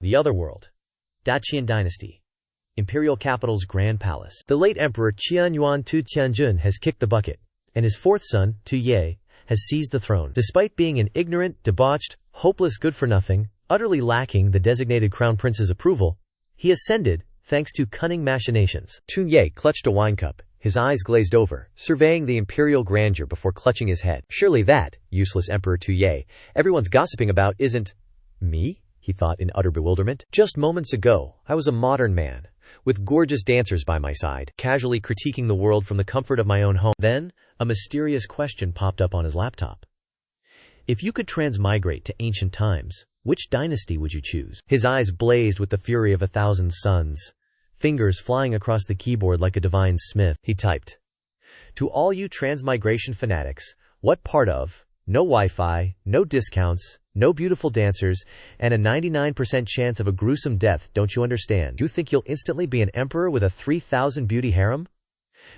The other world. Qian Dynasty. Imperial capital's Grand Palace. The late Emperor Qian Yuan Tu Tianjun has kicked the bucket, and his fourth son, Tu Ye, has seized the throne. Despite being an ignorant, debauched, hopeless good-for-nothing, utterly lacking the designated crown prince's approval, he ascended, thanks to cunning machinations. Tu Ye clutched a wine cup, his eyes glazed over, surveying the imperial grandeur before clutching his head. Surely that, useless Emperor Tu Ye, everyone's gossiping about isn't me? He thought in utter bewilderment. Just moments ago, I was a modern man, with gorgeous dancers by my side, casually critiquing the world from the comfort of my own home. Then, a mysterious question popped up on his laptop. If you could transmigrate to ancient times, which dynasty would you choose? His eyes blazed with the fury of 1,000 suns, fingers flying across the keyboard like a divine smith. He typed, "To all you transmigration fanatics, what part of, no Wi-Fi, no discounts, no beautiful dancers, and a 99% chance of a gruesome death don't you understand? You think you'll instantly be an emperor with a 3,000 beauty harem?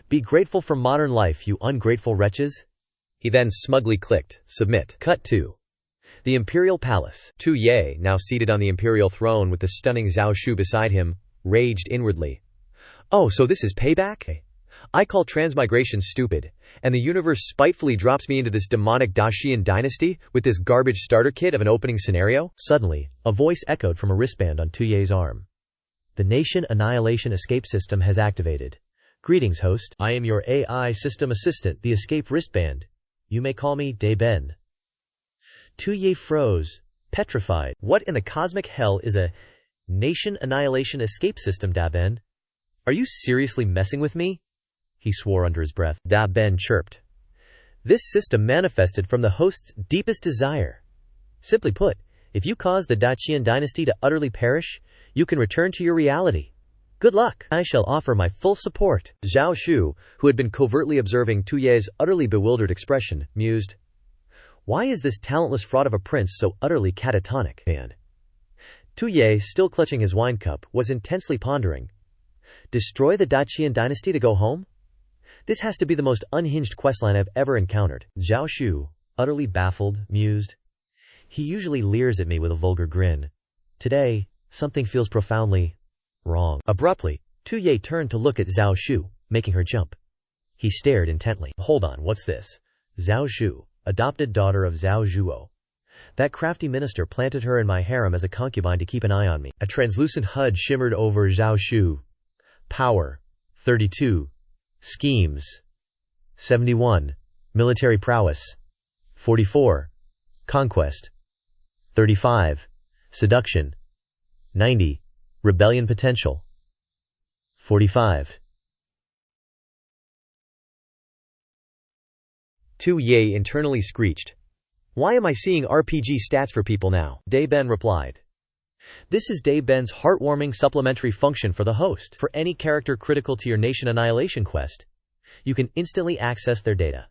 Be grateful for modern life, you ungrateful wretches." He then smugly clicked, submit. Cut 2. The Imperial Palace. Tu Ye, now seated on the imperial throne with the stunning Zhao Shu beside him, raged inwardly. Oh, so this is payback? I call transmigration stupid, and the universe spitefully drops me into this demonic Qian Dynasty with this garbage starter kit of an opening scenario? Suddenly, a voice echoed from a wristband on Tu Ye's arm. The Nation-Annihilation Escape System has activated. Greetings, host. I am your AI system assistant, the escape wristband. You may call me De Ben. Tu Ye froze, petrified. What in the cosmic hell is a Nation-Annihilation Escape System, Da Ben? Are you seriously messing with me? He swore under his breath. Da Ben chirped. This system manifested from the host's deepest desire. Simply put, if you cause the Qian Dynasty to utterly perish, you can return to your reality. Good luck. I shall offer my full support. Zhao Shu, who had been covertly observing Tu Ye's utterly bewildered expression, mused. Why is this talentless fraud of a prince so utterly catatonic? And Tu Ye, still clutching his wine cup, was intensely pondering. Destroy the Qian Dynasty to go home? This has to be the most unhinged questline I've ever encountered. Zhao Shu, utterly baffled, mused. He usually leers at me with a vulgar grin. Today, something feels profoundly wrong. Abruptly, Tu Ye turned to look at Zhao Shu, making her jump. He stared intently. Hold on, what's this? Zhao Shu, adopted daughter of Zhao Zhuo. That crafty minister planted her in my harem as a concubine to keep an eye on me. A translucent HUD shimmered over Zhao Shu. Power, 32. Schemes, 71. Military prowess, 44. Conquest, 35. Seduction, 90. Rebellion potential, 45. Tu Ye internally screeched. Why am I seeing RPG stats for people now? De Ben replied. This is De Ben's heartwarming supplementary function for the host. For any character critical to your nation annihilation quest, you can instantly access their data.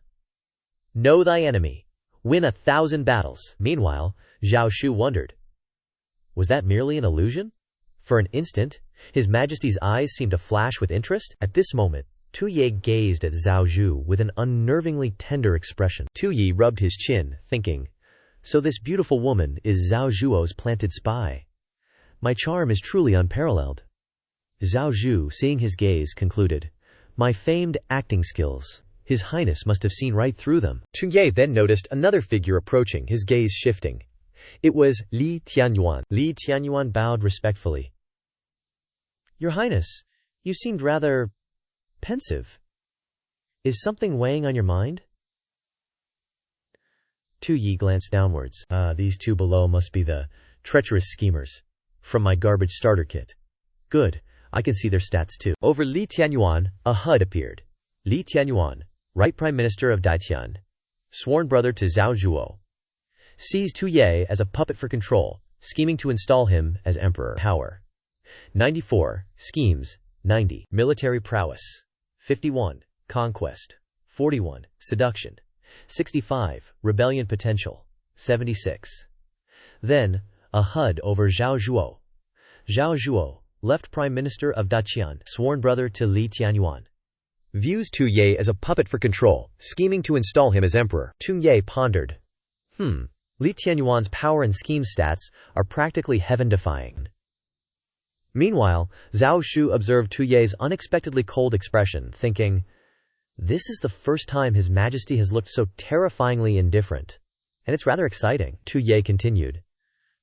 Know thy enemy. Win 1,000 battles. Meanwhile, Zhao Shu wondered. Was that merely an illusion? For an instant, His Majesty's eyes seemed to flash with interest. At this moment, Tu Ye gazed at Zhao Zhu with an unnervingly tender expression. Tu Ye rubbed his chin, thinking, so this beautiful woman is Zhao Zhuo's planted spy. My charm is truly unparalleled. Zhao Zhu, seeing his gaze, concluded, my famed acting skills. His Highness must have seen right through them. Tu Ye then noticed another figure approaching, his gaze shifting. It was Li Tianyuan. Li Tianyuan bowed respectfully. Your Highness, you seemed rather pensive. Is something weighing on your mind? Tu Ye glanced downwards. These two below must be the treacherous schemers from my garbage starter kit. Good, I can see their stats too. Over Li Tianyuan, a HUD appeared. Li Tianyuan, Right Prime Minister of Daiqian, sworn brother to Zhao Zhuo, sees Tu Ye as a puppet for control, scheming to install him as emperor. Power, 94. Schemes, 90. Military prowess, 51. Conquest, 41. Seduction, 65. Rebellion potential, 76. Then, a HUD over Zhao Zhuo. Zhao Zhuo, left Prime Minister of Daiqian, sworn brother to Li Tianyuan, views Tu Ye as a puppet for control, scheming to install him as emperor. Tu Ye pondered. Li Tianyuan's power and scheme stats are practically heaven-defying. Meanwhile, Zhao Shu observed Tu Ye's unexpectedly cold expression, thinking, "This is the first time His Majesty has looked so terrifyingly indifferent. And it's rather exciting." Tu Ye continued,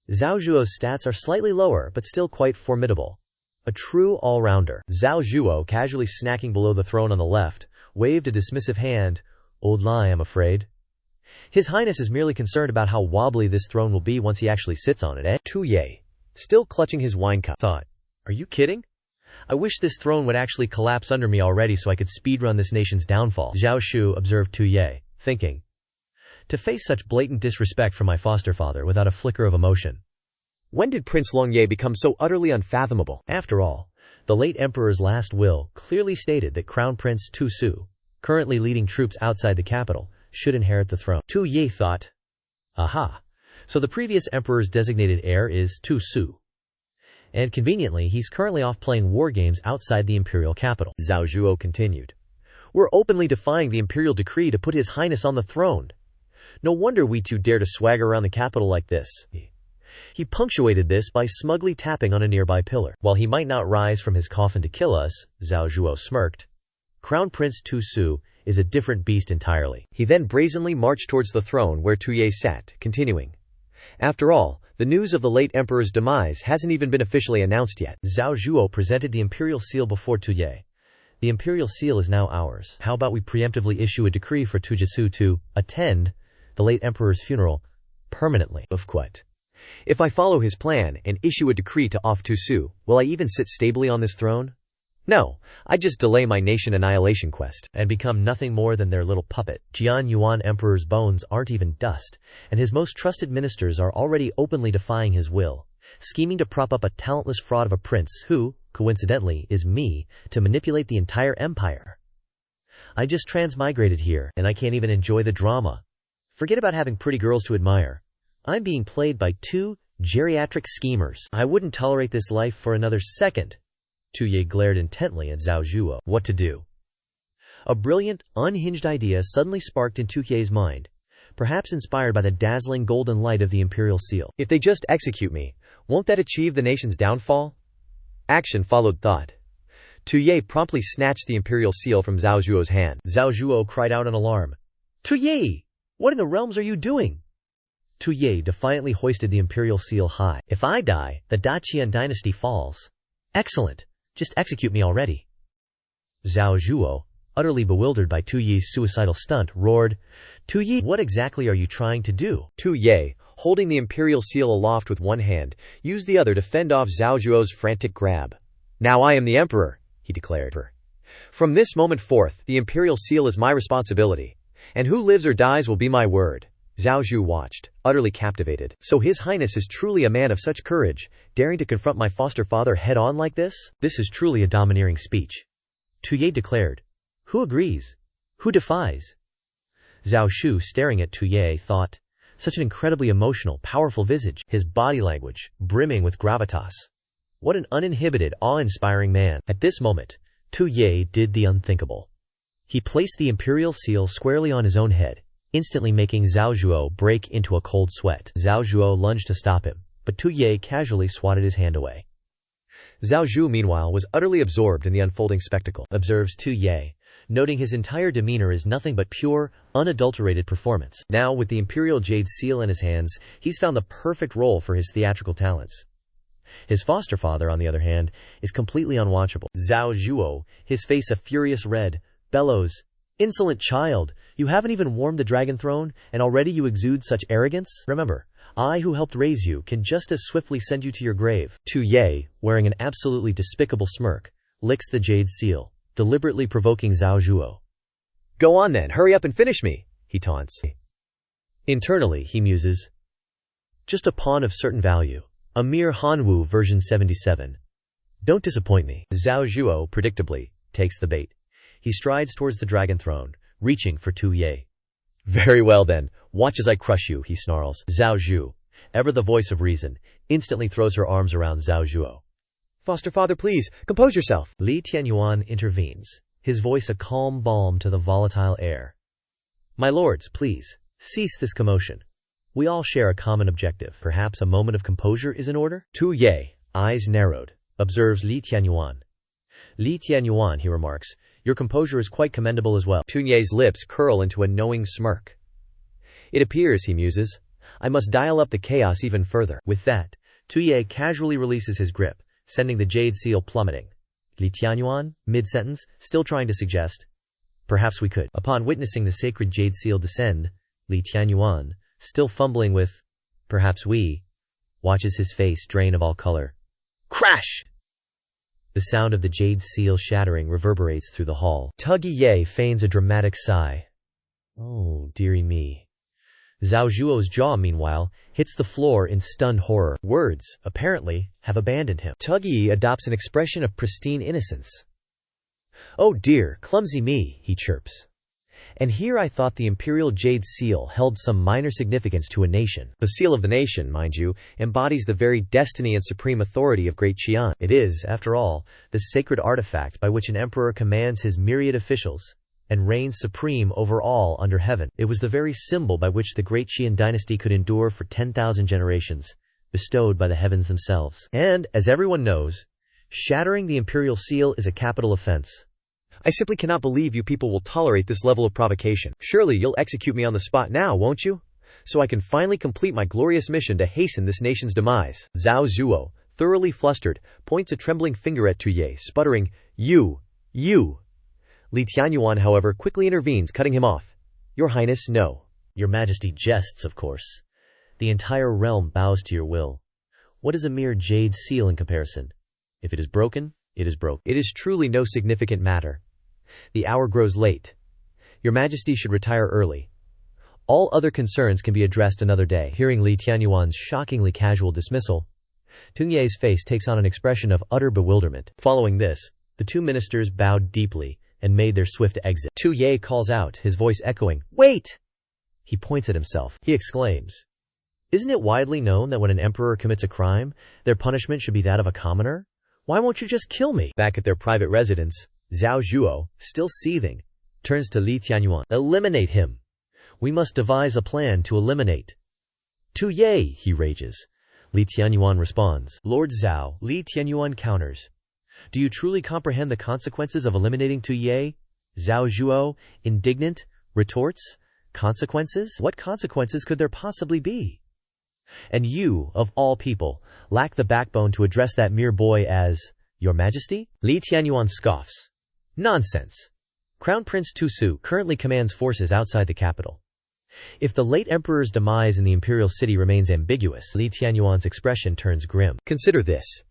"Zhao Zhuo's stats are slightly lower, but still quite formidable. A true all-rounder." Zhao Zhuo, casually snacking below the throne on the left, waved a dismissive hand. "Old lie, I'm afraid. His Highness is merely concerned about how wobbly this throne will be once he actually sits on it, eh?" Tu Ye, still clutching his wine cup, thought, "Are you kidding? I wish this throne would actually collapse under me already so I could speedrun this nation's downfall." Zhao Shu observed Tu Ye, thinking, "To face such blatant disrespect from my foster father without a flicker of emotion. When did Prince Longye become so utterly unfathomable?" After all, the late emperor's last will clearly stated that Crown Prince Tu Su, currently leading troops outside the capital, should inherit the throne. Tu Ye thought, "Aha, so the previous emperor's designated heir is Tu Su. And conveniently, he's currently off playing war games outside the imperial capital." Zhao Zhuo continued, "We're openly defying the imperial decree to put His Highness on the throne. No wonder we two dare to swagger around the capital like this." He punctuated this by smugly tapping on a nearby pillar. "While he might not rise from his coffin to kill us," Zhao Zhuo smirked, "Crown Prince Tu Su is a different beast entirely." He then brazenly marched towards the throne where Tu Ye sat, continuing, "After all, the news of the late emperor's demise hasn't even been officially announced yet." Zhao Zhuo presented the Imperial Seal before Tu Ye. "The Imperial Seal is now ours. How about we preemptively issue a decree for Tu Jisu to attend the late emperor's funeral permanently?" "Of what? If I follow his plan and issue a decree to off Tu Su, will I even sit stably on this throne? No, I just delay my nation-annihilation quest and become nothing more than their little puppet." Qian Yuan Emperor's bones aren't even dust, and his most trusted ministers are already openly defying his will, scheming to prop up a talentless fraud of a prince who, coincidentally, is me, to manipulate the entire empire. I just transmigrated here, and I can't even enjoy the drama. Forget about having pretty girls to admire. I'm being played by two geriatric schemers. I wouldn't tolerate this life for another second." Tu Ye glared intently at Zhao Zhuo. What to do? A brilliant, unhinged idea suddenly sparked in Tu Ye's mind, perhaps inspired by the dazzling golden light of the Imperial Seal. "If they just execute me, won't that achieve the nation's downfall?" Action followed thought. Tu Ye promptly snatched the Imperial Seal from Zhao Zhuo's hand. Zhao Zhuo cried out in alarm, "Tu Ye! What in the realms are you doing?" Tu Ye defiantly hoisted the Imperial Seal high. "If I die, the Qian Dynasty falls. Excellent. Just execute me already." Zhao Zhuo, utterly bewildered by Tu Ye's suicidal stunt, roared, "Tu Ye, what exactly are you trying to do?" Tu Ye, holding the Imperial Seal aloft with one hand, used the other to fend off Zhao Zhuo's frantic grab. "Now I am the emperor," he declared. "From this moment forth, the Imperial Seal is my responsibility, and who lives or dies will be my word." Zhao Zhu watched, utterly captivated. "So His Highness is truly a man of such courage, daring to confront my foster father head-on like this? This is truly a domineering speech." Tu Ye declared. "Who agrees? Who defies?" Zhao Shu, staring at Tu Ye, thought, such an incredibly emotional, powerful visage, his body language, brimming with gravitas. What an uninhibited, awe-inspiring man. At this moment, Tu Ye did the unthinkable. He placed the Imperial Seal squarely on his own head, instantly making Zhao Zhuo break into a cold sweat. Zhao Zhuo lunged to stop him, but Tu Ye casually swatted his hand away. Zhao Zhu, meanwhile, was utterly absorbed in the unfolding spectacle, observes Tu Ye, noting his entire demeanor is nothing but pure, unadulterated performance. Now, with the Imperial Jade Seal in his hands, he's found the perfect role for his theatrical talents. His foster father, on the other hand, is completely unwatchable. Zhao Zhuo, his face a furious red, bellows, "Insolent child, you haven't even warmed the dragon throne, and already you exude such arrogance? Remember, I who helped raise you can just as swiftly send you to your grave." Tu Ye, wearing an absolutely despicable smirk, licks the jade seal, deliberately provoking Zhao Zhuo. "Go on then, hurry up and finish me," he taunts. Internally, he muses, "Just a pawn of certain value. A mere Hanwu version 77. Don't disappoint me." Zhao Zhuo, predictably, takes the bait. He strides towards the dragon throne, reaching for Tu Ye. "Very well then, watch as I crush you," he snarls. Zhao Zhu, ever the voice of reason, instantly throws her arms around Zhao Zhuo. "Foster father, please, compose yourself." Li Tianyuan intervenes, his voice a calm balm to the volatile air. "My lords, please, cease this commotion. We all share a common objective. Perhaps a moment of composure is in order?" Tu Ye, eyes narrowed, observes Li Tianyuan. Li Tianyuan, he remarks, your composure is quite commendable as well. Tunye's lips curl into a knowing smirk. It appears, he muses, I must dial up the chaos even further. With that, Tunye casually releases his grip, sending the jade seal plummeting. Li Tianyuan, mid-sentence, still trying to suggest, perhaps we could. Upon witnessing the sacred jade seal descend, Li Tianyuan, still fumbling with, perhaps we, watches his face drain of all color. Crash! The sound of the jade seal shattering reverberates through the hall. Tug Ye feigns a dramatic sigh. Oh, dearie me. Zhao Zhuo's jaw, meanwhile, hits the floor in stunned horror. Words, apparently, have abandoned him. Tug Ye adopts an expression of pristine innocence. Oh dear, clumsy me, he chirps. And here I thought the Imperial Jade Seal held some minor significance to a nation. The seal of the nation, mind you, embodies the very destiny and supreme authority of Great Qian. It is, after all, the sacred artifact by which an emperor commands his myriad officials and reigns supreme over all under heaven. It was the very symbol by which the great Qian Dynasty could endure for 10,000 generations, bestowed by the heavens themselves. And, as everyone knows, shattering the Imperial Seal is a capital offense. I simply cannot believe you people will tolerate this level of provocation. Surely you'll execute me on the spot now, won't you? So I can finally complete my glorious mission to hasten this nation's demise. Zhao Zhuo, thoroughly flustered, points a trembling finger at Tunye, sputtering, You! Li Tianyuan, however, quickly intervenes, cutting him off. Your Highness, no. Your Majesty jests, of course. The entire realm bows to your will. What is a mere jade seal in comparison? If it is broken, it is broken. It is truly no significant matter. The hour grows late. Your Majesty should retire early. All other concerns can be addressed another day. Hearing Li Tianyuan's shockingly casual dismissal, Tunye's face takes on an expression of utter bewilderment. Following this, the two ministers bowed deeply and made their swift exit. Tunye calls out, his voice echoing, Wait! He points at himself. He exclaims, Isn't it widely known that when an emperor commits a crime, their punishment should be that of a commoner? Why won't you just kill me? Back at their private residence, Zhao Zhuo, still seething, turns to Li Tianyuan. Eliminate him. We must devise a plan to eliminate. Tunye, he rages. Li Tianyuan responds. Lord Zhao, Li Tianyuan counters. Do you truly comprehend the consequences of eliminating Tunye? Zhao Zhuo, indignant, retorts. Consequences? What consequences could there possibly be? And you, of all people, lack the backbone to address that mere boy as, Your Majesty? Li Tianyuan scoffs. Nonsense. Crown Prince Tusu currently commands forces outside the capital. If the late emperor's demise in the imperial city remains ambiguous, Li Tianyuan's expression turns grim. Consider this.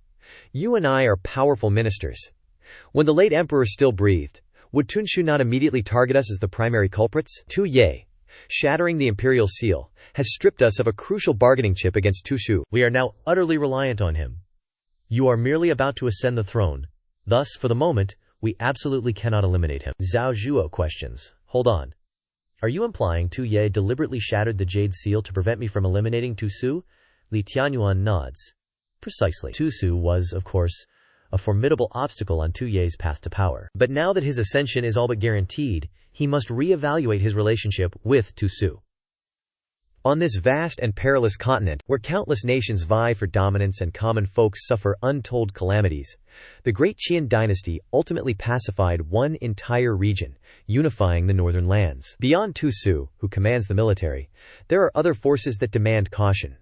You and I are powerful ministers. When the late emperor still breathed, would Tunshu not immediately target us as the primary culprits? Tunye, shattering the Imperial Seal, has stripped us of a crucial bargaining chip against Tunshu. We are now utterly reliant on him. You are merely about to ascend the throne. Thus, for the moment, we absolutely cannot eliminate him. Zhao Zhuo questions. Hold on. Are you implying Tunye deliberately shattered the Jade Seal to prevent me from eliminating Tusu? Li Tianyuan nods. Precisely. Tusu was, of course, a formidable obstacle on Tunye's path to power. But now that his ascension is all but guaranteed, he must re-evaluate his relationship with Tusu. On this vast and perilous continent, where countless nations vie for dominance and common folks suffer untold calamities, the great Qian Dynasty ultimately pacified one entire region, unifying the northern lands. Beyond Tusu, who commands the military, there are other forces that demand caution.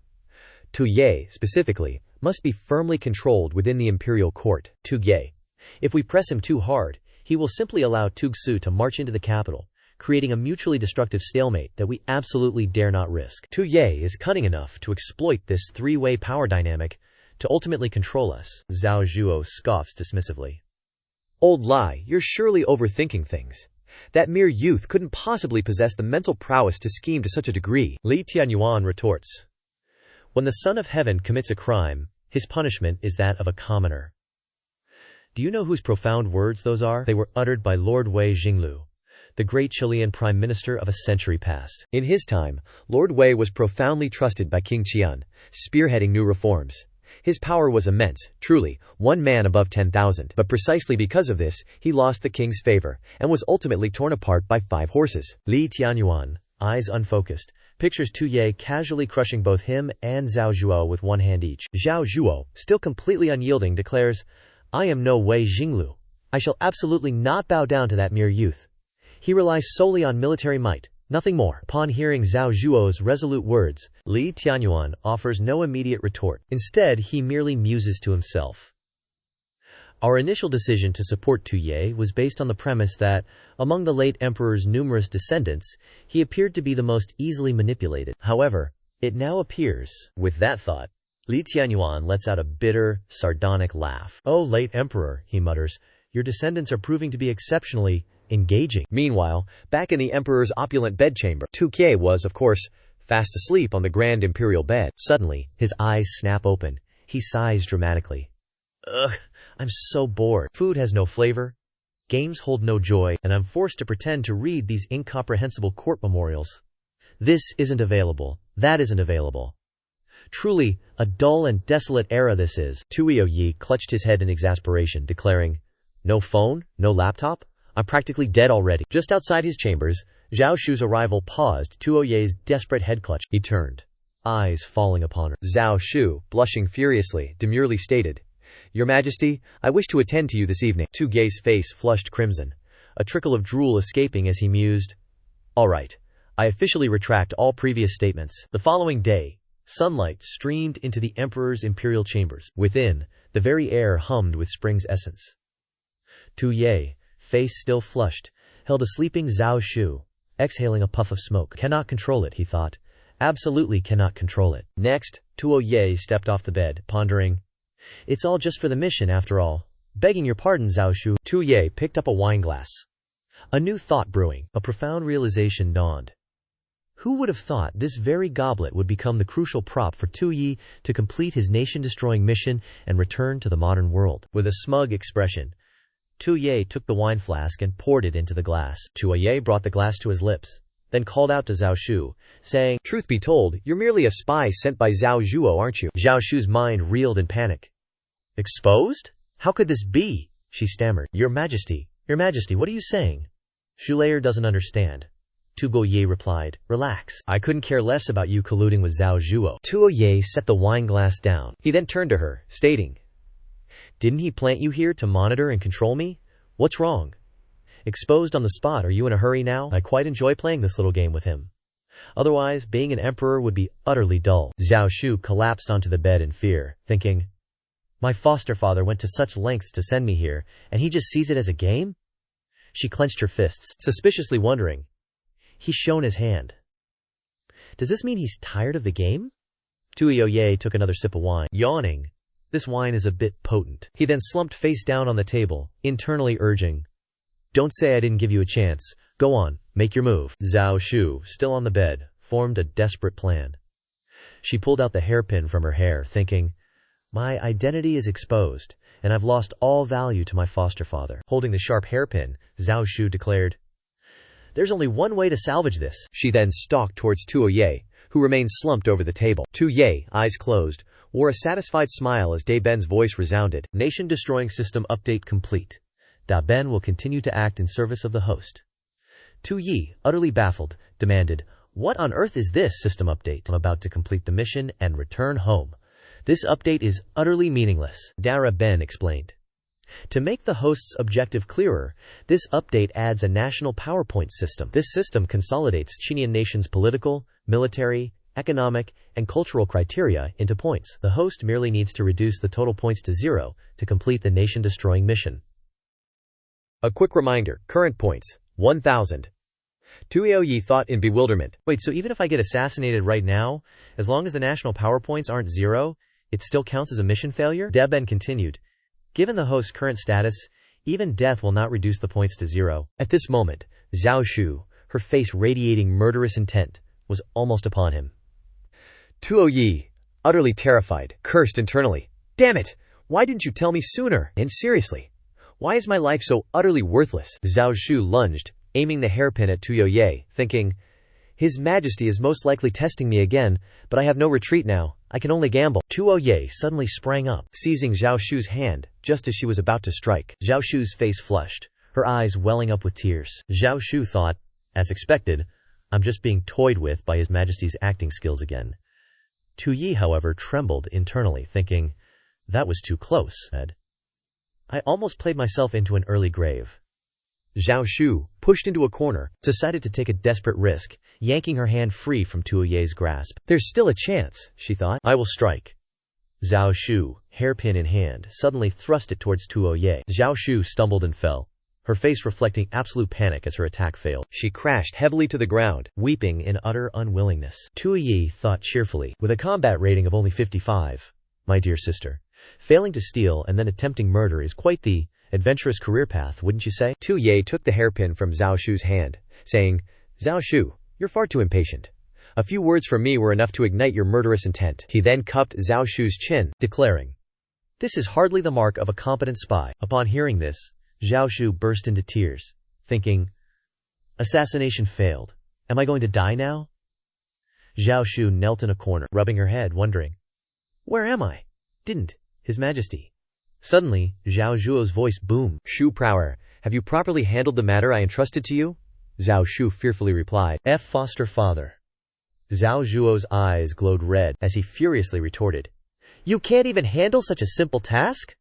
Tunye, specifically, must be firmly controlled within the imperial court. Tunye. If we press him too hard, he will simply allow Tugsu to march into the capital, creating a mutually destructive stalemate that we absolutely dare not risk. Tunye is cunning enough to exploit this three-way power dynamic to ultimately control us. Zhao Zhuo scoffs dismissively. Old lie, you're surely overthinking things. That mere youth couldn't possibly possess the mental prowess to scheme to such a degree. Li Tianyuan retorts. When the Son of Heaven commits a crime, his punishment is that of a commoner. Do you know whose profound words those are? They were uttered by Lord Wei Jinglu, the great Chilean prime minister of a century past. In his time, Lord Wei was profoundly trusted by King Qian, spearheading new reforms. His power was immense, truly, one man above 10,000. But precisely because of this, he lost the king's favor, and was ultimately torn apart by 5 horses. Li Tianyuan, eyes unfocused, pictures Tu Ye casually crushing both him and Zhao Zhuo with one hand each. Zhao Zhuo, still completely unyielding, declares, "I am no Wei Jinglu. I shall absolutely not bow down to that mere youth. He relies solely on military might, nothing more." Upon hearing Zhao Zhuo's resolute words, Li Tianyuan offers no immediate retort. Instead, he merely muses to himself. Our initial decision to support Tu Ye was based on the premise that, among the late emperor's numerous descendants, he appeared to be the most easily manipulated. However, it now appears, with that thought, Li Tianyuan lets out a bitter, sardonic laugh. "Oh, late emperor," he mutters, "your descendants are proving to be exceptionally engaging." Meanwhile, back in the emperor's opulent bedchamber, Tu Ye was, of course, fast asleep on the grand imperial bed. Suddenly, his eyes snap open. He sighs dramatically. "Ugh, I'm so bored. Food has no flavor, games hold no joy, and I'm forced to pretend to read these incomprehensible court memorials. This isn't available, that isn't available. Truly, a dull and desolate era this is." Tuo Yi clutched his head in exasperation, declaring, "No phone, no laptop? I'm practically dead already." Just outside his chambers, Zhao Shu's arrival paused Tuo Ye's desperate head clutch. He turned, eyes falling upon her. Zhao Shu, blushing furiously, demurely stated, "Your Majesty, I wish to attend to you this evening." Tu Ye's face flushed crimson, a trickle of drool escaping as he mused, "All right, I officially retract all previous statements." The following day, sunlight streamed into the emperor's imperial chambers. Within, the very air hummed with spring's essence. Tu Ye, face still flushed, held a sleeping Zhao Shu, exhaling a puff of smoke. "Cannot control it," he thought. "Absolutely cannot control it." Next, Tuo Ye stepped off the bed, pondering, "It's all just for the mission after all. Begging your pardon, Zhao Shu." Tu Ye picked up a wineglass. A new thought brewing, a profound realization dawned. Who would have thought this very goblet would become the crucial prop for Tu Yi to complete his nation-destroying mission and return to the modern world? With a smug expression, Tu Ye took the wine flask and poured it into the glass. Tu Ye brought the glass to his lips, then called out to Zhao Shu, saying, "Truth be told, you're merely a spy sent by Zhao Zhuo, aren't you?" Zhao Shu's mind reeled in panic. "Exposed? How could this be?" she stammered. Your Majesty, what are you saying?" "Shulayer doesn't understand." Tuo Ye replied, "Relax. I couldn't care less about you colluding with Zhao Zhuo." Tuo Ye set the wine glass down. He then turned to her, stating, "Didn't he plant you here to monitor and control me? What's wrong? Exposed on the spot, are you in a hurry now? I quite enjoy playing this little game with him. Otherwise, being an emperor would be utterly dull." Zhao Shu collapsed onto the bed in fear, thinking, "My foster father went to such lengths to send me here, and he just sees it as a game?" She clenched her fists, suspiciously wondering. He's shown his hand. Does this mean he's tired of the game? Tuo Ye took another sip of wine, yawning. This wine is a bit potent. He then slumped face down on the table, internally urging, "Don't say I didn't give you a chance. Go on, make your move." Zhao Shu, still on the bed, formed a desperate plan. She pulled out the hairpin from her hair, thinking, "My identity is exposed, and I've lost all value to my foster father." Holding the sharp hairpin, Zhao Shu declared, "There's only one way to salvage this." She then stalked towards Tuo Ye, who remained slumped over the table. Tu Ye, eyes closed, wore a satisfied smile as Da Ben's voice resounded. "Nation-destroying system update complete. Da Ben will continue to act in service of the host." Tu Yi, utterly baffled, demanded, "What on earth is this system update? I'm about to complete the mission and return home. This update is utterly meaningless," Da Ben explained. To make the host's objective clearer, this update adds a national PowerPoint system. This system consolidates Qinian nation's political, military, economic, and cultural criteria into points. The host merely needs to reduce the total points to 0 to complete the nation-destroying mission. A quick reminder, current points, 1,000. Tuo Yi thought in bewilderment. Wait, so even if I get assassinated right now, as long as the national PowerPoints aren't 0, it still counts as a mission failure? Da Ben continued. Given the host's current status, even death will not reduce the points to 0. At this moment, Zhao Shu, her face radiating murderous intent, was almost upon him. Tuo Yi, utterly terrified, cursed internally. "Damn it! Why didn't you tell me sooner? And seriously, why is my life so utterly worthless?" Zhao Shu lunged, aiming the hairpin at Tuo Ye, thinking, "His Majesty is most likely testing me again, but I have no retreat now. I can only gamble." Tuo Ye suddenly sprang up, seizing Zhao Shu's hand, just as she was about to strike. Zhao Shu's face flushed, her eyes welling up with tears. Zhao Shu thought, as expected, I'm just being toyed with by His Majesty's acting skills again. Tu Yi, however, trembled internally, thinking, that was too close. I almost played myself into an early grave. Zhao Shu, pushed into a corner, decided to take a desperate risk, yanking her hand free from Tu Ye's grasp. There's still a chance, she thought. I will strike. Zhao Shu, hairpin in hand, suddenly thrust it towards Tu Ye. Zhao Shu stumbled and fell, her face reflecting absolute panic as her attack failed. She crashed heavily to the ground, weeping in utter unwillingness. Tu Yi thought cheerfully, with a combat rating of only 55. My dear sister, failing to steal and then attempting murder is quite the adventurous career path, wouldn't you say? Tu Ye took the hairpin from Zhao Shu's hand, saying, Zhao Shu, you're far too impatient. A few words from me were enough to ignite your murderous intent. He then cupped Zhao Shu's chin, declaring, this is hardly the mark of a competent spy. Upon hearing this, Zhao Shu burst into tears, thinking, assassination failed. Am I going to die now? Zhao Shu knelt in a corner, rubbing her head, wondering, where am I? Didn't His Majesty? Suddenly, Zhao Zhuo's voice boomed. Shu Prower, have you properly handled the matter I entrusted to you? Zhao Shu fearfully replied, foster father. Zhao Zhuo's eyes glowed red as he furiously retorted, you can't even handle such a simple task?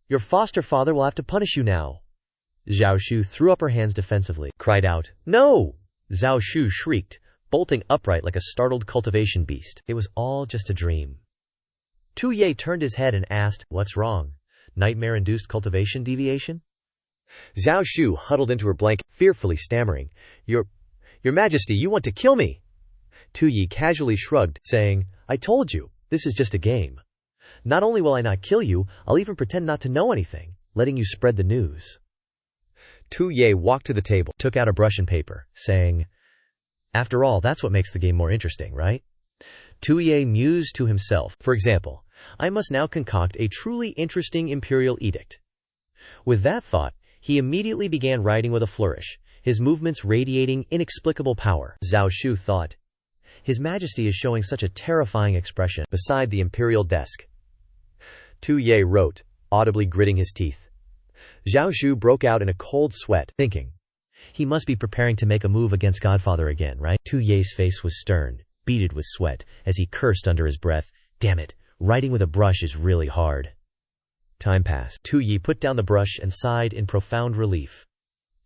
Your foster father will have to punish you now. Zhao Shu threw up her hands defensively, cried out, no! Zhao Shu shrieked, bolting upright like a startled cultivation beast. It was all just a dream. Tu Ye turned his head and asked, what's wrong? Nightmare-induced cultivation deviation? Zhao Shu huddled into her blanket, fearfully stammering, Your Majesty, you want to kill me? Tu Yi casually shrugged, saying, I told you, this is just a game. Not only will I not kill you, I'll even pretend not to know anything, letting you spread the news. Tu Ye walked to the table, took out a brush and paper, saying, after all, that's what makes the game more interesting, right? Tu Ye mused to himself, for example, I must now concoct a truly interesting imperial edict. With that thought, he immediately began writing with a flourish, his movements radiating inexplicable power. Zhao Shu thought, His Majesty is showing such a terrifying expression. Beside the imperial desk, Tu Ye wrote, audibly gritting his teeth. Zhao Shu broke out in a cold sweat, thinking, he must be preparing to make a move against Godfather again, right? Tu Ye's face was stern, beaded with sweat, as he cursed under his breath, damn it, writing with a brush is really hard. Time passed. Tu Ye put down the brush and sighed in profound relief.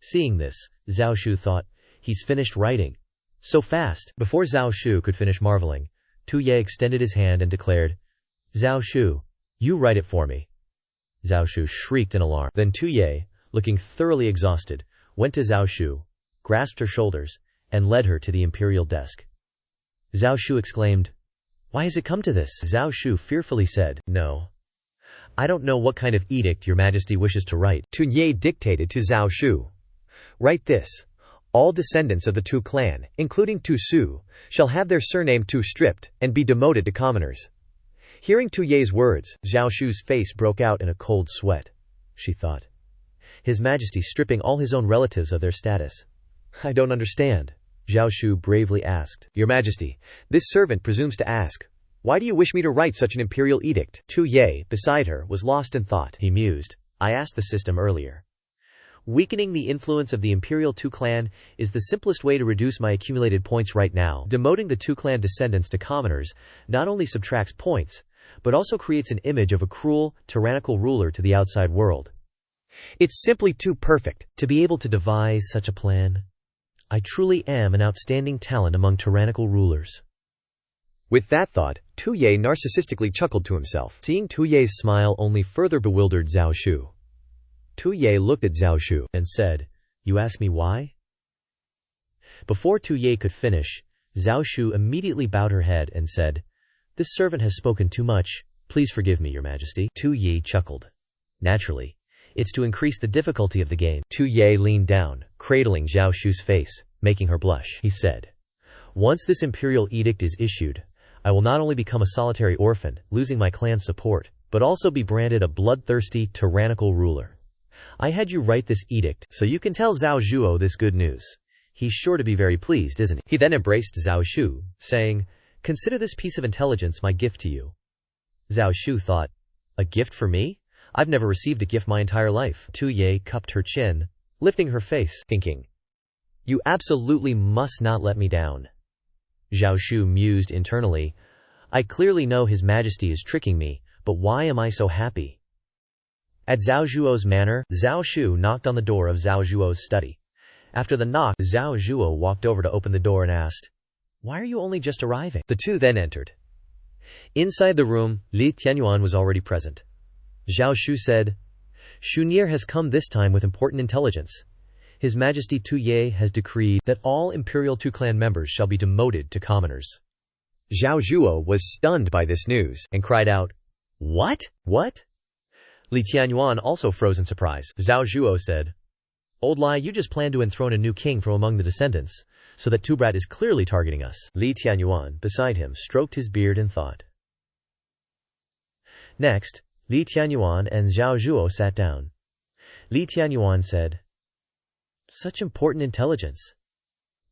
Seeing this, Zhao Shu thought, he's finished writing. So fast. Before Zhao Shu could finish marveling, Tu Ye extended his hand and declared, Zhao Shu, you write it for me. Zhao Shu shrieked in alarm. Then Tu Ye, looking thoroughly exhausted, went to Zhao Shu, grasped her shoulders, and led her to the imperial desk. Zhao Shu exclaimed, why has it come to this? Zhao Shu fearfully said, no. I don't know what kind of edict Your Majesty wishes to write. Tu Ye dictated to Zhao Shu, write this. All descendants of the Tu clan, including Tu Su, shall have their surname Tu stripped and be demoted to commoners. Hearing Tu Ye's words, Zhao Shu's face broke out in a cold sweat. She thought, His Majesty stripping all his own relatives of their status. I don't understand. Zhao Shu bravely asked, Your Majesty, this servant presumes to ask, why do you wish me to write such an imperial edict? Tu Ye, beside her, was lost in thought. He mused, I asked the system earlier. Weakening the influence of the Imperial Tu clan is the simplest way to reduce my accumulated points right now. Demoting the Tu clan descendants to commoners not only subtracts points, but also creates an image of a cruel, tyrannical ruler to the outside world. It's simply too perfect to be able to devise such a plan. I truly am an outstanding talent among tyrannical rulers. With that thought, Tu Ye narcissistically chuckled to himself. Seeing Tu Ye's smile only further bewildered Zhao Shu. Tu Ye looked at Zhao Shu and said, you ask me why? Before Tu Ye could finish, Zhao Shu immediately bowed her head and said, this servant has spoken too much, please forgive me, Your Majesty. Tu Ye chuckled. Naturally, it's to increase the difficulty of the game. Tu Ye leaned down, cradling Zhao Shu's face, making her blush. He said, once this imperial edict is issued, I will not only become a solitary orphan, losing my clan's support, but also be branded a bloodthirsty, tyrannical ruler. I had you write this edict so you can tell Zhao Zhuo this good news. He's sure to be very pleased, isn't he? He then embraced Zhao Shu, saying, consider this piece of intelligence my gift to you. Zhao Shu thought, a gift for me? I've never received a gift my entire life. Tu Ye cupped her chin, lifting her face, thinking, You absolutely must not let me down. Zhao Shu mused internally. I clearly know His Majesty is tricking me, but why am I so happy? At Zhao Zhuo's manor, Zhao Shu knocked on the door of Zhao Zhuo's study. After the knock, Zhao Zhuo walked over to open the door and asked, "Why are you only just arriving?" The two then entered. Inside the room, Li Tianyuan was already present. Zhao Shu said, "Shunir has come this time with important intelligence. His Majesty Tu Ye has decreed that all Imperial Tu clan members shall be demoted to commoners." Zhao Zhuo was stunned by this news and cried out, What? Li Tianyuan also froze in surprise. Zhao Zhuo said, "Old Lai, you just plan to enthrone a new king from among the descendants, so that Tu Brat is clearly targeting us." Li Tianyuan, beside him, stroked his beard in thought. Next, Li Tianyuan and Zhao Zhuo sat down. Li Tianyuan said, "Such important intelligence.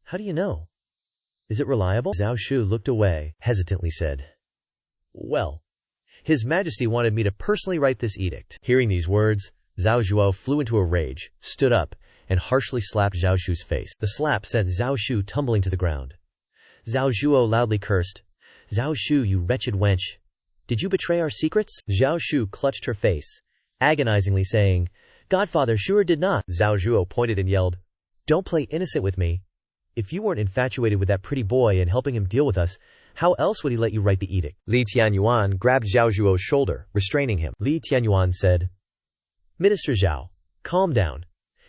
How do you know? Is it reliable?" Zhao Shu looked away, hesitantly said, "Well, His Majesty wanted me to personally write this edict." Hearing these words, Zhao Zhuo flew into a rage, stood up, and harshly slapped Zhao Shu's face. The slap sent Zhao Shu tumbling to the ground. Zhao Zhuo loudly cursed, "Zhao Shu, you wretched wench! Did you betray our secrets?" Zhao Shu clutched her face, agonizingly saying, "Godfather sure did not." Zhao Zhuo pointed and yelled, "Don't play innocent with me. If you weren't infatuated with that pretty boy and helping him deal with us, how else would he let you write the edict?" Li Tianyuan grabbed Zhao Zhuo's shoulder, restraining him. Li Tianyuan said, "Minister Zhao, calm down.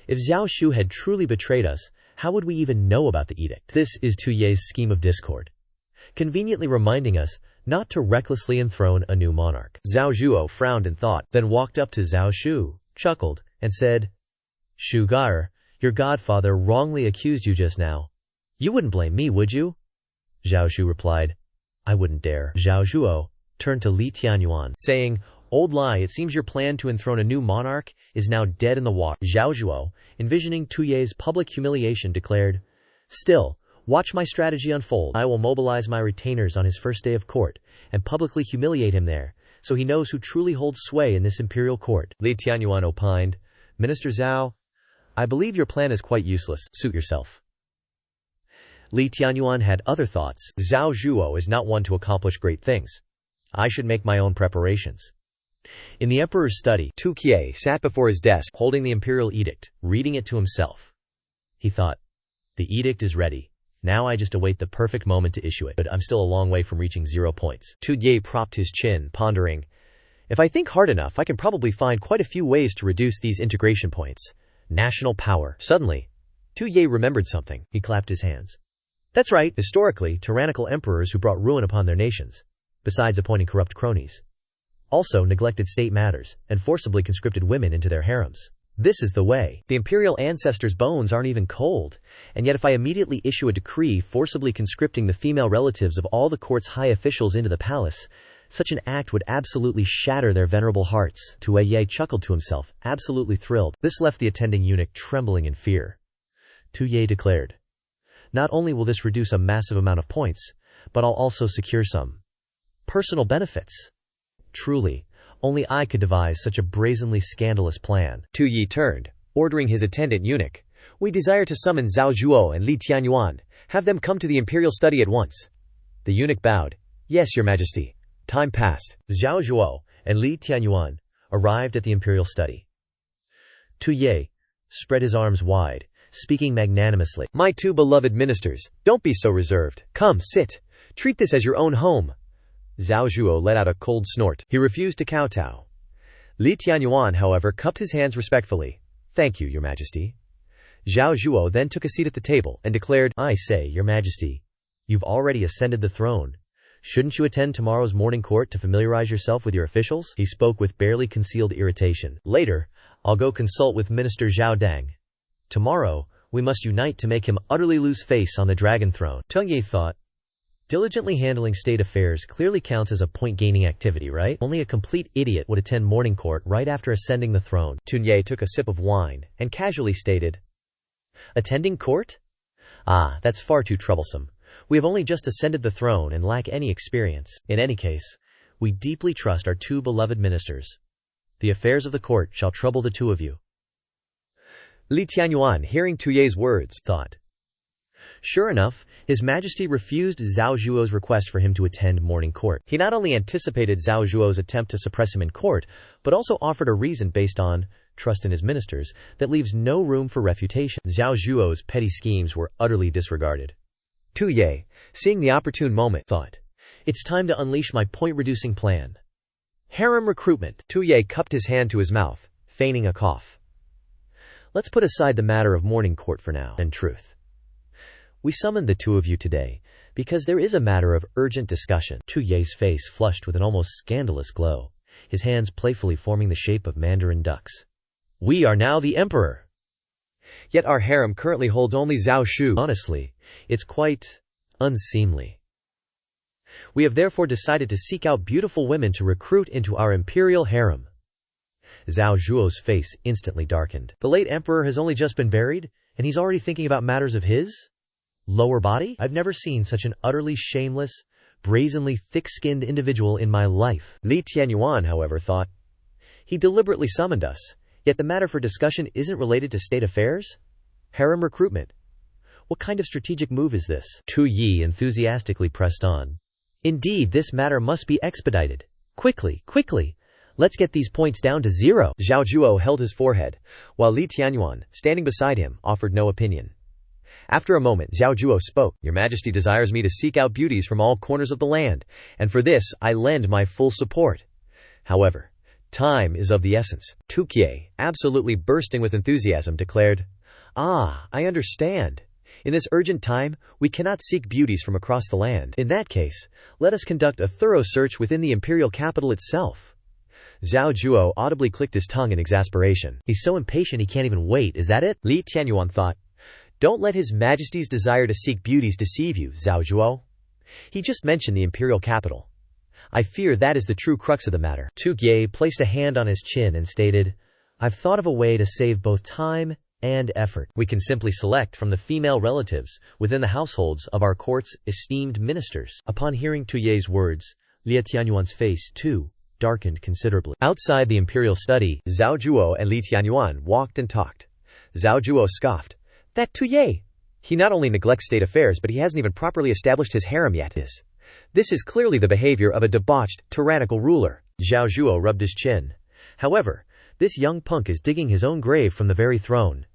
If Zhao Shu had truly betrayed us, how would we even know about the edict? This is Tu Ye's scheme of discord, conveniently reminding us not to recklessly enthrone a new monarch." Zhao Zhuo frowned in thought, then walked up to Zhao Shu, chuckled, and said, "Shu Gar, your godfather wrongly accused you just now. You wouldn't blame me, would you?" Zhao Shu replied, "I wouldn't dare." Zhao Zhuo turned to Li Tianyuan, saying, "Old Lai, it seems your plan to enthrone a new monarch is now dead in the water." Zhao Zhuo, envisioning Tu Ye's public humiliation, declared, "Still, watch my strategy unfold. I will mobilize my retainers on his first day of court and publicly humiliate him there, so he knows who truly holds sway in this imperial court." Li Tianyuan opined, "Minister Zhao, I believe your plan is quite useless. Suit yourself." Li Tianyuan had other thoughts. Zhao Zhuo is not one to accomplish great things. I should make my own preparations. In the emperor's study, Tu Kie sat before his desk, holding the imperial edict, reading it to himself. He thought, "The edict is ready. Now I just await the perfect moment to issue it, but I'm still a long way from reaching 0 points." Tu Ye propped his chin, pondering, "If I think hard enough, I can probably find quite a few ways to reduce these integration points. National power." Suddenly, Tu Ye remembered something. He clapped his hands. That's right, historically, tyrannical emperors who brought ruin upon their nations, besides appointing corrupt cronies, also neglected state matters, and forcibly conscripted women into their harems. This is the way. The imperial ancestors' bones aren't even cold, and yet if I immediately issue a decree forcibly conscripting the female relatives of all the court's high officials into the palace, such an act would absolutely shatter their venerable hearts. Tu Ye chuckled to himself, absolutely thrilled. This left the attending eunuch trembling in fear. Tu Ye declared, "Not only will this reduce a massive amount of points, but I'll also secure some personal benefits. Truly, only I could devise such a brazenly scandalous plan." Tu Yi turned, ordering his attendant eunuch, "We desire to summon Zhao Zhuo and Li Tianyuan. Have them come to the imperial study at once." The eunuch bowed. "Yes, your majesty." Time passed. Zhao Zhuo and Li Tianyuan arrived at the imperial study. Tu Ye spread his arms wide, speaking magnanimously. "My two beloved ministers, don't be so reserved. Come, sit. Treat this as your own home." Zhao Zhuo let out a cold snort. He refused to kowtow. Li Tianyuan, however, cupped his hands respectfully. "Thank you, your majesty." Zhao Zhuo then took a seat at the table and declared, "I say, your majesty, you've already ascended the throne. Shouldn't you attend tomorrow's morning court to familiarize yourself with your officials?" He spoke with barely concealed irritation. "Later, I'll go consult with Minister Zhao Dang. Tomorrow, we must unite to make him utterly lose face on the dragon throne." Tu Ye thought, diligently handling state affairs clearly counts as a point-gaining activity, right? Only a complete idiot would attend morning court right after ascending the throne. Tu Ye took a sip of wine and casually stated, "Attending court? Ah, that's far too troublesome. We have only just ascended the throne and lack any experience. In any case, we deeply trust our two beloved ministers. The affairs of the court shall trouble the two of you." Li Tianyuan, hearing Tu Ye's words, thought, Sure enough, His Majesty refused Zhao Zhuo's request for him to attend morning court. He not only anticipated Zhao Zhuo's attempt to suppress him in court, but also offered a reason based on trust in his ministers that leaves no room for refutation. Zhao Zhuo's petty schemes were utterly disregarded. Tu Ye, seeing the opportune moment, thought, "It's time to unleash my point-reducing plan. Harem recruitment." Tu Ye cupped his hand to his mouth, feigning a cough. "Let's put aside the matter of morning court for now. In truth, we summoned the two of you today because there is a matter of urgent discussion." Tu Ye's face flushed with an almost scandalous glow, his hands playfully forming the shape of mandarin ducks. "We are now the emperor. Yet our harem currently holds only Zhao Shu. Honestly, it's quite unseemly. We have therefore decided to seek out beautiful women to recruit into our imperial harem." Zhao Zhuo's face instantly darkened. The late emperor has only just been buried, and he's already thinking about matters of his lower body? I've never seen such an utterly shameless, brazenly thick-skinned individual in my life. Li Tianyuan, however, thought, "He deliberately summoned us, yet the matter for discussion isn't related to state affairs? Harem recruitment. What kind of strategic move is this?" Tu Yi enthusiastically pressed on. "Indeed, this matter must be expedited. Quickly, quickly! Let's get these points down to 0. Zhao Zhuo held his forehead, while Li Tianyuan, standing beside him, offered no opinion. After a moment, Zhao Zhuo spoke. "Your Majesty desires me to seek out beauties from all corners of the land, and for this I lend my full support. However, time is of the essence." Tu Kie, absolutely bursting with enthusiasm, declared, "Ah, I understand. In this urgent time, we cannot seek beauties from across the land. In that case, let us conduct a thorough search within the imperial capital itself." Zhao Zhuo audibly clicked his tongue in exasperation. He's so impatient he can't even wait, is that it? Li Tianyuan thought, "Don't let His Majesty's desire to seek beauties deceive you, Zhao Zhuo. He just mentioned the imperial capital. I fear that is the true crux of the matter." Tu Gie placed a hand on his chin and stated, "I've thought of a way to save both time and effort. We can simply select from the female relatives within the households of our court's esteemed ministers." Upon hearing Tu Ye's words, Li Tianyuan's face, too, darkened considerably. Outside the imperial study, Zhao Zhuo and Li Tianyuan walked and talked. Zhao Zhuo scoffed, "That Tu Ye! He not only neglects state affairs, but he hasn't even properly established his harem yet. This is clearly the behavior of a debauched, tyrannical ruler." Zhao Zhuo rubbed his chin. "However, this young punk is digging his own grave from the very throne.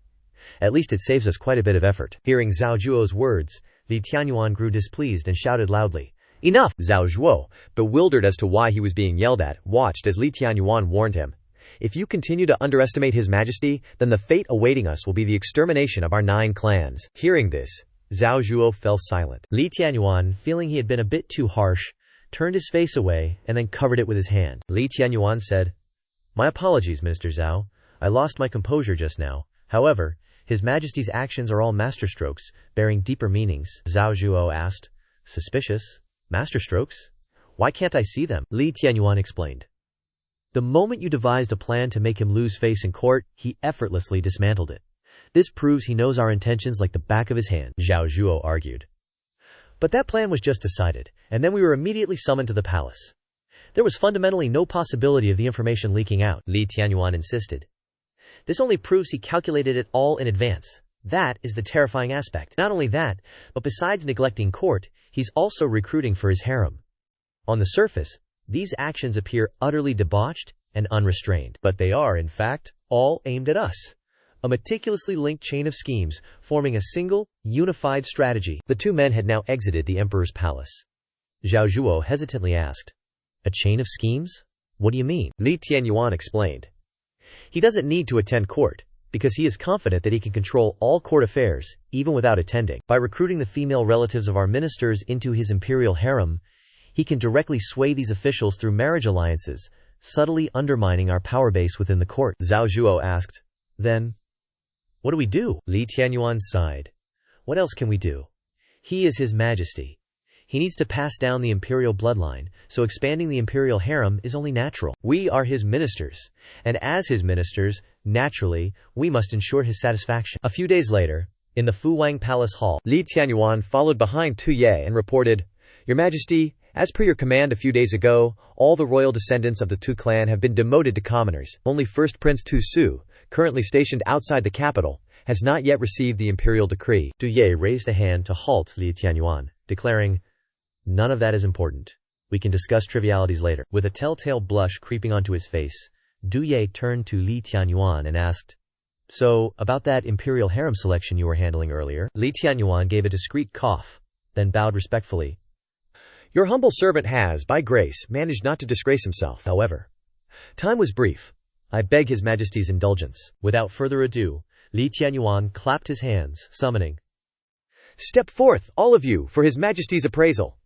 At least it saves us quite a bit of effort." Hearing Zhao Zhuo's words, Li Tianyuan grew displeased and shouted loudly, "Enough!" Zhao Zhuo, bewildered as to why he was being yelled at, watched as Li Tianyuan warned him, "If you continue to underestimate His Majesty, then the fate awaiting us will be the extermination of our 9 clans." Hearing this, Zhao Zhuo fell silent. Li Tianyuan, feeling he had been a bit too harsh, turned his face away and then covered it with his hand. Li Tianyuan said, "My apologies, Minister Zhao. I lost my composure just now. However, His Majesty's actions are all masterstrokes, bearing deeper meanings." Zhao Zhuo asked, "Suspicious? Masterstrokes? Why can't I see them?" Li Tianyuan explained. "The moment you devised a plan to make him lose face in court, he effortlessly dismantled it. This proves he knows our intentions like the back of his hand," Zhao Zhuo argued. "But that plan was just decided, and then we were immediately summoned to the palace. There was fundamentally no possibility of the information leaking out," Li Tianyuan insisted. "This only proves he calculated it all in advance. That is the terrifying aspect. Not only that, but besides neglecting court, he's also recruiting for his harem. On the surface, these actions appear utterly debauched and unrestrained, but they are, in fact, all aimed at us. A meticulously linked chain of schemes, forming a single, unified strategy." The two men had now exited the emperor's palace. Zhao Zhuo hesitantly asked, "A chain of schemes? What do you mean?" Li Tianyuan explained. "He doesn't need to attend court, because he is confident that he can control all court affairs, even without attending. By recruiting the female relatives of our ministers into his imperial harem, he can directly sway these officials through marriage alliances, subtly undermining our power base within the court." Zhao Zhuo asked, "Then, what do we do?" Li Tianyuan sighed. "What else can we do? He is His Majesty. He needs to pass down the imperial bloodline, so expanding the imperial harem is only natural. We are his ministers, and as his ministers, naturally, we must ensure his satisfaction." A few days later, in the Fuwang Palace Hall, Li Tianyuan followed behind Tu Ye and reported, "Your Majesty, as per your command a few days ago, all the royal descendants of the Tu clan have been demoted to commoners. Only First Prince Tu Su, currently stationed outside the capital, has not yet received the imperial decree. Du Ye raised a hand to halt Li Tianyuan, declaring, "None of that is important. We can discuss trivialities later." With a telltale blush creeping onto his face, Du Ye turned to Li Tianyuan and asked, "So, about that imperial harem selection you were handling earlier?" Li Tianyuan gave a discreet cough, then bowed respectfully. "Your humble servant has, by grace, managed not to disgrace himself. However, time was brief. I beg His Majesty's indulgence." Without further ado, Li Tianyuan clapped his hands, summoning, "Step forth, all of you, for His Majesty's appraisal."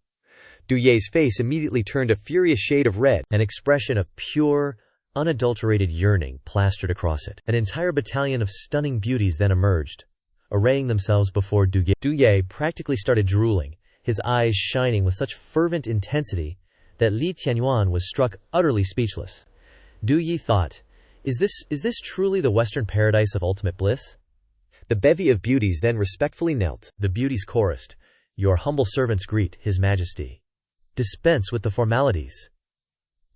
Du Ye's face immediately turned a furious shade of red. An expression of pure, unadulterated yearning plastered across it. An entire battalion of stunning beauties then emerged, arraying themselves before Du Ye. Du Ye practically started drooling, his eyes shining with such fervent intensity that Li Tianyuan was struck utterly speechless. Du Ye thought, Is this truly the Western paradise of ultimate bliss? The bevy of beauties then respectfully knelt. The beauties chorused, "Your humble servants greet His Majesty." "Dispense with the formalities,"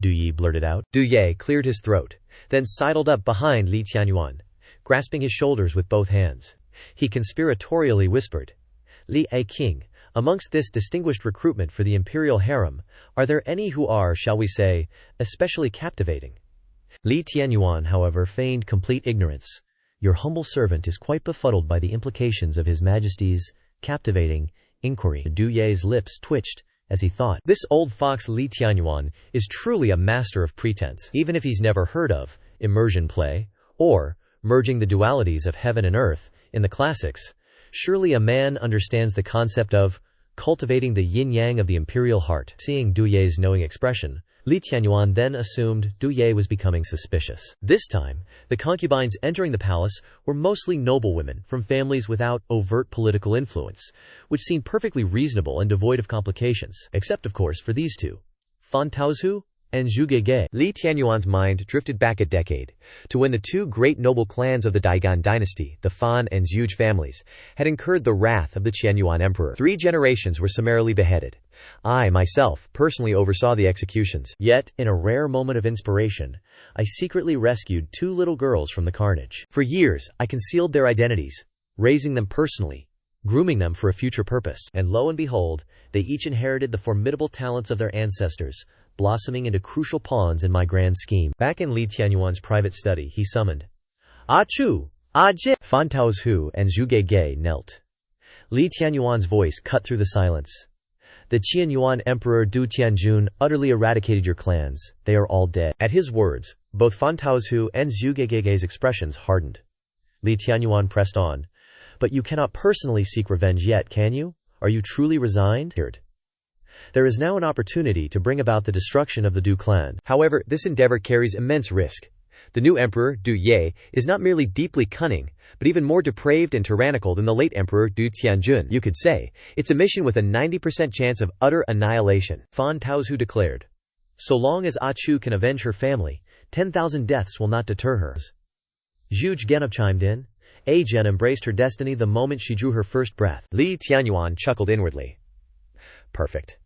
Du Ye blurted out. Du Ye cleared his throat, then sidled up behind Li Tianyuan, grasping his shoulders with both hands. He conspiratorially whispered, "Li A King, amongst this distinguished recruitment for the imperial harem, are there any who are, shall we say, especially captivating?" Li Tianyuan, however, feigned complete ignorance. "Your humble servant is quite befuddled by the implications of His Majesty's captivating inquiry." Du Ye's lips twitched as he thought, "This old fox Li Tianyuan is truly a master of pretense. Even if he's never heard of immersion play, or merging the dualities of heaven and earth in the classics, surely a man understands the concept of cultivating the yin-yang of the imperial heart." Seeing Du Ye's knowing expression, Li Tianyuan then assumed Du Ye was becoming suspicious. This time, the concubines entering the palace were mostly noblewomen from families without overt political influence, which seemed perfectly reasonable and devoid of complications, except of course for these two, Fan Taozhu and Zhu Geige. Li Tianyuan's mind drifted back a decade, to when the two great noble clans of the Qian Dynasty, the Fan and Zhuge families, had incurred the wrath of the Qianyuan emperor. 3 generations were summarily beheaded. I, myself, personally oversaw the executions. Yet, in a rare moment of inspiration, I secretly rescued 2 little girls from the carnage. For years, I concealed their identities, raising them personally, grooming them for a future purpose. And lo and behold, they each inherited the formidable talents of their ancestors, blossoming into crucial pawns in my grand scheme. Back in Li Tianyuan's private study, he summoned, "Chu, Jie." Fan Taozhu and Zhu Geige knelt. Li Tianyuan's voice cut through the silence. "The Qianyuan Emperor Du Tianjun utterly eradicated your clans. They are all dead." At his words, both Fan Taozhu and Zhu Geige's expressions hardened. Li Tianyuan pressed on, "But you cannot personally seek revenge yet, can you? Are you truly resigned?" There is now an opportunity to bring about the destruction of the Du clan. However, this endeavor carries immense risk. The new emperor, Du Ye, is not merely deeply cunning, but even more depraved and tyrannical than the late emperor Du Tianjun. You could say, it's a mission with a 90% chance of utter annihilation. Fan Taozhu declared, "So long as Chu can avenge her family, 10,000 deaths will not deter her." Zhu Genub chimed in, "Gen embraced her destiny the moment she drew her first breath." Li Tianyuan chuckled inwardly. Perfect.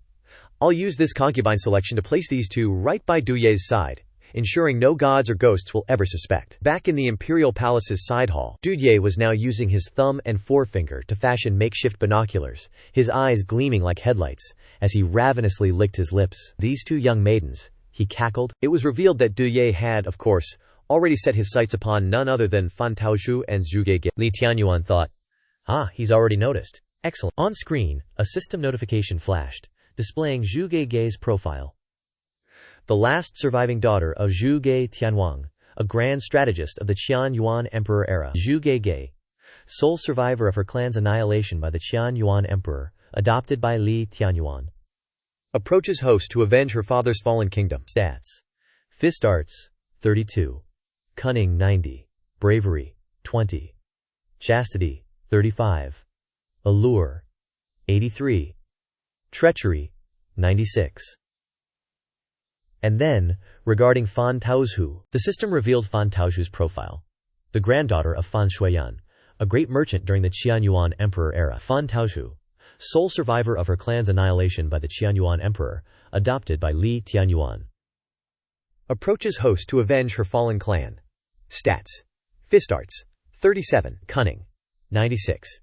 I'll use this concubine selection to place these two right by Du Ye's side, ensuring no gods or ghosts will ever suspect. Back in the imperial palace's side hall, Du Ye was now using his thumb and forefinger to fashion makeshift binoculars, his eyes gleaming like headlights, as he ravenously licked his lips. "These 2 young maidens," he cackled. It was revealed that Du Ye had, of course, already set his sights upon none other than Fan Taozhu and Zhu Geige. Li Tianyuan thought, He's already noticed. Excellent. On screen, a system notification flashed, displaying Zhu Geige's profile. The last surviving daughter of Zhu Ge Tianwang, a grand strategist of the Qian Yuan Emperor era. Zhu Geige, sole survivor of her clan's annihilation by the Qian Yuan Emperor, adopted by Li Tianyuan. Approaches host to avenge her father's fallen kingdom. Stats: Fist Arts, 32. Cunning, 90. Bravery, 20. Chastity, 35. Allure, 83. Treachery, 96. And then, regarding Fan Taozhu, the system revealed Fan Taozhu's profile. The granddaughter of Fan Shuiyan, a great merchant during the Qian Yuan Emperor era. Fan Taozhu, sole survivor of her clan's annihilation by the Qian Yuan Emperor, adopted by Li Tianyuan. Approaches host to avenge her fallen clan. Stats: Fist Arts, 37. Cunning, 96.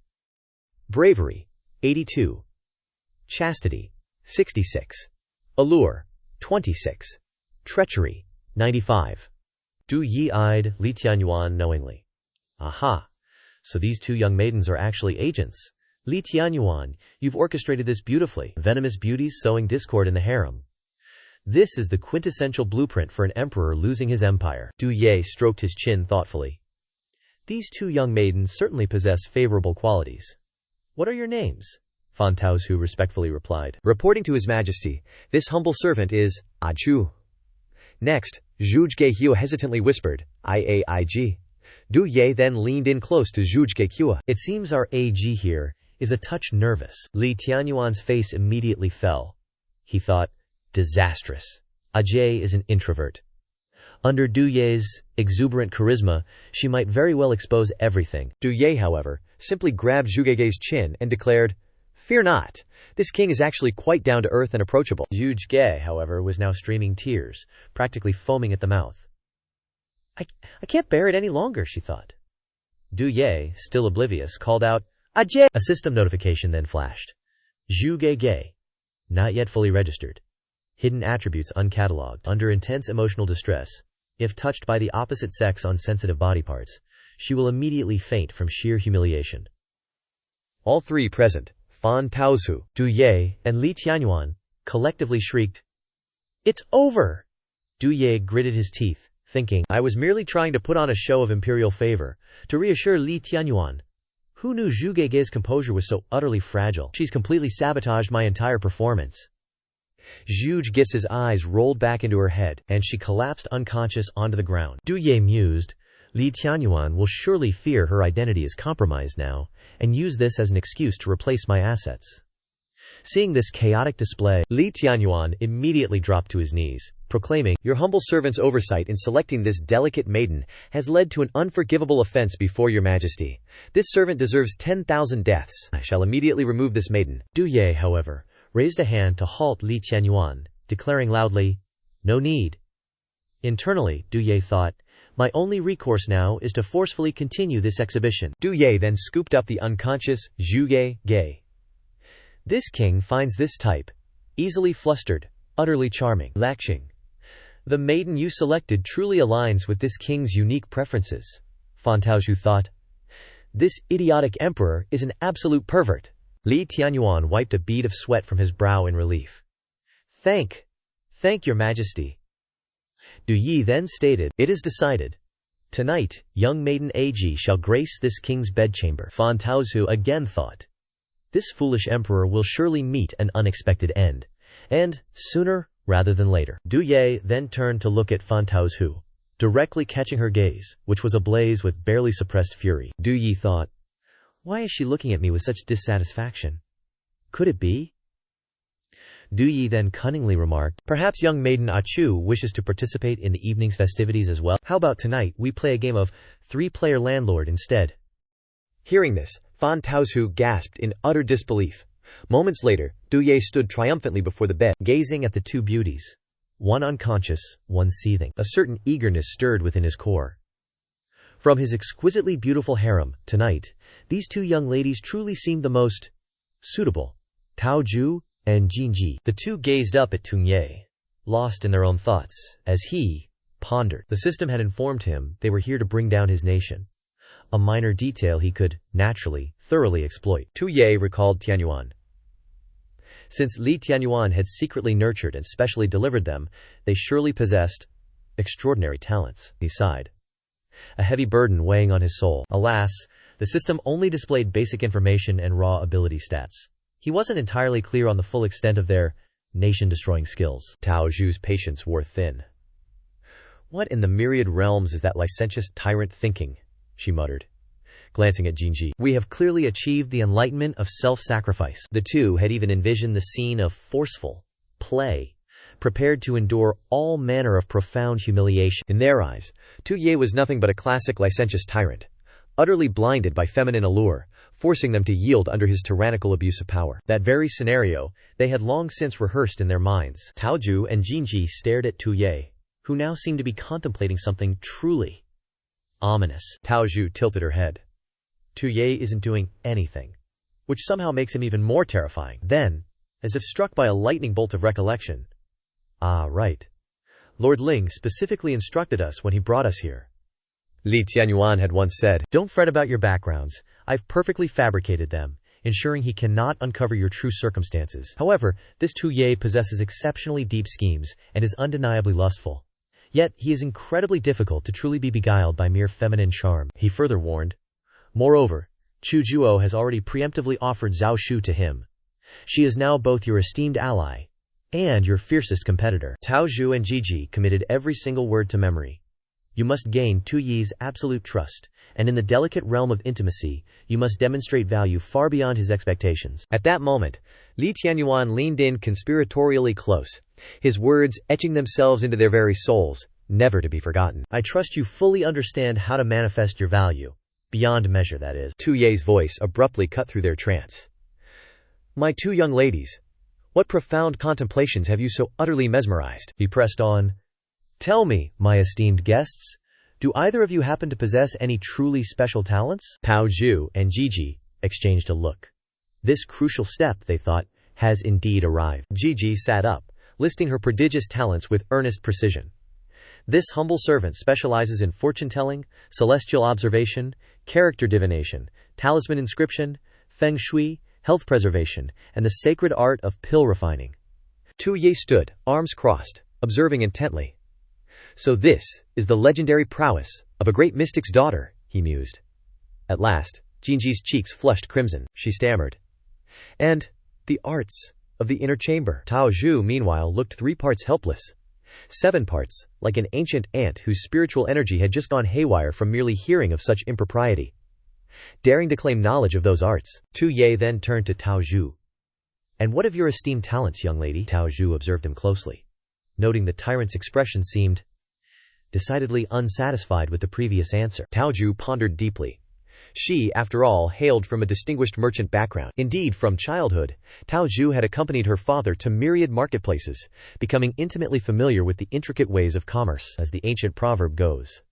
Bravery, 82. Chastity, 66. Allure, 26. Treachery, 95. Du Yi eyed Li Tianyuan knowingly. Aha! So these two young maidens are actually agents. Li Tianyuan, you've orchestrated this beautifully. Venomous beauties sowing discord in the harem. This is the quintessential blueprint for an emperor losing his empire. Du Ye stroked his chin thoughtfully. These two young maidens certainly possess favorable qualities. What are your names? Fan Taozu respectfully replied. Reporting to His Majesty, this humble servant is Chu. Next, Zhuge Hua hesitantly whispered, Iaig. Du Ye then leaned in close to Zhuge Hua. It seems our AG here is a touch nervous. Li Tianyuan's face immediately fell. He thought, disastrous. Ajay is an introvert. Under Du Ye's exuberant charisma, she might very well expose everything. Du Ye, however, simply grabbed Zhuge's chin and declared, Fear not, this king is actually quite down to earth and approachable. Zhuge, however, was now streaming tears, practically foaming at the mouth. I can't bear it any longer, she thought. Du Ye, still oblivious, called out, Ajay! A system notification then flashed. Zhuge, not yet fully registered. Hidden attributes uncatalogued. Under intense emotional distress, if touched by the opposite sex on sensitive body parts, she will immediately faint from sheer humiliation. All three present, Fan Taozu, Du Ye, and Li Tianyuan, collectively shrieked, It's over! Du Ye gritted his teeth, thinking, I was merely trying to put on a show of imperial favor, to reassure Li Tianyuan. Who knew Zhuge's composure was so utterly fragile? She's completely sabotaged my entire performance. Zhuge's eyes rolled back into her head, and she collapsed unconscious onto the ground. Du Ye mused, Li Tianyuan will surely fear her identity is compromised now, and use this as an excuse to replace my assets. Seeing this chaotic display, Li Tianyuan immediately dropped to his knees, proclaiming, Your humble servant's oversight in selecting this delicate maiden has led to an unforgivable offense before your majesty. This servant deserves 10,000 deaths. I shall immediately remove this maiden. Du Ye, however, raised a hand to halt Li Tianyuan, declaring loudly, No need. Internally, Du Ye thought, My only recourse now is to forcefully continue this exhibition. Du Ye then scooped up the unconscious Zhuge. This king finds this type easily flustered, utterly charming. Lakshing. The maiden you selected truly aligns with this king's unique preferences, Fan Taozu thought. This idiotic emperor is an absolute pervert. Li Tianyuan wiped a bead of sweat from his brow in relief. Thank your majesty. Du Yi then stated, It is decided. Tonight, young maiden AG shall grace this king's bedchamber. Fan Taozu again thought. This foolish emperor will surely meet an unexpected end, and sooner rather than later. Du Ye then turned to look at Fan Taozu, directly catching her gaze, which was ablaze with barely suppressed fury. Du Yi thought, Why is she looking at me with such dissatisfaction? Could it be? Du Yi then cunningly remarked, Perhaps young maiden Chu wishes to participate in the evening's festivities as well. How about tonight we play a game of 3-player landlord instead? Hearing this, Fan Taozu gasped in utter disbelief. Moments later, Du Ye stood triumphantly before the bed, gazing at the two beauties. One unconscious, one seething. A certain eagerness stirred within his core. From his exquisitely beautiful harem, tonight, these two young ladies truly seemed the most suitable. Taozu and Jinji. The two gazed up at Tunye, lost in their own thoughts, as he pondered. The system had informed him they were here to bring down his nation. A minor detail he could, naturally, thoroughly exploit. Du Ye recalled Tianyuan. Since Li Tianyuan had secretly nurtured and specially delivered them, they surely possessed extraordinary talents. He sighed, a heavy burden weighing on his soul. Alas, the system only displayed basic information and raw ability stats. He wasn't entirely clear on the full extent of their nation-destroying skills. Taozu's patience wore thin. What in the myriad realms is that licentious tyrant thinking? She muttered, glancing at Jinji. We have clearly achieved the enlightenment of self-sacrifice. The two had even envisioned the scene of forceful play, prepared to endure all manner of profound humiliation. In their eyes, Du Ye was nothing but a classic licentious tyrant, utterly blinded by feminine allure, forcing them to yield under his tyrannical abuse of power. That very scenario they had long since rehearsed in their minds. Taozu and Jinji stared at Du Ye, who now seemed to be contemplating something truly ominous. Taozu tilted her head. Ye isn't doing anything, which somehow makes him even more terrifying. Then, as if struck by a lightning bolt of recollection, "Ah, right. Lord Ling specifically instructed us when he brought us here." Li Tianyuan had once said, "Don't fret about your backgrounds. I've perfectly fabricated them, ensuring he cannot uncover your true circumstances." However, this Ye possesses exceptionally deep schemes and is undeniably lustful. Yet, he is incredibly difficult to truly be beguiled by mere feminine charm, he further warned. Moreover, Chu Juo has already preemptively offered Zhao Shu to him. She is now both your esteemed ally and your fiercest competitor. Tao Zhu and Jiji committed every single word to memory. You must gain Tu Yi's absolute trust, and in the delicate realm of intimacy, you must demonstrate value far beyond his expectations. At that moment, Li Tianyuan leaned in conspiratorially close, his words etching themselves into their very souls, never to be forgotten. "I trust you fully understand how to manifest your value. Beyond measure, that is." Tu Ye's voice abruptly cut through their trance. "My two young ladies, what profound contemplations have you so utterly mesmerized?" He pressed on. "Tell me, my esteemed guests, do either of you happen to possess any truly special talents?" Tao Zhu and Jiji exchanged a look. This crucial step, they thought, has indeed arrived. Jiji sat up, listing her prodigious talents with earnest precision. This humble servant specializes in fortune-telling, celestial observation, character divination, talisman inscription, feng shui, health preservation, and the sacred art of pill refining. Tu Ye stood, arms crossed, observing intently. "So this is the legendary prowess of a great mystic's daughter," he mused. At last, Jinji's cheeks flushed crimson. She stammered, "And the arts of the inner chamber." Tao Zhu, meanwhile, looked 3 parts helpless. 7 parts, like an ancient ant whose spiritual energy had just gone haywire from merely hearing of such impropriety. Daring to claim knowledge of those arts, Tu Ye then turned to Tao Zhu. "And what of your esteemed talents, young lady?" Tao Zhu observed him closely, noting the tyrant's expression seemed decidedly unsatisfied with the previous answer. Tao Zhu pondered deeply. She, after all, hailed from a distinguished merchant background. Indeed, from childhood, Tao Zhu had accompanied her father to myriad marketplaces, becoming intimately familiar with the intricate ways of commerce. As the ancient proverb goes,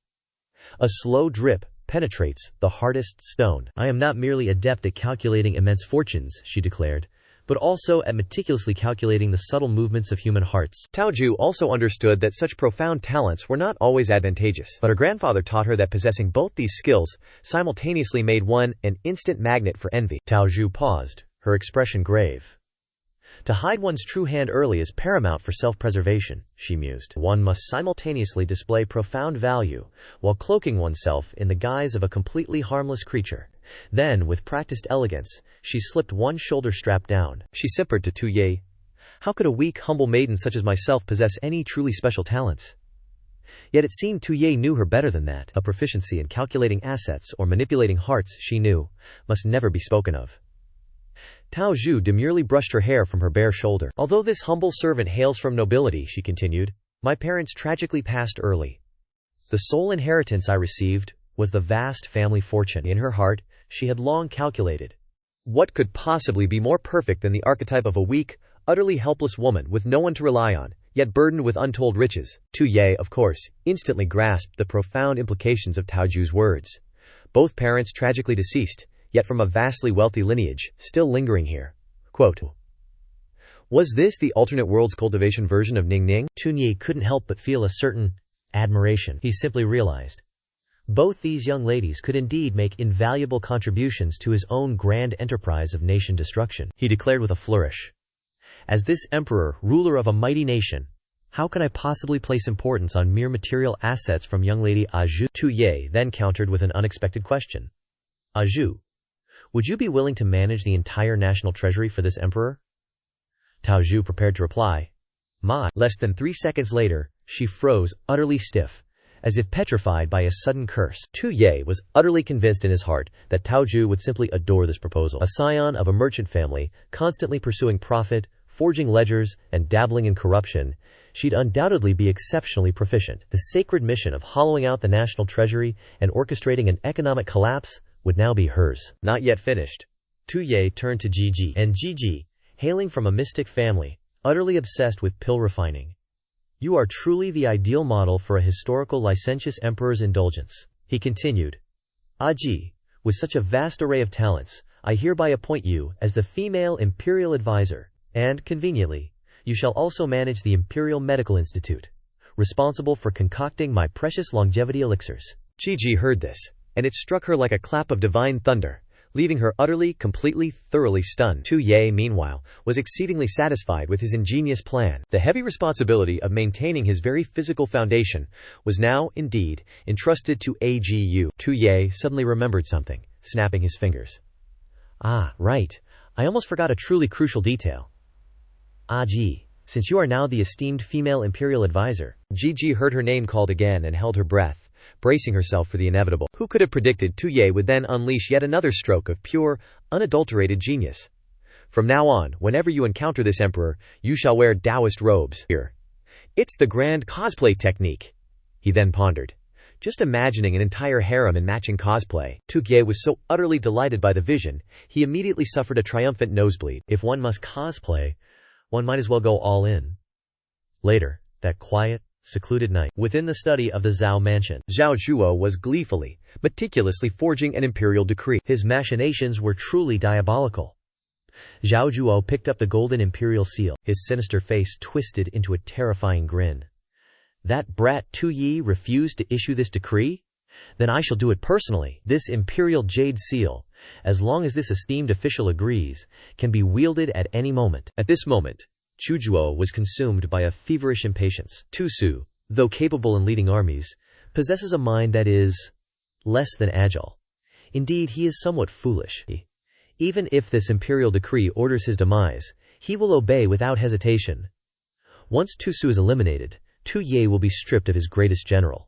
"A slow drip penetrates the hardest stone." "I am not merely adept at calculating immense fortunes," she declared, "but also at meticulously calculating the subtle movements of human hearts." Tao Zhu also understood that such profound talents were not always advantageous, but her grandfather taught her that possessing both these skills simultaneously made one an instant magnet for envy. Tao Zhu paused, her expression grave. "To hide one's true hand early is paramount for self-preservation," she mused. "One must simultaneously display profound value while cloaking oneself in the guise of a completely harmless creature." Then, with practiced elegance, she slipped one shoulder strap down. She simpered to Tu Ye. "How could a weak, humble maiden such as myself possess any truly special talents?" Yet it seemed Tu Ye knew her better than that. A proficiency in calculating assets or manipulating hearts, she knew, must never be spoken of. Tao Zhu demurely brushed her hair from her bare shoulder. "Although this humble servant hails from nobility," she continued, "my parents tragically passed early. The sole inheritance I received was the vast family fortune." In her heart, she had long calculated, what could possibly be more perfect than the archetype of a weak, utterly helpless woman with no one to rely on, yet burdened with untold riches? Tu Ye, of course, instantly grasped the profound implications of Tao Zhu's words. Both parents tragically deceased, yet from a vastly wealthy lineage, still lingering here. Quote, "Was this the alternate world's cultivation version of Ning Ning?" Tu Ye couldn't help but feel a certain admiration. He simply realized both these young ladies could indeed make invaluable contributions to his own grand enterprise of nation destruction. He declared with a flourish, "As this emperor, ruler of a mighty nation, how can I possibly place importance on mere material assets from young lady Zhu?" Tu Ye then countered with an unexpected question. "Zhu, would you be willing to manage the entire national treasury for this emperor?" Tao Zhu prepared to reply. Less than 3 seconds later, she froze, utterly stiff, as if petrified by a sudden curse. Tu Ye was utterly convinced in his heart that Tao Zhu would simply adore this proposal. A scion of a merchant family, constantly pursuing profit, forging ledgers, and dabbling in corruption, she'd undoubtedly be exceptionally proficient. The sacred mission of hollowing out the national treasury and orchestrating an economic collapse would now be hers. Not yet finished, Tu Ye turned to Jiji. And Jiji, hailing from a mystic family, utterly obsessed with pill refining. "You are truly the ideal model for a historical licentious emperor's indulgence," he continued. "Ji, With such a vast array of talents, I hereby appoint you as the female imperial advisor, and, conveniently, you shall also manage the Imperial Medical Institute, responsible for concocting my precious longevity elixirs." Gigi heard this, and it struck her like a clap of divine thunder, leaving her utterly, completely, thoroughly stunned. Tu Ye, meanwhile, was exceedingly satisfied with his ingenious plan. The heavy responsibility of maintaining his very physical foundation was now, indeed, entrusted to Agu. Tu Ye suddenly remembered something, snapping his fingers. "Ah, right. I almost forgot a truly crucial detail. Aji, since you are now the esteemed female imperial advisor." Gigi heard her name called again and held her breath, bracing herself for the inevitable. Who could have predicted Tu Ye would then unleash yet another stroke of pure, unadulterated genius? "From now on, whenever you encounter this emperor, you shall wear Taoist robes. Here. It's the grand cosplay technique," he then pondered. Just imagining an entire harem in matching cosplay. Tu Ye was so utterly delighted by the vision, he immediately suffered a triumphant nosebleed. If one must cosplay, one might as well go all in. Later, that quiet, secluded night, within the study of the Zhao mansion, Zhao Zhuo was gleefully, meticulously forging an imperial decree. His machinations were truly diabolical. Zhao Zhuo picked up the golden Imperial Seal, his sinister face twisted into a terrifying grin. "That brat Tu Yi refused to issue this decree? Then I shall do it personally. This Imperial Jade Seal, as long as this esteemed official agrees, can be wielded at any moment." At this moment, Chu Zhuo was consumed by a feverish impatience. Tu Su, though capable in leading armies, possesses a mind that is less than agile. Indeed, he is somewhat foolish. Even if this imperial decree orders his demise, he will obey without hesitation. Once Tu Su is eliminated, Tu Ye will be stripped of his greatest general.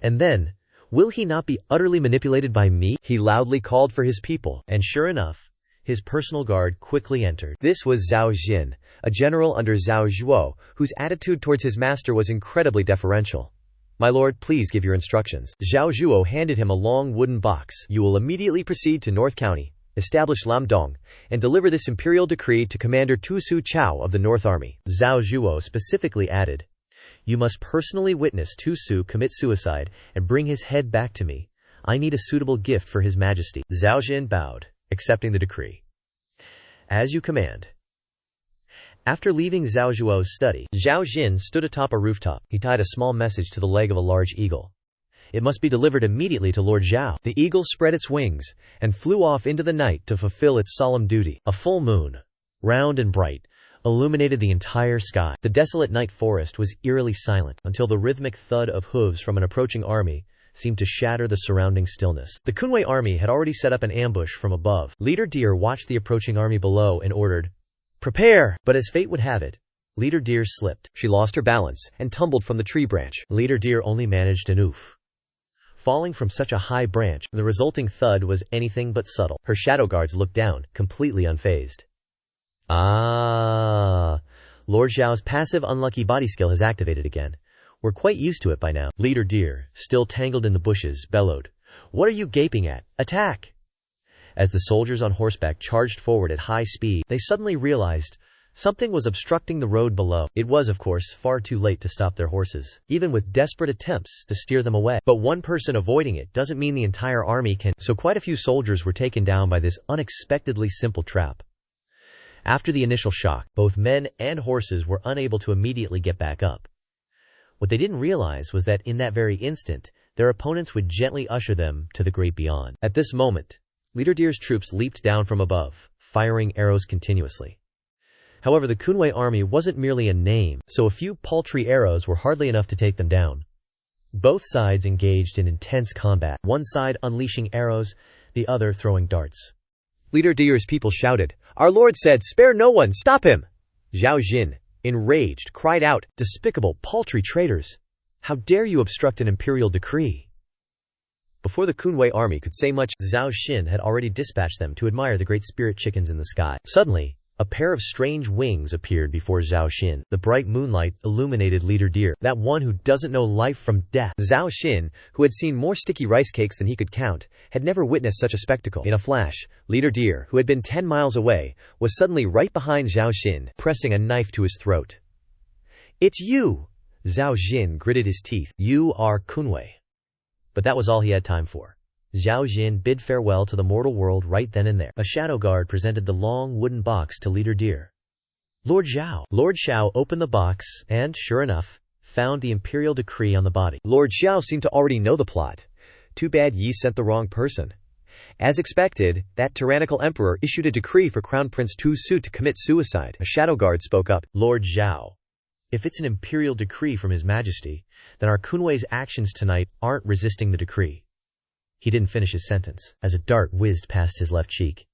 And then, will he not be utterly manipulated by me? He loudly called for his people, and sure enough, his personal guard quickly entered. This was Zhao Xin, a general under Zhao Zhuo, whose attitude towards his master was incredibly deferential. "My lord, please give your instructions." Zhao Zhuo handed him a long wooden box. "You will immediately proceed to North County, establish Lamdong, and deliver this imperial decree to Commander Tu Su Chao of the North Army." Zhao Zhuo specifically added, "You must personally witness Tu Su commit suicide and bring his head back to me. I need a suitable gift for His Majesty." Zhao Xin bowed, accepting the decree. "As you command." After leaving Zhao Zhuo's study, Zhao Xin stood atop a rooftop. He tied a small message to the leg of a large eagle. It must be delivered immediately to Lord Zhao. The eagle spread its wings and flew off into the night to fulfill its solemn duty. A full moon, round and bright, illuminated the entire sky. The desolate night forest was eerily silent until the rhythmic thud of hooves from an approaching army seemed to shatter the surrounding stillness. The Kunwei army had already set up an ambush from above. Leader Deer watched the approaching army below and ordered, "Prepare!" But as fate would have it, Leader Deer slipped. She lost her balance and tumbled from the tree branch. Leader Deer only managed an oof. Falling from such a high branch, the resulting thud was anything but subtle. Her shadow guards looked down, completely unfazed. "Ah, Lord Zhao's passive unlucky body skill has activated again. We're quite used to it by now." Leader Deer, still tangled in the bushes, bellowed, "What are you gaping at? Attack!" As the soldiers on horseback charged forward at high speed, they suddenly realized something was obstructing the road below. It was, of course, far too late to stop their horses, even with desperate attempts to steer them away. But one person avoiding it doesn't mean the entire army can. So quite a few soldiers were taken down by this unexpectedly simple trap. After the initial shock, both men and horses were unable to immediately get back up. What they didn't realize was that in that very instant, their opponents would gently usher them to the great beyond. At this moment, Leader Deer's troops leaped down from above, firing arrows continuously. However, the Kunwei army wasn't merely a name, so a few paltry arrows were hardly enough to take them down. Both sides engaged in intense combat, one side unleashing arrows, the other throwing darts. Leader Deer's people shouted, "Our lord said, spare no one, stop him!" Zhao Xin, enraged, cried out, "Despicable, paltry traitors! How dare you obstruct an imperial decree?" Before the Kunwei army could say much, Zhao Xin had already dispatched them to admire the great spirit chickens in the sky. Suddenly, a pair of strange wings appeared before Zhao Xin. The bright moonlight illuminated Leader Deer, that one who doesn't know life from death. Zhao Xin, who had seen more sticky rice cakes than he could count, had never witnessed such a spectacle. In a flash, Leader Deer, who had been 10 miles away, was suddenly right behind Zhao Xin, pressing a knife to his throat. "It's you!" Zhao Xin gritted his teeth. "You are Kunwei." But that was all he had time for. Zhao Jin bid farewell to the mortal world right then and there. A shadow guard presented the long wooden box to Leader Deer. Lord Zhao. Lord Xiao opened the box and, sure enough, found the imperial decree on the body. Lord Xiao seemed to already know the plot. Too bad Yi sent the wrong person. As expected, that tyrannical emperor issued a decree for Crown Prince Tu Su to commit suicide. A shadow guard spoke up. Lord Zhao, if it's an imperial decree from His Majesty, then our Kunwei's actions tonight aren't resisting the decree. He didn't finish his sentence, as a dart whizzed past his left cheek.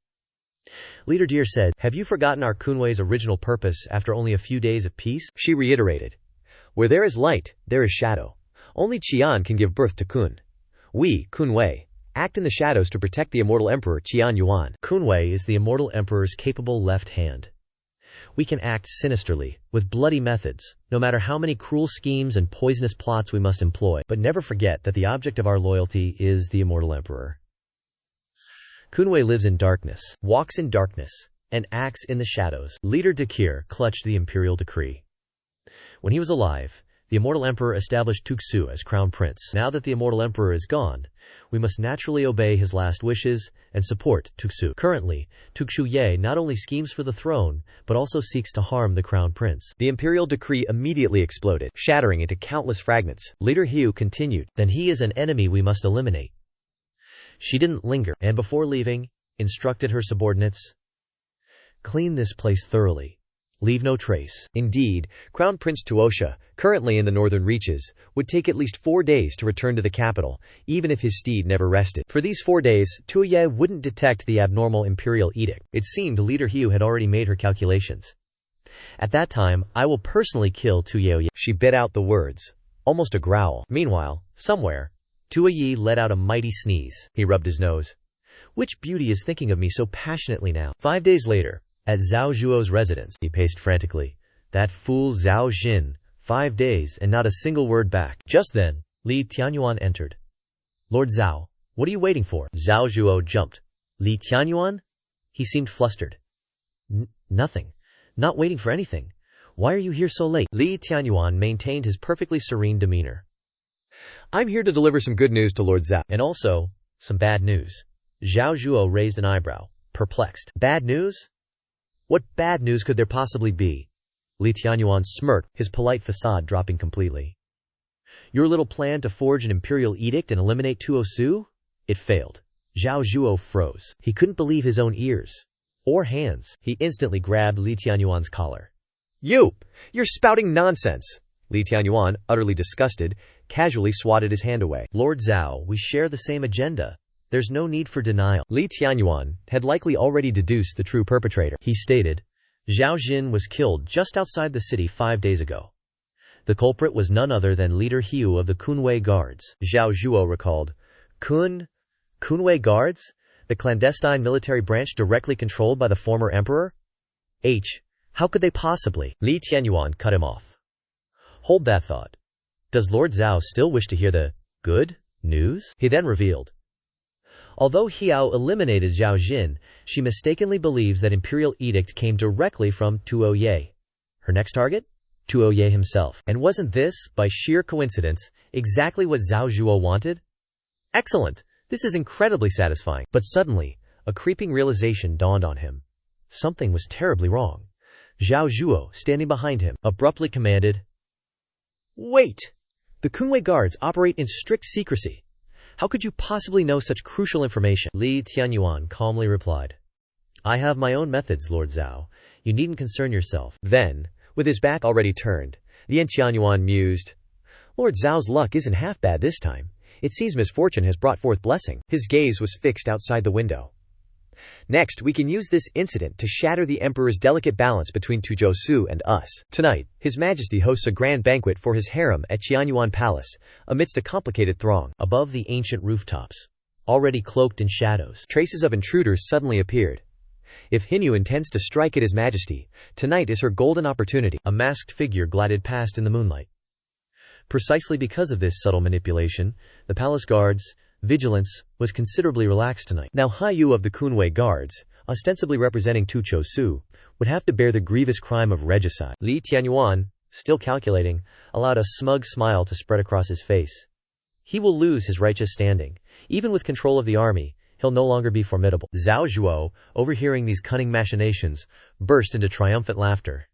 Leader Deer said, have you forgotten our Kunwei's original purpose after only a few days of peace? She reiterated. Where there is light, there is shadow. Only Qian can give birth to Kun. We, Kunwei, act in the shadows to protect the immortal emperor Qian Yuan. Kunwei is the immortal emperor's capable left hand. We can act sinisterly, with bloody methods, no matter how many cruel schemes and poisonous plots we must employ, but never forget that the object of our loyalty is the immortal emperor. Kunwei lives in darkness, walks in darkness, and acts in the shadows. Leader Dekir clutched the imperial decree. When he was alive, the immortal emperor established Tuxu as crown prince. Now that the immortal emperor is gone, we must naturally obey his last wishes and support Tuxu. Currently, Tuxu Ye not only schemes for the throne, but also seeks to harm the crown prince. The imperial decree immediately exploded, shattering into countless fragments. Leader Hiu continued, then he is an enemy we must eliminate. She didn't linger, and before leaving, instructed her subordinates, clean this place thoroughly. Leave no trace. Indeed, Crown Prince Tuosha, currently in the northern reaches, would take at least 4 days to return to the capital, even if his steed never rested. For these 4 days, Tuoye wouldn't detect the abnormal imperial edict. It seemed Leader Hiu had already made her calculations. At that time, I will personally kill Tuoye. She bit out the words, almost a growl. Meanwhile, somewhere, Tuoye let out a mighty sneeze. He rubbed his nose. Which beauty is thinking of me so passionately now? 5 days later, at Zhao Zhuo's residence, he paced frantically. That fool Zhao Xin, 5 days and not a single word back. Just then, Li Tianyuan entered. Lord Zhao, what are you waiting for? Zhao Zhuo jumped. Li Tianyuan? He seemed flustered. Nothing. Not waiting for anything. Why are you here so late? Li Tianyuan maintained his perfectly serene demeanor. I'm here to deliver some good news to Lord Zhao. And also, some bad news. Zhao Zhuo raised an eyebrow, perplexed. Bad news? What bad news could there possibly be? Li Tianyuan smirked, his polite facade dropping completely. Your little plan to forge an imperial edict and eliminate Tuo Su? It failed. Zhao Zhuo froze. He couldn't believe his own ears. Or hands. He instantly grabbed Li Tianyuan's collar. You're spouting nonsense! Li Tianyuan, utterly disgusted, casually swatted his hand away. Lord Zhao, we share the same agenda. There's no need for denial. Li Tianyuan had likely already deduced the true perpetrator. He stated, Zhao Xin was killed just outside the city 5 days ago. The culprit was none other than Leader Hiu of the Kunwei Guards. Zhao Zhuo recalled. Kunwei Guards? The clandestine military branch directly controlled by the former emperor? How could they possibly? Li Tianyuan cut him off. Hold that thought. Does Lord Zhao still wish to hear the good news? He then revealed. Although Hiao eliminated Zhao Xin, she mistakenly believes that imperial edict came directly from Tuo Ye. Her next target? Tuo Ye himself. And wasn't this, by sheer coincidence, exactly what Zhao Zhuo wanted? Excellent! This is incredibly satisfying. But suddenly, a creeping realization dawned on him. Something was terribly wrong. Zhao Zhuo, standing behind him, abruptly commanded, Wait! The Kunwei Guards operate in strict secrecy. How could you possibly know such crucial information? Li Tianyuan calmly replied. I have my own methods, Lord Zhao. You needn't concern yourself. Then, with his back already turned, Li Tianyuan mused, Lord Zhao's luck isn't half bad this time. It seems misfortune has brought forth blessing. His gaze was fixed outside the window. Next, we can use this incident to shatter the emperor's delicate balance between Tuzhou Su and us. Tonight, His Majesty hosts a grand banquet for his harem at Qianyuan Palace, amidst a complicated throng. Above the ancient rooftops, already cloaked in shadows, traces of intruders suddenly appeared. If Hinyu intends to strike at His Majesty, tonight is her golden opportunity. A masked figure glided past in the moonlight. Precisely because of this subtle manipulation, the palace guards' vigilance was considerably relaxed tonight. Now Hiyu of the Kunwei Guards, ostensibly representing Tuo Su, would have to bear the grievous crime of regicide. Li Tianyuan, still calculating, allowed a smug smile to spread across his face. He will lose his righteous standing, Even with control of the army, he'll no longer be formidable. Zhao Zhuo, overhearing these cunning machinations, burst into triumphant laughter.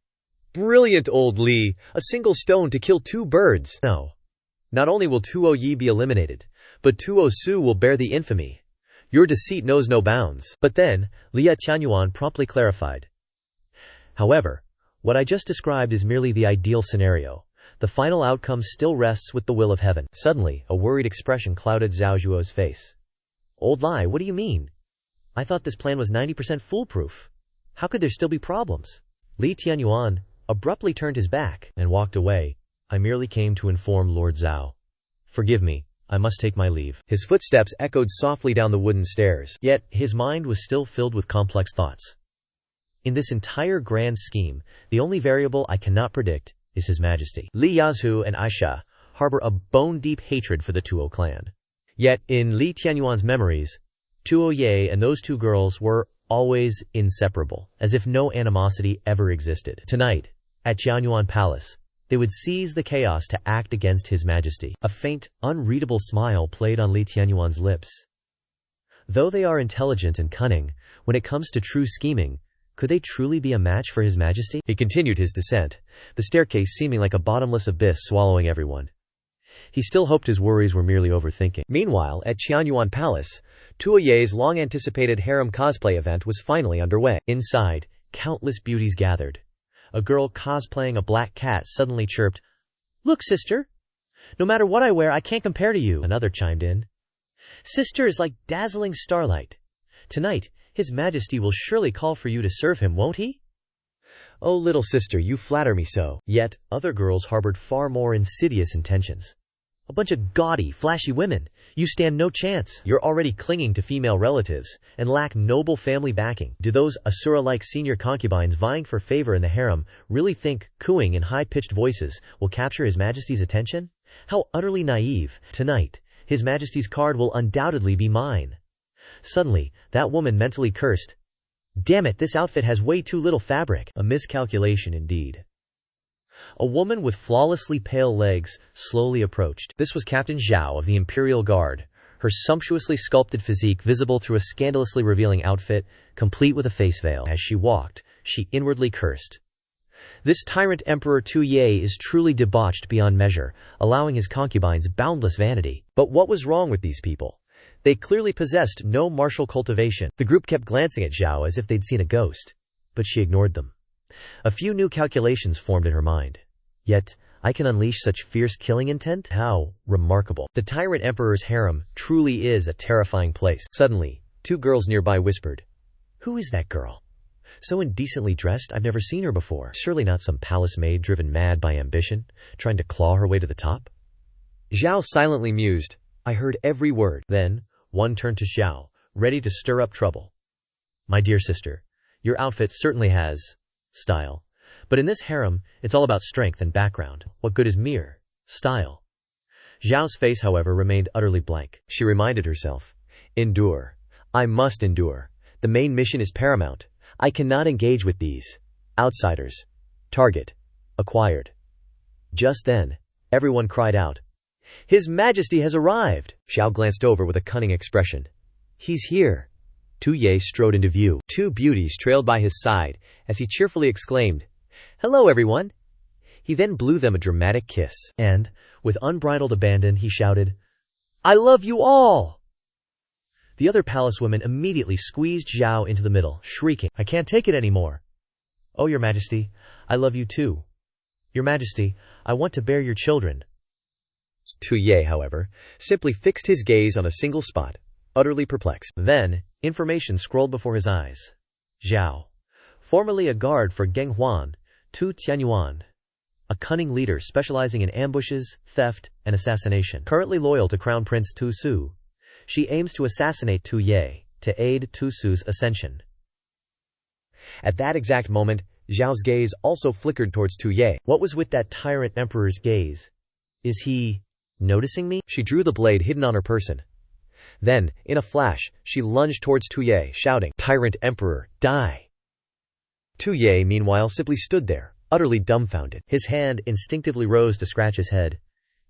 Brilliant, old Li! A single stone to kill 2 birds! No. Not only will Tuo Yi be eliminated, but Tuo Su will bear the infamy. Your deceit knows no bounds. But then, Lia Tianyuan promptly clarified. However, what I just described is merely the ideal scenario. The final outcome still rests with the will of heaven. Suddenly, a worried expression clouded Zhao Zhuo's face. Old Lai, what do you mean? I thought this plan was 90% foolproof. How could there still be problems? Li Tianyuan abruptly turned his back and walked away. I merely came to inform Lord Zhao. Forgive me, I must take my leave. His footsteps echoed softly down the wooden stairs. Yet, his mind was still filled with complex thoughts. In this entire grand scheme, the only variable I cannot predict is His Majesty. Li Yazhu and Aisha harbor a bone-deep hatred for the Tuo clan. Yet, in Li Tianyuan's memories, Tuo Ye and those 2 girls were always inseparable, as if no animosity ever existed. Tonight, at Qianyuan Palace, they would seize the chaos to act against His Majesty. A faint, unreadable smile played on Li Tianyuan's lips. Though they are intelligent and cunning, when it comes to true scheming, could they truly be a match for His Majesty? He continued his descent, the staircase seeming like a bottomless abyss swallowing everyone. He still hoped his worries were merely overthinking. Meanwhile, at Qianyuan Palace, Tuo Ye's long-anticipated harem cosplay event was finally underway. Inside, countless beauties gathered. A girl cosplaying a black cat suddenly chirped, "Look, sister! No matter what I wear, I can't compare to you." Another chimed in, "Sister is like dazzling starlight. Tonight, His Majesty will surely call for you to serve him, won't he?" "Oh, little sister, you flatter me so." Yet, other girls harbored far more insidious intentions. "A bunch of gaudy, flashy women. You stand no chance. You're already clinging to female relatives, and lack noble family backing. Do those Asura-like senior concubines vying for favor in the harem really think cooing in high-pitched voices will capture His Majesty's attention? How utterly naive. Tonight, His Majesty's card will undoubtedly be mine." Suddenly, that woman mentally cursed. "Damn it, this outfit has way too little fabric." A miscalculation indeed. A woman with flawlessly pale legs slowly approached. This was Captain Zhao of the Imperial Guard, her sumptuously sculpted physique visible through a scandalously revealing outfit, complete with a face veil. As she walked, she inwardly cursed. This tyrant Emperor Tu Ye is truly debauched beyond measure, allowing his concubines boundless vanity. But what was wrong with these people? They clearly possessed no martial cultivation. The group kept glancing at Zhao as if they'd seen a ghost, but she ignored them. A few new calculations formed in her mind. Yet, I can unleash such fierce killing intent? How remarkable. The tyrant emperor's harem truly is a terrifying place. Suddenly, 2 girls nearby whispered, "Who is that girl? So indecently dressed, I've never seen her before. Surely not some palace maid driven mad by ambition, trying to claw her way to the top?" Zhao silently mused. I heard every word. Then, one turned to Zhao, ready to stir up trouble. "My dear sister, your outfit certainly has style. But in this harem, it's all about strength and background. What good is mere style?" Zhao's face, however, remained utterly blank. She reminded herself, "Endure. I must endure. The main mission is paramount. I cannot engage with these outsiders." Target acquired. Just then, everyone cried out, "His Majesty has arrived!" Zhao glanced over with a cunning expression. "He's here." Tu Ye strode into view. 2 beauties trailed by his side as he cheerfully exclaimed, "Hello, everyone." He then blew them a dramatic kiss. And, with unbridled abandon, he shouted, "I love you all!" The other palace women immediately squeezed Zhao into the middle, shrieking, "I can't take it anymore." "Oh, Your Majesty, I love you too. Your Majesty, I want to bear your children." Tu Ye, however, simply fixed his gaze on a single spot, utterly perplexed. Then, information scrolled before his eyes. Zhao, formerly a guard for Geng Huan, Tu Tianyuan, a cunning leader specializing in ambushes, theft, and assassination. Currently loyal to Crown Prince Tu Su, she aims to assassinate Tu Ye, to aid Tu Su's ascension. At that exact moment, Zhao's gaze also flickered towards Tu Ye. What was with that tyrant emperor's gaze? Is he noticing me? She drew the blade hidden on her person. Then, in a flash, she lunged towards Tu Ye, shouting, "Tyrant Emperor, die!" Tu Ye, meanwhile, simply stood there, utterly dumbfounded. His hand instinctively rose to scratch his head,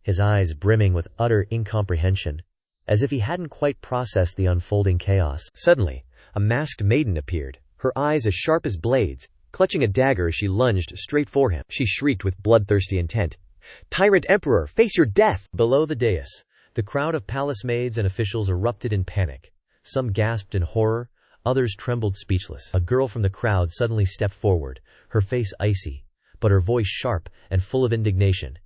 his eyes brimming with utter incomprehension. as if he hadn't quite processed the unfolding chaos. Suddenly, a masked maiden appeared, her eyes as sharp as blades, clutching a dagger as she lunged straight for him. She shrieked with bloodthirsty intent, "Tyrant Emperor, face your death!" Below the dais, the crowd of palace maids and officials erupted in panic. Some gasped in horror, others trembled speechless. A girl from the crowd suddenly stepped forward, her face icy, but her voice sharp and full of indignation.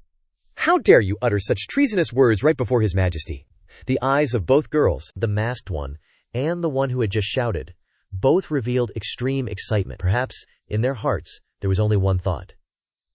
"How dare you utter such treasonous words right before His Majesty?" The eyes of both girls, the masked one and the one who had just shouted, both revealed extreme excitement. Perhaps, in their hearts, there was only one thought.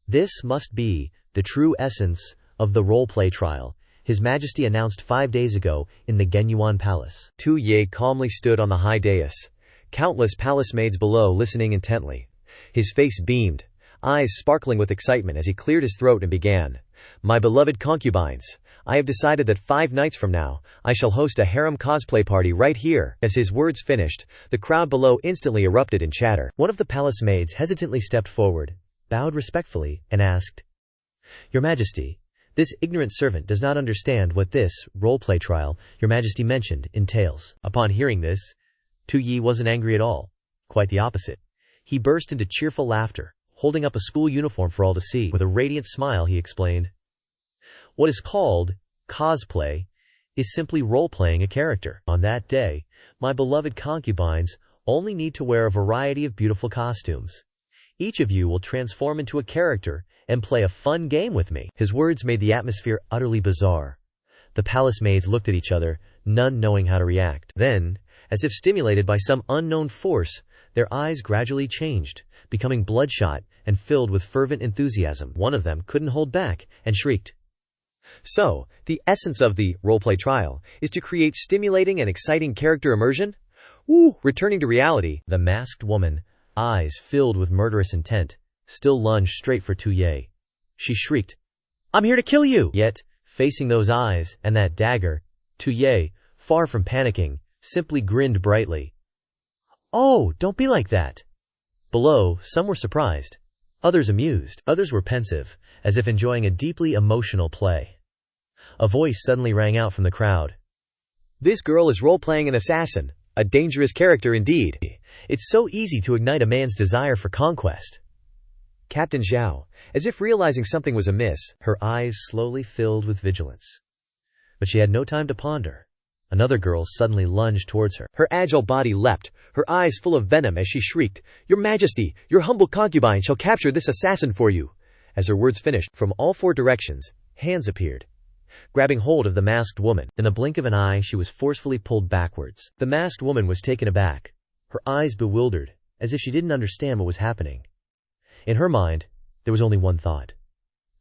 This must be the true essence of the role-play trial His Majesty announced 5 days ago in the Genyuan Palace. Tu Ye calmly stood on the high dais, countless palace maids below listening intently. His face beamed, eyes sparkling with excitement as he cleared his throat and began, "My beloved concubines, I have decided that 5 nights from now, I shall host a harem cosplay party right here." As his words finished, the crowd below instantly erupted in chatter. One of the palace maids hesitantly stepped forward, bowed respectfully, and asked, "Your Majesty, this ignorant servant does not understand what this role-play trial Your Majesty mentioned entails." Upon hearing this, Tu Yi wasn't angry at all. Quite the opposite. He burst into cheerful laughter, holding up a school uniform for all to see. With a radiant smile, he explained, "What is called cosplay is simply role-playing a character. On that day, my beloved concubines only need to wear a variety of beautiful costumes. Each of you will transform into a character and play a fun game with me." His words made the atmosphere utterly bizarre. The palace maids looked at each other, none knowing how to react. Then, as if stimulated by some unknown force, their eyes gradually changed, becoming bloodshot and filled with fervent enthusiasm. One of them couldn't hold back and shrieked, "So, the essence of the role-play trial is to create stimulating and exciting character immersion? Woo!" Returning to reality, the masked woman, eyes filled with murderous intent, still lunged straight for Tu Ye. She shrieked, "I'm here to kill you!" Yet, facing those eyes and that dagger, Tu Ye, far from panicking, simply grinned brightly. "Oh, don't be like that." Below, some were surprised, others amused, others were pensive, as if enjoying a deeply emotional play. A voice suddenly rang out from the crowd. "This girl is role-playing an assassin, a dangerous character indeed." It's so easy to ignite a man's desire for conquest. Captain Zhao, as if realizing something was amiss, her eyes slowly filled with vigilance. But she had no time to ponder. Another girl suddenly lunged towards her. Her agile body leapt, her eyes full of venom as she shrieked, "Your Majesty, your humble concubine shall capture this assassin for you." As her words finished, from all 4 directions, hands appeared, grabbing hold of the masked woman. In the blink of an eye, she was forcefully pulled backwards. The masked woman was taken aback, her eyes bewildered, as if she didn't understand what was happening. In her mind, there was only one thought.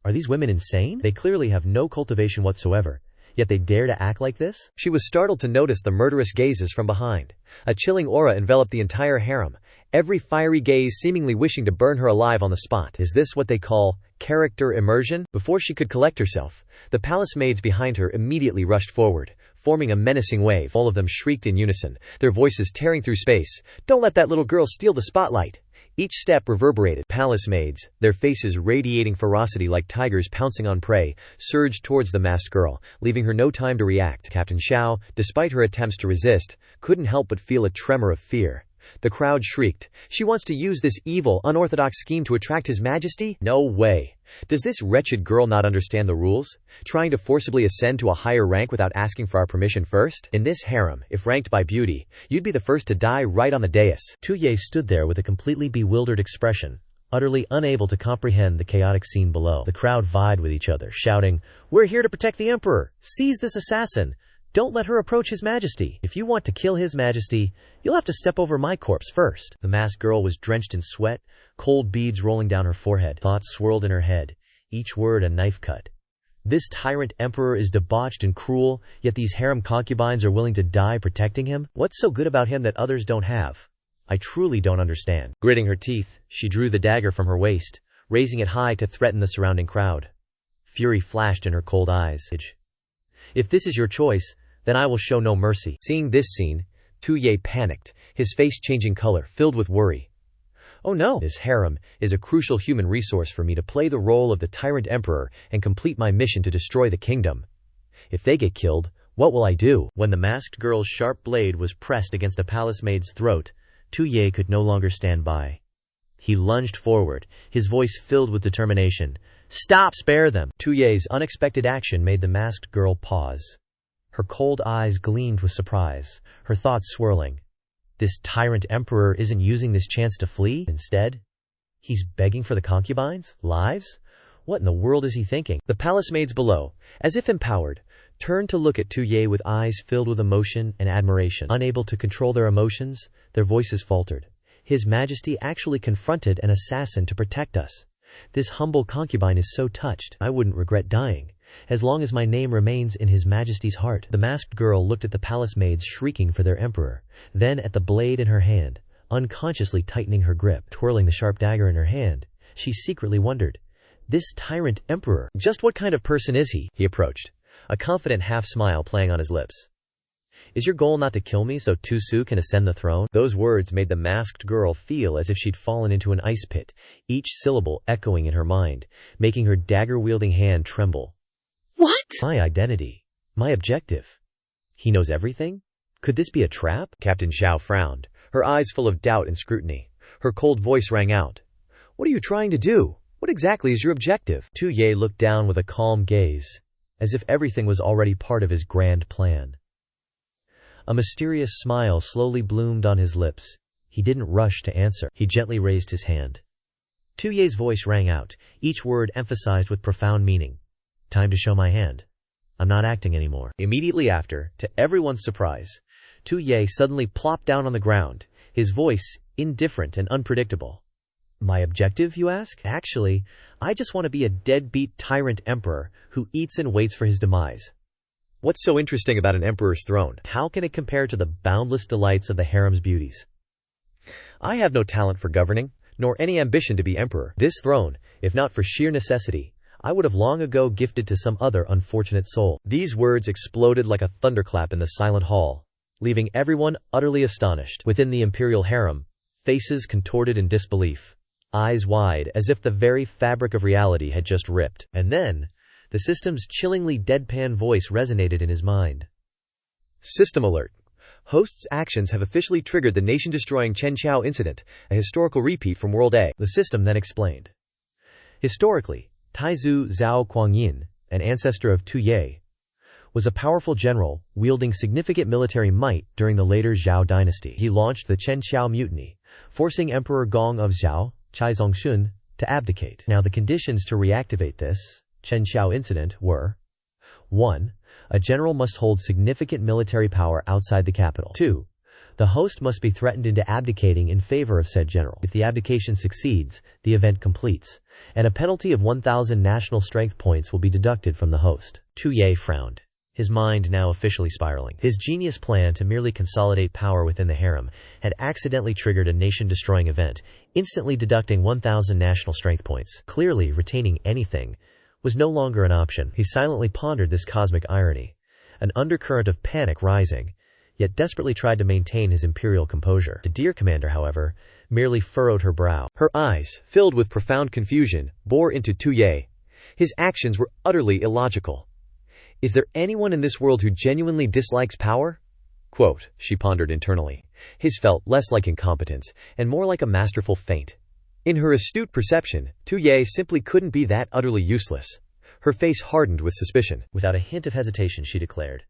Are these women insane? They clearly have no cultivation whatsoever, yet they dare to act like this? She was startled to notice the murderous gazes from behind. A chilling aura enveloped the entire harem, every fiery gaze seemingly wishing to burn her alive on the spot. Is this what they call character immersion? Before she could collect herself, the palace maids behind her immediately rushed forward, forming a menacing wave. All of them shrieked in unison, their voices tearing through space, "Don't let that little girl steal the spotlight!" Each step reverberated. Palace maids, their faces radiating ferocity like tigers pouncing on prey, surged towards the masked girl, leaving her no time to react. Captain Xiao, despite her attempts to resist, couldn't help but feel a tremor of fear. The crowd shrieked, "She wants to use this evil, unorthodox scheme to attract His Majesty? No way! Does this wretched girl not understand the rules? Trying to forcibly ascend to a higher rank without asking for our permission first? In this harem, if ranked by beauty, you'd be the first to die right on the dais." Tu Ye stood there with a completely bewildered expression, utterly unable to comprehend the chaotic scene below. The crowd vied with each other, shouting, "We're here to protect the Emperor! Seize this assassin! Don't let her approach His Majesty. If you want to kill His Majesty, you'll have to step over my corpse first." The masked girl was drenched in sweat, cold beads rolling down her forehead. Thoughts swirled in her head, each word a knife cut. This tyrant emperor is debauched and cruel, yet these harem concubines are willing to die protecting him? What's so good about him that others don't have? I truly don't understand. Gritting her teeth, she drew the dagger from her waist, raising it high to threaten the surrounding crowd. Fury flashed in her cold eyes. "If this is your choice, then I will show no mercy." Seeing this scene, Tu Ye panicked, his face changing color, filled with worry. "Oh no! This harem is a crucial human resource for me to play the role of the tyrant emperor and complete my mission to destroy the kingdom. If they get killed, What will I do? When the masked girl's sharp blade was pressed against a palace maid's throat, Tu Ye could no longer stand by. He lunged forward, his voice filled with determination. "Stop! Spare them!" Tu Ye's unexpected action made the masked girl pause. Her cold eyes gleamed with surprise, her thoughts swirling. This tyrant emperor isn't using this chance to flee. Instead, he's begging for the concubines' lives? What in the world is he thinking? The palace maids below, as if empowered, turned to look at Tu Ye with eyes filled with emotion and admiration. Unable to control their emotions, their voices faltered. His Majesty actually confronted an assassin to protect us. This humble concubine is so touched. I wouldn't regret dying, as long as my name remains in His Majesty's heart. The masked girl looked at the palace maids shrieking for their emperor, then at the blade in her hand, unconsciously tightening her grip. Twirling the sharp dagger in her hand, she secretly wondered, this tyrant emperor, just what kind of person is he? He approached, a confident half-smile playing on his lips. Is your goal not to kill me so Tu Su can ascend the throne? Those words made the masked girl feel as if she'd fallen into an ice pit, each syllable echoing in her mind, making her dagger-wielding hand tremble. What? My identity. My objective. He knows everything? Could this be a trap? Captain Zhao frowned, her eyes full of doubt and scrutiny. Her cold voice rang out. What are you trying to do? What exactly is your objective? Tu Ye looked down with a calm gaze, as if everything was already part of his grand plan. A mysterious smile slowly bloomed on his lips. He didn't rush to answer. He gently raised his hand. Tu Ye's voice rang out, each word emphasized with profound meaning. Time to show my hand. I'm not acting anymore. Immediately after, to everyone's surprise, Tu Ye suddenly plopped down on the ground, his voice indifferent and unpredictable. My objective, you ask? Actually, I just want to be a deadbeat tyrant emperor who eats and waits for his demise. What's so interesting about an emperor's throne? How can it compare to the boundless delights of the harem's beauties? I have no talent for governing, nor any ambition to be emperor. This throne, if not for sheer necessity, I would have long ago gifted to some other unfortunate soul. These words exploded like a thunderclap in the silent hall, leaving everyone utterly astonished. Within the imperial harem, faces contorted in disbelief, eyes wide as if the very fabric of reality had just ripped. And then, the system's chillingly deadpan voice resonated in his mind. System alert. Host's actions have officially triggered the nation-destroying Chen Chao incident, a historical repeat from World A. The system then explained. Historically, Taizu Zhao Kuangyin, an ancestor of Tu Ye, was a powerful general, wielding significant military might during the later Zhao Dynasty. He launched the Chen Chao mutiny, forcing Emperor Gong of Zhao, Chai Zongxun, to abdicate. Now the conditions to reactivate this Chen Chao incident were 1. A general must hold significant military power outside the capital. 2. The host must be threatened into abdicating in favor of said general. If the abdication succeeds, the event completes, and a penalty of 1,000 national strength points will be deducted from the host. Tu Ye frowned, his mind now officially spiraling. His genius plan to merely consolidate power within the harem had accidentally triggered a nation-destroying event, instantly deducting 1,000 national strength points. Clearly, retaining anything was no longer an option. He silently pondered this cosmic irony, an undercurrent of panic rising, yet desperately tried to maintain his imperial composure. The dear commander, however, merely furrowed her brow. Her eyes, filled with profound confusion, bore into Tu Ye. His actions were utterly illogical. Is there anyone in this world who genuinely dislikes power? Quote, she pondered internally. His felt less like incompetence, and more like a masterful feint. In her astute perception, Tu Ye simply couldn't be that utterly useless. Her face hardened with suspicion. Without a hint of hesitation, she declared,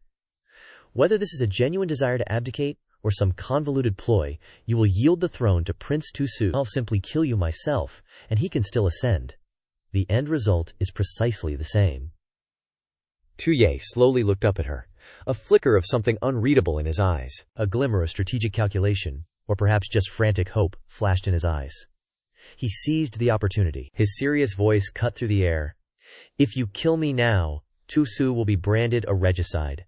whether this is a genuine desire to abdicate, or some convoluted ploy, you will yield the throne to Prince Tu Su. I'll simply kill you myself, and he can still ascend. The end result is precisely the same. Tu Ye slowly looked up at her, a flicker of something unreadable in his eyes. A glimmer of strategic calculation, or perhaps just frantic hope, flashed in his eyes. He seized the opportunity. His serious voice cut through the air. If you kill me now, Tu Su will be branded a regicide.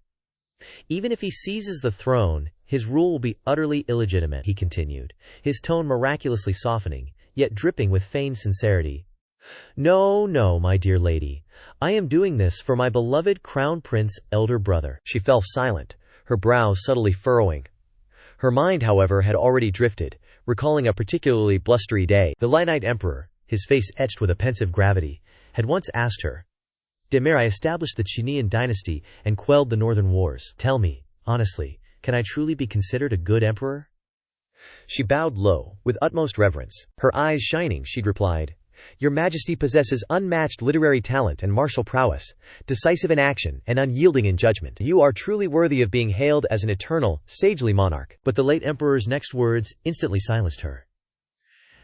Even if he seizes the throne, his rule will be utterly illegitimate, he continued, his tone miraculously softening, yet dripping with feigned sincerity. No, no, my dear lady. I am doing this for my beloved Crown Prince, elder brother. She fell silent, her brows subtly furrowing. Her mind, however, had already drifted, recalling a particularly blustery day. The Light Emperor, his face etched with a pensive gravity, had once asked her, Demir, I established the Qian Dynasty and quelled the northern wars. Tell me, honestly, can I truly be considered a good emperor? She bowed low, with utmost reverence. Her eyes shining, she'd replied, Your Majesty possesses unmatched literary talent and martial prowess, decisive in action and unyielding in judgment. You are truly worthy of being hailed as an eternal, sagely monarch. But the late emperor's next words instantly silenced her.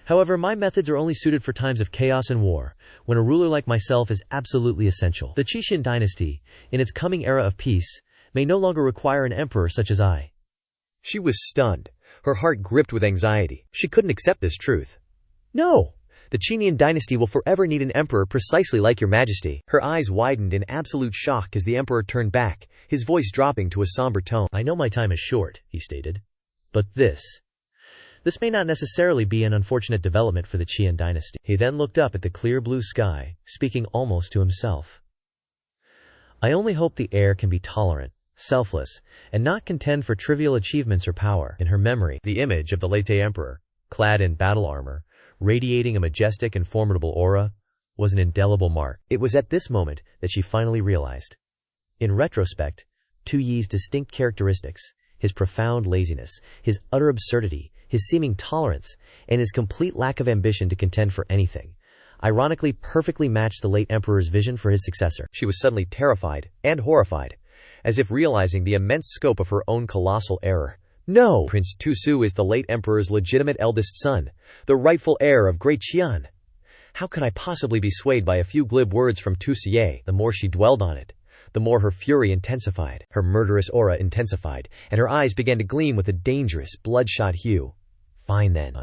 However, my methods are only suited for times of chaos and war, when a ruler like myself is absolutely essential. The Qian Dynasty, in its coming era of peace, may no longer require an emperor such as I. She was stunned, her heart gripped with anxiety. She couldn't accept this truth. No! The Qian Dynasty will forever need an emperor precisely like Your Majesty. Her eyes widened in absolute shock as the emperor turned back, his voice dropping to a somber tone. I know my time is short, he stated. But this may not necessarily be an unfortunate development for the Qian Dynasty. He then looked up at the clear blue sky, speaking almost to himself. I only hope the heir can be tolerant, selfless, and not contend for trivial achievements or power. In her memory, the image of the late emperor, clad in battle armor, radiating a majestic and formidable aura, was an indelible mark. It was at this moment that she finally realized. In retrospect, Tu Yi's distinct characteristics, his profound laziness, his utter absurdity, his seeming tolerance, and his complete lack of ambition to contend for anything, ironically perfectly matched the late emperor's vision for his successor. She was suddenly terrified and horrified, as if realizing the immense scope of her own colossal error. No! Prince Tusu is the late emperor's legitimate eldest son, the rightful heir of Great Qian. How could I possibly be swayed by a few glib words from Tu Siye? The more she dwelled on it, the more her fury intensified, her murderous aura intensified, and her eyes began to gleam with a dangerous, bloodshot hue. Fine then.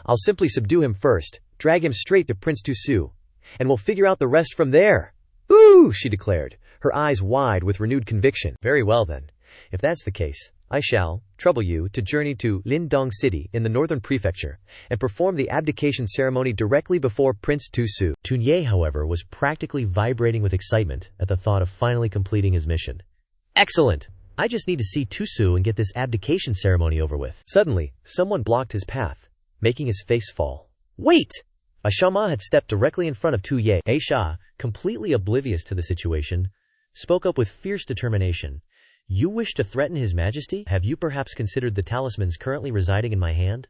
I'll simply subdue him first, drag him straight to Prince Tusu, and we'll figure out the rest from there. Ooh, she declared, her eyes wide with renewed conviction. Very well then. If that's the case, I shall trouble you to journey to Lindong City in the northern prefecture and perform the abdication ceremony directly before Prince Tusu. Tu Ye, however, was practically vibrating with excitement at the thought of finally completing his mission. Excellent! I just need to see Tusu and get this abdication ceremony over with. Suddenly, someone blocked his path, making his face fall. Wait! A Shama had stepped directly in front of Tu Ye. Aisha, completely oblivious to the situation, spoke up with fierce determination. You wish to threaten His Majesty? Have you perhaps considered the talismans currently residing in my hand?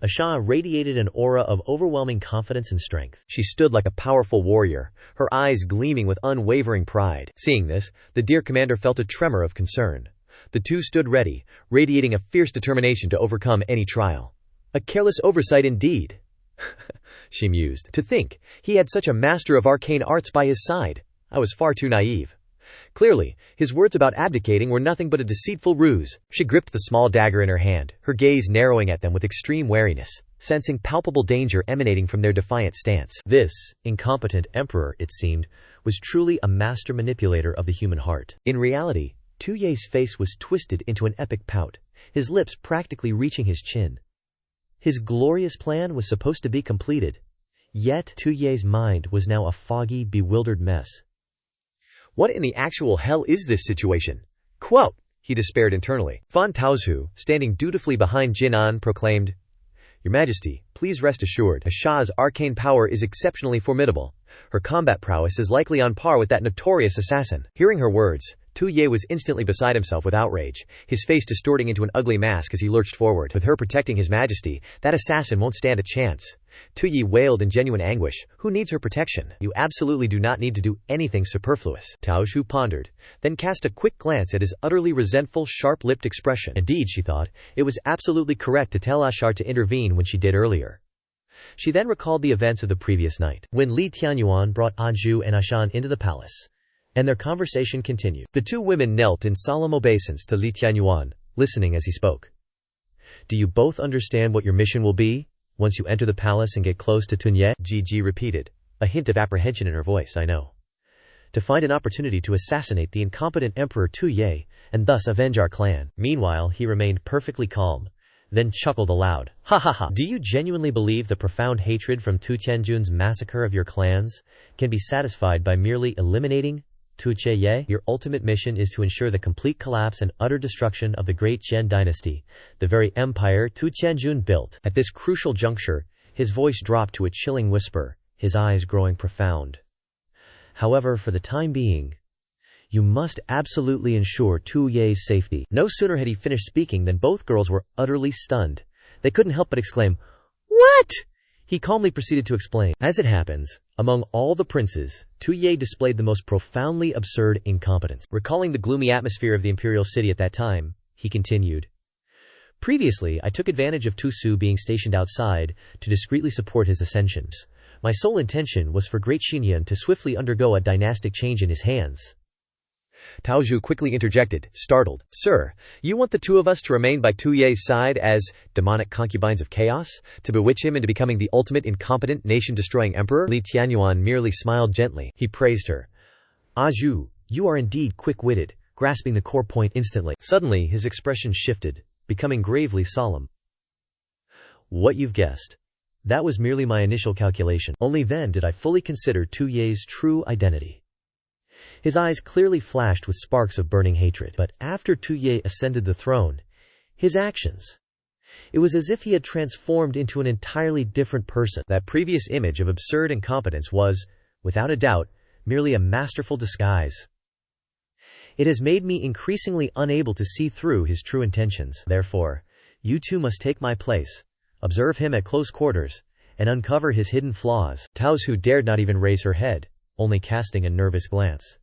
Aisha radiated an aura of overwhelming confidence and strength. She stood like a powerful warrior, her eyes gleaming with unwavering pride. Seeing this, the dear commander felt a tremor of concern. The two stood ready, radiating a fierce determination to overcome any trial. A careless oversight indeed. She mused. To think, he had such a master of arcane arts by his side. I was far too naive. Clearly, his words about abdicating were nothing but a deceitful ruse. She gripped the small dagger in her hand, her gaze narrowing at them with extreme wariness, sensing palpable danger emanating from their defiant stance. This incompetent emperor, it seemed, was truly a master manipulator of the human heart. In reality, Tu Ye's face was twisted into an epic pout, his lips practically reaching his chin. His glorious plan was supposed to be completed, yet Tu Ye's mind was now a foggy, bewildered mess. What in the actual hell is this situation? Quote, he despaired internally. Fan Taozu, standing dutifully behind Jin An, proclaimed, Your Majesty, please rest assured, Aisha's arcane power is exceptionally formidable. Her combat prowess is likely on par with that notorious assassin. Hearing her words, Tu Ye was instantly beside himself with outrage, his face distorting into an ugly mask as he lurched forward. With her protecting His Majesty, that assassin won't stand a chance. Tu Ye wailed in genuine anguish. Who needs her protection? You absolutely do not need to do anything superfluous. Tao Shu pondered, then cast a quick glance at his utterly resentful, sharp-lipped expression. Indeed, she thought, it was absolutely correct to tell Ashar to intervene when she did earlier. She then recalled the events of the previous night, when Li Tianyuan brought Anju and Ashan into the palace, and their conversation continued. The two women knelt in solemn obeisance to Li Tianyuan, listening as he spoke. Do you both understand what your mission will be? Once you enter the palace and get close to Tunye, Ji repeated, a hint of apprehension in her voice. I know. To find an opportunity to assassinate the incompetent Emperor Tu Ye, and thus avenge our clan. Meanwhile, he remained perfectly calm, then chuckled aloud. Ha ha ha! Do you genuinely believe the profound hatred from Tu Tianjun's massacre of your clans can be satisfied by merely eliminating Tu Ye? Your ultimate mission is to ensure the complete collapse and utter destruction of the great Qian Dynasty, the very empire Tu Tianjun built. At this crucial juncture, his voice dropped to a chilling whisper, his eyes growing profound. However, for the time being, you must absolutely ensure Tu Ye's safety. No sooner had he finished speaking than both girls were utterly stunned. They couldn't help but exclaim, "What?" He calmly proceeded to explain. As it happens, among all the princes, Tu Ye displayed the most profoundly absurd incompetence. Recalling the gloomy atmosphere of the imperial city at that time, he continued, "Previously, I took advantage of Tu Su being stationed outside to discreetly support his ascensions. My sole intention was for Great Xinyan to swiftly undergo a dynastic change in his hands." Tao Zhu quickly interjected, startled. "Sir, you want the two of us to remain by Tu Ye's side as demonic concubines of chaos, to bewitch him into becoming the ultimate incompetent, nation-destroying emperor?" Li Tianyuan merely smiled gently. He praised her. "Ah Zhu, you are indeed quick-witted," grasping the core point instantly. Suddenly, his expression shifted, becoming gravely solemn. "What you've guessed. That was merely my initial calculation. Only then did I fully consider Tu Ye's true identity." His eyes clearly flashed with sparks of burning hatred. But after Tu Ye ascended the throne, his actions, it was as if he had transformed into an entirely different person. That previous image of absurd incompetence was, without a doubt, merely a masterful disguise. It has made me increasingly unable to see through his true intentions. Therefore, you two must take my place, observe him at close quarters, and uncover his hidden flaws. Tao Zhu dared not even raise her head, only casting a nervous glance.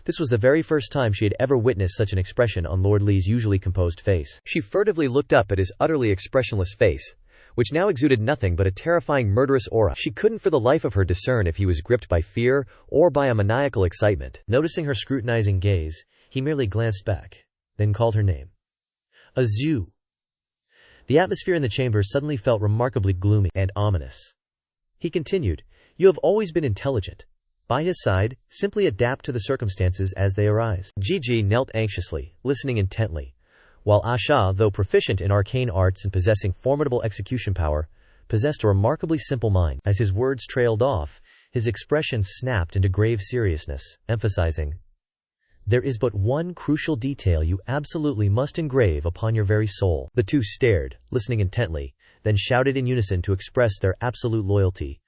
This was the very first time she had ever witnessed such an expression on Lord Li's usually composed face. She furtively looked up at his utterly expressionless face, which now exuded nothing but a terrifying murderous aura. She couldn't for the life of her discern if he was gripped by fear or by a maniacal excitement. Noticing her scrutinizing gaze, he merely glanced back, then called her name. "Azu." The atmosphere in the chamber suddenly felt remarkably gloomy and ominous. He continued, "You have always been intelligent. By his side, simply adapt to the circumstances as they arise." Gigi knelt anxiously, listening intently, while Asha, though proficient in arcane arts and possessing formidable execution power, possessed a remarkably simple mind. As his words trailed off, his expression snapped into grave seriousness, emphasizing, "There is but one crucial detail you absolutely must engrave upon your very soul." The two stared, listening intently, then shouted in unison to express their absolute loyalty.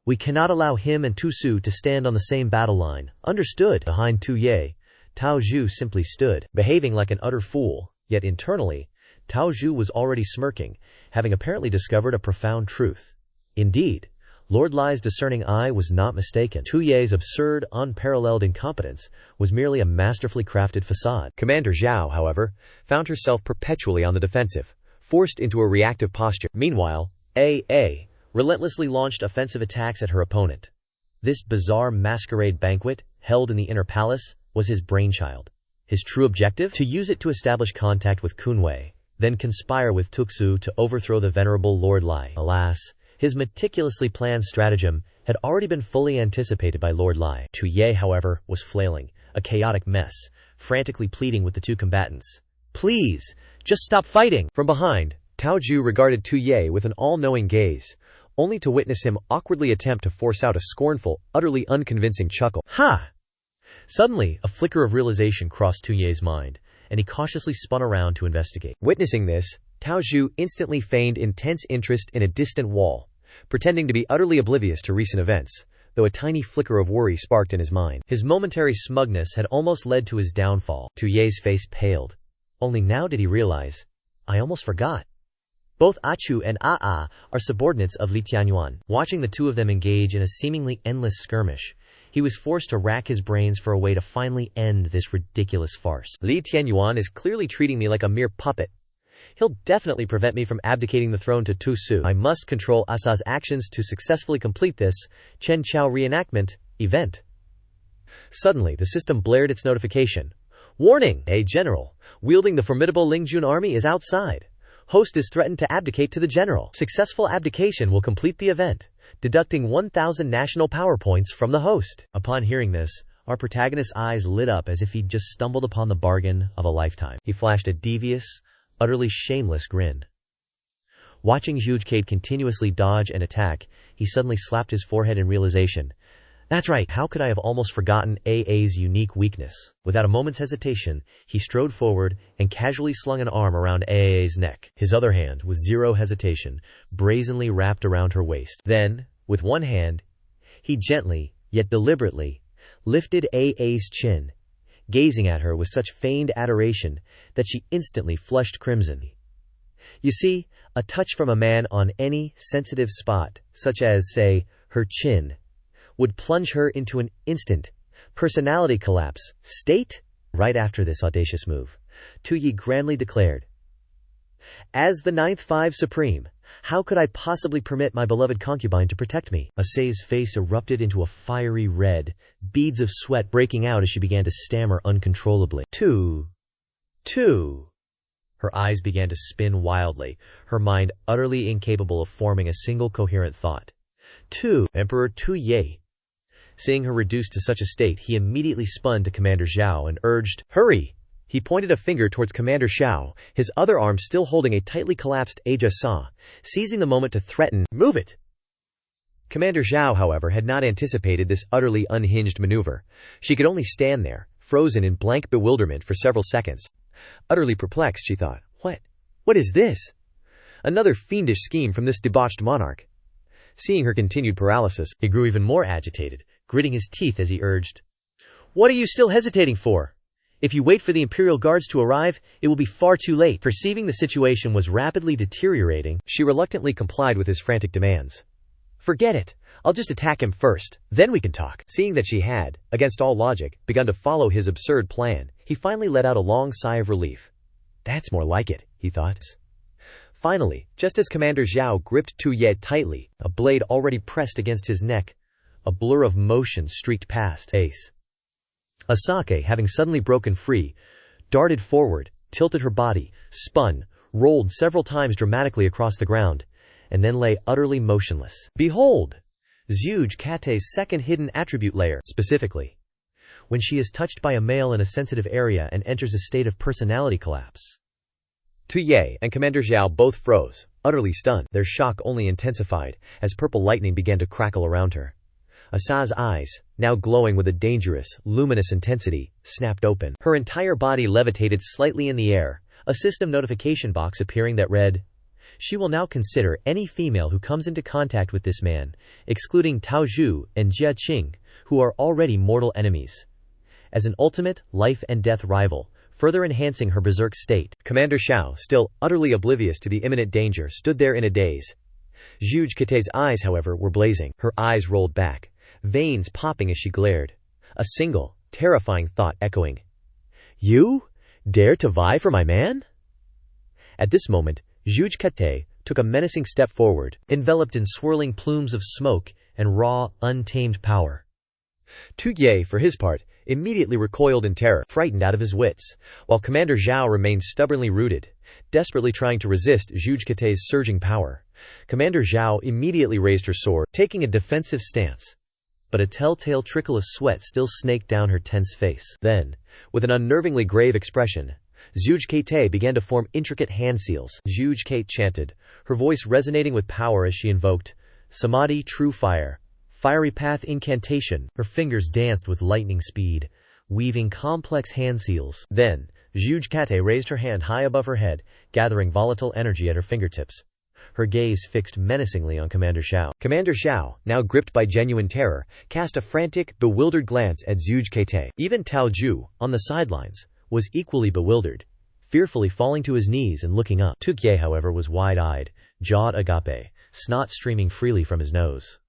"We cannot allow him and Tu Su to stand on the same battle line. Understood?" Behind Tu Ye, Tao Zhu simply stood, behaving like an utter fool, yet internally, Tao Zhu was already smirking, having apparently discovered a profound truth. Indeed, Lord Li's discerning eye was not mistaken. Tu Ye's absurd, unparalleled incompetence was merely a masterfully crafted facade. Commander Zhao, however, found herself perpetually on the defensive, forced into a reactive posture. Meanwhile, A relentlessly launched offensive attacks at her opponent. This bizarre masquerade banquet, held in the inner palace, was his brainchild. His true objective? To use it to establish contact with Kunwei, then conspire with Tuxu to overthrow the venerable Lord Li. Alas, his meticulously planned stratagem had already been fully anticipated by Lord Li. Tu Ye, however, was flailing, a chaotic mess, frantically pleading with the two combatants. "Please, just stop fighting!" From behind, Tao Zhu regarded Tu Ye with an all-knowing gaze, only to witness him awkwardly attempt to force out a scornful, utterly unconvincing chuckle. "Ha!" Suddenly, a flicker of realization crossed Tu Ye's mind, and he cautiously spun around to investigate. Witnessing this, Tao Zhu instantly feigned intense interest in a distant wall, pretending to be utterly oblivious to recent events, though a tiny flicker of worry sparked in his mind. His momentary smugness had almost led to his downfall. Tu Ye's face paled. Only now did he realize, "I almost forgot. Both Achu and Aa are subordinates of Li Tianyuan." Watching the two of them engage in a seemingly endless skirmish, he was forced to rack his brains for a way to finally end this ridiculous farce. "Li Tianyuan is clearly treating me like a mere puppet. He'll definitely prevent me from abdicating the throne to Tu Su. I must control Asa's actions to successfully complete this Chen Chao reenactment event." Suddenly, the system blared its notification. "Warning! A general, wielding the formidable Lingjun army is outside. Host is threatened to abdicate to the general. Successful abdication will complete the event, deducting 1,000 national power points from the host." Upon hearing this, our protagonist's eyes lit up as if he'd just stumbled upon the bargain of a lifetime. He flashed a devious, utterly shameless grin. Watching Zhu Jade continuously dodge and attack, he suddenly slapped his forehead in realization. That's right, how could I have almost forgotten AA's unique weakness? Without a moment's hesitation, he strode forward and casually slung an arm around AA's neck. His other hand, with zero hesitation, brazenly wrapped around her waist. Then, with one hand, he gently, yet deliberately, lifted A's chin, gazing at her with such feigned adoration that she instantly flushed crimson. You see, a touch from a man on any sensitive spot, such as, say, her chin, would plunge her into an instant personality collapse state. Right after this audacious move, Tu Yi grandly declared, "As the ninth Five Supreme, how could I possibly permit my beloved concubine to protect me?" Ase's face erupted into a fiery red, beads of sweat breaking out as she began to stammer uncontrollably. Two. Her eyes began to spin wildly, her mind utterly incapable of forming a single coherent thought. Emperor Tu Yi. Seeing her reduced to such a state, he immediately spun to Commander Zhao and urged, "Hurry!" He pointed a finger towards Commander Zhao, his other arm still holding a tightly collapsed Aja Sa, seizing the moment to threaten, "Move it!" Commander Zhao, however, had not anticipated this utterly unhinged maneuver. She could only stand there, frozen in blank bewilderment for several seconds. Utterly perplexed, she thought, What is this? Another fiendish scheme from this debauched monarch. Seeing her continued paralysis, he grew even more agitated, gritting his teeth as he urged, "What are you still hesitating for? If you wait for the Imperial Guards to arrive, it will be far too late." Perceiving the situation was rapidly deteriorating, she reluctantly complied with his frantic demands. "Forget it. I'll just attack him first, then we can talk." Seeing that she had, against all logic, begun to follow his absurd plan, he finally let out a long sigh of relief. "That's more like it," he thought. Finally, just as Commander Zhao gripped Tu Ye tightly, a blade already pressed against his neck, a blur of motion streaked past. Ace. Asake, having suddenly broken free, darted forward, tilted her body, spun, rolled several times dramatically across the ground, and then lay utterly motionless. Behold! Zhuge Kate's second hidden attribute layer, specifically, when she is touched by a male in a sensitive area and enters a state of personality collapse. Tu Ye and Commander Zhao both froze, utterly stunned. Their shock only intensified as purple lightning began to crackle around her. Asa's eyes, now glowing with a dangerous, luminous intensity, snapped open. Her entire body levitated slightly in the air, a system notification box appearing that read, "She will now consider any female who comes into contact with this man, excluding Tao Zhu and Jia Qing, who are already mortal enemies, as an ultimate life-and-death rival, further enhancing her berserk state." Commander Zhao, still utterly oblivious to the imminent danger, stood there in a daze. Zhuge Kate's eyes, however, were blazing. Her eyes rolled back, veins popping as she glared. A single, terrifying thought echoing, "You? Dare to vie for my man?" At this moment, Zhuge Kate took a menacing step forward, enveloped in swirling plumes of smoke and raw, untamed power. Tu Ye, for his part, immediately recoiled in terror, frightened out of his wits, while Commander Zhao remained stubbornly rooted, desperately trying to resist Zhuge Kate's surging power. Commander Zhao immediately raised her sword, taking a defensive stance, but a telltale trickle of sweat still snaked down her tense face. Then, with an unnervingly grave expression, Zhuge Kate began to form intricate hand seals. Zhuge Kate chanted, her voice resonating with power as she invoked, "Samadhi, true fire. Fiery path incantation." Her fingers danced with lightning speed, weaving complex hand seals. Then, Zhuge Kate raised her hand high above her head, gathering volatile energy at her fingertips. Her gaze fixed menacingly on Commander Zhao. Commander Zhao, now gripped by genuine terror, cast a frantic, bewildered glance at Zhuge Kate. Even Tao Zhu, on the sidelines, was equally bewildered, fearfully falling to his knees and looking up. Tu Ye, however, was wide-eyed, jawed agape, snot streaming freely from his nose.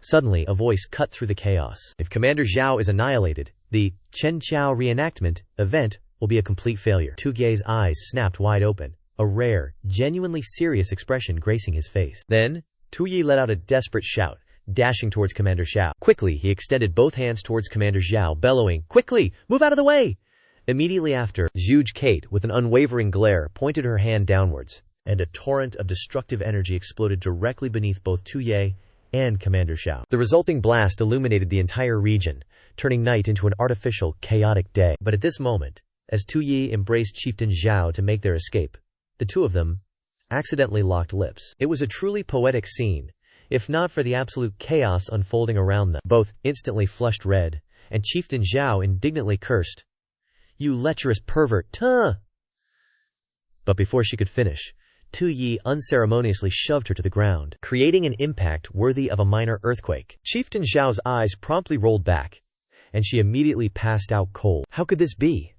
Suddenly, a voice cut through the chaos. If Commander Zhao is annihilated, the Chen Qiao reenactment event will be a complete failure. Tu Ye's eyes snapped wide open, a rare, genuinely serious expression gracing his face. Then, Tu Yi let out a desperate shout, dashing towards Commander Zhao. Quickly, he extended both hands towards Commander Zhao, bellowing, "Quickly! Move out of the way!" Immediately after, Zhuge Kate, with an unwavering glare, pointed her hand downwards, and a torrent of destructive energy exploded directly beneath both Tu Ye and Commander Zhao. The resulting blast illuminated the entire region, turning night into an artificial, chaotic day. But at this moment, as Tu Yi embraced Chieftain Zhao to make their escape, the two of them accidentally locked lips. It was a truly poetic scene, if not for the absolute chaos unfolding around them. Both instantly flushed red, and Chieftain Zhao indignantly cursed, "You lecherous pervert, tuh!" But before she could finish, Tu Yi unceremoniously shoved her to the ground, creating an impact worthy of a minor earthquake. Chieftain Zhao's eyes promptly rolled back, and she immediately passed out cold. How could this be?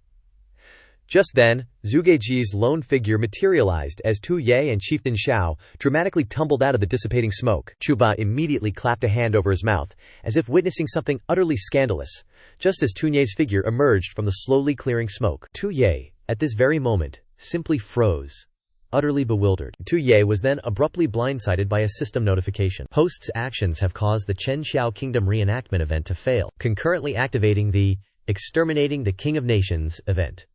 Just then, Zhugeji's lone figure materialized as Tu Ye and Chieftain Xiao dramatically tumbled out of the dissipating smoke. Chuba immediately clapped a hand over his mouth, as if witnessing something utterly scandalous, just as Tu Ye's figure emerged from the slowly clearing smoke. Tu Ye, at this very moment, simply froze, utterly bewildered. Tu Ye was then abruptly blindsided by a system notification. Host's actions have caused the Chen Xiao Kingdom reenactment event to fail, concurrently activating the Exterminating the King of Nations event.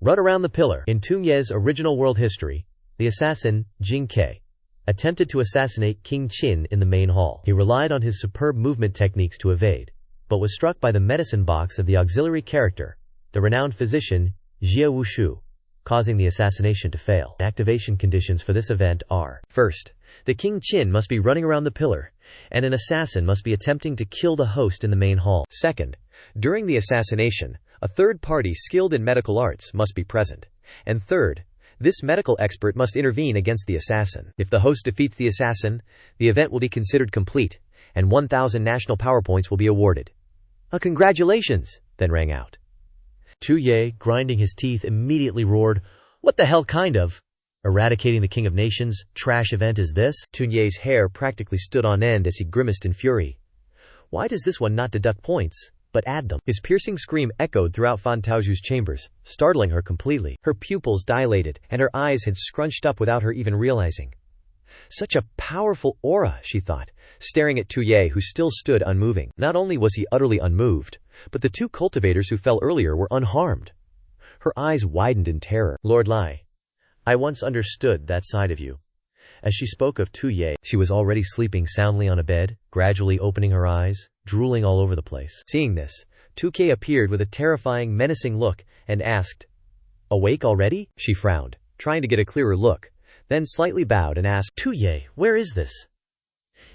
Run around the pillar. In Tu Ye's original world history, the assassin, Jing Ke, attempted to assassinate King Qin in the main hall. He relied on his superb movement techniques to evade, but was struck by the medicine box of the auxiliary character, the renowned physician, Jie Wushu, causing the assassination to fail. Activation conditions for this event are: first, the King Qin must be running around the pillar, and an assassin must be attempting to kill the host in the main hall. Second, during the assassination, a third party skilled in medical arts must be present. And third, this medical expert must intervene against the assassin. If the host defeats the assassin, the event will be considered complete, and 1,000 national power points will be awarded. Congratulations, then rang out. Tu Ye, grinding his teeth, immediately roared, "What the hell kind of eradicating the King of Nations trash event is this?" Tu Ye's hair practically stood on end as he grimaced in fury. Why does this one not deduct points, but add them? His piercing scream echoed throughout Fan Taoju's chambers, startling her completely. Her pupils dilated, and her eyes had scrunched up without her even realizing. Such a powerful aura, she thought, staring at Tu Ye, who still stood unmoving. Not only was he utterly unmoved, but the two cultivators who fell earlier were unharmed. Her eyes widened in terror. "Lord Lai, I once understood that side of you." As she spoke of Tu Ye, she was already sleeping soundly on a bed, gradually opening her eyes, drooling all over the place. Seeing this, Tu Ke appeared with a terrifying, menacing look, and asked, "Awake already?" She frowned, trying to get a clearer look, then slightly bowed and asked, "Tu Ye, where is this?"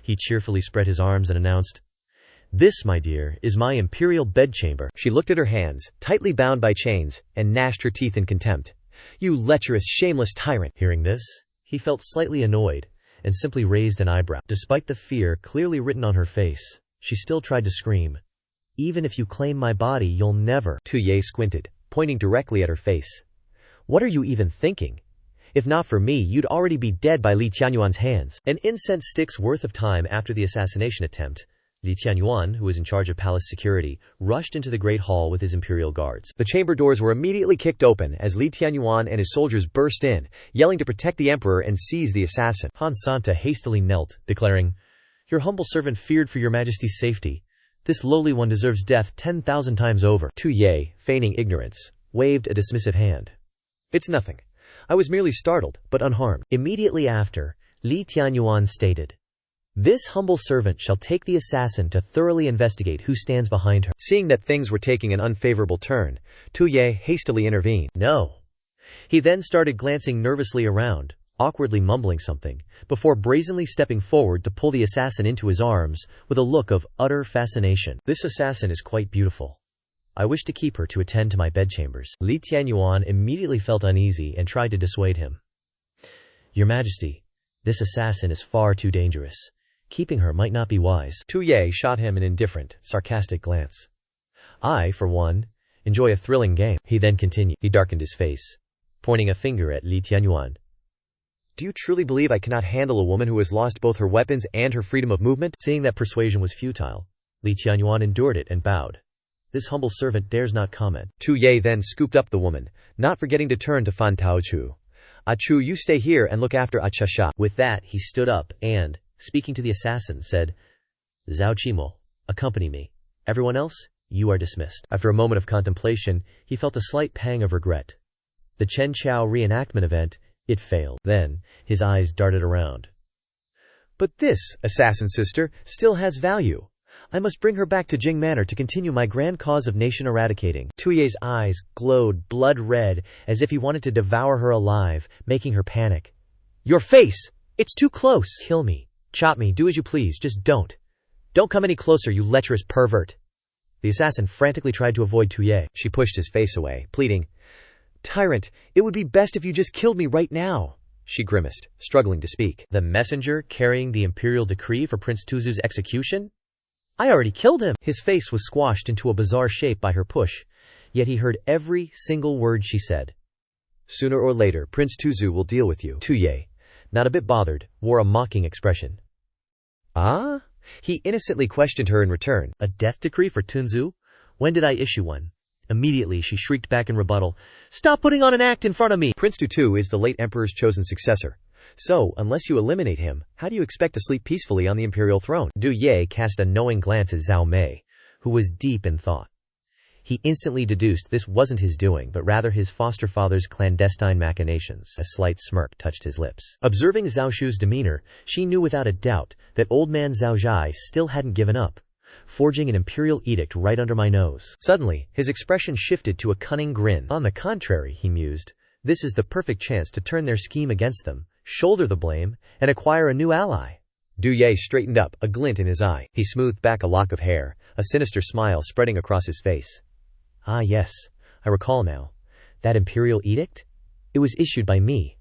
He cheerfully spread his arms and announced, "This, my dear, is my imperial bedchamber." She looked at her hands, tightly bound by chains, and gnashed her teeth in contempt. "You lecherous, shameless tyrant!" Hearing this, he felt slightly annoyed, and simply raised an eyebrow. Despite the fear clearly written on her face, she still tried to scream, "Even if you claim my body, you'll never." Tu Ye squinted, pointing directly at her face. "What are you even thinking? If not for me, you'd already be dead by Li Tianyuan's hands." An incense stick's worth of time after the assassination attempt, Li Tianyuan, who was in charge of palace security, rushed into the Great Hall with his imperial guards. The chamber doors were immediately kicked open as Li Tianyuan and his soldiers burst in, yelling to protect the emperor and seize the assassin. Han Santa hastily knelt, declaring, "Your humble servant feared for your majesty's safety. This lowly one deserves death 10,000 times over." Tu Ye, feigning ignorance, waved a dismissive hand. "It's nothing. I was merely startled, but unharmed." Immediately after, Li Tianyuan stated, "This humble servant shall take the assassin to thoroughly investigate who stands behind her." Seeing that things were taking an unfavorable turn, Tu Ye hastily intervened. "No." He then started glancing nervously around, awkwardly mumbling something, before brazenly stepping forward to pull the assassin into his arms, with a look of utter fascination. "This assassin is quite beautiful. I wish to keep her to attend to my bedchambers." Li Tianyuan immediately felt uneasy and tried to dissuade him. "Your Majesty, this assassin is far too dangerous. Keeping her might not be wise." Tu Ye shot him an indifferent, sarcastic glance. "I, for one, enjoy a thrilling game." He then continued. He darkened his face, pointing a finger at Li Tianyuan. "Do you truly believe I cannot handle a woman who has lost both her weapons and her freedom of movement?" Seeing that persuasion was futile, Li Tianyuan endured it and bowed. "This humble servant dares not comment." Tu Ye then scooped up the woman, not forgetting to turn to Fan Taoju. "Chu, you stay here and look after Cha." With that, he stood up and, speaking to the assassin, said, "Zhao Qimo, accompany me. Everyone else, you are dismissed." After a moment of contemplation, he felt a slight pang of regret. The Chen Chao reenactment event, it failed. Then, his eyes darted around. "But this, assassin sister, still has value. I must bring her back to Jing Manor to continue my grand cause of nation eradicating." Tu Ye's eyes glowed blood red, as if he wanted to devour her alive, making her panic. "Your face! It's too close! Kill me. Chop me, do as you please, just don't. Don't come any closer, you lecherous pervert." The assassin frantically tried to avoid Tu Ye. She pushed his face away, pleading, "Tyrant, it would be best if you just killed me right now." She grimaced, struggling to speak. "The messenger carrying the imperial decree for Prince Tuzu's execution? I already killed him. His face was squashed into a bizarre shape by her push, yet he heard every single word she said. Sooner or later, Prince Tuzu will deal with you. Tuye, not a bit bothered, wore a mocking expression. Ah? He innocently questioned her in return. A death decree for Tunzu? When did I issue one? Immediately she shrieked back in rebuttal, Stop putting on an act in front of me! Prince Tutu is the late emperor's chosen successor. So, unless you eliminate him, how do you expect to sleep peacefully on the imperial throne? Du Ye cast a knowing glance at Zhao Mei, who was deep in thought. He instantly deduced this wasn't his doing, but rather his foster father's clandestine machinations. A slight smirk touched his lips. Observing Zhao Shu's demeanor, she knew without a doubt that old man Zhao Zhai still hadn't given up, forging an imperial edict right under my nose. Suddenly, his expression shifted to a cunning grin. On the contrary, he mused, this is the perfect chance to turn their scheme against them, shoulder the blame, and acquire a new ally. Du Ye straightened up, a glint in his eye. He smoothed back a lock of hair, a sinister smile spreading across his face. Ah yes, I recall now. That imperial edict? It was issued by me.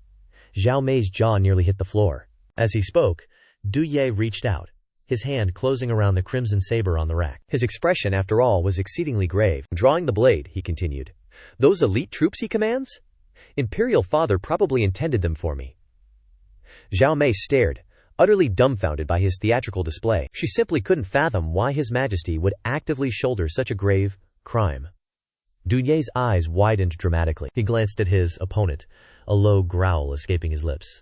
Zhao Mei's jaw nearly hit the floor. As he spoke, Du Ye reached out, his hand closing around the crimson saber on the rack. His expression, after all, was exceedingly grave. Drawing the blade, he continued. Those elite troops he commands? Imperial father probably intended them for me. Zhao Mei stared, utterly dumbfounded by his theatrical display. She simply couldn't fathom why His Majesty would actively shoulder such a grave crime. Du Ye's eyes widened dramatically. He glanced at his opponent, a low growl escaping his lips.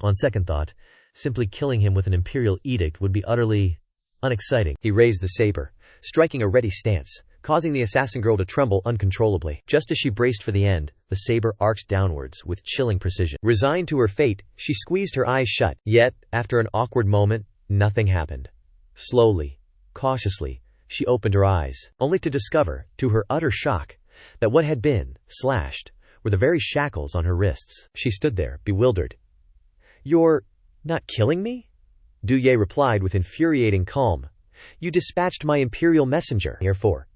On second thought, simply killing him with an imperial edict would be utterly unexciting. He raised the saber, striking a ready stance, causing the assassin girl to tremble uncontrollably. Just as she braced for the end, the saber arced downwards with chilling precision. Resigned to her fate, she squeezed her eyes shut. Yet, after an awkward moment, nothing happened. Slowly, cautiously, she opened her eyes, only to discover, to her utter shock, that what had been slashed were the very shackles on her wrists. She stood there, bewildered. You're not killing me? Du Ye replied with infuriating calm. You dispatched my imperial messenger. Therefore,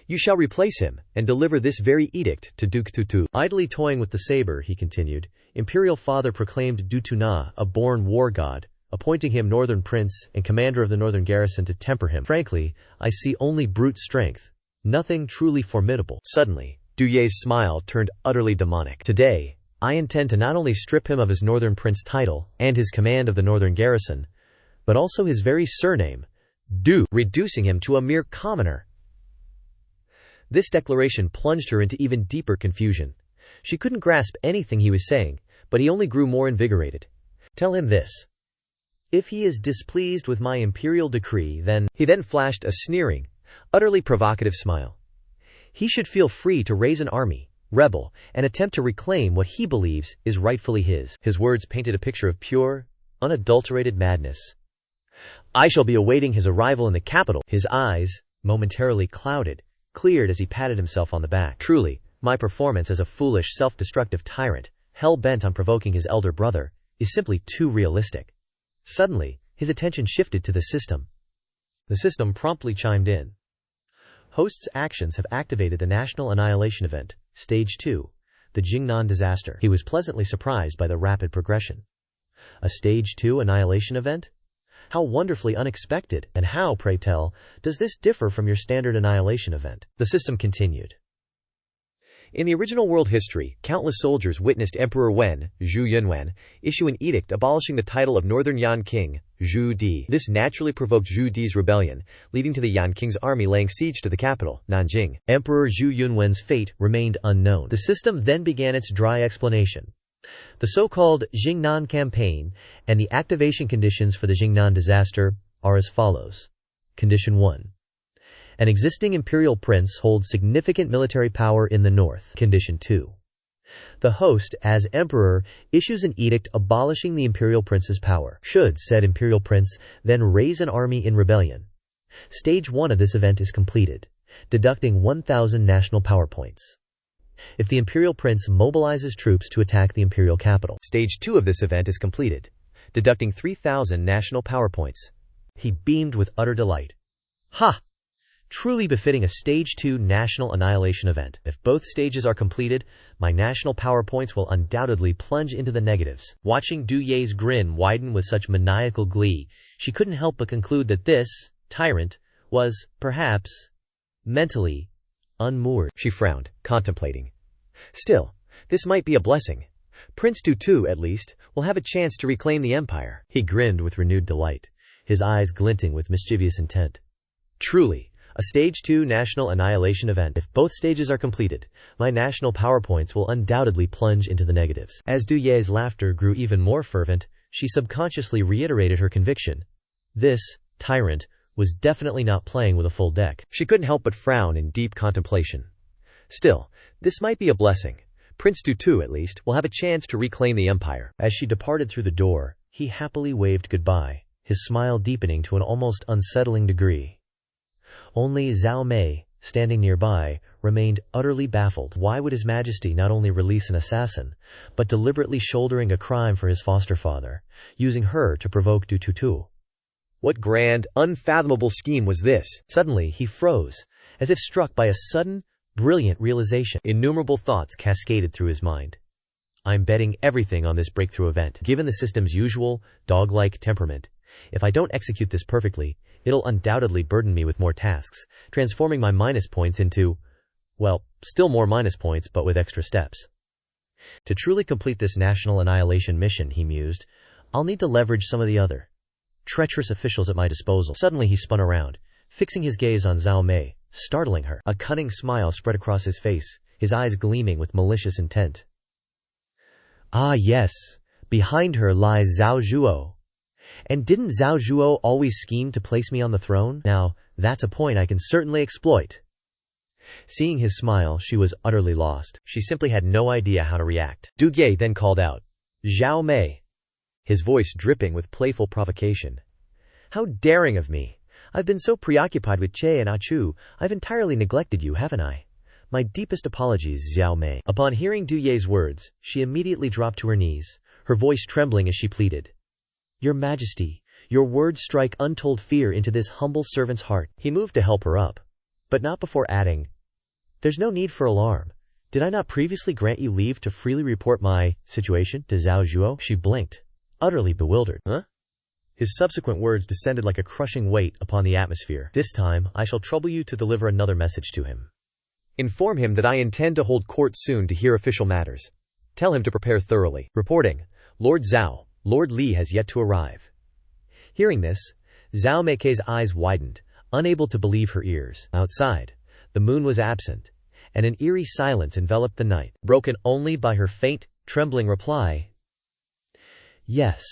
you shall replace him, and deliver this very edict to Duke Tutu. Idly toying with the saber, he continued, Imperial father proclaimed Du Tuna a born war god, appointing him northern prince and commander of the northern garrison to temper him. Frankly, I see only brute strength, nothing truly formidable. Suddenly, Du Ye's smile turned utterly demonic. Today, I intend to not only strip him of his northern prince title and his command of the northern garrison, but also his very surname, Du, reducing him to a mere commoner. This declaration plunged her into even deeper confusion. She couldn't grasp anything he was saying, but he only grew more invigorated. Tell him this. If he is displeased with my imperial decree, then... He then flashed a sneering, utterly provocative smile. He should feel free to raise an army, rebel, and attempt to reclaim what he believes is rightfully his. His words painted a picture of pure, unadulterated madness. I shall be awaiting his arrival in the capital. His eyes, momentarily clouded, cleared as he patted himself on the back. Truly, my performance as a foolish, self-destructive tyrant, hell-bent on provoking his elder brother, is simply too realistic. Suddenly, his attention shifted to the system. The system promptly chimed in. Host's actions have activated the Nation-Annihilation event, Stage 2, the Jingnan disaster. He was pleasantly surprised by the rapid progression. A Stage 2 annihilation event? How wonderfully unexpected, and how, pray tell, does this differ from your standard annihilation event? The system continued. In the original world history, countless soldiers witnessed Emperor Wen, Zhu Yunwen, issue an edict abolishing the title of Northern Yan King, Zhu Di. This naturally provoked Zhu Di's rebellion, leading to the Yan King's army laying siege to the capital, Nanjing. Emperor Zhu Yunwen's fate remained unknown. The system then began its dry explanation. The so-called Jingnan campaign and the activation conditions for the Jingnan disaster are as follows. Condition 1. An existing imperial prince holds significant military power in the north. Condition 2. The host, as emperor, issues an edict abolishing the imperial prince's power. Should said imperial prince then raise an army in rebellion. Stage 1 of this event is completed, deducting 1,000 national power points. If the imperial prince mobilizes troops to attack the imperial capital. Stage 2 of this event is completed, deducting 3,000 national power points. He beamed with utter delight. Ha! Truly befitting a Stage 2 national annihilation event. If both stages are completed, my national power points will undoubtedly plunge into the negatives. Watching Du Ye's grin widen with such maniacal glee, she couldn't help but conclude that this, tyrant was, perhaps, mentally unmoored. She frowned, contemplating. Still, this might be a blessing. Prince Tutu, at least, will have a chance to reclaim the empire. He grinned with renewed delight, his eyes glinting with mischievous intent. Truly, a Stage 2 national annihilation event. If both stages are completed, my national power points will undoubtedly plunge into the negatives. As Du Ye's laughter grew even more fervent, she subconsciously reiterated her conviction. This tyrant was definitely not playing with a full deck. She couldn't help but frown in deep contemplation. Still, this might be a blessing. Prince Tutu, at least, will have a chance to reclaim the empire. As she departed through the door, he happily waved goodbye, his smile deepening to an almost unsettling degree. Only Zhao Mei, standing nearby, remained utterly baffled. Why would His Majesty not only release an assassin, but deliberately shouldering a crime for his foster father, using her to provoke Du Tutu? What grand, unfathomable scheme was this? Suddenly he froze, as if struck by a sudden, brilliant realization. Innumerable thoughts cascaded through his mind. I'm betting everything on this breakthrough event. Given the system's usual, dog-like temperament, if I don't execute this perfectly, it'll undoubtedly burden me with more tasks, transforming my minus points into, well, still more minus points but with extra steps. To truly complete this national annihilation mission, he mused, I'll need to leverage some of the other treacherous officials at my disposal. Suddenly he spun around, fixing his gaze on Zhao Mei, startling her. A cunning smile spread across his face, his eyes gleaming with malicious intent. Ah yes, behind her lies Zhao Zhuo. And didn't Zhao Zhuo always scheme to place me on the throne? Now, that's a point I can certainly exploit. Seeing his smile, she was utterly lost. She simply had no idea how to react. Du Ye then called out, Zhao Mei, his voice dripping with playful provocation. How daring of me! I've been so preoccupied with Che and Achu, I've entirely neglected you, haven't I? My deepest apologies, Zhao Mei. Upon hearing Du Ye's words, she immediately dropped to her knees, her voice trembling as she pleaded. Your Majesty, your words strike untold fear into this humble servant's heart. He moved to help her up, but not before adding, There's no need for alarm. Did I not previously grant you leave to freely report my situation to Zhao Zhuo? She blinked, utterly bewildered. Huh? His subsequent words descended like a crushing weight upon the atmosphere. This time, I shall trouble you to deliver another message to him. Inform him that I intend to hold court soon to hear official matters. Tell him to prepare thoroughly. Reporting, Lord Zhao, Lord Li has yet to arrive. Hearing this, Zhao Mei's eyes widened, unable to believe her ears. Outside, the moon was absent, and an eerie silence enveloped the night, broken only by her faint, trembling reply, Yes.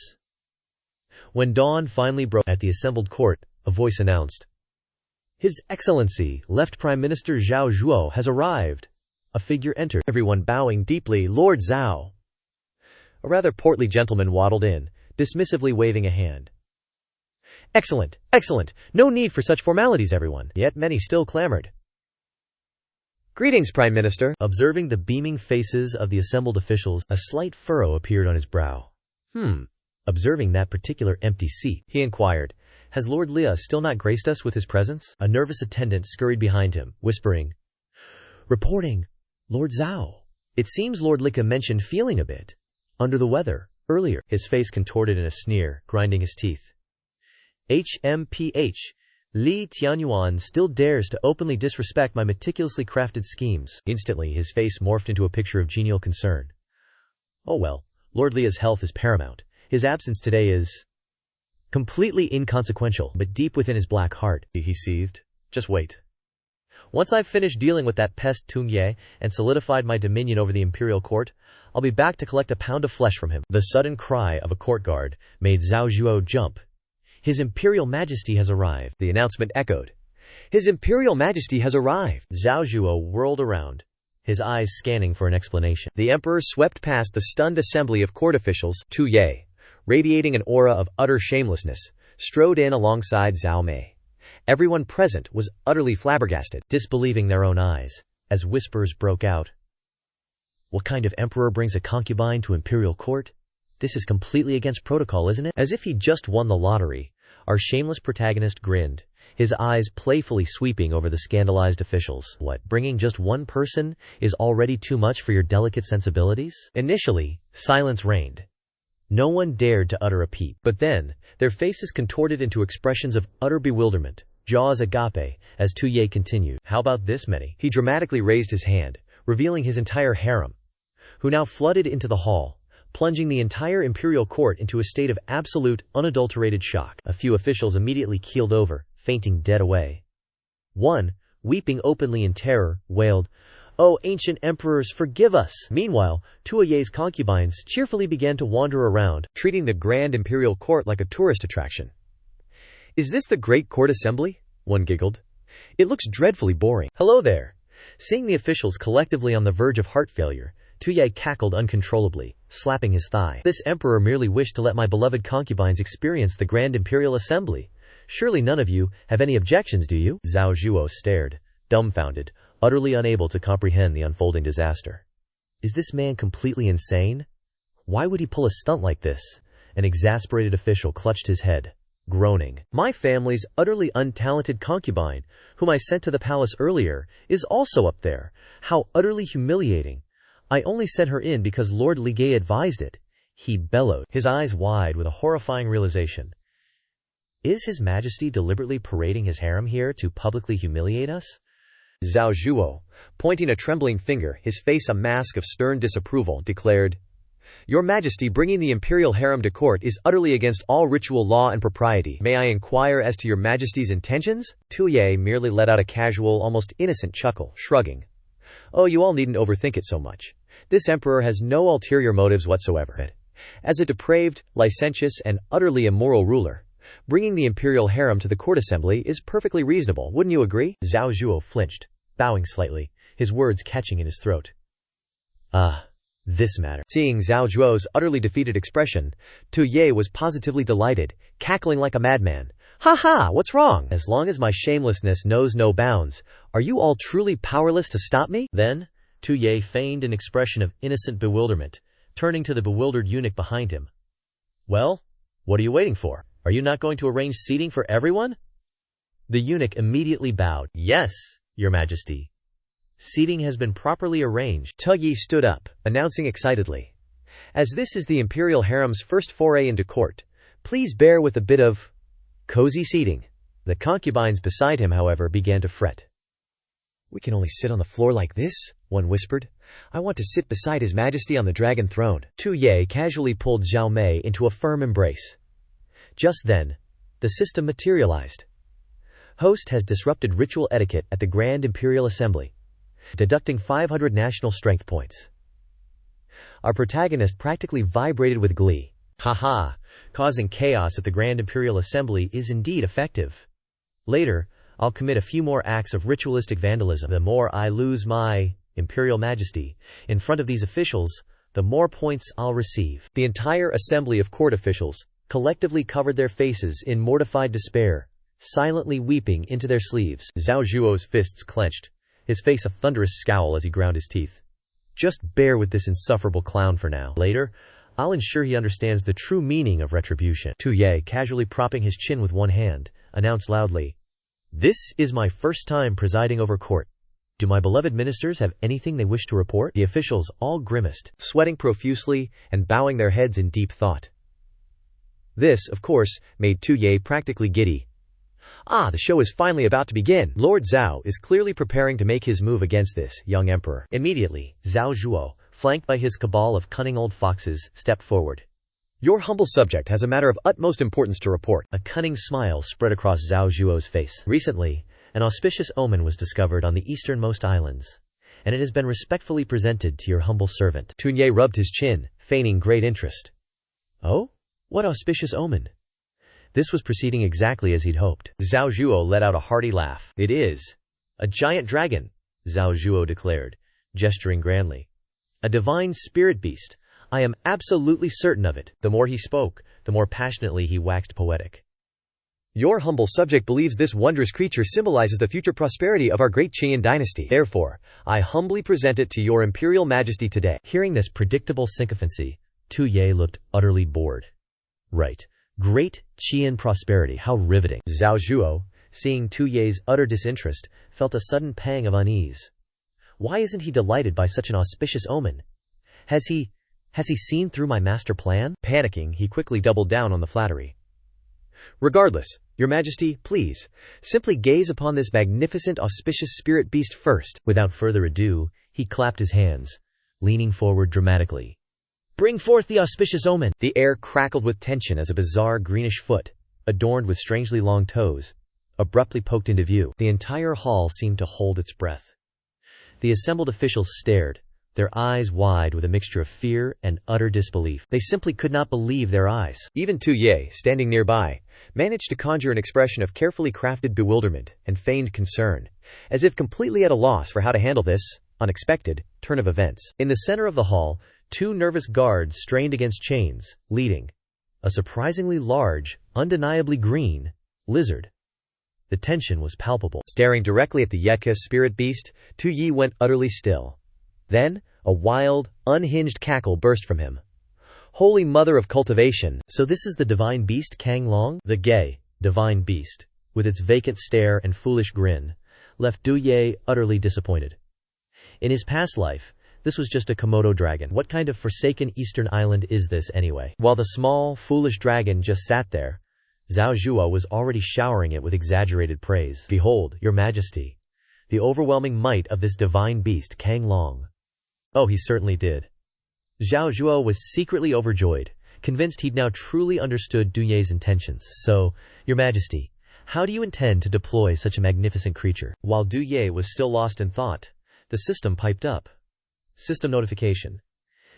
When dawn finally broke at the assembled court, a voice announced, His Excellency, Left Prime Minister Zhao Zhuo has arrived. A figure entered, everyone bowing deeply. Lord Zhao. A rather portly gentleman waddled in, dismissively waving a hand. Excellent, excellent. No need for such formalities, everyone. Yet many still clamored. Greetings, Prime Minister. Observing the beaming faces of the assembled officials, a slight furrow appeared on his brow. Observing that particular empty seat, he inquired, Has Lord Lia still not graced us with his presence? A nervous attendant scurried behind him, whispering, Reporting, Lord Zhao. It seems Lord Lika mentioned feeling a bit under the weather earlier. His face contorted in a sneer, grinding his teeth. HMPH. Li Tianyuan still dares to openly disrespect my meticulously crafted schemes. Instantly, his face morphed into a picture of genial concern. Oh well, Lord Lia's health is paramount. His absence today is completely inconsequential, but deep within his black heart, he seethed. Just wait. Once I've finished dealing with that pest Tung Ye and solidified my dominion over the imperial court, I'll be back to collect a pound of flesh from him. The sudden cry of a court guard made Zhao Zhuo jump. His Imperial Majesty has arrived. The announcement echoed. His Imperial Majesty has arrived. Zhao Zhuo whirled around, his eyes scanning for an explanation. The Emperor swept past the stunned assembly of court officials. Tu Ye, radiating an aura of utter shamelessness, strode in alongside Zhao Mei. Everyone present was utterly flabbergasted, disbelieving their own eyes, as whispers broke out. What kind of emperor brings a concubine to imperial court? This is completely against protocol, isn't it? As if he'd just won the lottery, our shameless protagonist grinned, his eyes playfully sweeping over the scandalized officials. What, bringing just one person is already too much for your delicate sensibilities? Initially, silence reigned. No one dared to utter a peep. But then, their faces contorted into expressions of utter bewilderment, jaws agape, as Tuye continued. How about this many? He dramatically raised his hand, revealing his entire harem, who now flooded into the hall, plunging the entire imperial court into a state of absolute, unadulterated shock. A few officials immediately keeled over, fainting dead away. One, weeping openly in terror, wailed, "Oh, ancient emperors, forgive us!" Meanwhile, Tuye's concubines cheerfully began to wander around, treating the grand imperial court like a tourist attraction. "Is this the great court assembly?" one giggled. "It looks dreadfully boring." "Hello there." Seeing the officials collectively on the verge of heart failure, Tuye cackled uncontrollably, slapping his thigh. "This emperor merely wished to let my beloved concubines experience the grand imperial assembly. Surely none of you have any objections, do you?" Zhao Zhuo stared, dumbfounded, utterly unable to comprehend the unfolding disaster. Is this man completely insane? Why would he pull a stunt like this? An exasperated official clutched his head, groaning. "My family's utterly untalented concubine, whom I sent to the palace earlier, is also up there. How utterly humiliating. I only sent her in because Lord Ligay advised it," he bellowed, his eyes wide with a horrifying realization. Is His Majesty deliberately parading his harem here to publicly humiliate us? Zhao Zhuo, pointing a trembling finger, his face a mask of stern disapproval, declared, "Your Majesty bringing the imperial harem to court is utterly against all ritual law and propriety. May I inquire as to your Majesty's intentions?" Tuye merely let out a casual, almost innocent chuckle, shrugging. "Oh, you all needn't overthink it so much. This emperor has no ulterior motives whatsoever. As a depraved, licentious, and utterly immoral ruler, bringing the imperial harem to the court assembly is perfectly reasonable, wouldn't you agree?" Zhao Zhuo flinched, bowing slightly, his words catching in his throat. This matter. Seeing Zhao Zhuo's utterly defeated expression, Tuye was positively delighted, cackling like a madman. "Ha ha, what's wrong? As long as my shamelessness knows no bounds, are you all truly powerless to stop me?" Then, Tuye feigned an expression of innocent bewilderment, turning to the bewildered eunuch behind him. "Well, what are you waiting for? Are you not going to arrange seating for everyone?" The eunuch immediately bowed. "Yes, Your Majesty. Seating has been properly arranged." Tuye stood up, announcing excitedly, "As this is the imperial harem's first foray into court, please bear with a bit of cozy seating." The concubines beside him, however, began to fret. "We can only sit on the floor like this," one whispered. "I want to sit beside His Majesty on the dragon throne." Tuye casually pulled Zhao Mei into a firm embrace. Just then, the system materialized. Host has disrupted ritual etiquette at the Grand Imperial Assembly, deducting 500 national strength points. Our protagonist practically vibrated with glee. Haha, causing chaos at the Grand Imperial Assembly is indeed effective. Later, I'll commit a few more acts of ritualistic vandalism. The more I lose my Imperial Majesty in front of these officials, the more points I'll receive. The entire assembly of court officials collectively covered their faces in mortified despair, silently weeping into their sleeves. Zhao Zhuo's fists clenched, his face a thunderous scowl as he ground his teeth. "Just bear with this insufferable clown for now. Later, I'll ensure he understands the true meaning of retribution." Tuye, casually propping his chin with one hand, announced loudly, "This is my first time presiding over court. Do my beloved ministers have anything they wish to report?" The officials all grimaced, sweating profusely and bowing their heads in deep thought. This, of course, made Tuye practically giddy. The show is finally about to begin. Lord Zhao is clearly preparing to make his move against this young emperor. Immediately, Zhao Zhuo, flanked by his cabal of cunning old foxes, stepped forward. "Your humble subject has a matter of utmost importance to report." A cunning smile spread across Zhao Zhuo's face. "Recently, an auspicious omen was discovered on the easternmost islands, and it has been respectfully presented to your humble servant." Tuye rubbed his chin, feigning great interest. "Oh? What auspicious omen?" This was proceeding exactly as he'd hoped. Zhao Zhuo let out a hearty laugh. "It is a giant dragon," Zhao Zhuo declared, gesturing grandly. "A divine spirit beast. I am absolutely certain of it." The more he spoke, the more passionately he waxed poetic. "Your humble subject believes this wondrous creature symbolizes the future prosperity of our great Qian Dynasty. Therefore, I humbly present it to your Imperial Majesty today." Hearing this predictable sycophancy, Tuye looked utterly bored. Right. Great Qian prosperity, how riveting. Zhao Zhuo, seeing Tuye's utter disinterest, felt a sudden pang of unease. Why isn't he delighted by such an auspicious omen? Has he Has he seen through my master plan? Panicking, he quickly doubled down on the flattery. Regardless, Your Majesty, please, simply gaze upon this magnificent auspicious spirit beast first. Without further ado, he clapped his hands, leaning forward dramatically. Bring forth the auspicious omen! The air crackled with tension as a bizarre greenish foot, adorned with strangely long toes, abruptly poked into view. The entire hall seemed to hold its breath. The assembled officials stared, their eyes wide with a mixture of fear and utter disbelief. They simply could not believe their eyes. Even Tu Ye, standing nearby, managed to conjure an expression of carefully crafted bewilderment and feigned concern, as if completely at a loss for how to handle this unexpected turn of events. In the center of the hall, 2 nervous guards strained against chains, leading a surprisingly large, undeniably green, lizard. The tension was palpable. Staring directly at the Yeka spirit beast, Tu Yi went utterly still. Then, a wild, unhinged cackle burst from him. Holy Mother of Cultivation! So this is the divine beast Kang Long? The gay, divine beast, with its vacant stare and foolish grin, left Du Ye utterly disappointed. In his past life, this was just a Komodo dragon. What kind of forsaken eastern island is this anyway? While the small, foolish dragon just sat there, Zhao Zhuo was already showering it with exaggerated praise. Behold, Your Majesty, the overwhelming might of this divine beast Kang Long. Oh, he certainly did. Zhao Zhuo was secretly overjoyed, convinced he'd now truly understood Du Ye's intentions. So, Your Majesty, how do you intend to deploy such a magnificent creature? While Du Ye was still lost in thought, the system piped up. System notification.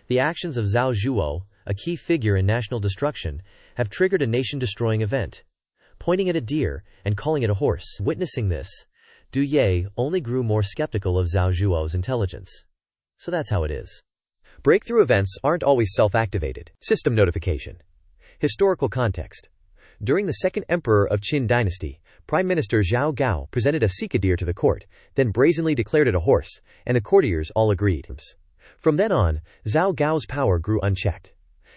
The actions of Zhao Zhuo, a key figure in national destruction, have triggered a nation-destroying event. Pointing at a deer and calling it a horse. Witnessing this, Du Ye only grew more skeptical of Zhao Zhuo's intelligence. So that's how it is. Breakthrough events aren't always self-activated. System notification. Historical context. During the second emperor of Qian Dynasty, Prime Minister Zhao Gao presented a sika deer to the court, then brazenly declared it a horse, and the courtiers all agreed. From then on, Zhao Gao's power grew unchecked.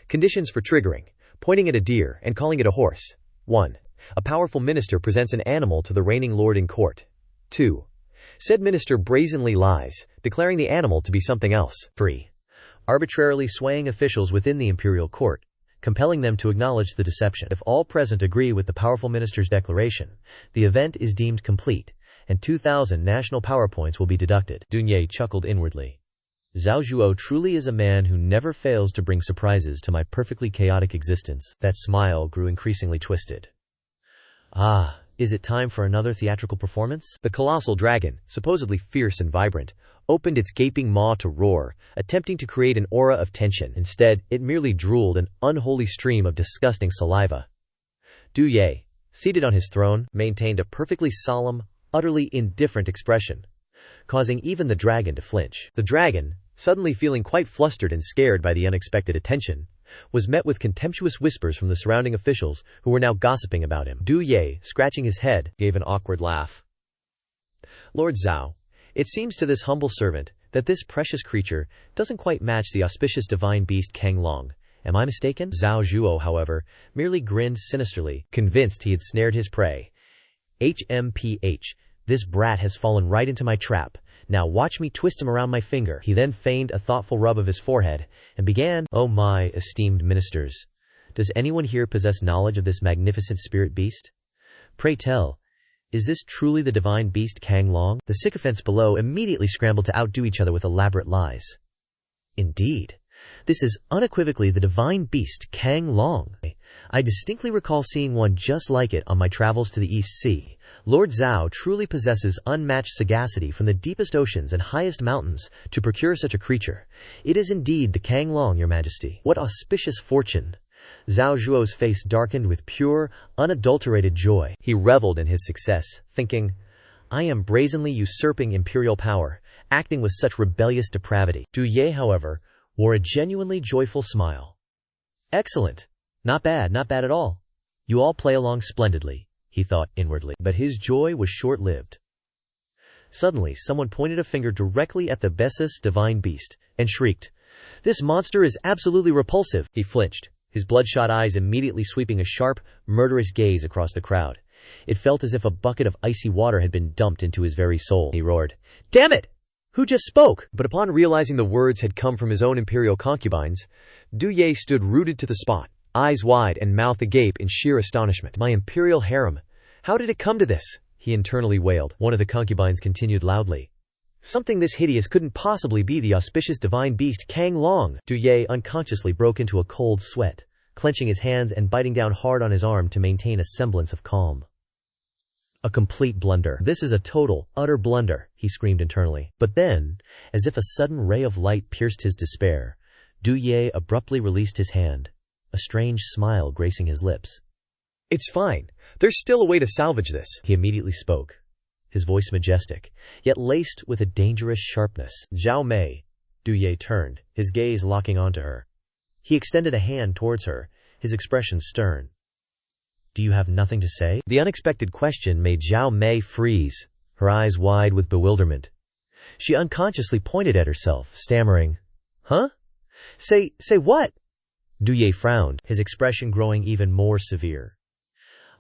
Conditions for triggering: pointing at a deer and calling it a horse. 1. A powerful minister presents an animal to the reigning lord in court. 2. Said minister brazenly lies, declaring the animal to be something else. 3. Arbitrarily swaying officials within the imperial court, compelling them to acknowledge the deception. If all present agree with the powerful minister's declaration, the event is deemed complete, and 2,000 national power points will be deducted. Du Ye chuckled inwardly. Zhao Zhuo truly is a man who never fails to bring surprises to my perfectly chaotic existence. That smile grew increasingly twisted. Ah, is it time for another theatrical performance? The colossal dragon, supposedly fierce and vibrant, opened its gaping maw to roar, attempting to create an aura of tension. Instead, it merely drooled an unholy stream of disgusting saliva. Du Ye, seated on his throne, maintained a perfectly solemn, utterly indifferent expression, causing even the dragon to flinch. The dragon, suddenly feeling quite flustered and scared by the unexpected attention, was met with contemptuous whispers from the surrounding officials who were now gossiping about him. Du Ye, scratching his head, gave an awkward laugh. Lord Zhao, it seems to this humble servant that this precious creature doesn't quite match the auspicious divine beast Kang Long. Am I mistaken? Zhao Zhuo, however, merely grinned sinisterly, convinced he had snared his prey. HMPH, this brat has fallen right into my trap. Now watch me twist him around my finger. He then feigned a thoughtful rub of his forehead, and began, Oh my esteemed ministers, does anyone here possess knowledge of this magnificent spirit beast? Pray tell, is this truly the divine beast Kang Long? The sycophants below immediately scrambled to outdo each other with elaborate lies. Indeed, this is unequivocally the divine beast Kang Long. I distinctly recall seeing one just like it on my travels to the East Sea. Lord Zhao truly possesses unmatched sagacity from the deepest oceans and highest mountains to procure such a creature. It is indeed the Kang Long, Your Majesty. What auspicious fortune! Zhao Zhuo's face darkened with pure, unadulterated joy. He reveled in his success, thinking, I am brazenly usurping imperial power, acting with such rebellious depravity. Du Ye, however, wore a genuinely joyful smile. Excellent. Not bad at all. You all play along splendidly, he thought inwardly. But his joy was short-lived. Suddenly, someone pointed a finger directly at the Bessus divine beast, and shrieked, This monster is absolutely repulsive. He flinched, his bloodshot eyes immediately sweeping a sharp, murderous gaze across the crowd. It felt as if a bucket of icy water had been dumped into his very soul. He roared, Damn it! Who just spoke? But upon realizing the words had come from his own imperial concubines, Du Ye stood rooted to the spot, eyes wide and mouth agape in sheer astonishment. My imperial harem. How did it come to this? He internally wailed. One of the concubines continued loudly. Something this hideous couldn't possibly be the auspicious divine beast Kang Long. Du Ye unconsciously broke into a cold sweat, clenching his hands and biting down hard on his arm to maintain a semblance of calm. A complete blunder. This is a total, utter blunder, he screamed internally. But then, as if a sudden ray of light pierced his despair, Du Ye abruptly released his hand, a strange smile gracing his lips. It's fine. There's still a way to salvage this, he immediately spoke, his voice majestic, yet laced with a dangerous sharpness. Zhao Mei. Du Ye turned, his gaze locking onto her. He extended a hand towards her, his expression stern. Do you have nothing to say? The unexpected question made Zhao Mei freeze, her eyes wide with bewilderment. She unconsciously pointed at herself, stammering, Huh? Say what? Du Ye frowned, his expression growing even more severe.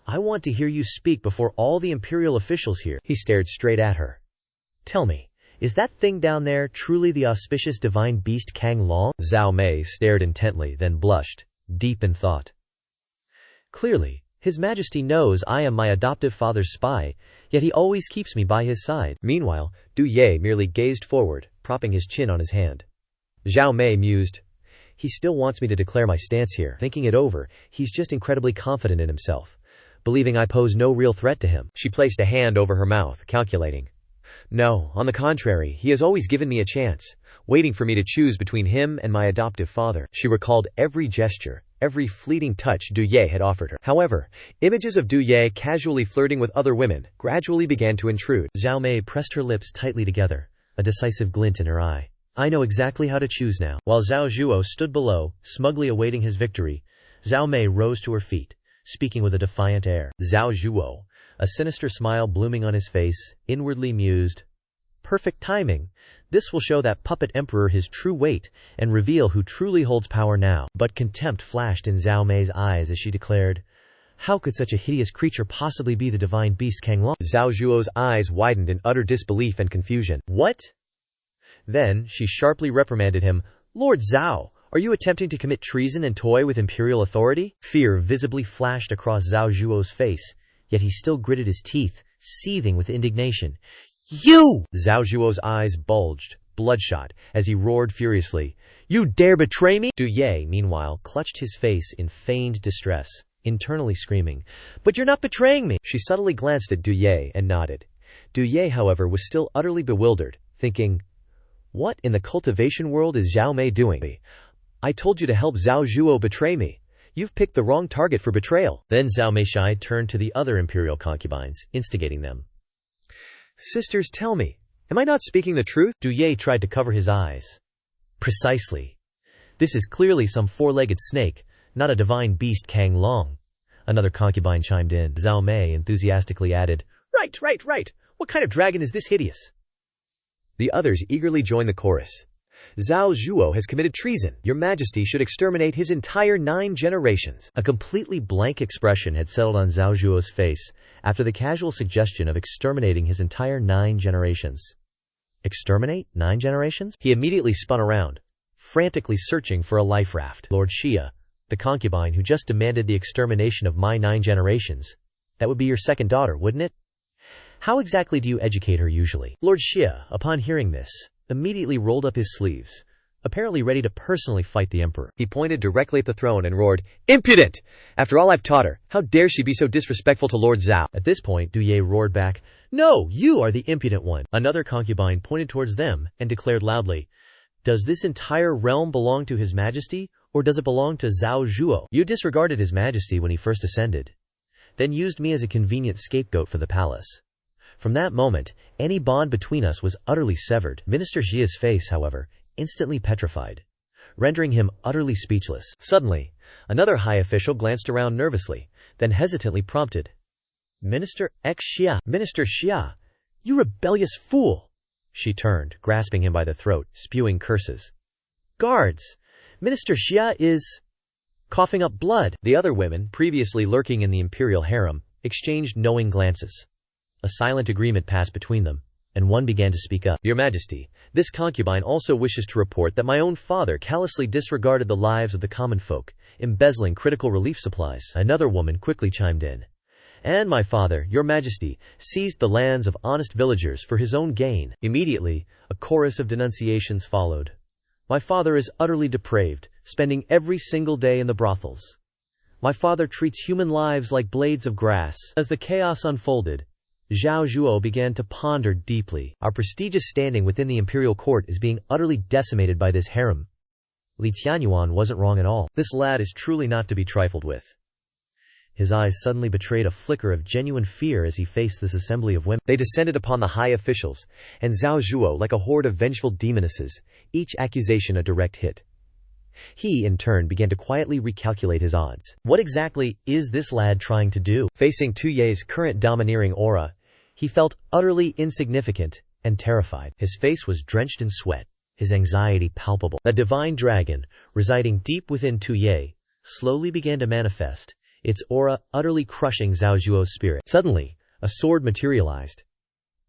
I want to hear you speak before all the imperial officials here. He stared straight at her. Tell me, is that thing down there truly the auspicious divine beast Kang Long? Zhao Mei stared intently, then blushed, deep in thought. Clearly, His Majesty knows I am my adoptive father's spy, yet he always keeps me by his side. Meanwhile, Du Ye merely gazed forward, propping his chin on his hand. Zhao Mei mused. He still wants me to declare my stance here. Thinking it over, he's just incredibly confident in himself, believing I pose no real threat to him. She placed a hand over her mouth, calculating. No, on the contrary, he has always given me a chance, waiting for me to choose between him and my adoptive father. She recalled every gesture, every fleeting touch Du Ye had offered her. However, images of Du Ye casually flirting with other women gradually began to intrude. Zhao Mei pressed her lips tightly together, a decisive glint in her eye. I know exactly how to choose now. While Zhao Zhuo stood below, smugly awaiting his victory, Zhao Mei rose to her feet, speaking with a defiant air. Zhao Zhuo, a sinister smile blooming on his face, inwardly mused. Perfect timing. This will show that puppet emperor his true weight and reveal who truly holds power now. But contempt flashed in Zhao Mei's eyes as she declared, How could such a hideous creature possibly be the divine beast Kang Long? Zhao Zhuo's eyes widened in utter disbelief and confusion. What? Then, she sharply reprimanded him, Lord Zhao, are you attempting to commit treason and toy with imperial authority? Fear visibly flashed across Zhao Zhuo's face, yet he still gritted his teeth, seething with indignation. You! Zhao Zhuo's eyes bulged, bloodshot, as he roared furiously. You dare betray me? Du Ye, meanwhile, clutched his face in feigned distress, internally screaming, But you're not betraying me! She subtly glanced at Du Ye and nodded. Du Ye, however, was still utterly bewildered, thinking, What in the cultivation world is Zhao Mei doing? I told you to help Zhao Zhuo betray me. You've picked the wrong target for betrayal. Then Zhao Meishai turned to the other imperial concubines, instigating them. Sisters, tell me, am I not speaking the truth? Du Ye tried to cover his eyes. Precisely. This is clearly some four-legged snake, not a divine beast Kang Long. Another concubine chimed in. Zhao Mei enthusiastically added, Right. What kind of dragon is this hideous? The others eagerly joined the chorus. Zhao Zhuo has committed treason. Your Majesty should exterminate his entire 9 generations. A completely blank expression had settled on Zhao Zhuo's face after the casual suggestion of exterminating his entire 9 generations. Exterminate 9 generations? He immediately spun around, frantically searching for a life raft. Lord Xia, the concubine who just demanded the extermination of my 9 generations. That would be your second daughter, wouldn't it? How exactly do you educate her usually? Lord Xia, upon hearing this, immediately rolled up his sleeves, apparently ready to personally fight the emperor. He pointed directly at the throne and roared, Impudent! After all I've taught her, how dare she be so disrespectful to Lord Zhao? At this point, Du Ye roared back, No, you are the impudent one. Another concubine pointed towards them and declared loudly, Does this entire realm belong to His Majesty, or does it belong to Zhao Zhuo? You disregarded His Majesty when he first ascended, then used me as a convenient scapegoat for the palace. From that moment, any bond between us was utterly severed. Minister Xia's face, however, instantly petrified, rendering him utterly speechless. Suddenly, another high official glanced around nervously, then hesitantly prompted, Minister Xia, you rebellious fool! She turned, grasping him by the throat, spewing curses. Guards! Minister Xia is coughing up blood. The other women, previously lurking in the imperial harem, exchanged knowing glances. A silent agreement passed between them, and one began to speak up. Your Majesty, This concubine also wishes to report that my own father callously disregarded the lives of the common folk, embezzling critical relief supplies. Another woman quickly chimed in. And my father, your majesty, seized the lands of honest villagers for his own gain. Immediately, a chorus of denunciations followed. My father is utterly depraved, spending every single day in the brothels. My father treats human lives like blades of grass. As the chaos unfolded, Zhao Zhuo began to ponder deeply. Our prestigious standing within the imperial court is being utterly decimated by this harem. Li Tianyuan wasn't wrong at all. This lad is truly not to be trifled with. His eyes suddenly betrayed a flicker of genuine fear as he faced this assembly of women. They descended upon the high officials, and Zhao Zhuo like a horde of vengeful demonesses, each accusation a direct hit. He, in turn, began to quietly recalculate his odds. What exactly is this lad trying to do? Facing Tu Ye's current domineering aura, he felt utterly insignificant and terrified. His face was drenched in sweat, his anxiety palpable. A divine dragon, residing deep within Tu Ye, slowly began to manifest, its aura utterly crushing Zhao Zhuo's spirit. Suddenly, a sword materialized.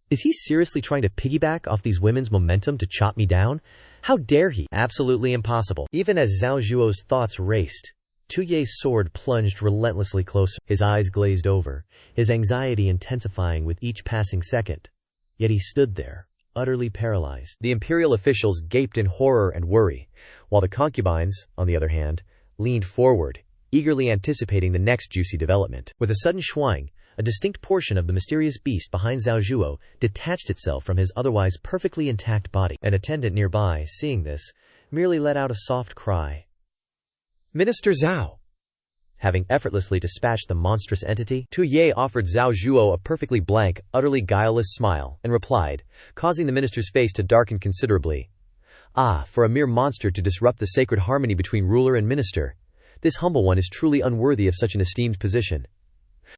Is he seriously trying to piggyback off these women's momentum to chop me down? How dare he? Absolutely impossible. Even as Zhao Zhuo's thoughts raced, Tu Ye's sword plunged relentlessly closer. His eyes glazed over, his anxiety intensifying with each passing second. Yet he stood there, utterly paralyzed. The imperial officials gaped in horror and worry, while the concubines, on the other hand, leaned forward, eagerly anticipating the next juicy development. With a sudden schwang, a distinct portion of the mysterious beast behind Zhao Zhuo detached itself from his otherwise perfectly intact body. An attendant nearby, seeing this, merely let out a soft cry. Minister Zhao! Having effortlessly dispatched the monstrous entity, Tu Ye offered Zhao Zhuo a perfectly blank, utterly guileless smile, and replied, causing the minister's face to darken considerably. Ah, for a mere monster to disrupt the sacred harmony between ruler and minister. This humble one is truly unworthy of such an esteemed position.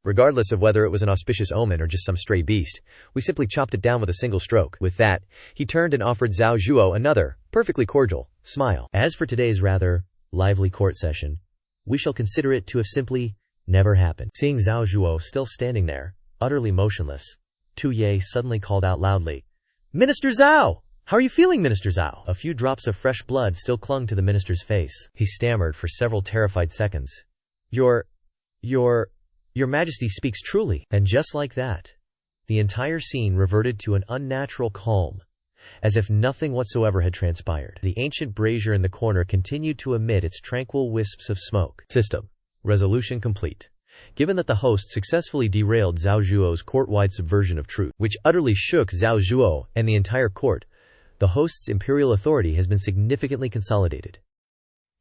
Regardless of whether it was an auspicious omen or just some stray beast, we simply chopped it down with a single stroke. With that, he turned and offered Zhao Zhuo another, perfectly cordial, smile. As for today's rather lively court session, we shall consider it to have simply never happened. Seeing Zhao Zhuo still standing there, utterly motionless, Tu Ye suddenly called out loudly, Minister Zhao! How are you feeling, Minister Zhao? A few drops of fresh blood still clung to the minister's face. He stammered for several terrified seconds. Your Majesty speaks truly. And just like that, the entire scene reverted to an unnatural calm, as if nothing whatsoever had transpired. The ancient brazier in the corner continued to emit its tranquil wisps of smoke. System. Resolution complete. Given that the host successfully derailed Zhao Zhuo's court-wide subversion of truth, which utterly shook Zhao Zhuo and the entire court, the host's imperial authority has been significantly consolidated.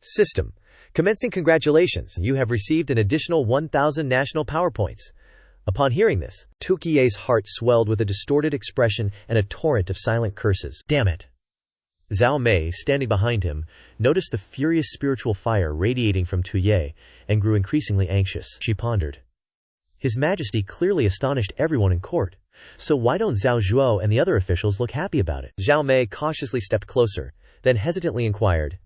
System. Commencing congratulations, you have received an additional 1,000 national power points. Upon hearing this, Tu Ye's heart swelled with a distorted expression and a torrent of silent curses. Damn it! Zhao Mei, standing behind him, noticed the furious spiritual fire radiating from Tu Ye and grew increasingly anxious. She pondered. His Majesty clearly astonished everyone in court, so why don't Zhao Zhuo and the other officials look happy about it? Zhao Mei cautiously stepped closer, then hesitantly inquired,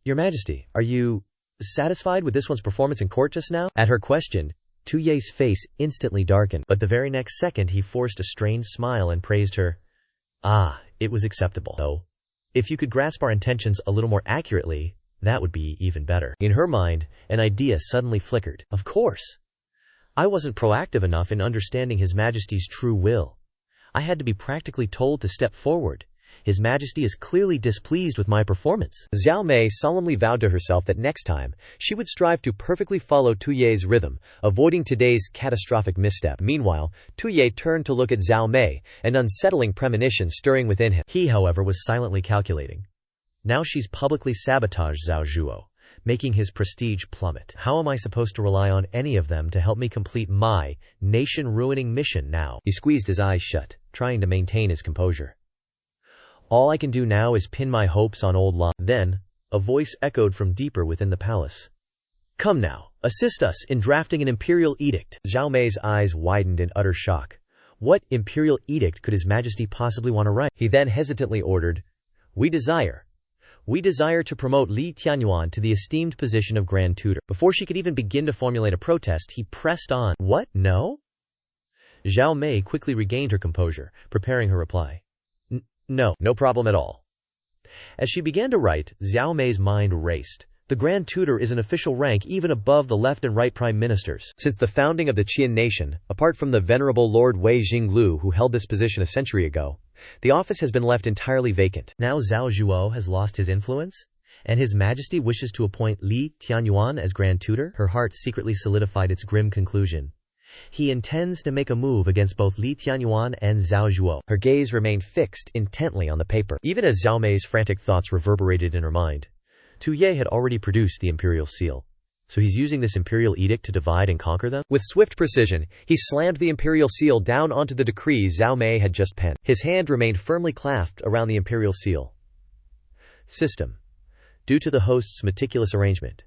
Your Majesty, are you satisfied with this one's performance in court just now? At her question, Tu Ye's face instantly darkened, but the very next second he forced a strained smile and praised her. Ah, it was acceptable. Though, if you could grasp our intentions a little more accurately, that would be even better. In her mind, an idea suddenly flickered. Of course. I wasn't proactive enough in understanding His Majesty's true will. I had to be practically told to step forward. His Majesty is clearly displeased with my performance. Zhao Mei solemnly vowed to herself that next time, she would strive to perfectly follow Tu Ye's rhythm, avoiding today's catastrophic misstep. Meanwhile, Tu Ye turned to look at Zhao Mei, an unsettling premonition stirring within him. He, however, was silently calculating. Now she's publicly sabotaged Zhao Zhuo, making his prestige plummet. How am I supposed to rely on any of them to help me complete my nation-ruining mission now? He squeezed his eyes shut, trying to maintain his composure. All I can do now is pin my hopes on old Lan. Then, a voice echoed from deeper within the palace. Come now, assist us in drafting an imperial edict. Zhao Mei's eyes widened in utter shock. What imperial edict could His Majesty possibly want to write? He then hesitantly ordered, We desire to promote Li Tianyuan to the esteemed position of Grand Tutor. Before she could even begin to formulate a protest, he pressed on. What? No? Zhao Mei quickly regained her composure, preparing her reply. No problem at all. As she began to write, Xiao Mei's mind raced. The Grand Tutor is an official rank even above the left and right prime ministers. Since the founding of the Qian nation, apart from the venerable Lord Wei Jinglu who held this position a century ago, the office has been left entirely vacant. Now Zhao Zhuo has lost his influence, and His Majesty wishes to appoint Li Tianyuan as Grand Tutor. Her heart secretly solidified its grim conclusion. He intends to make a move against both Li Tianyuan and Zhao Zhuo. Her gaze remained fixed intently on the paper. Even as Xiao Mei's frantic thoughts reverberated in her mind, Tu Ye had already produced the Imperial Seal. So he's using this Imperial Edict to divide and conquer them? With swift precision, he slammed the Imperial Seal down onto the decree Xiao Mei had just penned. His hand remained firmly clasped around the Imperial Seal. System. Due to the host's meticulous arrangement,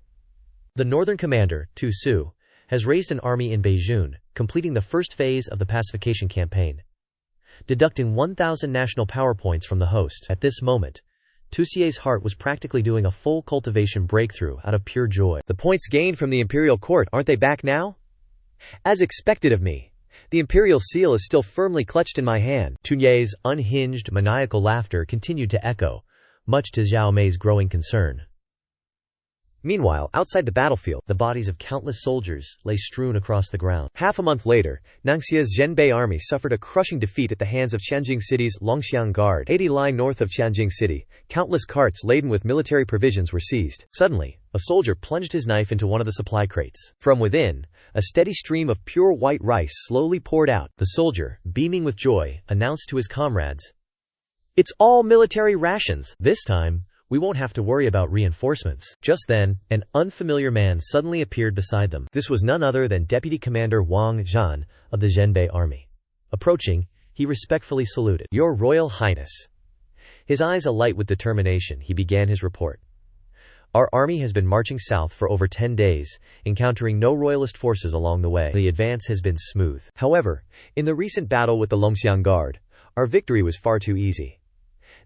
the northern commander, Tu Su, has raised an army in Beijing, completing the first phase of the pacification campaign, deducting 1,000 national power points from the host. At this moment, Tu Xie's heart was practically doing a full cultivation breakthrough out of pure joy. The points gained from the Imperial Court, aren't they back now? As expected of me, the Imperial Seal is still firmly clutched in my hand. Tu Ye's unhinged, maniacal laughter continued to echo, much to Xiao Mei's growing concern. Meanwhile, outside the battlefield, the bodies of countless soldiers lay strewn across the ground. Half a month later, Nangxia's Zhenbei army suffered a crushing defeat at the hands of Tianjing City's Longxiang Guard. 80 lying north of Tianjing City, countless carts laden with military provisions were seized. Suddenly, a soldier plunged his knife into one of the supply crates. From within, a steady stream of pure white rice slowly poured out. The soldier, beaming with joy, announced to his comrades, "It's all military rations. This time, we won't have to worry about reinforcements." Just then, an unfamiliar man suddenly appeared beside them. This was none other than Deputy Commander Wang Zhan of the Zhenbei army. Approaching, he respectfully saluted. "Your Royal Highness." His eyes alight with determination, he began his report. "Our army has been marching south for over 10 days, encountering no royalist forces along the way. The advance has been smooth. However, in the recent battle with the Longxiang Guard, our victory was far too easy.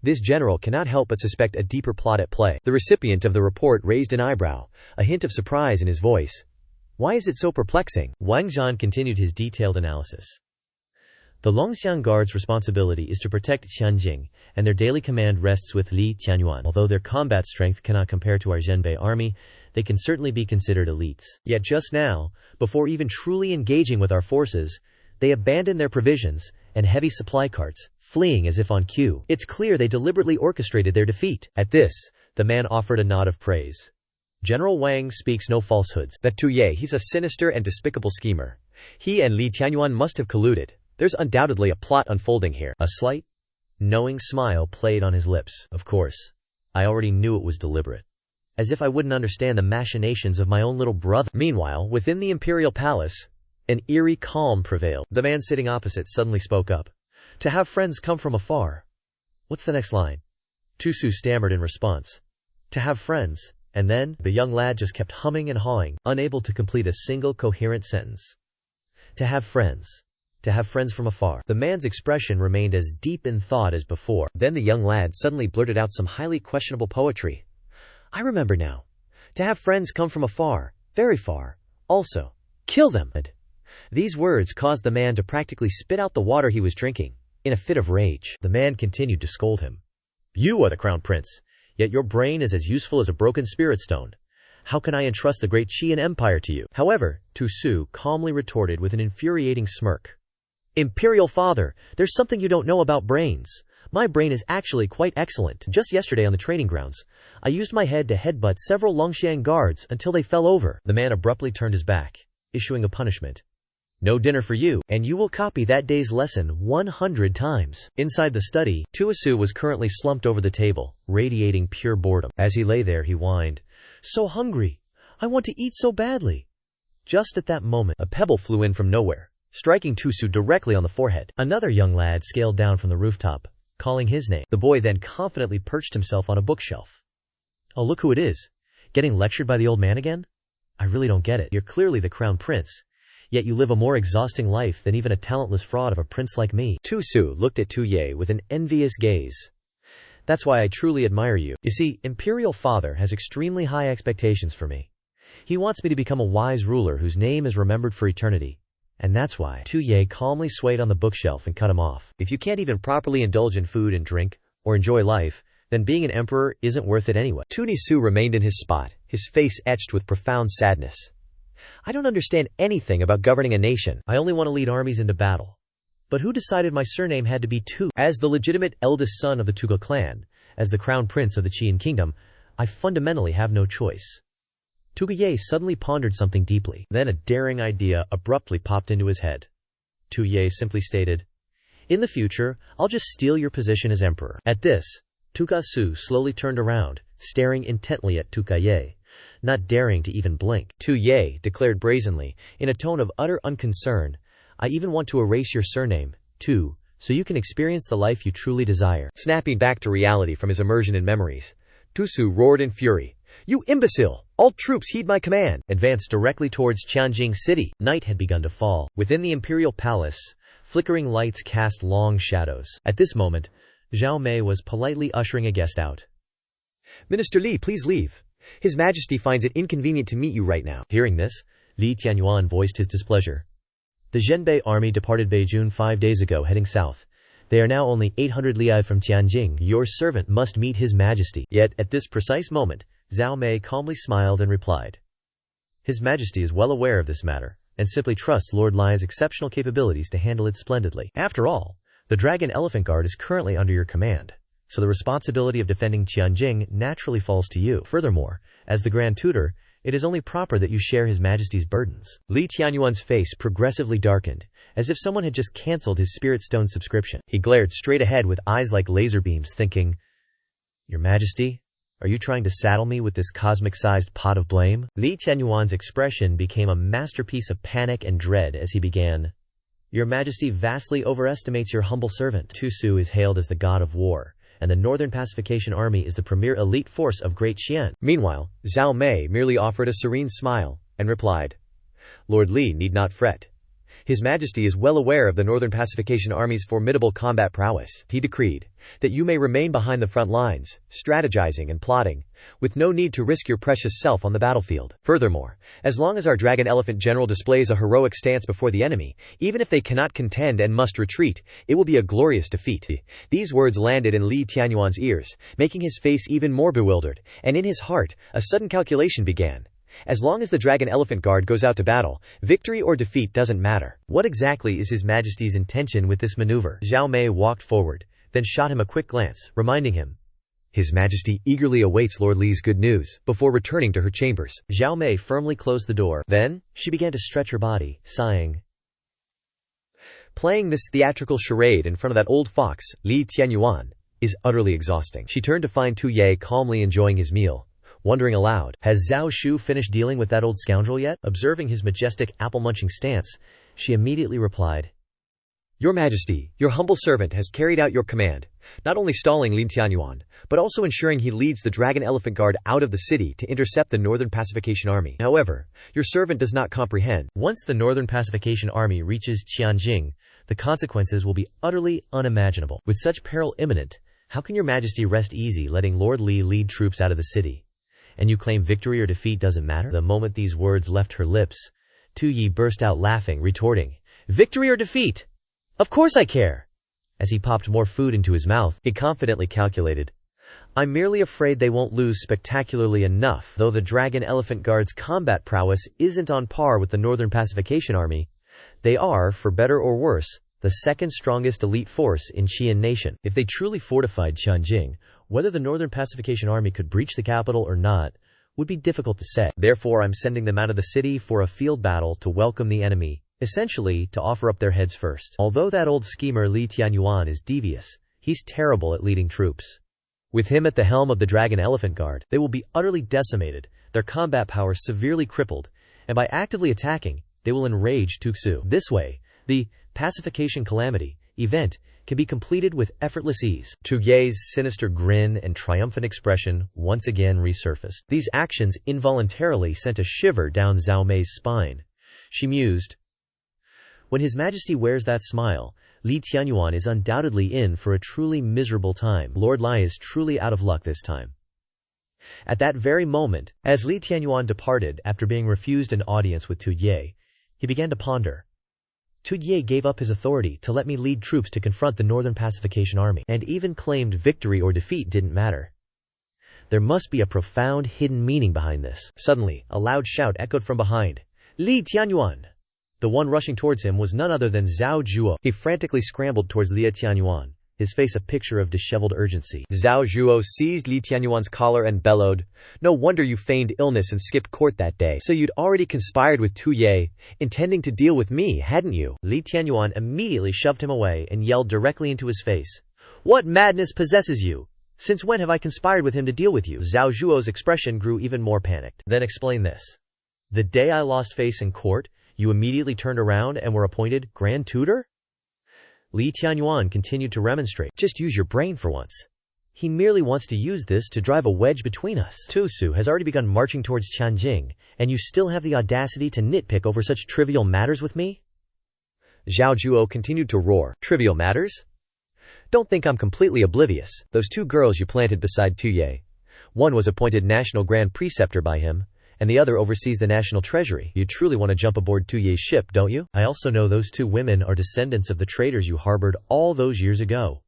This general cannot help but suspect a deeper plot at play." The recipient of the report raised an eyebrow, a hint of surprise in his voice. "Why is it so perplexing?" Wang Zhan continued his detailed analysis. "The Longxiang Guard's responsibility is to protect Tianjing, and their daily command rests with Li Tianyuan. Although their combat strength cannot compare to our Zhenbei army, they can certainly be considered elites. Yet just now, before even truly engaging with our forces, they abandoned their provisions and heavy supply carts, fleeing as if on cue. It's clear they deliberately orchestrated their defeat." At this, the man offered a nod of praise. "General Wang speaks no falsehoods. That Tu Ye, he's a sinister and despicable schemer. He and Li Tianyuan must have colluded. There's undoubtedly a plot unfolding here." A slight, knowing smile played on his lips. "Of course. I already knew it was deliberate. As if I wouldn't understand the machinations of my own little brother." Meanwhile, within the Imperial Palace, an eerie calm prevailed. The man sitting opposite suddenly spoke up. "To have friends come from afar." "What's the next line?" Tu Su stammered in response. "To have friends," and then the young lad just kept humming and hawing, unable to complete a single coherent sentence. "To have friends. To have friends from afar." The man's expression remained as deep in thought as before. Then the young lad suddenly blurted out some highly questionable poetry. "I remember now. To have friends come from afar, very far. Also, kill them." These words caused the man to practically spit out the water he was drinking, in a fit of rage. The man continued to scold him. "You are the crown prince, yet your brain is as useful as a broken spirit stone. How can I entrust the great Qian Empire to you?" However, Tu Su calmly retorted with an infuriating smirk. "Imperial father, there's something you don't know about brains. My brain is actually quite excellent. Just yesterday on the training grounds, I used my head to headbutt several Longxiang guards until they fell over." The man abruptly turned his back, issuing a punishment. "No dinner for you, and you will copy that day's lesson 100 times. Inside the study, Tu Su was currently slumped over the table, radiating pure boredom. As he lay there, he whined, "So hungry. I want to eat so badly." Just at that moment, a pebble flew in from nowhere, striking Tu Su directly on the forehead. Another young lad scaled down from the rooftop, calling his name. The boy then confidently perched himself on a bookshelf. "Oh, look who it is. Getting lectured by the old man again? I really don't get it. You're clearly the crown prince. Yet you live a more exhausting life than even a talentless fraud of a prince like me." Tu Su looked at Tu Ye with an envious gaze. "That's why I truly admire you. You see, Imperial Father has extremely high expectations for me. He wants me to become a wise ruler whose name is remembered for eternity. And that's why." Tu Ye calmly swayed on the bookshelf and cut him off. "If you can't even properly indulge in food and drink, or enjoy life, then being an emperor isn't worth it anyway. Tu Nisu remained in his spot, his face etched with profound sadness. I don't understand anything about governing a nation. I only want to lead armies into battle. But who decided my surname had to be Tu? As the legitimate eldest son of the Tuga clan, as the crown prince of the Qian kingdom, I fundamentally have no choice. Tuga suddenly pondered something deeply. Then a daring idea abruptly popped into his head. Tuga simply stated, "In the future, I'll just steal your position as emperor." At this, Tuga-su slowly turned around, staring intently at Tuga, not daring to even blink. Tu declared brazenly, in a tone of utter unconcern, "I even want to erase your surname, Tu, so you can experience the life you truly desire." Snapping back to reality from his immersion in memories, Tusu roared in fury, "You imbecile! All troops heed my command!" Advanced directly towards Qianjing city. Night had begun to fall. Within the imperial palace, flickering lights cast long shadows. At this moment, Zhao Mei was politely ushering a guest out. "Minister Li, please leave. His Majesty finds it inconvenient to meet you right now." Hearing this, Li Tianyuan voiced his displeasure. The Zhenbei army departed Beijing 5 days ago heading south. They are now only 800 li from Tianjing. Your servant must meet His Majesty. Yet, at this precise moment, Zhao Mei calmly smiled and replied, "His Majesty is well aware of this matter, and simply trusts Lord Li's exceptional capabilities to handle it splendidly. After all, the Dragon Elephant Guard is currently under your command, so the responsibility of defending Tianjing naturally falls to you. Furthermore, as the Grand Tutor, it is only proper that you share His Majesty's burdens." Li Tianyuan's face progressively darkened, as if someone had just cancelled his Spirit Stone subscription. He glared straight ahead with eyes like laser beams, thinking, "Your Majesty, are you trying to saddle me with this cosmic-sized pot of blame?" Li Tianyuan's expression became a masterpiece of panic and dread as he began, "Your Majesty vastly overestimates your humble servant. Tusu is hailed as the god of war, and the Northern Pacification Army is the premier elite force of Great Qian." Meanwhile, Zhao Mei merely offered a serene smile, and replied, "Lord Li need not fret. His Majesty is well aware of the Northern Pacification Army's formidable combat prowess. He decreed that you may remain behind the front lines, strategizing and plotting, with no need to risk your precious self on the battlefield. Furthermore, as long as our Dragon Elephant General displays a heroic stance before the enemy, even if they cannot contend and must retreat, it will be a glorious defeat." These words landed in Li Tianyuan's ears, making his face even more bewildered, and in his heart, a sudden calculation began. As long as the Dragon Elephant Guard goes out to battle, victory or defeat doesn't matter. What exactly is His Majesty's intention with this maneuver? Zhao Mei walked forward, then shot him a quick glance, reminding him, "His Majesty eagerly awaits Lord Li's good news," before returning to her chambers. Zhao Mei firmly closed the door. Then, she began to stretch her body, sighing. Playing this theatrical charade in front of that old fox, Li Tianyuan, is utterly exhausting. She turned to find Tu Ye calmly enjoying his meal, wondering aloud, "Has Zhao Shu finished dealing with that old scoundrel yet?" Observing his majestic apple-munching stance, she immediately replied, "Your Majesty, your humble servant has carried out your command, not only stalling Li Tianyuan, but also ensuring he leads the Dragon Elephant Guard out of the city to intercept the Northern Pacification Army. However, your servant does not comprehend. Once the Northern Pacification Army reaches Tianjing, the consequences will be utterly unimaginable. With such peril imminent, how can your Majesty rest easy letting Lord Li lead troops out of the city? And you claim victory or defeat doesn't matter?" The moment these words left her lips, Tu Yi burst out laughing, retorting, "Victory or defeat? Of course I care!" As he popped more food into his mouth, he confidently calculated, "I'm merely afraid they won't lose spectacularly enough. Though the Dragon Elephant Guard's combat prowess isn't on par with the Northern Pacification Army, they are, for better or worse, the second strongest elite force in Qian Nation. If they truly fortified Tianjing, whether the Northern Pacification Army could breach the capital or not would be difficult to say. Therefore, I'm sending them out of the city for a field battle to welcome the enemy, essentially to offer up their heads first. Although that old schemer Li Tianyuan is devious, he's terrible at leading troops. With him at the helm of the Dragon Elephant Guard, they will be utterly decimated, their combat power severely crippled, and by actively attacking, they will enrage Tuxu. This way, the pacification calamity event can be completed with effortless ease." Tu Ye's sinister grin and triumphant expression once again resurfaced. These actions involuntarily sent a shiver down Zhao Mei's spine. She mused, "When His Majesty wears that smile, Li Tianyuan is undoubtedly in for a truly miserable time. Lord Li is truly out of luck this time." At that very moment, as Li Tianyuan departed after being refused an audience with Tu Ye, he began to ponder, Ye gave up his authority to let me lead troops to confront the Northern Pacification Army, and even claimed victory or defeat didn't matter. There must be a profound hidden meaning behind this. Suddenly, a loud shout echoed from behind. Li Tianyuan! The one rushing towards him was none other than Zhao Zhuo. He frantically scrambled towards Li Tianyuan, his face a picture of disheveled urgency. Zhao Zhuo seized Li Tianyuan's collar and bellowed, "No wonder you feigned illness and skipped court that day. So you'd already conspired with Tu Ye, intending to deal with me, hadn't you?" Li Tianyuan immediately shoved him away and yelled directly into his face. "What madness possesses you? Since when have I conspired with him to deal with you?" Zhao Zhuo's expression grew even more panicked. "Then explain this. The day I lost face in court, you immediately turned around and were appointed Grand Tutor?" Li Tianyuan continued to remonstrate. "Just use your brain for once. He merely wants to use this to drive a wedge between us. Tu Su has already begun marching towards Tianjing, and you still have the audacity to nitpick over such trivial matters with me?" Zhao Zhuo continued to roar. "Trivial matters? Don't think I'm completely oblivious. Those 2 girls you planted beside Tu Ye. One was appointed National Grand Preceptor by him, and the other oversees the national treasury. You truly want to jump aboard Tu Ye's ship, don't you? I also know those 2 women are descendants of the traitors you harbored all those years ago.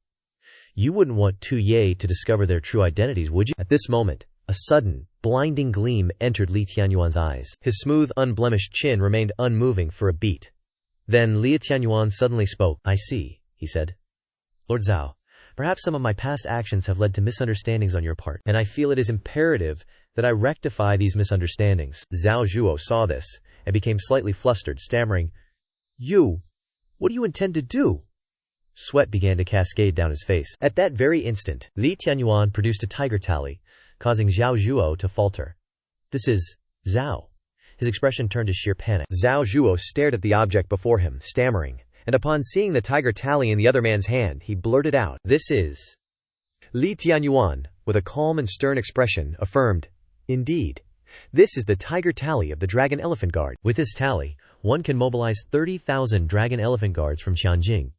You wouldn't want Tu Ye to discover their true identities, would you?" At this moment, a sudden, blinding gleam entered Li Tianyuan's eyes. His smooth, unblemished chin remained unmoving for a beat. Then Li Tianyuan suddenly spoke. "I see," he said. "Lord Zhao, perhaps some of my past actions have led to misunderstandings on your part, and I feel it is imperative that I rectify these misunderstandings." Zhao Zhuo saw this, and became slightly flustered, stammering, What do you intend to do?" Sweat began to cascade down his face. At that very instant, Li Tianyuan produced a tiger tally, causing Zhao Zhuo to falter. "This is Zhao." His expression turned to sheer panic. Zhao Zhuo stared at the object before him, stammering, and upon seeing the tiger tally in the other man's hand, he blurted out, "This is..." Li Tianyuan, with a calm and stern expression, affirmed, "Indeed. This is the tiger tally of the Dragon Elephant Guard. With this tally, one can mobilize 30,000 Dragon Elephant Guards from Tianjing."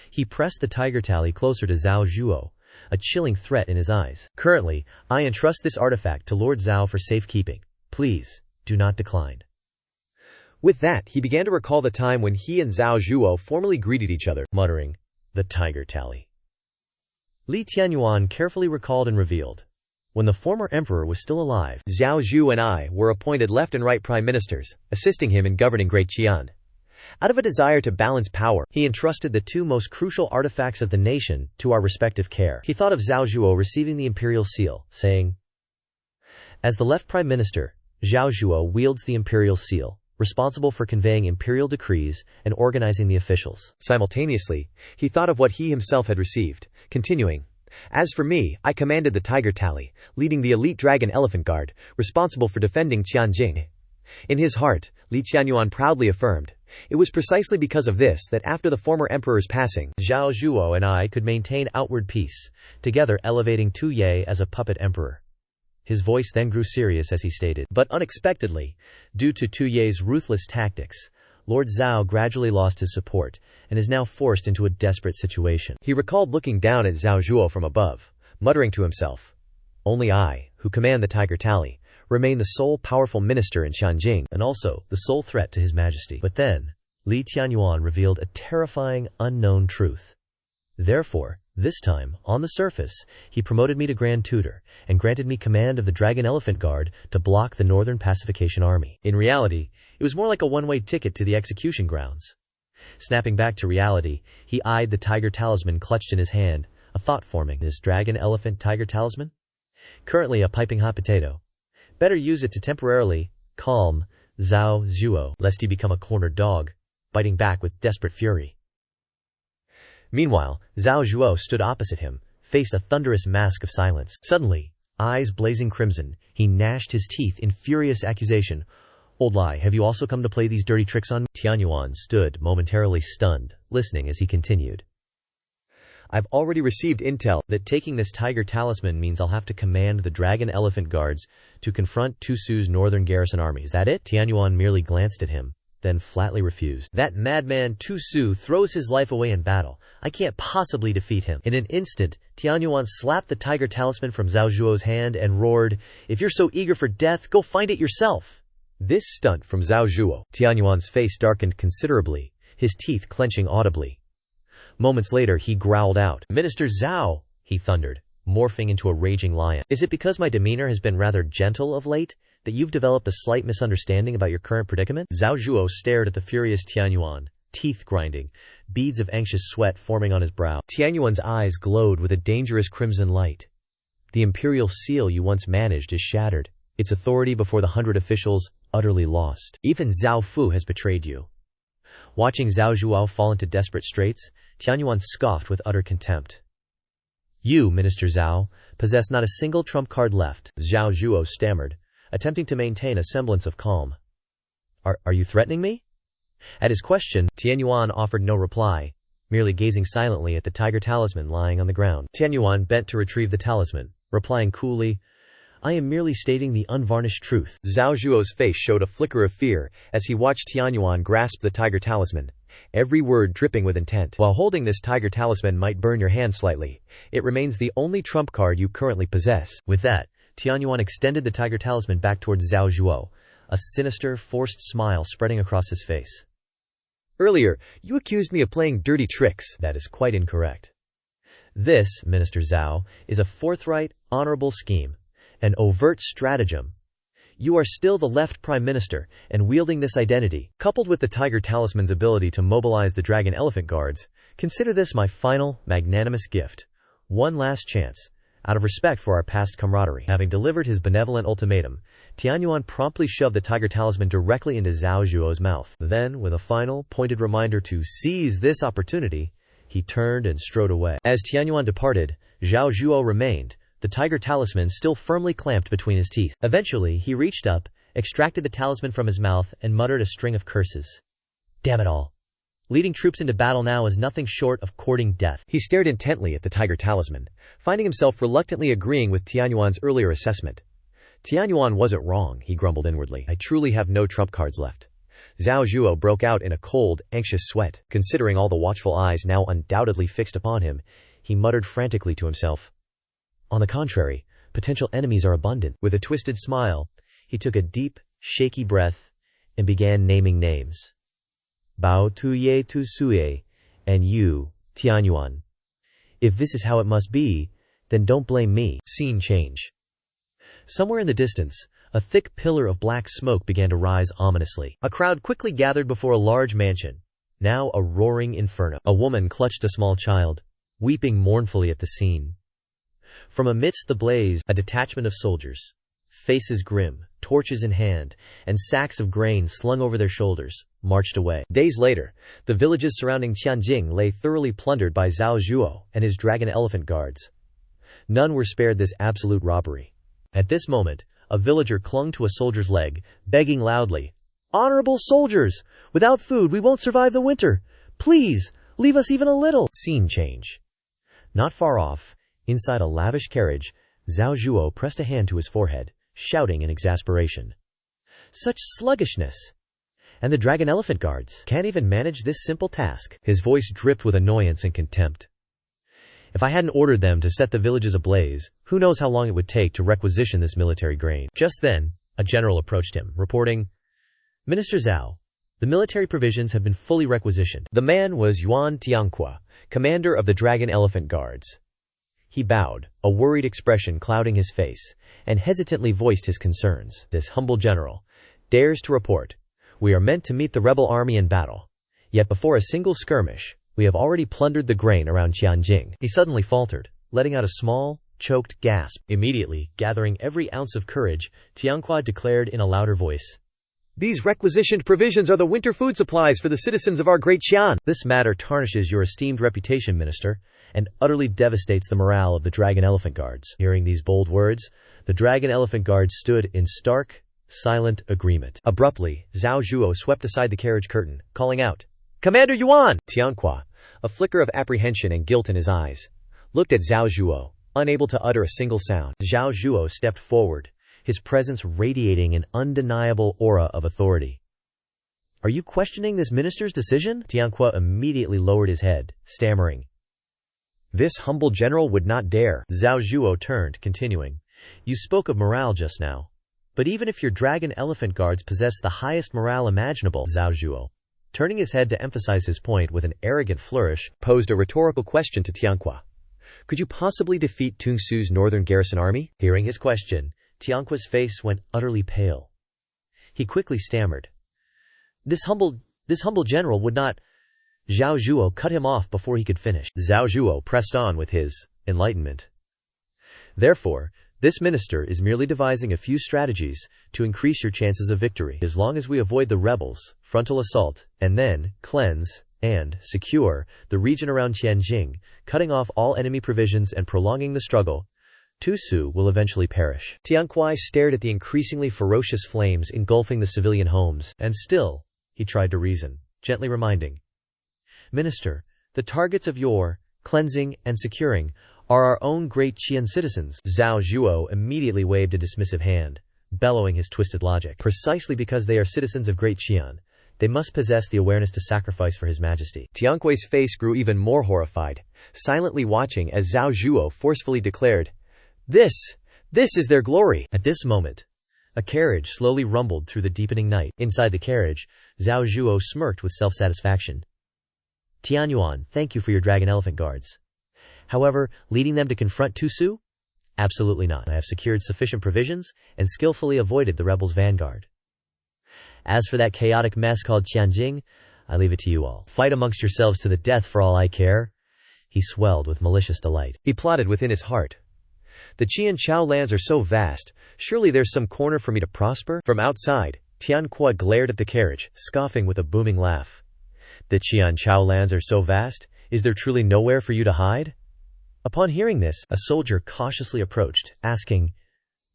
He pressed the tiger tally closer to Zhao Zhuo, a chilling threat in his eyes. "Currently, I entrust this artifact to Lord Zhao for safekeeping. Please, do not decline." With that, he began to recall the time when he and Zhao Zhuo formally greeted each other, muttering, "The tiger tally." Li Tianyuan carefully recalled and revealed. When the former emperor was still alive, Zhao Zhu and I were appointed left and right prime ministers, assisting him in governing Great Qian. Out of a desire to balance power, he entrusted the 2 most crucial artifacts of the nation to our respective care. He thought of Zhao Zhuo receiving the Imperial Seal, saying, "As the left prime minister, Zhao Zhuo wields the Imperial Seal, responsible for conveying imperial decrees and organizing the officials." Simultaneously, he thought of what he himself had received, continuing, "As for me, I commanded the Tiger Tally, leading the elite Dragon Elephant Guard, responsible for defending Tianjing." In his heart, Li Tianyuan proudly affirmed, "It was precisely because of this that after the former emperor's passing, Zhao Zhuo and I could maintain outward peace, together elevating Tu Ye as a puppet emperor." His voice then grew serious as he stated, "But unexpectedly, due to Tu Ye's ruthless tactics, Lord Zhao gradually lost his support, and is now forced into a desperate situation." He recalled looking down at Zhao Zhuo from above, muttering to himself, "Only I, who command the Tiger Tally, remain the sole powerful minister in Tianjing, and also the sole threat to His Majesty." But then, Li Tianyuan revealed a terrifying, unknown truth. Therefore, this time, on the surface, he promoted me to Grand Tutor, and granted me command of the Dragon Elephant Guard to block the Northern Pacification Army. In reality, it was more like a one-way ticket to the execution grounds. Snapping back to reality, he eyed the tiger talisman clutched in his hand, a thought forming. This Dragon Elephant Tiger Talisman? Currently a piping hot potato. Better use it to temporarily calm Zhao Zhuo, lest he become a cornered dog, biting back with desperate fury. Meanwhile, Zhao Zhuo stood opposite him, face a thunderous mask of silence. Suddenly, eyes blazing crimson, he gnashed his teeth in furious accusation. "Old Lai, have you also come to play these dirty tricks on me?" Tianyuan stood momentarily stunned, listening as he continued. "I've already received intel that taking this tiger talisman means I'll have to command the Dragon Elephant Guards to confront Tu Su's northern garrison army. Is that it?" Tianyuan merely glanced at him, then flatly refused. "That madman Tu Su throws his life away in battle. I can't possibly defeat him." In an instant, Tianyuan slapped the tiger talisman from Zhao Zhuo's hand and roared, "If you're so eager for death, go find it yourself." This stunt from Zhao Zhuo, Tianyuan's face darkened considerably. his teeth clenching audibly. Moments later he growled out, "Minister Zhao!" he thundered, morphing into a raging lion. "Is it because my demeanor has been rather gentle of late that you've developed a slight misunderstanding about your current predicament?" Zhao Zhuo stared at the furious Tianyuan, teeth grinding, beads of anxious sweat forming on his brow. Tianyuan's eyes glowed with a dangerous crimson light. "The Imperial Seal you once managed is shattered, its authority before the 100 officials utterly lost. Even Zhao Fu has betrayed you." Watching Zhao Zhuo fall into desperate straits, Tianyuan scoffed with utter contempt. "You, Minister Zhao, possess not a single trump card left," Zhao Zhuo stammered, attempting to maintain a semblance of calm. Are you threatening me?" At his question, Tianyuan offered no reply, merely gazing silently at the tiger talisman lying on the ground. Tianyuan bent to retrieve the talisman, replying coolly, "I am merely stating the unvarnished truth." Zhao Zhuo's face showed a flicker of fear as he watched Tianyuan grasp the tiger talisman, every word dripping with intent. "While holding this tiger talisman might burn your hand slightly, it remains the only trump card you currently possess." With that, Tianyuan extended the tiger talisman back towards Zhao Zhuo, a sinister, forced smile spreading across his face. "Earlier, you accused me of playing dirty tricks." "That is quite incorrect. This, Minister Zhao, is a forthright, honorable scheme, an overt stratagem. You are still the left prime minister, and wielding this identity, coupled with the tiger talisman's ability to mobilize the dragon elephant guards, consider this my final, magnanimous gift. One last chance, out of respect for our past camaraderie." Having delivered his benevolent ultimatum, Tianyuan promptly shoved the tiger talisman directly into Zhao Zhuo's mouth. Then, with a final, pointed reminder to seize this opportunity, he turned and strode away. As Tianyuan departed, Zhao Zhuo remained, the tiger talisman still firmly clamped between his teeth. Eventually, he reached up, extracted the talisman from his mouth, and muttered a string of curses. "Damn it all. Leading troops into battle now is nothing short of courting death." He stared intently at the tiger talisman, finding himself reluctantly agreeing with Tianyuan's earlier assessment. Tianyuan wasn't wrong, he grumbled inwardly. "I truly have no trump cards left." Zhao Zhuo broke out in a cold, anxious sweat. Considering all the watchful eyes now undoubtedly fixed upon him, he muttered frantically to himself, "On the contrary, potential enemies are abundant." With a twisted smile, he took a deep, shaky breath and began naming names. "Bao Tuye Tu Sue, and you, Tianyuan. If this is how it must be, then don't blame me." Scene change. Somewhere in the distance, a thick pillar of black smoke began to rise ominously. A crowd quickly gathered before a large mansion, now a roaring inferno. A woman clutched a small child, weeping mournfully at the scene. From amidst the blaze, a detachment of soldiers, faces grim, torches in hand, and sacks of grain slung over their shoulders, marched away. Days later, the villages surrounding Tianjing lay thoroughly plundered by Zhao Zhuo and his dragon elephant guards. None were spared this absolute robbery. At this moment, a villager clung to a soldier's leg, begging loudly, "Honorable soldiers! Without food we won't survive the winter! Please, leave us even a little!" Scene change. Not far off, inside a lavish carriage, Zhao Zhuo pressed a hand to his forehead, shouting in exasperation. "Such sluggishness! And the dragon elephant guards can't even manage this simple task." His voice dripped with annoyance and contempt. "If I hadn't ordered them to set the villages ablaze, who knows how long it would take to requisition this military grain." Just then, a general approached him, reporting, "Minister Zhao, the military provisions have been fully requisitioned." The man was Yuan Tianqua, commander of the dragon elephant guards. He bowed, a worried expression clouding his face, and hesitantly voiced his concerns. "This humble general dares to report, we are meant to meet the rebel army in battle. Yet before a single skirmish, we have already plundered the grain around Tianjing." He suddenly faltered, letting out a small, choked gasp. Immediately, gathering every ounce of courage, Tianqua declared in a louder voice, "These requisitioned provisions are the winter food supplies for the citizens of our great Qian. This matter tarnishes your esteemed reputation, minister, and utterly devastates the morale of the dragon elephant guards." Hearing these bold words, the dragon elephant guards stood in stark, silent agreement. Abruptly, Zhao Zhuo swept aside the carriage curtain, calling out, "Commander Yuan!" Tianqua, a flicker of apprehension and guilt in his eyes, looked at Zhao Zhuo, unable to utter a single sound. Zhao Zhuo stepped forward, his presence radiating an undeniable aura of authority. "Are you questioning this minister's decision?" Tianqua immediately lowered his head, stammering, "This humble general would not dare." Zhao Zhuo turned, continuing, "You spoke of morale just now. But even if your dragon elephant guards possess the highest morale imaginable, Zhao Zhuo, turning his head to emphasize his point with an arrogant flourish, posed a rhetorical question to Tianqua. Could you possibly defeat Tung Su's northern garrison army? Hearing his question, Tianqua's face went utterly pale. He quickly stammered. This humble general would not. Zhao Zhuo cut him off before he could finish. Zhao Zhuo pressed on with his enlightenment. Therefore, this minister is merely devising a few strategies to increase your chances of victory. As long as we avoid the rebels, frontal assault, and then cleanse and secure the region around Tianjing, cutting off all enemy provisions and prolonging the struggle, Tu Su will eventually perish. Tianqua stared at the increasingly ferocious flames engulfing the civilian homes, and still, he tried to reason, gently reminding. Minister, the targets of your cleansing and securing are our own great Qian citizens. Zhao Zhuo immediately waved a dismissive hand, bellowing his twisted logic. Precisely because they are citizens of Great Qian, they must possess the awareness to sacrifice for His Majesty. Tianqua's face grew even more horrified, silently watching as Zhao Zhuo forcefully declared, This is their glory. At this moment, a carriage slowly rumbled through the deepening night. Inside the carriage, Zhao Zhuo smirked with self-satisfaction. Tianyuan, thank you for your dragon elephant guards. However, leading them to confront Tu Su? Absolutely not. I have secured sufficient provisions and skillfully avoided the rebels' vanguard. As for that chaotic mess called Tianjing, I leave it to you all. Fight amongst yourselves to the death for all I care. He swelled with malicious delight. He plotted within his heart. The Qian Chao lands are so vast, surely there's some corner for me to prosper? From outside, Tianqua glared at the carriage, scoffing with a booming laugh. The Qian Chao lands are so vast, is there truly nowhere for you to hide? Upon hearing this, a soldier cautiously approached, asking,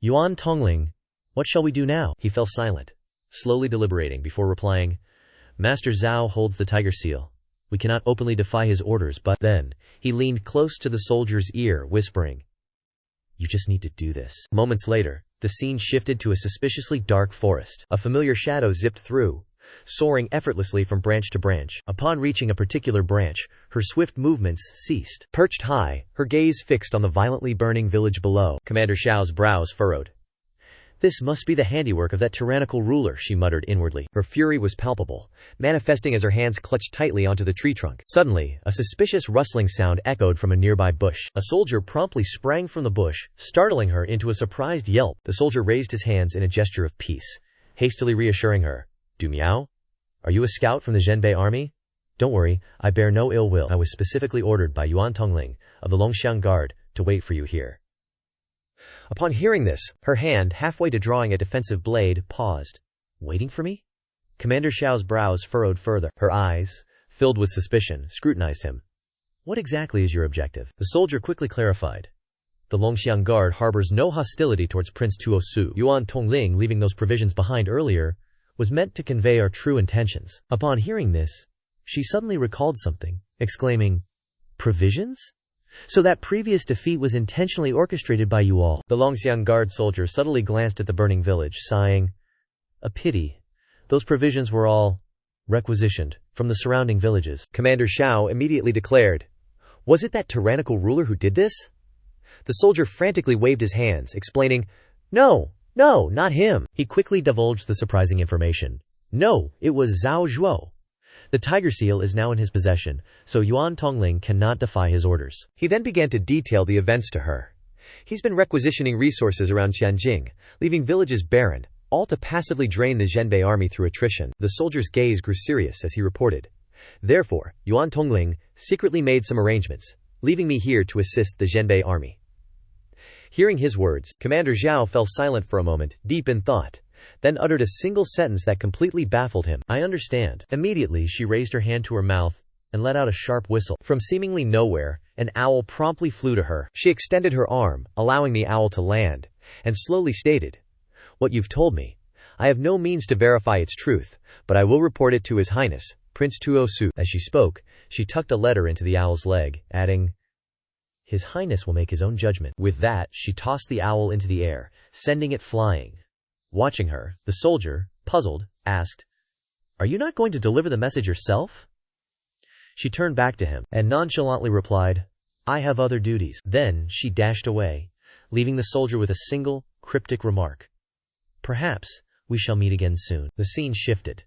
Yuan Tongling, what shall we do now? He fell silent, slowly deliberating before replying, Master Zhao holds the tiger seal. We cannot openly defy his orders, but then, he leaned close to the soldier's ear, whispering, You just need to do this. Moments later, the scene shifted to a suspiciously dark forest. A familiar shadow zipped through, soaring effortlessly from branch to branch. Upon reaching a particular branch, her swift movements ceased. Perched high, her gaze fixed on the violently burning village below. Commander Xiao's brows furrowed. This must be the handiwork of that tyrannical ruler, she muttered inwardly. Her fury was palpable, manifesting as her hands clutched tightly onto the tree trunk. Suddenly, a suspicious rustling sound echoed from a nearby bush. A soldier promptly sprang from the bush, startling her into a surprised yelp. The soldier raised his hands in a gesture of peace, hastily reassuring her. Du Miao? Are you a scout from the Zhenbei army? Don't worry, I bear no ill will. I was specifically ordered by Yuan Tongling, of the Longxiang Guard, to wait for you here. Upon hearing this, her hand, halfway to drawing a defensive blade, paused. Waiting for me? Commander Xiao's brows furrowed further. Her eyes, filled with suspicion, scrutinized him. What exactly is your objective? The soldier quickly clarified. The Longxiang Guard harbors no hostility towards Prince Tuo Su. Yuan Tongling leaving those provisions behind earlier was meant to convey our true intentions. Upon hearing this, she suddenly recalled something, exclaiming, Provisions? So that previous defeat was intentionally orchestrated by you all. The Longxiang Guard soldier subtly glanced at the burning village, sighing, A pity. Those provisions were all requisitioned from the surrounding villages. Commander Xiao immediately declared, Was it that tyrannical ruler who did this? The soldier frantically waved his hands, explaining, No, not him. He quickly divulged the surprising information. No, it was Zhao Zhuo. The tiger seal is now in his possession, so Yuan Tongling cannot defy his orders. He then began to detail the events to her. He's been requisitioning resources around Tianjing, leaving villages barren, all to passively drain the Zhenbei army through attrition. The soldier's gaze grew serious as he reported. Therefore, Yuan Tongling secretly made some arrangements, leaving me here to assist the Zhenbei army. Hearing his words, Commander Zhao fell silent for a moment, deep in thought, then uttered a single sentence that completely baffled him. I understand. Immediately, she raised her hand to her mouth and let out a sharp whistle. From seemingly nowhere, an owl promptly flew to her. She extended her arm, allowing the owl to land, and slowly stated, What you've told me. I have no means to verify its truth, but I will report it to His Highness, Prince Tuo Su. As she spoke, she tucked a letter into the owl's leg, adding, His Highness will make his own judgment. With that, she tossed the owl into the air, sending it flying. Watching her, the soldier, puzzled, asked, Are you not going to deliver the message yourself? She turned back to him, and nonchalantly replied, I have other duties. Then she dashed away, leaving the soldier with a single, cryptic remark. Perhaps we shall meet again soon. The scene shifted.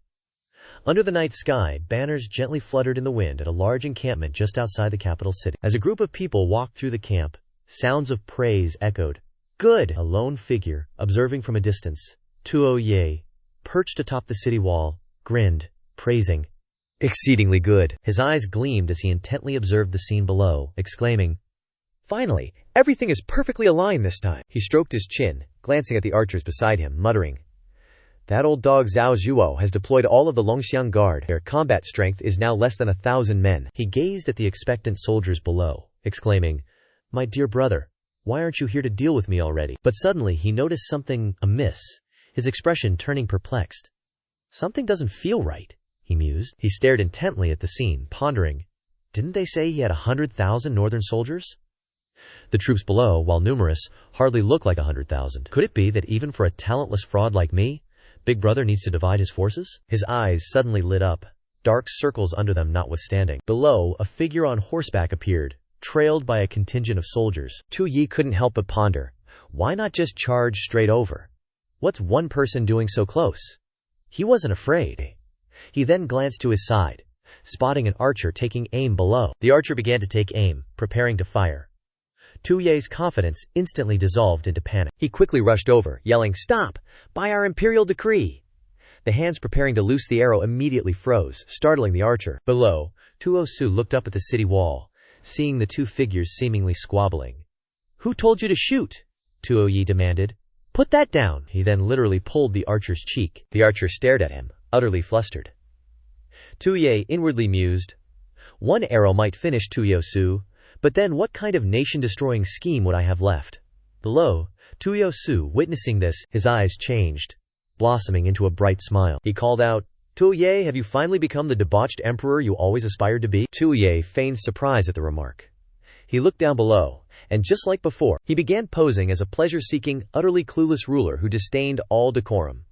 Under the night sky, banners gently fluttered in the wind at a large encampment just outside the capital city. As a group of people walked through the camp, sounds of praise echoed. Good! A lone figure, observing from a distance, Tuo Ye, perched atop the city wall, grinned, praising. Exceedingly good. His eyes gleamed as he intently observed the scene below, exclaiming, Finally, everything is perfectly aligned this time. He stroked his chin, glancing at the archers beside him, muttering, That old dog Zhao Zhuo has deployed all of the Longxiang Guard. Their combat strength is now less than 1,000 men. He gazed at the expectant soldiers below, exclaiming, My dear brother, why aren't you here to deal with me already? But suddenly he noticed something amiss, his expression turning perplexed. Something doesn't feel right, he mused. He stared intently at the scene, pondering. Didn't they say he had 100,000 northern soldiers? The troops below, while numerous, hardly look like 100,000. Could it be that even for a talentless fraud like me, Big Brother needs to divide his forces? His eyes suddenly lit up, dark circles under them notwithstanding. Below, a figure on horseback appeared, trailed by a contingent of soldiers. Tu Yi couldn't help but ponder, why not just charge straight over? What's one person doing so close? He wasn't afraid. He then glanced to his side, spotting an archer taking aim below. The archer began to take aim, preparing to fire. Tu Ye's confidence instantly dissolved into panic. He quickly rushed over, yelling, Stop! By our imperial decree! The hands preparing to loose the arrow immediately froze, startling the archer. Below, Tuo Su looked up at the city wall, seeing the two figures seemingly squabbling. Who told you to shoot? Tuo Yi demanded. Put that down! He then literally pulled the archer's cheek. The archer stared at him, utterly flustered. Tu Ye inwardly mused. One arrow might finish Tuo Su, but then what kind of nation-destroying scheme would I have left? Below, Tuo Su, witnessing this, his eyes changed, blossoming into a bright smile. He called out, Tu Ye, have you finally become the debauched emperor you always aspired to be? Tu Ye feigned surprise at the remark. He looked down below, and just like before, he began posing as a pleasure-seeking, utterly clueless ruler who disdained all decorum.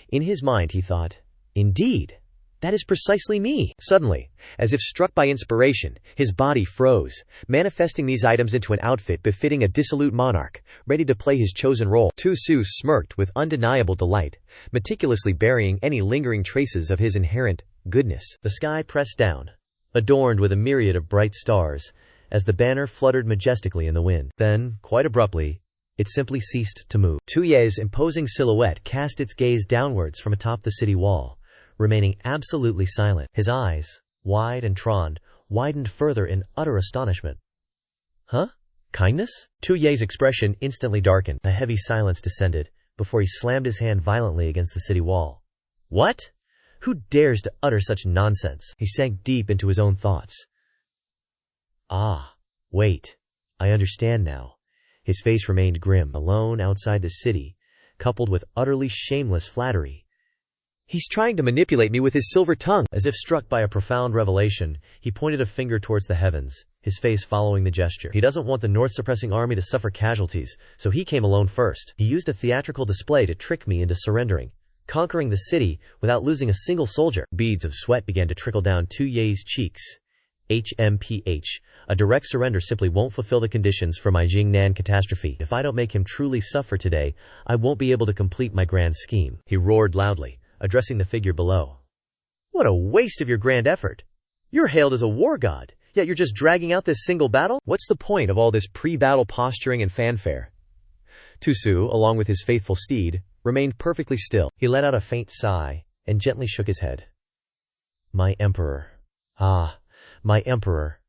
In his mind he thought, Indeed, that is precisely me. Suddenly, as if struck by inspiration, his body froze, manifesting these items into an outfit befitting a dissolute monarch, ready to play his chosen role. Tu Su smirked with undeniable delight, meticulously burying any lingering traces of his inherent goodness. The sky pressed down, adorned with a myriad of bright stars, as the banner fluttered majestically in the wind. Then, quite abruptly, it simply ceased to move. Tu Ye's imposing silhouette cast its gaze downwards from atop the city wall, remaining absolutely silent. His eyes, wide and widened further in utter astonishment. Huh? Kindness? Tu Ye's expression instantly darkened. A heavy silence descended, before he slammed his hand violently against the city wall. What? Who dares to utter such nonsense? He sank deep into his own thoughts. Ah, wait. I understand now. His face remained grim, alone outside the city, coupled with utterly shameless flattery. He's trying to manipulate me with his silver tongue. As if struck by a profound revelation, he pointed a finger towards the heavens, his face following the gesture. He doesn't want the North suppressing army to suffer casualties, so he came alone first. He used a theatrical display to trick me into surrendering, conquering the city without losing a single soldier. Beads of sweat began to trickle down Tu Ye's cheeks. HMPH. A direct surrender simply won't fulfill the conditions for my Jingnan catastrophe. If I don't make him truly suffer today, I won't be able to complete my grand scheme. He roared loudly, addressing the figure below. What a waste of your grand effort. You're hailed as a war god, yet you're just dragging out this single battle? What's the point of all this pre-battle posturing and fanfare? Tu Su, along with his faithful steed, remained perfectly still. He let out a faint sigh, and gently shook his head. My emperor. Ah, my emperor.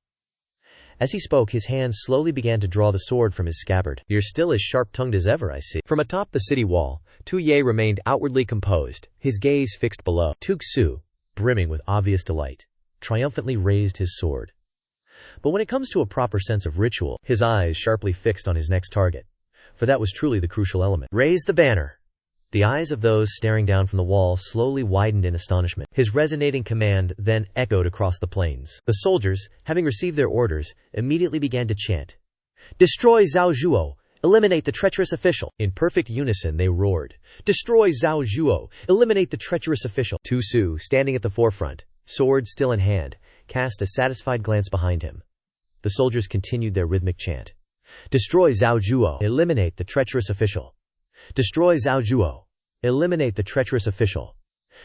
As he spoke, his hands slowly began to draw the sword from his scabbard. You're still as sharp-tongued as ever, I see. From atop the city wall, Tu Ye remained outwardly composed, his gaze fixed below. Tu Su, brimming with obvious delight, triumphantly raised his sword. But when it comes to a proper sense of ritual, his eyes sharply fixed on his next target, for that was truly the crucial element. Raise the banner! The eyes of those staring down from the wall slowly widened in astonishment. His resonating command then echoed across the plains. The soldiers, having received their orders, immediately began to chant, Destroy Zhao Zhuo! Eliminate the treacherous official! In perfect unison they roared, Destroy Zhao Zhuo! Eliminate the treacherous official! Tu Su, standing at the forefront, sword still in hand, cast a satisfied glance behind him. The soldiers continued their rhythmic chant, Destroy Zhao Zhuo! Eliminate the treacherous official! Destroy Zhao Zhuo! Eliminate the treacherous official!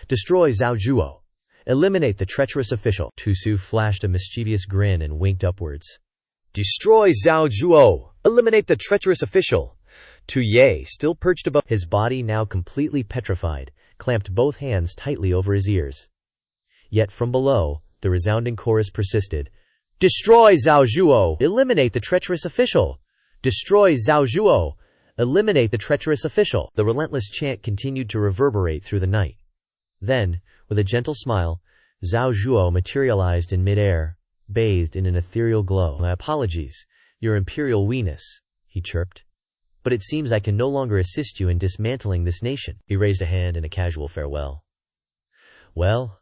Destroy Zhao Zhuo! Eliminate the treacherous official. Tu Su flashed a mischievous grin and winked upwards. Destroy Zhao Zhuo! Eliminate the treacherous official! Tu Ye, still perched above, his body now completely petrified, clamped both hands tightly over his ears. Yet from below, the resounding chorus persisted. Destroy Zhao Zhuo! Eliminate the treacherous official! Destroy Zhao Zhuo! Eliminate the treacherous official! The relentless chant continued to reverberate through the night. Then, with a gentle smile, Zhao Zhuo materialized in midair, bathed in an ethereal glow. My apologies, your imperial weenus, he chirped. But it seems I can no longer assist you in dismantling this nation. He raised a hand in a casual farewell. Well,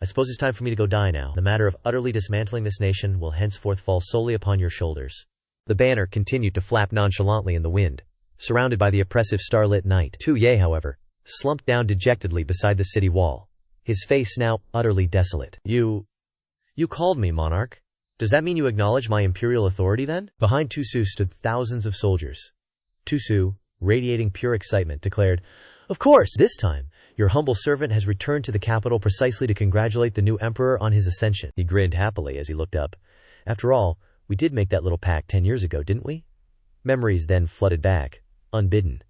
I suppose it's time for me to go die now. The matter of utterly dismantling this nation will henceforth fall solely upon your shoulders. The banner continued to flap nonchalantly in the wind, surrounded by the oppressive starlit night. Tu Ye, however, slumped down dejectedly beside the city wall, his face now utterly desolate. You called me, monarch. Does that mean you acknowledge my imperial authority then? Behind Tu Su stood thousands of soldiers. Tu Su, radiating pure excitement, declared, Of course, this time, your humble servant has returned to the capital precisely to congratulate the new emperor on his ascension. He grinned happily as he looked up. After all, we did make that little pact 10 years ago, didn't we? Memories then flooded back, unbidden.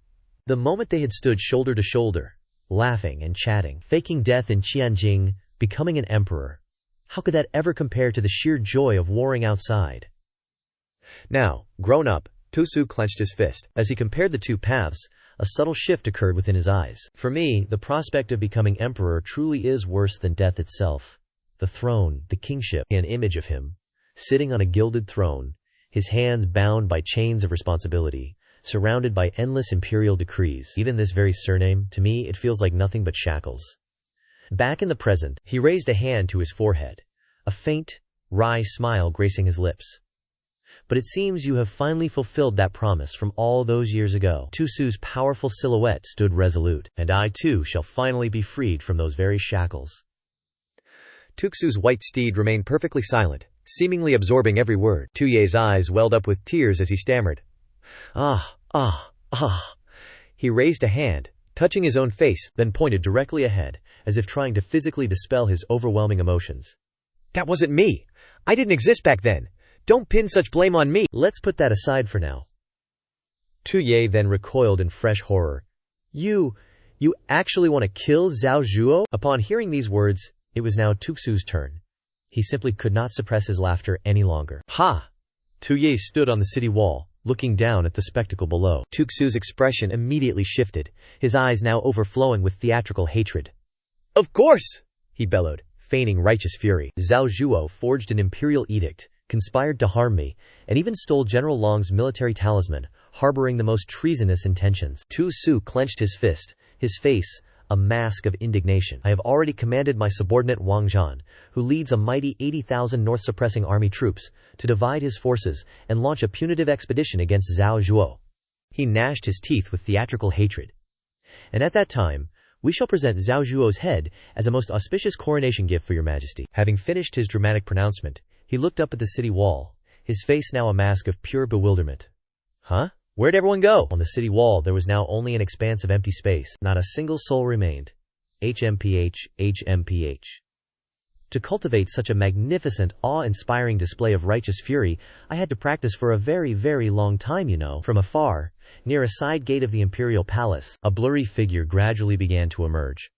The moment they had stood shoulder to shoulder, laughing and chatting, faking death in Qianjing, becoming an emperor. How could that ever compare to the sheer joy of warring outside? Now, grown up, Tu Su clenched his fist. As he compared the two paths, a subtle shift occurred within his eyes. For me, the prospect of becoming emperor truly is worse than death itself. The throne, the kingship, an image of him, sitting on a gilded throne, his hands bound by chains of responsibility, surrounded by endless imperial decrees. Even this very surname, to me, it feels like nothing but shackles. Back in the present, he raised a hand to his forehead, a faint, wry smile gracing his lips. But it seems you have finally fulfilled that promise from all those years ago. Tu Su's powerful silhouette stood resolute, and I too shall finally be freed from those very shackles. Tu Su's white steed remained perfectly silent, seemingly absorbing every word. Tu Ye's eyes welled up with tears as he stammered. Ah. He raised a hand, touching his own face, then pointed directly ahead, as if trying to physically dispel his overwhelming emotions. That wasn't me. I didn't exist back then. Don't pin such blame on me. Let's put that aside for now. Tu Ye then recoiled in fresh horror. You actually want to kill Zhao Zhuo? Upon hearing these words, it was now Tu Su's turn. He simply could not suppress his laughter any longer. Ha! Tu Ye stood on the city wall, looking down at the spectacle below. Tu Su's expression immediately shifted, his eyes now overflowing with theatrical hatred. Of course! He bellowed, feigning righteous fury. Zhao Zhuo forged an imperial edict, conspired to harm me, and even stole General Long's military talisman, harboring the most treasonous intentions. Tu Su clenched his fist, his face a mask of indignation. I have already commanded my subordinate Wang Zhan, who leads a mighty 80,000 north-suppressing army troops, to divide his forces and launch a punitive expedition against Zhao Zhuo. He gnashed his teeth with theatrical hatred. And at that time, we shall present Zhao Zhuo's head as a most auspicious coronation gift for your majesty. Having finished his dramatic pronouncement, he looked up at the city wall, his face now a mask of pure bewilderment. Huh? Where'd everyone go? On the city wall there was now only an expanse of empty space. Not a single soul remained. HMPH. To cultivate such a magnificent, awe-inspiring display of righteous fury, I had to practice for a very, very long time, you know. From afar, near a side gate of the Imperial Palace, a blurry figure gradually began to emerge.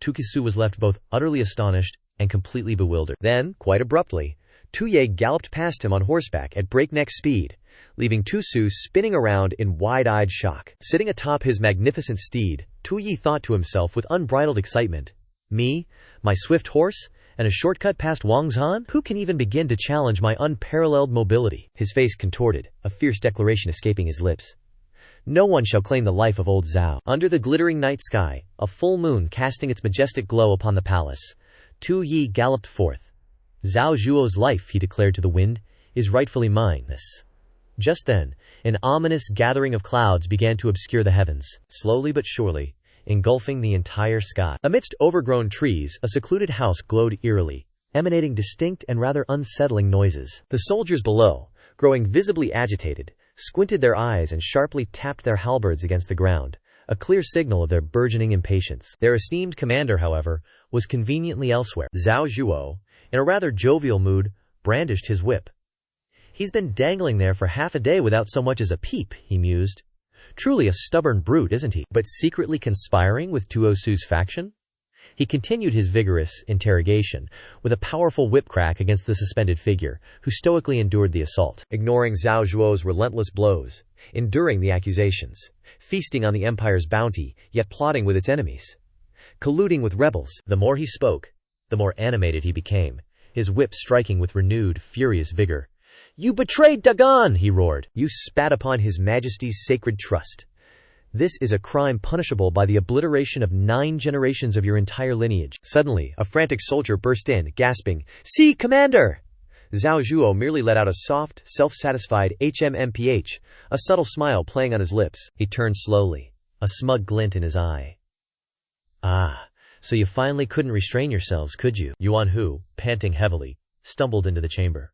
Tu Su was left both utterly astonished and completely bewildered. Then, quite abruptly, Tu Ye galloped past him on horseback at breakneck speed, leaving Tu Su spinning around in wide-eyed shock. Sitting atop his magnificent steed, Tu Ye thought to himself with unbridled excitement, me, my swift horse, and a shortcut past Wang Zhan? Who can even begin to challenge my unparalleled mobility? His face contorted, a fierce declaration escaping his lips. No one shall claim the life of old Zhao. Under the glittering night sky, a full moon casting its majestic glow upon the palace, Tu Ye galloped forth. Zhao Zhuo's life, he declared to the wind, is rightfully mine. Just then, an ominous gathering of clouds began to obscure the heavens, slowly but surely, engulfing the entire sky. Amidst overgrown trees, a secluded house glowed eerily, emanating distinct and rather unsettling noises. The soldiers below, growing visibly agitated, squinted their eyes and sharply tapped their halberds against the ground, a clear signal of their burgeoning impatience. Their esteemed commander, however, was conveniently elsewhere. Zhao Zhuo, in a rather jovial mood, brandished his whip. "He's been dangling there for half a day without so much as a peep," he mused. "Truly a stubborn brute, isn't he? But secretly conspiring with Tuo Su's faction?" He continued his vigorous interrogation, with a powerful whip crack against the suspended figure, who stoically endured the assault, ignoring Zhao Zhuo's relentless blows, enduring the accusations, feasting on the empire's bounty, yet plotting with its enemies, colluding with rebels. The more he spoke, the more animated he became, his whip striking with renewed, furious vigor. "You betrayed Dagon!" he roared. "You spat upon His Majesty's sacred trust. This is a crime punishable by the obliteration of 9 generations of your entire lineage." Suddenly, a frantic soldier burst in, gasping, "See, Commander!" Zhao Zhuo merely let out a soft, self-satisfied HMMPH, a subtle smile playing on his lips. He turned slowly, a smug glint in his eye. "Ah, so you finally couldn't restrain yourselves, could you?" Yuan Hu, panting heavily, stumbled into the chamber.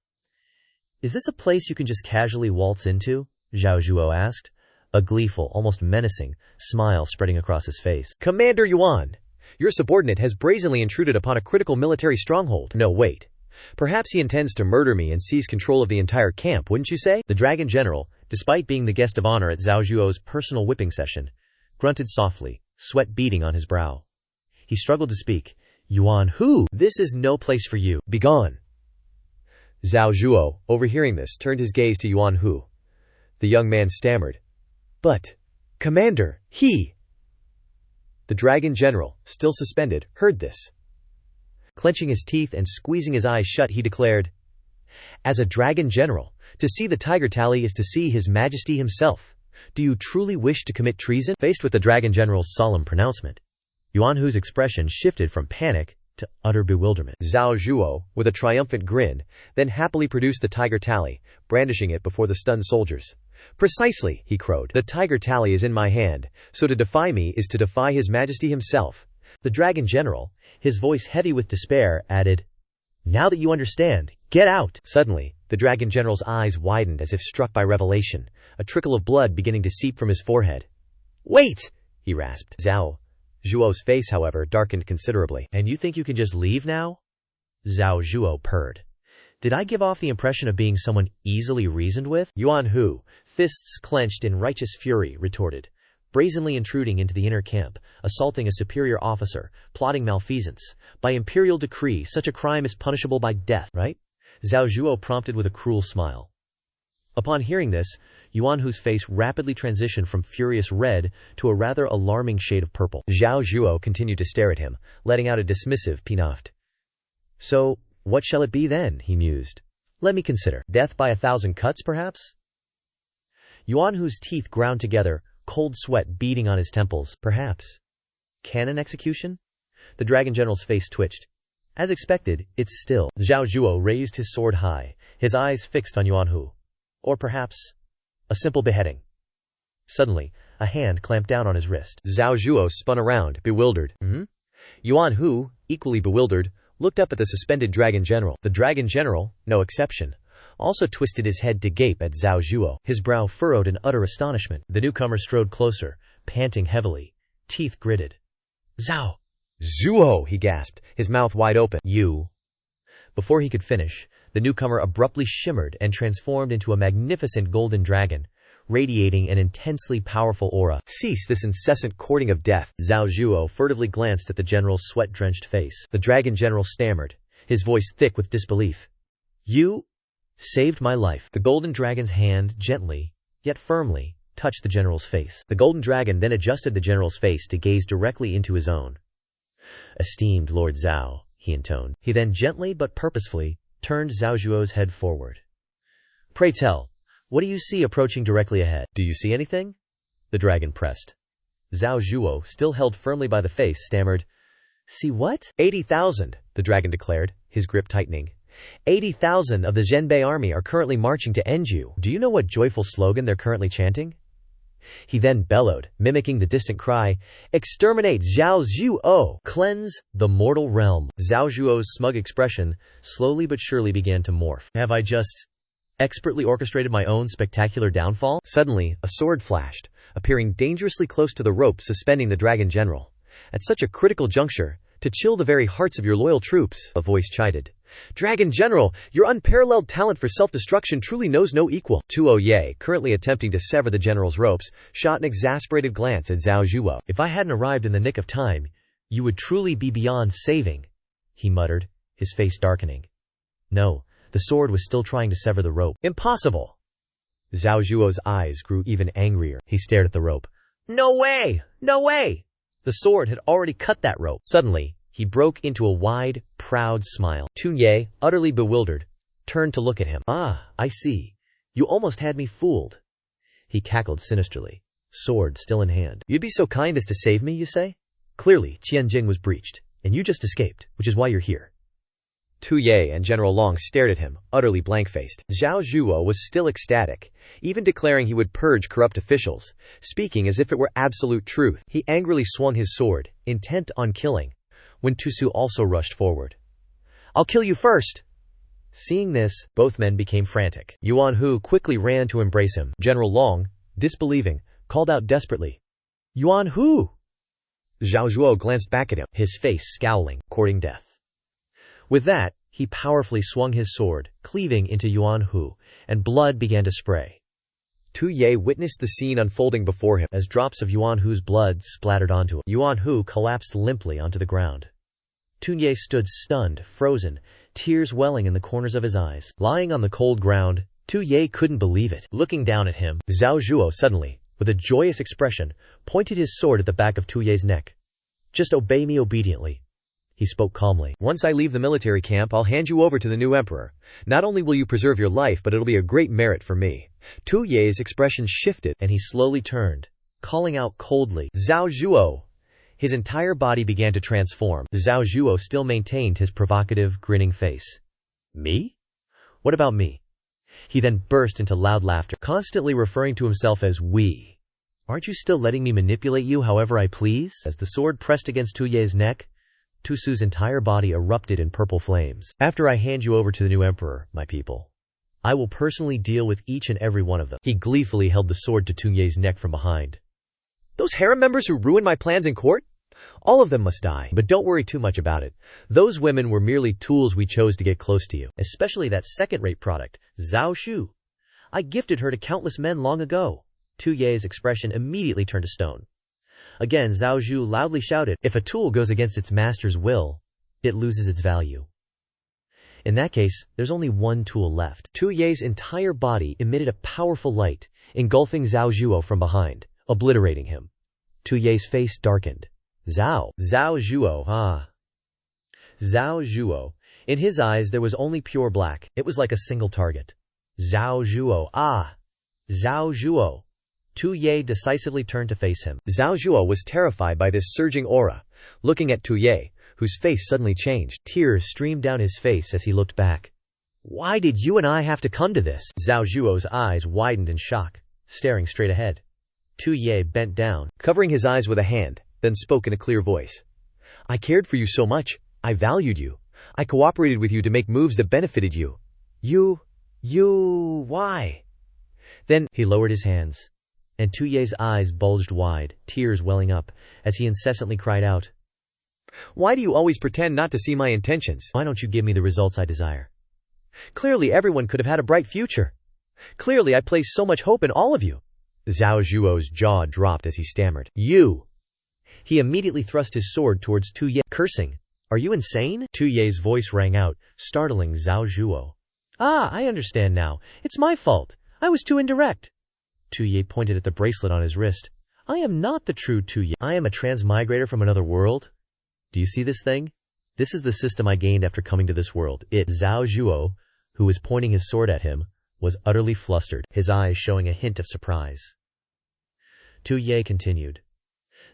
"Is this a place you can just casually waltz into?" Zhao Zhuo asked, a gleeful, almost menacing, smile spreading across his face. "Commander Yuan, your subordinate has brazenly intruded upon a critical military stronghold." "No, wait. Perhaps he intends to murder me and seize control of the entire camp, wouldn't you say?" The dragon general, despite being the guest of honor at Zhao Zhuo's personal whipping session, grunted softly, sweat beading on his brow. He struggled to speak. "Yuan Hu, this is no place for you. Begone." Zhao Zhuo, overhearing this, turned his gaze to Yuan Hu. The young man stammered, "But, Commander, he—" The dragon general, still suspended, heard this. Clenching his teeth and squeezing his eyes shut, he declared, "As a dragon general, to see the tiger tally is to see His Majesty himself. Do you truly wish to commit treason?" Faced with the dragon general's solemn pronouncement, Yuan Hu's expression shifted from panic to utter bewilderment. Zhao Zhuo, with a triumphant grin, then happily produced the tiger tally, brandishing it before the stunned soldiers. "Precisely," he crowed. "The tiger tally is in my hand, so to defy me is to defy His Majesty himself." The dragon general, his voice heavy with despair, added, "Now that you understand, get out!" Suddenly, the dragon general's eyes widened as if struck by revelation, a trickle of blood beginning to seep from his forehead. "Wait!" he rasped. Zhao Zhuo's face, however, darkened considerably. "And you think you can just leave now?" Zhao Zhuo purred. "Did I give off the impression of being someone easily reasoned with?" Yuan Hu, fists clenched in righteous fury, retorted, brazenly intruding into the inner camp, assaulting a superior officer, plotting malfeasance. "By imperial decree, such a crime is punishable by death, right?" Zhao Zhuo prompted with a cruel smile. Upon hearing this, Yuan Hu's face rapidly transitioned from furious red to a rather alarming shade of purple. Zhao Zhuo continued to stare at him, letting out a dismissive penaft. "So, what shall it be then?" he mused. "Let me consider. Death by 1,000 cuts, perhaps?" Yuan Hu's teeth ground together, cold sweat beading on his temples. "Perhaps. Cannon execution?" The dragon general's face twitched. "As expected, it's still." Zhao Zhuo raised his sword high, his eyes fixed on Yuan Hu. "Or perhaps a simple beheading." Suddenly, a hand clamped down on his wrist. Zhao Zhuo spun around, bewildered. Yuan Hu, equally bewildered, looked up at the suspended dragon general. The dragon general, no exception, also twisted his head to gape at Zhao Zhuo, his brow furrowed in utter astonishment. The newcomer strode closer, panting heavily, teeth gritted. "Zhao Zhuo," he gasped, his mouth wide open. "You." Before he could finish, the newcomer abruptly shimmered and transformed into a magnificent golden dragon, radiating an intensely powerful aura. "Cease this incessant courting of death." Zhao Zhuo furtively glanced at the general's sweat-drenched face. The dragon general stammered, his voice thick with disbelief. "You saved my life." The golden dragon's hand gently, yet firmly, touched the general's face. The golden dragon then adjusted the general's face to gaze directly into his own. "Esteemed Lord Zhao," he intoned. He then gently but purposefully turned Zhao Zhuo's head forward. "Pray tell, what do you see approaching directly ahead?" "Do you see anything?" the dragon pressed. Zhao Zhuo, still held firmly by the face, stammered, "See what?" 80,000, the dragon declared, his grip tightening. 80,000 of the Zhenbei army are currently marching to end you. Do you know what joyful slogan they're currently chanting? He then bellowed, mimicking the distant cry, "Exterminate Zhao Zhuo! Cleanse the mortal realm!" Zhao Zhuo's smug expression slowly but surely began to morph. "Have I just expertly orchestrated my own spectacular downfall?" Suddenly, a sword flashed, appearing dangerously close to the rope suspending the dragon general. At such a critical juncture, to chill the very hearts of your loyal troops, a voice chided. Dragon General, your unparalleled talent for self-destruction truly knows no equal. Tuo Ye, currently attempting to sever the general's ropes, shot an exasperated glance at Zhao Zhuo. If I hadn't arrived in the nick of time, you would truly be beyond saving, he muttered, his face darkening. No, the sword was still trying to sever the rope. Impossible! Zhao Zhuo's eyes grew even angrier. He stared at the rope. No way! No way! The sword had already cut that rope. Suddenly, he broke into a wide, proud smile. Tun Ye, utterly bewildered, turned to look at him. Ah, I see. You almost had me fooled. He cackled sinisterly, sword still in hand. You'd be so kind as to save me, you say? Clearly, Qianjing was breached, and you just escaped, which is why you're here. Tu Ye and General Long stared at him, utterly blank-faced. Zhao Zhuo was still ecstatic, even declaring he would purge corrupt officials, speaking as if it were absolute truth. He angrily swung his sword, intent on killing, when Tu Su also rushed forward. I'll kill you first! Seeing this, both men became frantic. Yuan Hu quickly ran to embrace him. General Long, disbelieving, called out desperately. Yuan Hu! Zhao Zhuo glanced back at him, his face scowling, courting death. With that, he powerfully swung his sword, cleaving into Yuan Hu, and blood began to spray. Tu Ye witnessed the scene unfolding before him as drops of Yuan Hu's blood splattered onto him. Yuan Hu collapsed limply onto the ground. Tu Ye stood stunned, frozen, tears welling in the corners of his eyes. Lying on the cold ground, Tu Ye couldn't believe it. Looking down at him, Zhao Zhuo suddenly, with a joyous expression, pointed his sword at the back of Tu Ye's neck. Just obey me obediently. He spoke calmly. Once I leave the military camp, I'll hand you over to the new emperor. Not only will you preserve your life, but it'll be a great merit for me. Tu Ye's expression shifted, and he slowly turned, calling out coldly, Zhao Zhuo! His entire body began to transform. Zhao Zhuo still maintained his provocative, grinning face. Me? What about me? He then burst into loud laughter, constantly referring to himself as we. Aren't you still letting me manipulate you however I please? As the sword pressed against Tu Ye's neck, Tu Su's entire body erupted in purple flames. After I hand you over to the new emperor, my people, I will personally deal with each and every one of them. He gleefully held the sword to Tu Ye's neck from behind. Those harem members who ruined my plans in court? All of them must die. But don't worry too much about it. Those women were merely tools we chose to get close to you. Especially that second-rate product, Zhao Shu. I gifted her to countless men long ago. Tu Ye's expression immediately turned to stone. Again, Zhao Zhu loudly shouted, if a tool goes against its master's will, it loses its value. In that case, there's only one tool left. Tu Ye's entire body emitted a powerful light, engulfing Zhao Zhuo from behind, obliterating him. Tu Ye's face darkened. Zhao Zhuo, ah. Zhao Zhuo. In his eyes there was only pure black. It was like a single target. Zhao Zhuo, ah. Zhao Zhuo. Tu Ye decisively turned to face him. Zhao Zhuo was terrified by this surging aura, looking at Tu Ye, whose face suddenly changed. Tears streamed down his face as he looked back. Why did you and I have to come to this? Zhao Zhuo's eyes widened in shock, staring straight ahead. Tu Ye bent down, covering his eyes with a hand, then spoke in a clear voice. I cared for you so much. I valued you. I cooperated with you to make moves that benefited you. Why? Then he lowered his hands, and Tu Ye's eyes bulged wide, tears welling up, as he incessantly cried out, Why do you always pretend not to see my intentions? Why don't you give me the results I desire? Clearly everyone could have had a bright future. Clearly I place so much hope in all of you. Zhao Zhuo's jaw dropped as he stammered, You! He immediately thrust his sword towards Tu Ye, cursing, Are you insane? Tu Ye's voice rang out, startling Zhao Zhuo. Ah, I understand now. It's my fault. I was too indirect. Tu Ye pointed at the bracelet on his wrist. I am not the true Tu Ye. I am a transmigrator from another world. Do you see this thing? This is the system I gained after coming to this world. Zhao Zhuo, who was pointing his sword at him, was utterly flustered, his eyes showing a hint of surprise. Tu Ye continued.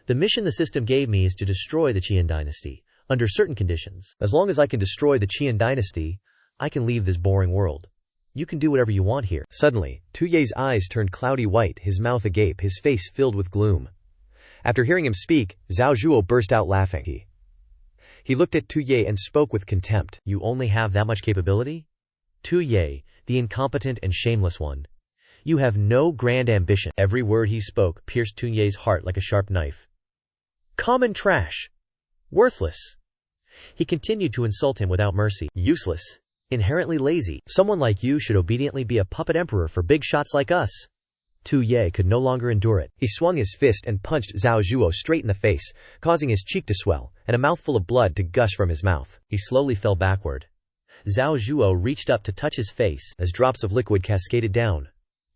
The mission the system gave me is to destroy the Qian Dynasty, under certain conditions. As long as I can destroy the Qian Dynasty, I can leave this boring world. You can do whatever you want here. Suddenly, Tu Ye's eyes turned cloudy white, his mouth agape, his face filled with gloom. After hearing him speak, Zhao Zhuo burst out laughing. He looked at Tu Ye and spoke with contempt. You only have that much capability? Tu Ye, the incompetent and shameless one. You have no grand ambition. Every word he spoke pierced Tunye's heart like a sharp knife. Common trash. Worthless. He continued to insult him without mercy. Useless. Inherently lazy. Someone like you should obediently be a puppet emperor for big shots like us. Tu Ye could no longer endure it. He swung his fist and punched Zhao Zhuo straight in the face, causing his cheek to swell, and a mouthful of blood to gush from his mouth. He slowly fell backward. Zhao Zhuo reached up to touch his face as drops of liquid cascaded down.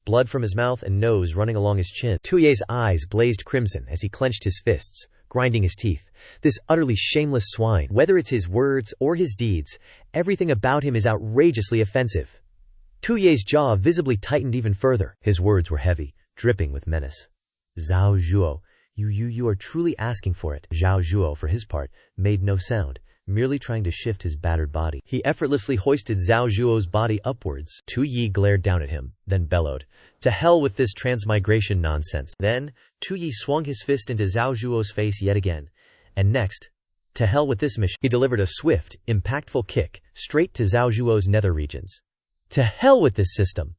Blood from his mouth and nose running along his chin. Tu Ye's eyes blazed crimson as he clenched his fists, grinding his teeth. This utterly shameless swine, whether it's his words or his deeds, everything about him is outrageously offensive. Tu Ye's jaw visibly tightened even further. His words were heavy, dripping with menace. Zhao Zhuo, you are truly asking for it. Zhao Zhuo, for his part, made no sound, merely trying to shift his battered body. He effortlessly hoisted Zhao Zhuo's body upwards. Tu Yi glared down at him, then bellowed, "To hell with this transmigration nonsense." Then, Tu Yi swung his fist into Zhao Zhuo's face yet again. And next, "To hell with this mission." He delivered a swift, impactful kick, straight to Zhao Zhuo's nether regions. "To hell with this system!"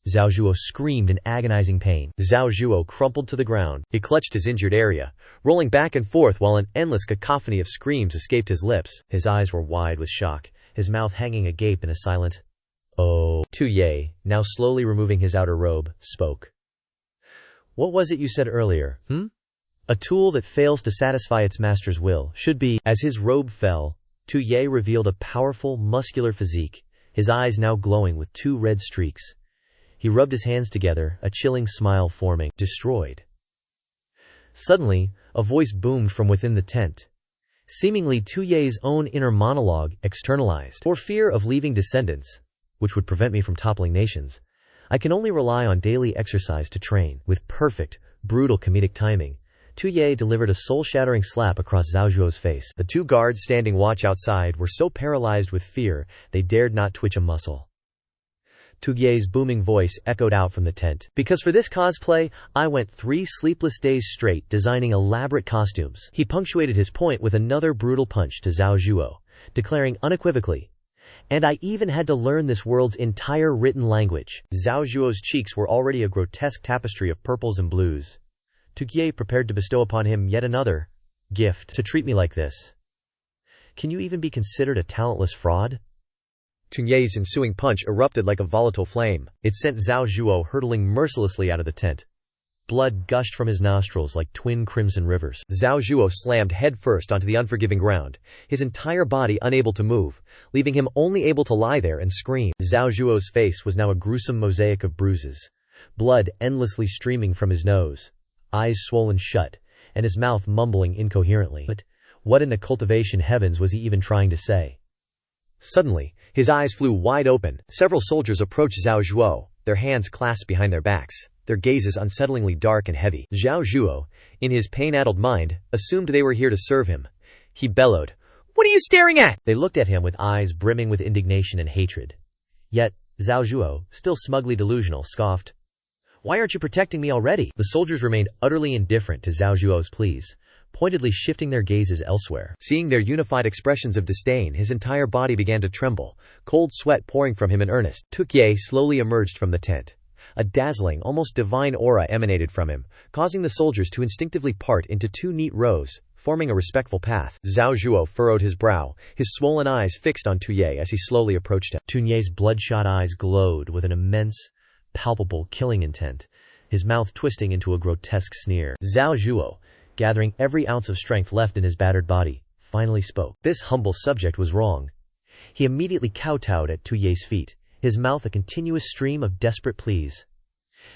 Zhao Zhuo screamed in agonizing pain. Zhao Zhuo crumpled to the ground. He clutched his injured area, rolling back and forth while an endless cacophony of screams escaped his lips. His eyes were wide with shock, his mouth hanging agape in a silent, "Oh." Tu Ye, now slowly removing his outer robe, spoke. "What was it you said earlier, A tool that fails to satisfy its master's will should be..." As his robe fell, Tu Ye revealed a powerful, muscular physique, his eyes now glowing with two red streaks. He rubbed his hands together, a chilling smile forming. "Destroyed." Suddenly, a voice boomed from within the tent. Seemingly Tu Ye's own inner monologue, externalized. "For fear of leaving descendants, which would prevent me from toppling nations, I can only rely on daily exercise to train." With perfect, brutal comedic timing, Tu Ye delivered a soul-shattering slap across Zhao Zhuo's face. The two guards standing watch outside were so paralyzed with fear, they dared not twitch a muscle. Tu Ye's booming voice echoed out from the tent. "Because for this cosplay, I went 3 sleepless days straight designing elaborate costumes." He punctuated his point with another brutal punch to Zhao Zhuo, declaring unequivocally, "And I even had to learn this world's entire written language." Zhao Zhuo's cheeks were already a grotesque tapestry of purples and blues. Tu Ye prepared to bestow upon him yet another gift. "To treat me like this? Can you even be considered a talentless fraud?" Tu Ye's ensuing punch erupted like a volatile flame. It sent Zhao Zhuo hurtling mercilessly out of the tent. Blood gushed from his nostrils like twin crimson rivers. Zhao Zhuo slammed headfirst onto the unforgiving ground, his entire body unable to move, leaving him only able to lie there and scream. Zhao Zhuo's face was now a gruesome mosaic of bruises, blood endlessly streaming from his nose, eyes swollen shut, and his mouth mumbling incoherently. But what in the cultivation heavens was he even trying to say? Suddenly, his eyes flew wide open. Several soldiers approached Zhao Zhuo, their hands clasped behind their backs, their gazes unsettlingly dark and heavy. Zhao Zhuo, in his pain-addled mind, assumed they were here to serve him. He bellowed, "What are you staring at?" They looked at him with eyes brimming with indignation and hatred. Yet, Zhao Zhuo, still smugly delusional, scoffed, "Why aren't you protecting me already?" The soldiers remained utterly indifferent to Zhao Zhuo's pleas, pointedly shifting their gazes elsewhere. Seeing their unified expressions of disdain, his entire body began to tremble, cold sweat pouring from him in earnest. Tu Ye slowly emerged from the tent. A dazzling, almost divine aura emanated from him, causing the soldiers to instinctively part into 2 neat rows, forming a respectful path. Zhao Zhuo furrowed his brow, his swollen eyes fixed on Tu Ye as he slowly approached him. Tu Ye's bloodshot eyes glowed with an immense, palpable killing intent, his mouth twisting into a grotesque sneer. Zhao Zhuo, gathering every ounce of strength left in his battered body, finally spoke. This humble subject was wrong. He immediately kowtowed at Tu Ye's feet, his mouth a continuous stream of desperate pleas.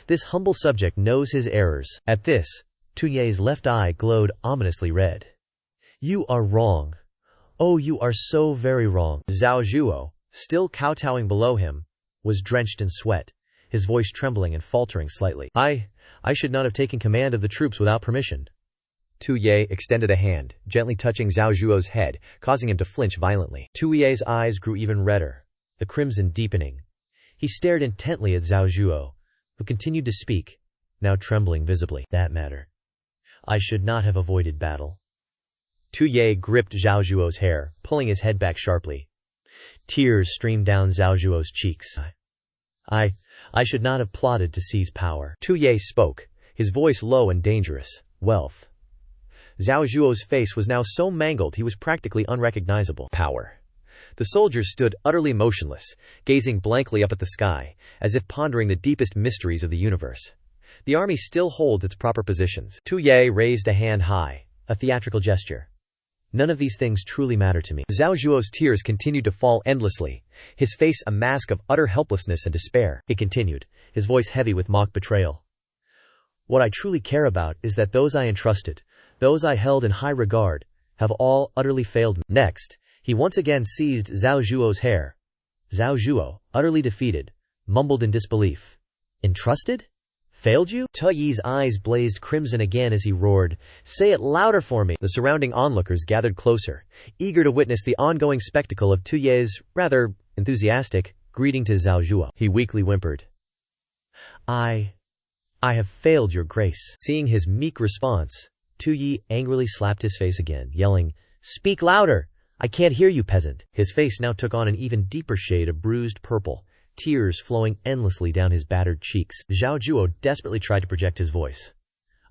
This humble subject knows his errors. At this, Tu Ye's left eye glowed ominously red. "You are wrong. Oh, you are so very wrong." Zhao Zhuo, still kowtowing below him, was drenched in sweat, his voice trembling and faltering slightly. I should not have taken command of the troops without permission." Tu Ye extended a hand, gently touching Zhao Zhuo's head, causing him to flinch violently. Tu Ye's eyes grew even redder, the crimson deepening. He stared intently at Zhao Zhuo, who continued to speak, now trembling visibly. "That matter. I should not have avoided battle." Tu Ye gripped Zhao Zhuo's hair, pulling his head back sharply. Tears streamed down Zhao Zhuo's cheeks. I should not have plotted to seize power. Tu Ye spoke, his voice low and dangerous. Wealth. Zhao Zhuo's face was now so mangled he was practically unrecognizable. Power. The soldiers stood utterly motionless, gazing blankly up at the sky, as if pondering the deepest mysteries of the universe. The army still holds its proper positions. Tu Ye raised a hand high, a theatrical gesture. None of these things truly matter to me. Zhao Zhuo's tears continued to fall endlessly, his face a mask of utter helplessness and despair. He continued, his voice heavy with mock betrayal. What I truly care about is that those I entrusted, those I held in high regard, have all utterly failed me. Next, he once again seized Zhao Zhuo's hair. Zhao Zhuo, utterly defeated, mumbled in disbelief. Entrusted? Failed you? Tu Ye's eyes blazed crimson again as he roared, "Say it louder for me!" The surrounding onlookers gathered closer, eager to witness the ongoing spectacle of Tu Ye's, rather enthusiastic, greeting to Zhao Zhuo. He weakly whimpered. I have failed your grace. Seeing his meek response, Tu Ye angrily slapped his face again, yelling, "Speak louder! I can't hear you, peasant." His face now took on an even deeper shade of bruised purple, tears flowing endlessly down his battered cheeks. Zhao Zhuo desperately tried to project his voice.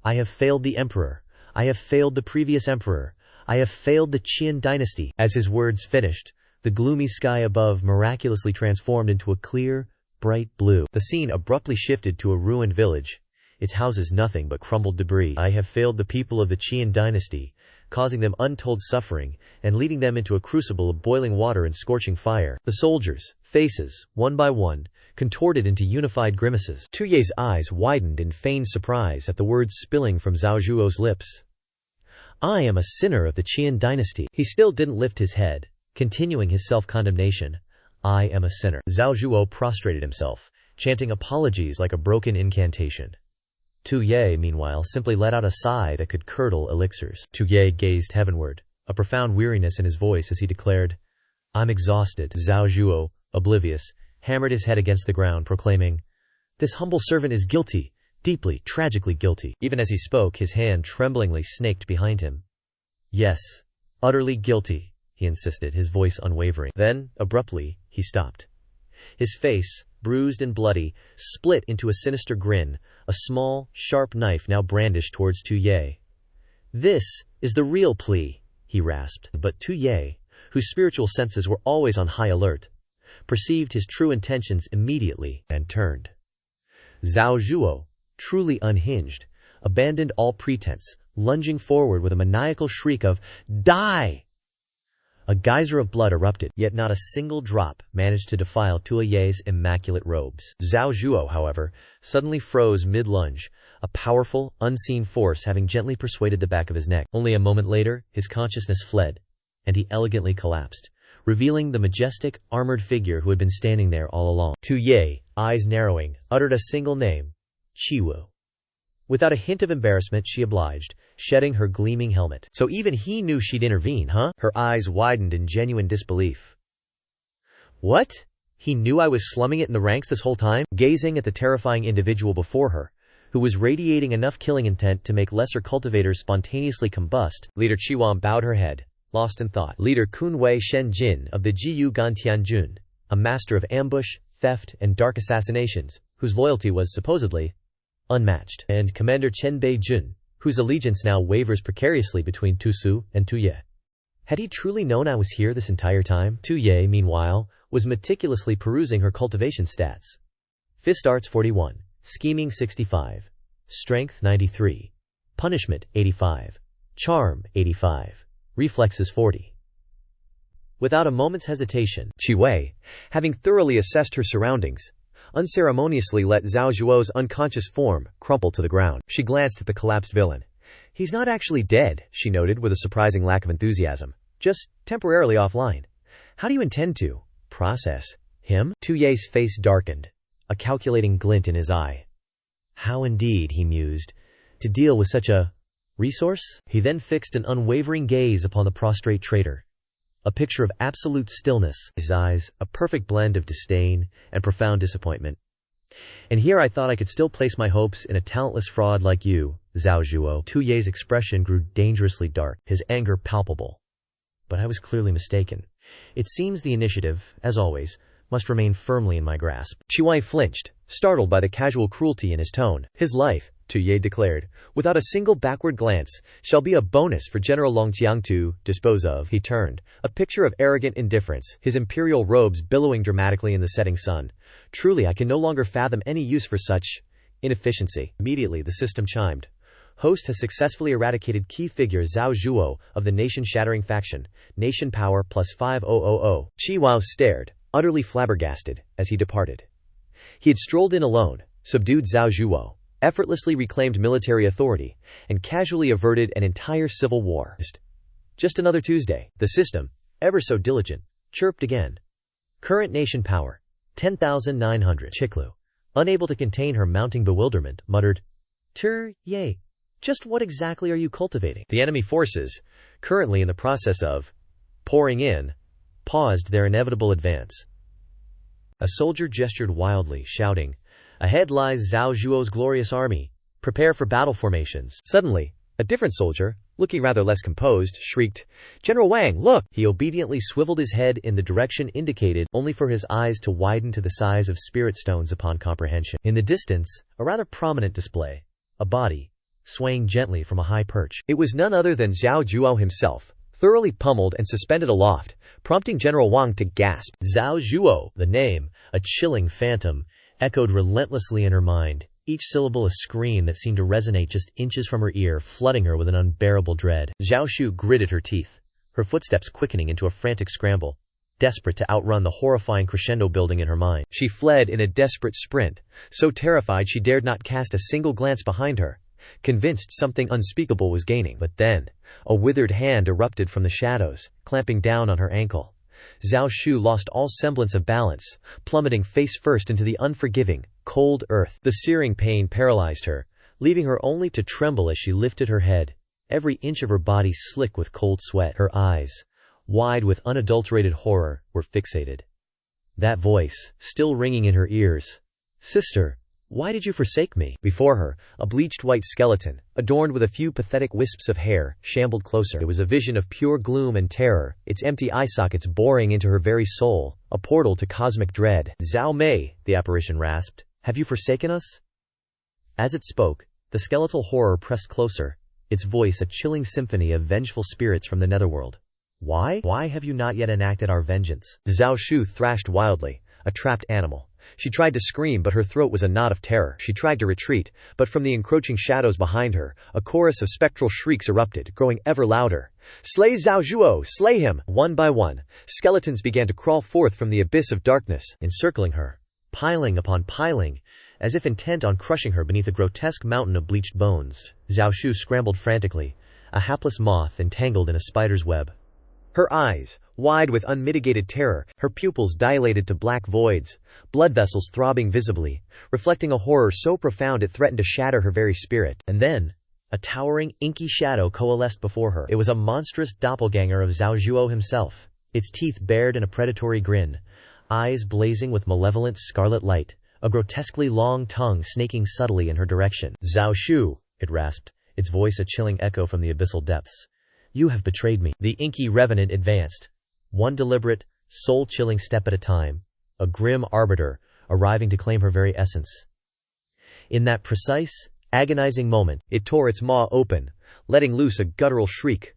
I have failed the emperor. I have failed the previous emperor. I have failed the Qian Dynasty. As his words finished, the gloomy sky above miraculously transformed into a clear, bright blue. The scene abruptly shifted to a ruined village, its houses nothing but crumbled debris. I have failed the people of the Qian Dynasty, causing them untold suffering, and leading them into a crucible of boiling water and scorching fire. The soldiers' faces, one by one, contorted into unified grimaces. Tu Ye's eyes widened in feigned surprise at the words spilling from Zhao Zhuo's lips. I am a sinner of the Qian Dynasty. He still didn't lift his head, continuing his self-condemnation. I am a sinner. Zhao Zhuo prostrated himself, chanting apologies like a broken incantation. Tu Ye, meanwhile, simply let out a sigh that could curdle elixirs. Tu Ye gazed heavenward, a profound weariness in his voice as he declared, I'm exhausted. Zhao Zhuo, oblivious, hammered his head against the ground, proclaiming, This humble servant is guilty, deeply, tragically guilty. Even as he spoke, his hand tremblingly snaked behind him. Yes, utterly guilty, he insisted, his voice unwavering. Then, abruptly, he stopped. His face, bruised and bloody, split into a sinister grin, a small, sharp knife now brandished towards Tu Ye. This is the real plea, he rasped. But Tu Ye, whose spiritual senses were always on high alert, perceived his true intentions immediately and turned. Zhao Zhuo, truly unhinged, abandoned all pretense, lunging forward with a maniacal shriek of, Die! A geyser of blood erupted, yet not a single drop managed to defile Tu Ye's immaculate robes. Zhao Zhuo, however, suddenly froze mid-lunge, a powerful, unseen force having gently persuaded the back of his neck. Only a moment later, his consciousness fled, and he elegantly collapsed, revealing the majestic, armored figure who had been standing there all along. Tu Ye, eyes narrowing, uttered a single name, Qiwu. Without a hint of embarrassment, she obliged, shedding her gleaming helmet. So even he knew she'd intervene, huh? Her eyes widened in genuine disbelief. What? He knew I was slumming it in the ranks this whole time? Gazing at the terrifying individual before her, who was radiating enough killing intent to make lesser cultivators spontaneously combust, Leader Qiwan bowed her head, lost in thought. Leader Kunwei Shenjin of the Jiyu Gantianjun, a master of ambush, theft, and dark assassinations, whose loyalty was supposedly unmatched, and Commander Chen Beijun, whose allegiance now wavers precariously between Tu Su and Tu Ye. Had he truly known I was here this entire time? Tu Ye, meanwhile, was meticulously perusing her cultivation stats. Fist Arts 41, Scheming 65, Strength 93, Punishment 85, Charm 85, Reflexes 40. Without a moment's hesitation, Qi Wei, having thoroughly assessed her surroundings, unceremoniously let Zhao Zhuo's unconscious form crumple to the ground. She glanced at the collapsed villain. He's not actually dead, she noted with a surprising lack of enthusiasm. Just temporarily offline. How do you intend to process him? Tu Ye's face darkened, a calculating glint in his eye. How indeed, he mused, to deal with such a resource? He then fixed an unwavering gaze upon the prostrate traitor. A picture of absolute stillness, his eyes, a perfect blend of disdain and profound disappointment. And here I thought I could still place my hopes in a talentless fraud like you, Zhao Zhuo. Tu Ye's expression grew dangerously dark, his anger palpable. But I was clearly mistaken. It seems the initiative, as always, must remain firmly in my grasp. Chiwei flinched, startled by the casual cruelty in his tone. His life, Tu Ye declared, without a single backward glance, shall be a bonus for General Longqiang to dispose of. He turned, a picture of arrogant indifference, his imperial robes billowing dramatically in the setting sun. Truly, I can no longer fathom any use for such inefficiency. Immediately, the system chimed. Host has successfully eradicated key figure Zhao Zhuo of the nation-shattering faction. Nation power plus 5000. Chiwei stared, utterly flabbergasted, as he departed. He had strolled in alone, subdued Zhao Zhuo, effortlessly reclaimed military authority, and casually averted an entire civil war. Just another Tuesday. The system, ever so diligent, chirped again. Current nation power, 10,900. Chiklu, unable to contain her mounting bewilderment, muttered, Tu Ye, just what exactly are you cultivating? The enemy forces, currently in the process of pouring in, paused their inevitable advance. A soldier gestured wildly, shouting, Ahead lies Zhao Zhuo's glorious army. Prepare for battle formations. Suddenly, a different soldier, looking rather less composed, shrieked, General Wang, look! He obediently swiveled his head in the direction indicated, only for his eyes to widen to the size of spirit stones upon comprehension. In the distance, a rather prominent display. A body, swaying gently from a high perch. It was none other than Zhao Zhuo himself, thoroughly pummeled and suspended aloft, prompting General Wang to gasp. Zhao Zhuo, the name, a chilling phantom, echoed relentlessly in her mind, each syllable a scream that seemed to resonate just inches from her ear, flooding her with an unbearable dread. Zhao Shu gritted her teeth, her footsteps quickening into a frantic scramble, desperate to outrun the horrifying crescendo building in her mind. She fled in a desperate sprint, so terrified she dared not cast a single glance behind her, convinced something unspeakable was gaining. But then, a withered hand erupted from the shadows, clamping down on her ankle. Zhao Shu lost all semblance of balance, plummeting face first into the unforgiving, cold earth. The searing pain paralyzed her, leaving her only to tremble as she lifted her head, every inch of her body slick with cold sweat. Her eyes, wide with unadulterated horror, were fixated. That voice, still ringing in her ears. Sister, why did you forsake me? Before her, a bleached white skeleton, adorned with a few pathetic wisps of hair, shambled closer. It was a vision of pure gloom and terror, its empty eye sockets boring into her very soul, a portal to cosmic dread. Zhao Mei, the apparition rasped, have you forsaken us? As it spoke, the skeletal horror pressed closer, its voice a chilling symphony of vengeful spirits from the netherworld. Why? Why have you not yet enacted our vengeance? Zhao Shu thrashed wildly, a trapped animal. She tried to scream, but her throat was a knot of terror. She tried to retreat, but from the encroaching shadows behind her, a chorus of spectral shrieks erupted, growing ever louder. Slay Zhao Zhuo! Slay him! One by one, skeletons began to crawl forth from the abyss of darkness, encircling her, piling upon piling, as if intent on crushing her beneath a grotesque mountain of bleached bones. Zhao Shu scrambled frantically, a hapless moth entangled in a spider's web. Her eyes, wide with unmitigated terror, her pupils dilated to black voids, blood vessels throbbing visibly, reflecting a horror so profound it threatened to shatter her very spirit. And then, a towering, inky shadow coalesced before her. It was a monstrous doppelganger of Zhao Zhuo himself, its teeth bared in a predatory grin, eyes blazing with malevolent scarlet light, a grotesquely long tongue snaking subtly in her direction. Zhao Shu, it rasped, its voice a chilling echo from the abyssal depths. You have betrayed me. The inky revenant advanced, one deliberate, soul-chilling step at a time, a grim arbiter, arriving to claim her very essence. In that precise, agonizing moment, it tore its maw open, letting loose a guttural shriek.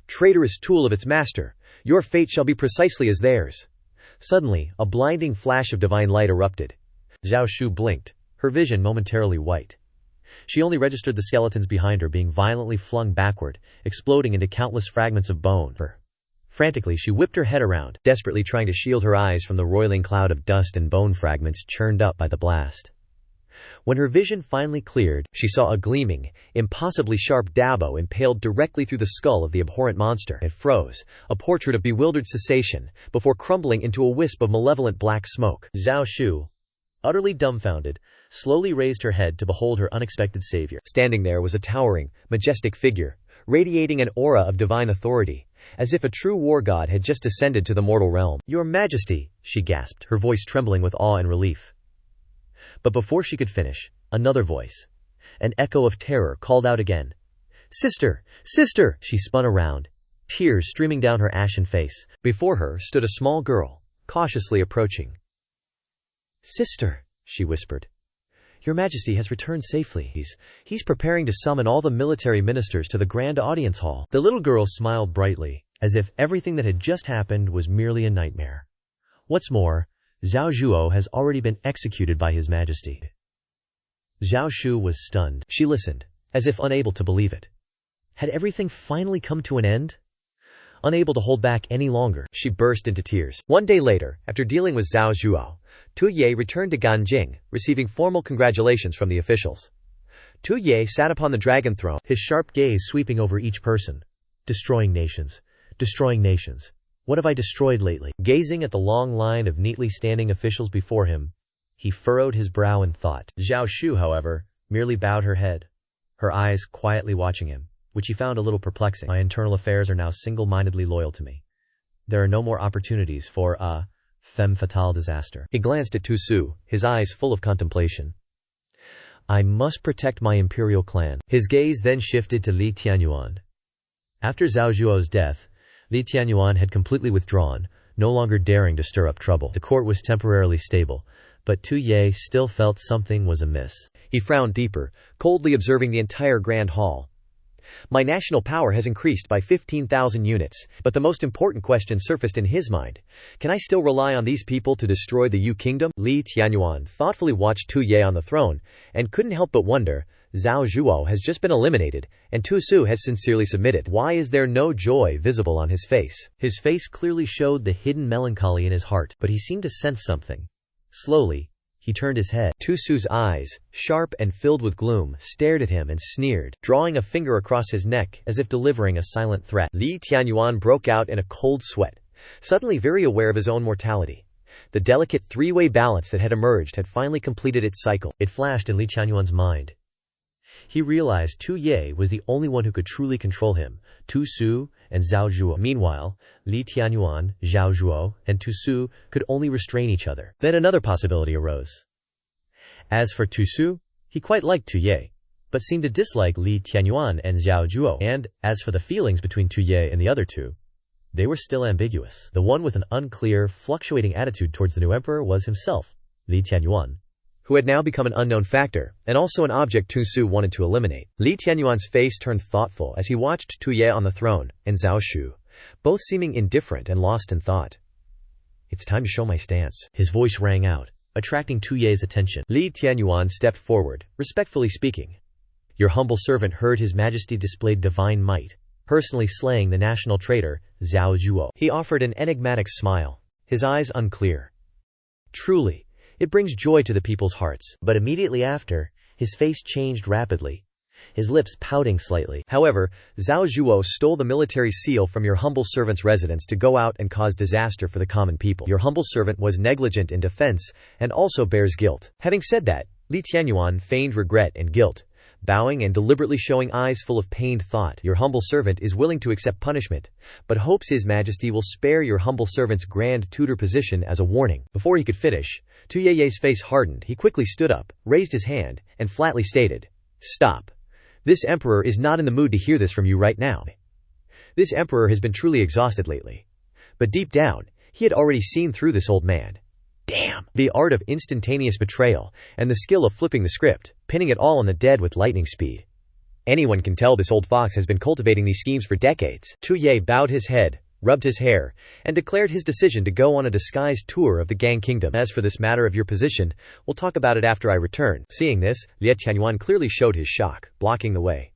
Traitorous tool of its master, your fate shall be precisely as theirs. Suddenly, a blinding flash of divine light erupted. Zhao Shu blinked, her vision momentarily white. She only registered the skeletons behind her being violently flung backward, exploding into countless fragments of bone. Frantically, she whipped her head around, desperately trying to shield her eyes from the roiling cloud of dust and bone fragments churned up by the blast. When her vision finally cleared, she saw a gleaming, impossibly sharp dabo impaled directly through the skull of the abhorrent monster. It froze, a portrait of bewildered cessation, before crumbling into a wisp of malevolent black smoke. Zhao Shu, utterly dumbfounded, slowly raised her head to behold her unexpected savior. Standing there was a towering, majestic figure, radiating an aura of divine authority, as if a true war god had just ascended to the mortal realm. Your Majesty, she gasped, her voice trembling with awe and relief. But before she could finish, another voice, an echo of terror, called out again. Sister! Sister! She spun around, tears streaming down her ashen face. Before her stood a small girl, cautiously approaching. "Sister," she whispered. "Your Majesty has returned safely. He's preparing to summon all the military ministers to the grand audience hall." The little girl smiled brightly, as if everything that had just happened was merely a nightmare. What's more, Zhao Zhuo has already been executed by His Majesty. Zhao Shu was stunned. She listened, as if unable to believe it. Had everything finally come to an end? Unable to hold back any longer, she burst into tears. One day later, after dealing with Zhao Zhuo, Tu Ye returned to Ganjing, receiving formal congratulations from the officials. Tu Ye sat upon the dragon throne, his sharp gaze sweeping over each person. Destroying nations. Destroying nations. What have I destroyed lately? Gazing at the long line of neatly standing officials before him, he furrowed his brow in thought. Zhao Shu, however, merely bowed her head, her eyes quietly watching him, which he found a little perplexing. My internal affairs are now single-mindedly loyal to me. There are no more opportunities for a femme fatale disaster. He glanced at Tu Su, his eyes full of contemplation. I must protect my imperial clan. His gaze then shifted to Li Tianyuan. After Zhao Zhuo's death, Li Tianyuan had completely withdrawn, no longer daring to stir up trouble. The court was temporarily stable, but Tu Ye still felt something was amiss. He frowned deeper, coldly observing the entire grand hall. My national power has increased by 15,000 units, but the most important question surfaced in his mind. Can I still rely on these people to destroy the Yu kingdom? Li Tianyuan thoughtfully watched Tu Ye on the throne, and couldn't help but wonder, Zhao Zhuo has just been eliminated, and Tu Su has sincerely submitted. Why is there no joy visible on his face? His face clearly showed the hidden melancholy in his heart, but he seemed to sense something. Slowly, he turned his head. Tu Su's eyes, sharp and filled with gloom, stared at him and sneered, drawing a finger across his neck as if delivering a silent threat. Li Tianyuan broke out in a cold sweat, suddenly very aware of his own mortality. The delicate three-way balance that had emerged had finally completed its cycle. It flashed in Li Tianyuan's mind. He realized Tu Ye was the only one who could truly control him, Tu Su and Zhao Zhuo. Meanwhile, Li Tianyuan, Zhao Zhuo, and Tu Su could only restrain each other. Then another possibility arose. As for Tu Su, he quite liked Tu Ye, but seemed to dislike Li Tianyuan and Zhao Zhuo. And, as for the feelings between Tu Ye and the other two, they were still ambiguous. The one with an unclear, fluctuating attitude towards the new emperor was himself, Li Tianyuan, who had now become an unknown factor, and also an object Tu Su wanted to eliminate. Li Tianyuan's face turned thoughtful as he watched Tu Ye on the throne, and Zhao Shu, both seeming indifferent and lost in thought. It's time to show my stance. His voice rang out, attracting Tu Ye's attention. Li Tianyuan stepped forward, respectfully speaking. Your humble servant heard His Majesty displayed divine might, personally slaying the national traitor, Zhao Zhuo. He offered an enigmatic smile, his eyes unclear. Truly, it brings joy to the people's hearts. But immediately after, his face changed rapidly, his lips pouting slightly. However, Zhao Zhuo stole the military seal from your humble servant's residence to go out and cause disaster for the common people. Your humble servant was negligent in defense and also bears guilt. Having said that, Li Tianyuan feigned regret and guilt, bowing and deliberately showing eyes full of pained thought. Your humble servant is willing to accept punishment, but hopes His Majesty will spare your humble servant's grand tutor position as a warning. Before he could finish, Tu Ye's face hardened. He quickly stood up, raised his hand, and flatly stated, "Stop. This emperor is not in the mood to hear this from you right now." This emperor has been truly exhausted lately. But deep down, he had already seen through this old man. Damn! The art of instantaneous betrayal, and the skill of flipping the script, pinning it all on the dead with lightning speed. Anyone can tell this old fox has been cultivating these schemes for decades. Tu Ye bowed his head, rubbed his hair, and declared his decision to go on a disguised tour of the Gang Kingdom. As for this matter of your position, we'll talk about it after I return. Seeing this, Li Tianyuan clearly showed his shock, blocking the way.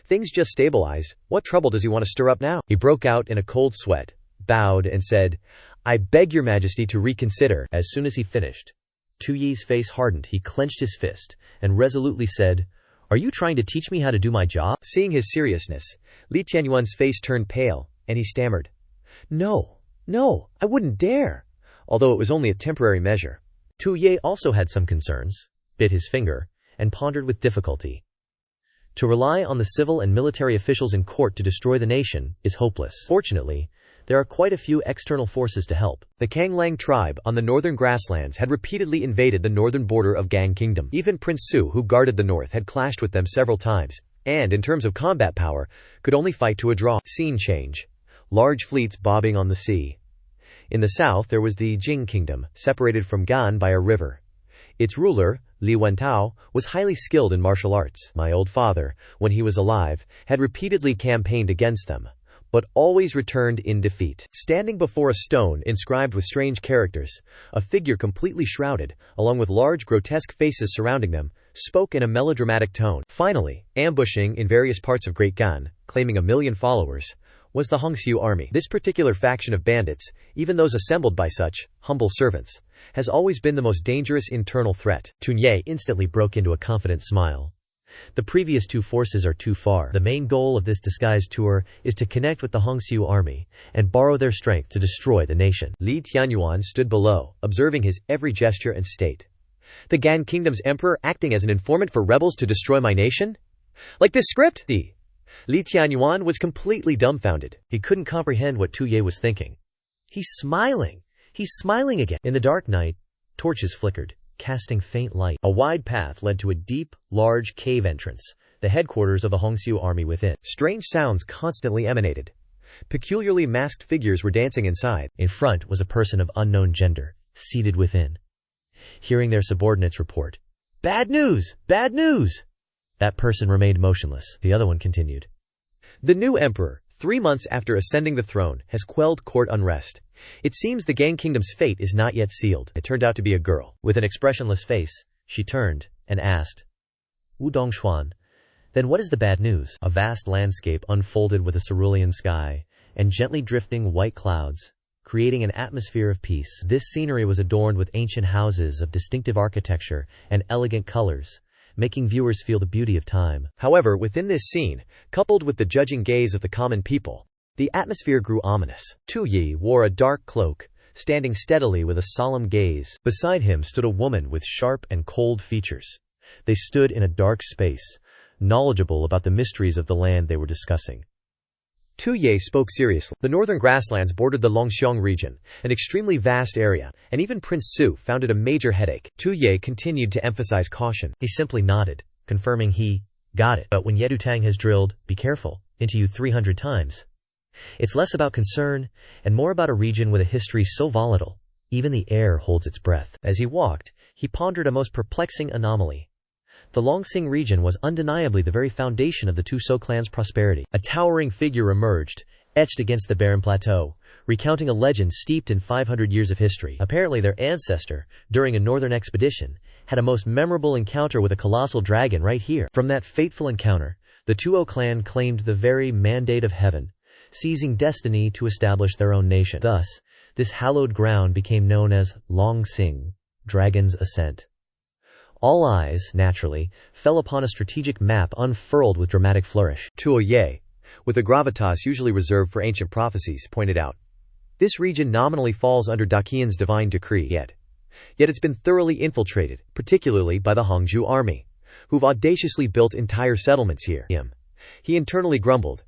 Things just stabilized. What trouble does he want to stir up now? He broke out in a cold sweat, bowed, and said, I beg your Majesty to reconsider. As soon as he finished, Tu Ye's face hardened. He clenched his fist and resolutely said, Are you trying to teach me how to do my job? Seeing his seriousness, Li Tianyuan's face turned pale, and he stammered, No, I wouldn't dare, although it was only a temporary measure. Tu Ye also had some concerns, bit his finger, and pondered with difficulty. To rely on the civil and military officials in court to destroy the nation is hopeless. Fortunately, there are quite a few external forces to help. The Kanglang tribe on the northern grasslands had repeatedly invaded the northern border of Gang Kingdom. Even Prince Su, who guarded the north, had clashed with them several times, and, in terms of combat power, could only fight to a draw. Scene change. Large fleets bobbing on the sea. In the south there was the Jing Kingdom, separated from Gan by a river. Its ruler, Li Wentao, was highly skilled in martial arts. My old father, when he was alive, had repeatedly campaigned against them, but always returned in defeat. Standing before a stone inscribed with strange characters, a figure completely shrouded, along with large grotesque faces surrounding them, spoke in a melodramatic tone. Finally, ambushing in various parts of Great Gan, claiming 1 million followers, was the Hongxiu army. This particular faction of bandits, even those assembled by such humble servants, has always been the most dangerous internal threat. Tunye instantly broke into a confident smile. The previous two forces are too far. The main goal of this disguised tour is to connect with the Hongxiu army and borrow their strength to destroy the nation. Li Tianyuan stood below, observing his every gesture and state. The Gan Kingdom's emperor acting as an informant for rebels to destroy my nation? Like this script? Li Tianyuan was completely dumbfounded. He couldn't comprehend what Tunye was thinking. He's smiling again. In the dark night, torches flickered, casting faint light. A wide path led to a deep, large cave entrance, the headquarters of the Hongxiu army within. Strange sounds constantly emanated. Peculiarly masked figures were dancing inside. In front was a person of unknown gender, seated within. Hearing their subordinates report, "Bad news! Bad news!" that person remained motionless. The other one continued. The new emperor, 3 months after ascending the throne, has quelled court unrest. It seems the Gan Kingdom's fate is not yet sealed. It turned out to be a girl. With an expressionless face, she turned and asked, "Wu Dongshuan, then what is the bad news?" A vast landscape unfolded with a cerulean sky and gently drifting white clouds, creating an atmosphere of peace. This scenery was adorned with ancient houses of distinctive architecture and elegant colors, making viewers feel the beauty of time. However, within this scene, coupled with the judging gaze of the common people, the atmosphere grew ominous. Tu Yi wore a dark cloak, standing steadily with a solemn gaze. Beside him stood a woman with sharp and cold features. They stood in a dark space, knowledgeable about the mysteries of the land they were discussing. Tu Ye spoke seriously. The northern grasslands bordered the Longxiong region, an extremely vast area, and even Prince Su found it a major headache. Tu Ye continued to emphasize caution. He simply nodded, confirming he got it. But when Yedutang has drilled, "Be careful," into you 300 times, it's less about concern and more about a region with a history so volatile, even the air holds its breath. As he walked, he pondered a most perplexing anomaly. The Longsing region was undeniably the very foundation of the Tuso clan's prosperity. A towering figure emerged, etched against the barren plateau, recounting a legend steeped in 500 years of history. Apparently their ancestor, during a northern expedition, had a most memorable encounter with a colossal dragon right here. From that fateful encounter, the Tuo clan claimed the very mandate of heaven, seizing destiny to establish their own nation. Thus, this hallowed ground became known as Longsing, Dragon's Ascent. All eyes, naturally, fell upon a strategic map unfurled with dramatic flourish. Tuo Ye, with a gravitas usually reserved for ancient prophecies, pointed out, "This region nominally falls under Daqian's divine decree, yet it's been thoroughly infiltrated, particularly by the Hongju army, who've audaciously built entire settlements here." He internally grumbled,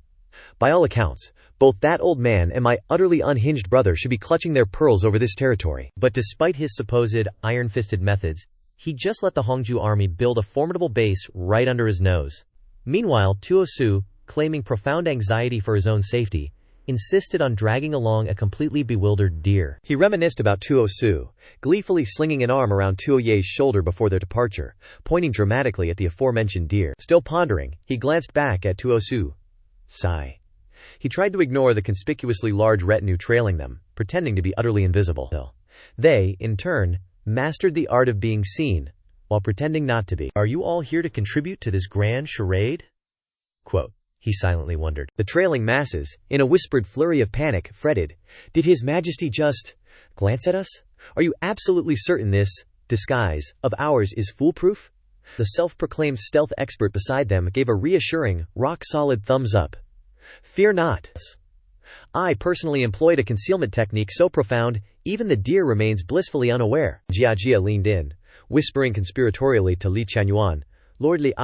"By all accounts, both that old man and my utterly unhinged brother should be clutching their pearls over this territory." But despite his supposed iron-fisted methods, he just let the Hongju army build a formidable base right under his nose. Meanwhile, Tuo Su, claiming profound anxiety for his own safety, insisted on dragging along a completely bewildered deer. He reminisced about Tuo Su, gleefully slinging an arm around Tuo Ye's shoulder before their departure, pointing dramatically at the aforementioned deer. Still pondering, he glanced back at Tuo Su. Sigh. He tried to ignore the conspicuously large retinue trailing them, pretending to be utterly invisible. They, in turn, mastered the art of being seen, while pretending not to be. "Are you all here to contribute to this grand charade?" He silently wondered. The trailing masses, in a whispered flurry of panic, fretted, "Did His Majesty just glance at us? Are you absolutely certain this disguise of ours is foolproof?" The self-proclaimed stealth expert beside them gave a reassuring, rock-solid thumbs up. "Fear not. I personally employed a concealment technique so profound, even the deer remains blissfully unaware." Jia leaned in, whispering conspiratorially to Li Tianyuan, "Lord Li,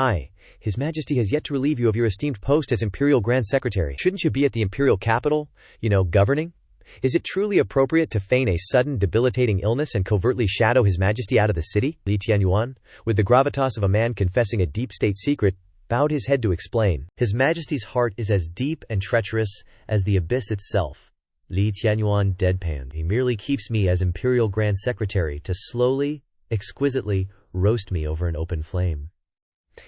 His Majesty has yet to relieve you of your esteemed post as Imperial Grand Secretary. Shouldn't you be at the Imperial capital, governing? Is it truly appropriate to feign a sudden debilitating illness and covertly shadow His Majesty out of the city?" Li Tianyuan, with the gravitas of a man confessing a deep state secret, bowed his head to explain. "His Majesty's heart is as deep and treacherous as the abyss itself." Li Tianyuan deadpanned. "He merely keeps me as Imperial Grand Secretary to slowly, exquisitely, roast me over an open flame.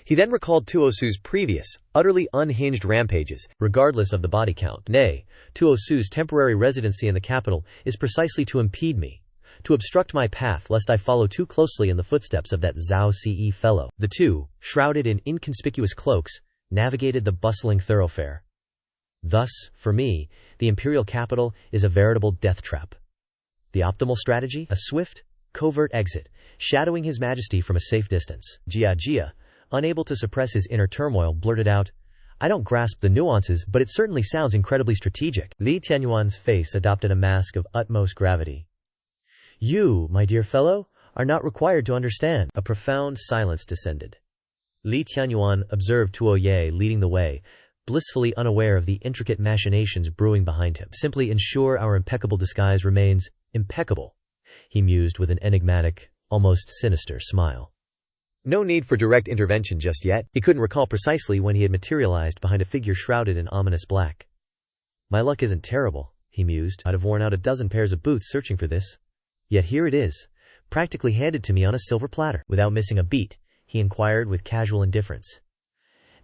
He then recalled Tuosu's previous, utterly unhinged rampages, regardless of the body count. Nay, Tuosu's temporary residency in the capital is precisely to impede me, to obstruct my path lest I follow too closely in the footsteps of that Zhao Ce fellow. The two, shrouded in inconspicuous cloaks, navigated the bustling thoroughfare. Thus, for me, the imperial capital is a veritable death trap. The optimal strategy? A swift, covert exit, shadowing His Majesty from a safe distance. Jia, unable to suppress his inner turmoil, blurted out, "I don't grasp the nuances, but it certainly sounds incredibly strategic." Li Tianyuan's face adopted a mask of utmost gravity. "You, my dear fellow, are not required to understand." A profound silence descended. Li Tianyuan observed Tuo Ye leading the way, blissfully unaware of the intricate machinations brewing behind him. "Simply ensure our impeccable disguise remains impeccable," he mused with an enigmatic, almost sinister smile. No need for direct intervention just yet. He couldn't recall precisely when he had materialized behind a figure shrouded in ominous black. "My luck isn't terrible," he mused. "I'd have worn out a dozen pairs of boots searching for this. Yet here it is, practically handed to me on a silver platter." Without missing a beat, he inquired with casual indifference,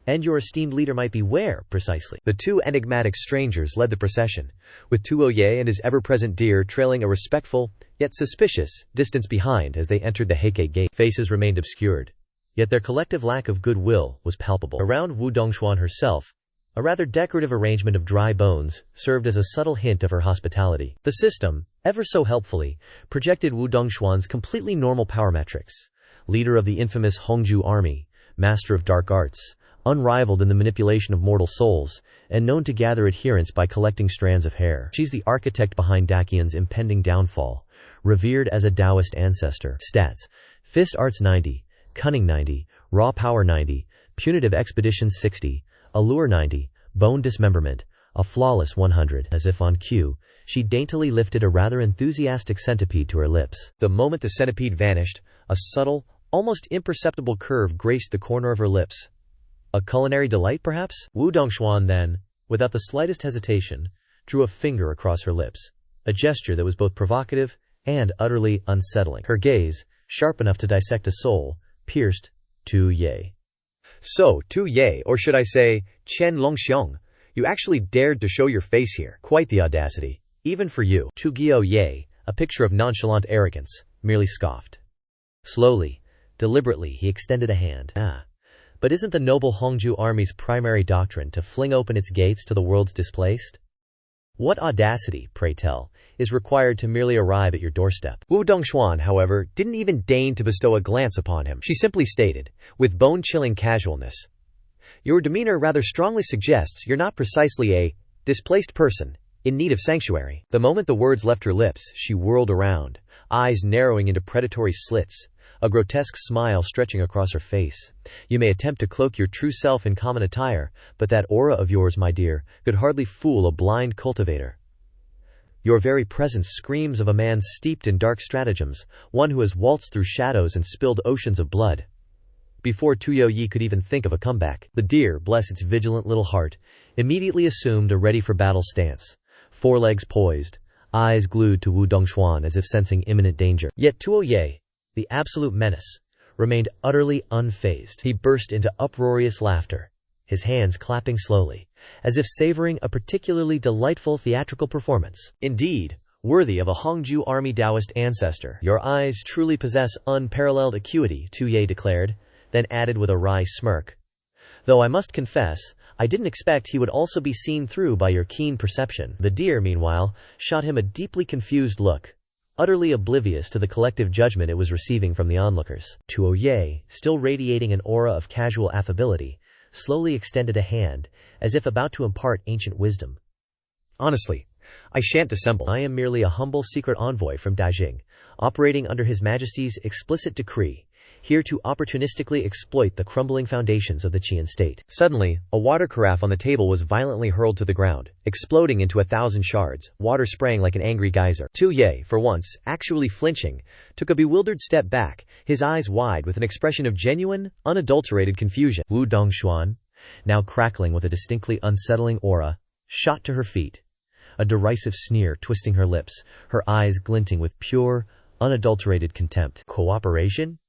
"And your esteemed leader might be where, precisely?" The two enigmatic strangers led the procession, with Tuo Ye and his ever-present deer trailing a respectful, yet suspicious, distance behind as they entered the Heike Gate. Faces remained obscured, yet their collective lack of goodwill was palpable. Around Wu Dongshuan herself, a rather decorative arrangement of dry bones served as a subtle hint of her hospitality. The system, ever so helpfully, projected Wu Dongshuan's completely normal power metrics. Leader of the infamous Hongju army, master of dark arts, unrivaled in the manipulation of mortal souls, and known to gather adherents by collecting strands of hair. She's the architect behind Daqian's impending downfall, revered as a Taoist ancestor. Stats: Fist Arts 90, Cunning 90, Raw Power 90, Punitive Expeditions 60, Allure 90, Bone Dismemberment, a flawless 100. As if on cue, she daintily lifted a rather enthusiastic centipede to her lips. The moment the centipede vanished, a subtle, almost imperceptible curve graced the corner of her lips. A culinary delight, perhaps? Wu Dongshuan then, without the slightest hesitation, drew a finger across her lips, a gesture that was both provocative and utterly unsettling. Her gaze, sharp enough to dissect a soul, pierced Tu Ye. "So, Tu Ye, or should I say, Qian Longxiong, you actually dared to show your face here." "Quite the audacity, even for you." Tu Gio Ye, a picture of nonchalant arrogance, merely scoffed. Slowly, deliberately, he extended a hand. But isn't the noble Hongju army's primary doctrine to fling open its gates to the world's displaced? What audacity, pray tell, is required to merely arrive at your doorstep?" Wu Dongshuan, however, didn't even deign to bestow a glance upon him. She simply stated, with bone-chilling casualness, "Your demeanor rather strongly suggests you're not precisely a displaced person in need of sanctuary." The moment the words left her lips, she whirled around, eyes narrowing into predatory slits, a grotesque smile stretching across her face. "You may attempt to cloak your true self in common attire, but that aura of yours, my dear, could hardly fool a blind cultivator. Your very presence screams of a man steeped in dark stratagems, one who has waltzed through shadows and spilled oceans of blood." Before Tuyo Yi could even think of a comeback, the deer, bless its vigilant little heart, immediately assumed a ready-for-battle stance, forelegs poised, eyes glued to Wu Dongshuan as if sensing imminent danger. Yet Tuo Ye, the absolute menace, remained utterly unfazed. He burst into uproarious laughter, his hands clapping slowly, as if savoring a particularly delightful theatrical performance. "Indeed, worthy of a Hongju army Taoist ancestor. Your eyes truly possess unparalleled acuity," Tu Ye declared, then added with a wry smirk, "Though I must confess, I didn't expect he would also be seen through by your keen perception." The deer, meanwhile, shot him a deeply confused look, utterly oblivious to the collective judgment it was receiving from the onlookers. Tuo Ye, still radiating an aura of casual affability, slowly extended a hand, as if about to impart ancient wisdom. "Honestly, I shan't dissemble. I am merely a humble secret envoy from Dajing, operating under His Majesty's explicit decree, here to opportunistically exploit the crumbling foundations of the Qian state." Suddenly, a water carafe on the table was violently hurled to the ground, exploding into 1,000 shards, water spraying like an angry geyser. Tu Ye, for once, actually flinching, took a bewildered step back, his eyes wide with an expression of genuine, unadulterated confusion. Wu Dongshuan, now crackling with a distinctly unsettling aura, shot to her feet, a derisive sneer twisting her lips, her eyes glinting with pure, unadulterated contempt. "Cooperation?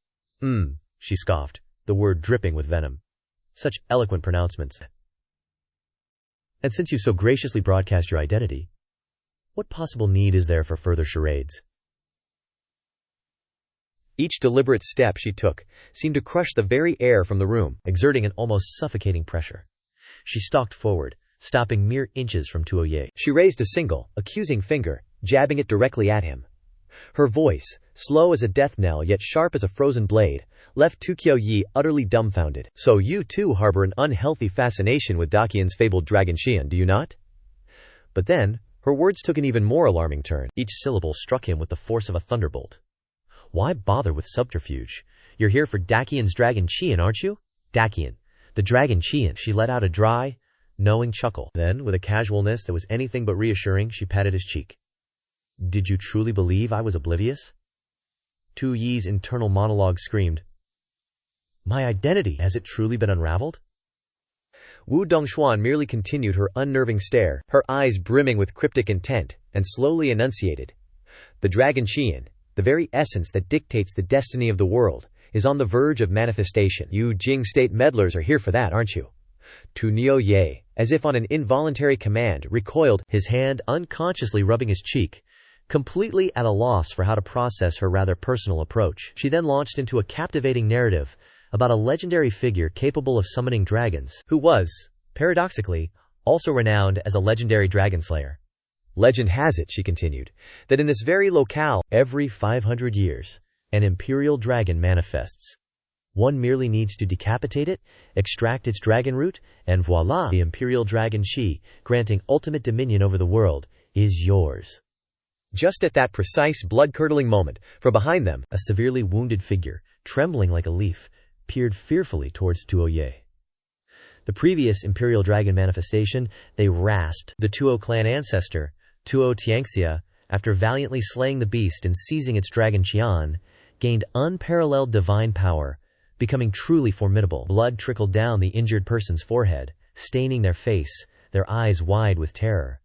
She scoffed, the word dripping with venom. Such eloquent pronouncements. And since you so graciously broadcast your identity, what possible need is there for further charades? Each deliberate step she took seemed to crush the very air from the room, exerting an almost suffocating pressure. She stalked forward, stopping mere inches from Tuo Ye. She raised a single, accusing finger, jabbing it directly at him. Her voice, slow as a death knell yet sharp as a frozen blade, left Tukyo Yi utterly dumbfounded. So you too harbor an unhealthy fascination with Dakian's fabled dragon Qian, do you not? But then, her words took an even more alarming turn. Each syllable struck him with the force of a thunderbolt. Why bother with subterfuge? You're here for Dakian's dragon Qian, aren't you? Dakian, the dragon Qian. She let out a dry, knowing chuckle. Then, with a casualness that was anything but reassuring, she patted his cheek. Did you truly believe I was oblivious? Tu Yi's internal monologue screamed. My identity, has it truly been unraveled? Wu Dongshuan merely continued her unnerving stare, her eyes brimming with cryptic intent, and slowly enunciated. The dragon Qian, the very essence that dictates the destiny of the world, is on the verge of manifestation. You Jing state meddlers are here for that, aren't you? Tu Neo Ye, as if on an involuntary command, recoiled, his hand unconsciously rubbing his cheek, completely at a loss for how to process her rather personal approach. She then launched into a captivating narrative about a legendary figure capable of summoning dragons, who was, paradoxically, also renowned as a legendary dragon slayer. Legend has it, she continued, that in this very locale, every 500 years, an imperial dragon manifests. One merely needs to decapitate it, extract its dragon root, and voila, the imperial dragon Qi, granting ultimate dominion over the world, is yours. Just at that precise blood-curdling moment, from behind them, a severely wounded figure, trembling like a leaf, peered fearfully towards Tuo Ye. The previous imperial dragon manifestation, they rasped the Tuo clan ancestor, Tuo Tianxia, after valiantly slaying the beast and seizing its dragon Qian, gained unparalleled divine power, becoming truly formidable. Blood trickled down the injured person's forehead, staining their face, their eyes wide with terror.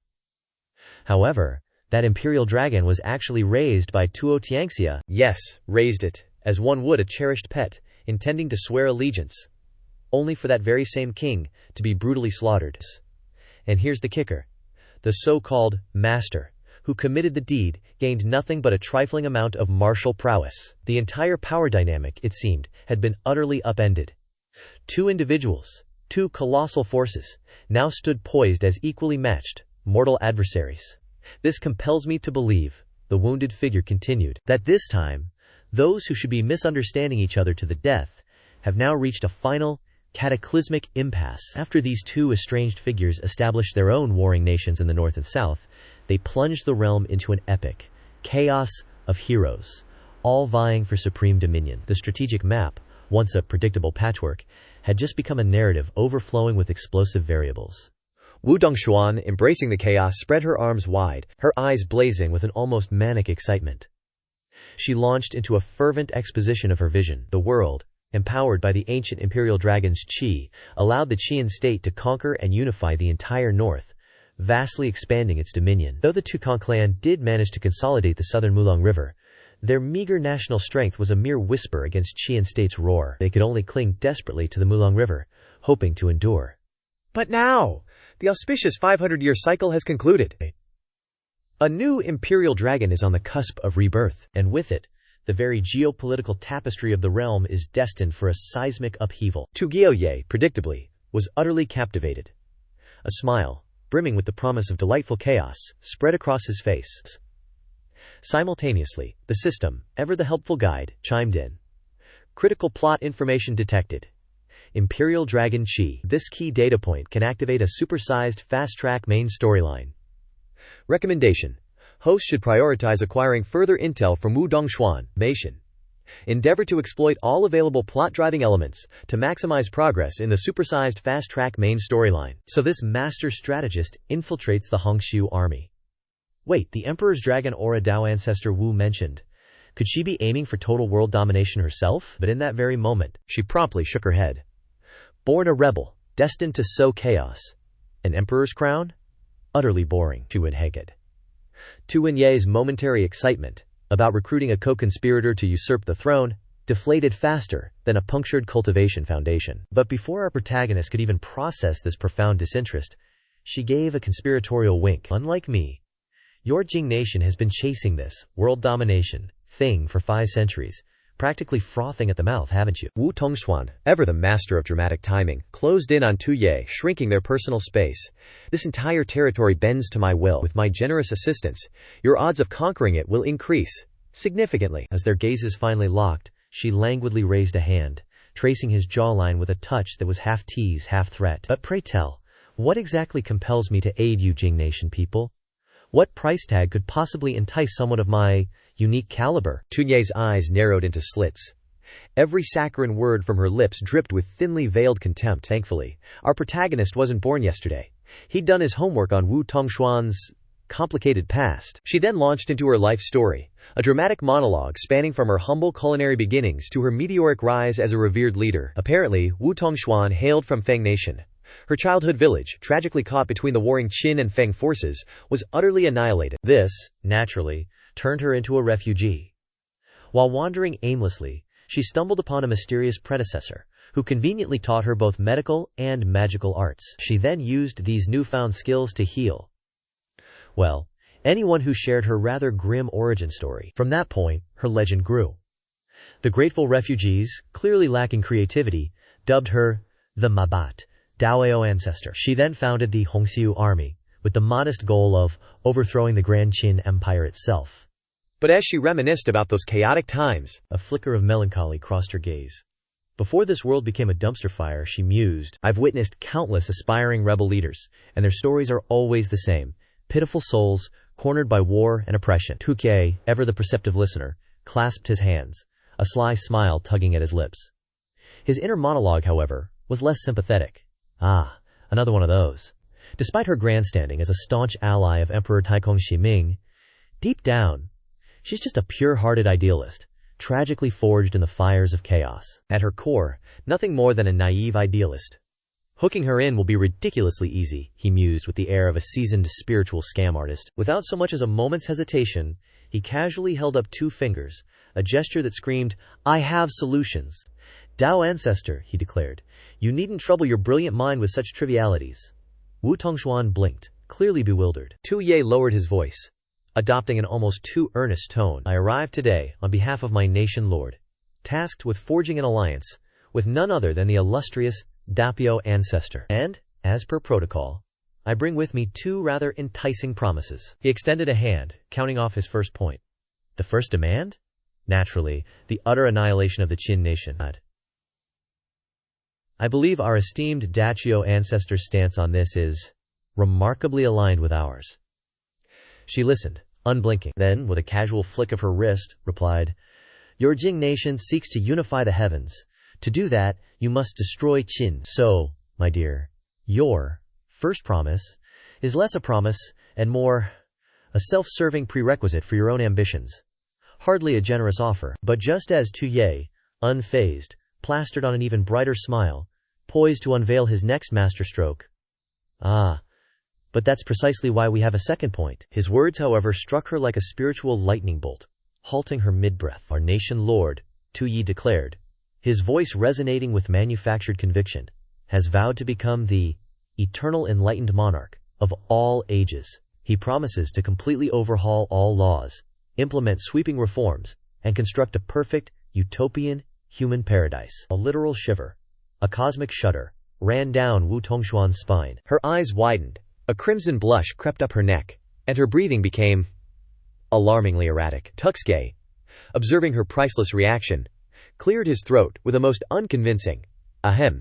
However, that imperial dragon was actually raised by Tuo Tianxia. Yes, raised it, as one would a cherished pet, intending to swear allegiance, only for that very same king to be brutally slaughtered. And here's the kicker. The so-called master, who committed the deed, gained nothing but a trifling amount of martial prowess. The entire power dynamic, it seemed, had been utterly upended. Two individuals, two colossal forces, now stood poised as equally matched, mortal adversaries. This compels me to believe, the wounded figure continued, that this time, those who should be misunderstanding each other to the death, have now reached a final, cataclysmic impasse. After these two estranged figures established their own warring nations in the north and south, they plunged the realm into an epic chaos of heroes, all vying for supreme dominion. The strategic map, once a predictable patchwork, had just become a narrative overflowing with explosive variables. Wu Dongshuan, embracing the chaos, spread her arms wide, her eyes blazing with an almost manic excitement. She launched into a fervent exposition of her vision. The world, empowered by the ancient imperial dragons Qi, allowed the Qian state to conquer and unify the entire north, vastly expanding its dominion. Though the Tukang clan did manage to consolidate the southern Mulong River, their meager national strength was a mere whisper against Qian state's roar. They could only cling desperately to the Mulong River, hoping to endure. But now, the auspicious 500-year cycle has concluded. A new imperial dragon is on the cusp of rebirth, and with it, the very geopolitical tapestry of the realm is destined for a seismic upheaval. Tu Gioye, predictably, was utterly captivated. A smile, brimming with the promise of delightful chaos, spread across his face. Simultaneously, the system, ever the helpful guide, chimed in. Critical plot information detected. Imperial Dragon Qi. This key data point can activate a supersized fast-track main storyline. Recommendation. Hosts should prioritize acquiring further intel from Wu Dongshuan. Nation. Endeavor to exploit all available plot-driving elements to maximize progress in the supersized fast-track main storyline. So this master strategist infiltrates the Hongshu army. Wait, the Emperor's dragon Aura Dao ancestor Wu mentioned. Could she be aiming for total world domination herself? But in that very moment, she promptly shook her head. Born a rebel, destined to sow chaos. An emperor's crown? Utterly boring, Tu Wenheked. Tu Wenye's momentary excitement about recruiting a co-conspirator to usurp the throne deflated faster than a punctured cultivation foundation. But before our protagonist could even process this profound disinterest, she gave a conspiratorial wink. Unlike me, your Jing nation has been chasing this world domination thing for 5 centuries, practically frothing at the mouth, haven't you? Wu Tongshuan, ever the master of dramatic timing, closed in on Tu Ye, shrinking their personal space. This entire territory bends to my will. With my generous assistance, your odds of conquering it will increase significantly. As their gazes finally locked, she languidly raised a hand, tracing his jawline with a touch that was half tease, half threat. But pray tell, what exactly compels me to aid you Jing nation people? What price tag could possibly entice someone of my unique caliber? Tu Ye's eyes narrowed into slits. Every saccharine word from her lips dripped with thinly veiled contempt. Thankfully, our protagonist wasn't born yesterday. He'd done his homework on Wu Tongshuan's complicated past. She then launched into her life story, a dramatic monologue spanning from her humble culinary beginnings to her meteoric rise as a revered leader. Apparently, Wu Tongshuan hailed from Feng Nation. Her childhood village, tragically caught between the warring Qin and Feng forces, was utterly annihilated. This, naturally, turned her into a refugee. While wandering aimlessly, she stumbled upon a mysterious predecessor, who conveniently taught her both medical and magical arts. She then used these newfound skills to heal, well, anyone who shared her rather grim origin story. From that point, her legend grew. The grateful refugees, clearly lacking creativity, dubbed her the Mabat, Daoyo ancestor. She then founded the Hongxiu army, with the modest goal of overthrowing the Grand Qin Empire itself. But as she reminisced about those chaotic times, a flicker of melancholy crossed her gaze. Before this world became a dumpster fire, she mused, I've witnessed countless aspiring rebel leaders, and their stories are always the same. Pitiful souls, cornered by war and oppression. Tu Ye, ever the perceptive listener, clasped his hands, a sly smile tugging at his lips. His inner monologue, however, was less sympathetic. Ah, another one of those. Despite her grandstanding as a staunch ally of Emperor Taikong Shiming, deep down, she's just a pure-hearted idealist, tragically forged in the fires of chaos. At her core, nothing more than a naive idealist. Hooking her in will be ridiculously easy, he mused with the air of a seasoned spiritual scam artist. Without so much as a moment's hesitation, he casually held up 2 fingers, a gesture that screamed, I have solutions. Dao ancestor, he declared, you needn't trouble your brilliant mind with such trivialities. Wu Tongshuan blinked, clearly bewildered. Tu Ye lowered his voice, adopting an almost too earnest tone. I arrived today on behalf of my nation lord, tasked with forging an alliance with none other than the illustrious Dapio ancestor. And, as per protocol, I bring with me 2 rather enticing promises. He extended a hand, counting off his first point. The first demand? Naturally, the utter annihilation of the Qin nation. I believe our esteemed Dachio ancestor's stance on this is remarkably aligned with ours. She listened, unblinking, then, with a casual flick of her wrist, replied, Your Jing nation seeks to unify the heavens. To do that, you must destroy Qin. So, my dear, your first promise is less a promise and more a self-serving prerequisite for your own ambitions. Hardly a generous offer. But just as Tu Ye, unfazed, plastered on an even brighter smile, poised to unveil his next masterstroke. Ah, but that's precisely why we have a second point. His words, however, struck her like a spiritual lightning bolt, halting her mid-breath. Our nation lord, Tu Ye declared, his voice resonating with manufactured conviction, has vowed to become the eternal enlightened monarch of all ages. He promises to completely overhaul all laws, implement sweeping reforms, and construct a perfect, utopian, human paradise. A literal shiver, a cosmic shudder, ran down Wu Tongshuan's spine. Her eyes widened, a crimson blush crept up her neck, and her breathing became alarmingly erratic. Tuxke, observing her priceless reaction, cleared his throat with a most unconvincing, ahem,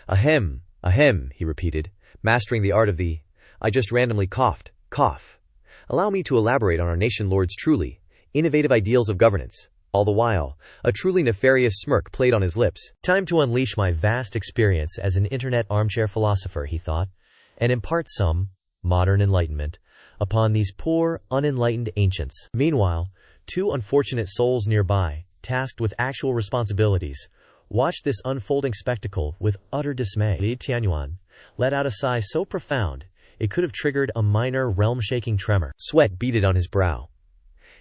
ahem, ahem, he repeated, mastering the art of the, I just randomly coughed, cough. Allow me to elaborate on our nation lord's truly innovative ideals of governance. All the while, a truly nefarious smirk played on his lips. Time to unleash my vast experience as an internet armchair philosopher, he thought, and impart some modern enlightenment upon these poor, unenlightened ancients. Meanwhile, 2 unfortunate souls nearby, tasked with actual responsibilities, watched this unfolding spectacle with utter dismay. Li Tianyuan let out a sigh so profound it could have triggered a minor realm-shaking tremor. Sweat beaded on his brow.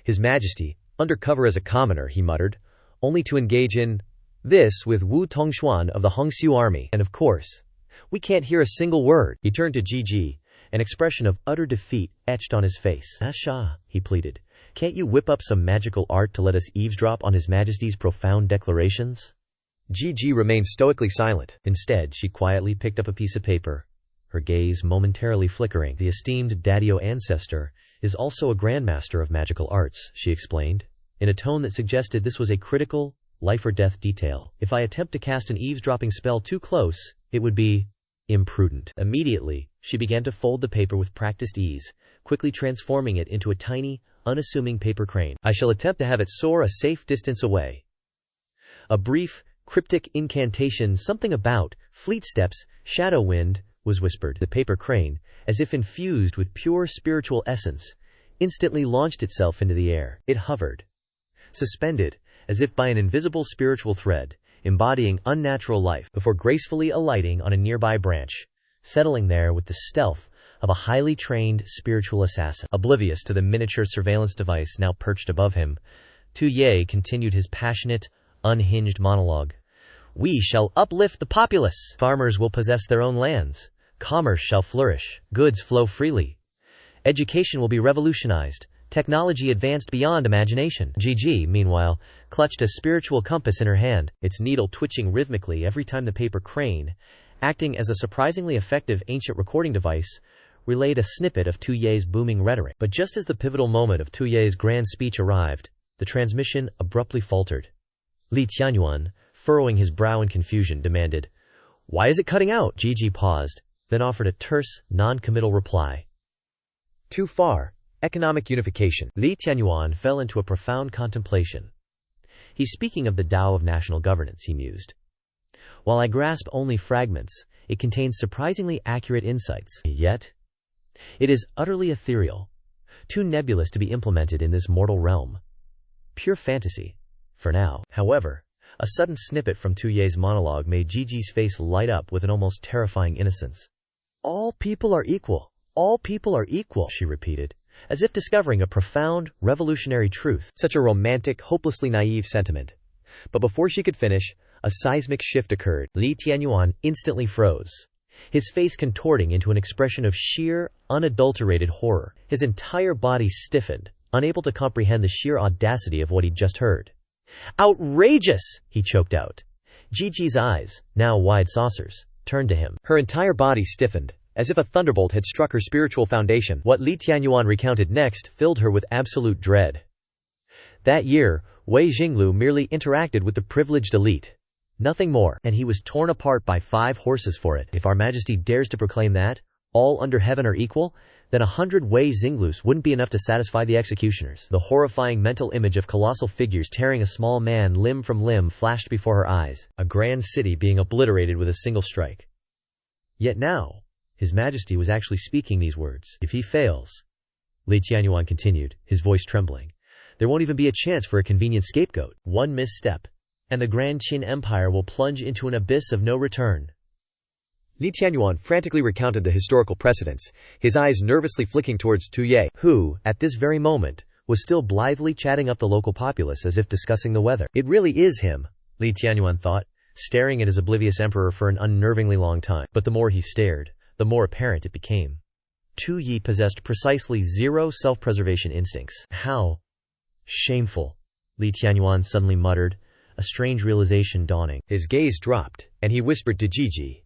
His Majesty, under cover as a commoner, he muttered, only to engage in this with Wu Tongxuan of the Hongxiu army. And of course, we can't hear a single word. He turned to Gigi, an expression of utter defeat etched on his face. Asha, he pleaded, can't you whip up some magical art to let us eavesdrop on His Majesty's profound declarations? Gigi remained stoically silent. Instead, she quietly picked up a piece of paper, her gaze momentarily flickering. The esteemed Daddio ancestor is also a grandmaster of magical arts, she explained, in a tone that suggested this was a critical, life-or-death detail. If I attempt to cast an eavesdropping spell too close, it would be imprudent. Immediately, she began to fold the paper with practiced ease, quickly transforming it into a tiny, unassuming paper crane. I shall attempt to have it soar a safe distance away. A brief, cryptic incantation, something about fleet steps, shadow wind, was whispered. The paper crane, as if infused with pure spiritual essence, instantly launched itself into the air. It hovered, suspended, as if by an invisible spiritual thread, embodying unnatural life, before gracefully alighting on a nearby branch, settling there with the stealth of a highly trained spiritual assassin. Oblivious to the miniature surveillance device now perched above him, Tu Ye continued his passionate, unhinged monologue. We shall uplift the populace. Farmers will possess their own lands. Commerce shall flourish. Goods flow freely. Education will be revolutionized. Technology advanced beyond imagination. Gigi, meanwhile, clutched a spiritual compass in her hand, its needle twitching rhythmically every time the paper crane, acting as a surprisingly effective ancient recording device, relayed a snippet of Tu Ye's booming rhetoric. But just as the pivotal moment of Tu Ye's grand speech arrived, the transmission abruptly faltered. Li Tianyuan, furrowing his brow in confusion, demanded, Why is it cutting out? Gigi paused, then offered a terse, non-committal reply. Too far. Economic unification. Li Tianyuan fell into a profound contemplation. He's speaking of the Tao of national governance, he mused. While I grasp only fragments, it contains surprisingly accurate insights. Yet, it is utterly ethereal, too nebulous to be implemented in this mortal realm. Pure fantasy, for now. However, a sudden snippet from Tu Ye's monologue made Gigi's face light up with an almost terrifying innocence. All people are equal. All people are equal, she repeated, as if discovering a profound, revolutionary truth. Such a romantic, hopelessly naive sentiment. But before she could finish, a seismic shift occurred. Li Tianyuan instantly froze, his face contorting into an expression of sheer, unadulterated horror. His entire body stiffened, unable to comprehend the sheer audacity of what he'd just heard. Outrageous! He choked out. Gigi's eyes, now wide saucers, turned to him. Her entire body stiffened, as if a thunderbolt had struck her spiritual foundation. What Li Tianyuan recounted next filled her with absolute dread. That year, Wei Jinglu merely interacted with the privileged elite. Nothing more, and he was torn apart by 5 horses for it. If Our Majesty dares to proclaim that all under heaven are equal, then 100 Wei Jinglus wouldn't be enough to satisfy the executioners. The horrifying mental image of colossal figures tearing a small man limb from limb flashed before her eyes, a grand city being obliterated with a single strike. Yet now, His Majesty was actually speaking these words. If he fails, Li Tianyuan continued, his voice trembling, there won't even be a chance for a convenient scapegoat. One misstep, and the Grand Qin Empire will plunge into an abyss of no return. Li Tianyuan frantically recounted the historical precedents, his eyes nervously flicking towards Tu Ye, who, at this very moment, was still blithely chatting up the local populace as if discussing the weather. It really is him, Li Tianyuan thought, staring at his oblivious emperor for an unnervingly long time. But the more he stared, the more apparent it became. Tu Ye possessed precisely 0 self-preservation instincts. How shameful, Li Tianyuan suddenly muttered, a strange realization dawning. His gaze dropped, and he whispered to Gigi.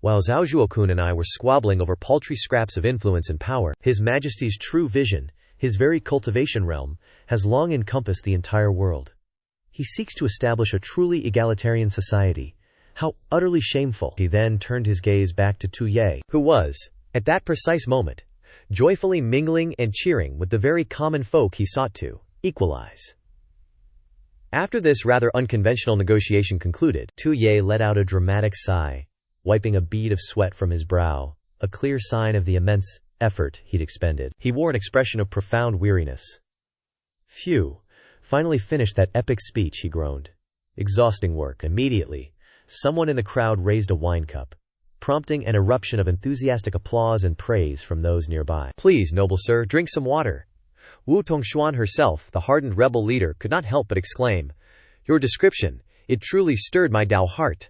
While Zhao Zhuokun and I were squabbling over paltry scraps of influence and power, His Majesty's true vision, his very cultivation realm, has long encompassed the entire world. He seeks to establish a truly egalitarian society. How utterly shameful. He then turned his gaze back to Tu Ye, who was, at that precise moment, joyfully mingling and cheering with the very common folk he sought to equalize. After this rather unconventional negotiation concluded, Tu Ye let out a dramatic sigh, wiping a bead of sweat from his brow, a clear sign of the immense effort he'd expended. He wore an expression of profound weariness. Phew, finally finished that epic speech, he groaned. Exhausting work. Immediately, someone in the crowd raised a wine cup, prompting an eruption of enthusiastic applause and praise from those nearby. Please, noble sir, drink some water. Wu Tongxuan herself, the hardened rebel leader, could not help but exclaim, Your description, it truly stirred my Dao heart.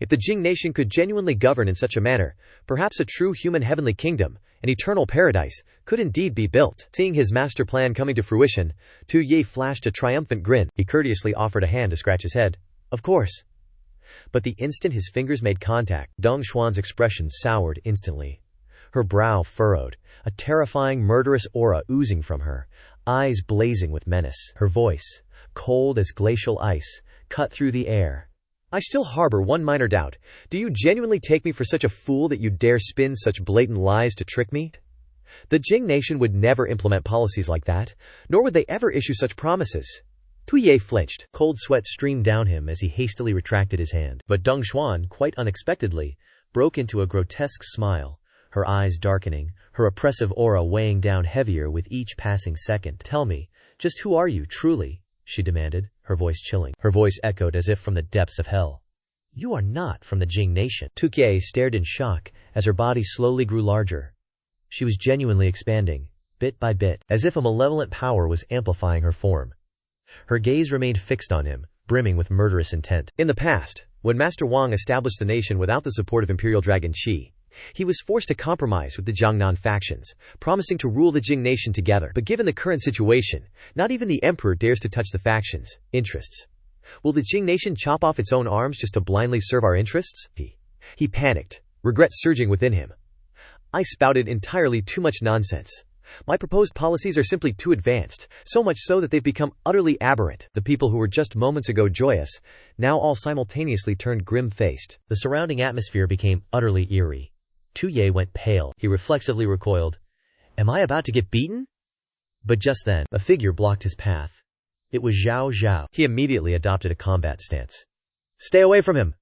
If the Jing nation could genuinely govern in such a manner, perhaps a true human heavenly kingdom, an eternal paradise, could indeed be built. Seeing his master plan coming to fruition, Tu Ye flashed a triumphant grin. He courteously offered a hand to scratch his head. Of course. But the instant his fingers made contact, Dong Xuan's expression soured instantly. Her brow furrowed, a terrifying murderous aura oozing from her, eyes blazing with menace. Her voice, cold as glacial ice, cut through the air. I still harbor one minor doubt. Do you genuinely take me for such a fool that you dare spin such blatant lies to trick me? The Jing nation would never implement policies like that, nor would they ever issue such promises. Tu Ye flinched. Cold sweat streamed down him as he hastily retracted his hand. But Dong Xuan, quite unexpectedly, broke into a grotesque smile, her eyes darkening, her oppressive aura weighing down heavier with each passing second. Tell me, just who are you, truly? She demanded, her voice chilling. Her voice echoed as if from the depths of hell. You are not from the Jing nation. Tu Ye stared in shock as her body slowly grew larger. She was genuinely expanding, bit by bit, as if a malevolent power was amplifying her form. Her gaze remained fixed on him, brimming with murderous intent. In the past, when Master Wang established the nation without the support of Imperial Dragon Qi, he was forced to compromise with the Jiangnan factions, promising to rule the Jing nation together. But given the current situation, not even the emperor dares to touch the factions' interests. Will the Jing nation chop off its own arms just to blindly serve our interests? He panicked, regret surging within him. I spouted entirely too much nonsense. My proposed policies are simply too advanced, so much so that they've become utterly aberrant. The people who were just moments ago joyous, now all simultaneously turned grim-faced. The surrounding atmosphere became utterly eerie. Tu Ye went pale. He reflexively recoiled. Am I about to get beaten? But just then, a figure blocked his path. It was Zhao Zhao. He immediately adopted a combat stance. Stay away from him!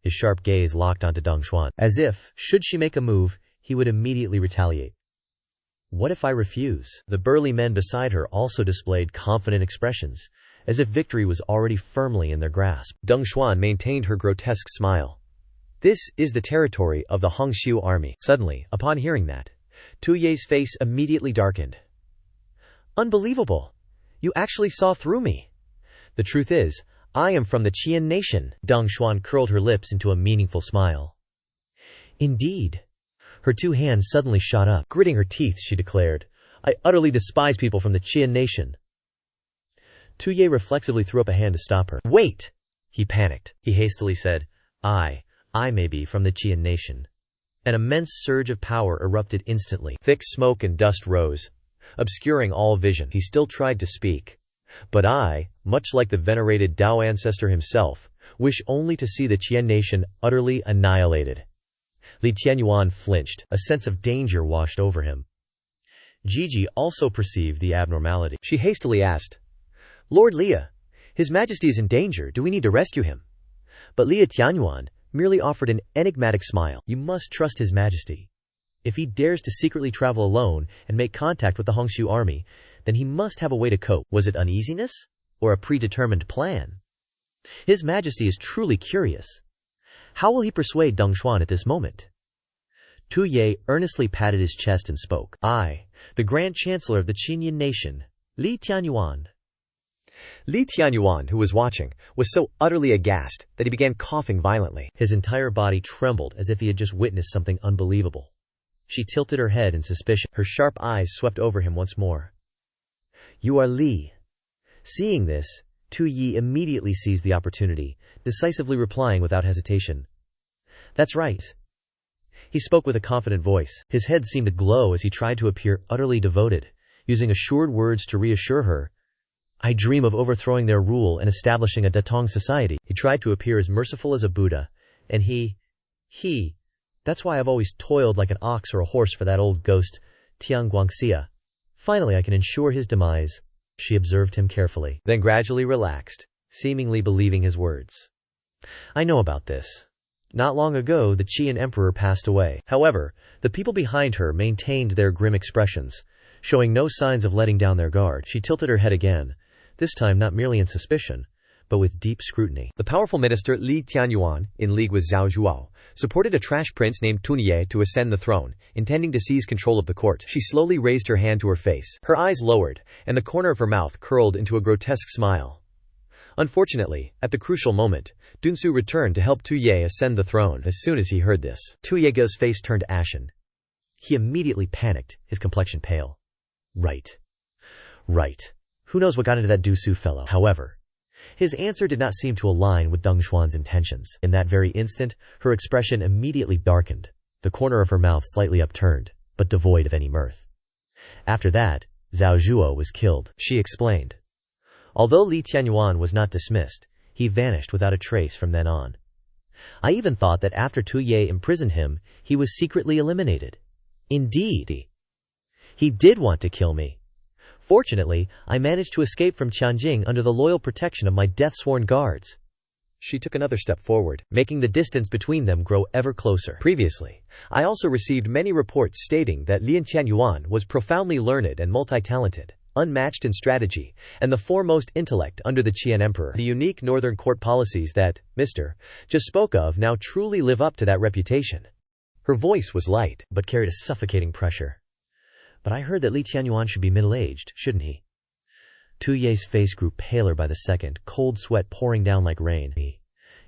His sharp gaze locked onto Dong Xuan, as if, should she make a move, he would immediately retaliate. What if I refuse? The burly men beside her also displayed confident expressions, as if victory was already firmly in their grasp. Dong Xuan maintained her grotesque smile. This is the territory of the Hongxiu army. Suddenly, upon hearing that, Tu Ye's face immediately darkened. Unbelievable! You actually saw through me. The truth is, I am from the Qian nation. Dong Xuan curled her lips into a meaningful smile. Indeed. Her two hands suddenly shot up. Gritting her teeth, she declared, I utterly despise people from the Qian nation. Tu Ye reflexively threw up a hand to stop her. Wait! He panicked. He hastily said, I may be from the Qian nation. An immense surge of power erupted instantly. Thick smoke and dust rose, obscuring all vision. He still tried to speak. But I, much like the venerated Dao ancestor himself, wish only to see the Qian nation utterly annihilated. Li Tianyuan flinched. A sense of danger washed over him. Gigi also perceived the abnormality. She hastily asked, Lord Lia, His Majesty is in danger. Do we need to rescue him? But Li Tianyuan merely offered an enigmatic smile. You must trust His Majesty. If he dares to secretly travel alone and make contact with the Hongxiu army, then he must have a way to cope. Was it uneasiness? Or a predetermined plan? His Majesty is truly curious. How will he persuade Dong Xuan at this moment? Tu Ye earnestly patted his chest and spoke. I, the Grand Chancellor of the Qinyan nation, Li Tianyuan. Li Tianyuan, who was watching, was so utterly aghast that he began coughing violently. His entire body trembled as if he had just witnessed something unbelievable. She tilted her head in suspicion. Her sharp eyes swept over him once more. You are Li. Seeing this, Tu Yi immediately seized the opportunity, decisively replying without hesitation. That's right. He spoke with a confident voice. His head seemed to glow as he tried to appear utterly devoted, using assured words to reassure her. I dream of overthrowing their rule and establishing a Datong society. He tried to appear as merciful as a Buddha, and that's why I've always toiled like an ox or a horse for that old ghost, Tian Guangxia. Finally I can ensure his demise. She observed him carefully, then gradually relaxed, seemingly believing his words. I know about this. Not long ago the Qian emperor passed away. However, the people behind her maintained their grim expressions, showing no signs of letting down their guard. She tilted her head again, this time not merely in suspicion, but with deep scrutiny. The powerful minister Li Tianyuan, in league with Zhao Zhuo, supported a trash prince named Tunye to ascend the throne, intending to seize control of the court. She slowly raised her hand to her face. Her eyes lowered, and the corner of her mouth curled into a grotesque smile. Unfortunately, at the crucial moment, Dunsu returned to help Tu Ye ascend the throne. As soon as he heard this, Tu Ye's face turned ashen. He immediately panicked, his complexion pale. Right. Who knows what got into that Dunsu fellow? However, his answer did not seem to align with Deng Xuan's intentions. In that very instant, her expression immediately darkened, the corner of her mouth slightly upturned, but devoid of any mirth. After that, Zhao Zhuo was killed, she explained. Although Li Tianyuan was not dismissed, he vanished without a trace from then on. I even thought that after Tu Ye imprisoned him, he was secretly eliminated. Indeed, he did want to kill me. Fortunately, I managed to escape from Tianjing under the loyal protection of my death-sworn guards. She took another step forward, making the distance between them grow ever closer. Previously, I also received many reports stating that Li Tianyuan was profoundly learned and multi-talented, unmatched in strategy, and the foremost intellect under the Qian Emperor. The unique northern court policies that Mr. just spoke of now truly live up to that reputation. Her voice was light, but carried a suffocating pressure. But I heard that Li Tianyuan should be middle-aged, shouldn't he? Tu Ye's face grew paler by the second, cold sweat pouring down like rain.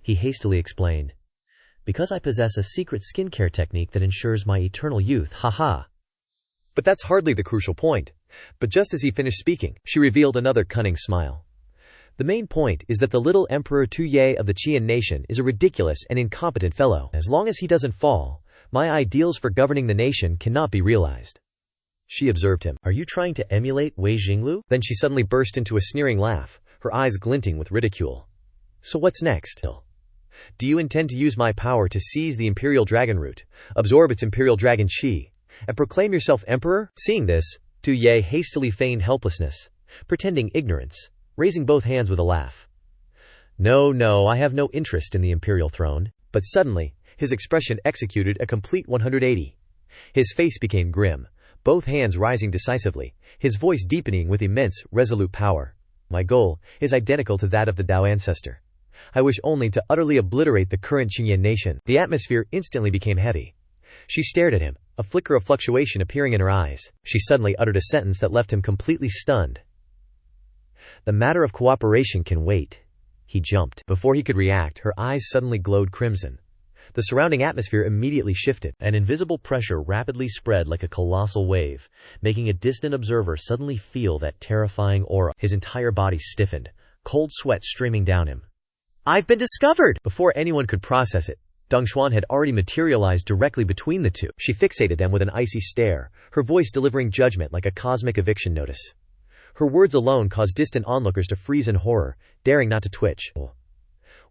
He hastily explained, because I possess a secret skincare technique that ensures my eternal youth, haha. But that's hardly the crucial point. But just as he finished speaking, she revealed another cunning smile. The main point is that the little Emperor Tu Ye of the Qian nation is a ridiculous and incompetent fellow. As long as he doesn't fall, my ideals for governing the nation cannot be realized. She observed him. Are you trying to emulate Wei Jinglu? Then she suddenly burst into a sneering laugh, her eyes glinting with ridicule. So what's next? Do you intend to use my power to seize the Imperial Dragon Root, absorb its Imperial Dragon Qi, and proclaim yourself Emperor? Seeing this, Tu Ye hastily feigned helplessness, pretending ignorance, raising both hands with a laugh. No, I have no interest in the Imperial throne. But suddenly, his expression executed a complete 180. His face became grim, both hands rising decisively, his voice deepening with immense, resolute power. My goal is identical to that of the Dao ancestor. I wish only to utterly obliterate the current Qingyan nation. The atmosphere instantly became heavy. She stared at him, a flicker of fluctuation appearing in her eyes. She suddenly uttered a sentence that left him completely stunned. The matter of cooperation can wait. He jumped. Before he could react, her eyes suddenly glowed crimson. The surrounding atmosphere immediately shifted. An invisible pressure rapidly spread like a colossal wave, making a distant observer suddenly feel that terrifying aura. His entire body stiffened, cold sweat streaming down him. I've been discovered! Before anyone could process it, Deng Xuan had already materialized directly between the two. She fixated them with an icy stare, her voice delivering judgment like a cosmic eviction notice. Her words alone caused distant onlookers to freeze in horror, daring not to twitch.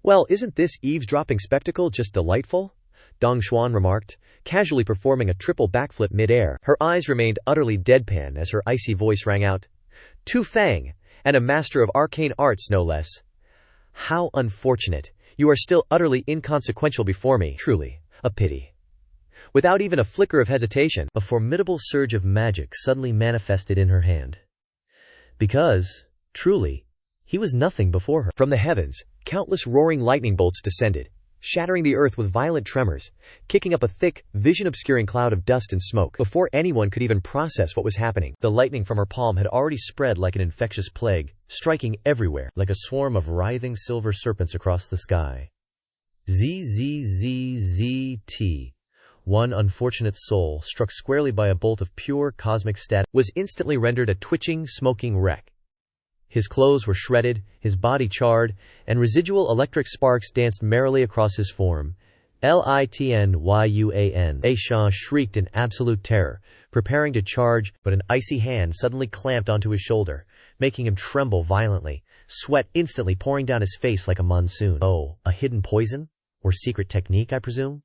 Well, isn't this eavesdropping spectacle just delightful? Deng Xuan remarked, casually performing a triple backflip mid-air. Her eyes remained utterly deadpan as her icy voice rang out. Tu Fang, and a master of arcane arts no less. How unfortunate. You are still utterly inconsequential before me. Truly, a pity. Without even a flicker of hesitation, a formidable surge of magic suddenly manifested in her hand. Because, truly, he was nothing before her. From the heavens, countless roaring lightning bolts descended, shattering the earth with violent tremors, kicking up a thick, vision-obscuring cloud of dust and smoke. Before anyone could even process what was happening, the lightning from her palm had already spread like an infectious plague, striking everywhere, like a swarm of writhing silver serpents across the sky. ZZZZT. One unfortunate soul, struck squarely by a bolt of pure cosmic static, was instantly rendered a twitching, smoking wreck. His clothes were shredded, his body charred, and residual electric sparks danced merrily across his form. Litnyuan. Aishan shrieked in absolute terror, preparing to charge, but an icy hand suddenly clamped onto his shoulder, making him tremble violently, sweat instantly pouring down his face like a monsoon. Oh, a hidden poison? Or secret technique, I presume?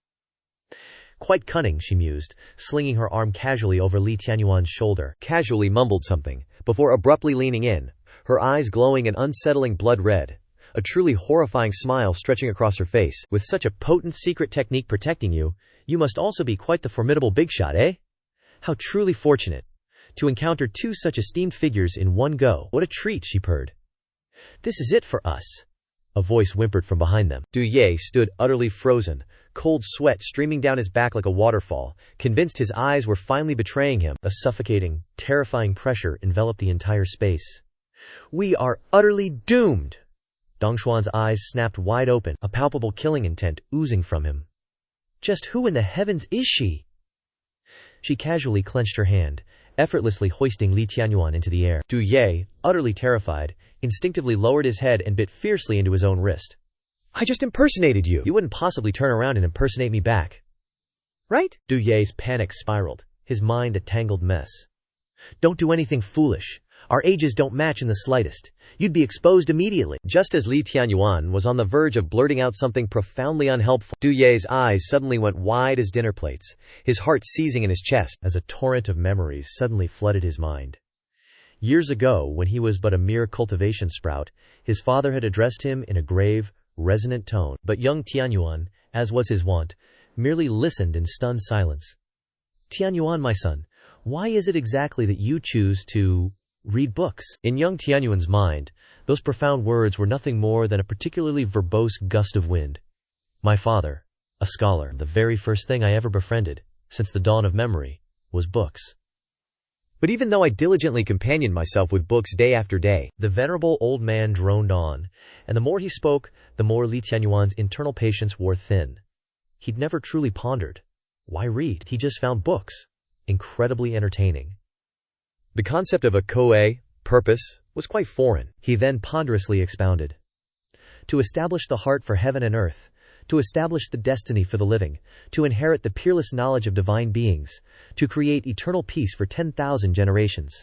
Quite cunning, she mused, slinging her arm casually over Li Tianyuan's shoulder. Casually mumbled something, before abruptly leaning in, her eyes glowing an unsettling blood red, a truly horrifying smile stretching across her face. With such a potent secret technique protecting you, you must also be quite the formidable big shot, eh? How truly fortunate to encounter two such esteemed figures in one go. What a treat, she purred. This is it for us. A voice whimpered from behind them. Du Ye stood utterly frozen, cold sweat streaming down his back like a waterfall, convinced his eyes were finally betraying him. A suffocating, terrifying pressure enveloped the entire space. We are utterly doomed! Dongshuan's eyes snapped wide open, a palpable killing intent oozing from him. Just who in the heavens is she? She casually clenched her hand, effortlessly hoisting Li Tianyuan into the air. Du Ye, utterly terrified, instinctively lowered his head and bit fiercely into his own wrist. I just impersonated you. You wouldn't possibly turn around and impersonate me back. Right? Du Ye's panic spiraled, his mind a tangled mess. Don't do anything foolish. Our ages don't match in the slightest. You'd be exposed immediately. Just as Li Tianyuan was on the verge of blurting out something profoundly unhelpful, Du Ye's eyes suddenly went wide as dinner plates, his heart seizing in his chest as a torrent of memories suddenly flooded his mind. Years ago, when he was but a mere cultivation sprout, his father had addressed him in a grave, resonant tone, but young Tianyuan, as was his wont, merely listened in stunned silence. Tianyuan, my son, why is it exactly that you choose to read books? In young Tianyuan's mind, those profound words were nothing more than a particularly verbose gust of wind. My father, a scholar, the very first thing I ever befriended, since the dawn of memory, was books. But even though I diligently companioned myself with books day after day, the venerable old man droned on, and the more he spoke, the more Li Tianyuan's internal patience wore thin. He'd never truly pondered. Why read? He just found books incredibly entertaining. The concept of a koei, purpose, was quite foreign. He then ponderously expounded. To establish the heart for heaven and earth, to establish the destiny for the living, to inherit the peerless knowledge of divine beings, to create eternal peace for 10,000 generations.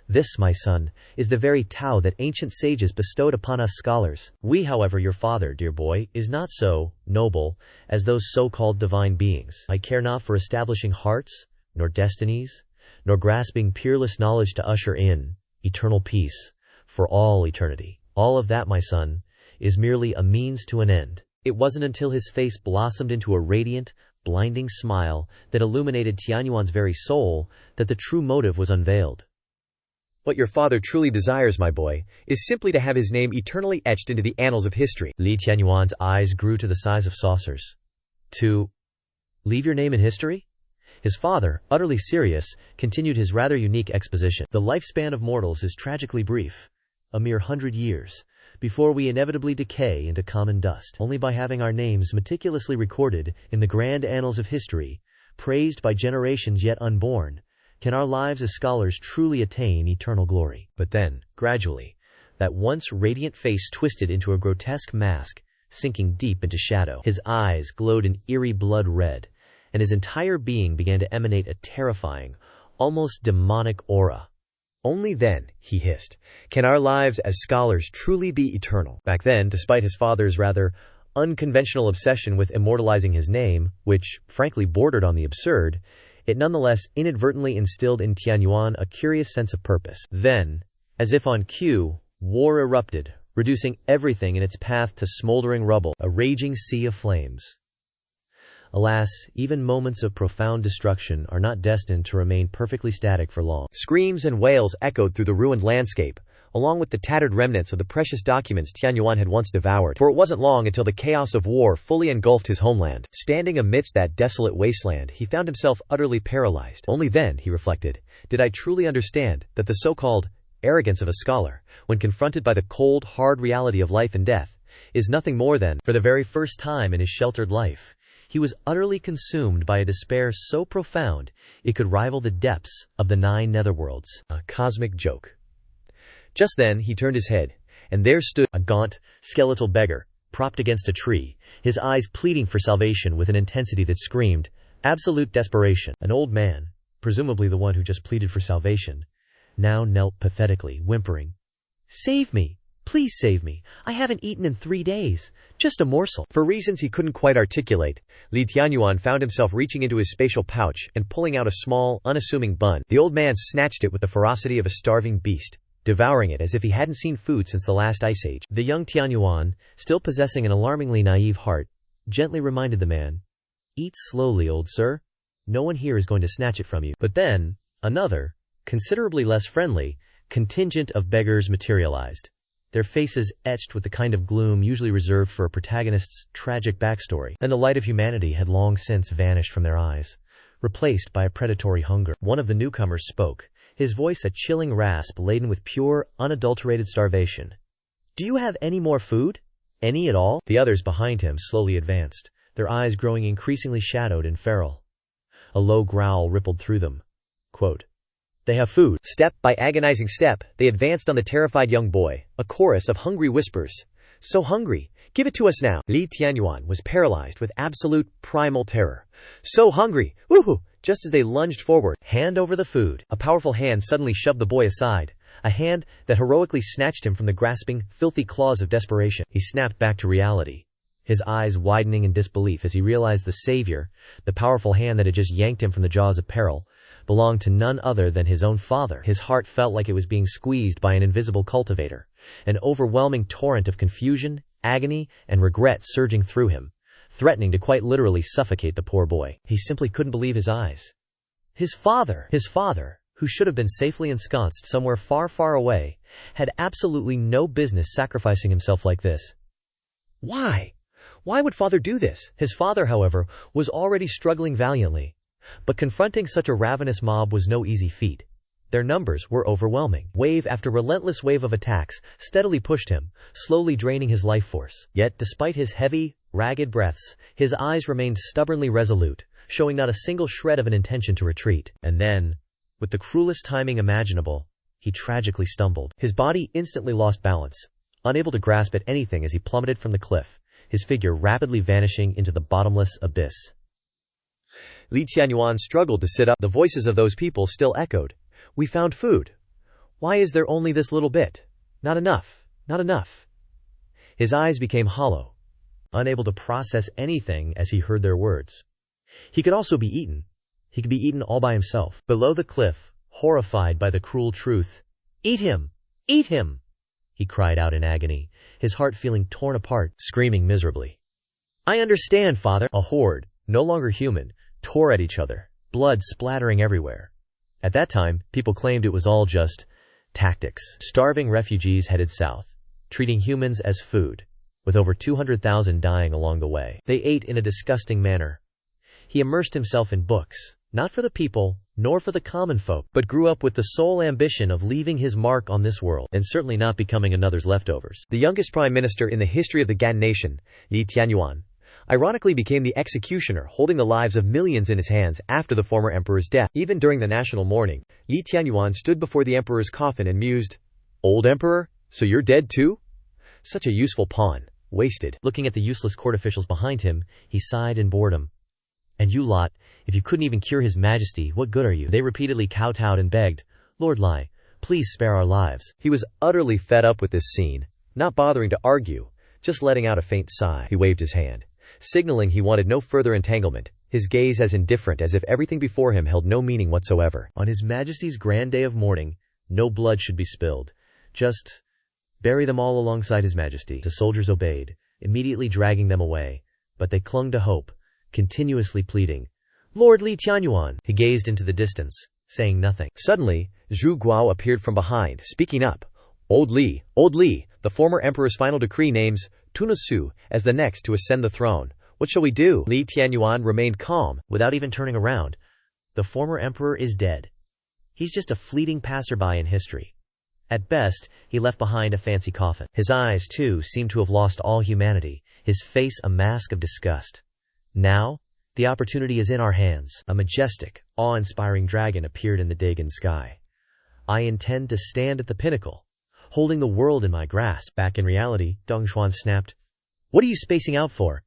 This, my son, is the very Tao that ancient sages bestowed upon us scholars. We, however, your father, dear boy, is not so noble as those so-called divine beings. I care not for establishing hearts, nor destinies, nor grasping peerless knowledge to usher in eternal peace for all eternity. All of that, my son, is merely a means to an end. It wasn't until his face blossomed into a radiant, blinding smile that illuminated Tianyuan's very soul that the true motive was unveiled. What your father truly desires, my boy, is simply to have his name eternally etched into the annals of history. Li Tianyuan's eyes grew to the size of saucers. To leave your name in history? His father, utterly serious, continued his rather unique exposition. The lifespan of mortals is tragically brief, a mere 100 years, before we inevitably decay into common dust. Only by having our names meticulously recorded in the grand annals of history, praised by generations yet unborn, can our lives as scholars truly attain eternal glory. But then, gradually, that once radiant face twisted into a grotesque mask, sinking deep into shadow. His eyes glowed an eerie blood red, and his entire being began to emanate a terrifying, almost demonic aura. Only then, he hissed, can our lives as scholars truly be eternal. Back then, despite his father's rather unconventional obsession with immortalizing his name, which, frankly, bordered on the absurd, it nonetheless inadvertently instilled in Tianyuan a curious sense of purpose. Then, as if on cue, war erupted, reducing everything in its path to smoldering rubble, a raging sea of flames. Alas, even moments of profound destruction are not destined to remain perfectly static for long. Screams and wails echoed through the ruined landscape, along with the tattered remnants of the precious documents Tianyuan had once devoured. For it wasn't long until the chaos of war fully engulfed his homeland. Standing amidst that desolate wasteland, he found himself utterly paralyzed. Only then, he reflected, did I truly understand that the so-called arrogance of a scholar, when confronted by the cold, hard reality of life and death, is nothing more than, for the very first time in his sheltered life, he was utterly consumed by a despair so profound it could rival the depths of the 9 netherworlds. A cosmic joke. Just then he turned his head, and there stood a gaunt, skeletal beggar, propped against a tree, his eyes pleading for salvation with an intensity that screamed absolute desperation. An old man, presumably the one who just pleaded for salvation, now knelt pathetically, whimpering, "Save me! Please save me! I haven't eaten in 3 days. Just a morsel." For reasons he couldn't quite articulate, Li Tianyuan found himself reaching into his spatial pouch and pulling out a small, unassuming bun. The old man snatched it with the ferocity of a starving beast, devouring it as if he hadn't seen food since the last ice age. The young Tianyuan, still possessing an alarmingly naive heart, gently reminded the man, "Eat slowly, old sir. No one here is going to snatch it from you." But then, another, considerably less friendly, contingent of beggars materialized, their faces etched with the kind of gloom usually reserved for a protagonist's tragic backstory, and the light of humanity had long since vanished from their eyes, replaced by a predatory hunger. One of the newcomers spoke, his voice a chilling rasp laden with pure, unadulterated starvation. "Do you have any more food? Any at all?" The others behind him slowly advanced, their eyes growing increasingly shadowed and feral. A low growl rippled through them. Quote, "They have food." Step by agonizing step, they advanced on the terrified young boy, a chorus of hungry whispers. "So hungry! Give it to us now!" Li Tianyuan was paralyzed with absolute primal terror. "So hungry! Woohoo!" Just as they lunged forward, "Hand over the food." a powerful hand suddenly shoved the boy aside, a hand that heroically snatched him from the grasping, filthy claws of desperation. He snapped back to reality, his eyes widening in disbelief as he realized the savior, the powerful hand that had just yanked him from the jaws of peril, belonged to none other than his own father. His heart felt like it was being squeezed by an invisible cultivator, an overwhelming torrent of confusion, agony, and regret surging through him, threatening to quite literally suffocate the poor boy. He simply couldn't believe his eyes. His father, who should have been safely ensconced somewhere far, far away, had absolutely no business sacrificing himself like this. Why? Why would father do this? His father, however, was already struggling valiantly. But confronting such a ravenous mob was no easy feat. Their numbers were overwhelming. Wave after relentless wave of attacks steadily pushed him, slowly draining his life force. Yet, despite his heavy, ragged breaths, his eyes remained stubbornly resolute, showing not a single shred of an intention to retreat. And then, with the cruelest timing imaginable, he tragically stumbled. His body instantly lost balance, unable to grasp at anything as he plummeted from the cliff, his figure rapidly vanishing into the bottomless abyss. Li Tianyuan struggled to sit up. The voices of those people still echoed. "We found food. Why is there only this little bit? Not enough. Not enough." His eyes became hollow, unable to process anything as he heard their words. He could also be eaten. He could be eaten all by himself. Below the cliff, horrified by the cruel truth, "Eat him! Eat him!" he cried out in agony, his heart feeling torn apart, screaming miserably. "I understand, father." A horde, no longer human, tore at each other, blood splattering everywhere. At that time, people claimed it was all just tactics. Starving refugees headed south, treating humans as food, with over 200,000 dying along the way. They ate in a disgusting manner. He immersed himself in books, not for the people, nor for the common folk, but grew up with the sole ambition of leaving his mark on this world, and certainly not becoming another's leftovers. The youngest prime minister in the history of the Gan nation, Li Tianyuan, ironically became the executioner, holding the lives of millions in his hands after the former emperor's death. Even during the national mourning, Li Tianyuan stood before the emperor's coffin and mused, "Old emperor, so you're dead too? Such a useful pawn, wasted." Looking at the useless court officials behind him, he sighed in boredom. "And you lot, if you couldn't even cure his majesty, what good are you?" They repeatedly kowtowed and begged, "Lord Lai, please spare our lives." He was utterly fed up with this scene, not bothering to argue, just letting out a faint sigh. He waved his hand, signaling he wanted no further entanglement, his gaze as indifferent as if everything before him held no meaning whatsoever. On his majesty's grand day of mourning, no blood should be spilled. Just bury them all alongside his majesty. The soldiers obeyed, immediately dragging them away, but they clung to hope, continuously pleading, "Lord Li Tianyuan." He gazed into the distance, saying nothing. Suddenly, Zhu Guao appeared from behind, speaking up. Old Li, the former emperor's final decree names Tunusu as the next to ascend the throne. What shall we do?" Li Tianyuan remained calm, without even turning around. The former emperor is dead. He's just a fleeting passerby in history. At best, he left behind a fancy coffin. His eyes, too, seemed to have lost all humanity, his face a mask of disgust. Now, the opportunity is in our hands. A majestic, awe-inspiring dragon appeared in the Dagon sky. "I intend to stand at the pinnacle, holding the world in my grasp." Back in reality, Dong Xuan snapped, "What are you spacing out for?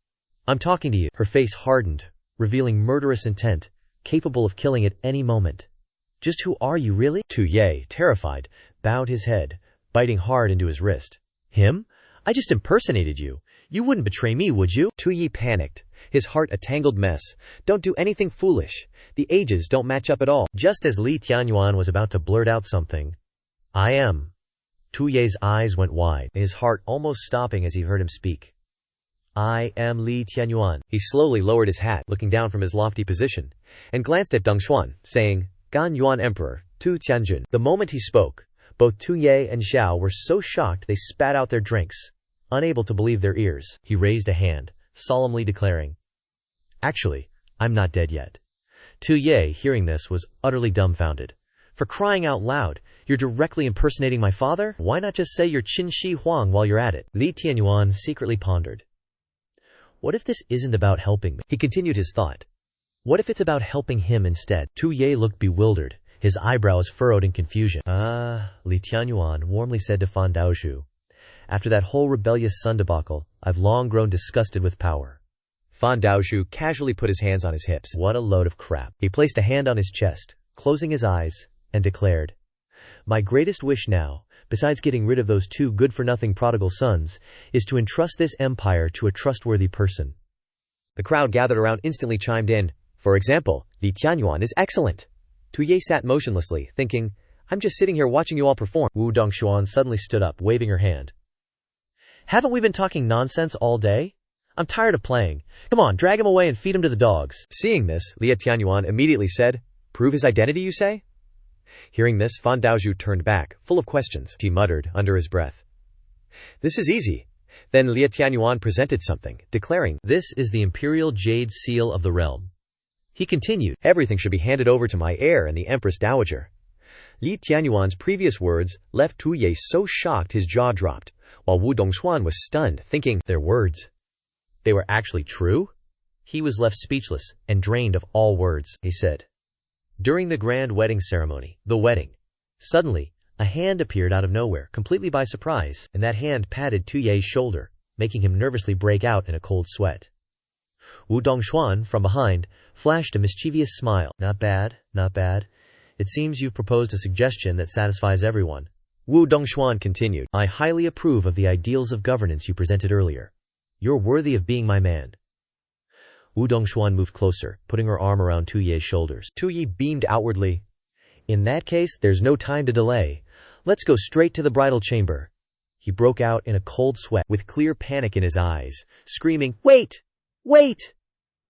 I'm talking to you." Her face hardened, revealing murderous intent, capable of killing at any moment. "Just who are you, really?" Tu Ye, terrified, bowed his head, biting hard into his wrist. "Him? I just impersonated you. You wouldn't betray me, would you?" Tu Ye panicked, his heart a tangled mess. "Don't do anything foolish. The ages don't match up at all." Just as Li Tianyuan was about to blurt out something, "I am." Tu Ye's eyes went wide, his heart almost stopping as he heard him speak. "I am Li Tianyuan." He slowly lowered his hat, looking down from his lofty position, and glanced at Dong Xuan, saying, "Gan Yuan Emperor, Tu Tianjun." The moment he spoke, both Tu Ye and Xiao were so shocked they spat out their drinks, unable to believe their ears. He raised a hand, solemnly declaring, "Actually, I'm not dead yet." Tu Ye, hearing this, was utterly dumbfounded. For crying out loud, you're directly impersonating my father? Why not just say you're Qin Shi Huang while you're at it? Li Tianyuan secretly pondered. What if this isn't about helping me? He continued his thought. What if it's about helping him instead? Tu Ye looked bewildered, his eyebrows furrowed in confusion. Li Tianyuan warmly said to Fan Daozhu. After that whole rebellious son debacle, I've long grown disgusted with power. Fan Daozhu casually put his hands on his hips. What a load of crap. He placed a hand on his chest, closing his eyes, and declared, My greatest wish now, besides getting rid of those 2 good-for-nothing prodigal sons, is to entrust this empire to a trustworthy person. The crowd gathered around instantly chimed in. For example, Li Tianyuan is excellent. Tu Ye sat motionlessly, thinking, I'm just sitting here watching you all perform. Wu Dongshuan suddenly stood up, waving her hand. Haven't we been talking nonsense all day? I'm tired of playing. Come on, drag him away and feed him to the dogs. Seeing this, Li Tianyuan immediately said, Prove his identity, you say? Hearing this, Fan Daozhu turned back, full of questions. He muttered under his breath. This is easy. Then Li Tianyuan presented something, declaring, This is the Imperial Jade Seal of the realm. He continued, Everything should be handed over to my heir and the Empress Dowager. Li Tianyuan's previous words left Tu Ye so shocked his jaw dropped, while Wu Dongshuan was stunned, thinking, Their words. They were actually true? He was left speechless and drained of all words. He said, During the grand wedding ceremony, the wedding, suddenly, a hand appeared out of nowhere, completely by surprise, and that hand patted Tu Ye's shoulder, making him nervously break out in a cold sweat. Wu Dongshuan, from behind, flashed a mischievous smile. Not bad, not bad. It seems you've proposed a suggestion that satisfies everyone. Wu Dongshuan continued, I highly approve of the ideals of governance you presented earlier. You're worthy of being my man. Wu Dongshuan moved closer, putting her arm around Tu Ye's shoulders. Tu Ye beamed outwardly. In that case, there's no time to delay. Let's go straight to the bridal chamber. He broke out in a cold sweat, with clear panic in his eyes, screaming, Wait! Wait!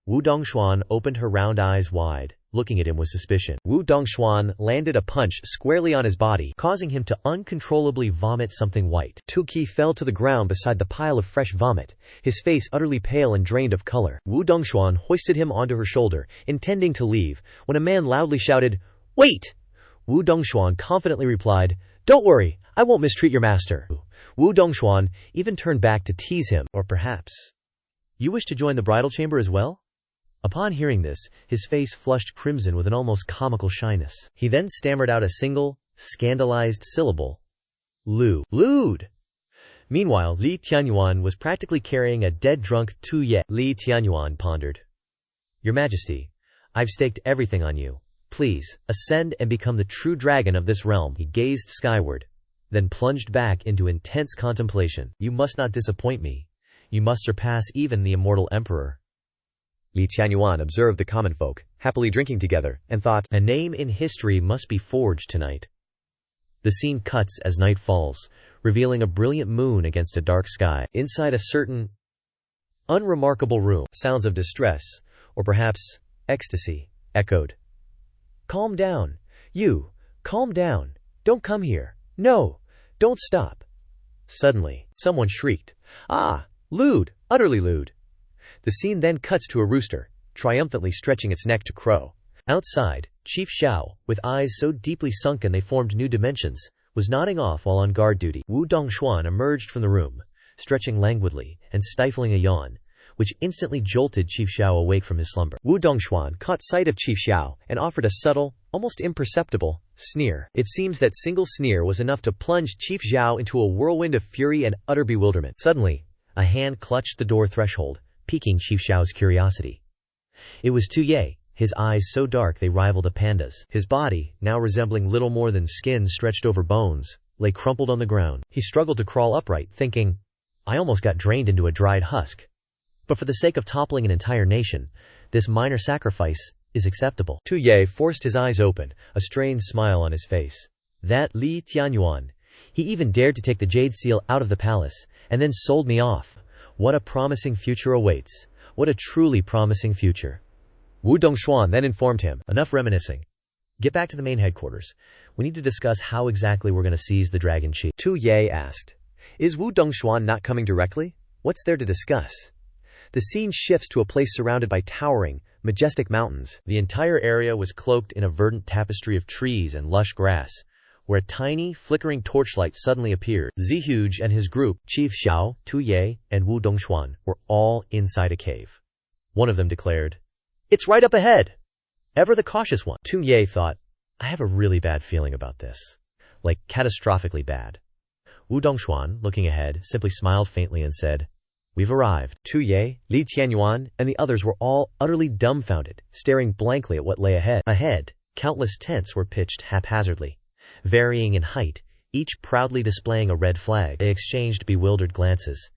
Wu Dongshuan opened her round eyes wide, looking at him with suspicion. Wu Dongshuan landed a punch squarely on his body, causing him to uncontrollably vomit something white. Tu Ye fell to the ground beside the pile of fresh vomit, his face utterly pale and drained of color. Wu Dongshuan hoisted him onto her shoulder, intending to leave, when a man loudly shouted, Wait! Wu Dongshuan confidently replied, Don't worry, I won't mistreat your master. Wu Dongshuan even turned back to tease him. Or perhaps, you wish to join the bridal chamber as well? Upon hearing this, his face flushed crimson with an almost comical shyness. He then stammered out a single, scandalized syllable. Lewd. Meanwhile, Li Tianyuan was practically carrying a dead-drunk Tu Ye. Li Tianyuan pondered. Your Majesty, I've staked everything on you. Please, ascend and become the true dragon of this realm. He gazed skyward, then plunged back into intense contemplation. You must not disappoint me. You must surpass even the immortal emperor. Li Tianyuan observed the common folk, happily drinking together, and thought, A name in history must be forged tonight. The scene cuts as night falls, revealing a brilliant moon against a dark sky. Inside a certain unremarkable room, sounds of distress, or perhaps ecstasy, echoed. Calm down. You, calm down. Don't come here. No, don't stop. Suddenly, someone shrieked. Ah, lewd, utterly lewd. The scene then cuts to a rooster, triumphantly stretching its neck to crow. Outside, Chief Xiao, with eyes so deeply sunken they formed new dimensions, was nodding off while on guard duty. Wu Dongshuan emerged from the room, stretching languidly and stifling a yawn, which instantly jolted Chief Xiao awake from his slumber. Wu Dongshuan caught sight of Chief Xiao and offered a subtle, almost imperceptible, sneer. It seems that single sneer was enough to plunge Chief Xiao into a whirlwind of fury and utter bewilderment. Suddenly, a hand clutched the door threshold, piquing Chief Xiao's curiosity. It was Tu Ye, his eyes so dark they rivaled a panda's. His body, now resembling little more than skin stretched over bones, lay crumpled on the ground. He struggled to crawl upright, thinking, I almost got drained into a dried husk. But for the sake of toppling an entire nation, this minor sacrifice is acceptable. Tu Ye forced his eyes open, a strained smile on his face. That Li Tianyuan. He even dared to take the jade seal out of the palace, and then sold me off. What a promising future awaits. What a truly promising future. Wu Dongshuan then informed him, Enough reminiscing. Get back to the main headquarters. We need to discuss how exactly we're going to seize the dragon chief. Tu Ye asked, Is Wu Dongshuan not coming directly? What's there to discuss? The scene shifts to a place surrounded by towering, majestic mountains. The entire area was cloaked in a verdant tapestry of trees and lush grass, where a tiny, flickering torchlight suddenly appeared. Zihuge and his group, Chief Xiao, Tu Ye, and Wu Dongshuan, were all inside a cave. One of them declared, "It's right up ahead!" Ever the cautious one, Tu Ye thought, "I have a really bad feeling about this. Like, catastrophically bad." Wu Dongshuan, looking ahead, simply smiled faintly and said, "We've arrived." Tu Ye, Li Tianyuan, and the others were all utterly dumbfounded, staring blankly at what lay ahead. Ahead, countless tents were pitched haphazardly, varying in height, each proudly displaying a red flag. They exchanged bewildered glances.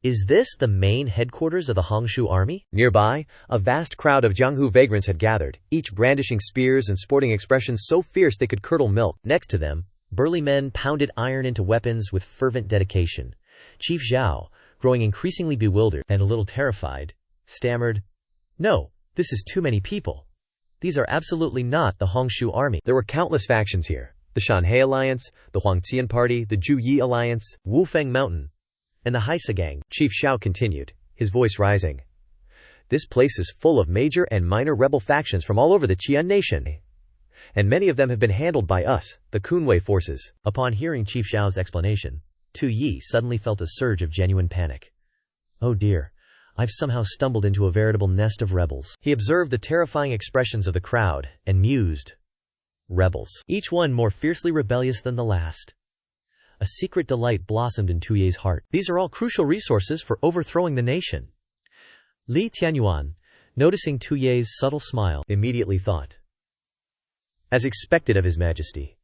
Is this the main headquarters of the Hongshu army? Nearby, a vast crowd of Jianghu vagrants had gathered, each brandishing spears and sporting expressions so fierce they could curdle milk. Next to them, burly men pounded iron into weapons with fervent dedication. Chief Zhao, growing increasingly bewildered and a little terrified, stammered, "No, this is too many people. These are absolutely not the Hongshu army." There were countless factions here. The Shanhai Alliance, the Huangtian Party, the Juyi Alliance, Wufeng Mountain, and the Haisa Gang. Chief Xiao continued, his voice rising. This place is full of major and minor rebel factions from all over the Qian nation. And many of them have been handled by us, the Kunwei forces. Upon hearing Chief Xiao's explanation, Tu Yi suddenly felt a surge of genuine panic. Oh dear, I've somehow stumbled into a veritable nest of rebels. He observed the terrifying expressions of the crowd and mused. Rebels, each one more fiercely rebellious than the last. A secret delight blossomed in Tu Ye's heart. These are all crucial resources for overthrowing the nation. Li Tianyuan, noticing Tu Ye's subtle smile, immediately thought, as expected of His Majesty.